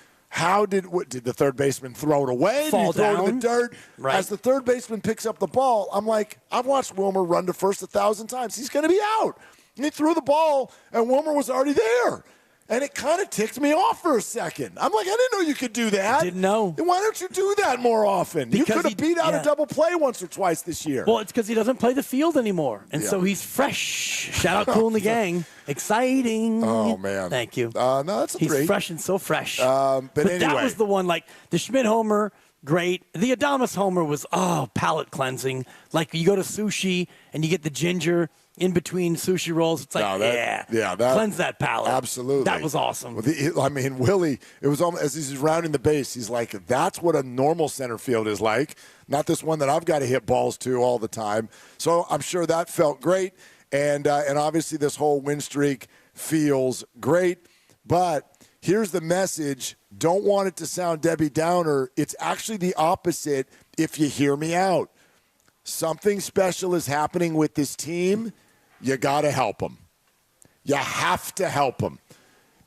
did the third baseman throw it away? Fall did he throw down? it in the dirt? Right. As the third baseman picks up the ball, I'm like, I've watched Wilmer run to first 1,000 times. He's going to be out. And he threw the ball, and Wilmer was already there. And it kind of ticked me off for a second. I'm like, I didn't know you could do that. Didn't know. Then why don't you do that more often? You could have beat out a double play once or twice this year. Well, it's because he doesn't play the field anymore. And so he's fresh. Shout out Cool and the gang. Exciting. Oh, man. Thank you. No, that's He's great. fresh and so fresh. But anyway. That was the one, the Schmidt homer, great. The Adames homer was, palate cleansing. Like you go to sushi and you get the ginger in between sushi rolls. It's like, cleanse that palate. Absolutely. That was awesome. Willy, it was almost as he's rounding the base, he's like, that's what a normal center field is like, not this one that I've got to hit balls to all the time. So I'm sure that felt great. And obviously this whole win streak feels great. But here's the message. Don't want it to sound Debbie Downer. It's actually the opposite if you hear me out. Something special is happening with this team. You got to help them. You have to help them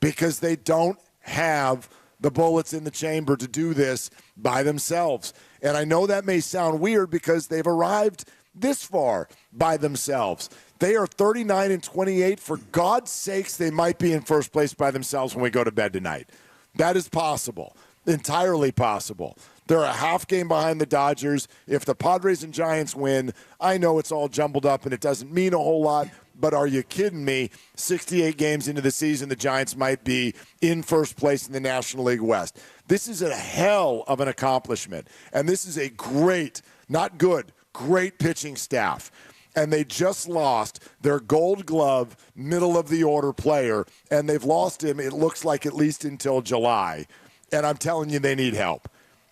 because they don't have the bullets in the chamber to do this by themselves. And I know that may sound weird because they've arrived this far by themselves. They are 39-28. For God's sakes, they might be in first place by themselves when we go to bed tonight. That is possible, entirely possible. They're a half game behind the Dodgers. If the Padres and Giants win, I know it's all jumbled up and it doesn't mean a whole lot, but are you kidding me? 68 games into the season, the Giants might be in first place in the National League West. This is a hell of an accomplishment, and this is a great, not good, great pitching staff. And they just lost their Gold Glove middle-of-the-order player, and they've lost him, it looks like, at least until July. And I'm telling you, they need help.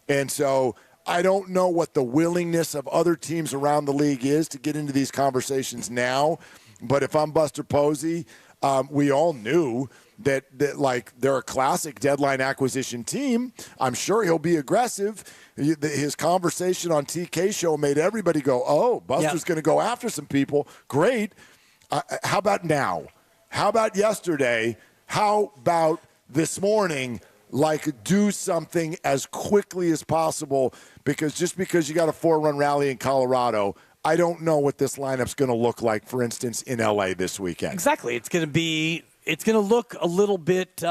And so I don't know what the willingness of other teams around the league is to get into these conversations now. But if I'm Buster Posey, we all knew that they're a classic deadline acquisition team. I'm sure he'll be aggressive. His conversation on TK show made everybody go, oh, Buster's going to go after some people. Great. How about now? How about yesterday? How about this morning? Do something as quickly as possible because just because you got a 4-run rally in Colorado, I don't know what this lineup's going to look like, for instance, in L.A. this weekend. Exactly. It's going to be, it's going to look a little bit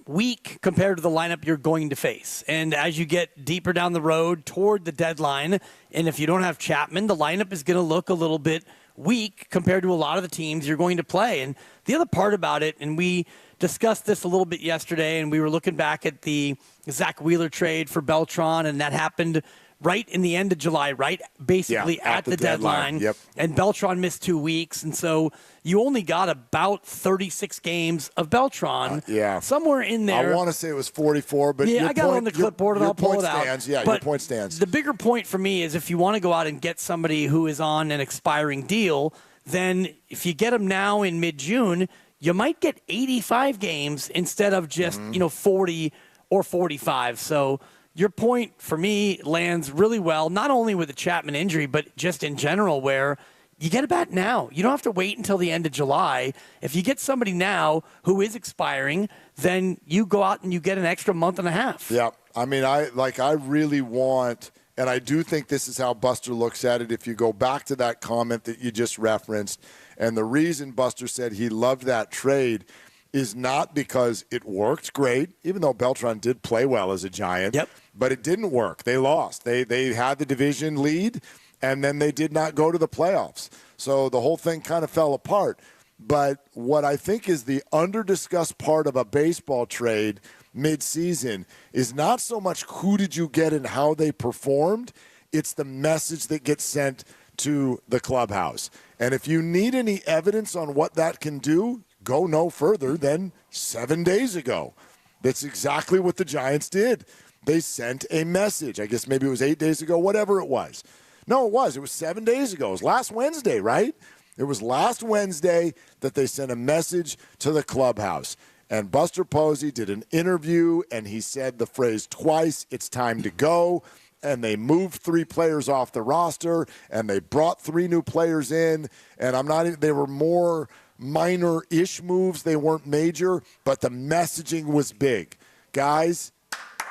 weak compared to the lineup you're going to face. And as you get deeper down the road toward the deadline, and if you don't have Chapman, the lineup is going to look a little bit weak compared to a lot of the teams you're going to play. And the other part about it, and we discussed this a little bit yesterday, and we were looking back at the Zach Wheeler trade for Beltran, and that happened right in the end of July, right? Basically at the deadline. Yep. And Beltran missed 2 weeks. And so you only got about 36 games of Beltran. Somewhere in there. I want to say it was 44, but I got it on the clipboard and I'll pull it out. Yeah, but your point stands. The bigger point for me is if you want to go out and get somebody who is on an expiring deal, then if you get him now in mid-June, you might get 85 games instead of just, 40 or 45. So your point for me lands really well, not only with the Chapman injury, but just in general, where you get a bat now. You don't have to wait until the end of July. If you get somebody now who is expiring, then you go out and you get an extra month and a half. Yeah. I mean, I really want, and I do think this is how Buster looks at it. If you go back to that comment that you just referenced, and the reason Buster said he loved that trade is not because it worked great, even though Beltran did play well as a Giant. Yep. But it didn't work. They lost. They had the division lead, and then they did not go to the playoffs. So the whole thing kind of fell apart. But what I think is the under-discussed part of a baseball trade midseason is not so much who did you get and how they performed. It's the message that gets sent to the clubhouse. And if you need any evidence on what that can do, go no further than 7 days ago. That's exactly what the Giants did. They sent a message. I guess maybe it was 8 days ago, whatever it was. No, it was. It was 7 days ago. It was last Wednesday, right? It was last Wednesday that they sent a message to the clubhouse. And Buster Posey did an interview, and he said the phrase twice, "It's time to go." And they moved 3 players off the roster, and they brought 3 new players in. And they were more minor-ish moves. They weren't major, but the messaging was big. Guys,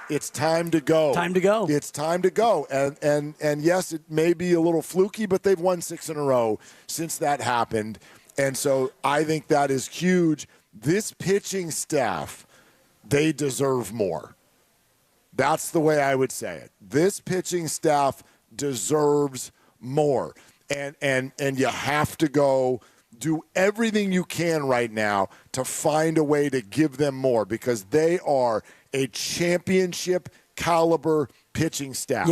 it's time to go. Time to go. It's time to go. And yes, it may be a little fluky, but they've won 6 in a row since that happened. And so I think that is huge. This pitching staff, they deserve more. That's the way I would say it. This pitching staff deserves more. And you have to go do everything you can right now to find a way to give them more, because they are a championship caliber pitching staff.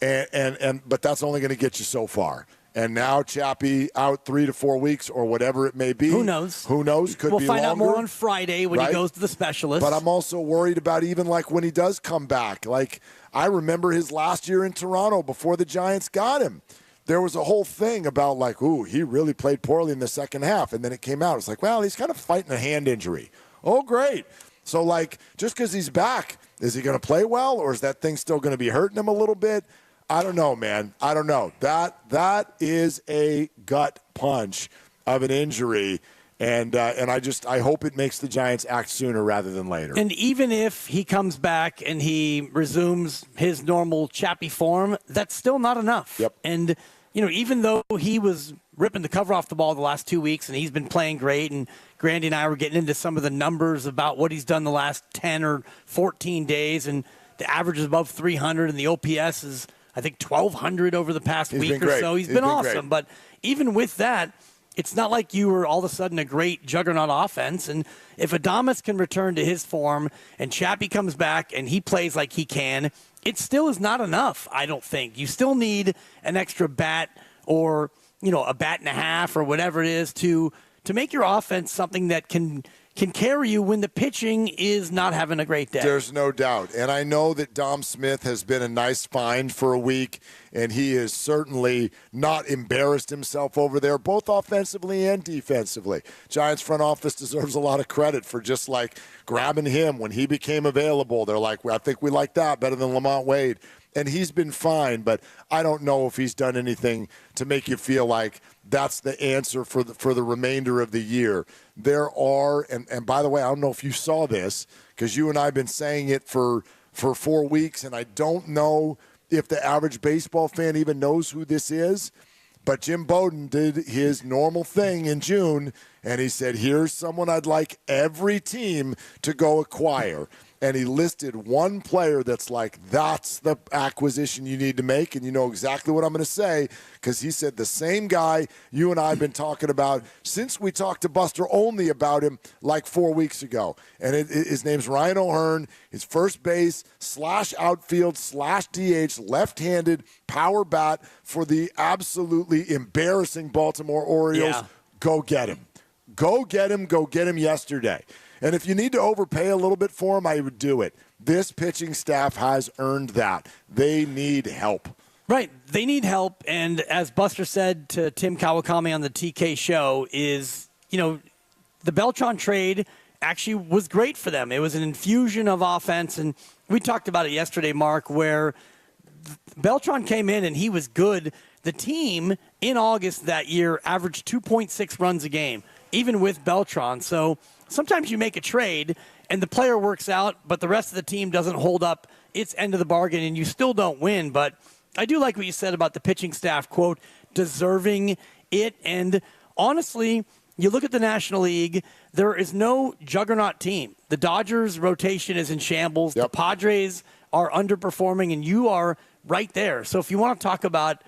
Yep. But that's only going to get you so far. And now Chappie out 3 to 4 weeks or whatever it may be. Who knows? Who knows? Could we'll be find longer, out more on Friday when right? he goes to the specialist. But I'm also worried about even like when he does come back. Like I remember his last year in Toronto before the Giants got him. There was a whole thing about like, ooh, he really played poorly in the second half. And then it came out. It's like, well, he's kind of fighting a hand injury. Oh, great. So like just because he's back, is he going to play well, or is that thing still going to be hurting him a little bit? I don't know, man. I don't know. That is a gut punch of an injury, and I hope it makes the Giants act sooner rather than later. And even if he comes back and he resumes his normal Chappie form, that's still not enough. Yep. And even though he was ripping the cover off the ball the last 2 weeks and he's been playing great, and Grandy and I were getting into some of the numbers about what he's done the last 10 or 14 days, and the average is above 300 and the OPS is, I think, 1,200 over the past week or so. He's been awesome. But even with that, it's not like you were all of a sudden a great juggernaut offense. And if Adames can return to his form and Chappie comes back and he plays like he can, it still is not enough, I don't think. You still need an extra bat or, a bat and a half or whatever it is to make your offense something that can carry you when the pitching is not having a great day. There's no doubt. And I know that Dom Smith has been a nice find for a week, and he has certainly not embarrassed himself over there, both offensively and defensively. Giants front office deserves a lot of credit for just like grabbing him when he became available. They're like, well, I think we like that better than Lamont Wade. And he's been fine, but I don't know if he's done anything to make you feel like that's the answer for the remainder of the year. There are, and by the way, I don't know if you saw this, because you and I have been saying it for 4 weeks, and I don't know if the average baseball fan even knows who this is, But Jim Bowden did his normal thing in June, and he said, here's someone I'd like every team to go acquire. And he listed one player that's like, that's the acquisition you need to make. And you know exactly what I'm going to say, because he said the same guy you and I have been talking about since we talked to Buster Olney about him like 4 weeks ago. And his name's Ryan O'Hearn. His first base / outfield / DH, left-handed power bat for the absolutely embarrassing Baltimore Orioles. Yeah. Go get him. Go get him. Go get him yesterday. And if you need to overpay a little bit for him, I would do it. This pitching staff has earned that. They need help. Right. They need help. And as Buster said to Tim Kawakami on the TK show is, the Beltran trade actually was great for them. It was an infusion of offense. And we talked about it yesterday, Mark, where Beltran came in and he was good. The team in August that year averaged 2.6 runs a game, even with Beltran. So sometimes you make a trade and the player works out, but the rest of the team doesn't hold up its end of the bargain and you still don't win. But I do like what you said about the pitching staff, quote, deserving it. And honestly, you look at the National League, there is no juggernaut team. The Dodgers' rotation is in shambles. Yep. The Padres are underperforming, and you are right there. So if you want to talk about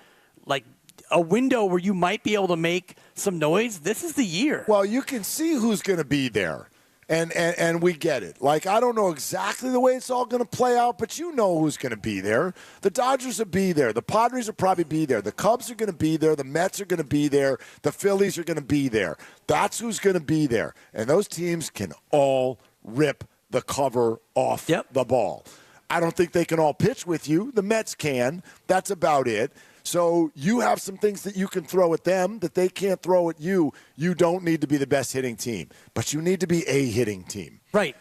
like a window where you might be able to make some noise, this is the year. Well, you can see who's going to be there, and we get it. Like, I don't know exactly the way it's all going to play out, but you know who's going to be there. The Dodgers will be there. The Padres will probably be there. The Cubs are going to be there. The Mets are going to be there. The Phillies are going to be there. That's who's going to be there. And those teams can all rip the cover off the ball. I don't think they can all pitch with you. The Mets can. That's about it. So you have some things that you can throw at them that they can't throw at you. You don't need to be the best hitting team, but you need to be a hitting team. Right.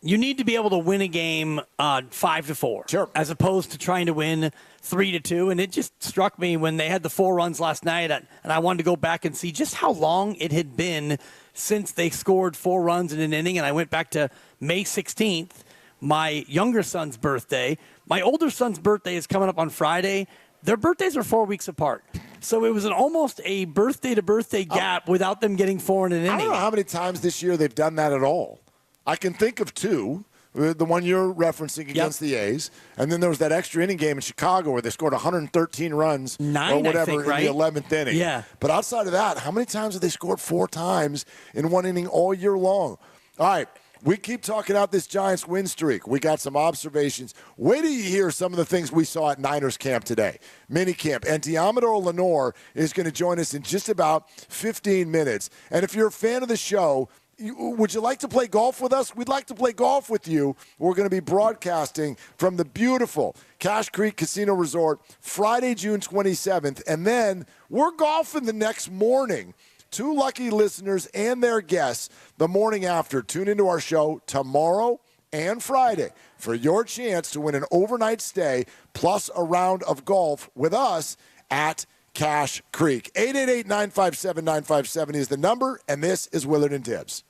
You need to be able to win a game 5-4, sure, as opposed to trying to win 3-2. And it just struck me when they had the 4 runs last night, and I wanted to go back and see just how long it had been since they scored 4 runs in an inning. And I went back to May 16th, my younger son's birthday. My older son's birthday is coming up on Friday. Their birthdays are 4 weeks apart. So it was almost a birthday-to-birthday gap without them getting 4 in an inning. I don't know how many times this year they've done that at all. I can think of 2, the one you're referencing against the A's, and then there was that extra inning game in Chicago where they scored 113 runs 9, or whatever, I think, right? in the 11th inning. Yeah. But outside of that, how many times have they scored 4 times in one inning all year long? All right. We keep talking out this Giants win streak. We got some observations. Wait till you hear some of the things we saw at Niners camp today. Mini camp. And Diamador Lenore is going to join us in just about 15 minutes. And if you're a fan of the show, would you like to play golf with us? We'd like to play golf with you. We're going to be broadcasting from the beautiful Cache Creek Casino Resort Friday, June 27th. And then we're golfing the next morning. 2 lucky listeners and their guests the morning after. Tune into our show tomorrow and Friday for your chance to win an overnight stay plus a round of golf with us at Cache Creek. 888-957-9570 is the number, and this is Willard and Dibs.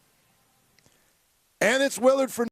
And it's Willard for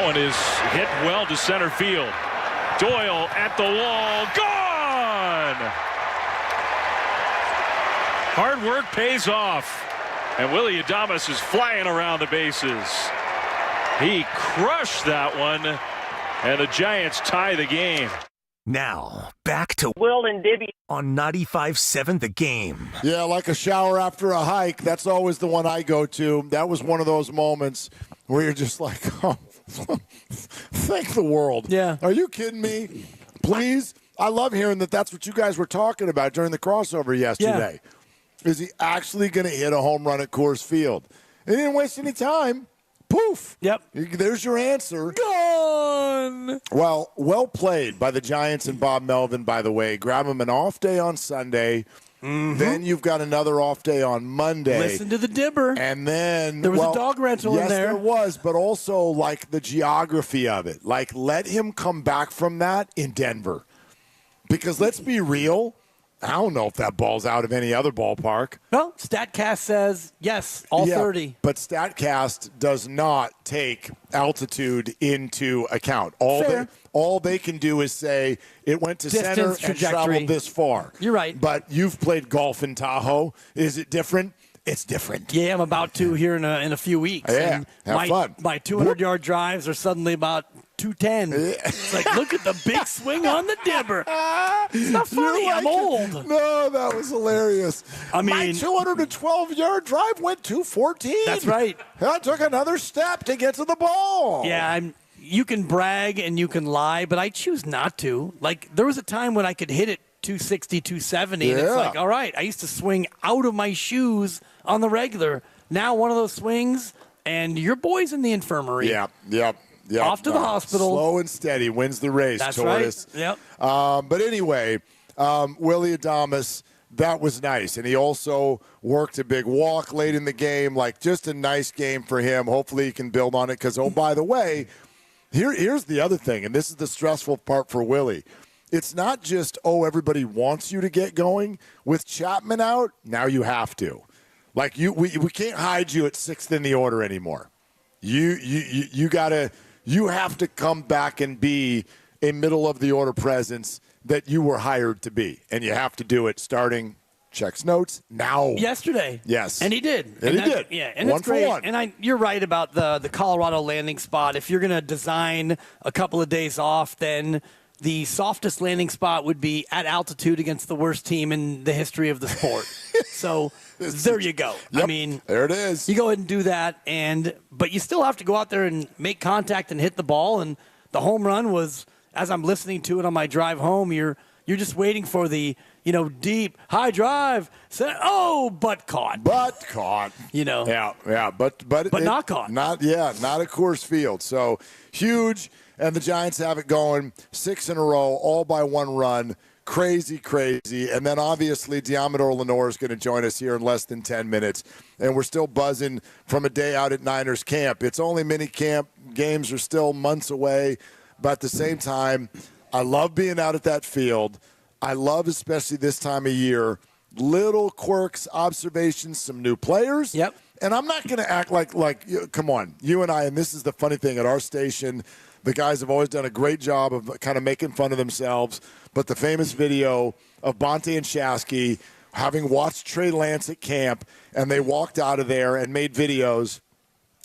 That one is hit well to center field. Doyle at the wall. Gone! Hard work pays off. And Willy Adames is flying around the bases. He crushed that one. And the Giants tie the game. Now, back to Will and Dibby on 95.7 The Game. Yeah, like a shower after a hike. That's always the one I go to. That was one of those moments where you're just like, oh, thank the world. Yeah. Are you kidding me? Please? I love hearing that that's what you guys were talking about during the crossover yesterday. Yeah. Is he actually going to hit a home run at Coors Field? He didn't waste any time. Poof. Yep. There's your answer. Gone. Well played by the Giants and Bob Melvin, by the way. Grab him an off day on Sunday. Mm-hmm. Then you've got another off day on Monday. Listen to the dibber. And then there was a dog rental in there. Yes, there was, but also like the geography of it. Like let him come back from that in Denver. Because let's be real, I don't know if that ball's out of any other ballpark. Well, StatCast says yes, all 30. But StatCast does not take altitude into account. All they can do is say it went to center and traveled this far. You're right. But you've played golf in Tahoe. Is it different? It's different. Yeah, I'm about to here in a few weeks. Yeah, and have fun. My 200-yard drives are suddenly about 210. It's like, look at the big swing on the dibber. It's not funny. I'm old. No, that was hilarious. I mean, my 212-yard drive went 214. That's right. I took another step to get to the ball. Yeah, you can brag and you can lie, but I choose not to. Like, there was a time when I could hit it 260, 270, and it's like, all right, I used to swing out of my shoes on the regular. Now one of those swings, and your boy's in the infirmary. Yep. Off to the hospital. Slow and steady wins the race, That's Tortoise. Right. Yep. But anyway, Willy Adames, that was nice. And he also worked a big walk late in the game, like just a nice game for him. Hopefully he can build on it because, oh, by the way, here's the other thing, and this is the stressful part for Willy. It's not just, everybody wants you to get going. With Chapman out, now you have to. Like, we can't hide you at sixth in the order anymore. You have to come back and be a middle-of-the-order presence that you were hired to be. And you have to do it starting, checks notes, now. Yesterday. Yes. And he did. And he did. Yeah, and one it's great. for one. And you're right about the Colorado landing spot. If you're going to design a couple of days off, then the softest landing spot would be at altitude against the worst team in the history of the sport. So there you go. Yep, I mean, there it is. You go ahead and do that, but you still have to go out there and make contact and hit the ball. And the home run was, as I'm listening to it on my drive home, you're just waiting for the deep high drive. Butt caught. Yeah, but not caught. Not at Coors Field. So huge. And the Giants have it going 6 in a row, all by one run. Crazy. And then obviously Diamador Lenore is going to join us here in less than 10 minutes. And we're still buzzing from a day out at Niners camp. It's only mini camp. Games are still months away. But at the same time, I love being out at that field. I love, especially this time of year, little quirks, observations, some new players. Yep. And I'm not going to act like, come on, you and I, and this is the funny thing at our station, the guys have always done a great job of kind of making fun of themselves. But the famous video of Bonte and Shasky having watched Trey Lance at camp, and they walked out of there and made videos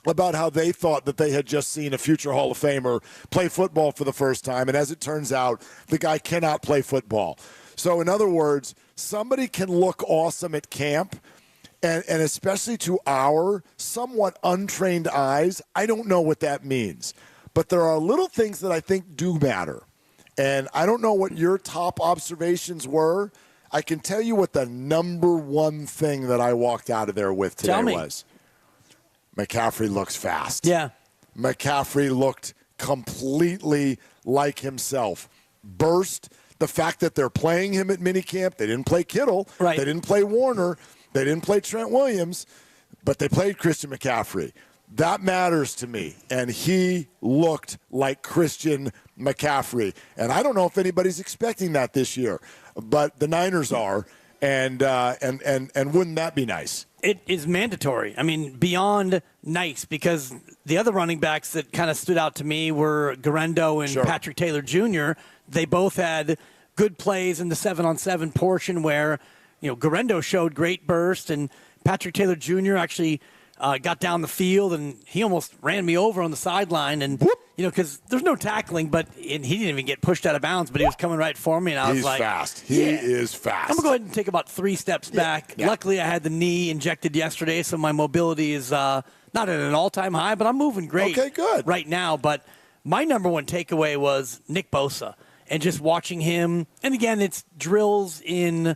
about how they thought that they had just seen a future Hall of Famer play football for the first time. And as it turns out, the guy cannot play football. So in other words, somebody can look awesome at camp, and especially to our somewhat untrained eyes, I don't know what that means. But there are little things that I think do matter. And I don't know what your top observations were. I can tell you what the number one thing that I walked out of there with today was. McCaffrey looks fast. Yeah. McCaffrey looked completely like himself. Burst. The fact that they're playing him at minicamp, they didn't play Kittle. Right. They didn't play Warner. They didn't play Trent Williams. But they played Christian McCaffrey. That matters to me. And he looked like Christian McCaffrey. And I don't know if anybody's expecting that this year. But the Niners are. And wouldn't that be nice? It is mandatory. I mean, beyond nice, because the other running backs that kind of stood out to me were Garendo and Patrick Taylor Jr. They both had good plays in the 7-on-7 portion where, Garendo showed great burst, and Patrick Taylor Jr. actually got down the field, and he almost ran me over on the sideline. And, because there's no tackling, but he didn't even get pushed out of bounds, but he was coming right for me. And I was like, fast. He is fast. I'm going to go ahead and take about 3 steps back. Yeah. Luckily, I had the knee injected yesterday, so my mobility is not at an all-time high, but I'm moving great right now. But my number one takeaway was Nick Bosa and just watching him. And, again, it's drills in,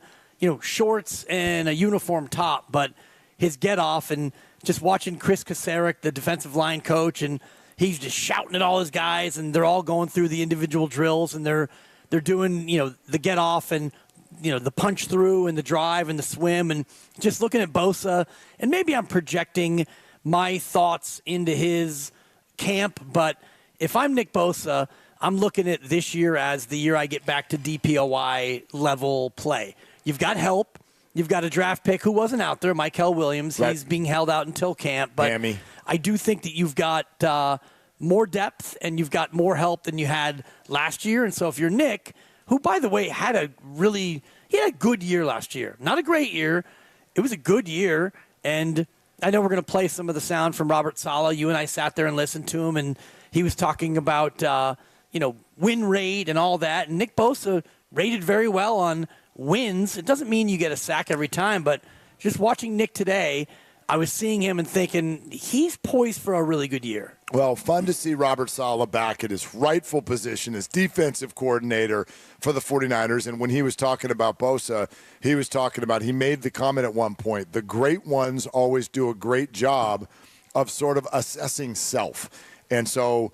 shorts and a uniform top, but his get-off and just watching Chris Kasarik, the defensive line coach, and he's just shouting at all his guys, and they're all going through the individual drills, and they're doing, the get off and, the punch through and the drive and the swim, and just looking at Bosa. And maybe I'm projecting my thoughts into his camp, but if I'm Nick Bosa, I'm looking at this year as the year I get back to DPOY level play. You've got help. You've got a draft pick who wasn't out there, Mykel Williams. Right. He's being held out until camp. But I do think that you've got more depth and you've got more help than you had last year. And so if you're Nick, who, by the way, had a good year last year. Not a great year. It was a good year. And I know we're going to play some of the sound from Robert Saleh. You and I sat there and listened to him, and he was talking about, win rate and all that. And Nick Bosa rated very well on wins. It doesn't mean you get a sack every time, but just watching Nick today, I was seeing him and thinking he's poised for a really good year. Well, fun to see Robert Saleh back at his rightful position as defensive coordinator for the 49ers. And when he was talking about Bosa, he made the comment at one point, the great ones always do a great job of sort of assessing self. And so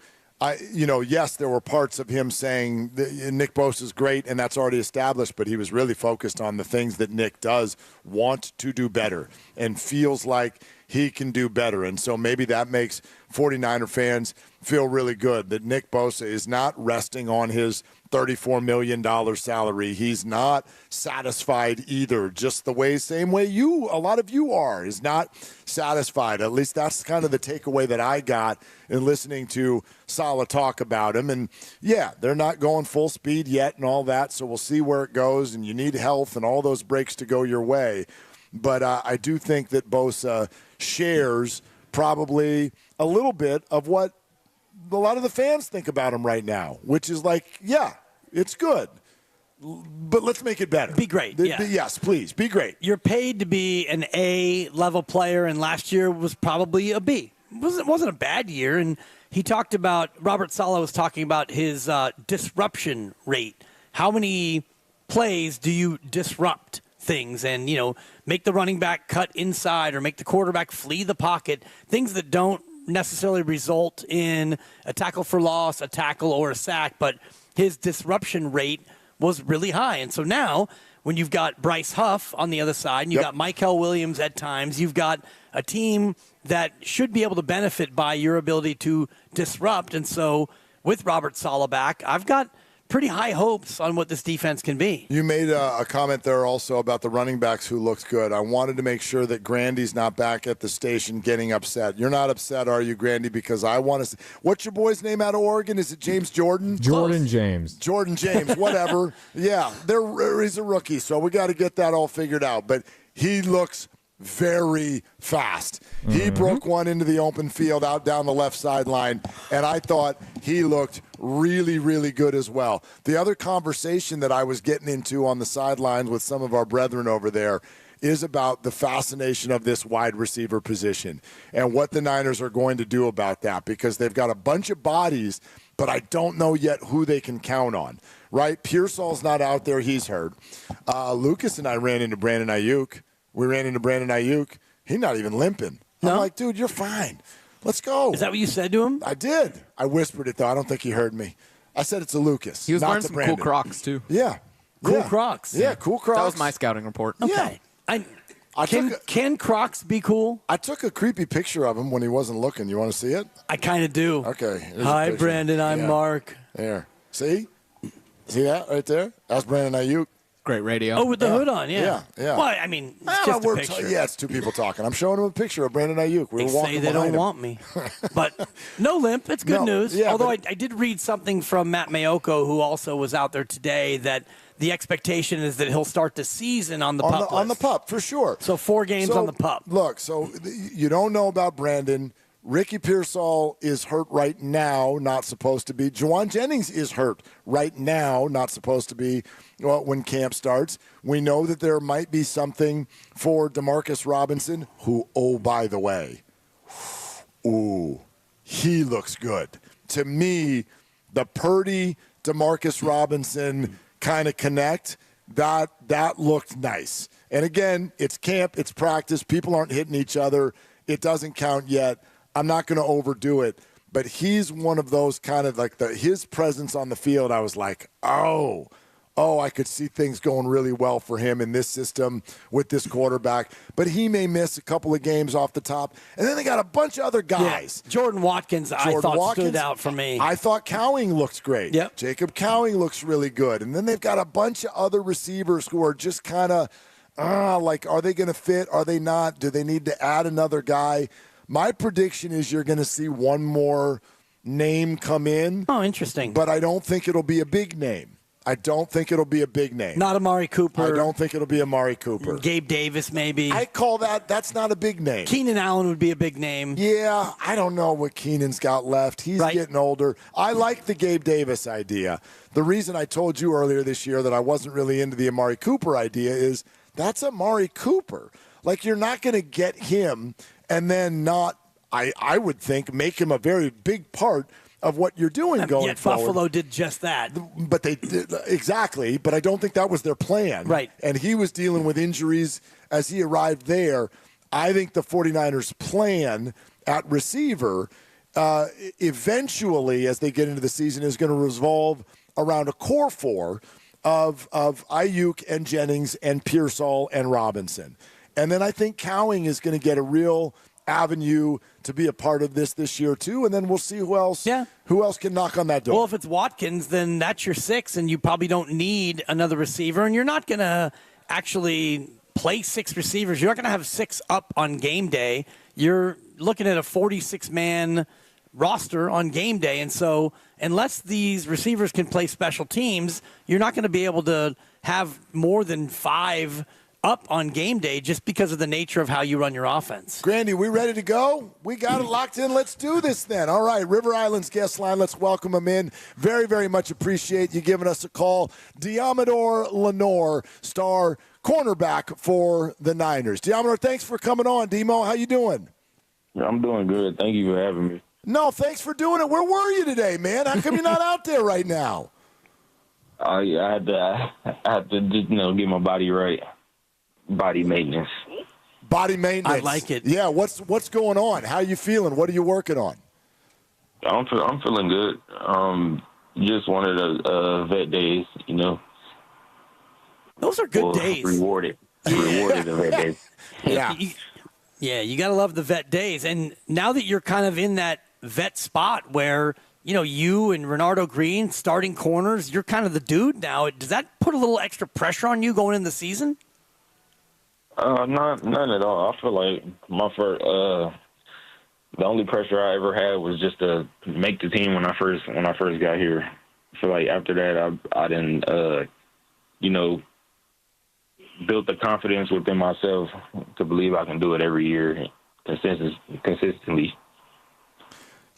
yes, there were parts of him saying Nick Bosa's great, and that's already established, but he was really focused on the things that Nick does want to do better and feels like he can do better. And so maybe that makes 49er fans feel really good that Nick Bosa is not resting on his $34 million salary. He's not satisfied either, just the same way a lot of you are, is not satisfied. At least that's kind of the takeaway that I got in listening to Saleh talk about him. And yeah, they're not going full speed yet and all that, so we'll see where it goes, and you need health and all those breaks to go your way. But I do think that Bosa shares probably a little bit of what a lot of the fans think about him right now, which is like, yeah, it's good, but let's make it better. Be great. Yes, please, be great. You're paid to be an A-level player, and last year was probably a B. It wasn't a bad year, and he talked about, Robert Saleh was talking about his disruption rate. How many plays do you disrupt things and, make the running back cut inside or make the quarterback flee the pocket, things that don't necessarily result in a tackle for loss, a tackle, or a sack, but his disruption rate was really high. And so now when you've got Bryce Huff on the other side and you've got Mykel Williams at times, you've got a team that should be able to benefit by your ability to disrupt. And so with Robert Saleh back, I've got pretty high hopes on what this defense can be. You made a comment there also about the running backs who looked good. I wanted to make sure that Grandy's not back at the station getting upset. You're not upset, are you, Grandy? Because I want to – what's your boy's name out of Oregon? Is it James Jordan? Jordan James. Jordan James, whatever. Yeah, he's a rookie, so we got to get that all figured out. But he looks very fast. He broke one into the open field out down the left sideline, and I thought he looked really, really good as well. The other conversation that I was getting into on the sidelines with some of our brethren over there is about the fascination of this wide receiver position and what the Niners are going to do about that, because they've got a bunch of bodies, but I don't know yet who they can count on, right? Pearsall's not out there. He's hurt. Lucas and I ran into Brandon Ayuk. We ran into Brandon Ayuk. He's not even limping. No? I'm like, dude, you're fine. Let's go. Is that what you said to him? I did. I whispered it, though. I don't think he heard me. I said it's a Lucas. He was not wearing to some Brandon. cool Crocs, too. Yeah. Cool Crocs. Yeah, cool Crocs. That was my scouting report. Okay. Yeah. Can Crocs be cool? I took a creepy picture of him when he wasn't looking. You want to see it? I kind of do. Okay. Hi, Brandon. I'm Mark. There. See? See that right there? That's Brandon Ayuk. Great radio. Oh, with the hood on, yeah. Yeah. Well, I mean, it's just a picture. It's two people talking. I'm showing them a picture of Brandon Ayuk. We were They walking say they behind don't him. want me. But no limp. It's good news. Yeah, Although I did read something from Matt Mayoko, who also was out there today, that the expectation is that he'll start the season on the PUP list. On the PUP, for sure. So 4 games on the PUP. Look, so you don't know about Brandon. Ricky Pearsall is hurt right now, not supposed to be. Juwan Jennings is hurt right now, not supposed to be when camp starts. We know that there might be something for Demarcus Robinson, who, oh, by the way, he looks good. To me, the Purdy, Demarcus Robinson kind of connect, that looked nice. And again, it's camp, it's practice. People aren't hitting each other. It doesn't count yet. I'm not going to overdo it, but he's one of those kind of like his presence on the field. I was like, oh, I could see things going really well for him in this system with this quarterback. But he may miss a couple of games off the top. And then they got a bunch of other guys. Yeah. Jordan Watkins, I thought stood out for me. I thought Cowing looks great. Yep. Jacob Cowing looks really good. And then they've got a bunch of other receivers who are just kind of like, are they going to fit? Are they not? Do they need to add another guy? My prediction is you're going to see one more name come in. Oh, interesting. But I don't think it'll be a big name. Not Amari Cooper. I don't think it'll be Amari Cooper. Gabe Davis, maybe. I call that's not a big name. Keenan Allen would be a big name. Yeah, I don't know what Keenan's got left. He's getting older. I like the Gabe Davis idea. The reason I told you earlier this year that I wasn't really into the Amari Cooper idea is that's Amari Cooper. Like, you're not going to get him and then not, I would think, make him a very big part of what you're doing going forward. Buffalo did just that. But they did, exactly, but I don't think that was their plan. Right. And he was dealing with injuries as he arrived there. I think the 49ers' plan at receiver eventually, as they get into the season, is going to revolve around a core 4 of Ayuk and Jennings and Pearsall and Robinson. And then I think Cowing is going to get a real avenue to be a part of this year too, and then we'll see who else can knock on that door. Well, if it's Watkins, then that's your 6, and you probably don't need another receiver, and you're not going to actually play 6 receivers. You're not going to have 6 up on game day. You're looking at a 46-man roster on game day, and so unless these receivers can play special teams, you're not going to be able to have more than 5 up on game day just because of the nature of how you run your offense. Grandy, we ready to go? We got it locked in. Let's do this then. All right, River Island's guest line. Let's welcome him in. Very, very much appreciate you giving us a call. Diamador Lenore, star cornerback for the Niners. Diamador, thanks for coming on. Demo, how you doing? I'm doing good. Thank you for having me. No, thanks for doing it. Where were you today, man? How come you're not out there right now? I had to just, get my body right. Body maintenance. Body maintenance. I like it. Yeah, what's going on? How you feeling? What are you working on? I'm feeling good. Just wanted a vet days, Those are good days. Rewarded the vet days. Yeah, you got to love the vet days. And now that you're kind of in that vet spot where, you and Renardo Green starting corners, you're kind of the dude now. Does that put a little extra pressure on you going in the season? None at all. I feel like the only pressure I ever had was just to make the team when I first got here. I feel like after that I didn't build the confidence within myself to believe I can do it every year consistently.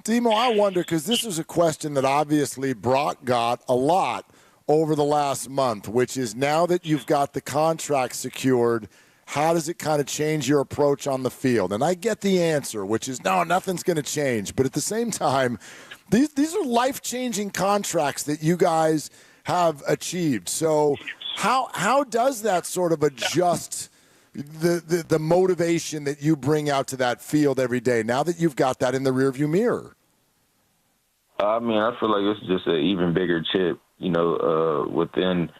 Demo, I wonder, because this is a question that obviously Brock got a lot over the last month, which is now that you've got the contract secured, how does it kind of change your approach on the field? And I get the answer, which is no, nothing's going to change. But at the same time, these are life-changing contracts that you guys have achieved. So how does that sort of adjust the motivation that you bring out to that field every day now that you've got that in the rearview mirror? I mean, I feel like it's just an even bigger chip, within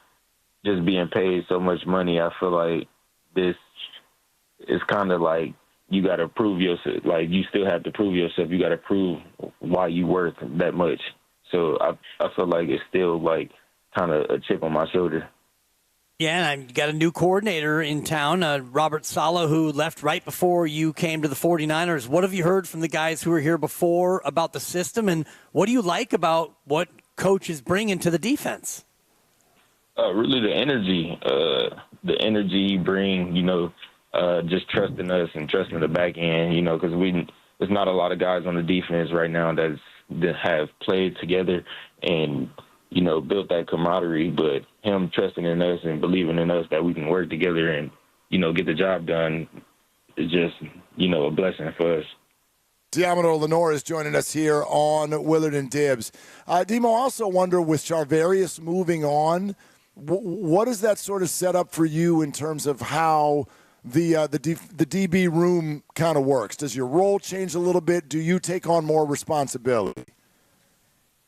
just being paid so much money. I feel like this is kind of like you got to prove yourself. Like, you still have to prove yourself. You got to prove why you worth that much. So I feel like it's still like kind of a chip on my shoulder. Yeah, and you got a new coordinator in town, Robert Saleh, who left right before you came to the 49ers. What have you heard from the guys who were here before about the system, and what do you like about what Coach is bringing to the defense? Really the energy you bring, just trusting us and trusting the back end, because there's not a lot of guys on the defense right now that have played together and, built that camaraderie, but him trusting in us and believing in us that we can work together and, get the job done is just, a blessing for us. Diamondo Lenore is joining us here on Willard and Dibs. Demo, I also wonder, with Charvarius moving on, what does that sort of set up for you in terms of how the DB room kind of works? Does your role change a little bit? Do you take on more responsibility?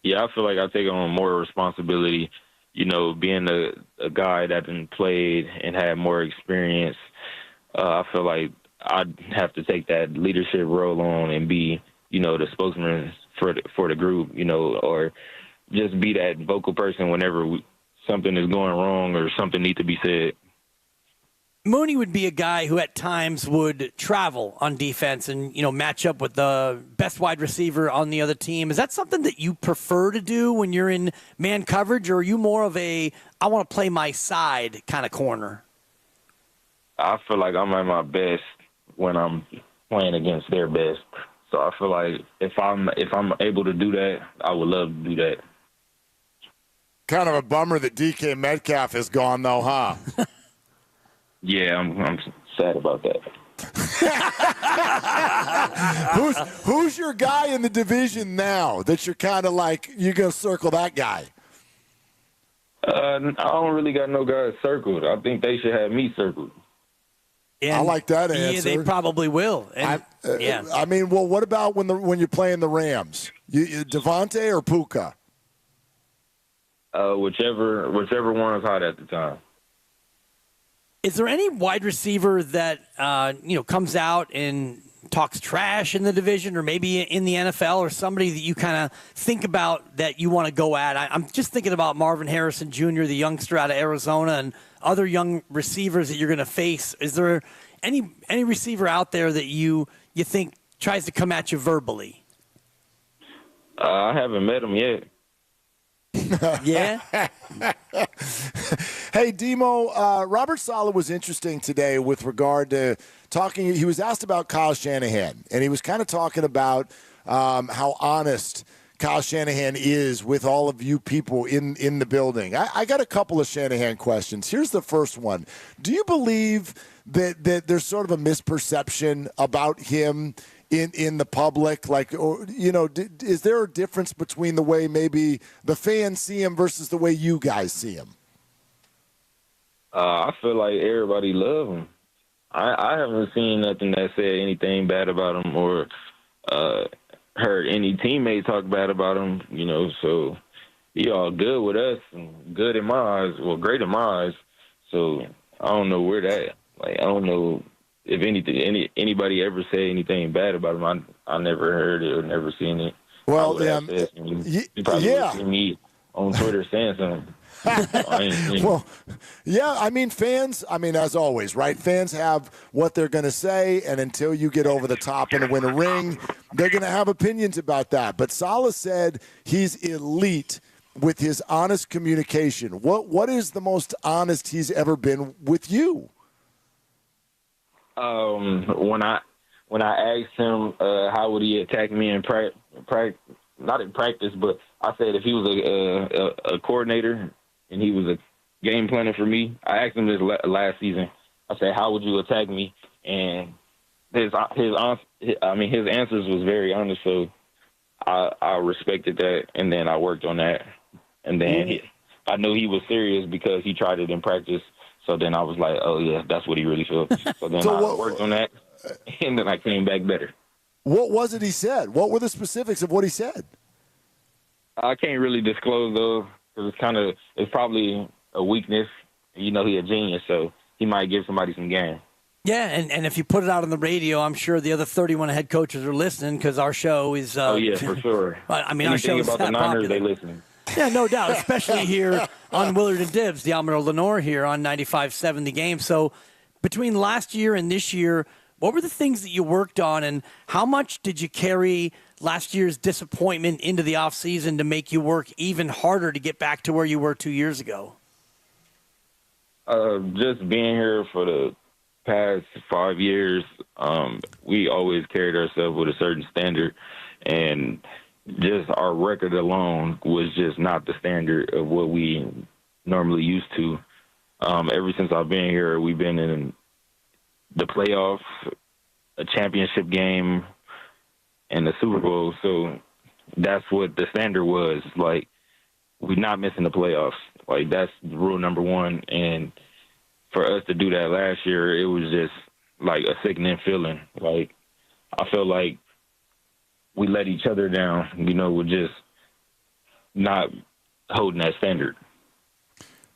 Yeah, I feel like I take on more responsibility, being a guy that played and had more experience. I feel like I'd have to take that leadership role on and be, the spokesman for the group, or just be that vocal person whenever something is going wrong or something needs to be said. Mooney would be a guy who at times would travel on defense and, match up with the best wide receiver on the other team. Is that something that you prefer to do when you're in man coverage, or are you more of I want to play my side kind of corner? I feel like I'm at my best when I'm playing against their best. So I feel like if I'm able to do that, I would love to do that. Kind of a bummer that DK Metcalf is gone, though, huh? Yeah, I'm sad about that. Who's your guy in the division now that you're kind of like, you're going to circle that guy? I don't really got no guys circled. I think they should have me circled. And I like that answer. Yeah, they probably will. And, I mean, well, what about when you're playing the Rams? Devontae or Puka? Whichever one is hot at the time. Is there any wide receiver that comes out and talks trash in the division, or maybe in the NFL, or somebody that you kind of think about that you want to go at? I'm just thinking about Marvin Harrison Jr., the youngster out of Arizona, and other young receivers that you're going to face. Is there any receiver out there that you think tries to come at you verbally? I haven't met him yet. Yeah. Hey, Demo, Robert Saleh was interesting today with regard to talking. He was asked about Kyle Shanahan, and he was kind of talking about how honest Kyle Shanahan is with all of you people in the building. I got a couple of Shanahan questions. Here's the first one. Do you believe that there's sort of a misperception about him in the public? Like, or, is there a difference between the way maybe the fans see him versus the way you guys see him? I feel like everybody love him. I haven't seen nothing that said anything bad about him or heard any teammate talk bad about him, so he all good with us and good in my eyes, well, great in my eyes. So I don't know where that, I don't know if anybody ever say anything bad about him. I never heard it or never seen it. Well, you probably would see me on Twitter saying something. Well, yeah, fans, as always, right? Fans have what they're going to say, and until you get over the top and win a ring, they're going to have opinions about that. But Saleh said he's elite with his honest communication. What is the most honest he's ever been with you? When I asked him how would he attack me in not in practice, but I said if he was a coordinator and he was a game planner for me, I asked him this last season. I said, how would you attack me? And his answers was very honest, so I respected that, and then I worked on that. And then I knew he was serious because he tried it in practice, so then I was like, oh, yeah, that's what he really feels. So then I worked on that, and then I came back better. What was it he said? What were the specifics of what he said? I can't really disclose, though, because it's probably a weakness. He a genius, so he might give somebody some game. Yeah, and if you put it out on the radio, I'm sure the other 31 head coaches are listening because our show is. Oh, yeah, for sure. Our show is about the Niners, they listen. Yeah, no doubt, especially here on Willard and Dibs, Diameter Lenore here on 95.7 The Game. So between last year and this year, what were the things that you worked on, and how much did you carry last year's disappointment into the offseason to make you work even harder to get back to where you were 2 years ago? Just being here for the past 5 years, we always carried ourselves with a certain standard, and just our record alone was just not the standard of what we normally used to. Ever since I've been here, we've been in the playoffs, a championship game, and the Super Bowl. So that's what the standard was. Like, we're not missing the playoffs. Like, that's rule number one. And for us to do that last year, it was just like a sickening feeling. Like, I felt like we let each other down, with just not holding that standard.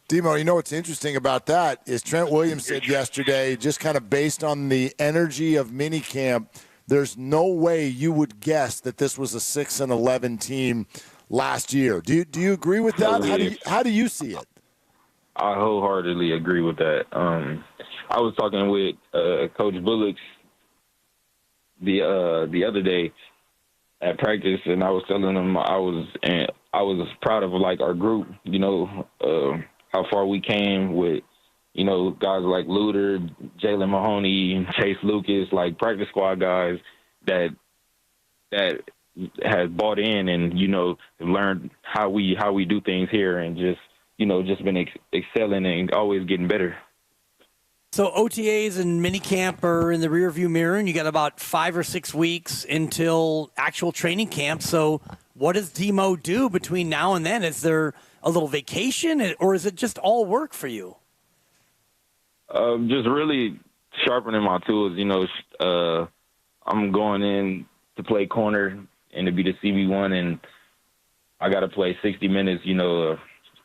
Demo, what's interesting about that is Trent Williams said yesterday, just kind of based on the energy of minicamp, there's no way you would guess that this was a 6-11 team last year. Do you agree with that? How do you see it? I wholeheartedly agree with that. I was talking with Coach Bullocks the other day at practice, and I was telling him I was proud of our group. How far we came with, guys like Luder, Jalen Mahoney, Chase Lucas, like practice squad guys that has bought in and, learned how we do things here and just been excelling and always getting better. So OTAs and minicamp are in the rearview mirror, and you got about 5 or 6 weeks until actual training camp. So what does Demo do between now and then? Is there a little vacation, or is it just all work for you? Just really sharpening my tools. I'm going in to play corner and to be the CB1, and I got to play 60 minutes,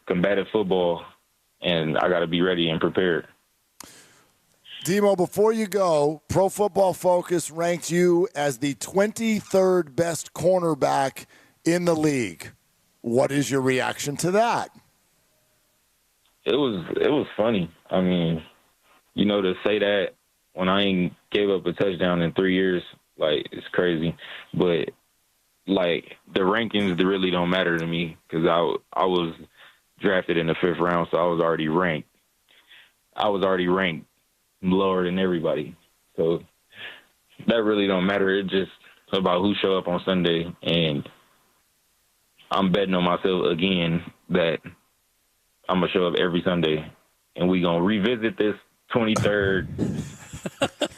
combative football, and I got to be ready and prepared. Demo, before you go, Pro Football Focus ranked you as the 23rd best cornerback in the league. What is your reaction to that? It was funny. I mean, to say that when I ain't gave up a touchdown in 3 years, it's crazy. But, the rankings, they really don't matter to me because I was drafted in the 5th round, so I was already ranked. I was already ranked lower than everybody. So that really don't matter. It's just about who show up on Sunday, and I'm betting on myself again that I'm going to show up every Sunday, and we're going to revisit this 23rd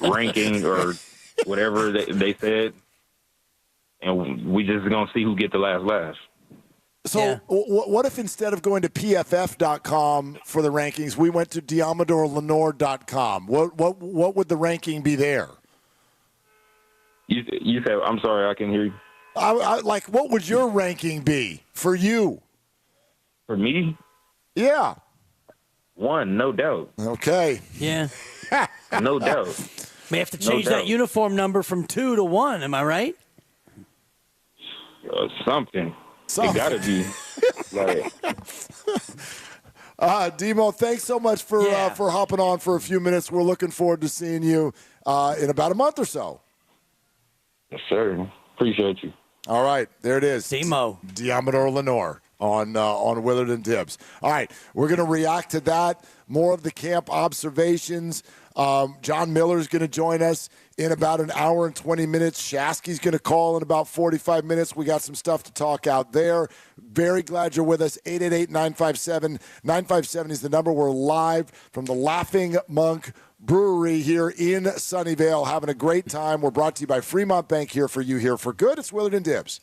ranking or whatever they said, and we just going to see who get the last laugh. So what if instead of going to PFF.com for the rankings, we went to DiamedoRlenore.com? What would the ranking be there? You said, I'm sorry, I can hear you. What would your ranking be for you? For me? Yeah. 1, no doubt. Okay. Yeah. No doubt. May have to change that uniform number from 2 to 1. Am I right? Something. It got to be. Demo, thanks so much for hopping on for a few minutes. We're looking forward to seeing you in about a month or so. Yes, sir. Appreciate you. All right, there it is. Demo. Diameter Lenore on Willard and Dibs. All right, we're going to react to that. More of the camp observations. John Miller's going to join us in about an hour and 20 minutes. Shasky's going to call in about 45 minutes. We got some stuff to talk out there. Very glad you're with us. 888-957. 957 is the number. We're live from the Laughing Monk Brewery here in Sunnyvale. Having a great time. We're brought to you by Fremont Bank, here for you, here for good. It's Willard and Dibs.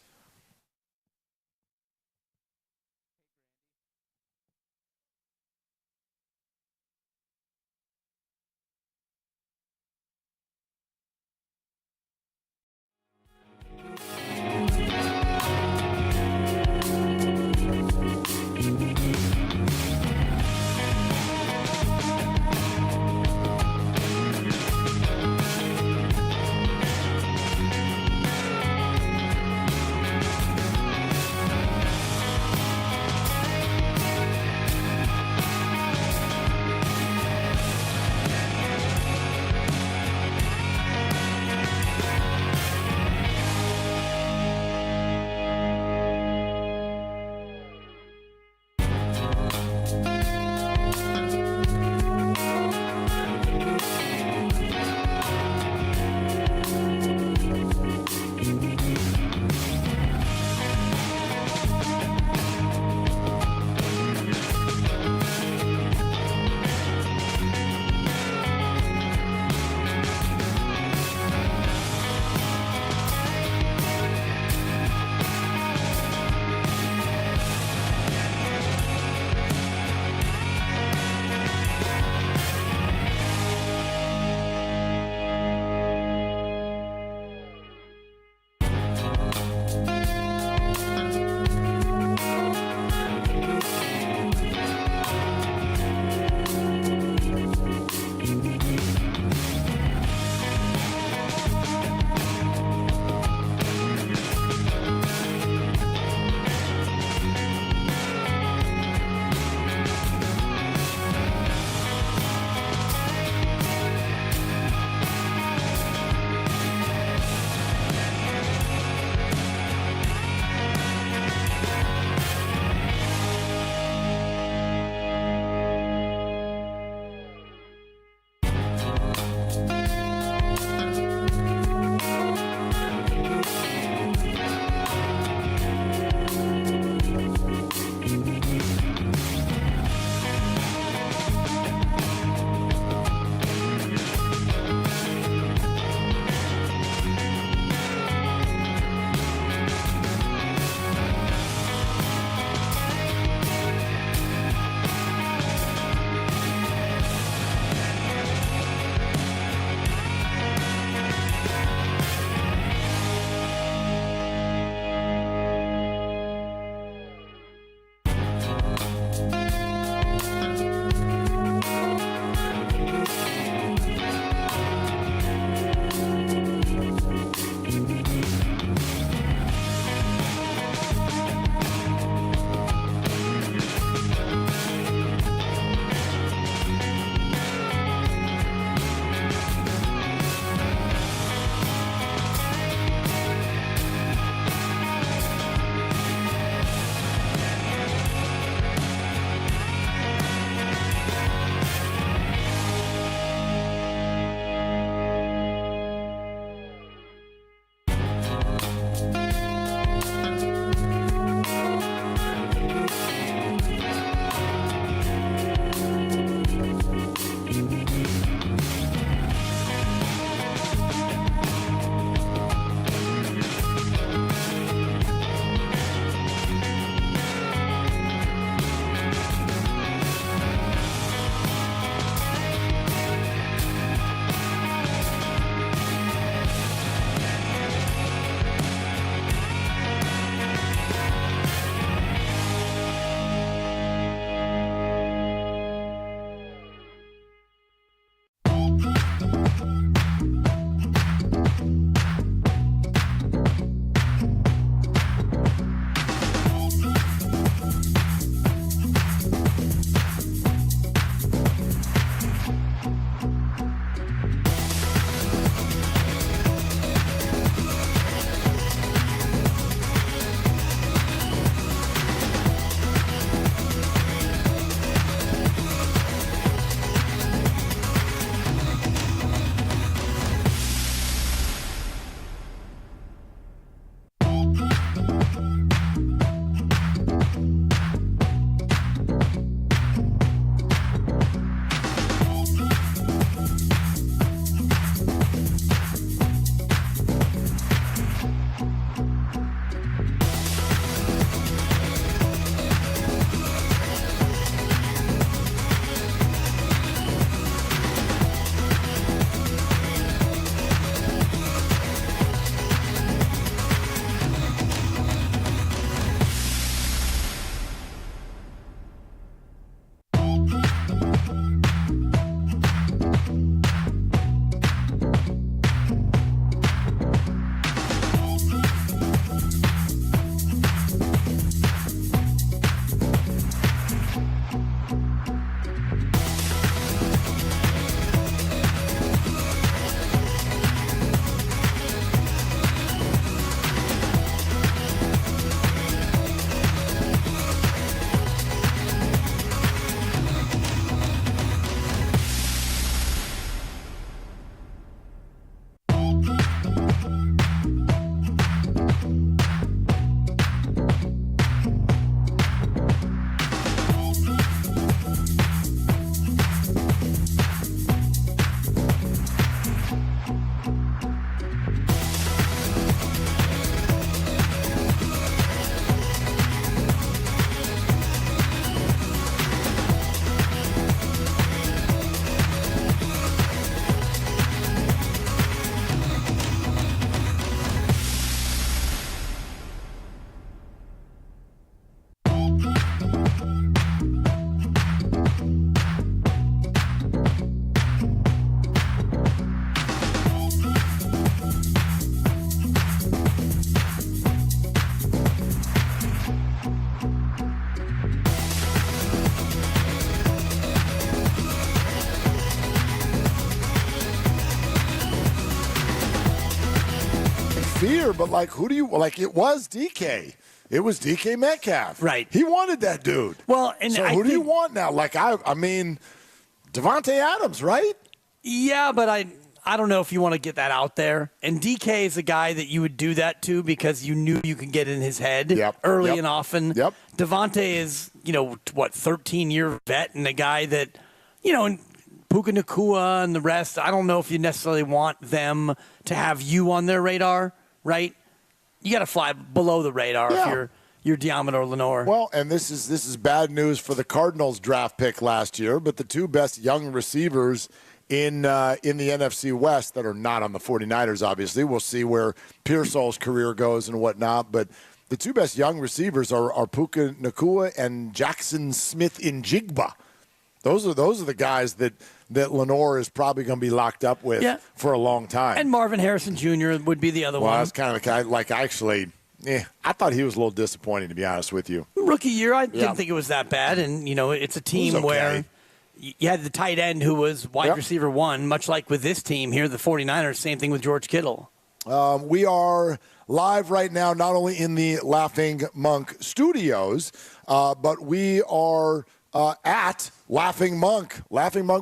but like, who do you like? It was DK. It was DK Metcalf. Right. He wanted that dude. Well, and so I who do you think- want now? Like, I mean, Devontae Adams, right? Yeah, but I don't know if you want to get that out there. And DK is a guy that you would do that to because you knew you could get in his head early and often. Yep. Devontae is, 13-year vet and a guy that, and Puka Nacua and the rest, I don't know if you necessarily want them to have you on their radar, right? You got to fly below the radar if you're Diamond or Lenore. Well, and this is bad news for the Cardinals draft pick last year, but the two best young receivers in the NFC West that are not on the 49ers, obviously. We'll see where Pearsall's career goes and whatnot, but the two best young receivers are Puka Nacua and Jackson Smith-Njigba. Those are the guys that Lenore is probably going to be locked up with for a long time. And Marvin Harrison Jr. would be the other one. Well, that's kind of the guy, like, actually, I thought he was a little disappointing, to be honest with you. Rookie year, I didn't think it was that bad. And, it's a team where you had the tight end who was wide receiver one, much like with this team here, the 49ers, same thing with George Kittle. We are live right now, not only in the Laughing Monk studios, but we are at Laughing Monk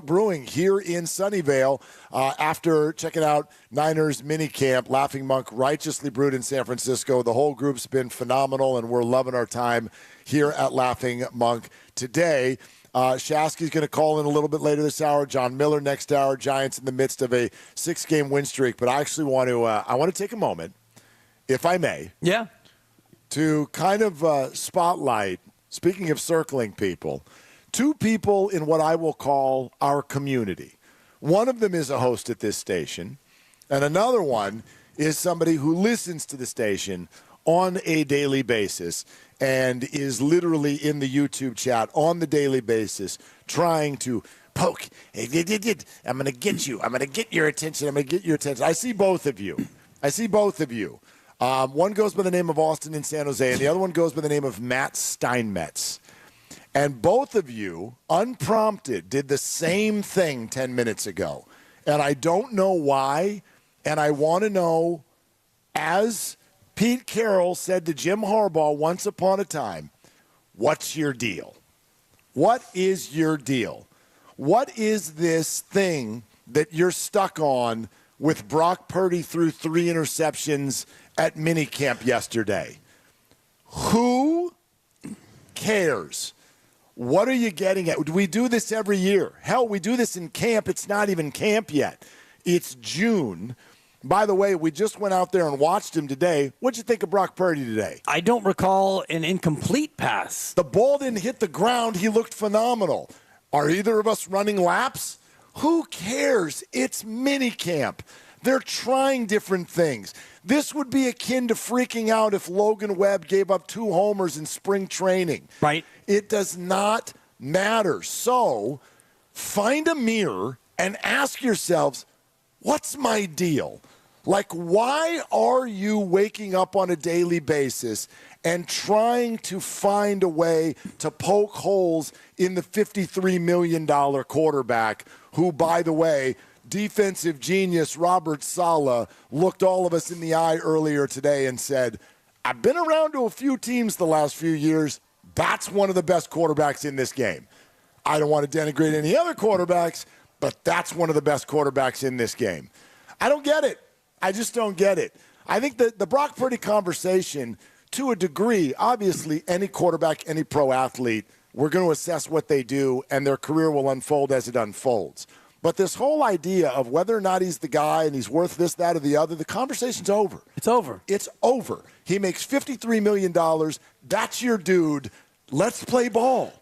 Brewing here in Sunnyvale after checking out Niners minicamp. Laughing Monk, righteously brewed in San Francisco. The whole group's been phenomenal, and we're loving our time here at Laughing Monk today. Shasky's going to call in a little bit later this hour. John Miller next hour. Giants in the midst of a 6-game win streak. But I actually want to take a moment, if I may, to kind of spotlight, speaking of circling people, two people in what I will call our community. One of them is a host at this station, and another one is somebody who listens to the station on a daily basis and is literally in the YouTube chat on the daily basis trying to poke. I'm going to get you. I'm going to get your attention. I'm going to get your attention. I see both of you. One goes by the name of Austin in San Jose, and the other one goes by the name of Matt Steinmetz. And both of you, unprompted, did the same thing 10 minutes ago. And I don't know why, and I want to know, as Pete Carroll said to Jim Harbaugh once upon a time, what's your deal? What is your deal? What is this thing that you're stuck on with Brock Purdy threw 3 interceptions at minicamp yesterday? Who cares? What are you getting at? We do this every year. Hell, we do this in camp. It's not even camp yet. It's June. By the way, we just went out there and watched him today. What'd you think of Brock Purdy today? I don't recall an incomplete pass. The ball didn't hit the ground. He looked phenomenal. Are either of us running laps? Who cares? It's minicamp. They're trying different things. This would be akin to freaking out if Logan Webb gave up 2 homers in spring training. Right. It does not matter. So find a mirror and ask yourselves, what's my deal? Like, why are you waking up on a daily basis and trying to find a way to poke holes in the $53 million quarterback who, by the way, defensive genius Robert Saleh looked all of us in the eye earlier today and said, I've been around to a few teams the last few years. That's one of the best quarterbacks in this game. I don't want to denigrate any other quarterbacks, but that's one of the best quarterbacks in this game. I don't get it. I just don't get it. I think that the Brock Purdy conversation, to a degree, obviously any quarterback, any pro athlete, we're going to assess what they do, and their career will unfold as it unfolds. But this whole idea of whether or not he's the guy and he's worth this, that, or the other, the conversation's over. It's over. It's over. He makes $53 million. That's your dude. Let's play ball.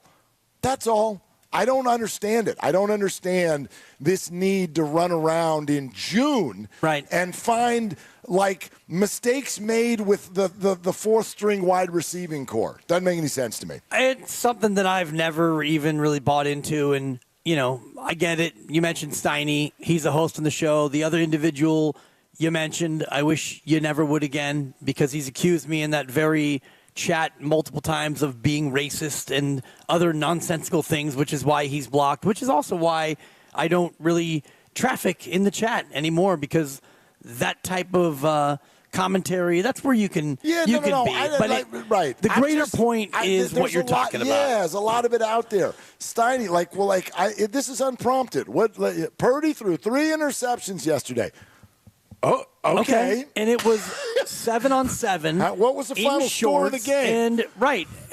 That's all. I don't understand it. I don't understand this need to run around in June and find, like, mistakes made with the fourth-string wide receiving core. Doesn't make any sense to me. It's something that I've never even really bought into, and I get it. You mentioned Steiny. He's a host on the show. The other individual you mentioned, I wish you never would again, because he's accused me in that very chat multiple times of being racist and other nonsensical things, which is why he's blocked, which is also why I don't really traffic in the chat anymore, because that type of commentary. That's where you can be. Right. The greater point is what you're talking about. Yeah, there's a lot of it out there. Steiny, this is unprompted. Purdy threw 3 interceptions yesterday. Oh, okay. And it was 7-on-7. What was the final score of the game?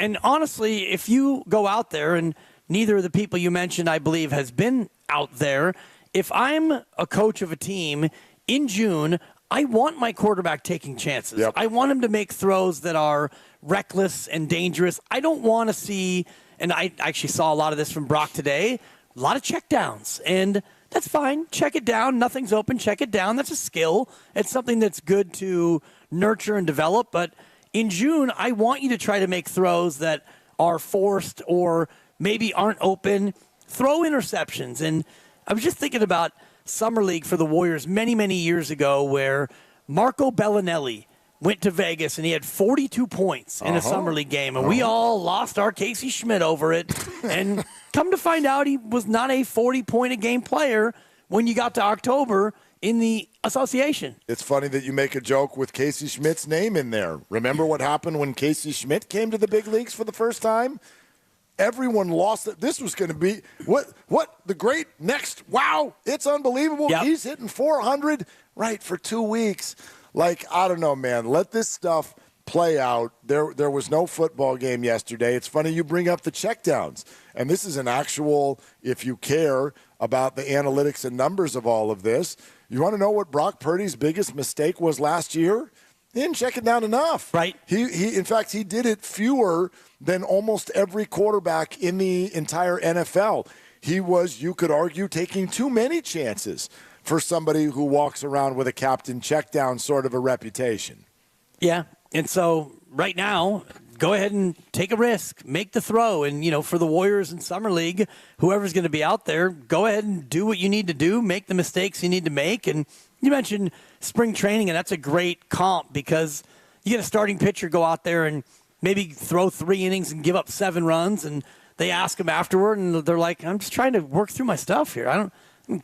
And honestly, if you go out there, and neither of the people you mentioned, I believe, has been out there, if I'm a coach of a team in June, I want my quarterback taking chances. Yep. I want him to make throws that are reckless and dangerous. I don't want to see, and I actually saw a lot of this from Brock today, a lot of checkdowns. And that's fine. Check it down. Nothing's open. Check it down. That's a skill. It's something that's good to nurture and develop. But in June, I want you to try to make throws that are forced or maybe aren't open. Throw interceptions. And I was just thinking about Summer League for the Warriors many, many years ago where Marco Bellinelli went to Vegas and he had 42 points in a Summer League game. And we all lost our Casey Schmidt over it. And come to find out, he was not a 40-point-a-game player when you got to October in the association. It's funny that you make a joke with Casey Schmidt's name in there. Remember what happened when Casey Schmidt came to the big leagues for the first time? Everyone lost it. This was going to be what the great next. Wow, it's unbelievable. Yep. He's hitting 400 for 2 weeks. I don't know, man. Let this stuff play out. There was no football game yesterday. It's funny you bring up the checkdowns. And this is an actual, if you care about the analytics and numbers of all of this, you want to know what Brock Purdy's biggest mistake was last year? He didn't check it down enough. Right. He in fact, he did it fewer than almost every quarterback in the entire NFL. He was, you could argue, taking too many chances for somebody who walks around with a captain check down sort of a reputation. Yeah. And so right now, go ahead and take a risk, make the throw. And, for the Warriors in Summer League, whoever's going to be out there, go ahead and do what you need to do, make the mistakes you need to make. And you mentioned spring training, and that's a great comp because you get a starting pitcher go out there and maybe throw 3 innings and give up 7 runs, and they ask him afterward, and they're like, I'm just trying to work through my stuff here. I don't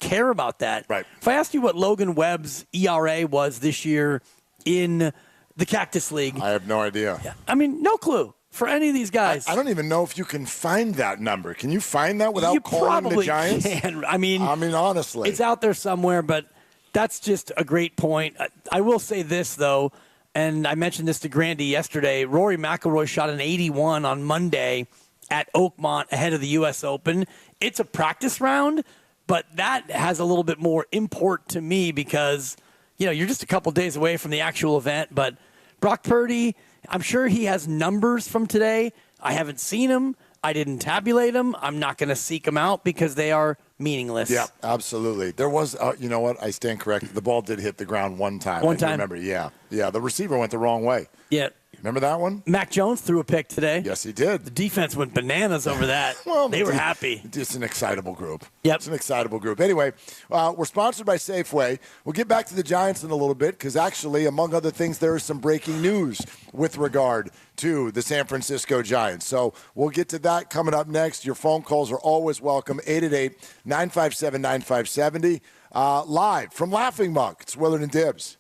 care about that. Right. If I asked you what Logan Webb's ERA was this year in the Cactus League, I have no idea. Yeah, no clue for any of these guys. I don't even know if you can find that number. Can you find that without calling the Giants? Can. I mean, honestly. It's out there somewhere, but that's just a great point. I will say this, though, and I mentioned this to Grandy yesterday. Rory McIlroy shot an 81 on Monday at Oakmont ahead of the U.S. Open. It's a practice round, but that has a little bit more import to me because, you're just a couple days away from the actual event. But Brock Purdy, I'm sure he has numbers from today. I haven't seen them. I didn't tabulate them. I'm not going to seek them out because they are meaningless. Yeah, absolutely. There was, you know what? I stand corrected. The ball did hit the ground one time. One time? Remember, yeah. The receiver went the wrong way. Yeah. Remember that one? Mac Jones threw a pick today. Yes, he did. The defense went bananas over that. Well, they were happy. It's an excitable group. Yep. It's an excitable group. Anyway, we're sponsored by Safeway. We'll get back to the Giants in a little bit because actually, among other things, there is some breaking news with regard to the San Francisco Giants. So we'll get to that coming up next. Your phone calls are always welcome. 888-957-9570. Live from Laughing Monk. It's Willard and Dibs.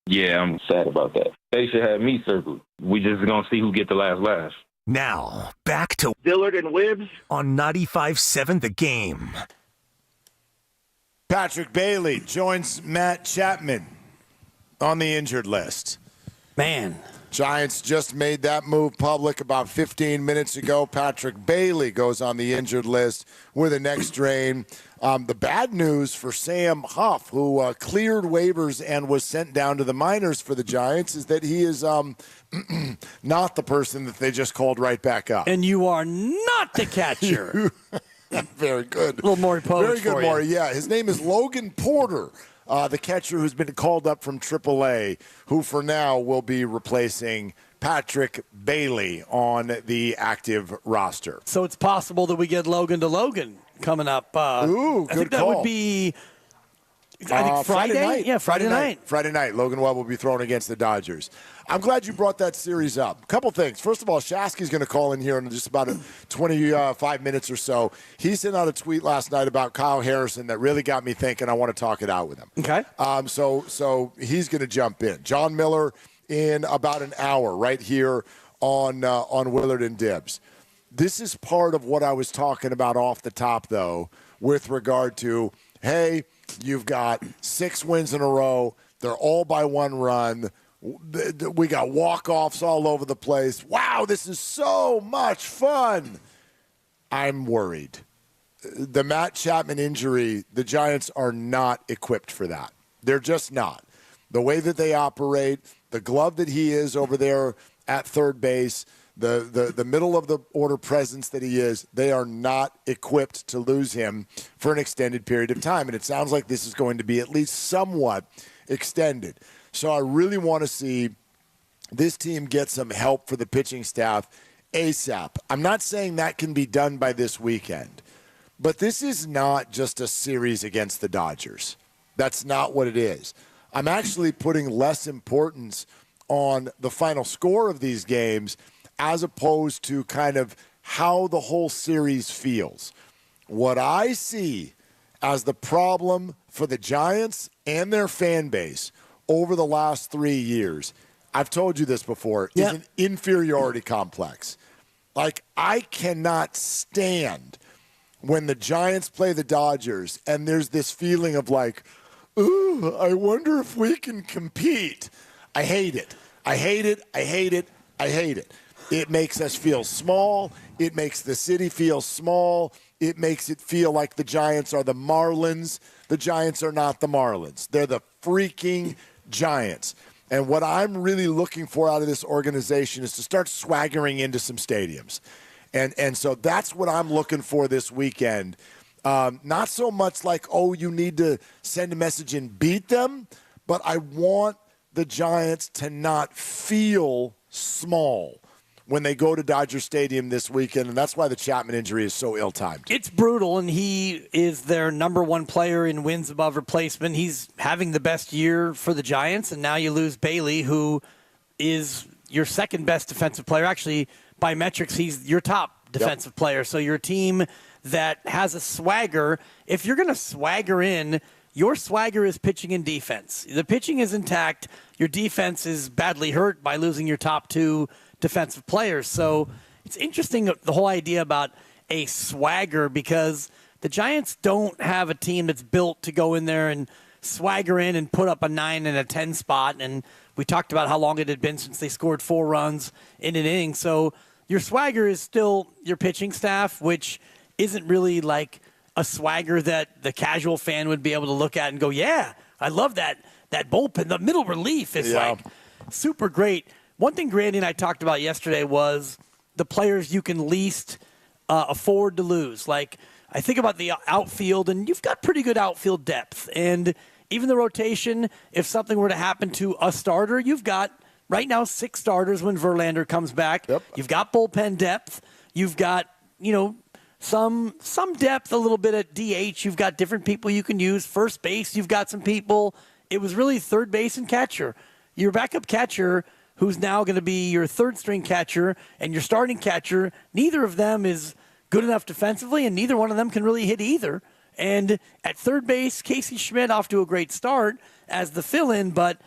Yeah, I'm sad about that. They should have me circled. We just going to see who get the last laugh. Now, back to Willard and Dibs on 95.7 The Game. Patrick Bailey joins Matt Chapman on the injured list. Man. Giants just made that move public about 15 minutes ago. Patrick Bailey goes on the injured list with a neck strain. The bad news for Sam Huff, who cleared waivers and was sent down to the minors for the Giants, is that he is not the person that they just called right back up. And you are not the catcher. Very good. A little more Povich Very good, for Maury. you. Yeah, his name is Logan Porter, the catcher who's been called up from AAA, who for now will be replacing Patrick Bailey on the active roster. So it's possible that we get Logan to Logan coming up. Ooh, good I think that call. would be, I think Friday night. Yeah, Friday night. Friday night. Logan Webb will be thrown against the Dodgers. I'm glad you brought that series up. A couple things. First of all, Shasky's going to call in here in just about 25 minutes or so. He sent out a tweet last night about Kyle Harrison that really got me thinking. I want to talk it out with him. Okay. So he's going to jump in. John Miller in about an hour right here on Willard and Dibs. This is part of what I was talking about off the top, though, with regard to, hey, you've got 6 wins in a row. They're all by 1 run. We got walk-offs all over the place. Wow, this is so much fun. I'm worried. The Matt Chapman injury, the Giants are not equipped for that. They're just not. The way that they operate, the glove that he is over there at third base, the middle of the order presence that he is, they are not equipped to lose him for an extended period of time. And it sounds like this is going to be at least somewhat extended. So I really want to see this team get some help for the pitching staff ASAP. I'm not saying that can be done by this weekend, but this is not just a series against the Dodgers. That's not what it is. I'm actually putting less importance on the final score of these games as opposed to kind of how the whole series feels. What I see as the problem for the Giants and their fan base over the last 3 years, I've told you this before, is an inferiority complex. Like, I cannot stand when the Giants play the Dodgers and there's this feeling of like, ooh, I wonder if we can compete. I hate it. I hate it. I hate it. I hate it. It makes us feel small. It makes the city feel small. It makes it feel like the Giants are the Marlins. The Giants are not the Marlins. They're the freaking Giants. And what I'm really looking for out of this organization is to start swaggering into some stadiums. And so that's what I'm looking for this weekend. Not so much like, oh, you need to send a message and beat them, but I want the Giants to not feel small when they go to Dodger Stadium this weekend, and that's why the Chapman injury is so ill-timed. It's brutal, and he is their number 1 player in wins above replacement. He's having the best year for the Giants, and now you lose Bailey, who is your second best defensive player. Actually, by metrics, he's your top defensive player. So your team that has a swagger, if you're going to swagger in, your swagger is pitching and defense. The pitching is intact. Your defense is badly hurt by losing your top 2 defensive players. So it's interesting, the whole idea about a swagger, because the Giants don't have a team that's built to go in there and swagger in and put up a 9 and a 10 spot. And we talked about how long it had been since they scored 4 runs in an inning. So your swagger is still your pitching staff, which isn't really like a swagger that the casual fan would be able to look at and go, yeah, I love that bullpen. The middle relief is like super great. One thing Grandy and I talked about yesterday was the players you can least afford to lose. Like, I think about the outfield, and you've got pretty good outfield depth. And even the rotation, if something were to happen to a starter, you've got right now 6 starters when Verlander comes back. Yep. You've got bullpen depth. You've got, some depth a little bit at DH. You've got different people you can use. First base, you've got some people. It was really third base and catcher. Your backup catcher, who's now going to be your third-string catcher, and your starting catcher, neither of them is good enough defensively, and neither one of them can really hit either. And at third base, Casey Schmidt off to a great start as the fill-in, but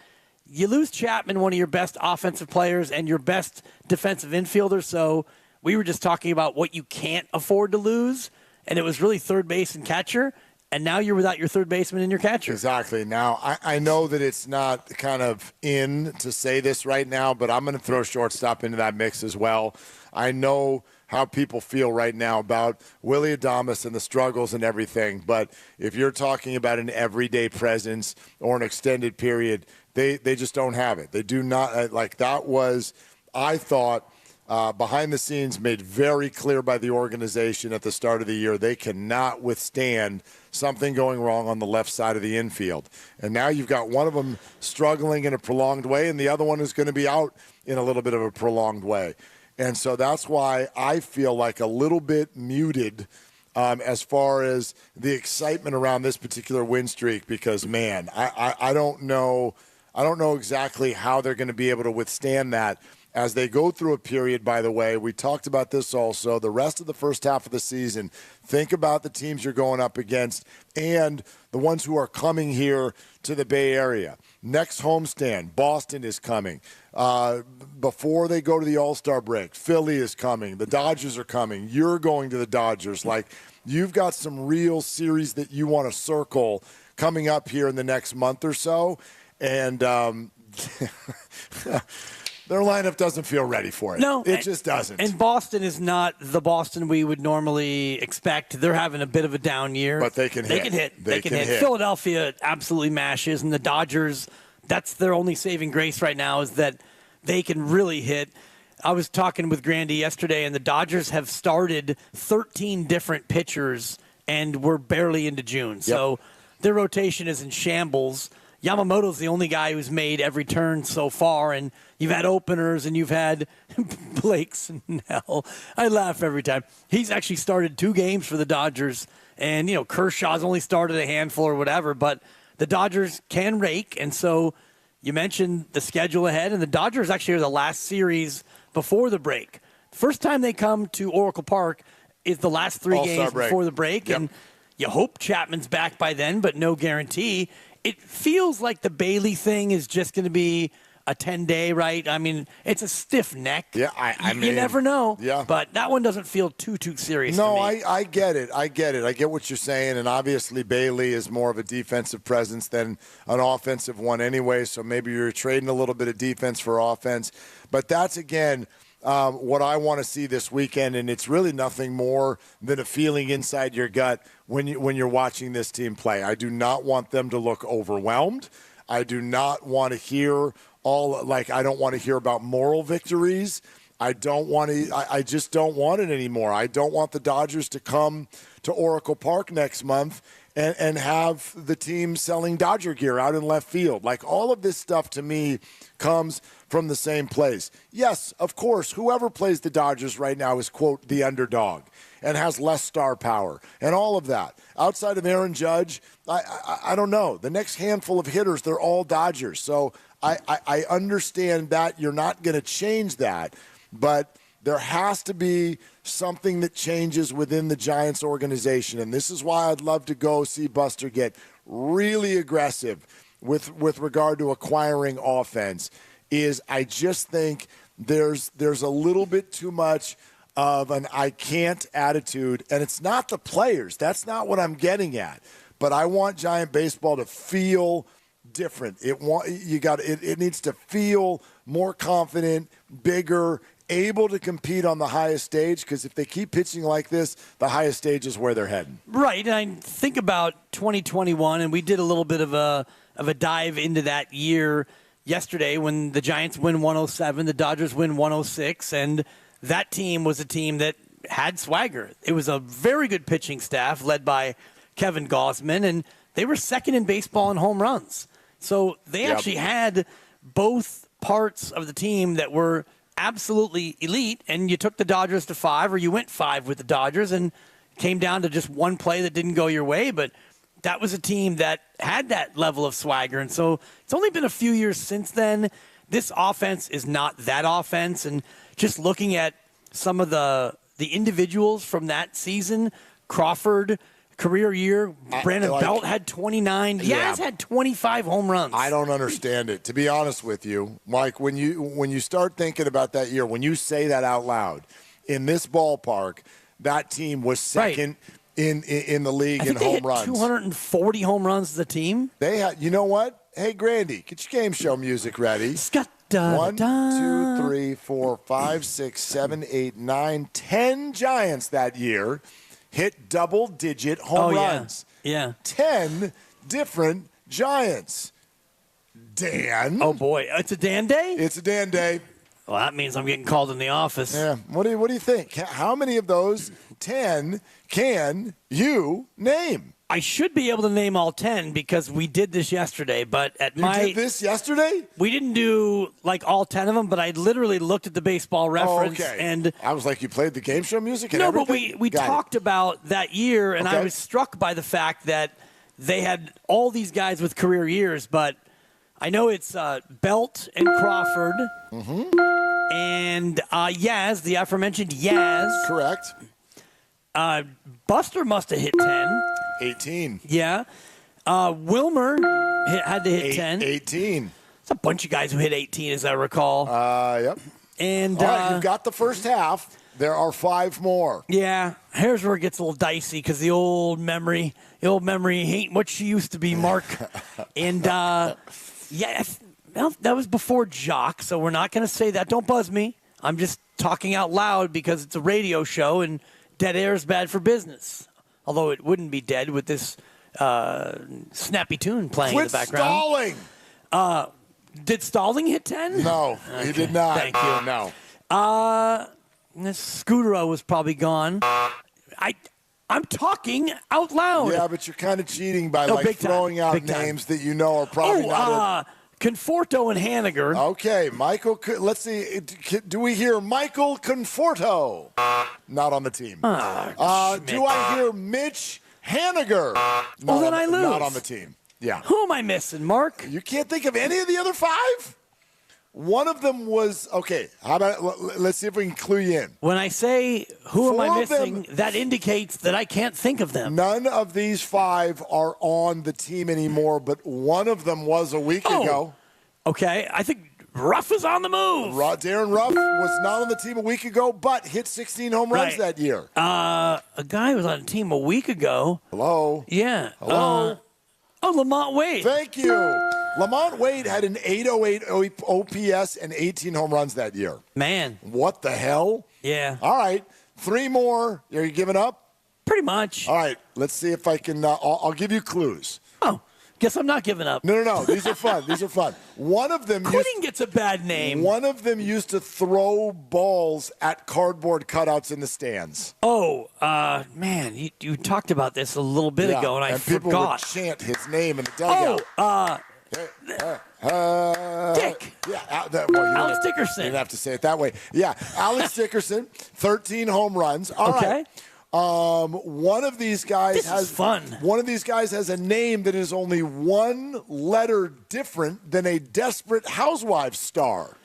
you lose Chapman, one of your best offensive players and your best defensive infielder. So we were just talking about what you can't afford to lose, and it was really third base and catcher. And now you're without your third baseman and your catcher. Exactly. Now, I know that it's not kind of in to say this right now, but I'm going to throw shortstop into that mix as well. I know how people feel right now about Willy Adames and the struggles and everything, but if you're talking about an everyday presence or an extended period, they just don't have it. They do not. Like that was, I thought, behind the scenes made very clear by the organization at the start of the year, they cannot withstand something going wrong on the left side of the infield. And now you've got one of them struggling in a prolonged way, and the other one is going to be out in a little bit of a prolonged way. And so that's why I feel like a little bit muted as far as the excitement around this particular win streak, because, man, I don't know exactly how they're going to be able to withstand that as they go through a period. By the way, we talked about this also, the rest of the first half of the season. Think about the teams you're going up against and the ones who are coming here to the Bay Area. Next homestand, Boston is coming. Before they go to the All-Star break, Philly is coming. The Dodgers are coming. You're going to the Dodgers. Like, you've got some real series that you want to circle coming up here in the next month or so. And their lineup doesn't feel ready for it. No, it just doesn't. And Boston is not the Boston we would normally expect. They're having a bit of a down year. But they can hit. They can hit. Philadelphia absolutely mashes, and the Dodgers, that's their only saving grace right now is that they can really hit. I was talking with Grandy yesterday, and the Dodgers have started 13 different pitchers, and we're barely into June. Yep. So their rotation is in shambles. Yamamoto's the only guy who's made every turn so far, and you've had openers, and you've had Blake Snell. I laugh every time. He's actually started 2 games for the Dodgers, and, Kershaw's only started a handful or whatever, but the Dodgers can rake, and so you mentioned the schedule ahead, and the Dodgers actually are the last series before the break. First time they come to Oracle Park is the last 3 games before the break, and you hope Chapman's back by then, but no guarantee. It feels like the Bailey thing is just going to be a 10-day, right? I mean, it's a stiff neck. Yeah, I mean, you never know. Yeah. But that one doesn't feel too serious no, to me. I get it. I get what you're saying. And obviously Bailey is more of a defensive presence than an offensive one anyway. So maybe you're trading a little bit of defense for offense. But that's, again, what I want to see this weekend, and it's really nothing more than a feeling inside your gut when you're watching this team play. I do not want them to look overwhelmed. I do not want to hear I don't want to hear about moral victories. I just don't want it anymore. I don't want the Dodgers to come to Oracle Park next month and have the team selling Dodger gear out in left field. Like, all of this stuff to me comes from the same place. Yes, of course, whoever plays the Dodgers right now is, quote, the underdog and has less star power and all of that. Outside of Aaron Judge, I don't know. The next handful of hitters, they're all Dodgers. So I understand that you're not going to change that, but there has to be something that changes within the Giants organization. And this is why I'd love to go see Buster get really aggressive with regard to acquiring offense. Is I just think there's a little bit too much of an I can't attitude, and it's not the players. That's not what I'm getting at. But I want Giant baseball to feel different. It needs to feel more confident, bigger, able to compete on the highest stage, because if they keep pitching like this, the highest stage is where they're heading. Right, and I think about 2021, and we did a little bit of a dive into that year yesterday when the Giants win 107, the Dodgers win 106, and that team was a team that had swagger. It was a very good pitching staff led by Kevin Gausman, and they were second in baseball in home runs. So they actually had both parts of the team that were absolutely elite, and you took the Dodgers to 5, or you went 5 with the Dodgers, and came down to just one play that didn't go your way, but that was a team that had that level of swagger. And so it's only been a few years since then. This offense is not that offense, and just looking at some of the individuals from that season, Crawford, career year. Brandon Belt had 29. Yaz had 25 home runs. I don't understand it, to be honest with you, Mike. When you start thinking about that year, when you say that out loud, in this ballpark, that team was second in the league in home runs. 240 home runs as a team. They had. You know what? Hey, Grandy, get your game show music ready. Scott. 1, 2, 3, 4, 5, 6, 7, 8, 9, 10 Giants that year hit double-digit home runs. Yeah. 10 different Giants. Dan. Oh, boy. It's a Dan day? It's a Dan day. Well, that means I'm getting called in the office. Yeah. What do you think? How many of those 10 can you name? I should be able to name all 10 because we did this yesterday, but You did this yesterday? We didn't do like all 10 of them, but I literally looked at the baseball reference and I was like, you played the game show music and no, everything? but we talked about that year, and I was struck by the fact that they had all these guys with career years, but I know it's Belt and Crawford and Yaz, the aforementioned Yaz. Correct. Buster must have hit 10. 18. Yeah. Wilmer had to hit 10. 18. It's a bunch of guys who hit 18, as I recall. Yep. And all right, you've got the first half. There are 5 more. Yeah. Here's where it gets a little dicey because the old memory ain't what she used to be, Mark. And, well, that was before Jock, so we're not going to say that. Don't buzz me. I'm just talking out loud because it's a radio show and dead air is bad for business. Although it wouldn't be dead with this snappy tune playing in the background. Stalling. Did Stalling hit 10? No, he did not. Thank you. No. Scutero was probably gone. I'm talking out loud. Yeah, but you're kind of cheating by throwing out names that you know are probably not. Conforto and Haniger. Okay, Michael. Let's see. Do we hear Michael Conforto? Not on the team. Do I hear Mitch Haniger? Well, then I lose. Not on the team. Yeah. Who am I missing, Mark? You can't think of any of the other 5? One of them was okay. How about let's see if we can clue you in. When I say who am I missing, that indicates that I can't think of them. None of these 5 are on the team anymore, but one of them was a week ago. Okay, I think Ruff is on the move. Darren Ruff was not on the team a week ago, but hit 16 home runs that year. A guy was on the team a week ago. Hello. Yeah. Hello. Lamont Wade. Thank you. Lamont Wade had an 808 OPS and 18 home runs that year. Man. What the hell? Yeah. All right. 3 more. Are you giving up? Pretty much. All right. Let's see if I can. I'll give you clues. Oh. Guess I'm not giving up. No. These are fun. These are fun. One of them. Quitting gets a bad name. One of them used to throw balls at cardboard cutouts in the stands. Oh, man, you talked about this a little bit ago, and I people forgot. Would chant his name in the dugout. Dick. Yeah, Alex Dickerson. You didn't have to say it that way. Yeah, Alex Dickerson, 13 home runs. All right. One of these guys has fun. One of these guys has a name that is only 1 letter different than a Desperate Housewives star.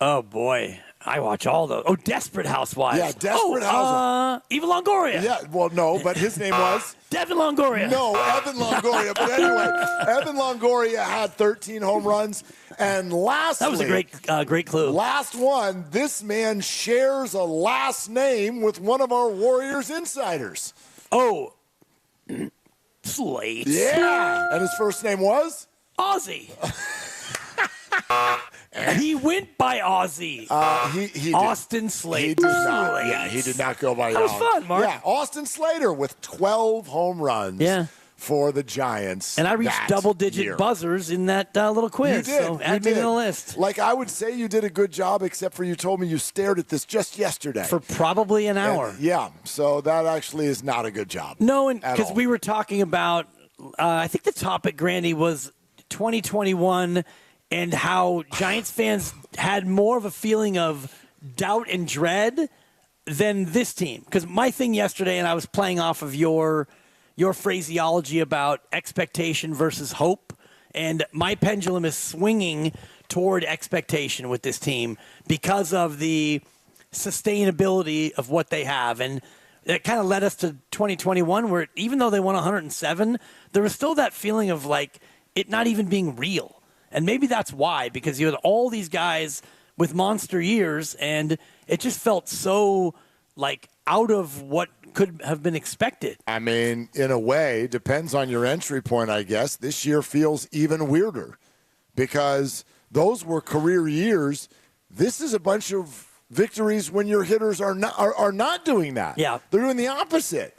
Oh boy, I watch all those. Oh, Desperate Housewives. Yeah, Desperate Housewives. Eva Longoria. Yeah, well, no, but his name was Devin Longoria. No, Evan Longoria. But anyway, Evan Longoria had 13 home runs. And lastly, that was a great clue. Last one, this man shares a last name with one of our Warriors insiders. Oh, Slate. Yeah, and his first name was? Ozzy. He went by Ozzy. He Austin Slater. He did not. Yeah, he did not go by that. That was fun, Mark. Yeah, Austin Slater with 12 home runs. Yeah. For the Giants. And I reached double-digit buzzers in that little quiz. You did. So add me to the list. Like, I would say you did a good job, except for you told me you stared at this just yesterday. For probably an hour. Yeah, so that actually is not a good job. No, because we were talking about, I think the topic, Grandy, was 2021 and how Giants fans had more of a feeling of doubt and dread than this team. Because my thing yesterday, and I was playing off of your phraseology about expectation versus hope, and my pendulum is swinging toward expectation with this team because of the sustainability of what they have. And that kind of led us to 2021, where even though they won 107, there was still that feeling of like it not even being real. And maybe that's why, because you had all these guys with monster years, and it just felt so like out of what could have been expected. I mean, in a way, depends on your entry point, I guess. This year feels even weirder because those were career years. This is a bunch of victories when your hitters are not doing that. Yeah. They're doing the opposite.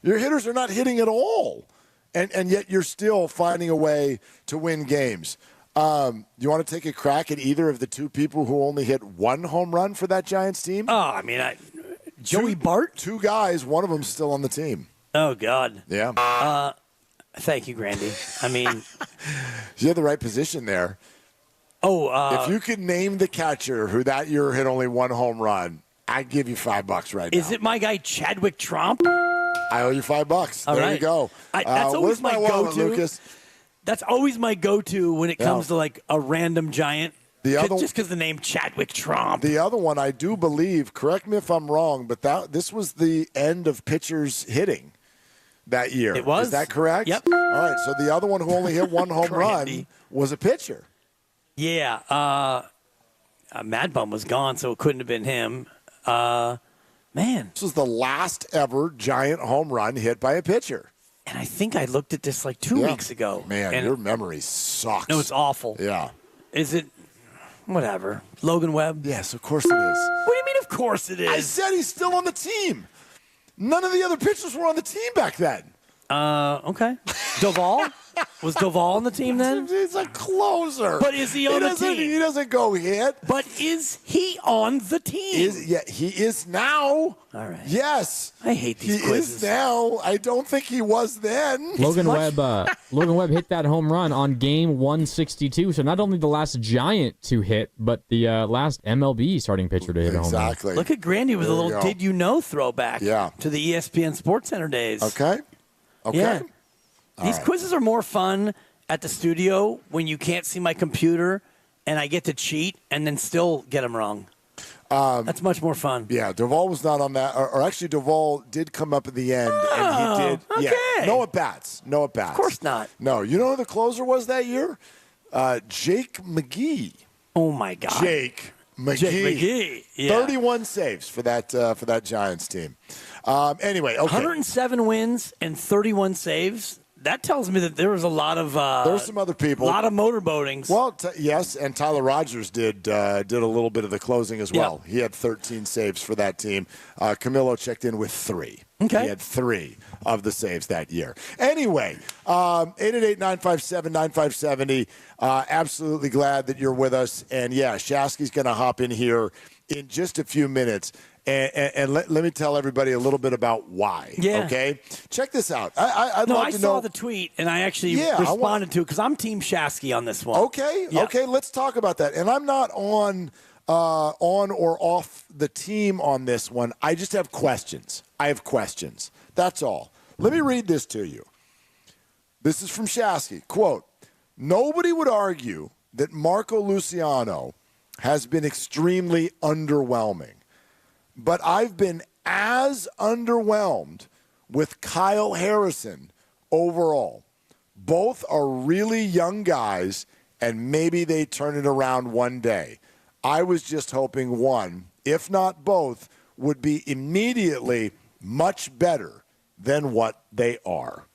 Your hitters are not hitting at all, and yet you're still finding a way to win games. You want to take a crack at either of the two people who only hit one home run for that Giants team? Oh, I mean, Joey Bart? Two guys, one of them's still on the team. Oh, God. Yeah. Thank you, Grandy. I mean, you had the right position there. Oh, if you could name the catcher who that year hit only one home run, I'd give you $5 right now. Is it my guy Chadwick Tromp? I owe you $5. All there right. you go. That's always my wallet, go-to. Lucas? That's always my go-to when it comes to like a random Giant. Just because the name Chadwick Tromp. The other one, I do believe, correct me if I'm wrong, but this was the end of pitchers hitting that year. It was. Is that correct? Yep. All right, so the other one who only hit one home run was a pitcher. Yeah. Mad Bum was gone, so it couldn't have been him. Man. This was the last ever Giant home run hit by a pitcher. And I think I looked at this like 2 weeks ago. Man, and your memory sucks. No, it's awful. Yeah. Is it? Whatever. Logan Webb? Yes, of course it is. What do you mean, of course it is? I said he's still on the team. None of the other pitchers were on the team back then. Okay. Doval? Was Doval on the team then? He's a closer. But is he on the team? He doesn't go hit. But is he on the team? He is now. All right. Yes. I hate these quizzes. He is now. I don't think he was then. Logan Webb hit that home run on game 162. So not only the last Giant to hit, but the last MLB starting pitcher to hit a home run. Exactly. Look at Grandy with a little "Did you know" throwback to the ESPN SportsCenter days. Okay. Yeah. These quizzes are more fun at the studio when you can't see my computer and I get to cheat and then still get them wrong. That's much more fun. Yeah, Doval was not on that. Or actually, Doval did come up at the end, and he did. Okay. Yeah, no at-bats. No at-bats. Of course not. No. You know who the closer was that year? Jake McGee. Oh, my God. Jake McGee. Yeah. 31 saves for that Giants team. Anyway, okay. 107 wins and 31 saves. That tells me that there was a lot of there were some other people, a lot of motorboatings. Well, yes, and Tyler Rogers did a little bit of the closing as well. He had 13 saves for that team. Camilo checked in with 3. Okay, he had 3 of the saves that year. Anyway, 888-957-9570. Absolutely glad that you're with us. And yeah, Shasky's going to hop in here in just a few minutes. And let me tell everybody a little bit about why. Yeah. Okay? Check this out. I'd love to know. I saw the tweet, and I actually responded to it because I'm Team Shasky on this one. Okay. Yeah. Okay, let's talk about that. And I'm not on or off the team on this one. I just have questions. That's all. Let me read this to you. This is from Shasky. Quote, "Nobody would argue that Marco Luciano has been extremely underwhelming. But I've been as underwhelmed with Kyle Harrison overall. Both are really young guys, and maybe they turn it around one day. I was just hoping one, if not both, would be immediately much better than what they are."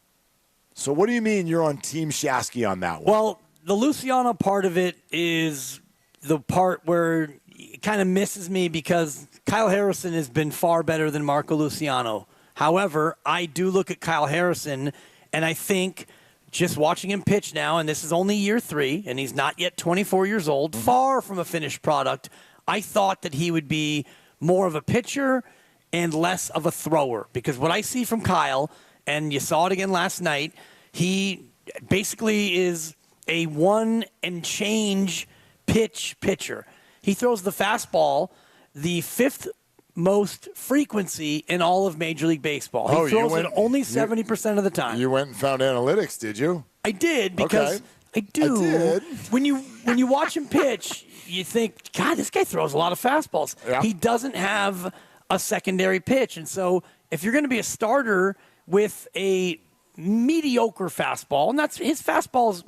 So what do you mean you're on Team Shasky on that one? Well, the Luciano part of it is the part where it kind of misses me because Kyle Harrison has been far better than Marco Luciano. However, I do look at Kyle Harrison, and I think just watching him pitch now, and this is only year 3, and he's not yet 24 years old, far from a finished product, I thought that he would be more of a pitcher and less of a thrower. Because what I see from Kyle, and you saw it again last night, he basically is a one-and-change pitch pitcher. He throws the fastball the 5th most frequency in all of Major League Baseball. He throws it only 70% of the time. You went and found analytics, did you? I did because I do. When you watch him pitch, you think, God, this guy throws a lot of fastballs. Yeah. He doesn't have a secondary pitch. And so if you're going to be a starter with a mediocre fastball, and that's his fastball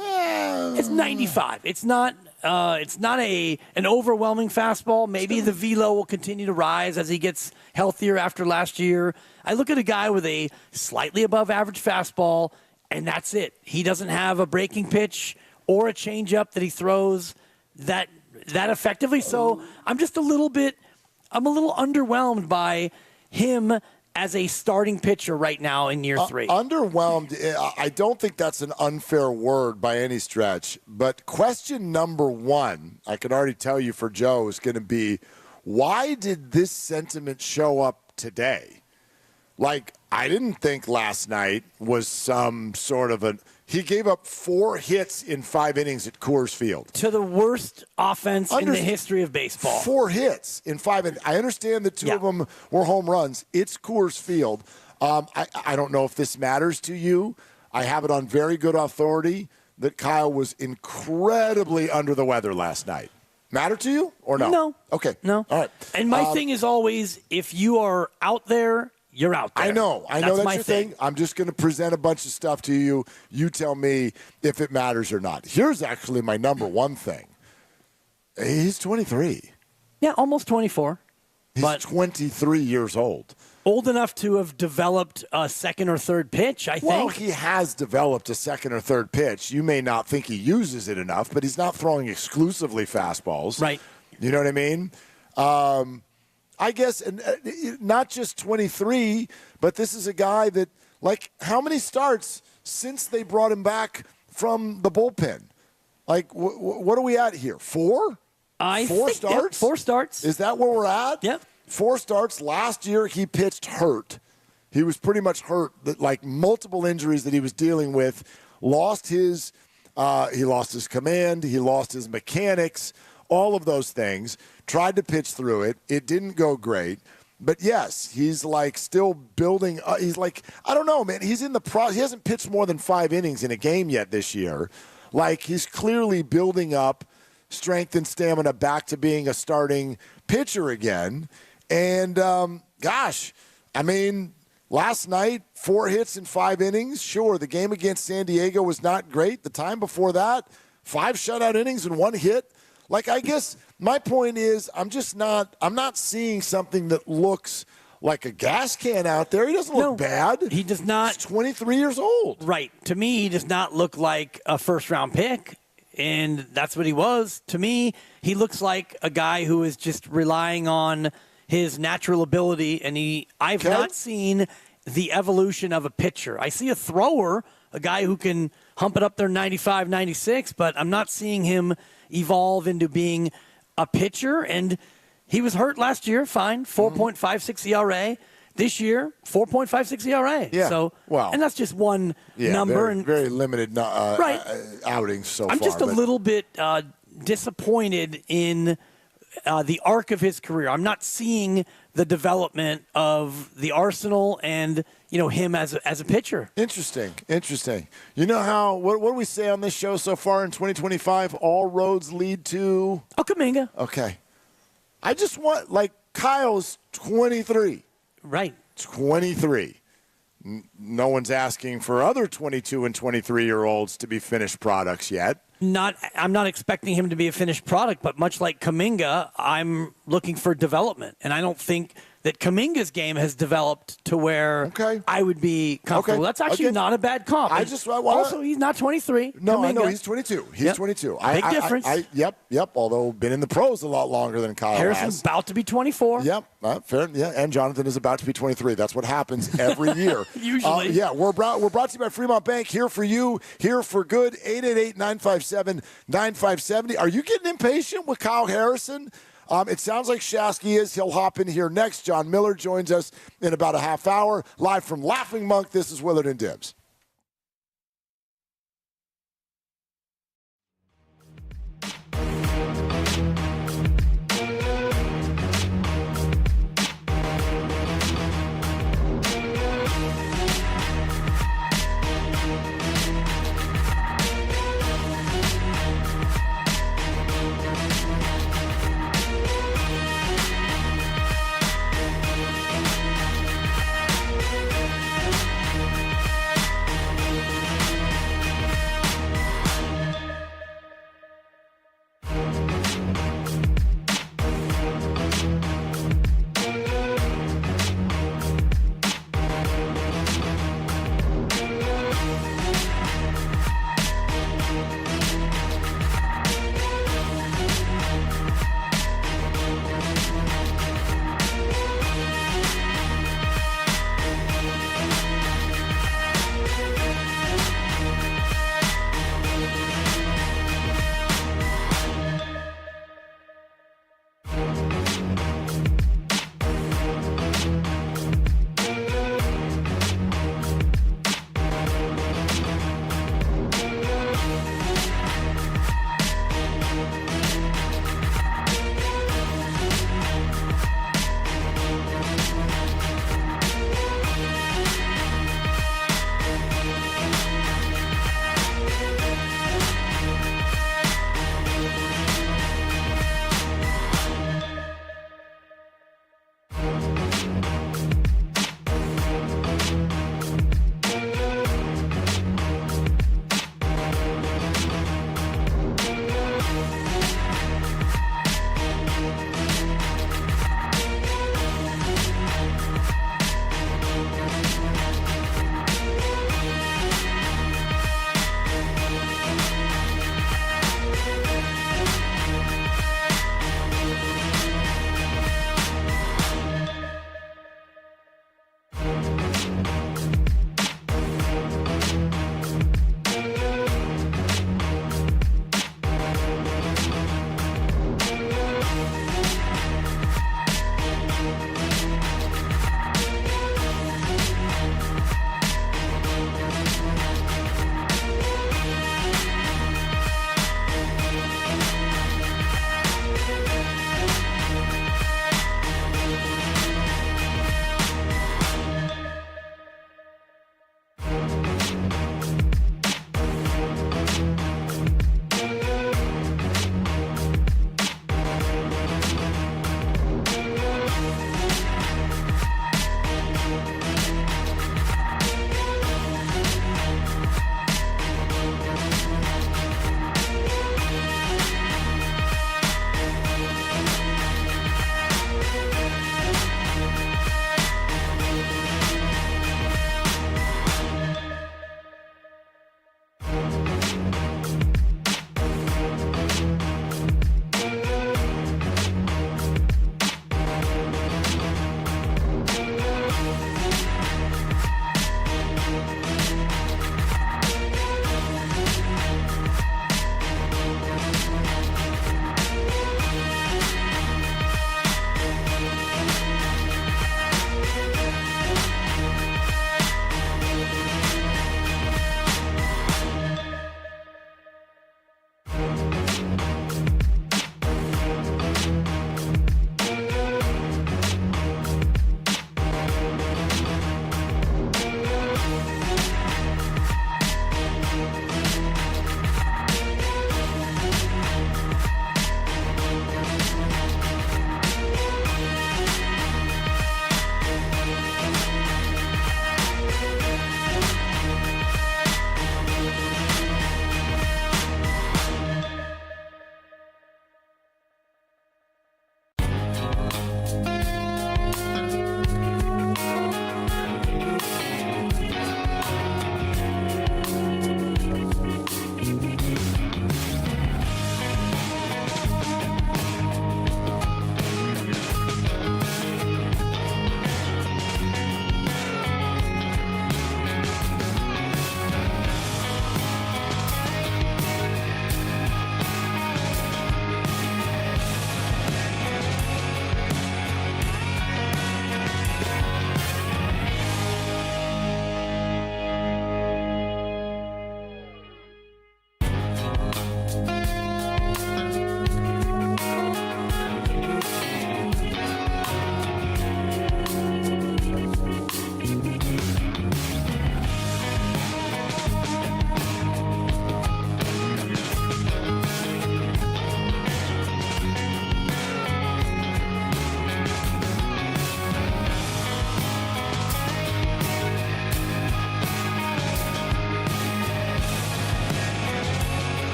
it's 95. It's not an overwhelming fastball. Maybe the velo will continue to rise as he gets healthier after last year. I look at a guy with a slightly above average fastball, and that's it. He doesn't have a breaking pitch or a changeup that he throws that effectively. So I'm a little underwhelmed by him as a starting pitcher right now in year 3. Underwhelmed, I don't think that's an unfair word by any stretch. But question number 1, I can already tell you for Joe, is going to be, why did this sentiment show up today? Like, I didn't think last night was some sort of he gave up 4 hits in 5 innings at Coors Field. To the worst offense in the history of baseball. 4 hits in 5 innings. I understand that 2 of them were home runs. It's Coors Field. I don't know if this matters to you. I have it on very good authority that Kyle was incredibly under the weather last night. Matter to you or no? No. Okay. No. All right. And my thing is always, if you are out there, you're out there. I know that's your thing. I'm just going to present a bunch of stuff to you. You tell me if it matters or not. Here's actually my number 1 thing. He's 23. Yeah, almost 24. He's 23 years old. Old enough to have developed a second or third pitch, I think. Well, he has developed a second or third pitch. You may not think he uses it enough, but he's not throwing exclusively fastballs. Right. You know what I mean? I guess not just 23, but this is a guy that, like, how many starts since they brought him back from the bullpen? Like, what are we at here? 4? 4 starts? Yep, 4 starts. Is that where we're at? Yep. 4 starts. Last year he pitched hurt. He was pretty much hurt, like multiple injuries that he was dealing with. He lost his command. He lost his mechanics. All of those things. Tried to pitch through it. It didn't go great. But, yes, he's, like, still building. He's, like, I don't know, man. He's in the he hasn't pitched more than 5 innings in a game yet this year. Like, he's clearly building up strength and stamina back to being a starting pitcher again. And, gosh, I mean, last night, 4 hits in 5 innings. Sure, the game against San Diego was not great. The time before that, 5 shutout innings and 1 hit. Like, I guess my point is I'm not seeing something that looks like a gas can out there. He doesn't look bad. He does not. He's 23 years old. Right. To me, he does not look like a first-round pick, and that's what he was. To me, he looks like a guy who is just relying on his natural ability, and I've not seen the evolution of a pitcher. I see a thrower, a guy who can hump it up there 95, 96, but I'm not seeing him evolve into being a pitcher. And he was hurt last year, fine, 4.56 ERA. This year, 4.56 ERA. Yeah. So, and that's just one number. Very limited outings so far. I'm just a little bit disappointed in the arc of his career. I'm not seeing the development of the arsenal and him as a pitcher. Interesting. You know how what do we say on this show so far in 2025? All roads lead to Kaminga. Okay. I just want, like, Kyle's 23. Right. 23. No one's asking for other 22 and 23-year-olds to be finished products yet. I'm not expecting him to be a finished product, but much like Kaminga, I'm looking for development. And I don't think that Kaminga's game has developed to where I would be comfortable. That's actually not a bad comp. Also, he's not 23. No, Kaminga. I know he's 22. He's 22. Big difference. Yep. Although been in the pros a lot longer than Kyle Harrison's has. about to be 24. Yep. Fair. Yeah. And Jonathan is about to be 23. That's what happens every year. Usually. We're brought to you by Fremont Bank. Here for you. Here for good. 888-957-9570. Are you getting impatient with Kyle Harrison? It sounds like Shasky is. He'll hop in here next. John Miller joins us in about a half hour. Live from Laughing Monk, this is Willard and Dibs.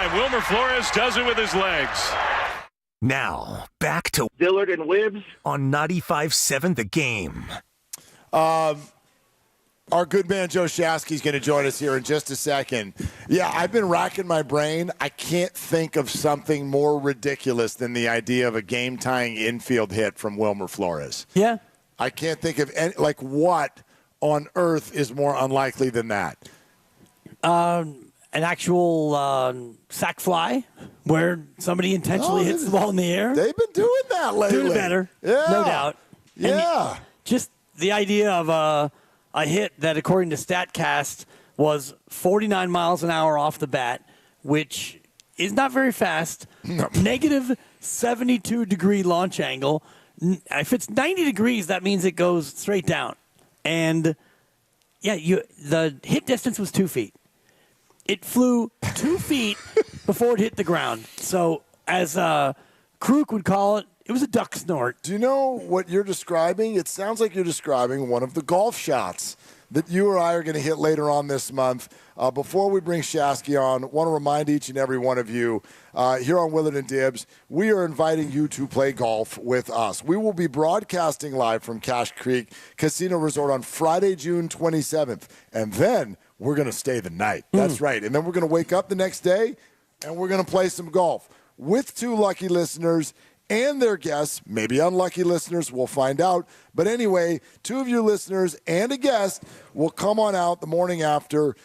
and Wilmer Flores does it with his legs. Now, back to Willard and Dibs on 95.7 The Game. Our good man Joe Shasky is going to join us here in just a second. Yeah, I've been racking my brain. I can't think of something more ridiculous than the idea of a game-tying infield hit from Wilmer Flores. Yeah. I can't think of any, like, what on earth is more unlikely than that? An actual sac fly where somebody intentionally hits the ball in the air. They've been doing that lately. Doing better, Yeah. no doubt. Yeah. And just the idea of a hit that, according to StatCast, was 49 miles an hour off the bat, which is not very fast. Negative 72-degree launch angle. If it's 90 degrees, that means it goes straight down. And, yeah, the hit distance was 2 feet. It flew 2 feet before it hit the ground. So, as Kruk would call it, it was a duck snort. Do you know what you're describing? It sounds like you're describing one of the golf shots that you or I are going to hit later on this month. Before we bring Shasky on, I want to remind each and every one of you here on Willard and Dibs, we are inviting you to play golf with us. We will be broadcasting live from Cache Creek Casino Resort on Friday, June 27th. And then we're going to stay the night. That's right. And then we're going to wake up the next day, and we're going to play some golf with 2 lucky listeners and their guests, maybe unlucky listeners, we'll find out. But anyway, 2 of you listeners and a guest will come on out the morning after.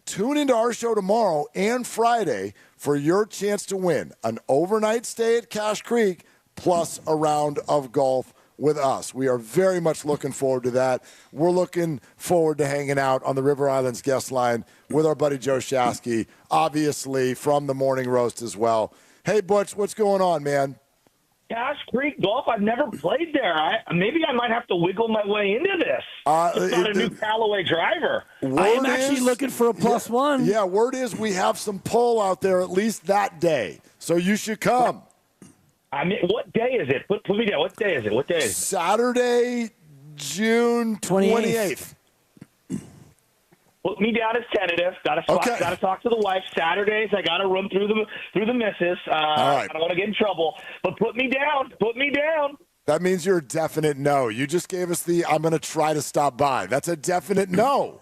Tune into our show tomorrow and Friday for your chance to win an overnight stay at Cache Creek plus a round of golf with us. We are very much looking forward to that. We're looking forward to hanging out on the River Islands guest line with our buddy Joe Shasky, obviously from the Morning Roast as well. Hey, Butch, what's going on, man? Cache Creek Golf, I've never played there. Maybe I might have to wiggle my way into this. It's not a new Callaway driver. I am actually looking for a +1. Yeah, word is we have some pull out there at least that day. So you should come. I mean, what day is it? Put me down. What day is it? Saturday, June 28th. Put me down as tentative. Got to talk to the wife. Saturdays, I got to run through the missus. All right. I don't want to get in trouble. But put me down. Put me down. That means you're a definite no. You just gave us the I'm going to try to stop by. That's a definite no.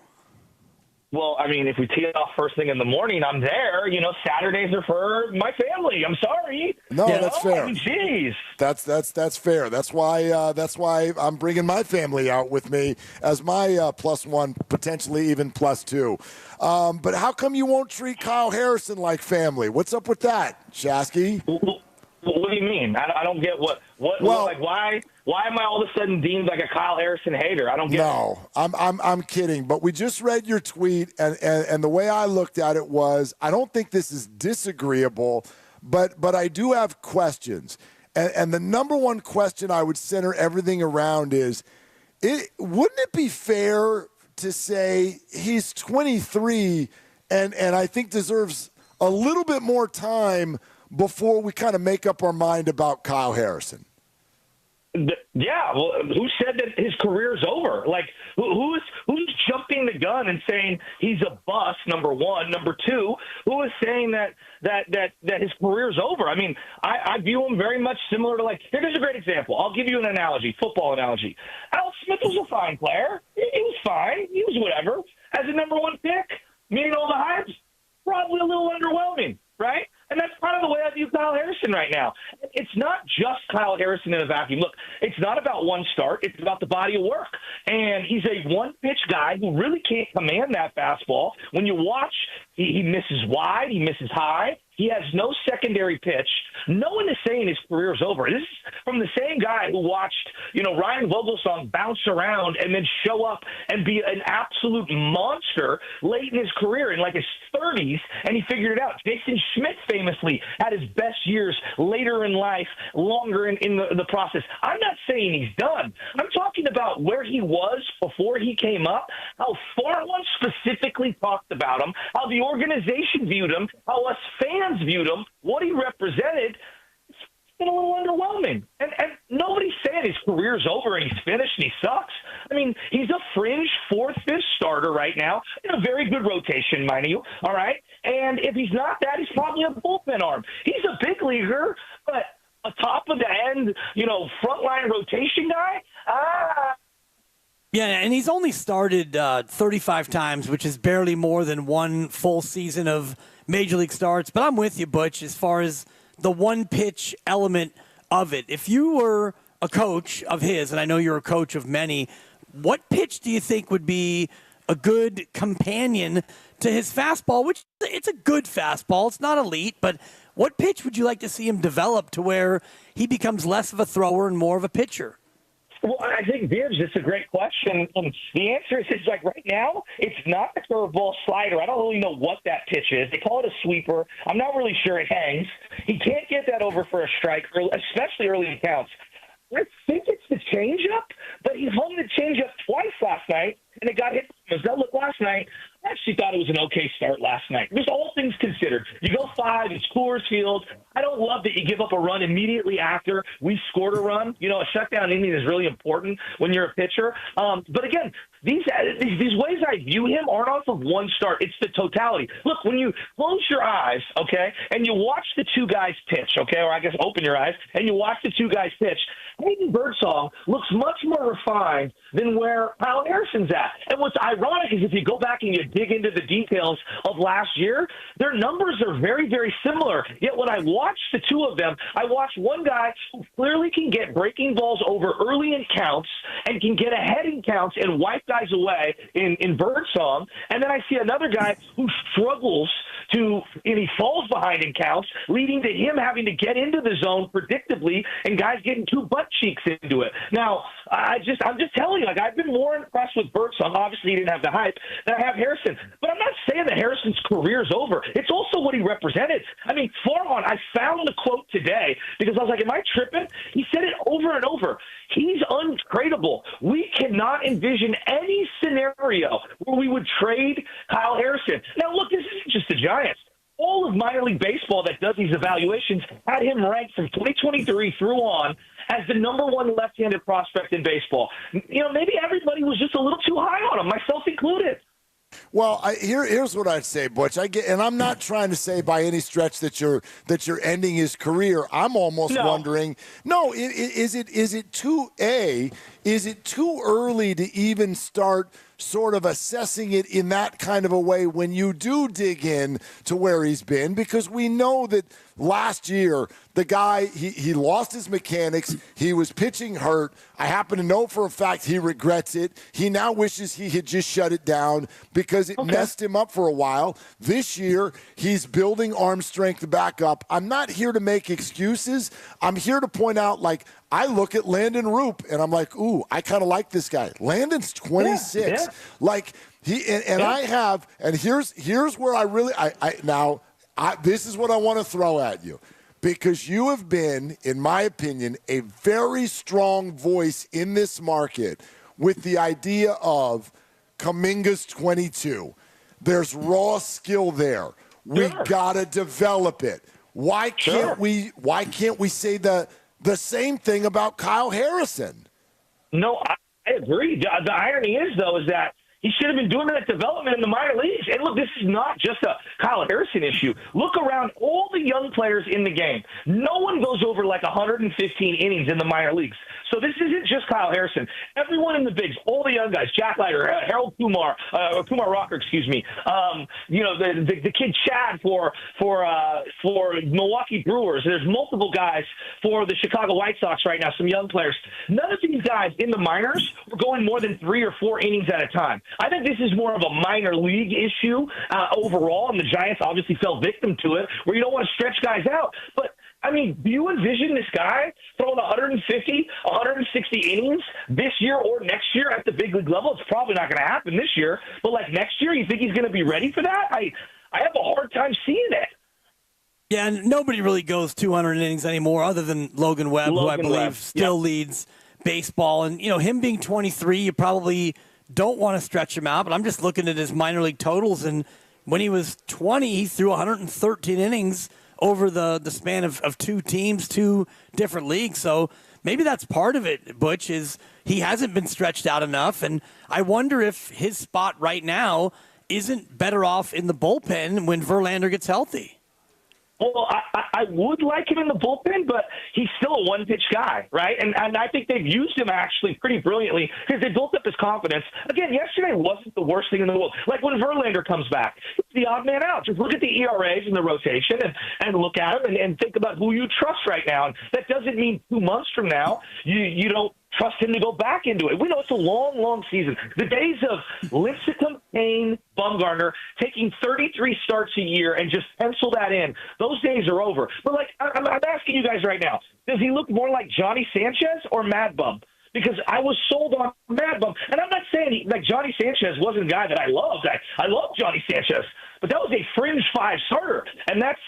Well, I mean, if we tee it off first thing in the morning, I'm there. You know, Saturdays are for my family. I'm sorry. No, that's fair. I mean, jeez. That's fair. That's why I'm bringing my family out with me as my +1, potentially even +2. But how come you won't treat Kyle Harrison like family? What's up with that, Shasky? What do you mean? I don't get what like why am I all of a sudden deemed like a Kyle Harrison hater? I don't get it. No, I'm kidding. But we just read your tweet, and the way I looked at it was, I don't think this is disagreeable, but I do have questions. And the number one question I would center everything around is, wouldn't it be fair to say he's 23 and I think deserves a little bit more time before we kind of make up our mind about Kyle Harrison? Yeah, well, who said that his career's over? Like, who's jumping the gun and saying he's a bust? Number one, number two, who is saying that his career's over? I mean, I view him very much similar to, like, here's a great example. I'll give you an analogy, football analogy. Alex Smith was a fine player. He was fine. He was whatever. As a number one pick, meeting all the hypes, probably a little underwhelming, right? And that's kind of the way I view Kyle Harrison right now. It's not just Kyle Harrison in a vacuum. Look, it's not about one start. It's about the body of work. And he's a one-pitch guy who really can't command that fastball. When you watch, he misses wide. He misses high. He has no secondary pitch. No one is saying his career's over. This is from the same guy who watched, Ryan Vogelsong bounce around and then show up and be an absolute monster late in his career in like his 30s, and he figured it out. Jason Schmidt famously had his best years later in life, longer in the process. I'm not saying he's done. I'm talking about where he was before he came up, how Farland specifically talked about him, how the organization viewed him, how us fans viewed him, what he represented. It's been a little underwhelming. And nobody's saying his career's over and he's finished and he sucks. I mean, he's a fringe 4th, 5th starter right now in a very good rotation, mind you, all right? And if he's not that, he's probably a bullpen arm. He's a big leaguer, but a top-of-the-end, frontline rotation guy? Yeah, and he's only started 35 times, which is barely more than one full season of Major League starts. But I'm with you, Butch, as far as the one-pitch element of it. If you were a coach of his, and I know you're a coach of many, what pitch do you think would be a good companion to his fastball, which it's a good fastball. It's not elite, but what pitch would you like to see him develop to where he becomes less of a thrower and more of a pitcher? Well, I think, Dibs, it's a great question. And the answer is, like, right now, it's not a curveball slider. I don't really know what that pitch is. They call it a sweeper. I'm not really sure it hangs. He can't get that over for a strike, especially early in counts. I think it's the changeup, but he hung the changeup twice last night, and it got hit. Does that look last night? I actually thought it was an okay start last night. Just all things considered. You go 5, it's Coors Field. I don't love that you give up a run immediately after we scored a run. A shutdown inning is really important when you're a pitcher. But again, these ways I view him aren't off of one start. It's the totality. Look, when you close your eyes, okay, and you watch the two guys pitch, okay, or I guess open your eyes, and you watch the two guys pitch, Hayden Birdsong looks much more refined than where Kyle Harrison's at. And what's ironic is if you go back and you dig into the details of last year, their numbers are very, very similar. Yet when I watch the two of them, I watch one guy who clearly can get breaking balls over early in counts and can get ahead in counts and wipe guys away in Birdsong. And then I see another guy who struggles and he falls behind in counts, leading to him having to get into the zone predictably and guys getting two butt cheeks into it. Now, I'm just telling you, I've been more impressed with Birdsong. Obviously, he didn't have the hype than I have Harrison. But I'm not saying that Harrison's career's over. It's also what he represented. I mean, Farhan, I found the quote today because I was like, am I tripping? He said it over and over. He's untradeable. We cannot envision any scenario where we would trade Kyle Harrison. Now, look, this isn't just the Giants. All of minor league baseball that does these evaluations had him ranked from 2023 through on as the number one left-handed prospect in baseball. Maybe everybody was just a little too high on him, myself included. Well, here's what I'd say, Butch. And I'm not trying to say by any stretch that you're ending his career. I'm almost wondering, is it too early to even start sort of assessing it in that kind of a way when you do dig in to where he's been? Because we know that last year, the guy, he lost his mechanics. He was pitching hurt. I happen to know for a fact he regrets it. He now wishes he had just shut it down because it messed him up for a while. This year, he's building arm strength back up. I'm not here to make excuses. I'm here to point out, I look at Landon Roop, and I'm like, ooh, I kind of like this guy. Landon's 26. Here's where I really, this is what I want to throw at you. Because you have been, in my opinion, a very strong voice in this market with the idea of Kuminga's 22. There's raw skill there. We gotta develop it. Why can't we say the same thing about Kyle Harrison? No, I agree. The irony is, though, is that he should have been doing that development in the minor leagues. And look, this is not just a Kyle Harrison issue. Look around all the young players in the game. No one goes over 115 innings in the minor leagues. So this isn't just Kyle Harrison. Everyone in the bigs, all the young guys, Jack Leiter, Harold Kumar, Kumar Rocker, excuse me. The kid Chad for Milwaukee Brewers. There's multiple guys for the Chicago White Sox right now, some young players. None of these guys in the minors were going more than 3 or 4 innings at a time. I think this is more of a minor league issue overall, and the Giants obviously fell victim to it, where you don't want to stretch guys out. But I mean, do you envision this guy throwing 150, 160 innings this year or next year at the big league level? It's probably not going to happen this year. But next year, you think he's going to be ready for that? I have a hard time seeing it. Yeah, and nobody really goes 200 innings anymore other than Logan Webb, who I believe still leads baseball. And, him being 23, you probably don't want to stretch him out. But I'm just looking at his minor league totals. And when he was 20, he threw 113 innings over the span of 2 teams, 2 different leagues. So maybe that's part of it, Butch, is he hasn't been stretched out enough. And I wonder if his spot right now isn't better off in the bullpen when Verlander gets healthy. Well, I would like him in the bullpen, but he's still a one-pitch guy, right? And I think they've used him actually pretty brilliantly because they built up his confidence. Again, yesterday wasn't the worst thing in the world. Like when Verlander comes back, it's the odd man out. Just look at the ERAs in the rotation and look at them and think about who you trust right now. And that doesn't mean 2 months from now you don't trust him to go back into it. We know it's a long, long season. The days of Lincecum, Payne, Bumgarner taking 33 starts a year and just pencil that in, those days are over. But, like, I'm asking you guys right now, does he look more like Johnny Sanchez or Mad Bum? Because I was sold on Mad Bum. And I'm not saying, Johnny Sanchez wasn't a guy that I loved. I love Johnny Sanchez. But that was a fringe 5-starter. And that's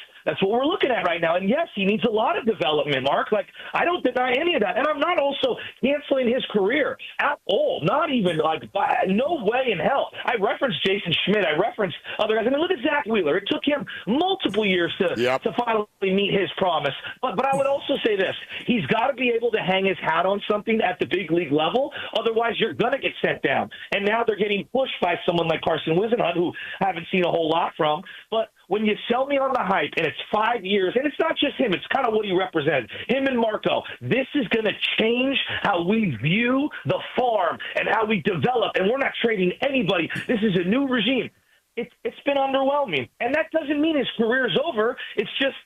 what we're looking at right now. And, yes, he needs a lot of development, Mark. Like, I don't deny any of that. And I'm not also canceling his career at all. Not even, no way in hell. I referenced Jason Schmidt. I referenced other guys. I mean, look at Zach Wheeler. It took him multiple years to finally meet his promise. But I would also say this. He's got to be able to hang his hat on something at the big league level. Otherwise, you're going to get sent down. And now they're getting pushed by someone like Carson Wisenhunt, who I haven't seen a whole lot from. But when you sell me on the hype, and it's 5 years, and it's not just him, it's kind of what he represents, him and Marco, this is going to change how we view the farm and how we develop, and we're not trading anybody. This is a new regime. It's been underwhelming, and that doesn't mean his career's over. It's just,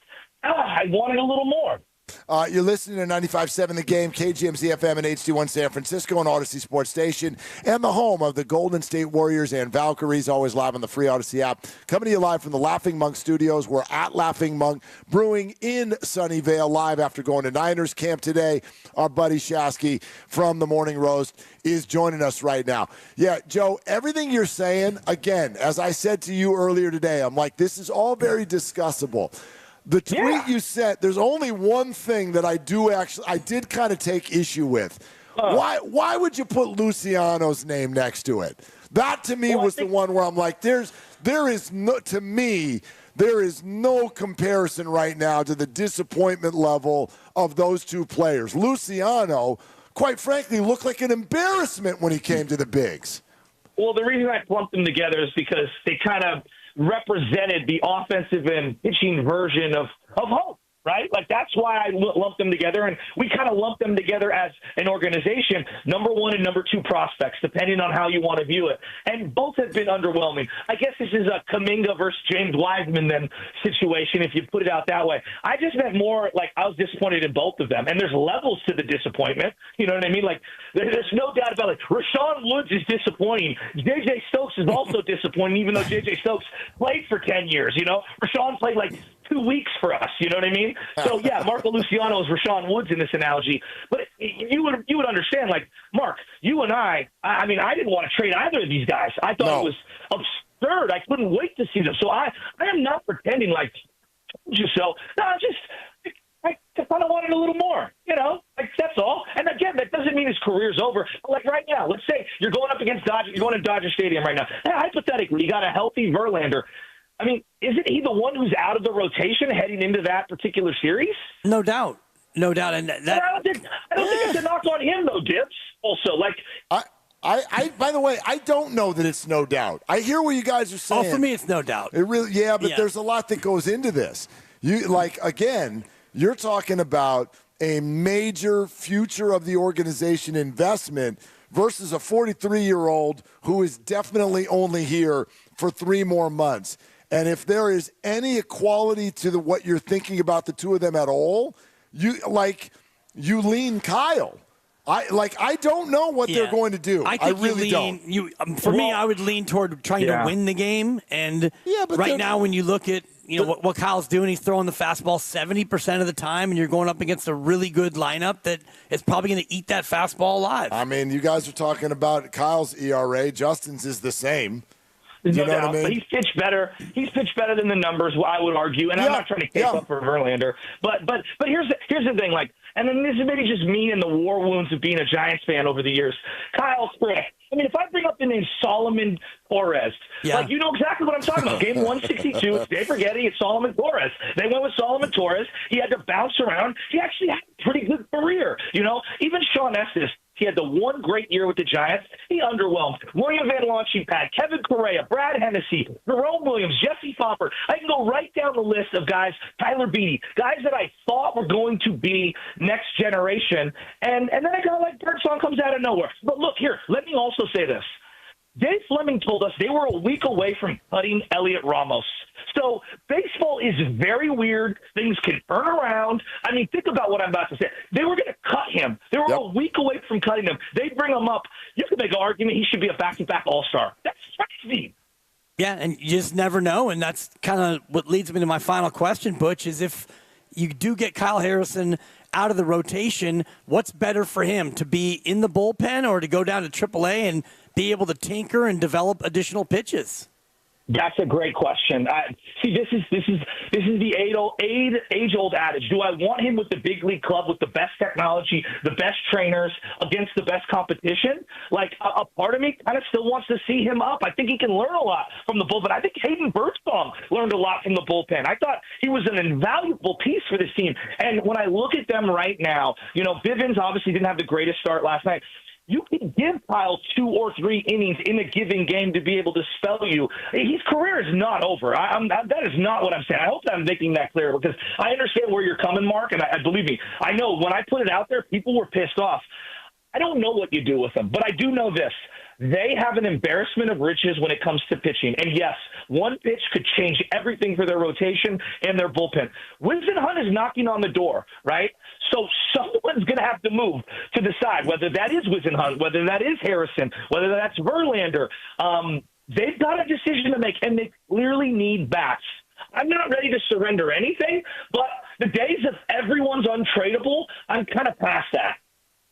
I wanted a little more. You're listening to 95.7 The Game, KGMZ FM and HD1 San Francisco and Odyssey Sports Station, and the home of the Golden State Warriors and Valkyries, always live on the free Odyssey app. Coming to you live from the Laughing Monk Studios. We're at Laughing Monk Brewing in Sunnyvale, live after going to Niners camp today. Our buddy Shasky from the Morning Roast is joining us right now. Yeah, Joe, everything you're saying, again, as I said to you earlier today, I'm like, this is all very discussable. The tweet you sent, there's only one thing that I did kind of take issue with. Why would you put Luciano's name next to it? That to me was the one where I'm like, there is no comparison right now to the disappointment level of those two players. Luciano, quite frankly, looked like an embarrassment when he came to the bigs. Well, the reason I clumped them together is because they kind of represented the offensive and pitching version of hope, right? Like, that's why I lumped them together, and we kind of lumped them together as an organization, number one and number two prospects, depending on how you want to view it. And both have been underwhelming. I guess this is a Kuminga versus James Wiseman then situation, if you put it out that way. I just meant more like I was disappointed in both of them, and there's levels to the disappointment. You know what I mean? Like, there's no doubt about it. Rashawn Woods is disappointing. J.J. Stokes is also disappointing, even though J.J. Stokes played for 10 years. You know, Rashawn played like 2 weeks for us. You know what I mean? So, yeah, Marco Luciano is Rashawn Woods in this analogy. But you would understand, like, Mark, you and I mean, I didn't want to trade either of these guys. I thought it was absurd. I couldn't wait to see them. So I am not pretending like, told you so. No, I just kind of wanted a little more, you know, like, that's all. And again, that doesn't mean his career's over. But like right now, let's say you're going up against Dodger, you're going to Dodger Stadium right now. Hey, hypothetically, you got a healthy Verlander. I mean, isn't he the one who's out of the rotation heading into that particular series? No doubt. No doubt. And that, I don't think it's a knock on him, though, Dibs. Also, like, I by the way, I don't know that it's no doubt. I hear what you guys are saying. Oh, for me, it's no doubt. It really, but there's a lot that goes into this. You're talking about a major future of the organization investment versus a 43-year-old who is definitely only here for 3 more months. And if there is any equality to what you're thinking about the two of them at all, you lean Kyle. I don't know what they're going to do. I really don't. Me, I would lean toward trying to win the game. And right now, when you look at what Kyle's doing, he's throwing the fastball 70% of the time, and you're going up against a really good lineup that is probably going to eat that fastball alive. I mean, you guys are talking about Kyle's ERA. Justin's is the same. No doubt. What I mean? But he's pitched better. He's pitched better than the numbers, I would argue. And I'm not trying to cape up for Verlander. But here's the thing. Like, and then this is maybe just me and the war wounds of being a Giants fan over the years. Kyle's I mean, if I bring up the name Solomon Torres, like, you know exactly what I'm talking about. Game 162, it's Dave Forgetti, it's Solomon Torres. They went with Solomon Torres. He had to bounce around. He actually had a pretty good career. You know, even Sean Estes, he had the one great year with the Giants. He underwhelmed. William Van Launchingpad, Kevin Correa, Brad Hennessy, Jerome Williams, Jesse Fopper. I can go right down the list of guys, Tyler Beatty, guys that I thought were going to be next generation. And then a guy like Birdsong comes out of nowhere. But look here, let me also say this. Dave Fleming told us they were a week away from cutting Elliot Ramos. So baseball is very weird. Things can turn around. I mean, think about what I'm about to say. They were going to cut him. They were a week away from cutting him. They bring him up. You could make an argument he should be a back-to-back All-Star. That's crazy. Yeah, and you just never know, and that's kind of what leads me to my final question, Butch, is if you do get Kyle Harrison out of the rotation, what's better for him, to be in the bullpen or to go down to AAA and be able to tinker and develop additional pitches? That's a great question. See, this is the age-old adage. Do I want him with the big league club with the best technology, the best trainers, against the best competition? Like, a part of me kind of still wants to see him up. I think he can learn a lot from the bullpen. I think Hayden Birdsong learned a lot from the bullpen. I thought he was an invaluable piece for this team. And when I look at them right now, you know, Bivens obviously didn't have the greatest start last night. You can give Kyle 2 or 3 innings in a given game to be able to spell you. His career is not over. That is not what I'm saying. I hope that I'm making that clear, because I understand where you're coming, Mark, and I believe me. I know when I put it out there, people were pissed off. I don't know what you do with them, but I do know this. They have an embarrassment of riches when it comes to pitching. And yes, one pitch could change everything for their rotation and their bullpen. Winston Hunt is knocking on the door, right? So someone's going to have to move to decide whether that is Winston Hunt, whether that is Harrison, whether that's Verlander. They've got a decision to make, and they clearly need bats. I'm not ready to surrender anything, but the days of everyone's untradeable, I'm kind of past that.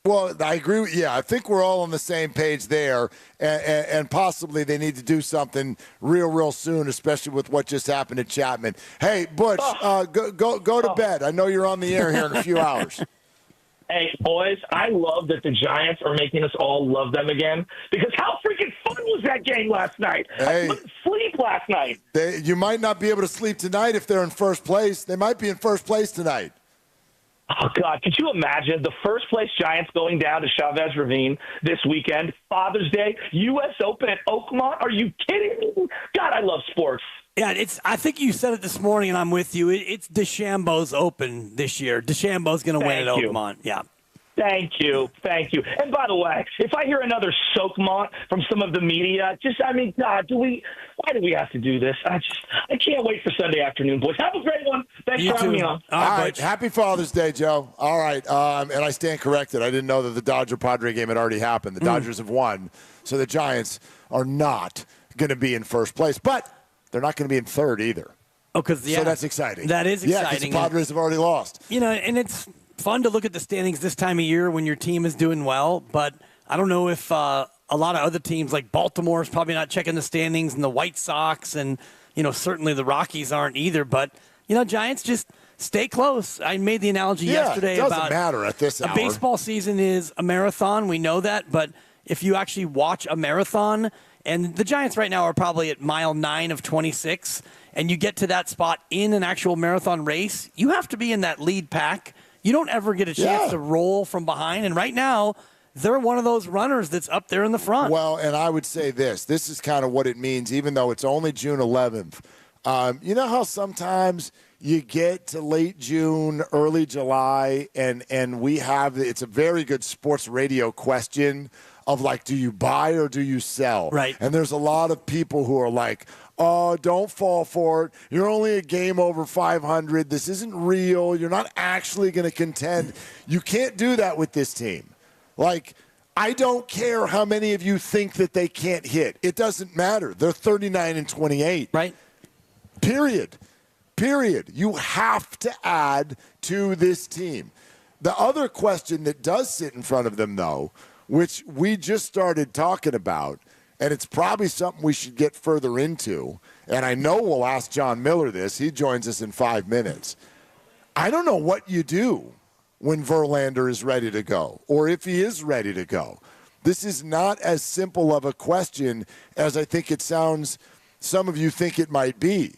Well, I agree. Yeah, I think we're all on the same page there, and possibly they need to do something real soon, especially with what just happened at Chapman. Hey, Butch, go to bed. I know you're on the air here in a few hours. Hey, boys, I love that the Giants are making us all love them again, because how freaking fun was that game last night? Hey, I couldn't sleep last night. You might not be able to sleep tonight if they're in first place. They might be in first place tonight. Oh, God, could you imagine the first-place Giants going down to Chavez Ravine this weekend, Father's Day, U.S. Open at Oakmont? Are you kidding me? God, I love sports. Yeah, I think you said it this morning, and I'm with you. It's DeChambeau's Open this year. DeChambeau's going to win at Oakmont. Yeah. Thank you. And by the way, if I hear another Soakmont from some of the media, God, why do we have to do this? I can't wait for Sunday afternoon, boys. Have a great one. Thanks for having me on. All right. Happy Father's Day, Joe. All right. And I stand corrected. I didn't know that the Dodger-Padre game had already happened. The Dodgers have won, so the Giants are not going to be in first place. But they're not going to be in third either. So that's exciting. That is exciting. Yeah, because the Padres have already lost. You know, and it's fun to look at the standings this time of year when your team is doing well, but I don't know if a lot of other teams like Baltimore is probably not checking the standings, and the White Sox, and certainly the Rockies aren't either. But Giants, just stay close. I made the analogy yesterday it doesn't about matter at this hour. A baseball season is a marathon. We know that, but if you actually watch a marathon, and the Giants right now are probably at mile 9 of 26, and you get to that spot in an actual marathon race, you have to be in that lead pack. You don't ever get a chance to roll from behind. And right now, they're one of those runners that's up there in the front. Well, and I would say this is kind of what it means, even though it's only June 11th. You know how sometimes you get to late June, early July, and it's a very good sports radio question of like, do you buy or do you sell? Right. And there's a lot of people who are like, oh, don't fall for it. You're only a game over 500. This isn't real. You're not actually going to contend. You can't do that with this team. Like, I don't care how many of you think that they can't hit. It doesn't matter. They're 39-28. Right. Period. You have to add to this team. The other question that does sit in front of them, though, which we just started talking about, and it's probably something we should get further into, and I know we'll ask John Miller this. He joins us in 5 minutes. I don't know what you do when Verlander is ready to go, or if he is ready to go. This is not as simple of a question as I think it sounds some of you think it might be.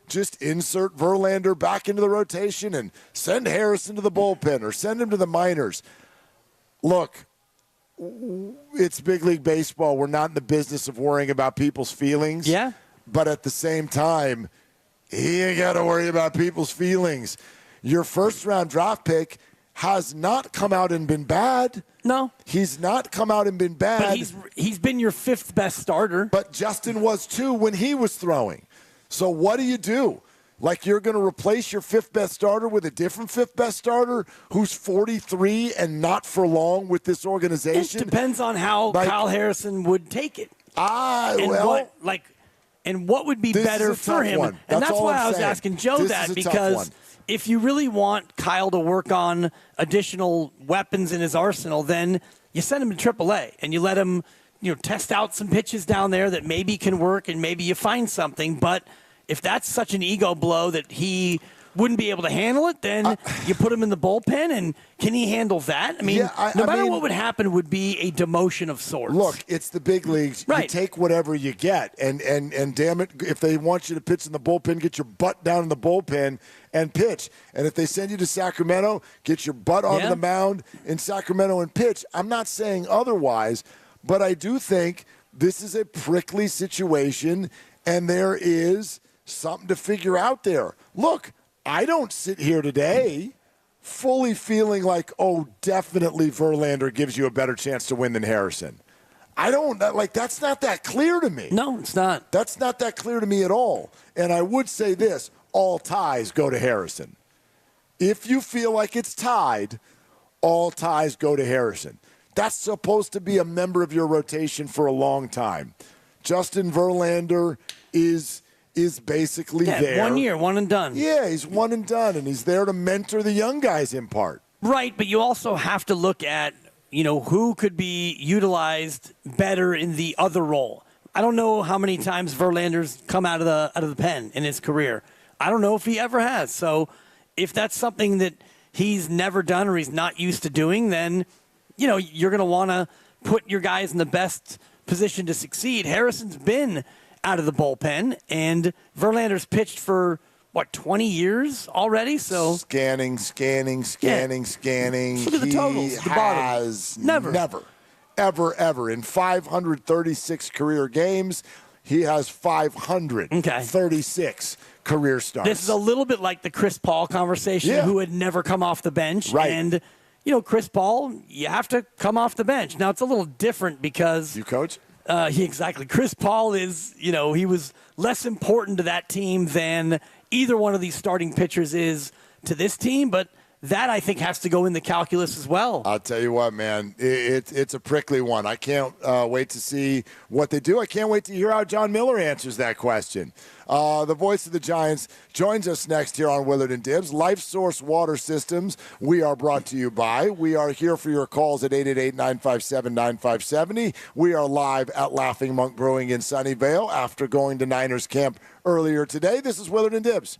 Just insert Verlander back into the rotation and send Harrison to the bullpen or send him to the minors. Look, it's big league baseball. We're not in the business of worrying about people's feelings. Yeah. But at the same time, you ain't got to worry about people's feelings. Your first-round draft pick has not come out and been bad. No. He's not come out and been bad. But he's been your 5th best starter. But Justin was too when he was throwing. So what do? Like you're going to replace your 5th best starter with a different 5th best starter who's 43 and not for long with this organization? It depends on how Kyle Harrison would take it. And what would be better for him? And that's why I was asking Joe that, because if you really want Kyle to work on additional weapons in his arsenal, then you send him to AAA and you let him, test out some pitches down there that maybe can work and maybe you find something. But if that's such an ego blow that he wouldn't be able to handle it, then you put him in the bullpen, and can he handle that? I mean, no matter what would happen would be a demotion of sorts. Look, it's the big leagues. Right. You take whatever you get, and damn it, if they want you to pitch in the bullpen, get your butt down in the bullpen and pitch. And if they send you to Sacramento, get your butt onto the mound in Sacramento and pitch. I'm not saying otherwise, but I do think this is a prickly situation, and there is something to figure out there. Look, I don't sit here today fully feeling like, oh, definitely Verlander gives you a better chance to win than Harrison. That's not that clear to me. No, it's not. That's not that clear to me at all. And I would say this, all ties go to Harrison. If you feel like it's tied, all ties go to Harrison. That's supposed to be a member of your rotation for a long time. Justin Verlander is basically there. 1 year, one and done. Yeah, he's one and done, and he's there to mentor the young guys in part. Right, but you also have to look at, who could be utilized better in the other role. I don't know how many times Verlander's come out of the pen in his career. I don't know if he ever has. So if that's something that he's never done or he's not used to doing, then, you're going to want to put your guys in the best position to succeed. Harrison's been out of the bullpen, and Verlander's pitched for 20 years already. So scanning. Look at the totals. He has never, ever in 536 career games, he has 536 career starts. This is a little bit like the Chris Paul conversation, who had never come off the bench, right? And Chris Paul, you have to come off the bench. Now it's a little different because you coach. Exactly. Chris Paul is, he was less important to that team than either one of these starting pitchers is to this team, but that, I think, has to go in the calculus as well. I'll tell you what, man, it's a prickly one. I can't wait to see what they do. I can't wait to hear how John Miller answers that question. The voice of the Giants joins us next here on Willard and Dibs. Life Source Water Systems, we are brought to you by. We are here for your calls at 888-957-9570. We are live at Laughing Monk Brewing in Sunnyvale after going to Niners camp earlier today. This is Willard and Dibs.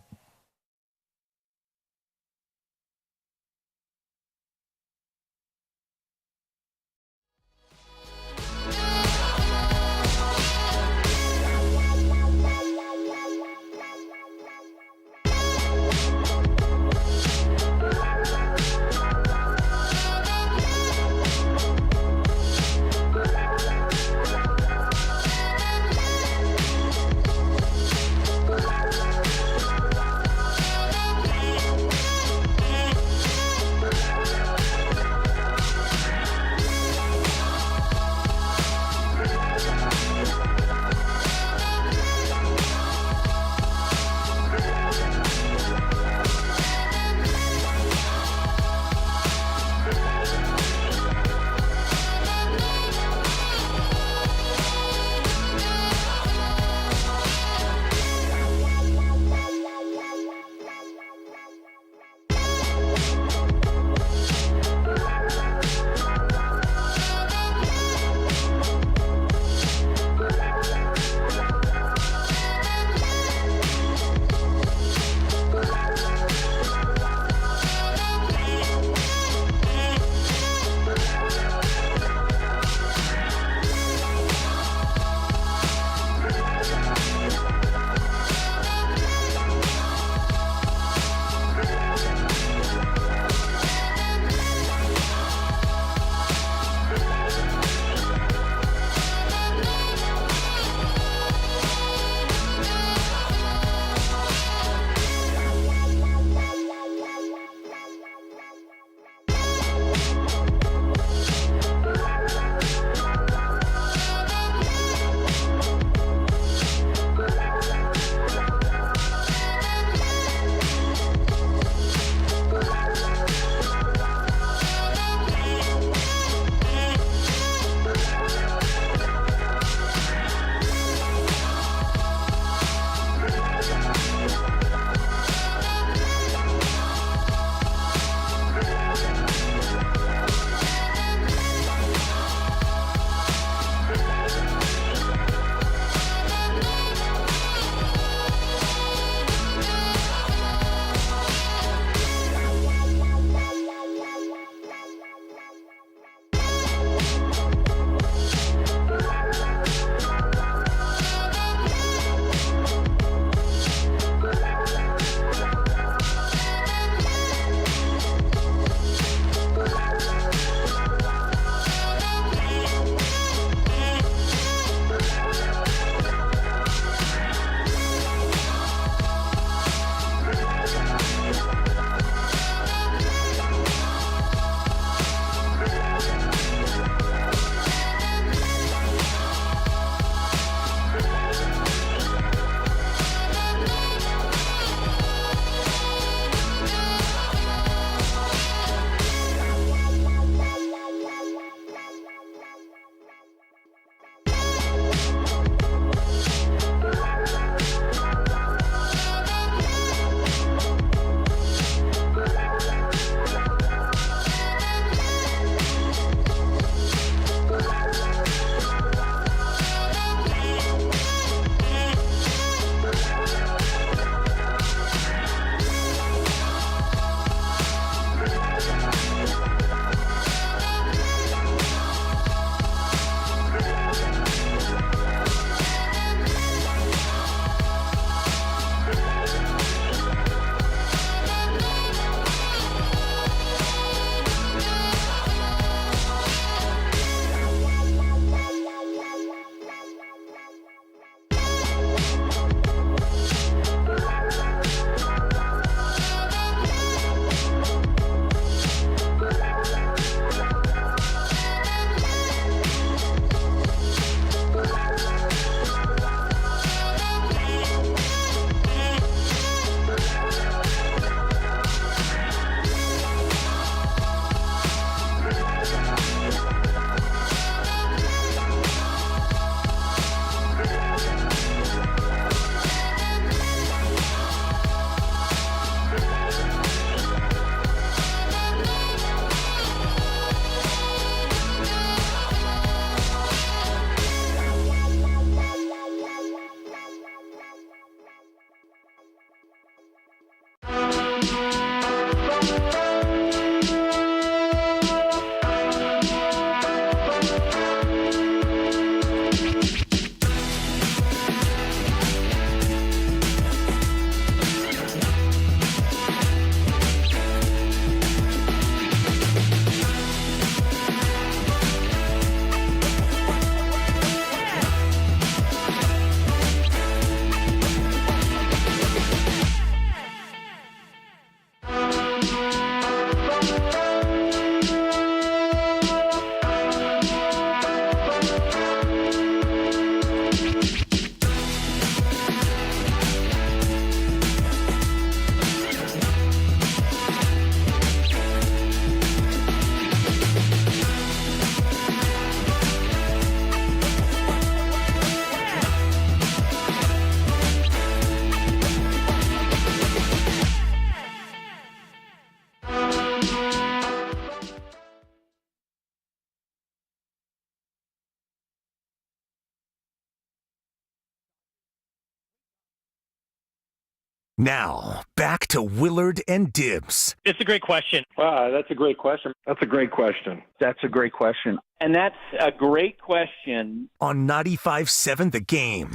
Now, back to Willard and Dibs. It's a great question. Wow, that's a great question. That's a great question. That's a great question. And that's a great question. On 95.7 The Game.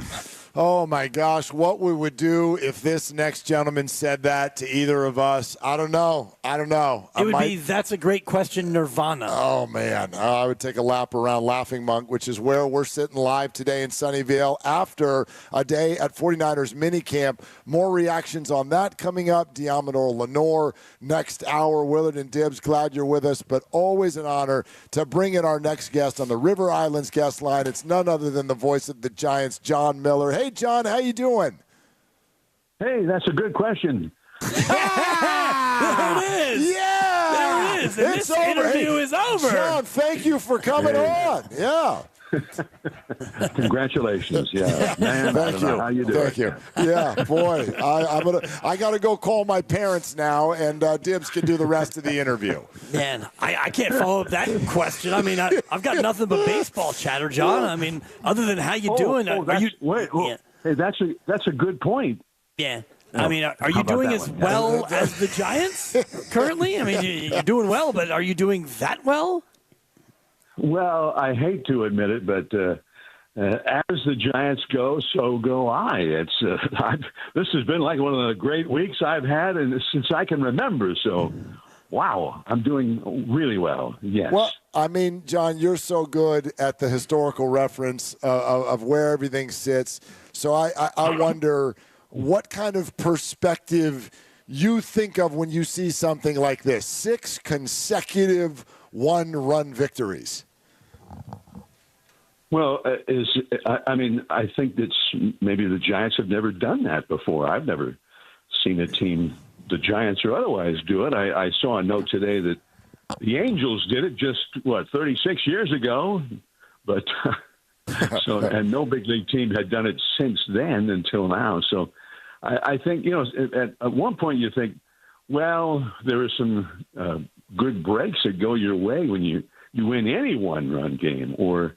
Oh, my gosh. What we would do if this next gentleman said that to either of us, I don't know. It would be, that's a great question, Nirvana. Oh, man. I would take a lap around Laughing Monk, which is where we're sitting live today in Sunnyvale after a day at 49ers minicamp. More reactions on that coming up. Diamador Lenore next hour. Willard and Dibs, glad you're with us, but always an honor to bring in our next guest on the River Islands guest line. It's none other than the voice of the Giants, John Miller. Hey, John, how you doing? Hey, that's a good question. There it is. Yeah. There it is. And It's this over. interview Hey, is over. John, thank you for coming on. Yeah. Congratulations. Yeah. Man, Thank you. how you doing? Thank you. Yeah, boy. I got to go call my parents now, and Dibs can do the rest of the interview. Man, I can't follow up that question. I mean, I've got nothing but baseball chatter, John. I mean, other than how you doing? Are you? Hey, that's a good point. Yeah. I mean, are you doing as well as the Giants currently? I mean, you're doing well, but are you doing that well? Well, I hate to admit it, but as the Giants go, so go I. This has been like one of the great weeks I've had since I can remember. So, wow, I'm doing really well. Yes. Well, I mean, John, you're so good at the historical reference of where everything sits. So I wonder what kind of perspective you think of when you see something like this. 6 consecutive one-run victories. Well, I think that's maybe the Giants have never done that before. I've never seen a team, the Giants or otherwise, do it. I saw a note today that the Angels did it just 36 years ago, but and no big league team had done it since then until now. So I think at one point you think, well, there are some good breaks that go your way when you win any one-run game, or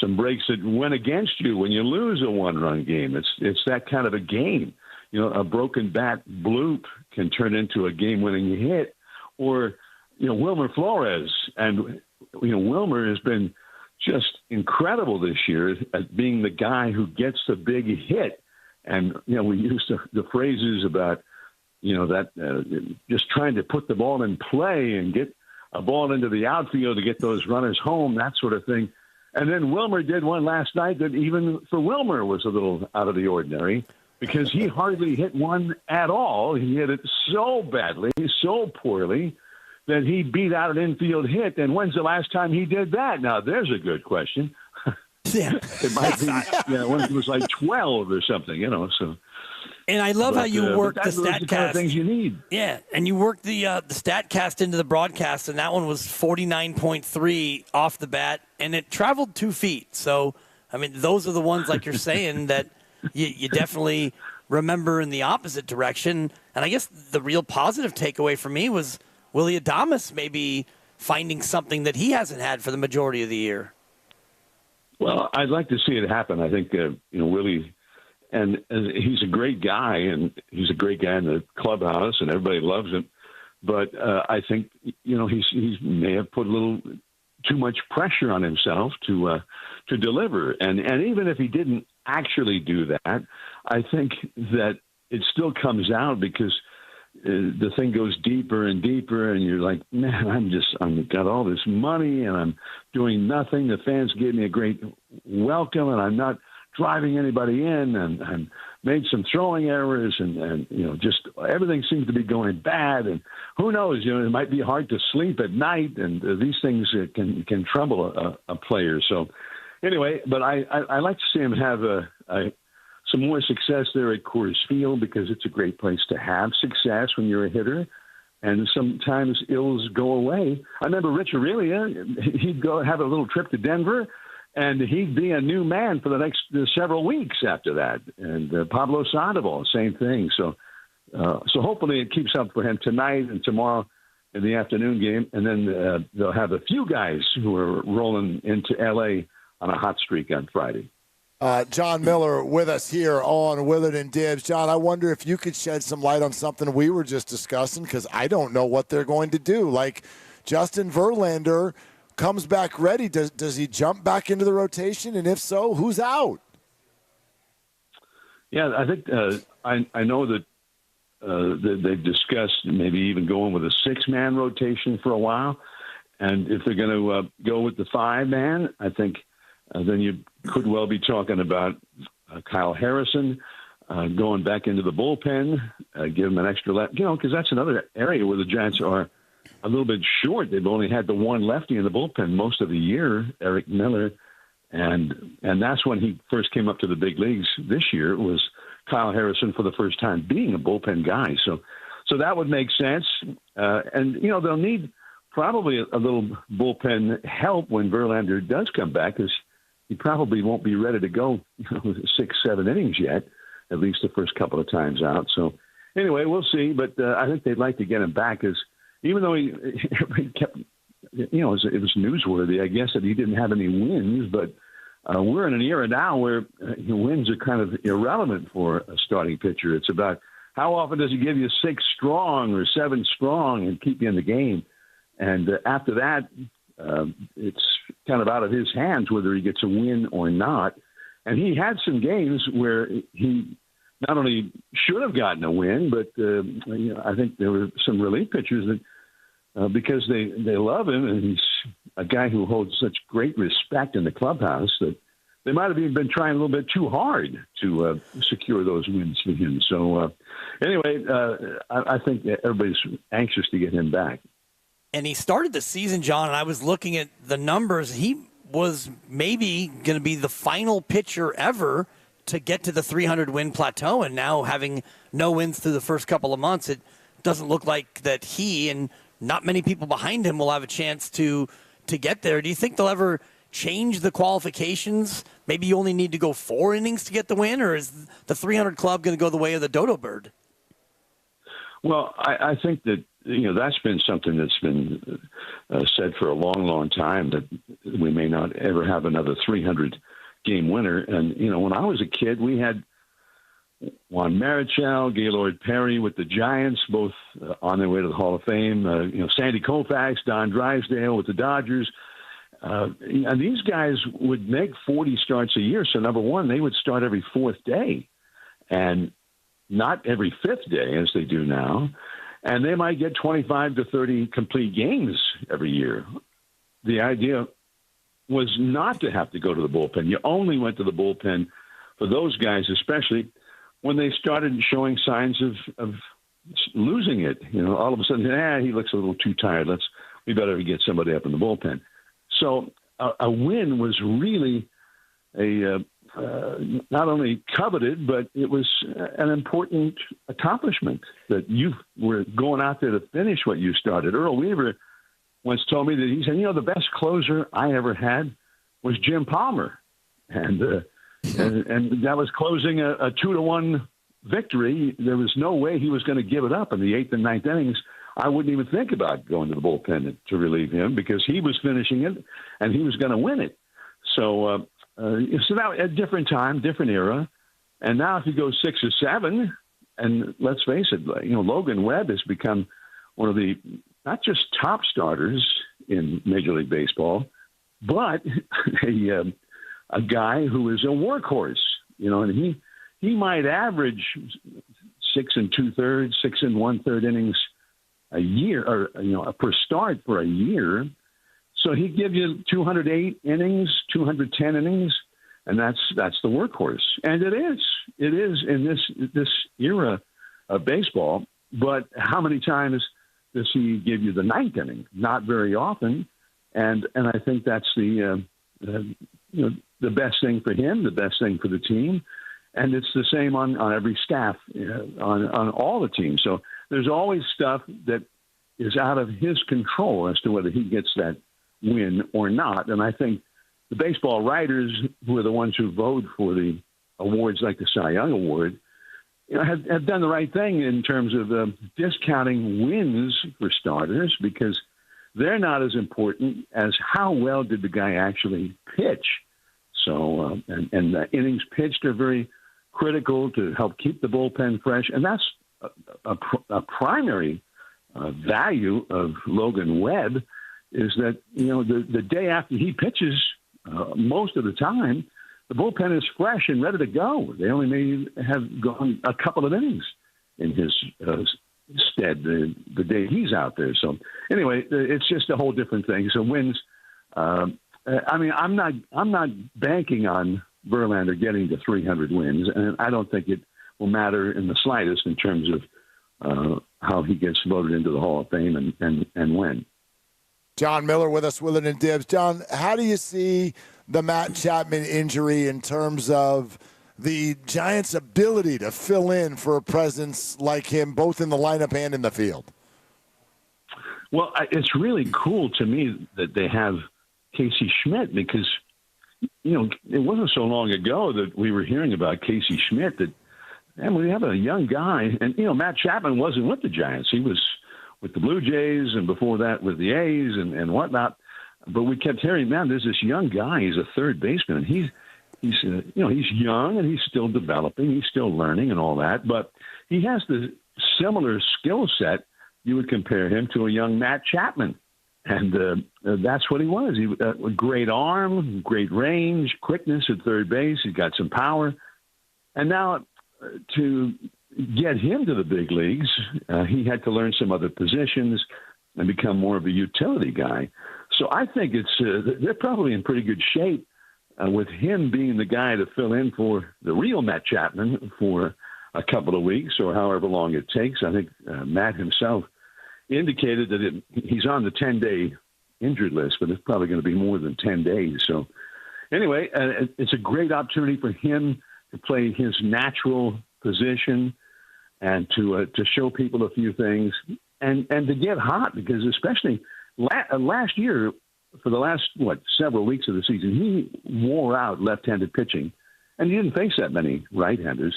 some breaks that went against you when you lose a one-run game. It's that kind of a game. A broken bat bloop can turn into a game-winning hit, or Wilmer Flores. And Wilmer has been just incredible this year at being the guy who gets the big hit. And we used the phrases about just trying to put the ball in play and get a ball into the outfield to get those runners home, that sort of thing. And then Wilmer did one last night that even for Wilmer was a little out of the ordinary, because he hardly hit one at all. He hit it so badly, so poorly, that he beat out an infield hit. And when's the last time he did that? Now, there's a good question. Yeah. It might be when it was like 12 or something, so. And I love how you work the StatCast. Kind of things you need. Yeah, and you work the StatCast into the broadcast, and that one was 49.3 off the bat, and it traveled 2 feet. So, I mean, those are the ones, like you're saying, that you definitely remember in the opposite direction. And I guess the real positive takeaway for me was Willy Adames maybe finding something that he hasn't had for the majority of the year. Well, I'd like to see it happen. I think, Willy, and he's a great guy, and he's a great guy in the clubhouse, and everybody loves him. But I think, he may have put a little too much pressure on himself to deliver. And even if he didn't actually do that, I think that it still comes out, because the thing goes deeper and deeper, and you're like, man, I've got all this money and I'm doing nothing. The fans gave me a great welcome, and I'm not driving anybody in, and I'm made some throwing errors, and just everything seems to be going bad. And who knows, it might be hard to sleep at night, and these things can trouble a player. So anyway, but I like to see him have some more success there at Coors Field, because it's a great place to have success when you're a hitter. And sometimes ills go away. I remember Rich Aurelia, he'd go have a little trip to Denver, and he'd be a new man for the next several weeks after that. And Pablo Sandoval, same thing. So hopefully it keeps up for him tonight and tomorrow in the afternoon game. And then they'll have a few guys who are rolling into L.A. on a hot streak on Friday. John Miller with us here on Willard and Dibs. John, I wonder if you could shed some light on something we were just discussing, because I don't know what they're going to do. Like, Justin Verlander comes back ready. Does he jump back into the rotation? And if so, who's out? Yeah, I think I know that they've discussed maybe even going with a 6-man rotation for a while. And if they're going to go with the 5-man, I think then you could well be talking about Kyle Harrison going back into the bullpen, give him an extra left, because that's another area where the Giants are a little bit short. They've only had the one lefty in the bullpen most of the year, Eric Miller, and that's when he first came up to the big leagues this year, was Kyle Harrison for the first time being a bullpen guy. So that would make sense. And, they'll need probably a little bullpen help when Verlander does come back, because he probably won't be ready to go 6-7 innings yet, at least the first couple of times out. So anyway, we'll see. But I think they'd like to get him back, because even though he kept, it was newsworthy, I guess, that he didn't have any wins. But we're in an era now where wins are kind of irrelevant for a starting pitcher. It's about how often does he give you 6 strong or 7 strong and keep you in the game. And after that, it's kind of out of his hands whether he gets a win or not. And he had some games where he not only should have gotten a win, but I think there were some relief pitchers that, because they love him, and he's a guy who holds such great respect in the clubhouse, that they might have even been trying a little bit too hard to secure those wins for him. So anyway, I think everybody's anxious to get him back. And he started the season, John, and I was looking at the numbers. He was maybe going to be the final pitcher ever to get to the 300-win plateau, and now having no wins through the first couple of months, it doesn't look like that he and not many people behind him will have a chance to get there. Do you think they'll ever change the qualifications? Maybe you only need to go 4 innings to get the win, or is the 300 club going to go the way of the dodo bird? Well, I think that that's been something that's been said for a long, long time, that we may not ever have another 300-game winner. And, when I was a kid, we had Juan Marichal, Gaylord Perry with the Giants, both on their way to the Hall of Fame. Sandy Koufax, Don Drysdale with the Dodgers. And these guys would make 40 starts a year. So, number one, they would start every 4th day and not every 5th day as they do now. And they might get 25 to 30 complete games every year. The idea was not to have to go to the bullpen. You only went to the bullpen for those guys, especially when they started showing signs of losing it. All of a sudden, he looks a little too tired. We better get somebody up in the bullpen. So a win was really not only coveted, but it was an important accomplishment that you were going out there to finish what you started. Earl Weaver once told me that he said, the best closer I ever had was Jim Palmer. And that was closing a 2-1 victory. There was no way he was going to give it up in the 8th and 9th innings. I wouldn't even think about going to the bullpen to relieve him, because he was finishing it and he was going to win it. So now a different time, different era. And now if you go 6 or 7, and let's face it, Logan Webb has become one of the not just top starters in Major League Baseball, but a guy who is a workhorse, and he might average 6 2/3, 6 1/3 innings a year, or per start for a year. So he'd give you 208 innings, 210 innings, and that's the workhorse. And it is in this era of baseball. But how many times does he give you the 9th inning? Not very often. And I think that's the best thing for him, the best thing for the team. And it's the same on every staff, on all the teams. So there's always stuff that is out of his control as to whether he gets that win or not. And I think the baseball writers, who are the ones who vote for the awards like the Cy Young Award, have done the right thing in terms of discounting wins for starters, because they're not as important as how well did the guy actually pitch. So, and the innings pitched are very critical to help keep the bullpen fresh. And that's a primary value of Logan Webb is that, the day after he pitches, most of the time, the bullpen is fresh and ready to go. They only may have gone a couple of innings in his stead the day he's out there. So anyway, it's just a whole different thing. So wins. I'm not banking on Verlander getting to 300 wins, and I don't think it will matter in the slightest in terms of how he gets voted into the Hall of Fame and when. John Miller with us, Willard Dibs. John, how do you see the Matt Chapman injury in terms of the Giants' ability to fill in for a presence like him, both in the lineup and in the field? Well, it's really cool to me that they have Casey Schmidt because, it wasn't so long ago that we were hearing about Casey Schmidt that, man, we have a young guy. And, Matt Chapman wasn't with the Giants. He was with the Blue Jays and before that with the A's and whatnot. But we kept hearing, man, there's this young guy. He's a third baseman. And he's young and he's still developing. He's still learning and all that. But he has the similar skill set. You would compare him to a young Matt Chapman. And that's what he was. He a great arm, great range, quickness at third base. He's got some power. And now to get him to the big leagues, he had to learn some other positions and become more of a utility guy. So I think they're probably in pretty good shape with him being the guy to fill in for the real Matt Chapman for a couple of weeks or however long it takes. I think Matt himself indicated that he's on the 10-day injured list, but it's probably going to be more than 10 days. So anyway, it's a great opportunity for him to play his natural position and to show people a few things and to get hot because especially last year, for the last, several weeks of the season, he wore out left-handed pitching, and he didn't face that many right-handers.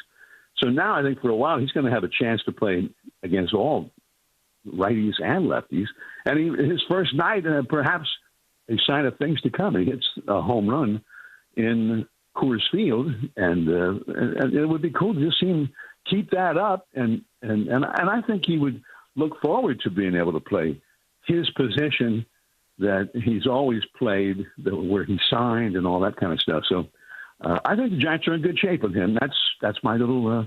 So now I think for a while he's going to have a chance to play against all righties and lefties. And his first night, perhaps a sign of things to come. He hits a home run in Coors Field, and it would be cool to just see him keep that up. And I think he would look forward to being able to play his position that he's always played, where he signed and all that kind of stuff. So I think the Giants are in good shape with him. That's my little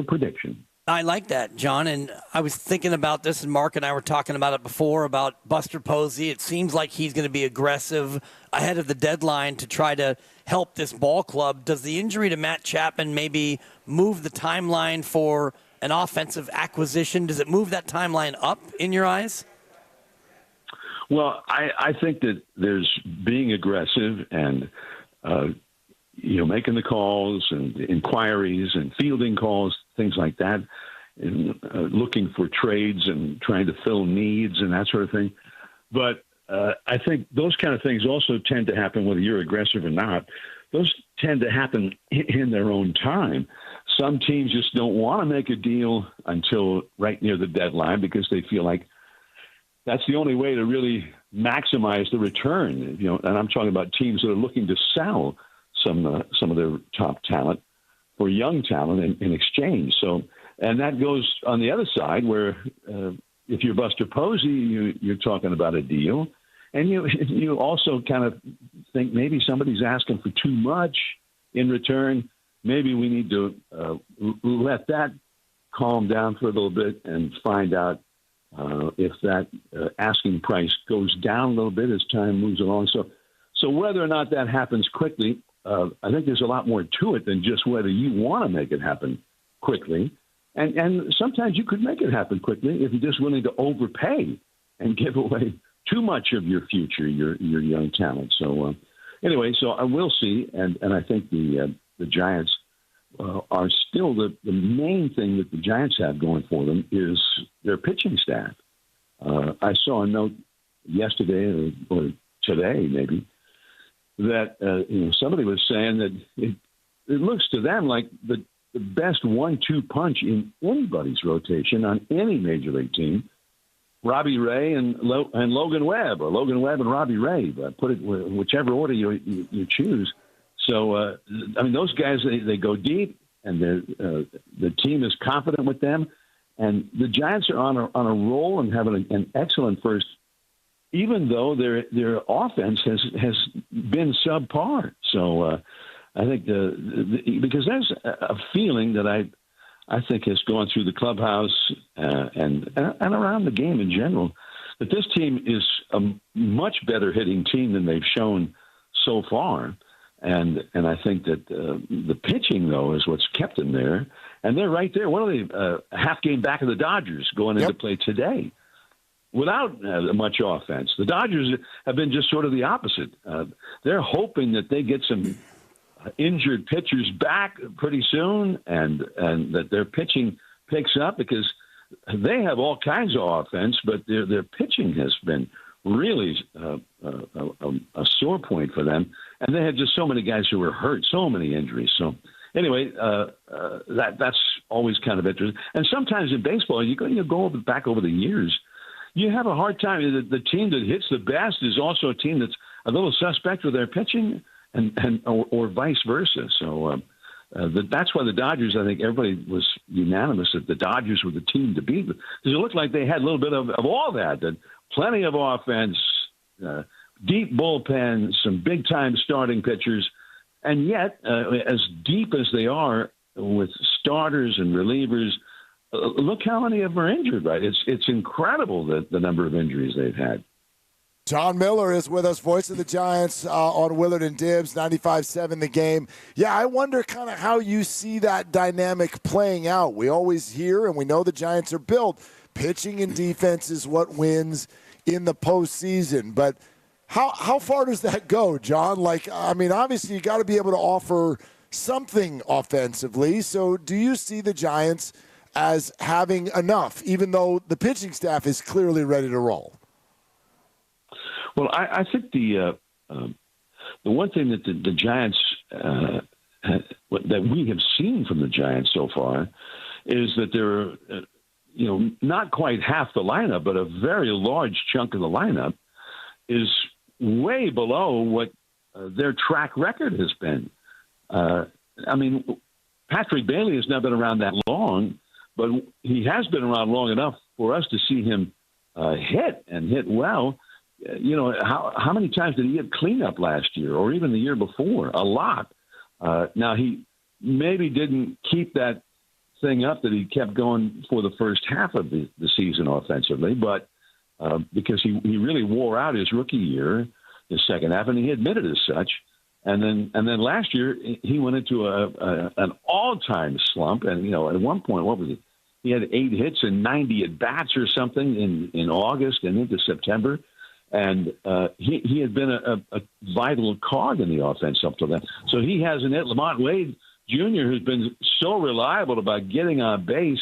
prediction. I like that, John. And I was thinking about this, and Mark and I were talking about it before about Buster Posey. It seems like he's going to be aggressive ahead of the deadline to try to help this ball club. Does the injury to Matt Chapman maybe move the timeline for an offensive acquisition? Does it move that timeline up in your eyes? Well, I think that there's being aggressive and, making the calls and inquiries and fielding calls, things like that, and looking for trades and trying to fill needs and that sort of thing. But I think those kind of things also tend to happen, whether you're aggressive or not. Those tend to happen in their own time. Some teams just don't want to make a deal until right near the deadline because they feel like that's the only way to really maximize the return. And I'm talking about teams that are looking to sell some of their top talent for young talent in exchange. So, and that goes on the other side where if you're Buster Posey, you're talking about a deal, and you also kind of think maybe somebody's asking for too much in return. Maybe we need to let that calm down for a little bit and find out if that asking price goes down a little bit as time moves along. So whether or not that happens quickly, I think there's a lot more to it than just whether you want to make it happen quickly. And sometimes you could make it happen quickly if you're just willing to overpay and give away too much of your future, your young talent. So anyway, so I will see, and I think the Giants are still the main thing that the Giants have going for them is their pitching staff. I saw a note yesterday or today maybe that somebody was saying that it looks to them like the best 1-2 punch in anybody's rotation on any major league team, Robbie Ray and Logan Webb, or Logan Webb and Robbie Ray, but put it whichever order you choose, So, I mean, those guys, they go deep, and the team is confident with them. And the Giants are on a roll and having an excellent first, even though their offense has been subpar. So I think because there's a feeling that I think has gone through the clubhouse and around the game in general, that this team is a much better hitting team than they've shown so far. And I think that the pitching, though, is what's kept them there. And they're right there. What are they, a half game back of the Dodgers going into play today without much offense? The Dodgers have been just sort of the opposite. They're hoping that they get some injured pitchers back pretty soon and that their pitching picks up, because they have all kinds of offense, but their pitching has been really a sore point for them. And they had just so many guys who were hurt, so many injuries. So anyway, that's always kind of interesting. And sometimes in baseball, you go back over the years, you have a hard time. The team that hits the best is also a team that's a little suspect with their pitching, or vice versa. So that's why the Dodgers, I think everybody was unanimous that the Dodgers were the team to beat, because it looked like they had a little bit of all that plenty of offense, deep bullpen, some big-time starting pitchers, and yet, as deep as they are with starters and relievers, look how many of them are injured, right? It's incredible the number of injuries they've had. John Miller is with us, voice of the Giants on Willard and Dibs, 95.7 The Game. Yeah, I wonder kind of how you see that dynamic playing out. We always hear, and we know the Giants are built, pitching and defense is what wins in the postseason. But how far does that go, John? Like, I mean, obviously you got to be able to offer something offensively. So do you see the Giants as having enough, even though the pitching staff is clearly ready to roll? Well, I think the one thing that the Giants that we have seen from the Giants so far is that they're not quite half the lineup, but a very large chunk of the lineup is way below what their track record has been. I mean, Patrick Bailey has not been around that long, but he has been around long enough for us to see him hit and hit well. How many times did he hit cleanup last year or even the year before? A lot. Now, he maybe didn't keep that thing up that he kept going for the first half of the season offensively, but because he really wore out his rookie year, his second half, and he admitted as such. And then last year he went into an all-time slump, and at one point, what was it? He had 8 hits and 90 at bats or something in August and into September. And he had been a vital cog in the offense up to then. So he hasn't hit. Lamont Wade Jr., who's been so reliable about getting on base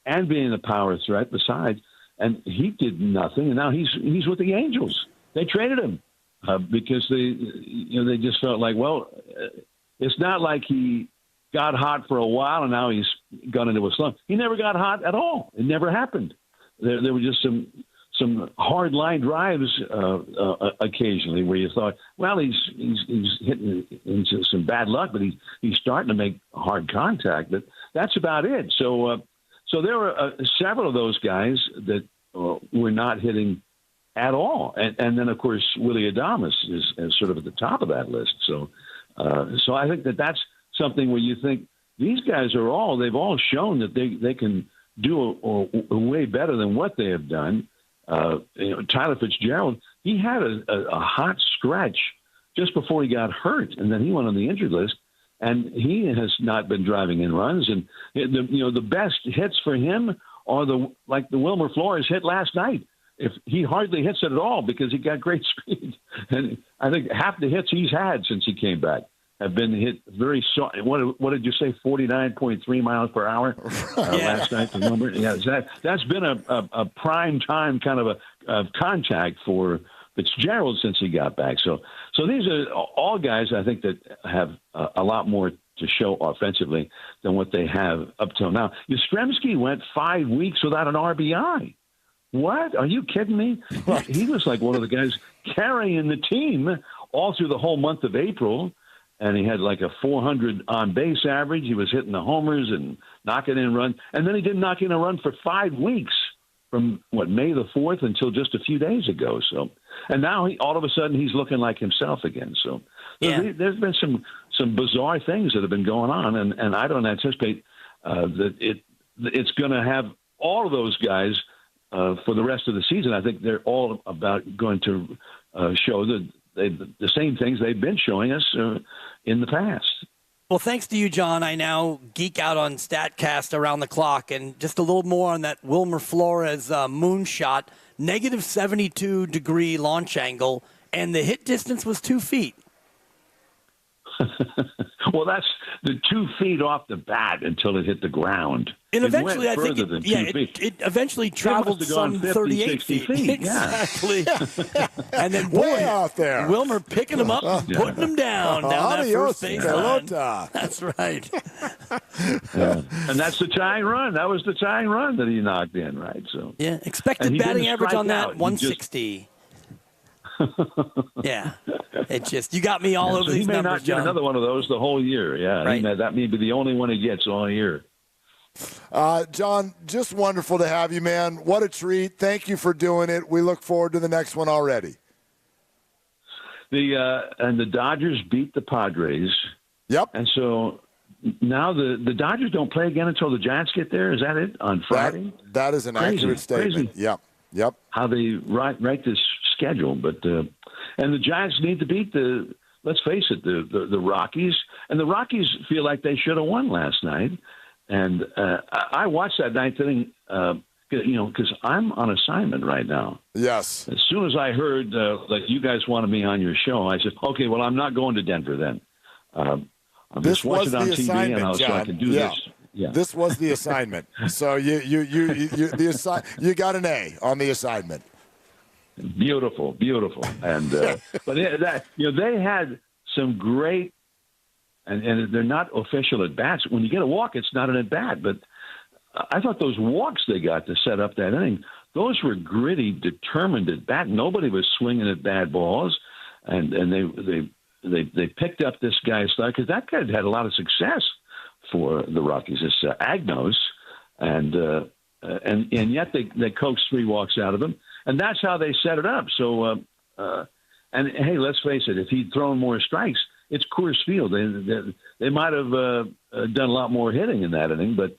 and being a power threat besides, and he did nothing. And now he's with the Angels. They traded him because they just felt like, well, it's not like he got hot for a while and now he's gone into a slump. He never got hot at all. It never happened. There were just some hard line drives occasionally where you thought, well, he's hitting into some bad luck, but he's starting to make hard contact. But that's about it. So there were several of those guys that were not hitting at all, and then of course Willy Adames is sort of at the top of that list. So I think that's something where you think these guys they've all shown that they can do a way better than what they have done. Tyler Fitzgerald, he had a hot stretch just before he got hurt, and then he went on the injured list, and he has not been driving in runs. And the best hits for him are like the Wilmer Flores hit last night. If he hardly hits it at all because he got great speed, and I think half the hits he's had since he came back have been hit very soft. What did you say? 49.3 miles per hour last night. The number, yeah, that's been a prime time kind of a contact for Fitzgerald since he got back. So these are all guys I think that have a lot more to show offensively than what they have up till now. Yastrzemski went 5 weeks without an RBI. What? Are you kidding me? Well, he was like one of the guys carrying the team all through the whole month of April. and he had like a 400 on base average. He was hitting the homers and knocking in runs, and then he didn't knock in a run for 5 weeks from May the 4th until just a few days ago. So, and now all of a sudden he's looking like himself again. So there's been some bizarre things that have been going on, and I don't anticipate that it's going to have all of those guys for the rest of the season. I think they're all about going to show the same things they've been showing us in the past. Well, thanks to you, John, I now geek out on StatCast around the clock, and just a little more on that Wilmer Flores moonshot, negative 72-degree launch angle, and the hit distance was 2 feet. Well, that's the 2 feet off the bat until it hit the ground. And eventually, I think it eventually traveled some 50, 38 feet. Exactly. And then, way out there. Wilmer picking him up and putting him down that first base line. That's right. And that's the tying run. That was the tying run that he knocked in, right? So expected batting average on that, 160. Yeah, you got me all over these numbers, He may not get another one of those the whole year. Yeah, right. That may be the only one he gets all year. John, just wonderful to have you, man. What a treat. Thank you for doing it. We look forward to the next one already. And the Dodgers beat the Padres. Yep. And so now the Dodgers don't play again until the Giants get there. Is that it on Friday? That is an accurate statement. Crazy. Yep. How they write this schedule, but and the Giants need to beat let's face it, the Rockies, and the Rockies feel like they should have won last night. And I watched that ninth inning, because I'm on assignment right now. Yes. As soon as I heard that you guys wanted me on your show, I said, okay, well, I'm not going to Denver then. I'm just watching it on TV, and so I can do this. Yeah. This was the assignment. So you got an A on the assignment. Beautiful. And but they had some great, and they're not official at bats. When you get a walk, it's not an at bat. But I thought those walks they got to set up that inning, those were gritty, determined at bat. Nobody was swinging at bad balls, and they picked up this guy's start because that guy had a lot of success for the Rockies. It's Agnos, and yet they coaxed 3 walks out of him, and that's how they set it up. So, and hey, let's face it, if he'd thrown more strikes, it's Coors Field. They might have done a lot more hitting in that inning, but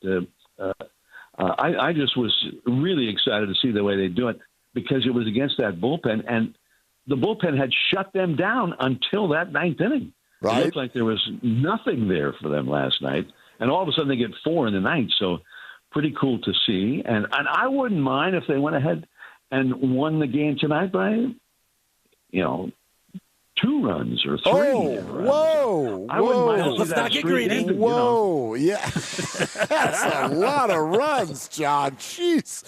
I just was really excited to see the way they do it because it was against that bullpen, and the bullpen had shut them down until that ninth inning. Right. It looked like there was nothing there for them last night, and all of a sudden they get 4 in the ninth. So pretty cool to see, and I wouldn't mind if they went ahead and won the game tonight by, 2 runs or 3. Whoa! I wouldn't mind to see Let's that not get streak greedy. ended, Whoa! Yeah, that's a lot of runs, John. Jeez.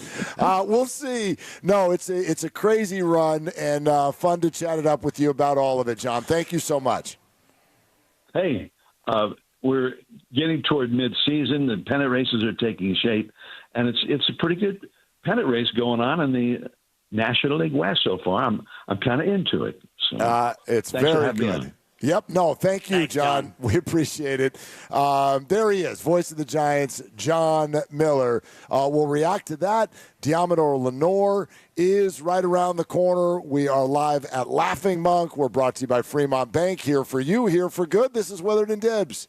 We'll see. No, it's a crazy run and fun to chat it up with you about all of it, John. Thank you so much. Hey, we're getting toward mid-season. The pennant races are taking shape, and it's a pretty good pennant race going on in the National League West so far. I'm kind of into it. So it's thanks for very having me good. on. Yep. No, thank you, Thanks, John. We appreciate it. There he is, voice of the Giants, John Miller. We'll react to that. Diamador Lenore is right around the corner. We are live at Laughing Monk. We're brought to you by Fremont Bank. Here for you, here for good. This is Willard Dibs.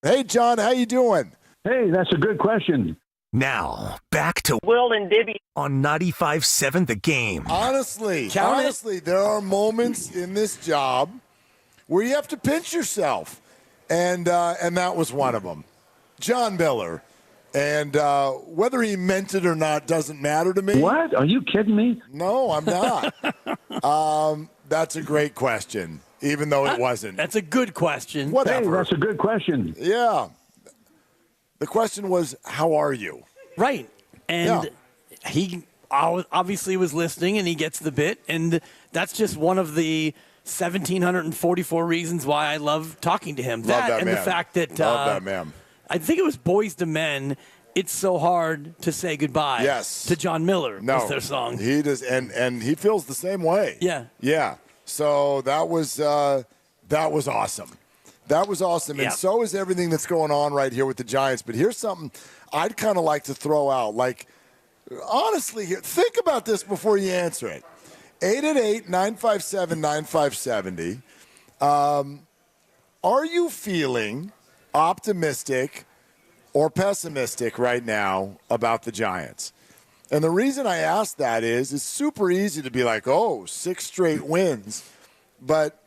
Hey, John, how you doing? Hey, that's a good question. Now, back to Will and Dibby on 95.7 The Game. Honestly, there are moments in this job where you have to pinch yourself, and that was one of them. John Miller, And whether he meant it or not doesn't matter to me. What? Are you kidding me? No, I'm not. That's a great question, even though it wasn't. That's a good question. Whatever. Hey, that's a good question. Yeah. The question was, how are you? Right. And he obviously was listening, and he gets the bit. And that's just one of the 1,744 reasons why I love talking to him. Love that and man. the fact that Love that man. I think it was Boys to Men. It's so hard to say goodbye. Yes. To John Miller. No, was their song. He does, and he feels the same way. Yeah. Yeah. So that was awesome. That was awesome, Yeah. and so is everything that's going on right here with the Giants. But here's something I'd kind of like to throw out. Like, honestly, think about this before you answer it. 888-957-9570. Are you feeling optimistic or pessimistic right now about the Giants? And the reason I ask that is it's super easy to be like, 6 straight wins. But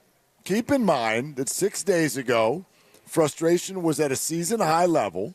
keep in mind that 6 days ago, frustration was at a season-high level.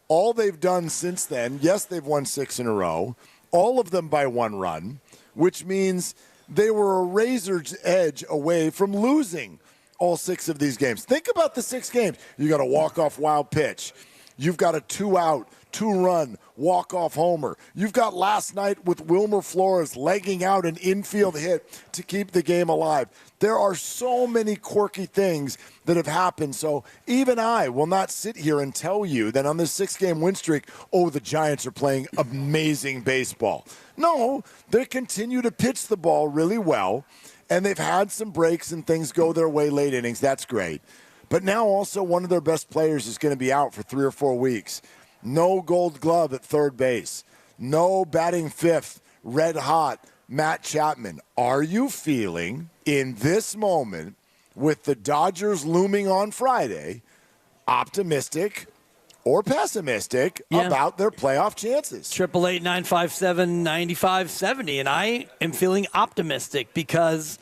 All they've done since then, yes, they've won 6 in a row, all of them by 1 run, which means they were a razor's edge away from losing all 6 of these games. Think about the 6 games. You got a walk-off wild pitch. You've got a 2-out, 2-run, walk-off homer. You've got last night with Wilmer Flores legging out an infield hit to keep the game alive. There are so many quirky things that have happened. So even I will not sit here and tell you that on this 6-game win streak, the Giants are playing amazing baseball. No, they continue to pitch the ball really well, and they've had some breaks and things go their way late innings. That's great. But now also one of their best players is going to be out for 3 or 4 weeks. No Gold Glove at third base. No batting fifth, red hot, Matt Chapman. Are you feeling in this moment, with the Dodgers looming on Friday, optimistic or pessimistic about their playoff chances? 888-957-9570. And I am feeling optimistic because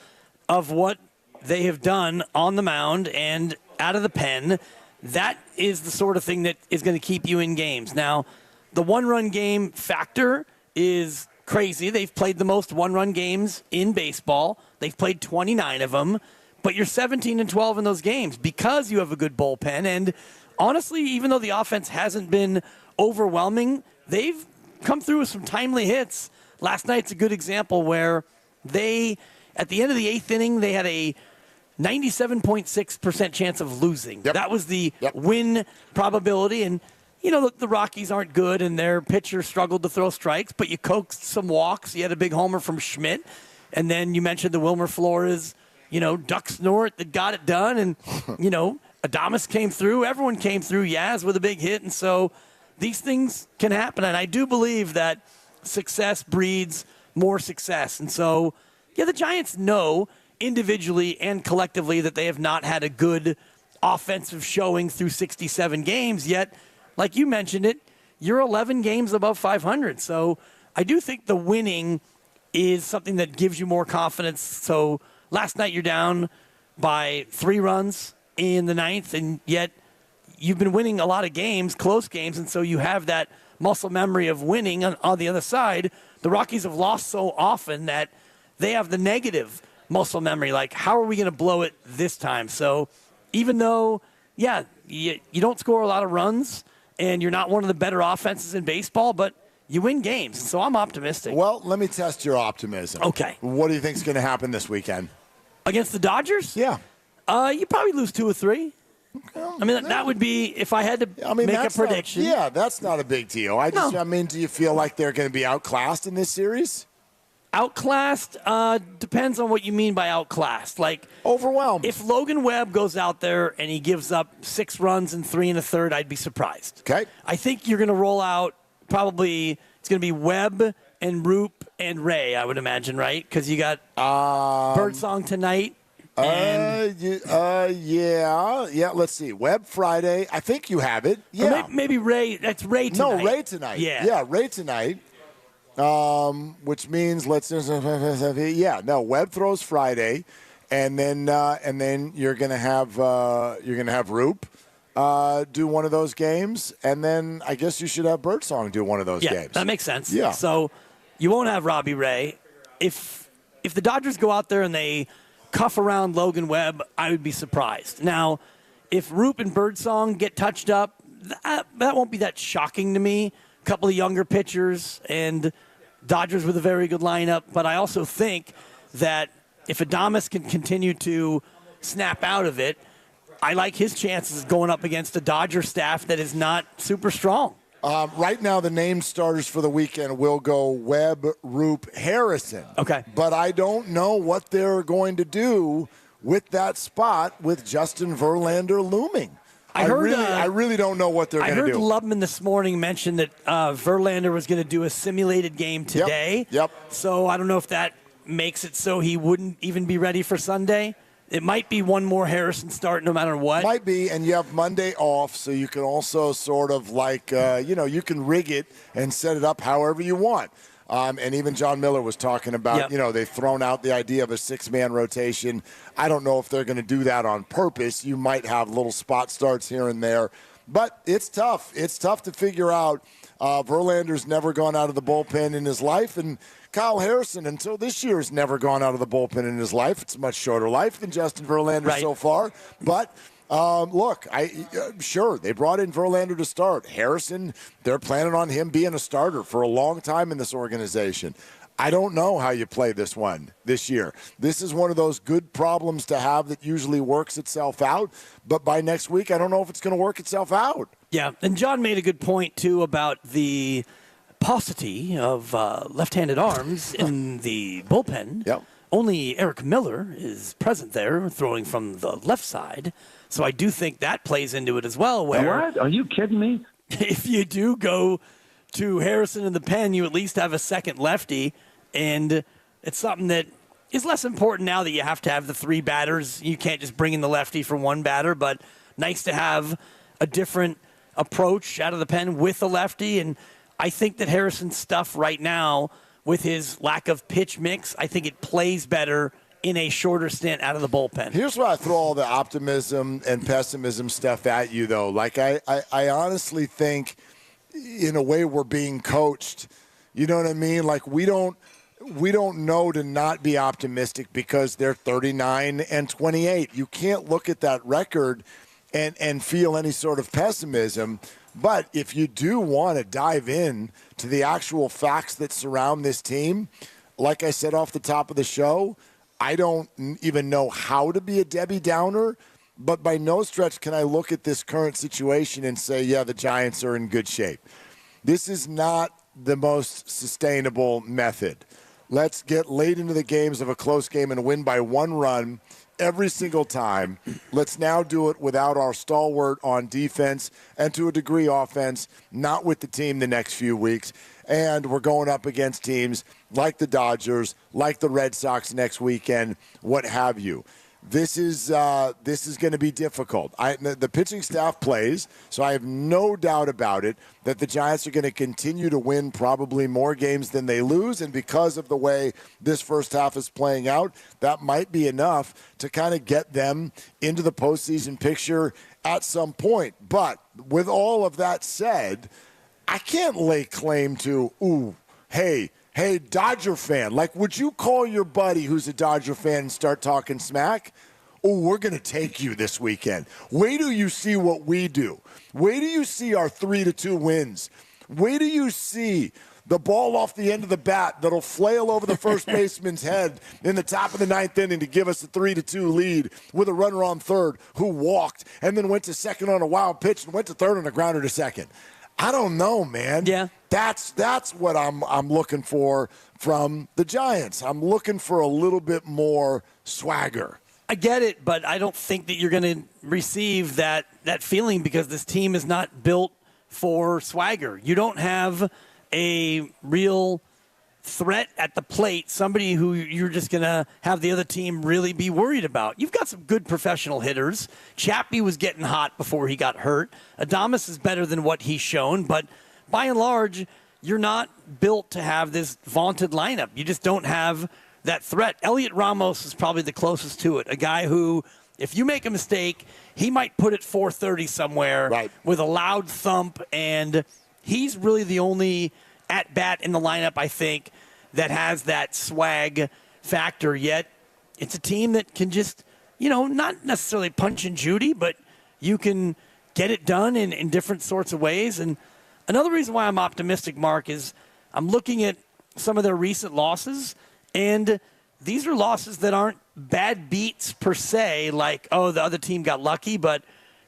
of what they have done on the mound and out of the pen. That is the sort of thing that is going to keep you in games. Now, the 1-run game factor is crazy. They've played the most 1-run games in baseball. They've played 29 of them, but you're 17-12 in those games because you have a good bullpen. And honestly, even though the offense hasn't been overwhelming, they've come through with some timely hits. Last night's a good example where they, at the end of the 8th inning, they had a 97.6% chance of losing. Yep. That was the win probability. And, look, the Rockies aren't good, and their pitcher struggled to throw strikes, but you coaxed some walks. You had a big homer from Schmidt. And then you mentioned the Wilmer Flores, duck snort that got it done. And, Adames came through. Everyone came through. Yaz with a big hit. And so these things can happen. And I do believe that success breeds more success. And so, the Giants know individually and collectively that they have not had a good offensive showing through 67 games, yet, like you mentioned it, you're 11 games above 500. So I do think the winning is something that gives you more confidence. So last night you're down by 3 runs in the 9th, and yet you've been winning a lot of games, close games, and so you have that muscle memory of winning. On the other side, the Rockies have lost so often that they have the negative muscle memory, like, how are we going to blow it this time? So even though, you don't score a lot of runs and you're not one of the better offenses in baseball, but you win games. So I'm optimistic. Well, let me test your optimism. Okay. What do you think is going to happen this weekend? Against the Dodgers? Yeah. You probably lose 2 or 3. That would be if I had to make a prediction. That's not a big deal. Do you feel like they're going to be outclassed in this series? Outclassed depends on what you mean by outclassed. Like, overwhelmed. If Logan Webb goes out there and he gives up 6 runs in 3 1/3, I'd be surprised. Okay. I think you're going to roll out probably it's going to be Webb and Roop and Ray, I would imagine, right? Because you got Birdsong tonight. Yeah. Let's see. Webb Friday. I think you have it. Yeah. Maybe Ray. That's Ray tonight. No, Ray tonight. Yeah. Ray tonight. Which means Webb throws Friday, and then you're gonna have Roop, do one of those games, and then I guess you should have Birdsong do one of those games. That makes sense. Yeah. So you won't have Robbie Ray. If the Dodgers go out there and they cuff around Logan Webb, I would be surprised. Now, if Roop and Birdsong get touched up, that won't be that shocking to me. A couple of younger pitchers and Dodgers with a very good lineup. But I also think that if Adames can continue to snap out of it, I like his chances going up against a Dodger staff that is not super strong. Right now, the named starters for the weekend will go Webb, Roop, Harrison. Okay. But I don't know what they're going to do with that spot with Justin Verlander looming. I really don't know what they're going to do. I heard Lubman this morning mention that Verlander was going to do a simulated game today. Yep. So I don't know if that makes it so he wouldn't even be ready for Sunday. It might be one more Harrison start no matter what. Might be, and you have Monday off, so you can also sort of you can rig it and set it up however you want. And even John Miller was talking about, they've thrown out the idea of a six-man rotation. I don't know if they're going to do that on purpose. You might have little spot starts here and there. But it's tough. It's tough to figure out. Verlander's never gone out of the bullpen in his life, and Kyle Harrison, until this year, has never gone out of the bullpen in his life. It's a much shorter life than Justin Verlander so far. But look, sure, they brought in Verlander to start. Harrison, they're planning on him being a starter for a long time in this organization. I don't know how you play this one this year. This is one of those good problems to have that usually works itself out. But by next week, I don't know if it's going to work itself out. Yeah, and John made a good point, too, about the paucity of left-handed arms in the bullpen. Yep. Only Eric Miller is present there, throwing from the left side. So I do think that plays into it as well. Where What? Are you kidding me? If you do go to Harrison in the pen, you at least have a second lefty. And it's something that is less important now that you have to have the three batters. You can't just bring in the lefty for one batter, but nice to have a different approach out of the pen with a lefty. And I think that Harrison's stuff right now, with his lack of pitch mix, I think it plays better in a shorter stint out of the bullpen. Here's where I throw all the optimism and pessimism stuff at you, though. Like, I honestly think, in a way, we're being coached. You know what I mean? Like, we don't know to not be optimistic because they're 39-28. You can't look at that record and feel any sort of pessimism. But if you do want to dive in to the actual facts that surround this team, like I said off the top of the show, I don't even know how to be a Debbie Downer, but by no stretch can I look at this current situation and say, yeah, the Giants are in good shape. This is not the most sustainable method. Let's get late into the games of a close game and win by one run every single time. Let's now do it without our stalwart on defense and to a degree offense, not with the team the next few weeks. And we're going up against teams like the Dodgers, like the Red Sox next weekend, what have you. This is going to be difficult. The pitching staff plays, so I have no doubt about it that the Giants are going to continue to win probably more games than they lose. And because of the way this first half is playing out, that might be enough to kind of get them into the postseason picture at some point. But with all of that said, I can't lay claim to, hey, Dodger fan, like, would you call your buddy who's a Dodger fan and start talking smack? Oh, we're going to take you this weekend. Wait till you see what we do. Wait till you see our 3-2 wins. Wait till you see the ball off the end of the bat that'll flail over the first baseman's head in the top of the ninth inning to give us a 3-2 lead with a runner on third who walked and then went to second on a wild pitch and went to third on a grounder to second. I don't know, man. Yeah. That's what I'm looking for from the Giants. I'm looking for a little bit more swagger. I get it, but I don't think that you're going to receive that feeling because this team is not built for swagger. You don't have a real threat at the plate, somebody who you're just going to have the other team really be worried about. You've got some good professional hitters. Chapman was getting hot before he got hurt. Adames is better than what he's shown, but by and large, you're not built to have this vaunted lineup. You just don't have that threat. Elliot Ramos is probably the closest to it, a guy who if you make a mistake, he might put it 430 somewhere with a loud thump, and he's really the only at-bat in the lineup, I think, that has that swag factor. Yet it's a team that can just, not necessarily punch and Judy, but you can get it done in different sorts of ways. And another reason why I'm optimistic, Mark, is I'm looking at some of their recent losses, and these are losses that aren't bad beats per se, like, oh, the other team got lucky, but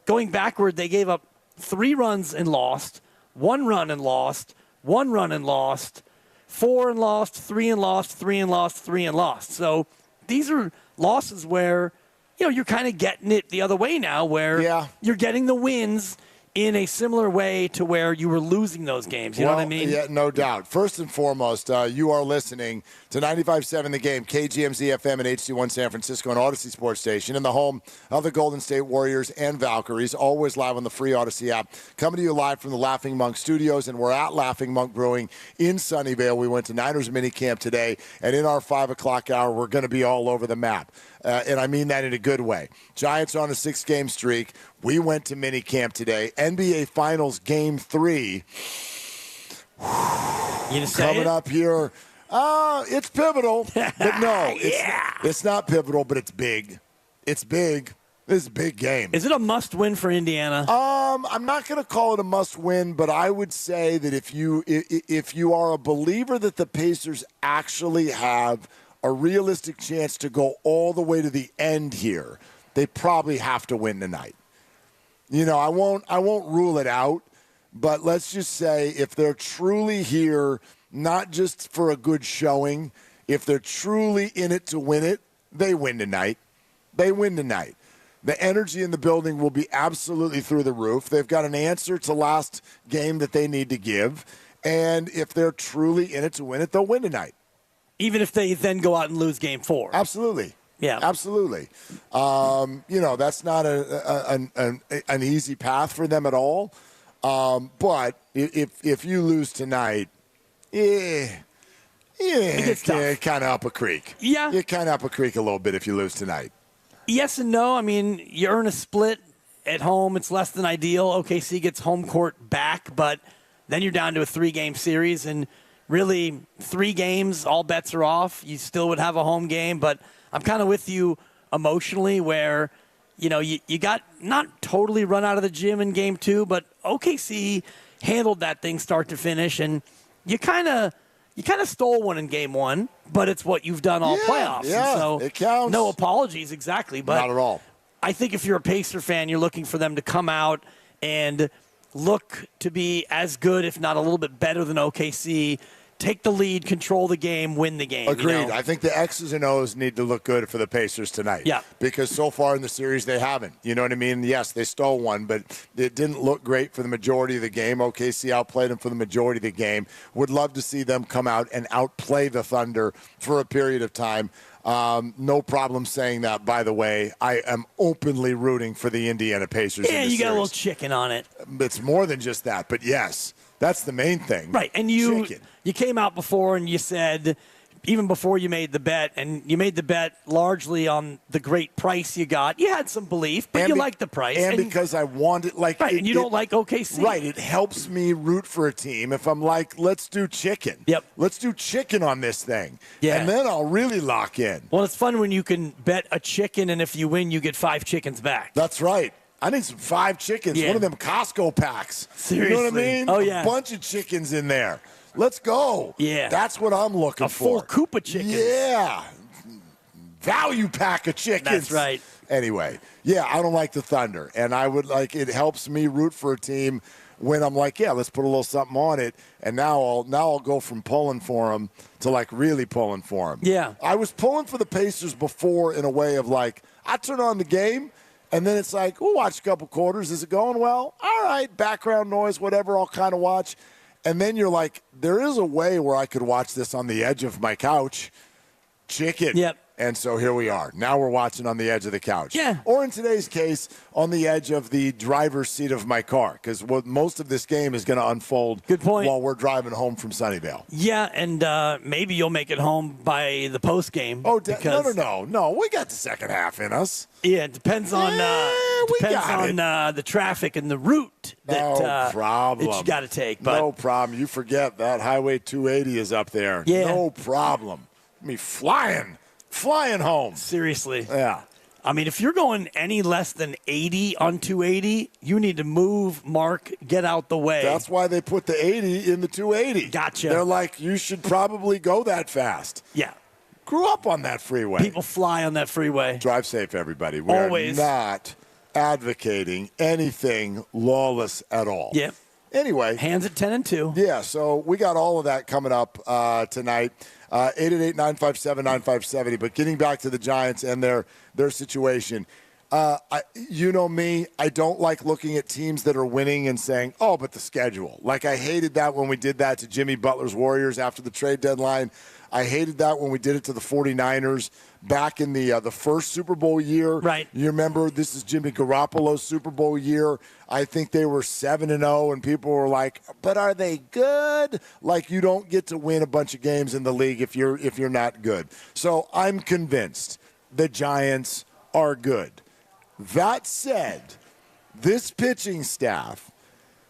going backward, they gave up 3 runs and lost, 1 run and lost, 1 run and lost, 4 and lost, 3 and lost, 3 and lost, 3 and lost. So these are losses where, you're kind of getting it the other way now, where you're getting the wins in a similar way to where you were losing those games. You know what I mean? Yeah, no doubt. First and foremost, you are listening to 95.7 The Game, KGMZ FM and HD1 San Francisco and Odyssey Sports Station, in the home of the Golden State Warriors and Valkyries, always live on the free Odyssey app. Coming to you live from the Laughing Monk Studios, and we're at Laughing Monk Brewing in Sunnyvale. We went to Niners minicamp today, and in our 5 o'clock hour, we're going to be all over the map. And I mean that in a good way. Giants are on a 6-game streak. We went to minicamp today. NBA Finals Game 3. Coming up here. It's pivotal. But no, it's not pivotal, but it's big. It's big. This is a big game. Is it a must-win for Indiana? I'm not going to call it a must-win, but I would say that if you are a believer that the Pacers actually have a realistic chance to go all the way to the end here, they probably have to win tonight. I won't rule it out, but let's just say if they're truly here, not just for a good showing, if they're truly in it to win it, they win tonight. They win tonight. The energy in the building will be absolutely through the roof. They've got an answer to last game that they need to give, and if they're truly in it to win it, they'll win tonight. Even if they then go out and lose Game 4. Absolutely. Yeah. Absolutely. That's not an easy path for them at all. But if you lose tonight, it kind of up a creek. Yeah. You're kind of up a creek a little bit if you lose tonight. Yes and no. I mean, you earn a split at home. It's less than ideal. OKC gets home court back, but then you're down to a 3-game series, and really 3 games, all bets are off. You still would have a home game, but I'm kind of with you emotionally where, you got not totally run out of the gym in Game 2, but OKC handled that thing start to finish, and you kind of stole one in Game 1, but it's what you've done all playoffs. Yeah, so it counts. No apologies, exactly. But not at all. I think if you're a Pacer fan, you're looking for them to come out and look to be as good, if not a little bit better than OKC, take the lead, control the game, win the game. Agreed. I think the X's and O's need to look good for the Pacers tonight. Yeah. Because so far in the series, they haven't. You know what I mean? Yes, they stole one, but it didn't look great for the majority of the game. OKC outplayed them for the majority of the game. Would love to see them come out and outplay the Thunder for a period of time. No problem saying that, by the way. I am openly rooting for the Indiana Pacers. Yeah, in you the got a series. little chicken on it. It's more than just that, but yes. That's the main thing. Right, and you came out before and you said, even before you made the bet, and you made the bet largely on the great price you got, you had some belief, but you liked the price. And because I wanted, right, and you don't like OKC. Right, it helps me root for a team if I'm like, let's do chicken. Yep. Let's do chicken on this thing. Yeah. And then I'll really lock in. Well, it's fun when you can bet a chicken, and if you win, you get 5 chickens back. That's right. I need some 5 chickens. Yeah. One of them Costco packs. Seriously. You know what I mean? Oh, yeah. A bunch of chickens in there. Let's go. Yeah. That's what I'm looking for. A full coop of chickens. Yeah. Value pack of chickens. That's right. Anyway, yeah, I don't like the Thunder. And I would it helps me root for a team when I'm like, yeah, let's put a little something on it. And now I'll go from pulling for them to really pulling for them. Yeah. I was pulling for the Pacers before in a way of I turn on the game. And then it's we'll watch a couple quarters. Is it going well? All right, background noise, whatever, I'll kind of watch. And then you're there is a way where I could watch this on the edge of my couch. Chicken. Yep. And so here we are. Now we're watching on the edge of the couch. Yeah. Or in today's case, on the edge of the driver's seat of my car, because most of this game is going to unfold while we're driving home from Sunnyvale. Yeah, and maybe you'll make it home by the post game. Oh, no. We got the second half in us. Yeah, it depends on the traffic and the route that you got to take. But no problem. You forget that Highway 280 is up there. Yeah. No problem. Me flying home. Seriously. Yeah. I mean, if you're going any less than 80 on 280, you need to move, Mark, get out the way. That's why they put the 80 in the 280. Gotcha. They're like, you should probably go that fast. Yeah. Grew up on that freeway. People fly on that freeway. Drive safe, everybody. We Always. are not advocating anything lawless at all. Yeah. Anyway. Hands at 10 and 2. Yeah, so we got all of that coming up tonight. 888-957-9570. But getting back to the Giants and their situation, you know me, I don't like looking at teams that are winning and saying, oh, but the schedule. Like I hated that when we did that to Jimmy Butler's Warriors after the trade deadline. I hated that when we did it to the 49ers back in the first Super Bowl year. Right. You remember this is Jimmy Garoppolo's Super Bowl year. I think they were 7-0, and people were like, but are they good? Like you don't get to win a bunch of games in the league if you're not good. So I'm convinced the Giants are good. That said, this pitching staff,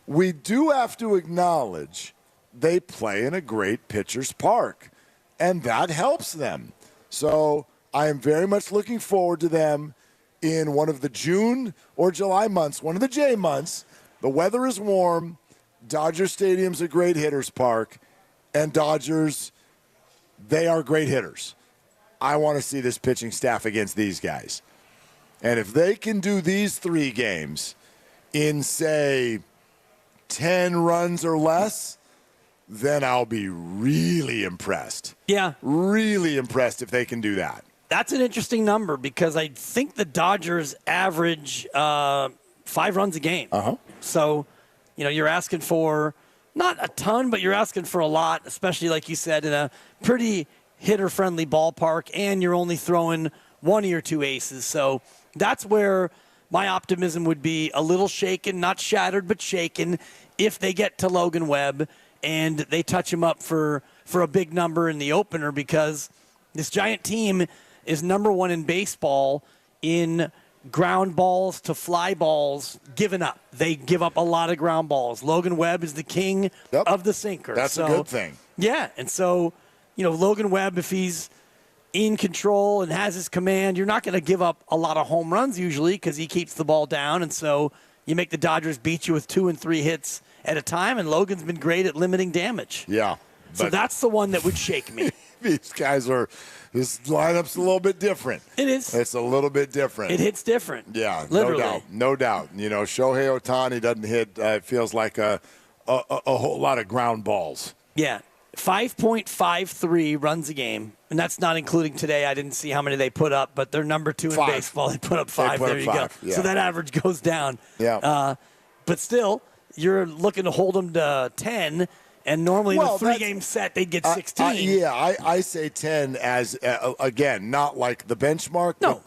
we do have to acknowledge they play in a great pitcher's park, and that helps them. So I am very much looking forward to them in one of the June or July months, one of the J months. The weather is warm. Dodger Stadium's a great hitter's park, and Dodgers, they are great hitters. I want to see this pitching staff against these guys. And if they can do these 3 games in, say, 10 runs or less, then I'll be really impressed. Yeah. Really impressed if they can do that. That's an interesting number because I think the Dodgers average 5 runs a game. Uh-huh. So, you're asking for not a ton, but you're asking for a lot, especially like you said, in a pretty hitter-friendly ballpark, and you're only throwing 1 or 2 aces. So that's where my optimism would be a little shaken, not shattered, but shaken, if they get to Logan Webb and they touch him up for a big number in the opener, because this Giant team is number 1 in baseball in ground balls to fly balls given up. They give up a lot of ground balls. Logan Webb is the king of the sinker. That's a good thing. Yeah, and so, Logan Webb, if he's in control and has his command, you're not going to give up a lot of home runs usually because he keeps the ball down, and so you make the Dodgers beat you with 2 and 3 hits at a time, and Logan's been great at limiting damage. Yeah. So that's the one that would shake me. This lineup's a little bit different. It is. It's a little bit different. It hits different. Yeah, literally. No doubt. Shohei Ohtani doesn't hit, feels like a whole lot of ground balls. Yeah. 5.53 runs a game, and that's not including today. I didn't see how many they put up, but they're number 2 in baseball. They put up 5. There you go. Yeah. So that average goes down. Yeah. But still, you're looking to hold them to 10, and normally in a 3-game set, they'd get 16. I say 10 as, again, not like the benchmark, but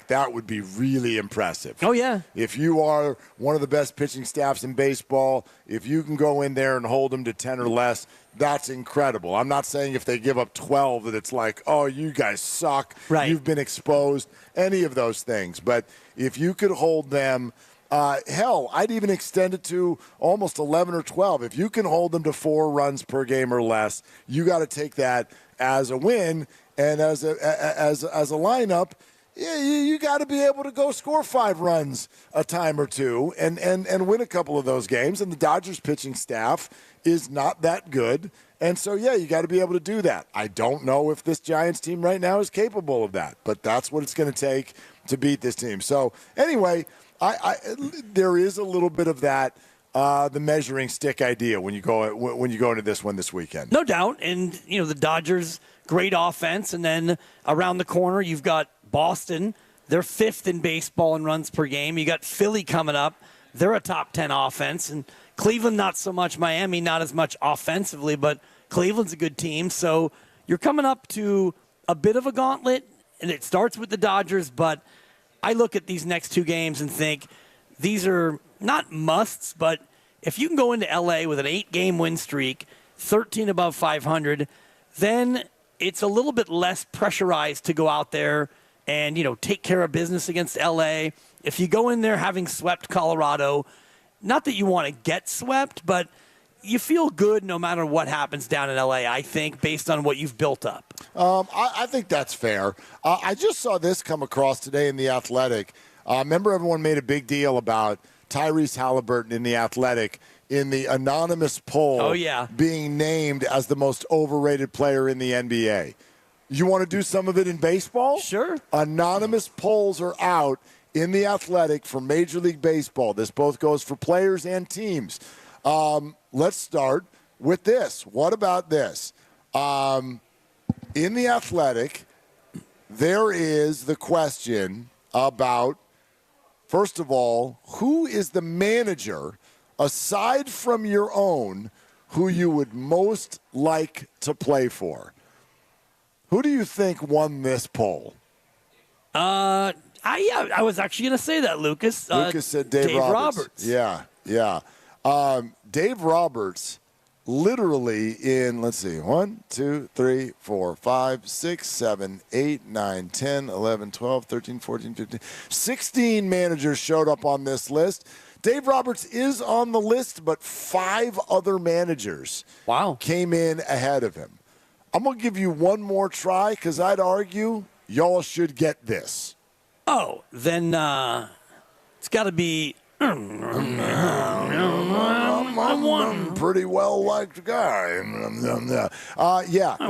that would be really impressive. Oh, yeah. If you are one of the best pitching staffs in baseball, if you can go in there and hold them to 10 or less, that's incredible. I'm not saying if they give up 12 that it's like, oh, you guys suck. Right. You've been exposed, any of those things. But if you could hold them, hell, I'd even extend it to almost 11 or 12. If you can hold them to 4 runs per game or less, you got to take that as a win. And as a lineup, you got to be able to go score 5 runs a time or two and win a couple of those games. And the Dodgers pitching staff is not that good. And so, you got to be able to do that. I don't know if this Giants team right now is capable of that, but that's what it's going to take to beat this team. So, anyway, there is a little bit of that, the measuring stick idea when you go into this one this weekend. No doubt. And, the Dodgers, great offense. And then around the corner, you've got Boston. They're 5th in baseball in runs per game. You got Philly coming up. They're a top 10 offense. And Cleveland, not so much. Miami, not as much offensively, but Cleveland's a good team. So you're coming up to a bit of a gauntlet and it starts with the Dodgers, but I look at these next 2 games and think these are not musts, but if you can go into L.A. with an 8-game win streak, 13 above 500, then it's a little bit less pressurized to go out there and, take care of business against L.A. If you go in there having swept Colorado, not that you want to get swept, but you feel good no matter what happens down in L.A., I think, based on what you've built up. I think that's fair. I just saw this come across today in The Athletic. Remember everyone made a big deal about Tyrese Halliburton in The Athletic in the anonymous poll being named as the most overrated player in the NBA. You want to do some of it in baseball? Sure. Anonymous polls are out in The Athletic for Major League Baseball. This both goes for players and teams. Let's start with this. What about this? In The Athletic, there is the question about, first of all, who is the manager, aside from your own, who you would most like to play for? Who do you think won this poll? I was actually going to say that, Lucas. Lucas said Dave Roberts. Yeah. Dave Roberts, literally in, let's see, 1, 2, 3, 4, 5, 6, 7, 8, 9, 10, 11, 12, 13, 14, 15, 16 managers showed up on this list. Dave Roberts is on the list, but 5 other managers came in ahead of him. I'm going to give you one more try because I'd argue y'all should get this. Oh, then it's got to be... I'm one pretty well-liked guy. Yeah. Out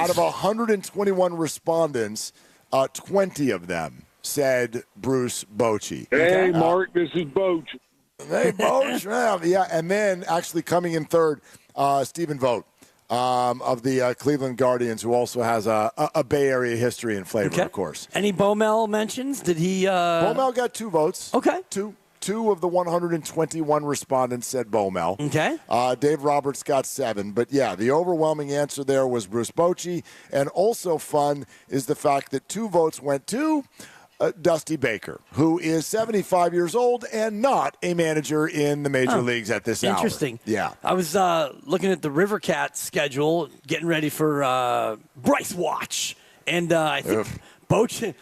of 121 respondents, 20 of them said Bruce Bochy. Hey, Mark, this is Boch. Hey, Boch. Yeah, and then actually coming in third, Stephen Vogt of the Cleveland Guardians, who also has a Bay Area history and flavor, of course. Any Baumel mentions? Did he? Baumel got 2 votes. Okay. Two of the 121 respondents said Baumel. Okay. Dave Roberts got 7. But, yeah, the overwhelming answer there was Bruce Bochy. And also fun is the fact that 2 votes went to Dusty Baker, who is 75 years old and not a manager in the major leagues at this hour. Interesting. Yeah. I was looking at the River Cats schedule, getting ready for Bryce Watch. And I think Boch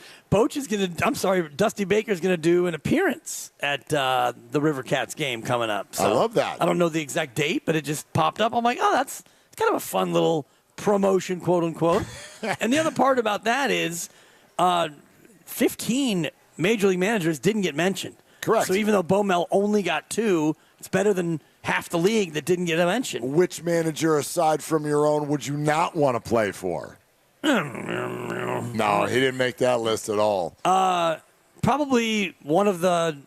is going to, Dusty Baker is going to do an appearance at the River Cats game coming up. So I love that. I don't know the exact date, but it just popped up. I'm like, it's kind of a fun little promotion, quote unquote. And the other part about that is 15 major league managers didn't get mentioned. Correct. So even though Baumel only got 2, it's better than half the league that didn't get a mention. Which manager, aside from your own, would you not want to play for? No, he didn't make that list at all. Probably one of the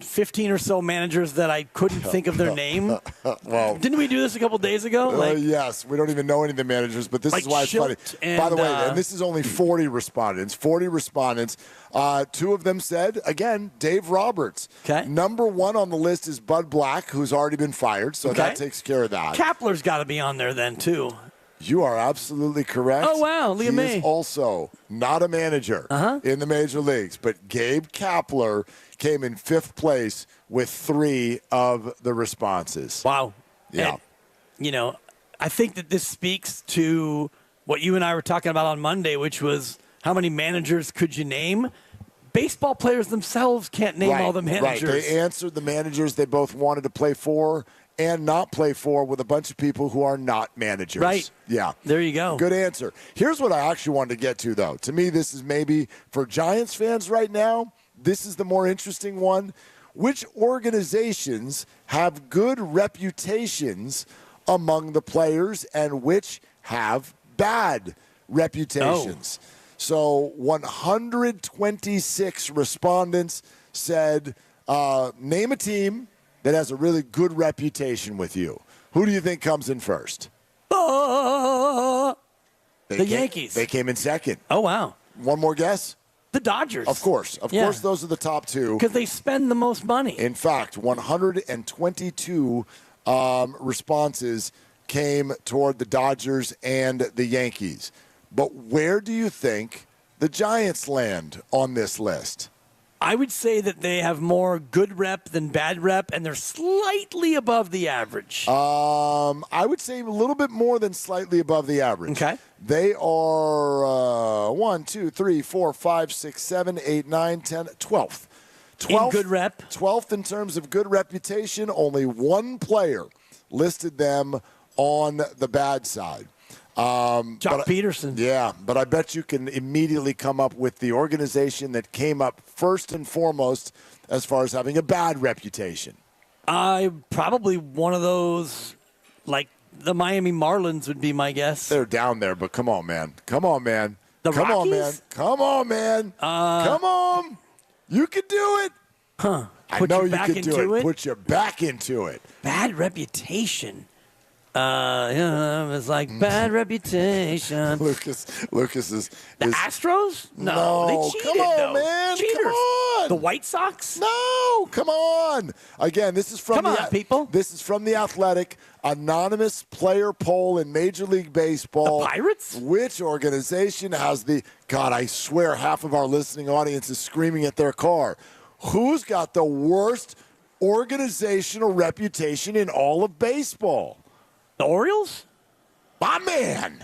15 or so managers that I couldn't think of their name. Well, didn't we do this a couple days ago? Yes, we don't even know any of the managers, but this is why it's funny. By the way, and this is only 40 respondents. 40 respondents. 2 of them said, again, Dave Roberts. Okay. Number 1 on the list is Bud Black, who's already been fired, so that takes care of that. Kapler's got to be on there then, too. You are absolutely correct. Oh, wow. Look at me. He is also not a manager in the major leagues, but Gabe Kapler came in 5th place with 3 of the responses. Wow. Yeah. And, I think that this speaks to what you and I were talking about on Monday, which was how many managers could you name? Baseball players themselves can't name all the managers. Right. They answered the managers they both wanted to play for and not play for with a bunch of people who are not managers. Right. Yeah. There you go. Good answer. Here's what I actually wanted to get to, though. To me, this is maybe for Giants fans right now, this is the more interesting one. Which organizations have good reputations among the players and which have bad reputations? So 126 respondents said, name a team that has a really good reputation with you. Who do you think comes in first? The Yankees. They came in second. Oh, wow. One more guess? The Dodgers. Of course. Of course, those are the top 2. Because they spend the most money. In fact, 122 responses came toward the Dodgers and the Yankees. But where do you think the Giants land on this list? I would say that they have more good rep than bad rep, and they're slightly above the average. I would say a little bit more than slightly above the average. Okay. They are 1, 2, 3, 4, 5, 6, 7, 8, 9, 10, 12th. 12th in good rep. 12th in terms of good reputation. Only one player listed them on the bad side. Jock Peterson. Yeah, but I bet you can immediately come up with the organization that came up first and foremost as far as having a bad reputation. Probably one of those, like the Miami Marlins would be my guess. They're down there, but come on, man. Come on, man. The come Rockies? on, man. Come on, man. Come on. You can do it. Huh. I Put know your you back can do into it. it. Put your back into it. Bad reputation. It's like bad reputation. Lucas is the Astros? No, they cheated. Come on, though. man. Cheaters. Come on. The White Sox? No, come on. Again, this is from people. This is from the Athletic anonymous player poll in Major League Baseball. The Pirates? Which organization has the God? I swear, half of our listening audience is screaming at their car. Who's got the worst organizational reputation in all of baseball? The Orioles? My man.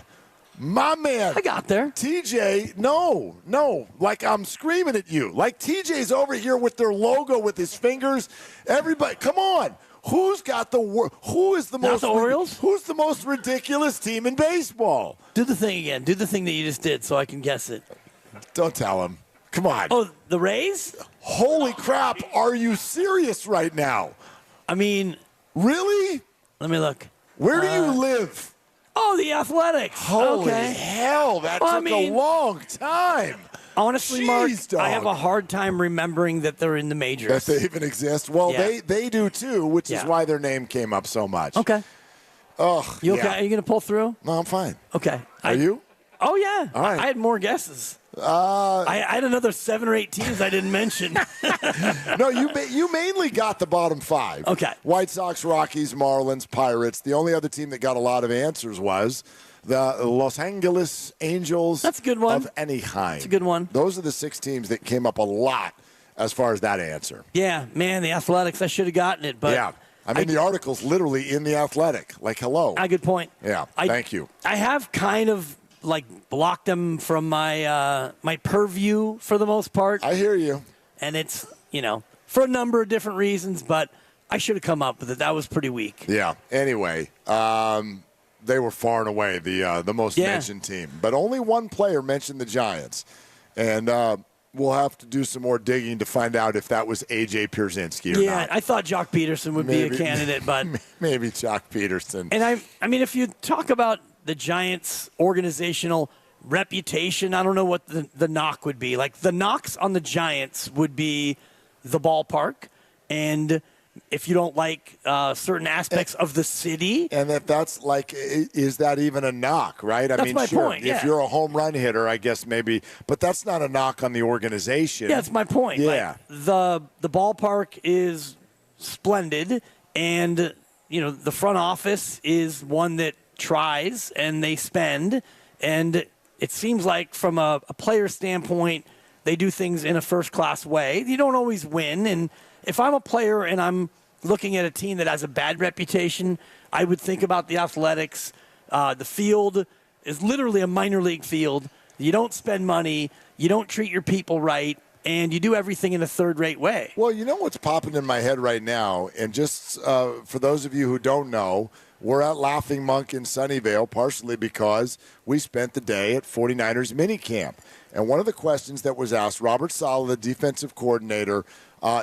I got there. TJ, no. Like I'm screaming at you. Like TJ's over here with their logo with his fingers. Everybody, come on. Who is the most the Orioles? Who's the most ridiculous team in baseball? Do the thing again. Do the thing that you just did so I can guess it. Don't tell him. Come on. Oh, the Rays? Holy crap. Are you serious right now? I mean, really? Let me look. Where do you live? Oh, the Athletics. Holy okay. hell, that took a long time. Honestly, Jeez, Mark, dog. I have a hard time remembering that they're in the majors. That they even exist. Well, Yeah. they do too, which is Yeah. why their name came up so much. Okay. Ugh. You okay? yeah. Are you going to pull through? No, I'm fine. Okay. Are you? Oh, yeah. All right. I had more guesses. I had another 7 or 8 teams I didn't mention. No, you mainly got the bottom 5. Okay. White Sox, Rockies, Marlins, Pirates. The only other team that got a lot of answers was the Los Angeles Angels. That's a good one. Of any kind. That's a good one. Those are the 6 teams that came up a lot as far as that answer. Yeah, man, the Athletics, I should have gotten it. But yeah. I mean, the article's literally in the Athletic. Like, hello. A good point. Yeah, thank you. I have kind of blocked them from my my purview for the most part. I hear you. And it's, for a number of different reasons, but I should have come up with it. That was pretty weak. Yeah. Anyway, they were far and away the most mentioned team. But only one player mentioned the Giants. And we'll have to do some more digging to find out if that was A.J. Pierzynski or not. Yeah, I thought Jock Peterson would be a candidate, but maybe Jock Peterson. And I mean, if you talk about the Giants' organizational reputation, I don't know what the knock would be. Like, the knocks on the Giants would be the ballpark, and if you don't like certain aspects of the city. And if that's is that even a knock, right? I That's mean, my sure, point, yeah. if you're a home run hitter, I guess maybe, but that's not a knock on the organization. Yeah, that's my point. Yeah. Like, the ballpark is splendid, and, the front office is one that tries and they spend, and it seems like from a player standpoint, they do things in a first-class way. You don't always win, and if I'm a player and I'm looking at a team that has a bad reputation, I would think about the Athletics. The field is literally a minor league field. You don't spend money. You don't treat your people right. And you do everything in a third-rate way. Well, you know what's popping in my head right now? And just for those of you who don't know, we're at Laughing Monk in Sunnyvale, partially because we spent the day at 49ers minicamp. And one of the questions that was asked, Robert Saleh, the defensive coordinator,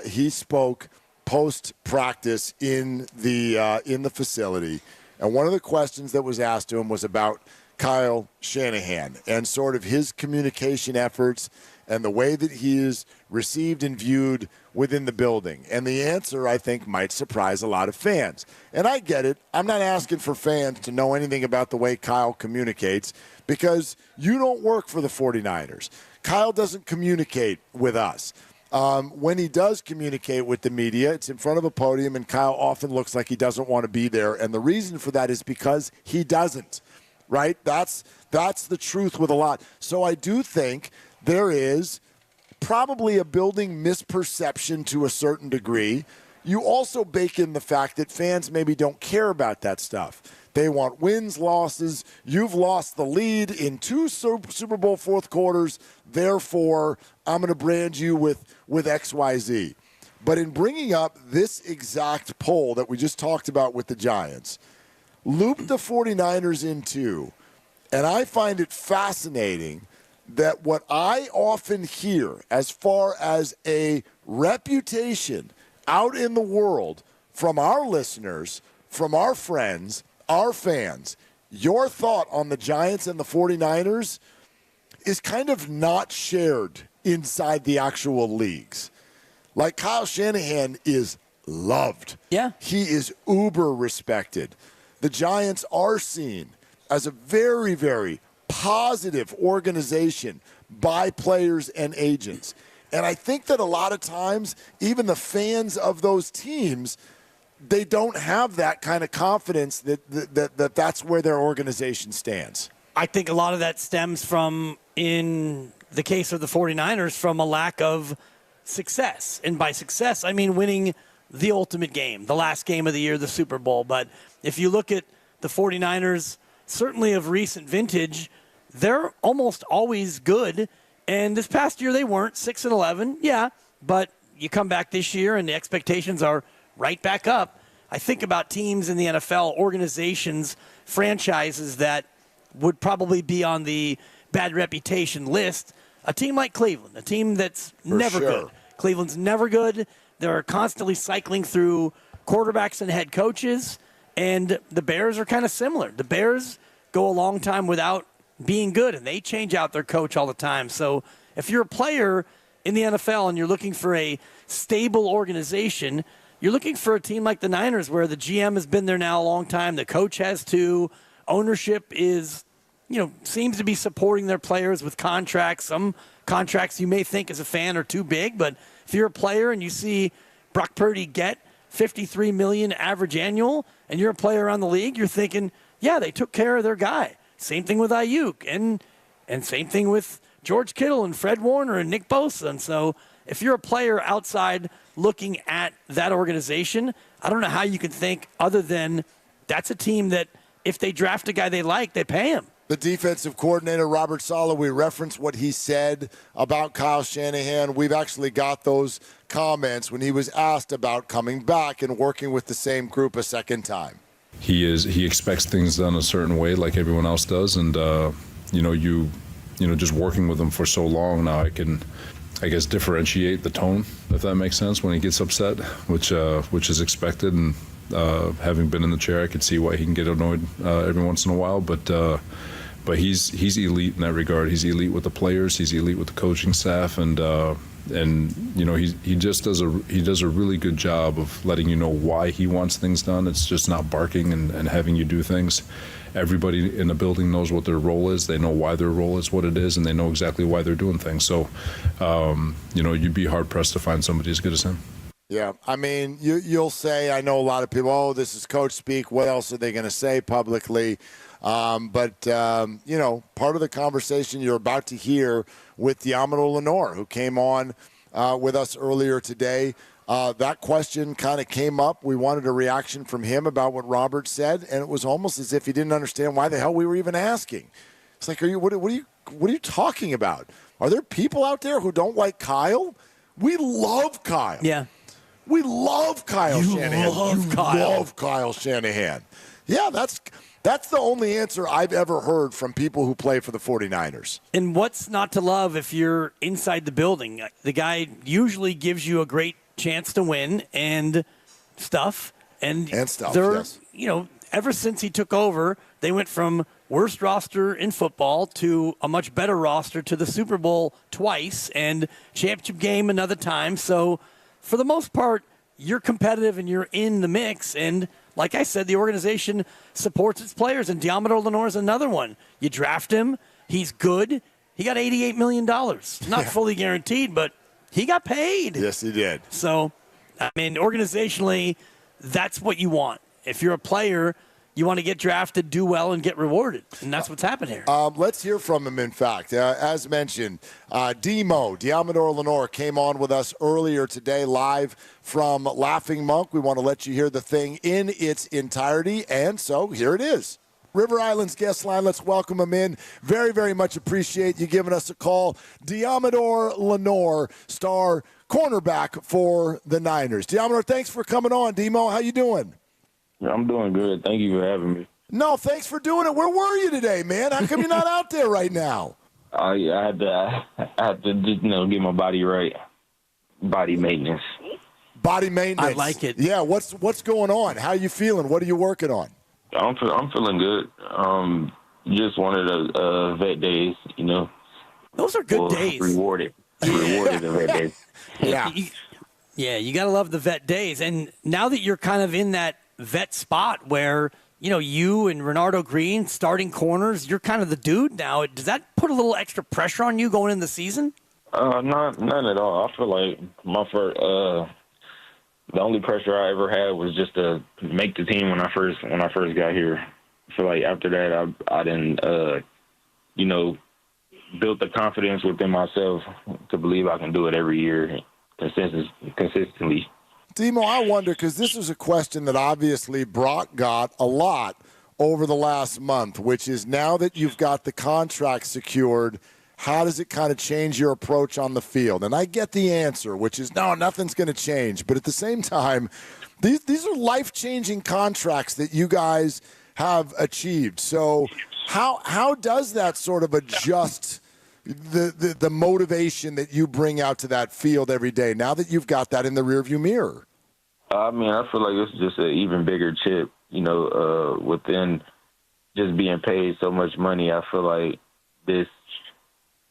he spoke post-practice in the facility. And one of the questions that was asked to him was about Kyle Shanahan and sort of his communication efforts and the way that he is received and viewed within the building. And the answer, I think, might surprise a lot of fans. And I get it. I'm not asking for fans to know anything about the way Kyle communicates because you don't work for the 49ers. Kyle doesn't communicate with us. When he does communicate with the media, it's in front of a podium, and Kyle often looks like he doesn't want to be there. And the reason for that is because he doesn't. right? That's the truth with a lot. So I do think there is probably a building misperception to a certain degree. You also bake in the fact that fans maybe don't care about that stuff. They want wins, losses. You've lost the lead in 2 Super Bowl fourth quarters. Therefore, I'm going to brand you with XYZ. But in bringing up this exact poll that we just talked about with the Giants, loop the 49ers in too. And I find it fascinating that what I often hear as far as a reputation out in the world from our listeners, from our friends, our fans, your thought on the Giants and the 49ers is kind of not shared inside the actual leagues. Like Kyle Shanahan is loved. Yeah. He is uber respected. The Giants are seen as a very, very positive organization by players and agents. And I think that a lot of times, even the fans of those teams, they don't have that kind of confidence that that's where their organization stands. I think a lot of that stems from, in the case of the 49ers, from a lack of success. And by success, I mean winning the ultimate game, the last game of the year, the Super Bowl. But if you look at the 49ers, certainly of recent vintage, they're almost always good. And this past year they weren't, 6-11, yeah. But you come back this year and the expectations are right back up. I think about teams in the NFL, organizations, franchises that would probably be on the bad reputation list. A team like Cleveland, a team that's never good. Cleveland's never good. They're constantly cycling through quarterbacks and head coaches, and the Bears are kind of similar. The Bears go a long time without being good, and they change out their coach all the time. So if you're a player in the NFL and you're looking for a stable organization, you're looking for a team like the Niners where the GM has been there now a long time, the coach has too, ownership is, seems to be supporting their players with contracts. Some contracts you may think as a fan are too big, but if you're a player and you see Brock Purdy get $53 million average annual and you're a player around the league, you're thinking, yeah, they took care of their guy. Same thing with Ayuk and same thing with George Kittle and Fred Warner and Nick Bosa. And so if you're a player outside looking at that organization, I don't know how you can think other than that's a team that if they draft a guy they like, they pay him. The defensive coordinator, Robert Saleh, we referenced what he said about Kyle Shanahan. We've actually got those comments when he was asked about coming back and working with the same group a second time. He expects things done a certain way like everyone else does. And, just working with him for so long now, I can, differentiate the tone, if that makes sense, when he gets upset, which is expected. And having been in the chair, I could see why he can get annoyed every once in a while. But he's elite in that regard. He's elite with the players. He's elite with the coaching staff, and he just does a really good job of letting you know why he wants things done. It's just not barking and having you do things. Everybody in the building knows what their role is. They know why their role is what it is, and they know exactly why they're doing things. So, you'd be hard pressed to find somebody as good as him. Yeah, I mean, you'll say, I know a lot of people, oh, this is coach speak. What else are they going to say publicly? But part of the conversation you're about to hear with Diamado Lenore, who came on with us earlier today, that question kind of came up. We wanted a reaction from him about what Robert said, and it was almost as if he didn't understand why the hell we were even asking. It's like, what are you talking about? Are there people out there who don't like Kyle? We love Kyle. Yeah. We love Kyle Shanahan. Love Kyle Shanahan. Yeah, that's the only answer I've ever heard from people who play for the 49ers. And what's not to love if you're inside the building? The guy usually gives you a great chance to win and stuff. And stuff, yes. Ever since he took over, they went from worst roster in football to a much better roster to the Super Bowl twice and championship game another time. So for the most part, you're competitive and you're in the mix. And like I said, the organization supports its players, and Diamado Lenore is another one. You draft him, he's good. He got $88 million. Not fully guaranteed, but he got paid. Yes, he did. So, organizationally, that's what you want. If you're a player, you want to get drafted, do well, and get rewarded. And that's what's happened here. Let's hear from him, in fact. As mentioned, Diamador Lenore came on with us earlier today live from Laughing Monk. We want to let you hear the thing in its entirety, and so here it is. River Island's guest line, let's welcome him in. Very, very much appreciate you giving us a call. Diamador Lenore, star cornerback for the Niners. Diamador, thanks for coming on. Demo, how you doing? I'm doing good. Thank you for having me. No, thanks for doing it. Where were you today, man? How come you're not out there right now? I had to just, get my body right. Body maintenance. Body maintenance. I like it. Yeah, what's going on? How you feeling? What are you working on? I'm feeling good. Just wanted a vet days, Those are good days. Rewarded the vet days. Yeah. You got to love the vet days. And now that you're kind of in that vet spot where, you and Renardo Green starting corners, you're kind of the dude now. Does that put a little extra pressure on you going into the season? None at all. I feel like my first, the only pressure I ever had was just to make the team when I first got here. I feel like after that, I didn't, built the confidence within myself to believe I can do it every year consistently. Demo, I wonder, because this is a question that obviously Brock got a lot over the last month, which is now that you've got the contract secured, how does it kind of change your approach on the field? And I get the answer, which is no, nothing's going to change. But at the same time, these are life-changing contracts that you guys have achieved. So how does that sort of adjust the motivation that you bring out to that field every day now that you've got that in the rearview mirror? I feel like it's just an even bigger chip, within just being paid so much money. I feel like this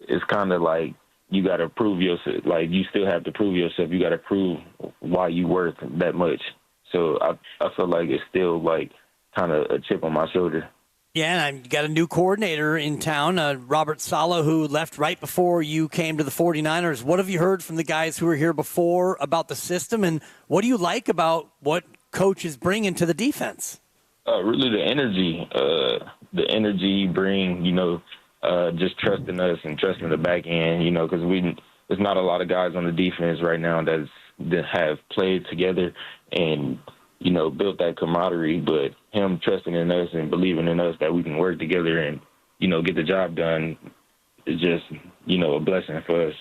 is kind of like you got to prove yourself. Like, you still have to prove yourself. You got to prove why you worth that much. So I feel like it's still like kind of a chip on my shoulder. Yeah, and you got a new coordinator in town, Robert Saleh, who left right before you came to the 49ers. What have you heard from the guys who were here before about the system, and what do you like about what Coach is bringing to the defense? Really the energy you bring, just trusting us and trusting the back end, because there's not a lot of guys on the defense right now that have played together and built that camaraderie, but him trusting in us and believing in us that we can work together and, get the job done is just, a blessing for us.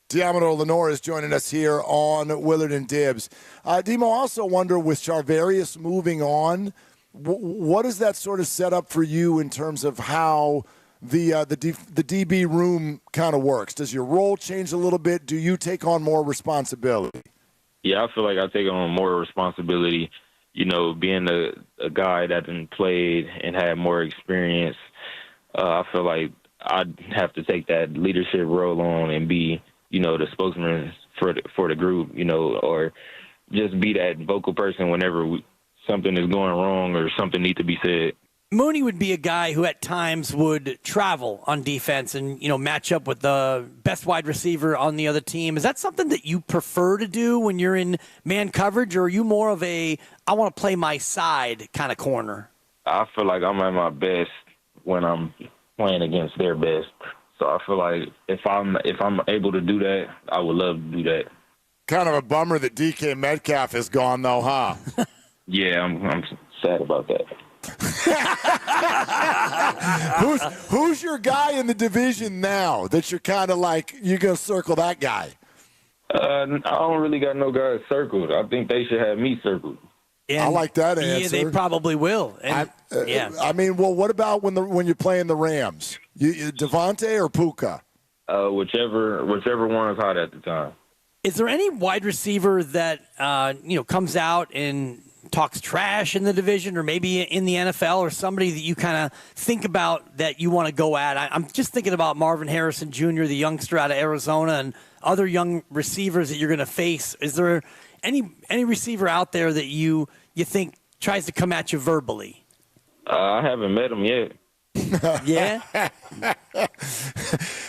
Diamador Lenore is joining us here on Willard and Dibs. Demo, I also wonder, with Charvarius moving on, what does that sort of set up for you in terms of how the DB room kind of works? Does your role change a little bit? Do you take on more responsibility? Yeah, I feel like I take on more responsibility, being a guy that done played and had more experience. I feel like I'd have to take that leadership role on and be, the spokesman for the group, or just be that vocal person whenever something is going wrong or something needs to be said. Mooney would be a guy who at times would travel on defense and, match up with the best wide receiver on the other team. Is that something that you prefer to do when you're in man coverage, or are you more of a I want to play my side kind of corner? I feel like I'm at my best when I'm playing against their best. So I feel like if I'm able to do that, I would love to do that. Kind of a bummer that DK Metcalf is gone, though, huh? Yeah, I'm sad about that. Who's your guy in the division now that you're kind of like, you're going to circle that guy? I don't really got no guys circled. I think they should have me circled. I like that answer. Yeah, they probably will. And, what about when you're playing the Rams? Devontae or Puka? Whichever one is hot at the time. Is there any wide receiver that comes out and talks trash in the division, or maybe in the NFL, or somebody that you kind of think about that you want to go at? I'm just thinking about Marvin Harrison Jr., the youngster out of Arizona, and other young receivers that you're going to face. Is there any receiver out there that you think tries to come at you verbally? I haven't met him yet. Yeah.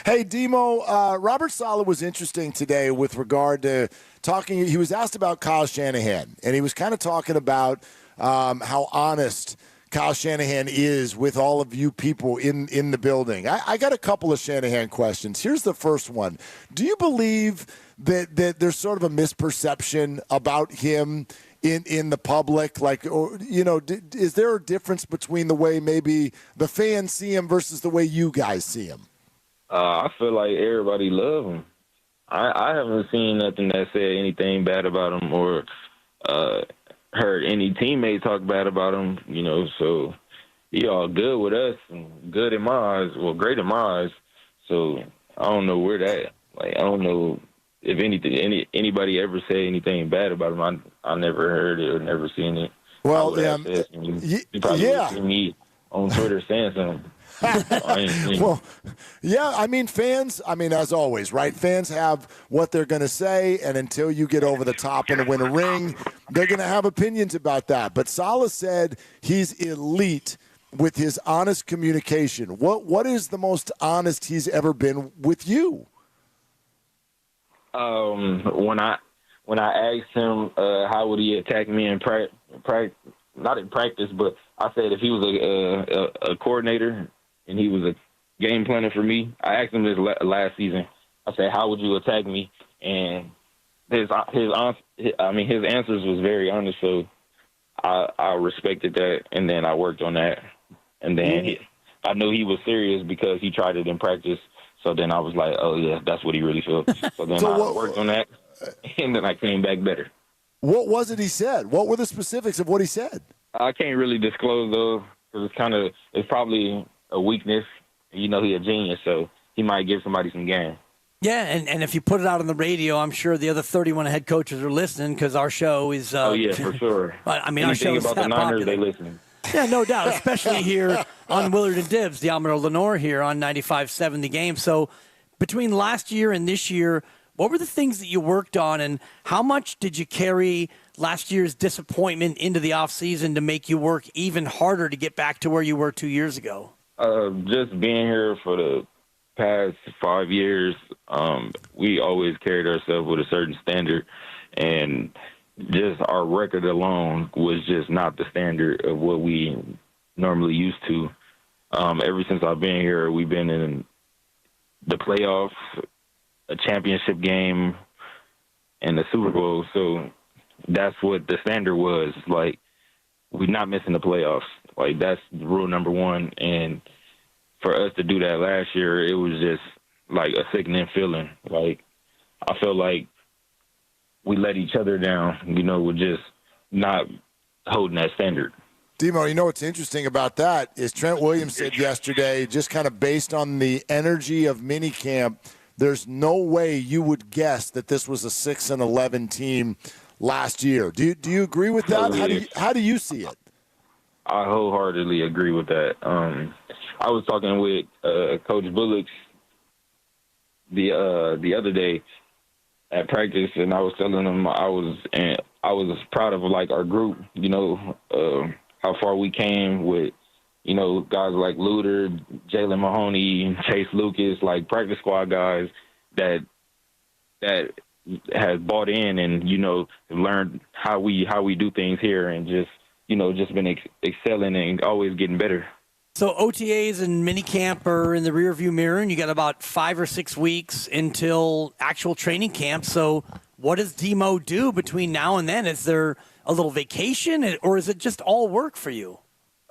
Hey, Demo, Robert Saleh was interesting today with regard to talking. He was asked about Kyle Shanahan, and he was kind of talking about how honest Kyle Shanahan is with all of you people in the building. I got a couple of Shanahan questions. Here's the first one. Do you believe that there's sort of a misperception about him in the public? Like, or, is there a difference between the way maybe the fans see him versus the way you guys see him? I feel like everybody love him. I haven't seen nothing that said anything bad about him or heard any teammate talk bad about him, so he all good with us and good in my eyes, well, great in my eyes. So I don't know where that, I don't know if anybody ever say anything bad about him. I never heard it or never seen it. Well, you probably would see me on Twitter saying something. Well, yeah, fans, as always, right? Fans have what they're going to say, and until you get over the top and win a ring, they're going to have opinions about that. But Saleh said he's elite with his honest communication. What is the most honest he's ever been with you? When I asked him how would he attack me in not in practice, but I said if he was a coordinator and he was a game planner for me, I asked him this last season. I said, how would you attack me? And his answers was very honest, so I respected that, and then I worked on that. And then I knew he was serious because he tried it in practice, so then I was like, oh, yeah, that's what he really feels. So then I worked on that, and then I came back better. What was it he said? What were the specifics of what he said? I can't really disclose, though, because it's probably a weakness. He a genius, so he might give somebody some game. Yeah, and if you put it out on the radio, I'm sure the other 31 head coaches are listening because our show is. Oh yeah, for sure. Our show is about the Niners, popular. they listen. Yeah, no doubt, especially here on Willard and Dibs, the Almero Lenore here on 95.7 The Game. So between last year and this year, what were the things that you worked on, and how much did you carry last year's disappointment into the offseason to make you work even harder to get back to where you were 2 years ago? Just being here for the past 5 years, we always carried ourselves with a certain standard, and just our record alone was just not the standard of what we normally used to. Ever since I've been here, we've been in the playoffs, a championship game, and the Super Bowl. So that's what the standard was. Like, we're not missing the playoffs. Like, that's rule number one. And for us to do that last year, it was just like a sickening feeling. Like, I felt like we let each other down, with just not holding that standard. Demo, what's interesting about that is Trent Williams said yesterday, just kind of based on the energy of minicamp, there's no way you would guess that this was a 6-11 team last year. Do you agree with that? How do you see it? I wholeheartedly agree with that. I was talking with Coach Bullock the other day at practice, and I was telling him I was proud of our group. How far we came with guys like Luter, Jalen Mahoney, Chase Lucas, like practice squad guys that has bought in and learned how we do things here, and just been excelling and always getting better. So OTAs and minicamp are in the rearview mirror, and you got about 5 or 6 weeks until actual training camp. So what does Demo do between now and then? Is there a little vacation, or is it just all work for you?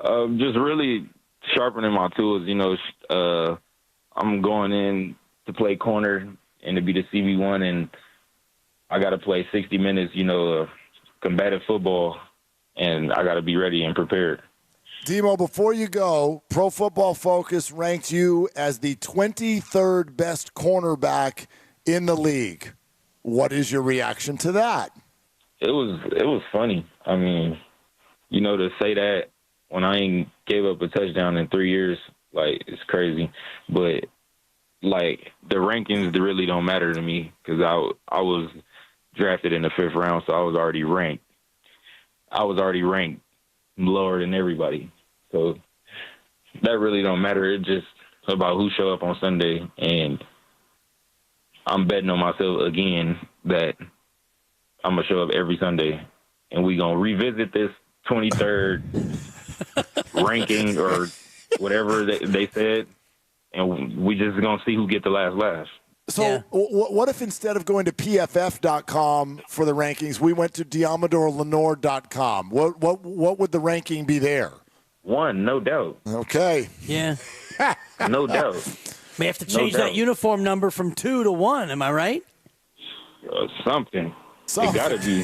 Just really sharpening my tools. I'm going in to play corner and to be the CB1, and I got to play 60 minutes, combative football, and I got to be ready and prepared. Demo, before you go, Pro Football Focus ranked you as the 23rd best cornerback in the league. What is your reaction to that? It was funny. To say that when I ain't gave up a touchdown in 3 years, it's crazy. But, the rankings really don't matter to me because I was drafted in the 5th round, so I was already ranked. I was already ranked lower than everybody. So that really don't matter. It's just about who show up on Sunday, and I'm betting on myself again that I'm going to show up every Sunday, and we're going to revisit this 23rd ranking or whatever they said, and we just going to see who get the last laugh. So what if instead of going to PFF.com for the rankings, we went to DiamadorLenore.com? What would the ranking be there? 1, no doubt. Okay. Yeah. No doubt. May have to change that uniform number from 2 to 1. Am I right? Something. It got to be.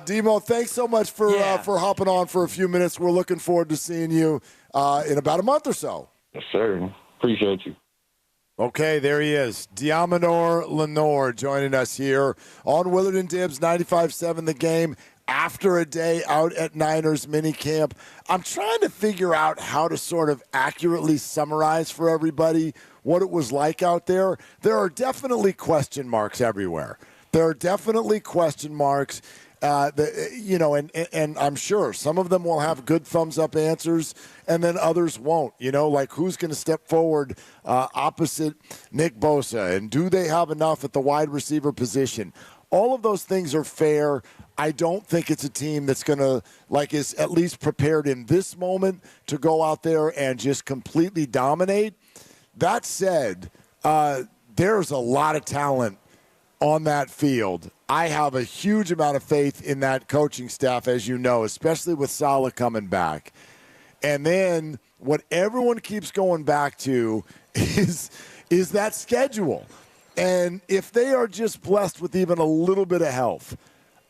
Demo, thanks so much for hopping on for a few minutes. We're looking forward to seeing you in about a month or so. Yes, sir. Appreciate you. Okay, there he is. Diamador Lenore joining us here on Willard Dibs 95.7 The Game after a day out at Niners minicamp. I'm trying to figure out how to sort of accurately summarize for everybody what it was like out there. There are definitely question marks everywhere. There are definitely question marks. And I'm sure some of them will have good thumbs-up answers, and then others won't. Like who's going to step forward opposite Nick Bosa, and do they have enough at the wide receiver position? All of those things are fair. I don't think it's a team that's going to, is at least prepared in this moment to go out there and just completely dominate. That said, there's a lot of talent on that field. I have a huge amount of faith in that coaching staff, as you know, especially with Saleh coming back. And then what everyone keeps going back to is that schedule. And if they are just blessed with even a little bit of health,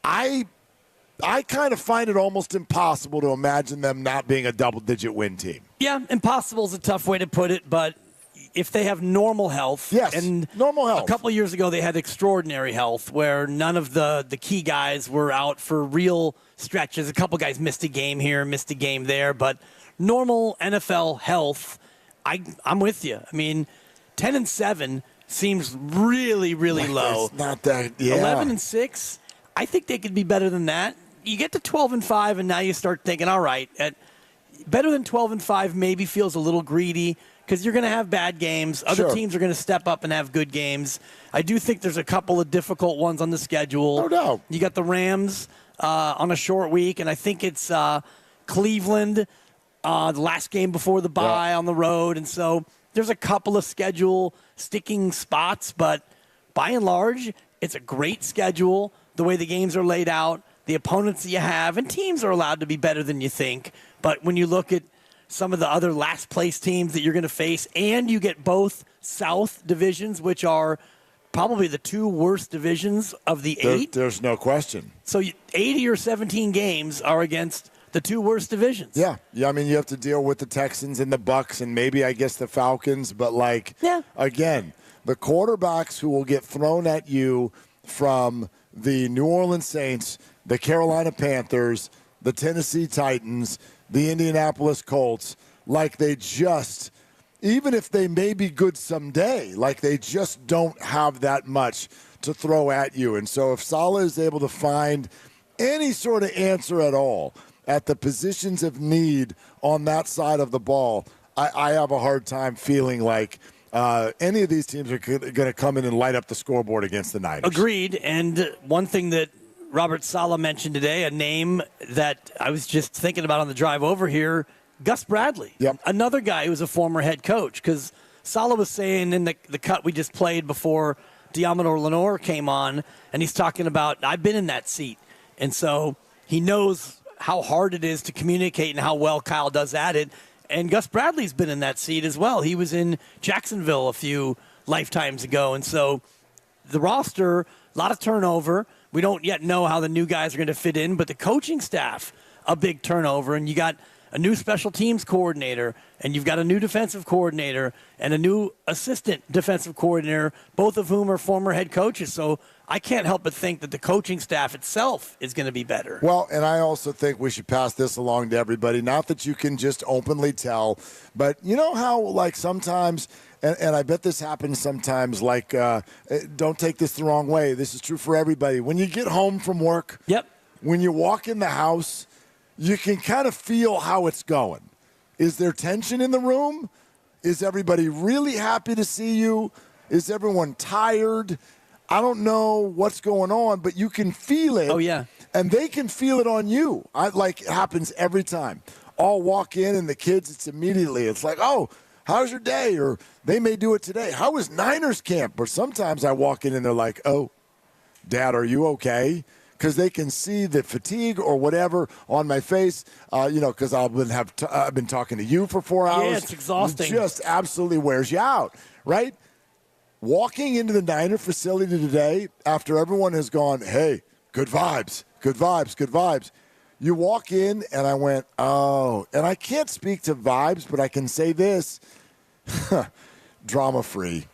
I kind of find it almost impossible to imagine them not being a double-digit win team. Yeah, impossible is a tough way to put it, but if they have normal health. Yes, and normal health. A couple of years ago, they had extraordinary health where none of the key guys were out for real stretches. A couple guys missed a game here, missed a game there, but normal NFL health, I'm with you. I mean, 10-7 seems really, really low. It's not that, yeah. 11-6, I think they could be better than that. You get to 12-5, and now you start thinking, all right, better than 12-5 maybe feels a little greedy, because you're going to have bad games. Other teams are going to step up and have good games. I do think there's a couple of difficult ones on the schedule. No doubt. You got the Rams on a short week, and I think it's Cleveland, the last game before the bye on the road. And so there's a couple of schedule sticking spots, but by and large, it's a great schedule, the way the games are laid out, the opponents that you have, and teams are allowed to be better than you think. But when you look at some of the other last-place teams that you're going to face, and you get both South divisions, which are probably the 2 worst divisions of the 8. There's no question. So 80 or 17 games are against the 2 worst divisions. Yeah. I mean, you have to deal with the Texans and the Bucks and maybe, I guess, the Falcons. But, again, the quarterbacks who will get thrown at you from the New Orleans Saints, the Carolina Panthers, the Tennessee Titans, the Indianapolis Colts, even if they may be good someday, they just don't have that much to throw at you. And so if Saleh is able to find any sort of answer at all at the positions of need on that side of the ball, I have a hard time feeling like any of these teams are going to come in and light up the scoreboard against the Niners. Agreed. And one thing that Robert Saleh mentioned today, a name that I was just thinking about on the drive over here, Gus Bradley. Yep. Another guy who's a former head coach, because Saleh was saying in the cut we just played before Diamador Lenore came on, and he's talking about, I've been in that seat. And so he knows how hard it is to communicate and how well Kyle does at it. And Gus Bradley's been in that seat as well. He was in Jacksonville a few lifetimes ago. And so the roster, a lot of turnover. We don't yet know how the new guys are going to fit in, but the coaching staff, a big turnover. And you got a new special teams coordinator, and you've got a new defensive coordinator and a new assistant defensive coordinator, both of whom are former head coaches. So I can't help but think that the coaching staff itself is going to be better. Well, and I also think we should pass this along to everybody. Not that you can just openly tell, but you know how, sometimes, and I bet this happens sometimes, don't take this the wrong way. This is true for everybody. When you get home from work, when you walk in the house, you can kind of feel how it's going. Is there tension in the room? Is everybody really happy to see you? Is everyone tired? I don't know what's going on, but you can feel it. Oh, yeah. And they can feel it on you. It happens every time. I'll walk in and the kids, it's like, oh, how's your day? Or they may do it today. How was Niners camp? Or sometimes I walk in and they're like, oh, Dad, are you okay? Because they can see the fatigue or whatever on my face, because I've been talking to you for 4 hours. Yeah, it's exhausting. It just absolutely wears you out, right? Walking into the Niner facility today after everyone has gone, hey, good vibes, good vibes, good vibes. You walk in and I went, oh, and I can't speak to vibes, but I can say this, drama-free.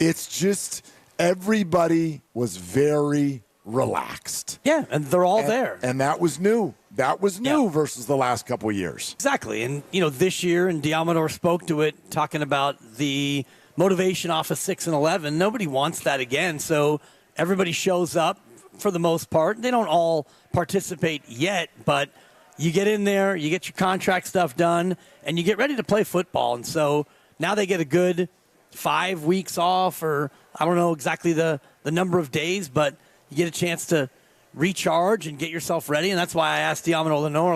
It's just everybody was very relaxed. Yeah, and they're all there. And that was new. That was new versus the last couple of years. Exactly. And, this year, and Diamador spoke to it, talking about the motivation off of 6 and 11. Nobody wants that again. So everybody shows up for the most part. They don't all participate yet, but you get in there, you get your contract stuff done, and you get ready to play football. And so now they get a good 5 weeks off, or I don't know exactly the number of days, but you get a chance to recharge and get yourself ready. And that's why I asked Diamador Lenore,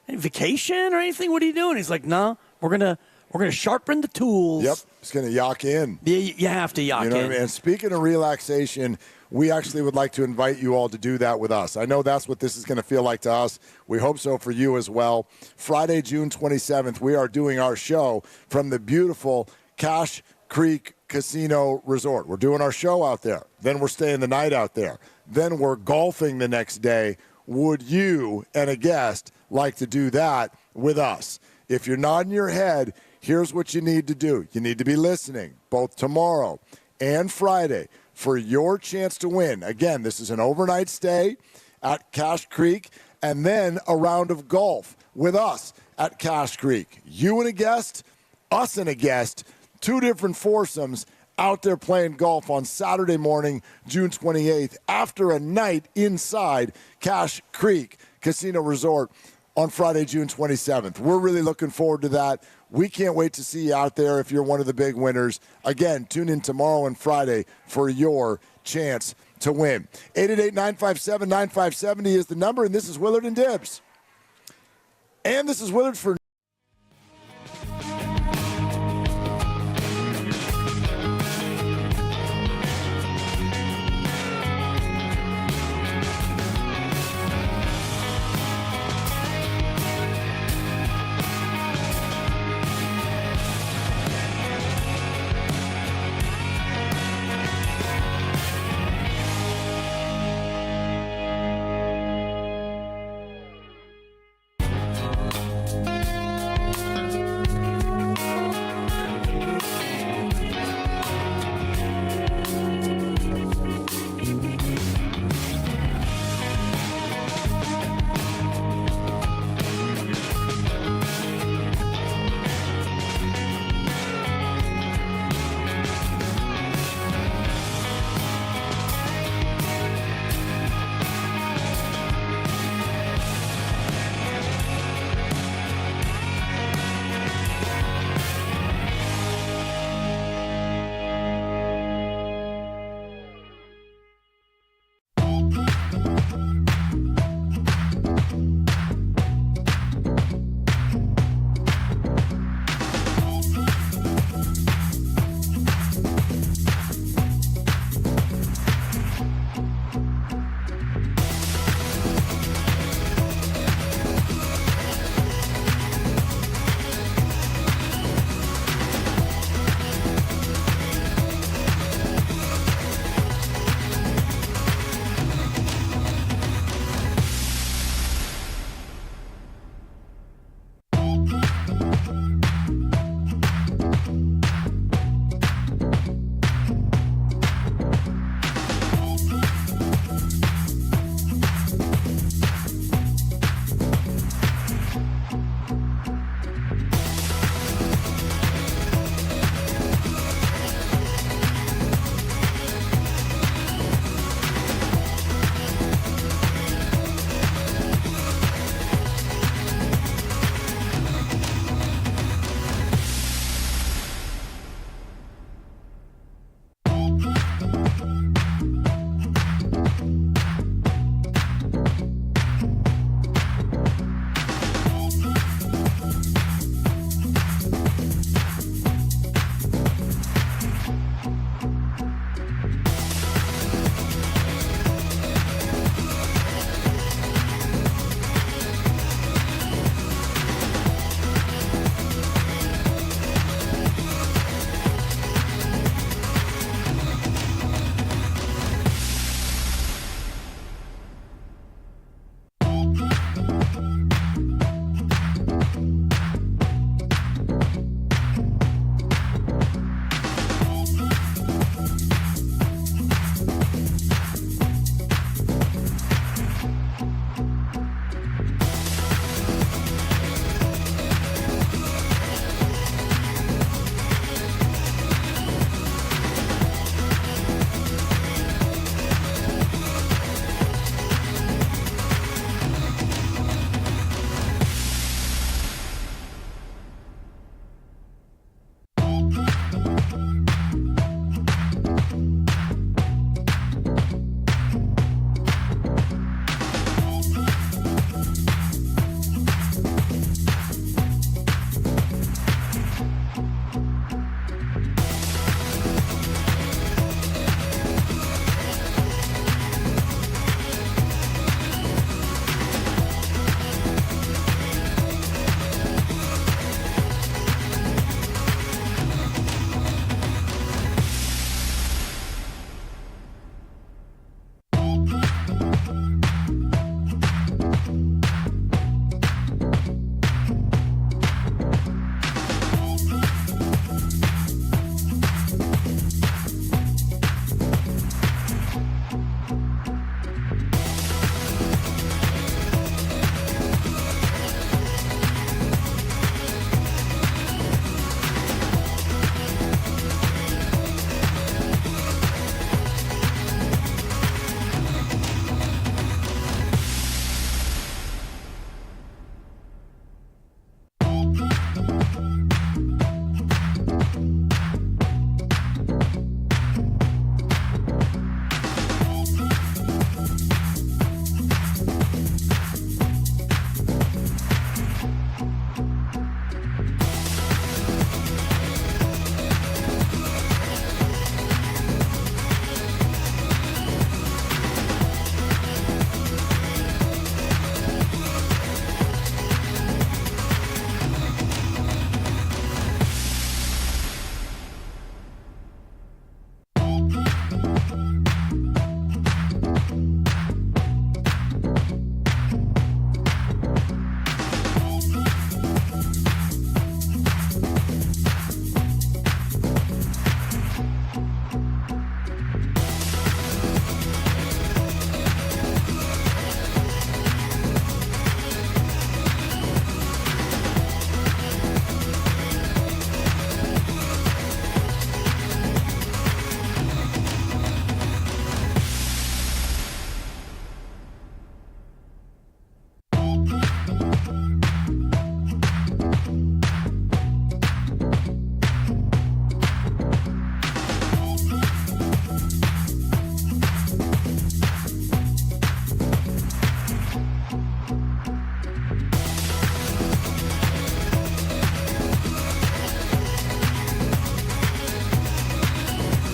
any vacation or anything? What are you doing? He's like, no, we're gonna sharpen the tools. Yep, it's gonna yak in. You have to yak in. What I mean? And speaking of relaxation, we actually would like to invite you all to do that with us. I know that's what this is going to feel like to us. We hope so for you as well. Friday, June 27th, we are doing our show from the beautiful Cache Creek Casino Resort. We're doing our show out there. Then we're staying the night out there. Then we're golfing the next day. Would you and a guest like to do that with us? If you're nodding your head, here's what you need to do. You need to be listening both tomorrow and Friday for your chance to win. Again, this is an overnight stay at Cache Creek and then a round of golf with us at Cache Creek. You and a guest, us and a guest, 2 different foursomes out there playing golf on Saturday morning, June 28th, after a night inside Cache Creek Casino Resort on Friday, June 27th. We're really looking forward to that. We can't wait to see you out there if you're one of the big winners. Again, tune in tomorrow and Friday for your chance to win. 888-957-9570 is the number, and this is Willard and Dibs. And this is Willard for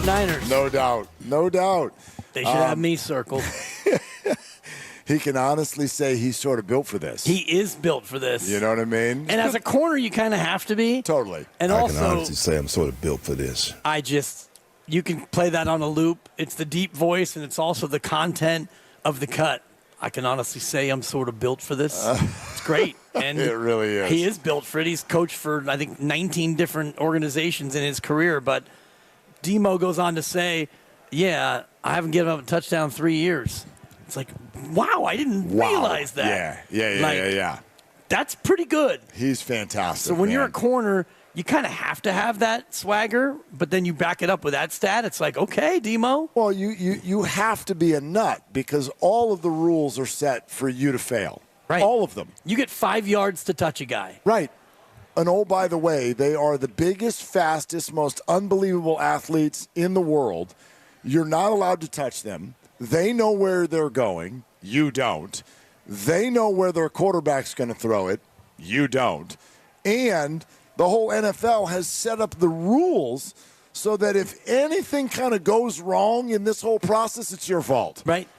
Niners. No doubt. No doubt. They should have me circled. He can honestly say he's sort of built for this. He is built for this. You know what I mean? And as a corner, you kind of have to be. Totally. And I also, can honestly say I'm sort of built for this. You can play that on a loop. It's the deep voice, and it's also the content of the cut. I can honestly say I'm sort of built for this. It's great. And it really is. He is built for it. He's coached for, I think, 19 different organizations in his career. But Demo goes on to say, yeah, I haven't given up a touchdown in 3 years. It's like, wow, I didn't realize that. Yeah. That's pretty good. He's fantastic. So when you're a corner, you kind of have to have that swagger, but then you back it up with that stat. It's like, okay, Demo. Well, you have to be a nut because all of the rules are set for you to fail. Right. All of them. You get 5 yards to touch a guy. Right. And oh, by the way, they are the biggest, fastest, most unbelievable athletes in the world. You're not allowed to touch them. They know where they're going. You don't. They know where their quarterback's going to throw it. You don't. And the whole NFL has set up the rules so that if anything kind of goes wrong in this whole process, it's your fault. Right.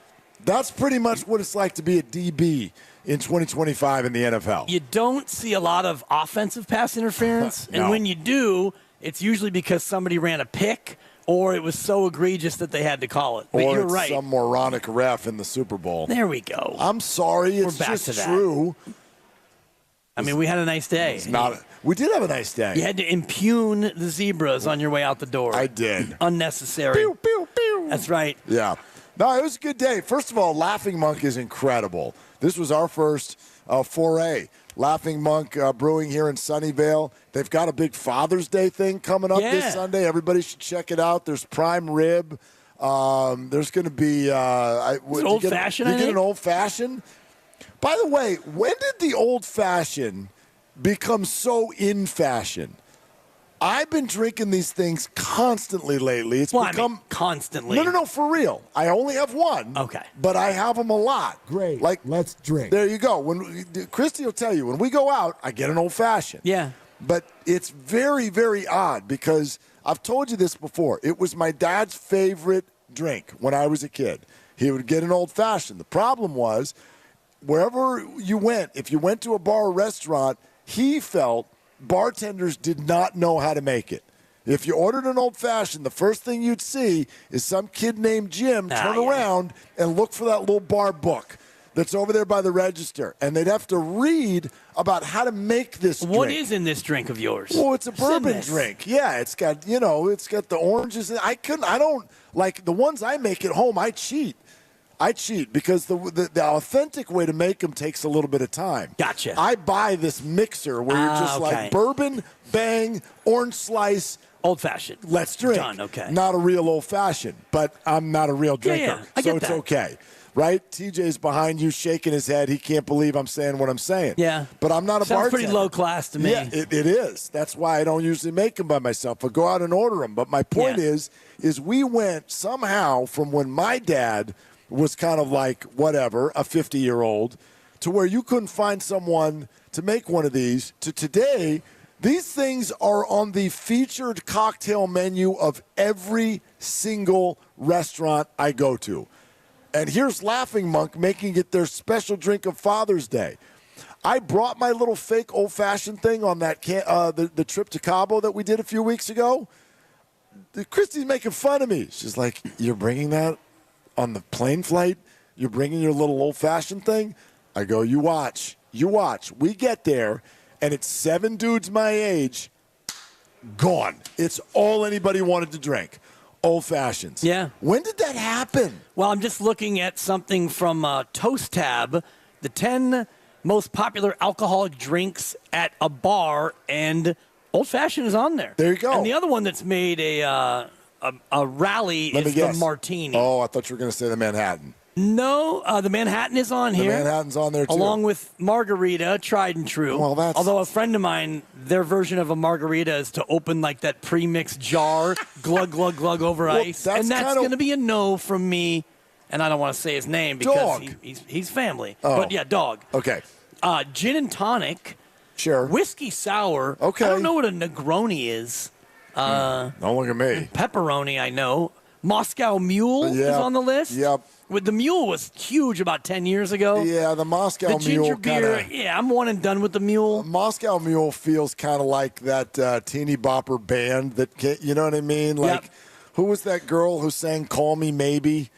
That's pretty much what it's like to be a DB in 2025 in the NFL. You don't see a lot of offensive pass interference. No. And when you do, it's usually because somebody ran a pick or it was so egregious that they had to call it. But or you're it's right. some moronic ref in the Super Bowl. There we go. I'm sorry. It's We're back just to that. true. I mean, we had a nice day. We did have a nice day. You had to impugn the zebras on your way out the door. I did. Unnecessary. Pew, pew, pew. That's right. Yeah. No, it was a good day. First of all, Laughing Monk is incredible. This was our first foray. Laughing Monk Brewing here in Sunnyvale. They've got a big Father's Day thing coming up this Sunday. Everybody should check it out. There's prime rib. There's going to be old-fashioned, You get an old-fashioned? By the way, when did the old-fashioned become so in fashion? I've been drinking these things constantly lately. It's become constantly. No, for real. I only have one. Okay. But I have them a lot. Great. Like, let's drink. There you go. When Christy will tell you, when we go out, I get an old-fashioned. Yeah. But it's very, very odd because I've told you this before. It was my dad's favorite drink when I was a kid. He would get an old-fashioned. The problem was, wherever you went, if you went to a bar or restaurant, he felt bartenders did not know how to make it. If you ordered an old-fashioned, the first thing you'd see is some kid named Jim turn around and look for that little bar book that's over there by the register. And they'd have to read about how to make this drink. What is in this drink of yours? Well, it's a bourbon drink. Yeah, it's got the oranges. I don't, like the ones I make at home, I cheat because the authentic way to make them takes a little bit of time. Gotcha. I buy this mixer where you're just like bourbon, bang, orange slice, old-fashioned. Let's drink. Done, okay. Not a real old-fashioned, but I'm not a real drinker, I get so it's that. okay. Right? TJ's behind you shaking his head. He can't believe I'm saying what I'm saying. Yeah. But I'm not a Sounds bartender. pretty low class to me. Yeah, it is. That's why I don't usually make them by myself. I go out and order them. But my point is we went somehow from when my dad was kind of like, whatever, a 50-year-old, to where you couldn't find someone to make one of these, to today, these things are on the featured cocktail menu of every single restaurant I go to. And here's Laughing Monk making it their special drink of Father's Day. I brought my little fake old-fashioned thing on that the trip to Cabo that we did a few weeks ago. Christy's making fun of me. She's like, you're bringing that on the plane flight? You're bringing your little old-fashioned thing? I go, you watch. We get there, and it's 7 dudes my age, gone. It's all anybody wanted to drink. Old-fashions. Yeah. When did that happen? Well, I'm just looking at something from Toast Tab, the 10 most popular alcoholic drinks at a bar, and old-fashioned is on there. There you go. And the other one that's made a rally is the martini. Oh, I thought you were going to say the Manhattan. No, the Manhattan is on here. The Manhattan's on there, too. Along with margarita, tried and true. Well, that's... Although a friend of mine, their version of a margarita is to open like that pre-mixed jar, glug, glug, glug over ice. That's and that's going to be a no from me. And I don't want to say his name because he's family. Oh. But yeah, dog. Okay. Gin and tonic. Sure. Whiskey sour. Okay. I don't know what a Negroni is. Don't look at me. Pepperoni, I know. Moscow Mule is on the list. Yep. The Mule was huge about 10 years ago. Yeah, the Moscow Mule. The ginger beer, I'm one and done with the Mule. Moscow Mule feels kind of like that teeny bopper band that, you know what I mean? Like, who was that girl who sang "Call Me Maybe"?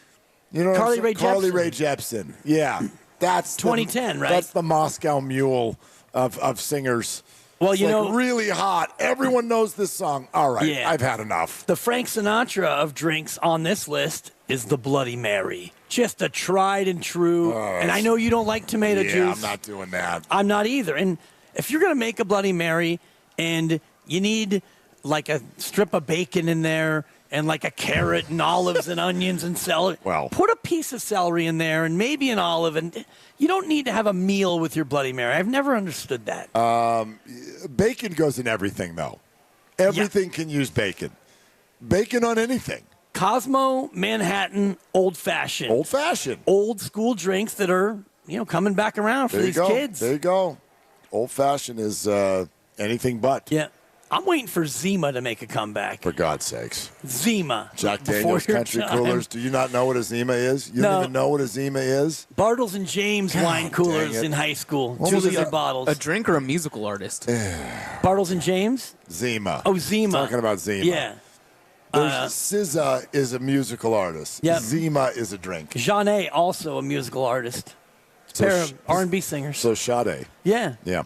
You know, Carly Rae Carly Jepsen. Rae Jepsen. Yeah, that's 2010, right? That's the Moscow Mule of singers. Well, It's you like know, really hot. Everyone knows this song. All right, Yeah. I've had enough. The Frank Sinatra of drinks on this list is the Bloody Mary. Just a tried and true. And I know you don't like tomato juice. Yeah, I'm not doing that. I'm not either. And if you're going to make a Bloody Mary and you need like a strip of bacon in there and like a carrot and olives and onions and celery, put a piece of celery in there and maybe an olive. And you don't need to have a meal with your Bloody Mary. I've never understood that. Bacon goes in everything, though. Everything can use bacon. Bacon on anything. Cosmo, Manhattan, old-fashioned. Old-fashioned. Old school drinks that are, coming back around for these kids. There you go. Old-fashioned is anything but. Yeah. I'm waiting for Zima to make a comeback. For God's sakes. Zima. Jack Before Daniels your Country time. Coolers. Do you not know what a Zima is? You don't even know what a Zima is? Bartles and James wine coolers it. in high school. What 2 was it? liter bottles. A drink or a musical artist? Bartles and James? Zima. Oh, Zima. Talking about Zima. Yeah. There's SZA is a musical artist. Yep. Zima is a drink. Jeanne, also a musical artist. So Pair of R&B singers. So Sade. Yeah. Yeah.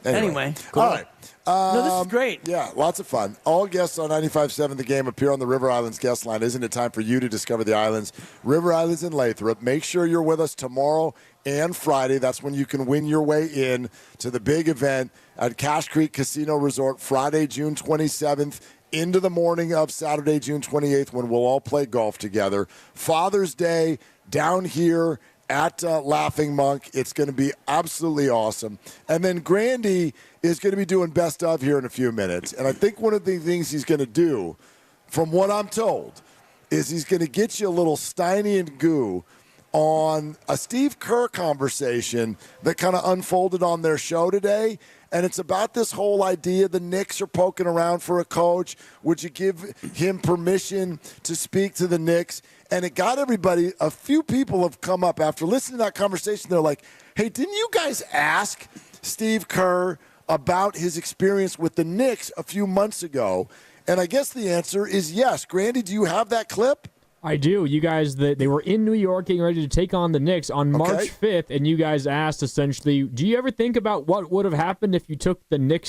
Anyway, cool. All right. No, this is great. Yeah, lots of fun. All guests on 95.7 The Game appear on the River Islands guest line. Isn't it time for you to discover the islands? River Islands in Lathrop. Make sure you're with us tomorrow and Friday. That's when you can win your way in to the big event at Cache Creek Casino Resort, Friday, June 27th, into the morning of Saturday, June 28th, when we'll all play golf together. Father's Day down here at Laughing Monk. It's going to be absolutely awesome. And then Grandy is going to be doing best of here in a few minutes. And I think one of the things he's going to do, from what I'm told, is he's going to get you a little Steiny and Goo on a Steve Kerr conversation that kind of unfolded on their show today. And it's about this whole idea the Knicks are poking around for a coach. Would you give him permission to speak to the Knicks? And it got everybody, a few people have come up after listening to that conversation. They're like, hey, didn't you guys ask Steve Kerr about his experience with the Knicks a few months ago? And I guess the answer is yes. Grandy, do you have that clip? I do. You guys, they were in New York getting ready to take on the Knicks on March 5th, and you guys asked essentially, do you ever think about what would have happened if you took the Knicks